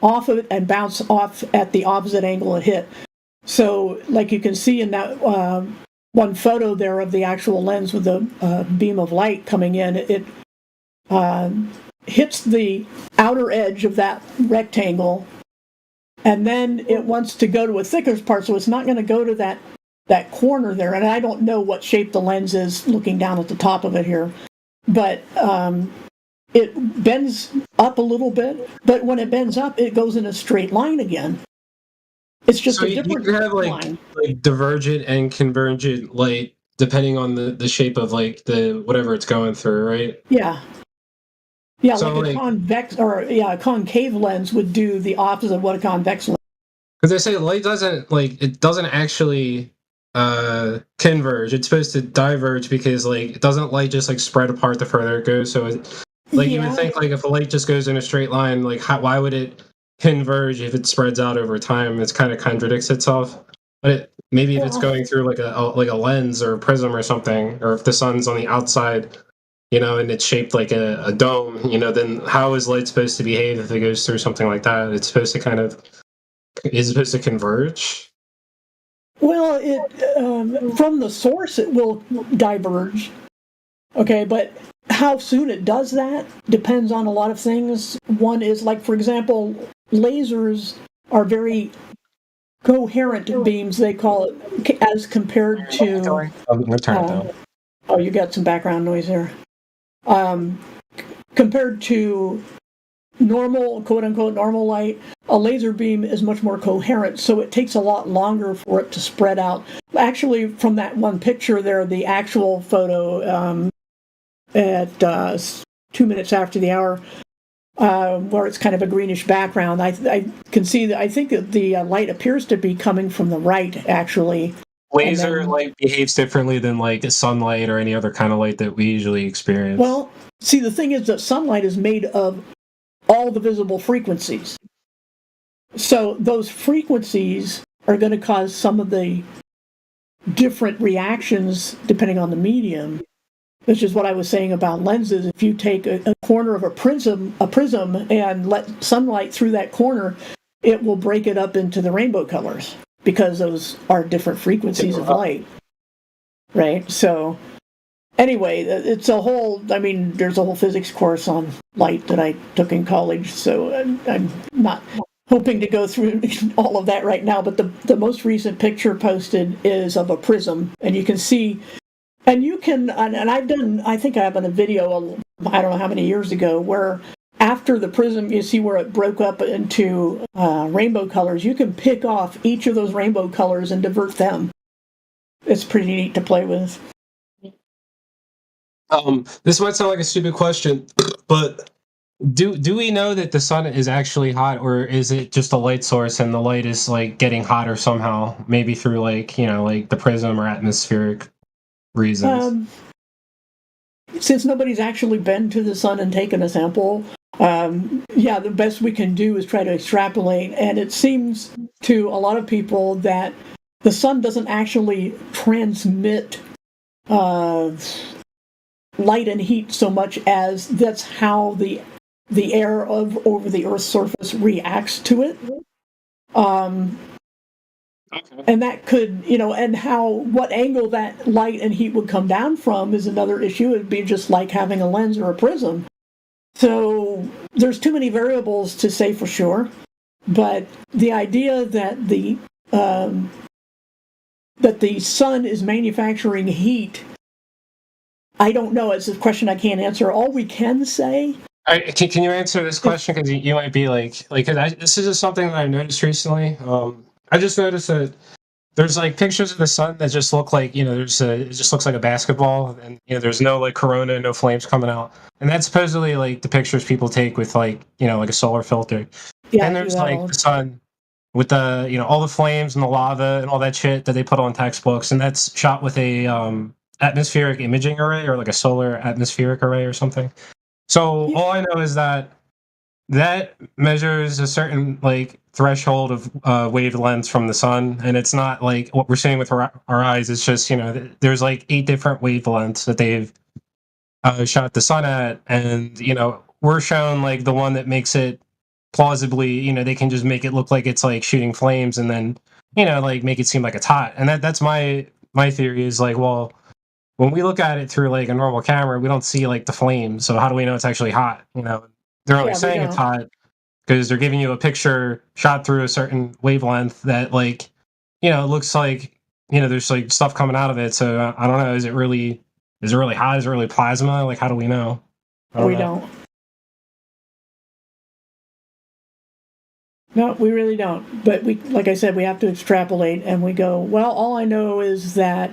off of it and bounce off at the opposite angle it hit. So, like you can see in that one photo there of the actual lens with the beam of light coming in, it hits the outer edge of that rectangle, and then it wants to go to a thicker part, so it's not going to go to that corner there. And I don't know what shape the lens is looking down at the top of it here, but it bends up a little bit, but when it bends up, it goes in a straight line again. It's just so a different you can have line. like divergent and convergent light depending on the shape of like the whatever it's going through, right? Yeah. Yeah, So, like a convex or a concave lens would do the opposite of what a convex lens. Because they say light doesn't actually converge. It's supposed to diverge because like doesn't light just like spread apart the further it goes. So you would think like if a light just goes in a straight line, like why would it converge if it spreads out over time? It kind of contradicts itself. But maybe if it's going through like a lens or a prism or something, or if the sun's on the outside, and it's shaped like a dome, then how is light supposed to behave if it goes through something like that? It's supposed to converge. Well, it from the source it will diverge. Okay, but how soon it does that depends on a lot of things. One is, like, for example, lasers are very coherent beams, they call it, as compared to... Oh, you got some background noise there. Compared to normal, quote-unquote, normal light, a laser beam is much more coherent, so it takes a lot longer for it to spread out. Actually, from that one picture there, the actual photo at 2 minutes after the hour, where it's kind of a greenish background, I can see that. I think that the light appears to be coming from the right, actually. Laser light behaves differently than like sunlight or any other kind of light that we usually experience. Well, see, the thing is that sunlight is made of all the visible frequencies. So those frequencies are going to cause some of the different reactions depending on the medium, which is what I was saying about lenses. If you take a corner of a prism and let sunlight through that corner, it will break it up into the rainbow colors because those are different frequencies of light. Right? So anyway, it's a whole, there's a whole physics course on light that I took in college, so I'm not hoping to go through all of that right now, but the most recent picture posted is of a prism, and you can see, and you can, and I think I have in a video, I don't know how many years ago, where after the prism, you see where it broke up into rainbow colors. You can pick off each of those rainbow colors and divert them. It's pretty neat to play with. This might sound like a stupid question, but do we know that the sun is actually hot, or is it just a light source and the light is like getting hotter somehow, maybe through like the prism or atmospheric reasons? Since nobody's actually been to the sun and taken a sample, the best we can do is try to extrapolate, and it seems to a lot of people that the sun doesn't actually transmit light and heat so much as that's how the air over the Earth's surface reacts to it. And that could, and what angle that light and heat would come down from is another issue. It'd be just like having a lens or a prism. So there's too many variables to say for sure. But the idea that the sun is manufacturing heat, I don't know. It's a question I can't answer. All we can say... Can you answer this question? Because you might be this is just something that I noticed recently. I just noticed that there's like pictures of the sun that just look like, it just looks like a basketball, and there's no like corona, no flames coming out. And that's supposedly like the pictures people take with like a solar filter. Yeah, and there's like the sun with the, all the flames and the lava and all that shit that they put on textbooks. And that's shot with a atmospheric imaging array, or like a solar atmospheric array or something. So all I know is that that measures a certain like threshold of wavelengths from the sun, and it's not like what we're seeing with our eyes. It's just there's like 8 different wavelengths that they've shot the sun at, and we're shown like the one that makes it plausibly. They can just make it look like it's like shooting flames, and then like make it seem like it's hot. And that's my theory is like, well, when we look at it through like a normal camera, we don't see like the flames. So how do we know it's actually hot? They're only saying it's hot because they're giving you a picture shot through a certain wavelength that like, it looks like, there's like stuff coming out of it. So I don't know. Is it really hot? Is it really plasma? Like, how do we know? We don't. No, we really don't. But like I said, we have to extrapolate, and we go, well, all I know is that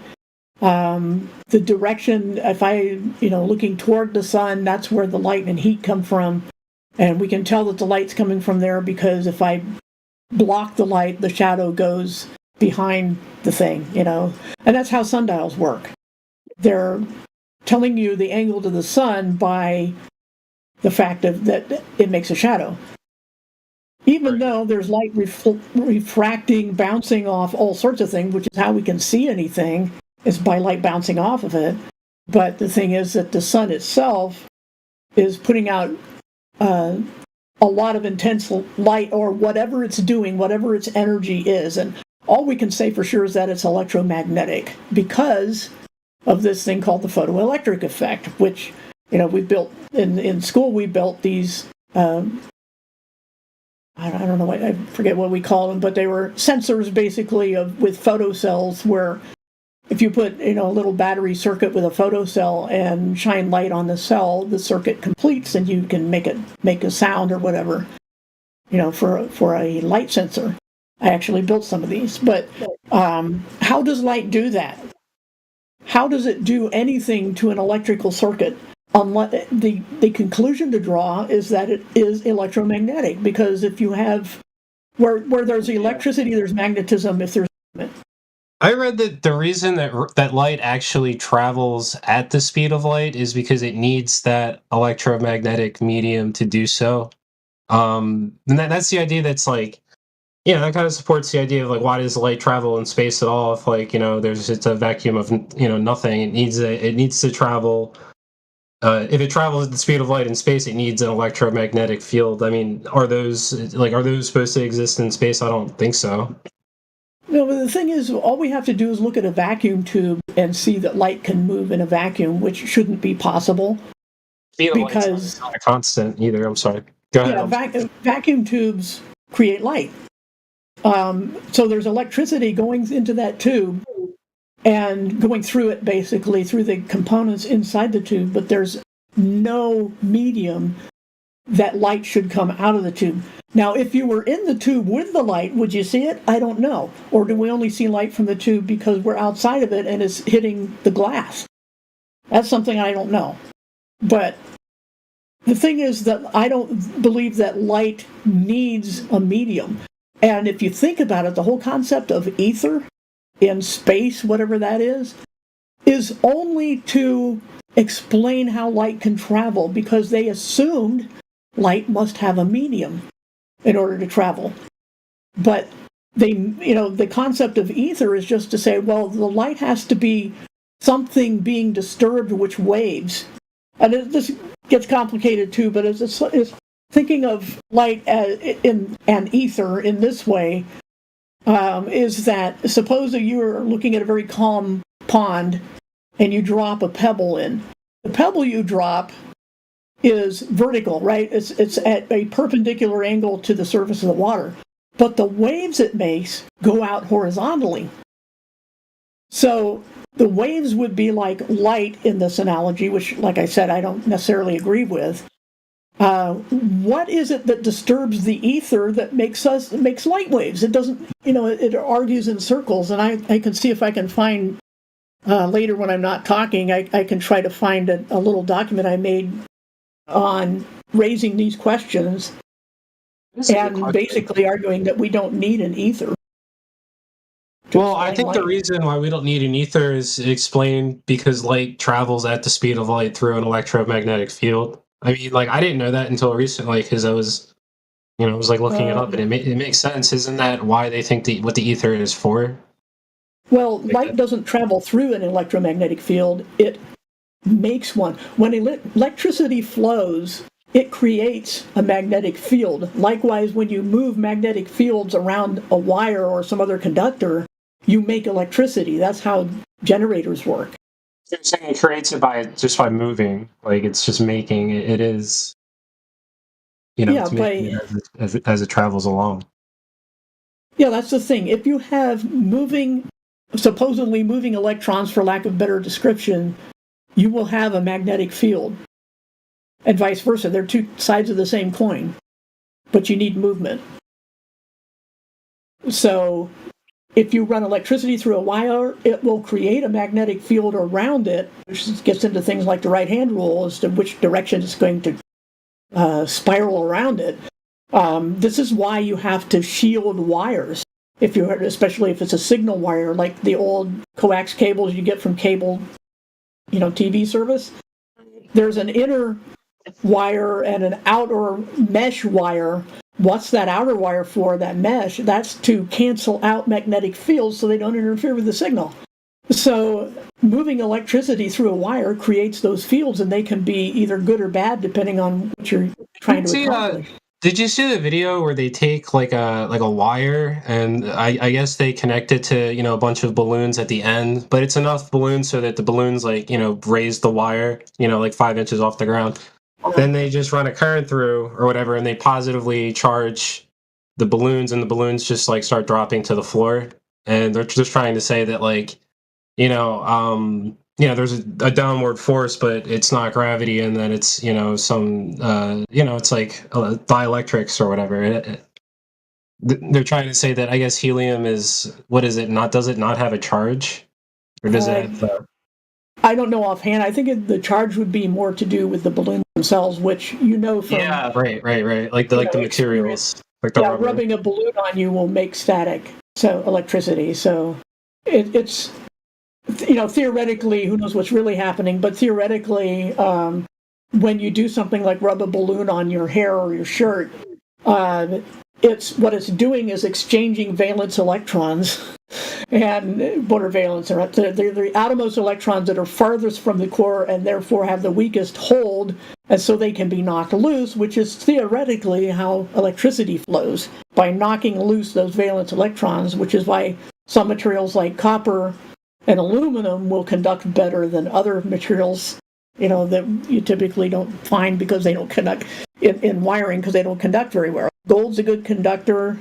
the direction, if I, looking toward the sun, that's where the light and heat come from. And we can tell that the light's coming from there because if I block the light, the shadow goes behind the thing, And that's how sundials work. They're telling you the angle to the sun by the fact that it makes a shadow. Even though there's light refracting, bouncing off all sorts of things, which is how we can see anything, is by light bouncing off of it. But the thing is that the sun itself is putting out a lot of intense light, or whatever it's doing, whatever its energy is. And all we can say for sure is that it's electromagnetic because of this thing called the photoelectric effect, which, we built in school. We built these, I don't know, I forget what we call them, but they were sensors basically with photocells where if you put, a little battery circuit with a photocell and shine light on the cell, the circuit completes and you can make a sound or whatever, for a light sensor. I actually built some of these. But how does light do that? How does it do anything to an electrical circuit? Unless the conclusion to draw is that it is electromagnetic, because if you have where there's electricity, there's magnetism. If there's I read that the reason that light actually travels at the speed of light is because it needs that electromagnetic medium to do so. And that's the idea that's like, that kind of supports the idea of like, why does light travel in space at all? If like, it's a vacuum of, nothing. It needs to travel. If it travels at the speed of light in space, it needs an electromagnetic field. I mean, are those supposed to exist in space? I don't think so. No, but the thing is, all we have to do is look at a vacuum tube and see that light can move in a vacuum, which shouldn't be possible. Because it's not a constant either. I'm sorry. Go ahead. Yeah, vacuum tubes create light. So there's electricity going into that tube and going through it, basically through the components inside the tube, but there's no medium that light should come out of the tube. Now, if you were in the tube with the light, would you see it? I don't know. Or do we only see light from the tube because we're outside of it and it's hitting the glass? That's something I don't know. But the thing is that I don't believe that light needs a medium. And if you think about it, the whole concept of ether in space, whatever that is only to explain how light can travel, because they assumed light must have a medium in order to travel. But the concept of ether is just to say, well, the light has to be something being disturbed, which waves. And this gets complicated too, but it's thinking of light in an ether in this way, is that suppose that you're looking at a very calm pond and you drop a pebble in. The pebble you drop is vertical, right? It's at a perpendicular angle to the surface of the water. But the waves it makes go out horizontally. So the waves would be like light in this analogy, which, like I said, I don't necessarily agree with. What is it that disturbs the ether that makes light waves? It doesn't, it argues in circles. And I can see if I can find later when I'm not talking, I can try to find a little document I made on raising these questions and basically arguing that we don't need an ether. Well, I think the reason why we don't need an ether is explained because light travels at the speed of light through an electromagnetic field. I mean, like I didn't know that until recently because I was, I was like looking it up, and it makes sense. Isn't that why they think what the ether is for? Well, light doesn't travel through an electromagnetic field. It makes one. When electricity flows, it creates a magnetic field. Likewise, when you move magnetic fields around a wire or some other conductor, you make electricity. That's how generators work. So you're saying it creates it by moving, like it's just making it. It is, it's making it as it travels along. Yeah, that's the thing. If you have supposedly moving electrons, for lack of better description, you will have a magnetic field. And vice versa. They're two sides of the same coin, but you need movement. So if you run electricity through a wire, it will create a magnetic field around it, which gets into things like the right-hand rule as to which direction it's going to spiral around it. This is why you have to shield wires, especially if it's a signal wire, like the old coax cables you get from cable, TV service. There's an inner wire and an outer mesh wire. What's that outer wire for, that mesh? That's to cancel out magnetic fields so they don't interfere with the signal. So moving electricity through a wire creates those fields, and they can be either good or bad depending on what you're trying to accomplish. Did you see the video where they take like a wire and I guess they connect it to a bunch of balloons at the end, but it's enough balloons so that the balloons raise the wire like 5 inches off the ground. Then they just run a current through or whatever, and they positively charge the balloons, and the balloons just start dropping to the floor. And they're just trying to say that there's a downward force, but it's not gravity, and then it's some it's like dielectrics or whatever. They're trying to say that I guess helium is, what is it? Does it not have a charge, or does it? I don't know offhand. I think the charge would be more to do with the balloons themselves, which from right, like the materials, like the rubber. Rubbing a balloon on you will make static, so electricity. So it's theoretically, who knows what's really happening, but theoretically, when you do something like rub a balloon on your hair or your shirt, what it's doing is exchanging valence electrons. And what are valence? They're the outermost electrons that are farthest from the core and therefore have the weakest hold, and so they can be knocked loose, which is theoretically how electricity flows, by knocking loose those valence electrons, which is why some materials like copper and aluminum will conduct better than other materials, that you typically don't find because they don't conduct in wiring, because they don't conduct very well. Gold's a good conductor.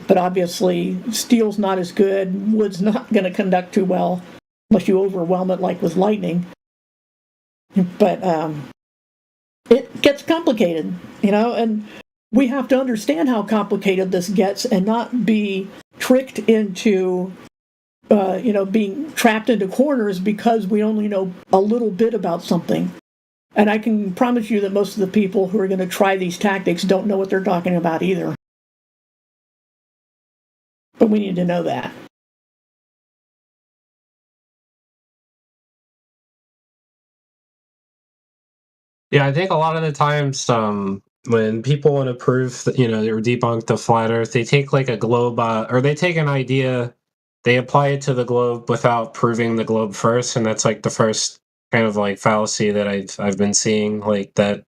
But obviously steel's not as good. Wood's not going to conduct too well unless you overwhelm it like with lightning. But it gets complicated, and we have to understand how complicated this gets and not be tricked into, being trapped into corners because we only know a little bit about something. And I can promise you that most of the people who are going to try these tactics don't know what they're talking about either. But we need to know that. Yeah, I think a lot of the times when people want to prove, or debunk the flat Earth, they take like a globe, or they take an idea, they apply it to the globe without proving the globe first, and that's like the first kind of like fallacy that I've been seeing, like that.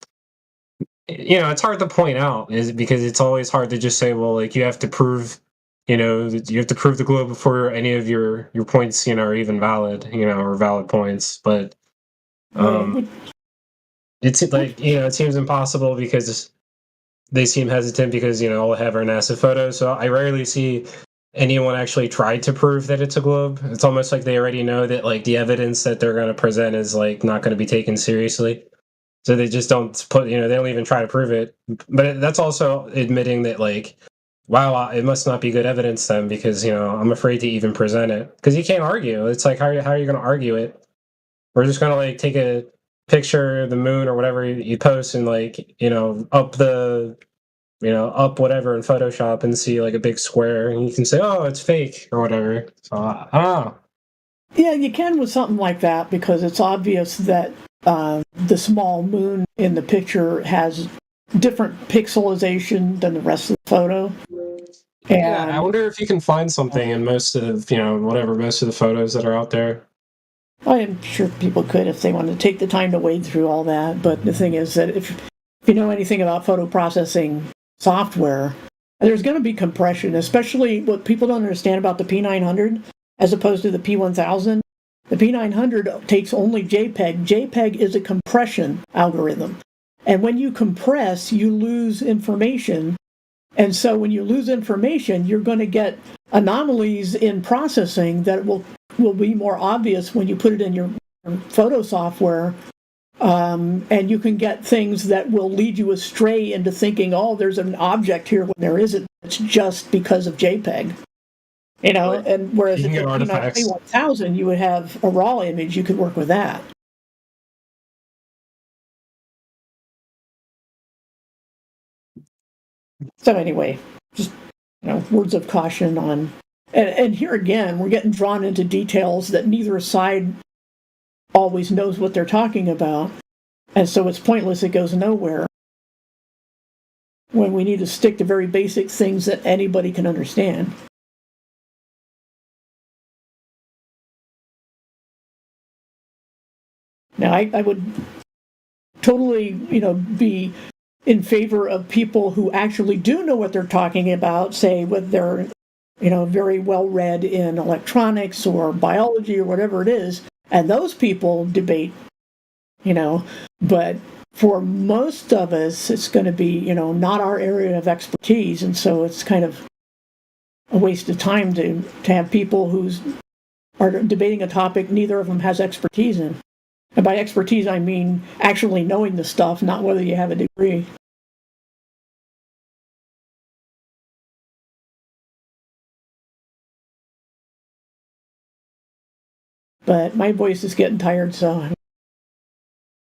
It's hard to point out, is because it's always hard to just say, well, like you have to prove. You have to prove the globe before any of your points, are even valid, or valid points. But it's like, it seems impossible because they seem hesitant because, all they have are NASA photos. So I rarely see anyone actually try to prove that it's a globe. It's almost like they already know that like the evidence that they're going to present is like not going to be taken seriously. So they just don't they don't even try to prove it. But that's also admitting that like, wow, it must not be good evidence then because, I'm afraid to even present it. Because you can't argue. It's like, how are you going to argue it? We're just going to, like, take a picture of the moon or whatever you post and, like, up whatever in Photoshop and see, like, a big square. And you can say, oh, it's fake or whatever. So, I don't know. Yeah, you can with something like that because it's obvious that the small moon in the picture has different pixelization than the rest of the photo. Yeah, I And wonder if you can find something in most of most of the photos that are out there. I am sure people could if they wanted to take the time to wade through all that. But the thing is that if you know anything about photo processing software, there's going to be compression, especially what people don't understand about the P900 as opposed to the P1000. The P900 takes only JPEG. JPEG is a compression algorithm. And when you compress, you lose information. And so when you lose information, you're going to get anomalies in processing that will be more obvious when you put it in your photo software. And you can get things that will lead you astray into thinking, oh, there's an object here when there isn't. It's just because of JPEG. You know, and whereas if you're P1000, you would have a raw image, you could work with that. So anyway, just words of caution on, and here again, we're getting drawn into details that neither side always knows what they're talking about, and so it's pointless. It goes nowhere when we need to stick to very basic things that anybody can understand. Now, I would totally, be in favor of people who actually do know what they're talking about, say, with their, very well read in electronics or biology or whatever it is, and those people debate, but for most of us, it's going to be, not our area of expertise, and so it's kind of a waste of time to have people who are debating a topic neither of them has expertise in. And by expertise, I mean actually knowing the stuff, not whether you have a degree. But my voice is getting tired, so...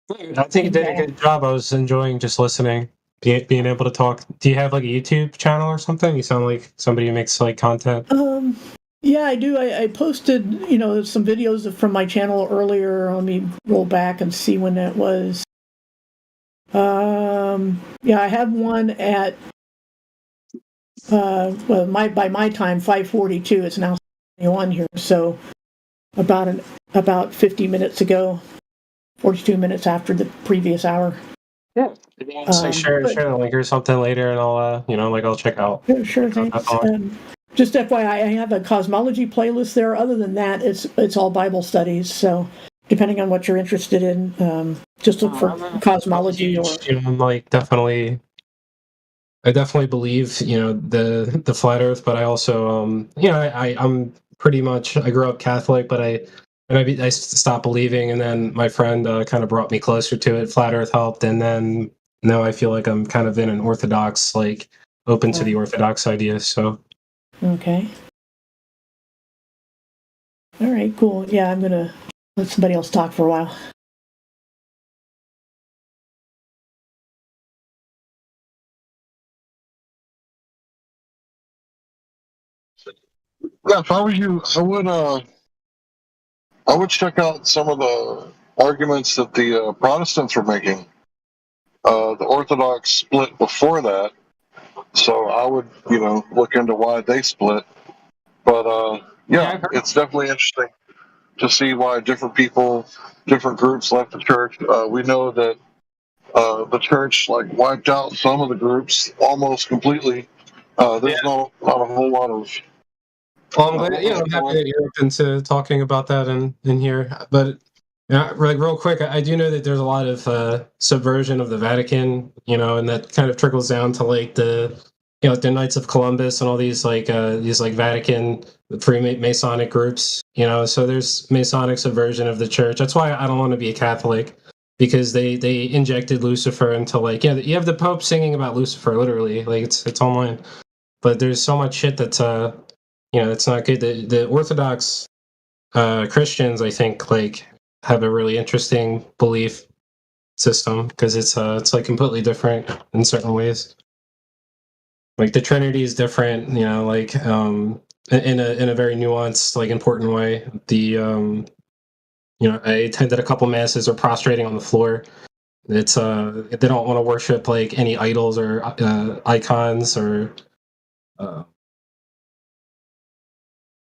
I think you did a good job. I was enjoying just listening, being able to talk. Do you have like a YouTube channel or something? You sound like somebody who makes like content. Yeah, I do. I posted, some videos from my channel earlier. Let me roll back and see when that was. Yeah, I have one at, by my time, 5:42. It's now 71 here, so about 50 minutes ago, 42 minutes after the previous hour. Yeah. Say share the link or something later, and I'll I'll check out. Sure, thanks. Just FYI, I have a cosmology playlist there. Other than that, it's all Bible studies. So depending on what you're interested in, just look for cosmology or. I definitely believe the flat Earth, but I also I'm pretty much, I grew up Catholic, but I stopped believing, and then my friend kind of brought me closer to it. Flat Earth helped, and then now I feel like I'm kind of in an Orthodox, like open to the Orthodox ideas. So. Okay. All right, cool. Yeah, I'm going to let somebody else talk for a while. Yeah, if I were you, I would check out some of the arguments that the Protestants were making. The Orthodox split before that, so I would, look into why they split. But yeah, it's definitely interesting to see why different people, different groups left the church. We know that the church wiped out some of the groups almost completely. There's not a whole lot of. Well, I'm happy that you're open to talking about that in here. But real quick, I do know that there's a lot of subversion of the Vatican, and that kind of trickles down to the Knights of Columbus and all these Vatican Freemasonic groups, so there's Masonic subversion of the church. That's why I don't want to be a Catholic, because they injected Lucifer into you have the Pope singing about Lucifer, literally, it's online, but there's so much shit that's it's not good. The Orthodox Christians, I think, have a really interesting belief system, because it's completely different in certain ways. The Trinity is different, in a very nuanced, important way. I attended a couple masses. They're prostrating on the floor. It's they don't want to worship like any idols or icons or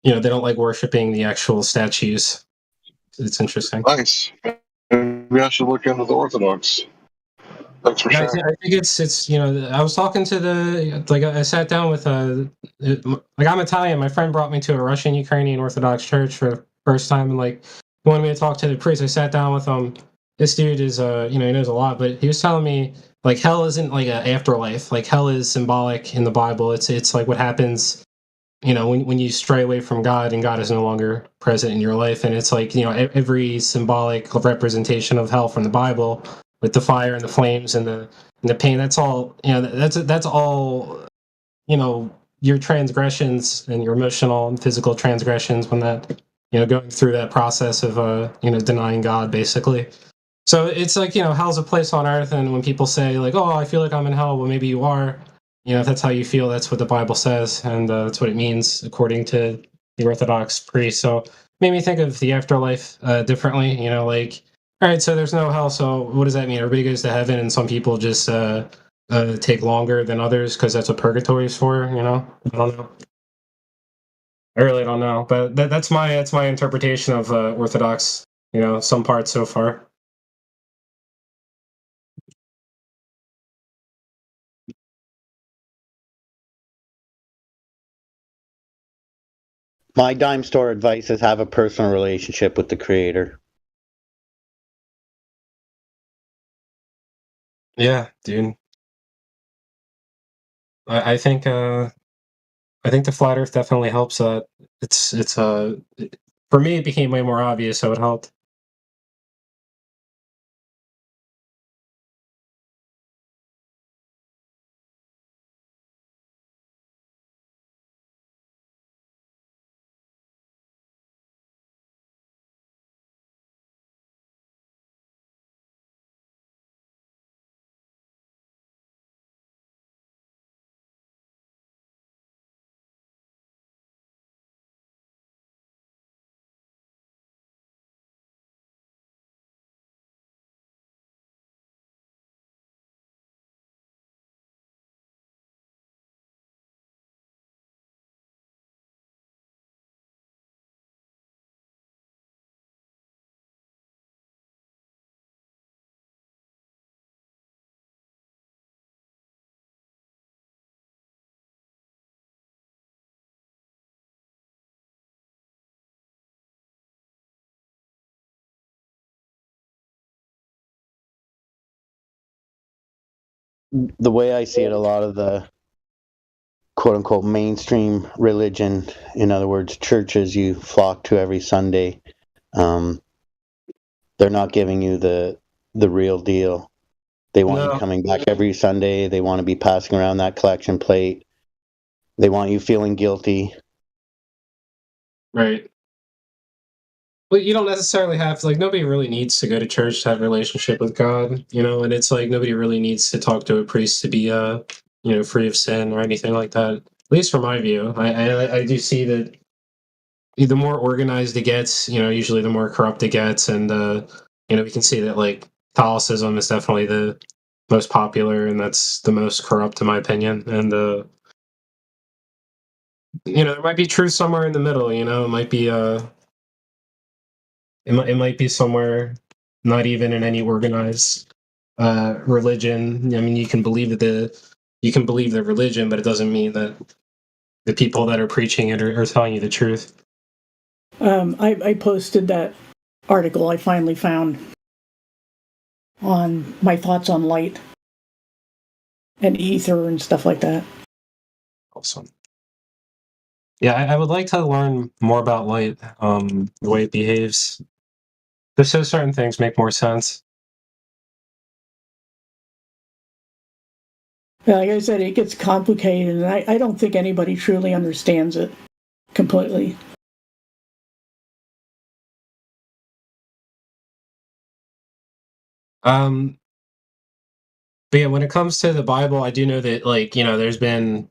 they don't like worshiping the actual statues. It's interesting. Nice. Maybe I should look into the Orthodox. Thanks for Yeah, sharing. I think it's I was talking to I sat down with I'm Italian. My friend brought me to a Russian Ukrainian Orthodox church for the first time, and he wanted me to talk to the priest. I sat down with him. This dude is he knows a lot, but he was telling me hell isn't like an afterlife. Like hell is symbolic in the Bible. It's like what happens when you stray away from God and God is no longer present in your life, and it's every symbolic representation of hell from the Bible with the fire and the flames and the pain. That's all that's all your transgressions and your emotional and physical transgressions when that going through that process of denying God basically. So it's hell's a place on earth, and when people say oh, I feel like I'm in hell, well, maybe you are. If that's how you feel, that's what the Bible says, and that's what it means according to the Orthodox priest. So it made me think of the afterlife differently. All right, so there's no hell, so what does that mean? Everybody goes to heaven, and some people just take longer than others because that's what purgatory is for. I don't know. I really don't know, but that's my interpretation of Orthodox. Some parts so far. My dime store advice is have a personal relationship with the creator. Yeah, dude. I think the flat Earth definitely helps. It's for me it became way more obvious, so it helped. The way I see it, a lot of the quote unquote mainstream religion, in other words, churches you flock to every Sunday, they're not giving you the real deal. They want you coming back every Sunday. They want to be passing around that collection plate. They want you feeling guilty. Right. Well, you don't necessarily have to, nobody really needs to go to church to have a relationship with God, and it's nobody really needs to talk to a priest to be free of sin or anything like that. At least from my view. I do see that the more organized it gets, usually the more corrupt it gets, and we can see that Catholicism is definitely the most popular, and that's the most corrupt in my opinion. And there might be truth somewhere in the middle. It might be it might be somewhere not even in any organized religion. I mean, you can believe the religion, but it doesn't mean that the people that are preaching it are telling you the truth. I posted that article I finally found on my thoughts on light and ether and stuff like that. Awesome. Yeah, I would like to learn more about light, the way it behaves. Just so certain things make more sense. Like I said, it gets complicated, and I don't think anybody truly understands it completely. But yeah, when it comes to the Bible, I do know that there's been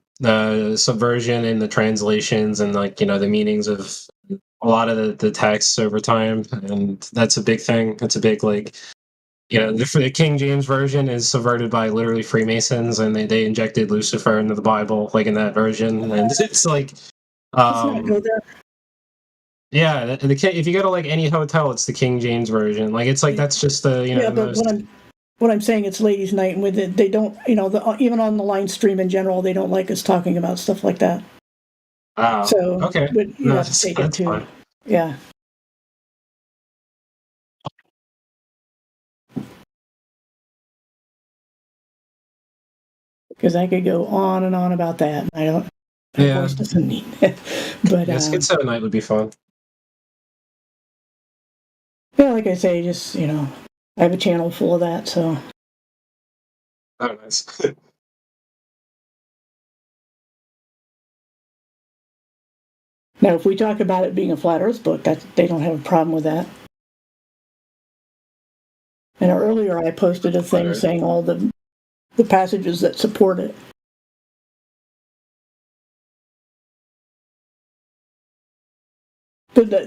subversion in the translations and the meanings of a lot of the texts over time, and that's a big thing. That's a big like. The King James version is subverted by literally Freemasons, and they injected Lucifer into the Bible, like in that version, and it's like, Let's not go there. yeah, if you go to like any hotel, it's the King James version. Like it's like that's just the Yeah, the but most. what I'm saying, it's ladies' night, and with it, they don't, even on the line stream in general, they don't like us talking about stuff like that. Oh, So, okay. but you No, have to take it that's too. fine. Yeah. Because I could go on and on about that. I don't. My Yeah. voice doesn't need it. But Yeah, Skid 7 Night would be fun. yeah, like I say, just I have a channel full of that. So Oh, nice. now, if we talk about it being a flat Earth book, they don't have a problem with that. And earlier, I posted a thing saying all the passages that support it.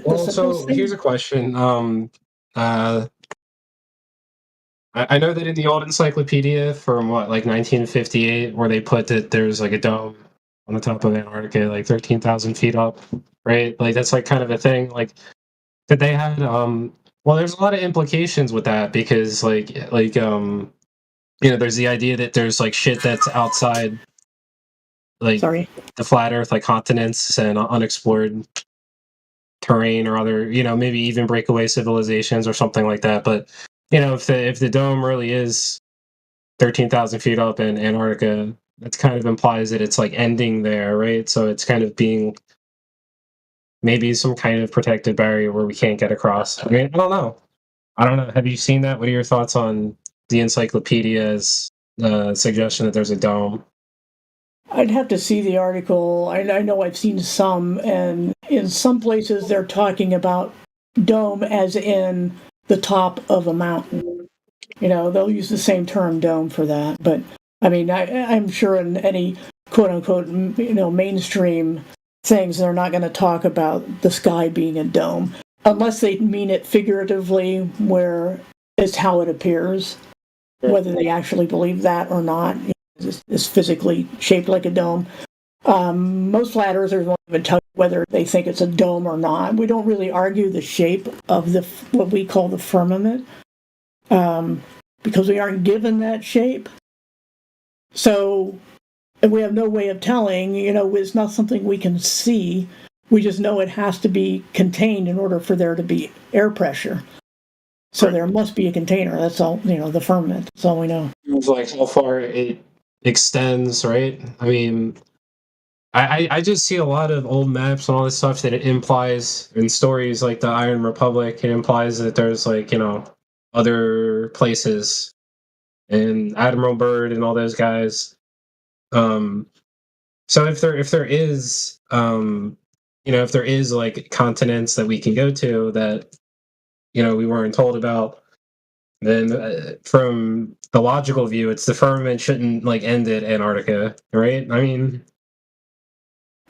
Well, so here's a question. I know that in the old encyclopedia from like 1958, where they put that there's like a dome on the top of Antarctica, like 13,000 feet up, right? Like that's like kind of a thing. Like that they had. Well, there's a lot of implications with that because there's the idea that there's like shit that's outside, like the flat Earth, like continents and unexplored terrain or other, maybe even breakaway civilizations or something like that. But if the dome really is 13,000 feet up in Antarctica, that kind of implies that it's like ending there, right? So it's kind of being maybe some kind of protected barrier where we can't get across. I mean, I don't know. Have you seen that? What are your thoughts on the encyclopedia's suggestion that there's a dome? I'd have to see the article. I know I've seen some, and in some places they're talking about dome as in the top of a mountain. They'll use the same term dome for that. But I mean, I'm sure in any quote unquote, mainstream things, they're not going to talk about the sky being a dome unless they mean it figuratively, where it's how it appears. Whether they actually believe that or not is physically shaped like a dome. Most flat earthers won't even tell you whether they think it's a dome or not. We don't really argue the shape of what we call the firmament, because we aren't given that shape. So we have no way of telling. It's not something we can see. We just know it has to be contained in order for there to be air pressure. So there must be a container. That's all. The firmament. That's all we know. It's like how far it extends, right? I mean, I just see a lot of old maps and all this stuff that it implies in stories like the Iron Republic. It implies that there's like other places, and Admiral Byrd and all those guys. So if there is if there is like continents that we can go to that we weren't told about, then from the logical view, it's the firmament shouldn't like end at Antarctica, right? I mean,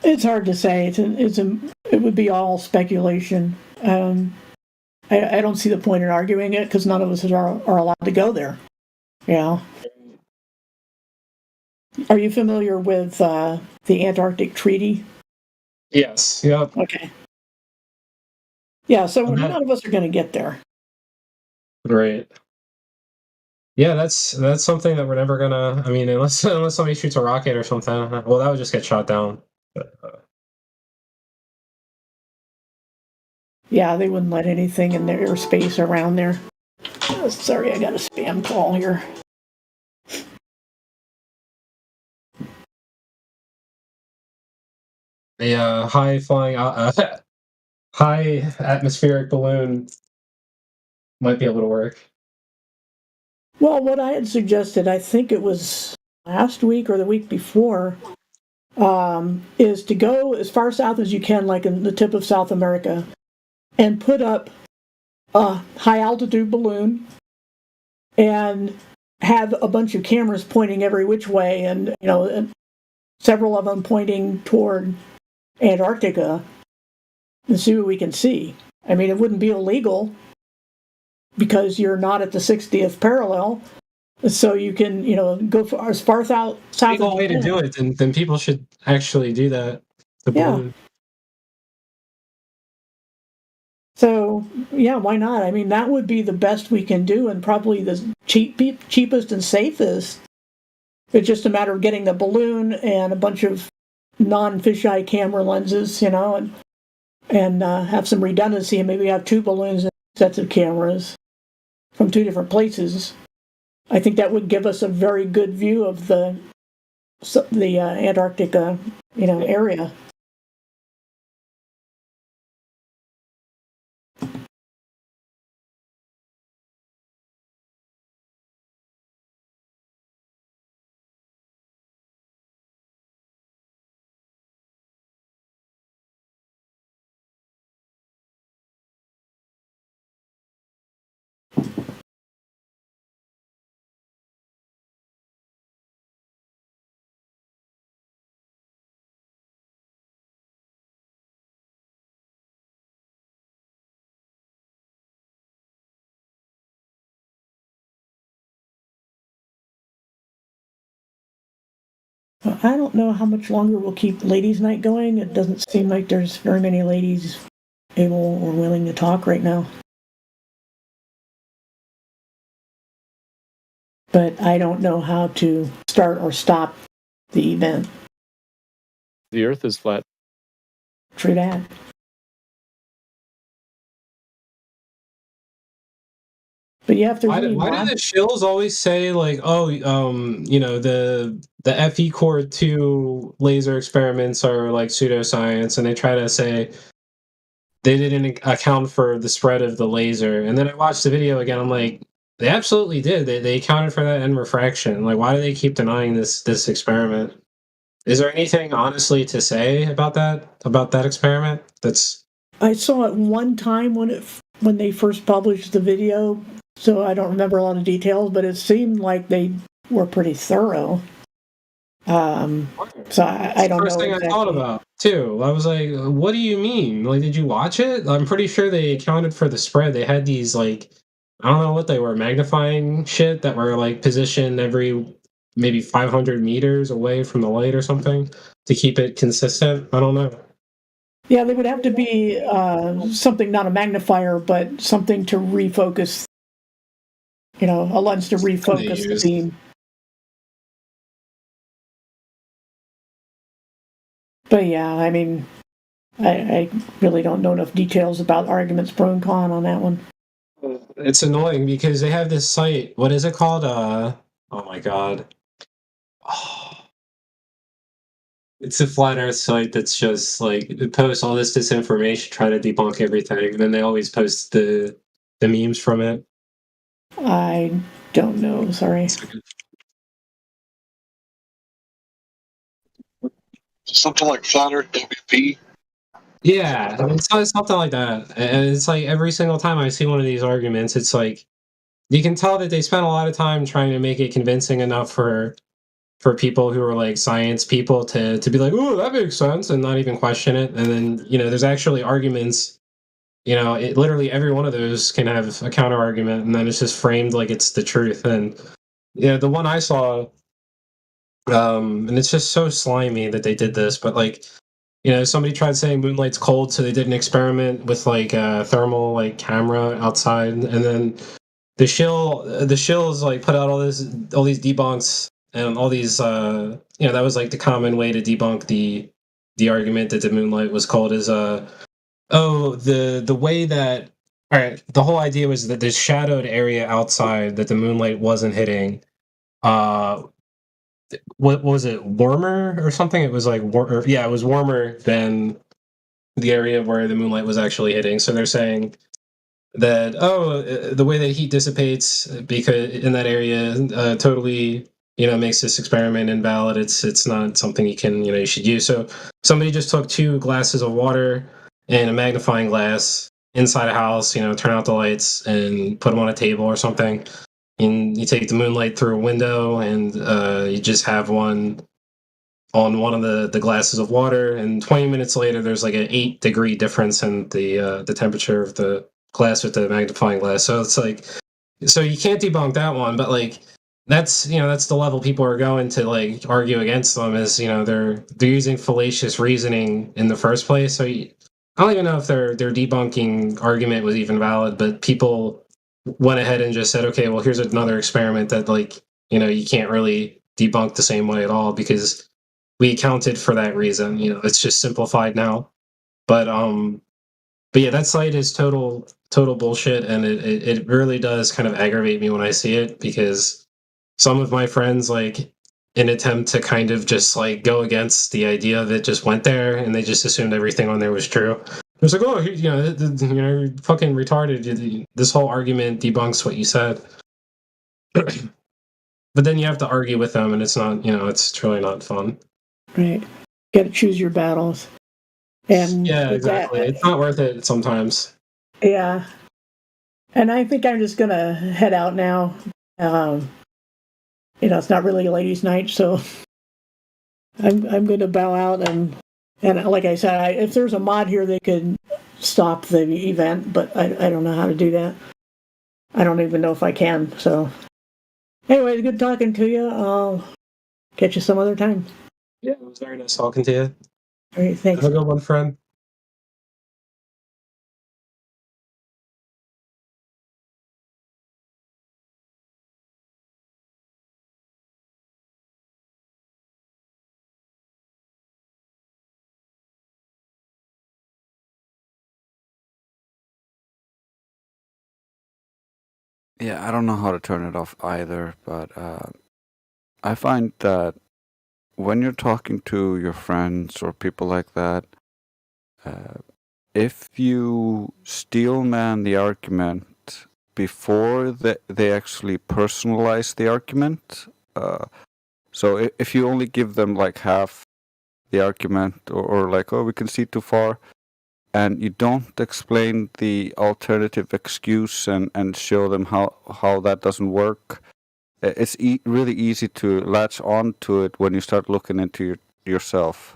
it's hard to say. It would be all speculation. I don't see the point in arguing it because none of us are allowed to go there. Are you familiar with the Antarctic Treaty? Yes. Yep. Okay. Yeah. So none of us are going to get there. Right. Yeah, that's something that we're never gonna. I mean, unless somebody shoots a rocket or something. Well, that would just get shot down. But, yeah, they wouldn't let anything in their airspace around there. Oh, sorry, I got a spam call here. A high flying, high atmospheric balloon might be able to work. Well, what I had suggested, I think it was last week or the week before, is to go as far south as you can, like in the tip of South America, and put up a high altitude balloon and have a bunch of cameras pointing every which way, and and several of them pointing toward Antarctica, and see what we can see. I mean, it wouldn't be illegal because you're not at the 60th parallel, so you can, go as far south as Legal you way to can. do it, then people should actually do that. The Yeah. balloon. So, yeah, why not? I mean, that would be the best we can do and probably the cheapest and safest. It's just a matter of getting the balloon and a bunch of non-fisheye camera lenses, and have some redundancy and maybe have 2 balloons and sets of cameras from 2 different places. I think that would give us a very good view of the Antarctica, area. I don't know how much longer we'll keep Ladies' Night going. It doesn't seem like there's very many ladies able or willing to talk right now. But I don't know how to start or stop the event. The Earth is flat. True that. But you have to Why do the shills always say like, oh, the FE Core 2 laser experiments are like pseudoscience, and they try to say they didn't account for the spread of the laser. And then I watched the video again. I'm like, they absolutely did. They accounted for that and refraction. Like, why do they keep denying this experiment? Is there anything honestly to say about that experiment? I saw it one time when they first published the video, so I don't remember a lot of details, but it seemed like they were pretty thorough. So I don't know. First thing I thought about too. I was like, what do you mean? Like, did you watch it? I'm pretty sure they accounted for the spread. They had these like, I don't know what they were, magnifying shit that were like positioned every maybe 500 meters away from the light or something to keep it consistent. I don't know. Yeah, there would have to be something, not a magnifier, but something to refocus, a lens to refocus the beam. But yeah, I mean, I really don't know enough details about arguments pro and con on that one. It's annoying because they have this site. What is it called? Oh my god. It's a flat Earth site that's just like, it posts all this disinformation, try to debunk everything, and then they always post the memes from it. I don't know. Sorry. Something like Flat Earth WP. Yeah, it's something like that. And it's like every single time I see one of these arguments, it's like you can tell that they spent a lot of time trying to make it convincing enough for people who are like science people to be like, oh, that makes sense, and not even question it. And then there's actually arguments. Literally every one of those can have a counter argument, and then it's just framed like it's the truth. And the one I saw, and it's just so slimy that they did this, but like, somebody tried saying moonlight's cold, so they did an experiment with like a thermal like camera outside, and then the shills like put out all these debunks and all these that was like the common way to debunk the argument that the moonlight was cold is the way that, all right, the whole idea was that this shadowed area outside that the moonlight wasn't hitting, what was it, warmer or something? It was like it was warmer than the area where the moonlight was actually hitting. So they're saying that the way that heat dissipates because in that area totally makes this experiment invalid. It's not something you should use. So somebody just took 2 glasses of water and a magnifying glass inside a house, turn out the lights and put them on a table or something. And you take the moonlight through a window, and you just have one on one of the glasses of water, and 20 minutes later, there's like an 8-degree difference in the temperature of the glass with the magnifying glass. So it's like, so you can't debunk that one, but like that's that's the level people are going to like argue against them is they're using fallacious reasoning in the first place. So I don't even know if their debunking argument was even valid, but people went ahead and just said, okay, well, here's another experiment that like you can't really debunk the same way at all because we accounted for that reason. It's just simplified now. But yeah, that site is total bullshit, and it really does kind of aggravate me when I see it because some of my friends, like, in attempt to kind of just like go against the idea of it, just went there and they just assumed everything on there was true. It was like, oh, you're fucking retarded. This whole argument debunks what you said. But then you have to argue with them, and it's not, it's truly not fun. Right. Got to choose your battles. And yeah, exactly. It's not worth it sometimes. Yeah. And I think I'm just gonna head out now. It's not really a ladies' night, so I'm going to bow out. And like I said, if there's a mod here, they could stop the event, but I don't know how to do that. I don't even know if I can. So, anyway, good talking to you. I'll catch you some other time. Yeah, it was very nice talking to you. All right, thanks. Have a good one, friend. Yeah, I don't know how to turn it off either, but I find that when you're talking to your friends or people like that, if you steelman the argument before they actually personalize the argument, so if you only give them like half the argument or like, oh, we can see too far, and you don't explain the alternative excuse and show them how that doesn't work, it's really easy to latch on to it when you start looking into yourself.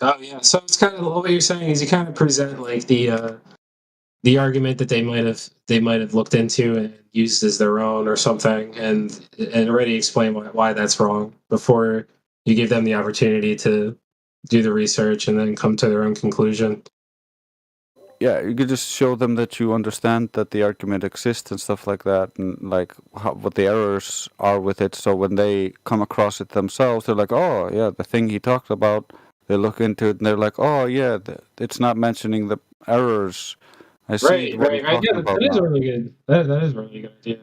Oh yeah, so it's kind of what you're saying is you kind of present like the argument that they might have looked into and used as their own or something, and already explain why that's wrong before you give them the opportunity to do the research and then come to their own conclusion. Yeah, you could just show them that you understand that the argument exists and stuff like that, and like what the errors are with it. So when they come across it themselves, they're like, "Oh, yeah, the thing he talked about." They look into it and they're like, "Oh, yeah, it's not mentioning the errors. I see what he's Right. talking Yeah, about that is now." a really good. That is a really good idea.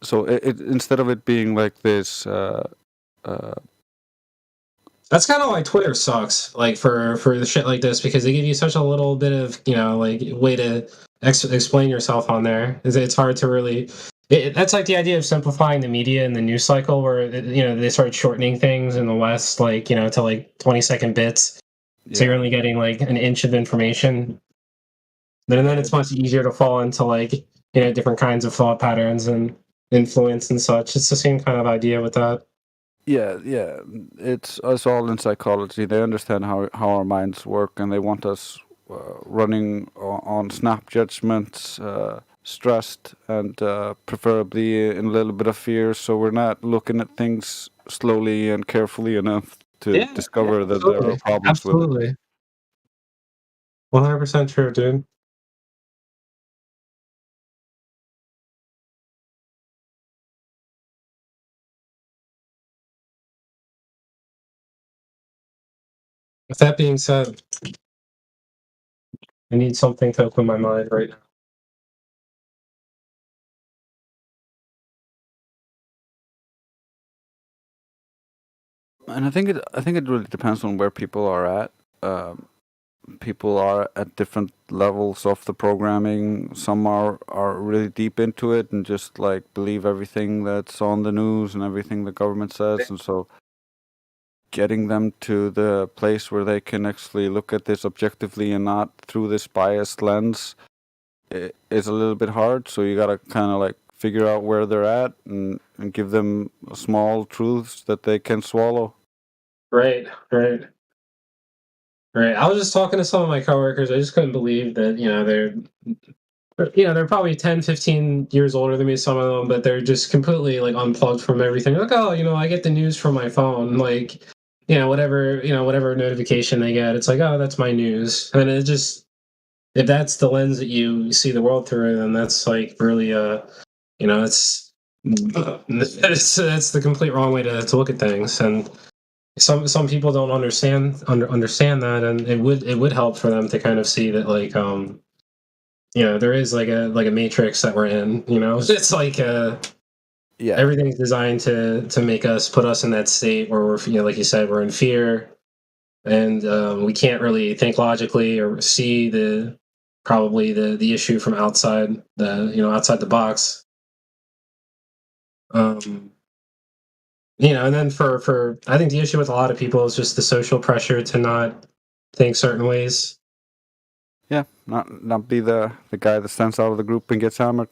So it instead of it being like this. That's kind of why Twitter sucks, like for the shit like this, because they give you such a little bit of like way to explain yourself on there. It's hard to really. That's like the idea of simplifying the media and the news cycle, where they start shortening things in the West, like to like 20-second bits, so you're only getting like an inch of information. And then it's much easier to fall into like different kinds of thought patterns and influence and such. It's the same kind of idea with that. Yeah, it's all in psychology. They understand how our minds work, and they want us running on snap judgments, stressed, and preferably in a little bit of fear. So we're not looking at things slowly and carefully enough to discover that there are problems with it. Absolutely. 100% true, dude. With that being said, I need something to open my mind right now. And I think it really depends on where people are at. People are at different levels of the programming. Some are really deep into it and just like believe everything that's on the news and everything the government says, and so getting them to the place where they can actually look at this objectively and not through this biased lens is a little bit hard. So you gotta kind of like figure out where they're at and and give them small truths that they can swallow. Right. I was just talking to some of my coworkers. I just couldn't believe that, they're probably 10, 15 years older than me, some of them, but they're just completely like unplugged from everything. Like, oh, I get the news from my phone. Like, whatever notification they get, it's like, oh, that's my news. And it just, if that's the lens that you see the world through, then that's like really, it's that's the complete wrong way to look at things. And some people don't understand that, and it would help for them to kind of see that, like, there is like a matrix that we're in. It's like everything's designed to make us, put us in that state where we're, like you said, we're in fear, and we can't really think logically or see the issue from outside outside the box. And then for I think the issue with a lot of people is just the social pressure to not think certain ways. Yeah, not be the guy that stands out of the group and gets hammered.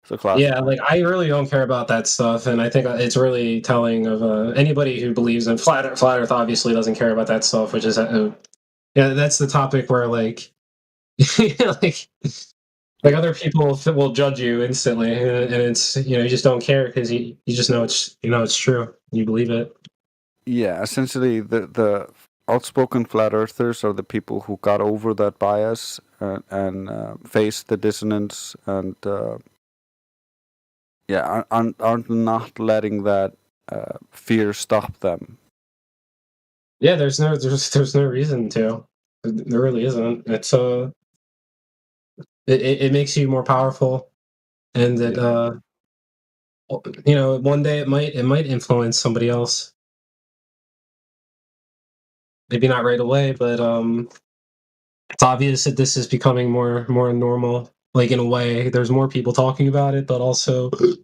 It's a classic. Yeah, like I really don't care about that stuff, and I think it's really telling of anybody who believes in flat Earth. Obviously, doesn't care about that stuff, which is that's the topic where like like other people will judge you instantly, and it's you just don't care because you just know it's true. You believe it. Yeah, essentially the outspoken flat earthers are the people who got over that bias and faced the dissonance and aren't not letting that fear stop them. Yeah, there's no reason to. There really isn't. It's it makes you more powerful, and that one day it might influence somebody else. Maybe not right away, but it's obvious that this is becoming more normal. Like, in a way, there's more people talking about it, but also, I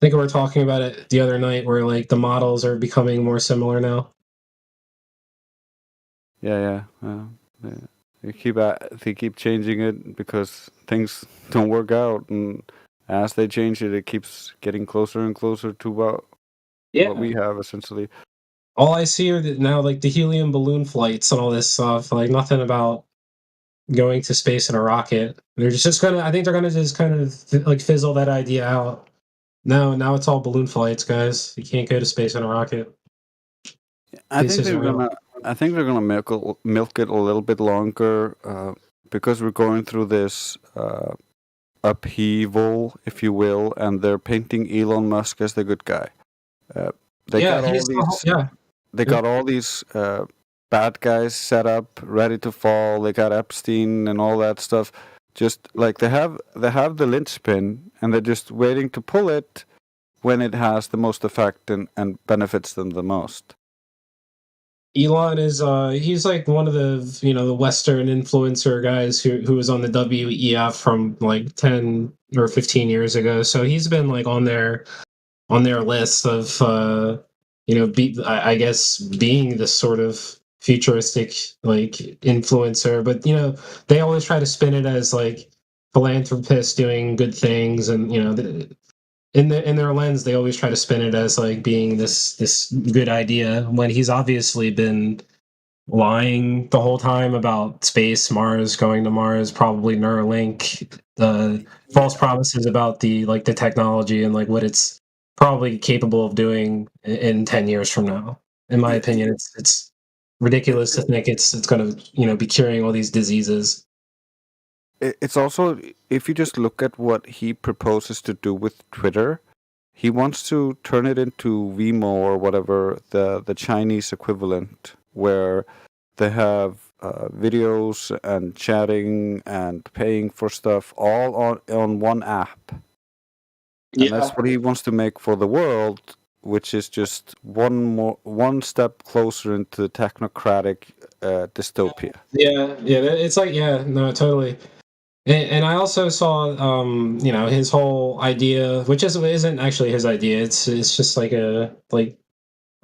think we were talking about it the other night, where like the models are becoming more similar now. Yeah. They keep changing it because things don't work out, and as they change it, it keeps getting closer and closer to what we have essentially. All I see are now like the helium balloon flights and all this stuff. Like nothing about going to space in a rocket. They're just gonna. I think they're gonna just kind of like fizzle that idea out. Now it's all balloon flights, guys. You can't go to space in a rocket. I think they're gonna milk it a little bit longer because we're going through this upheaval, if you will, and they're painting Elon Musk as the good guy. They got all these bad guys set up, ready to fall. They got Epstein and all that stuff. Just like they have the linchpin, and they're just waiting to pull it when it has the most effect and benefits them the most. Elon is he's like one of the the Western influencer guys who was on the WEF from like 10 or 15 years ago. So he's been like on their list of I guess being this sort of futuristic like influencer, but they always try to spin it as like philanthropists doing good things, and in their lens they always try to spin it as like being this good idea, when he's obviously been lying the whole time about space, Mars, going to Mars, probably Neuralink, the false promises about the technology and like what it's probably capable of doing in 10 years from now. In my opinion, it's ridiculous to think it's going to be curing all these diseases. It's also, if you just look at what he proposes to do with Twitter, he wants to turn it into Vimo or whatever, the Chinese equivalent, where they have videos and chatting and paying for stuff all on one app. And that's what he wants to make for the world, which is just one step closer into the technocratic dystopia. Yeah, it's like, no, totally. And I also saw, his whole idea, which isn't actually his idea. It's just like I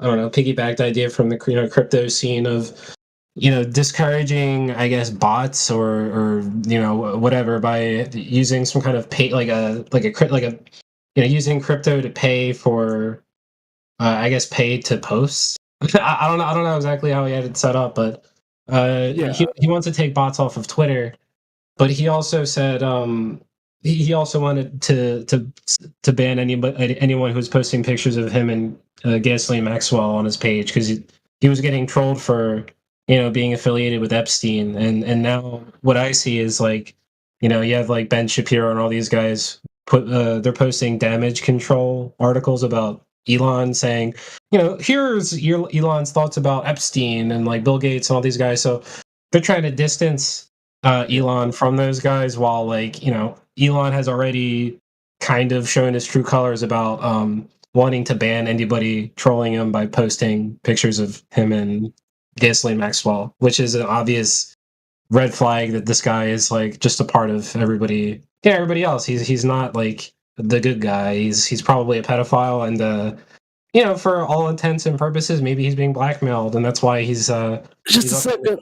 don't know, piggybacked idea from the crypto scene of, discouraging, I guess, bots or whatever by using some kind of using crypto to pay for, I guess, pay to post. I don't know. I don't know exactly how he had it set up, but he wants to take bots off of Twitter. But he also said he also wanted to ban anyone who was posting pictures of him and Ghislaine Maxwell on his page because he was getting trolled for being affiliated with Epstein, and now what I see is like you have like Ben Shapiro and all these guys they're posting damage control articles about Elon saying here's Elon's thoughts about Epstein and like Bill Gates and all these guys, so they're trying to distance Elon from those guys while like Elon has already kind of shown his true colors about wanting to ban anybody trolling him by posting pictures of him and Ghislaine Maxwell, which is an obvious red flag that this guy is like just a part of everybody else. He's not like the good guy. He's probably a pedophile and for all intents and purposes maybe he's being blackmailed and that's why he's Just a second.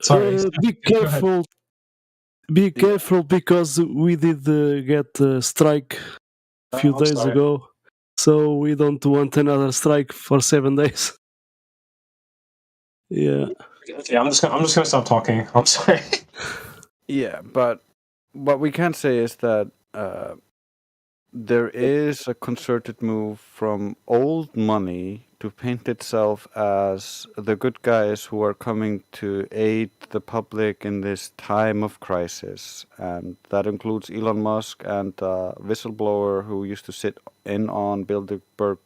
Sorry. Be careful. Be careful because we did get a strike a few days sorry. ago, so we don't want another strike for 7 days. Yeah. Okay, I'm just gonna stop talking. I'm sorry. Yeah, but what we can say is that there is a concerted move from old money to paint itself as the good guys who are coming to aid the public in this time of crisis. And that includes Elon Musk and a whistleblower who used to sit in on Bilderberg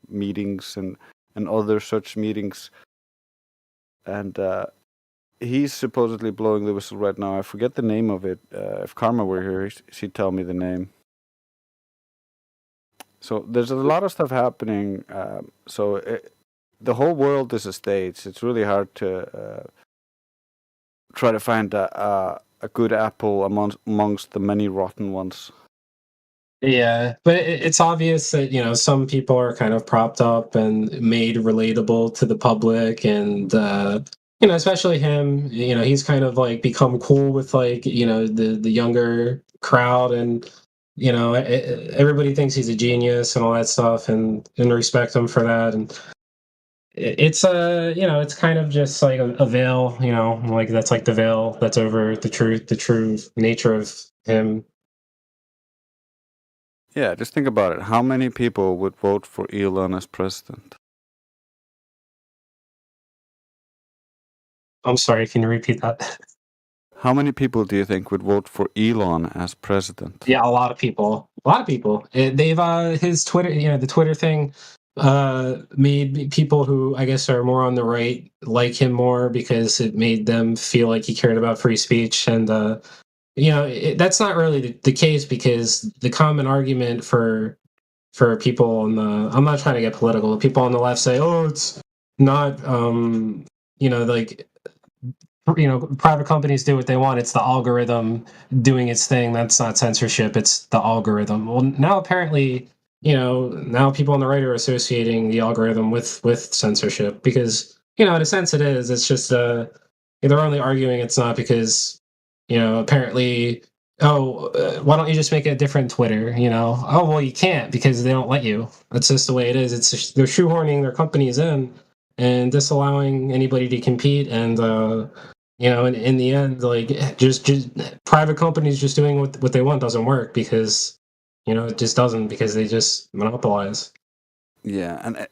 meetings and other such meetings. And he's supposedly blowing the whistle right now. I forget the name of it. If Karma were here, she'd tell me the name. So there's a lot of stuff happening. The whole world is a stage. It's really hard to try to find a good apple amongst the many rotten ones. Yeah, but it's obvious that some people are kind of propped up and made relatable to the public, and especially him. He's kind of like become cool with like the younger crowd, and everybody thinks he's a genius and all that stuff, and respect him for that. And it's it's kind of just like a veil, like that's like the veil that's over the true nature of him. Yeah, just think about it. How many people would vote for Elon as president? I'm sorry, can you repeat that? How many people do you think would vote for Elon as president? Yeah, a lot of people. A lot of people. They've his Twitter, the Twitter thing made people who I guess are more on the right like him more because it made them feel like he cared about free speech, and that's not really the case because the common argument for people on the I'm not trying to get political. People on the left say, "Oh, it's not like private companies do what they want. It's the algorithm doing its thing. That's not censorship. It's the algorithm." Well, now apparently, now people on the right are associating the algorithm with censorship because, in a sense it is. It's just, they're only arguing it's not because, apparently, why don't you just make a different Twitter? Oh, well, you can't because they don't let you. That's just the way it is. They're shoehorning their companies in and disallowing anybody to compete, and in the end, like just private companies just doing what they want doesn't work because it just doesn't, because they just monopolize. Yeah, and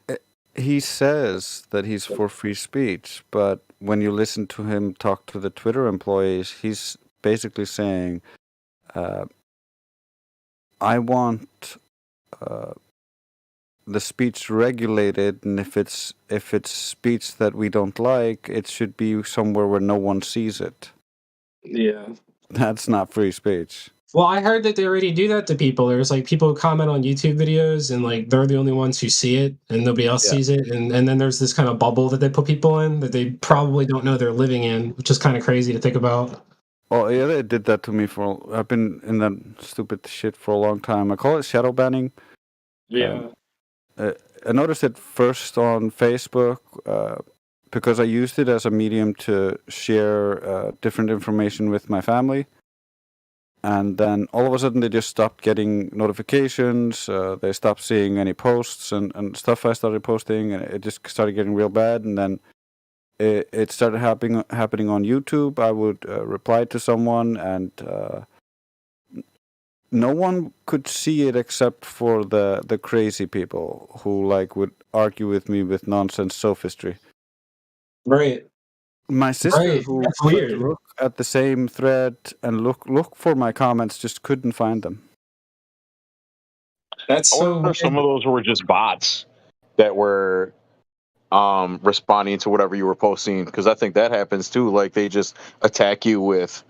he says that he's for free speech, but when you listen to him talk to the Twitter employees, he's basically saying, I want the speech regulated, and if it's speech that we don't like, it should be somewhere where no one sees it. Yeah. That's not free speech. Well, I heard that they already do that to people. There's like people who comment on YouTube videos and like they're the only ones who see it and nobody else sees it. And then there's this kind of bubble that they put people in that they probably don't know they're living in, which is kind of crazy to think about. Oh, yeah, they did that to me I've been in that stupid shit for a long time. I call it shadow banning. Yeah. I noticed it first on Facebook because I used it as a medium to share different information with my family. and then all of a sudden they just stopped getting notifications. They stopped seeing any posts and stuff I started posting, and it just started getting real bad. And then it started happening on YouTube. I would reply to someone, and no one could see it except for the crazy people who like would argue with me with nonsense sophistry. Right. My sister, Right. who That's could weird. look at the same thread and look for my comments, just couldn't find them. That's I wonder if some of those were just bots that were responding to whatever you were posting, because I think that happens too. Like they just attack you with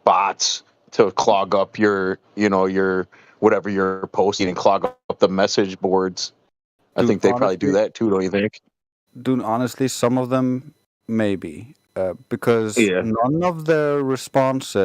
bots to clog up your whatever you're posting and clog up the message boards. I Dude, think they probably do honestly- that too, don't you think? Dude, honestly, some of them maybe because Yeah. none of their responses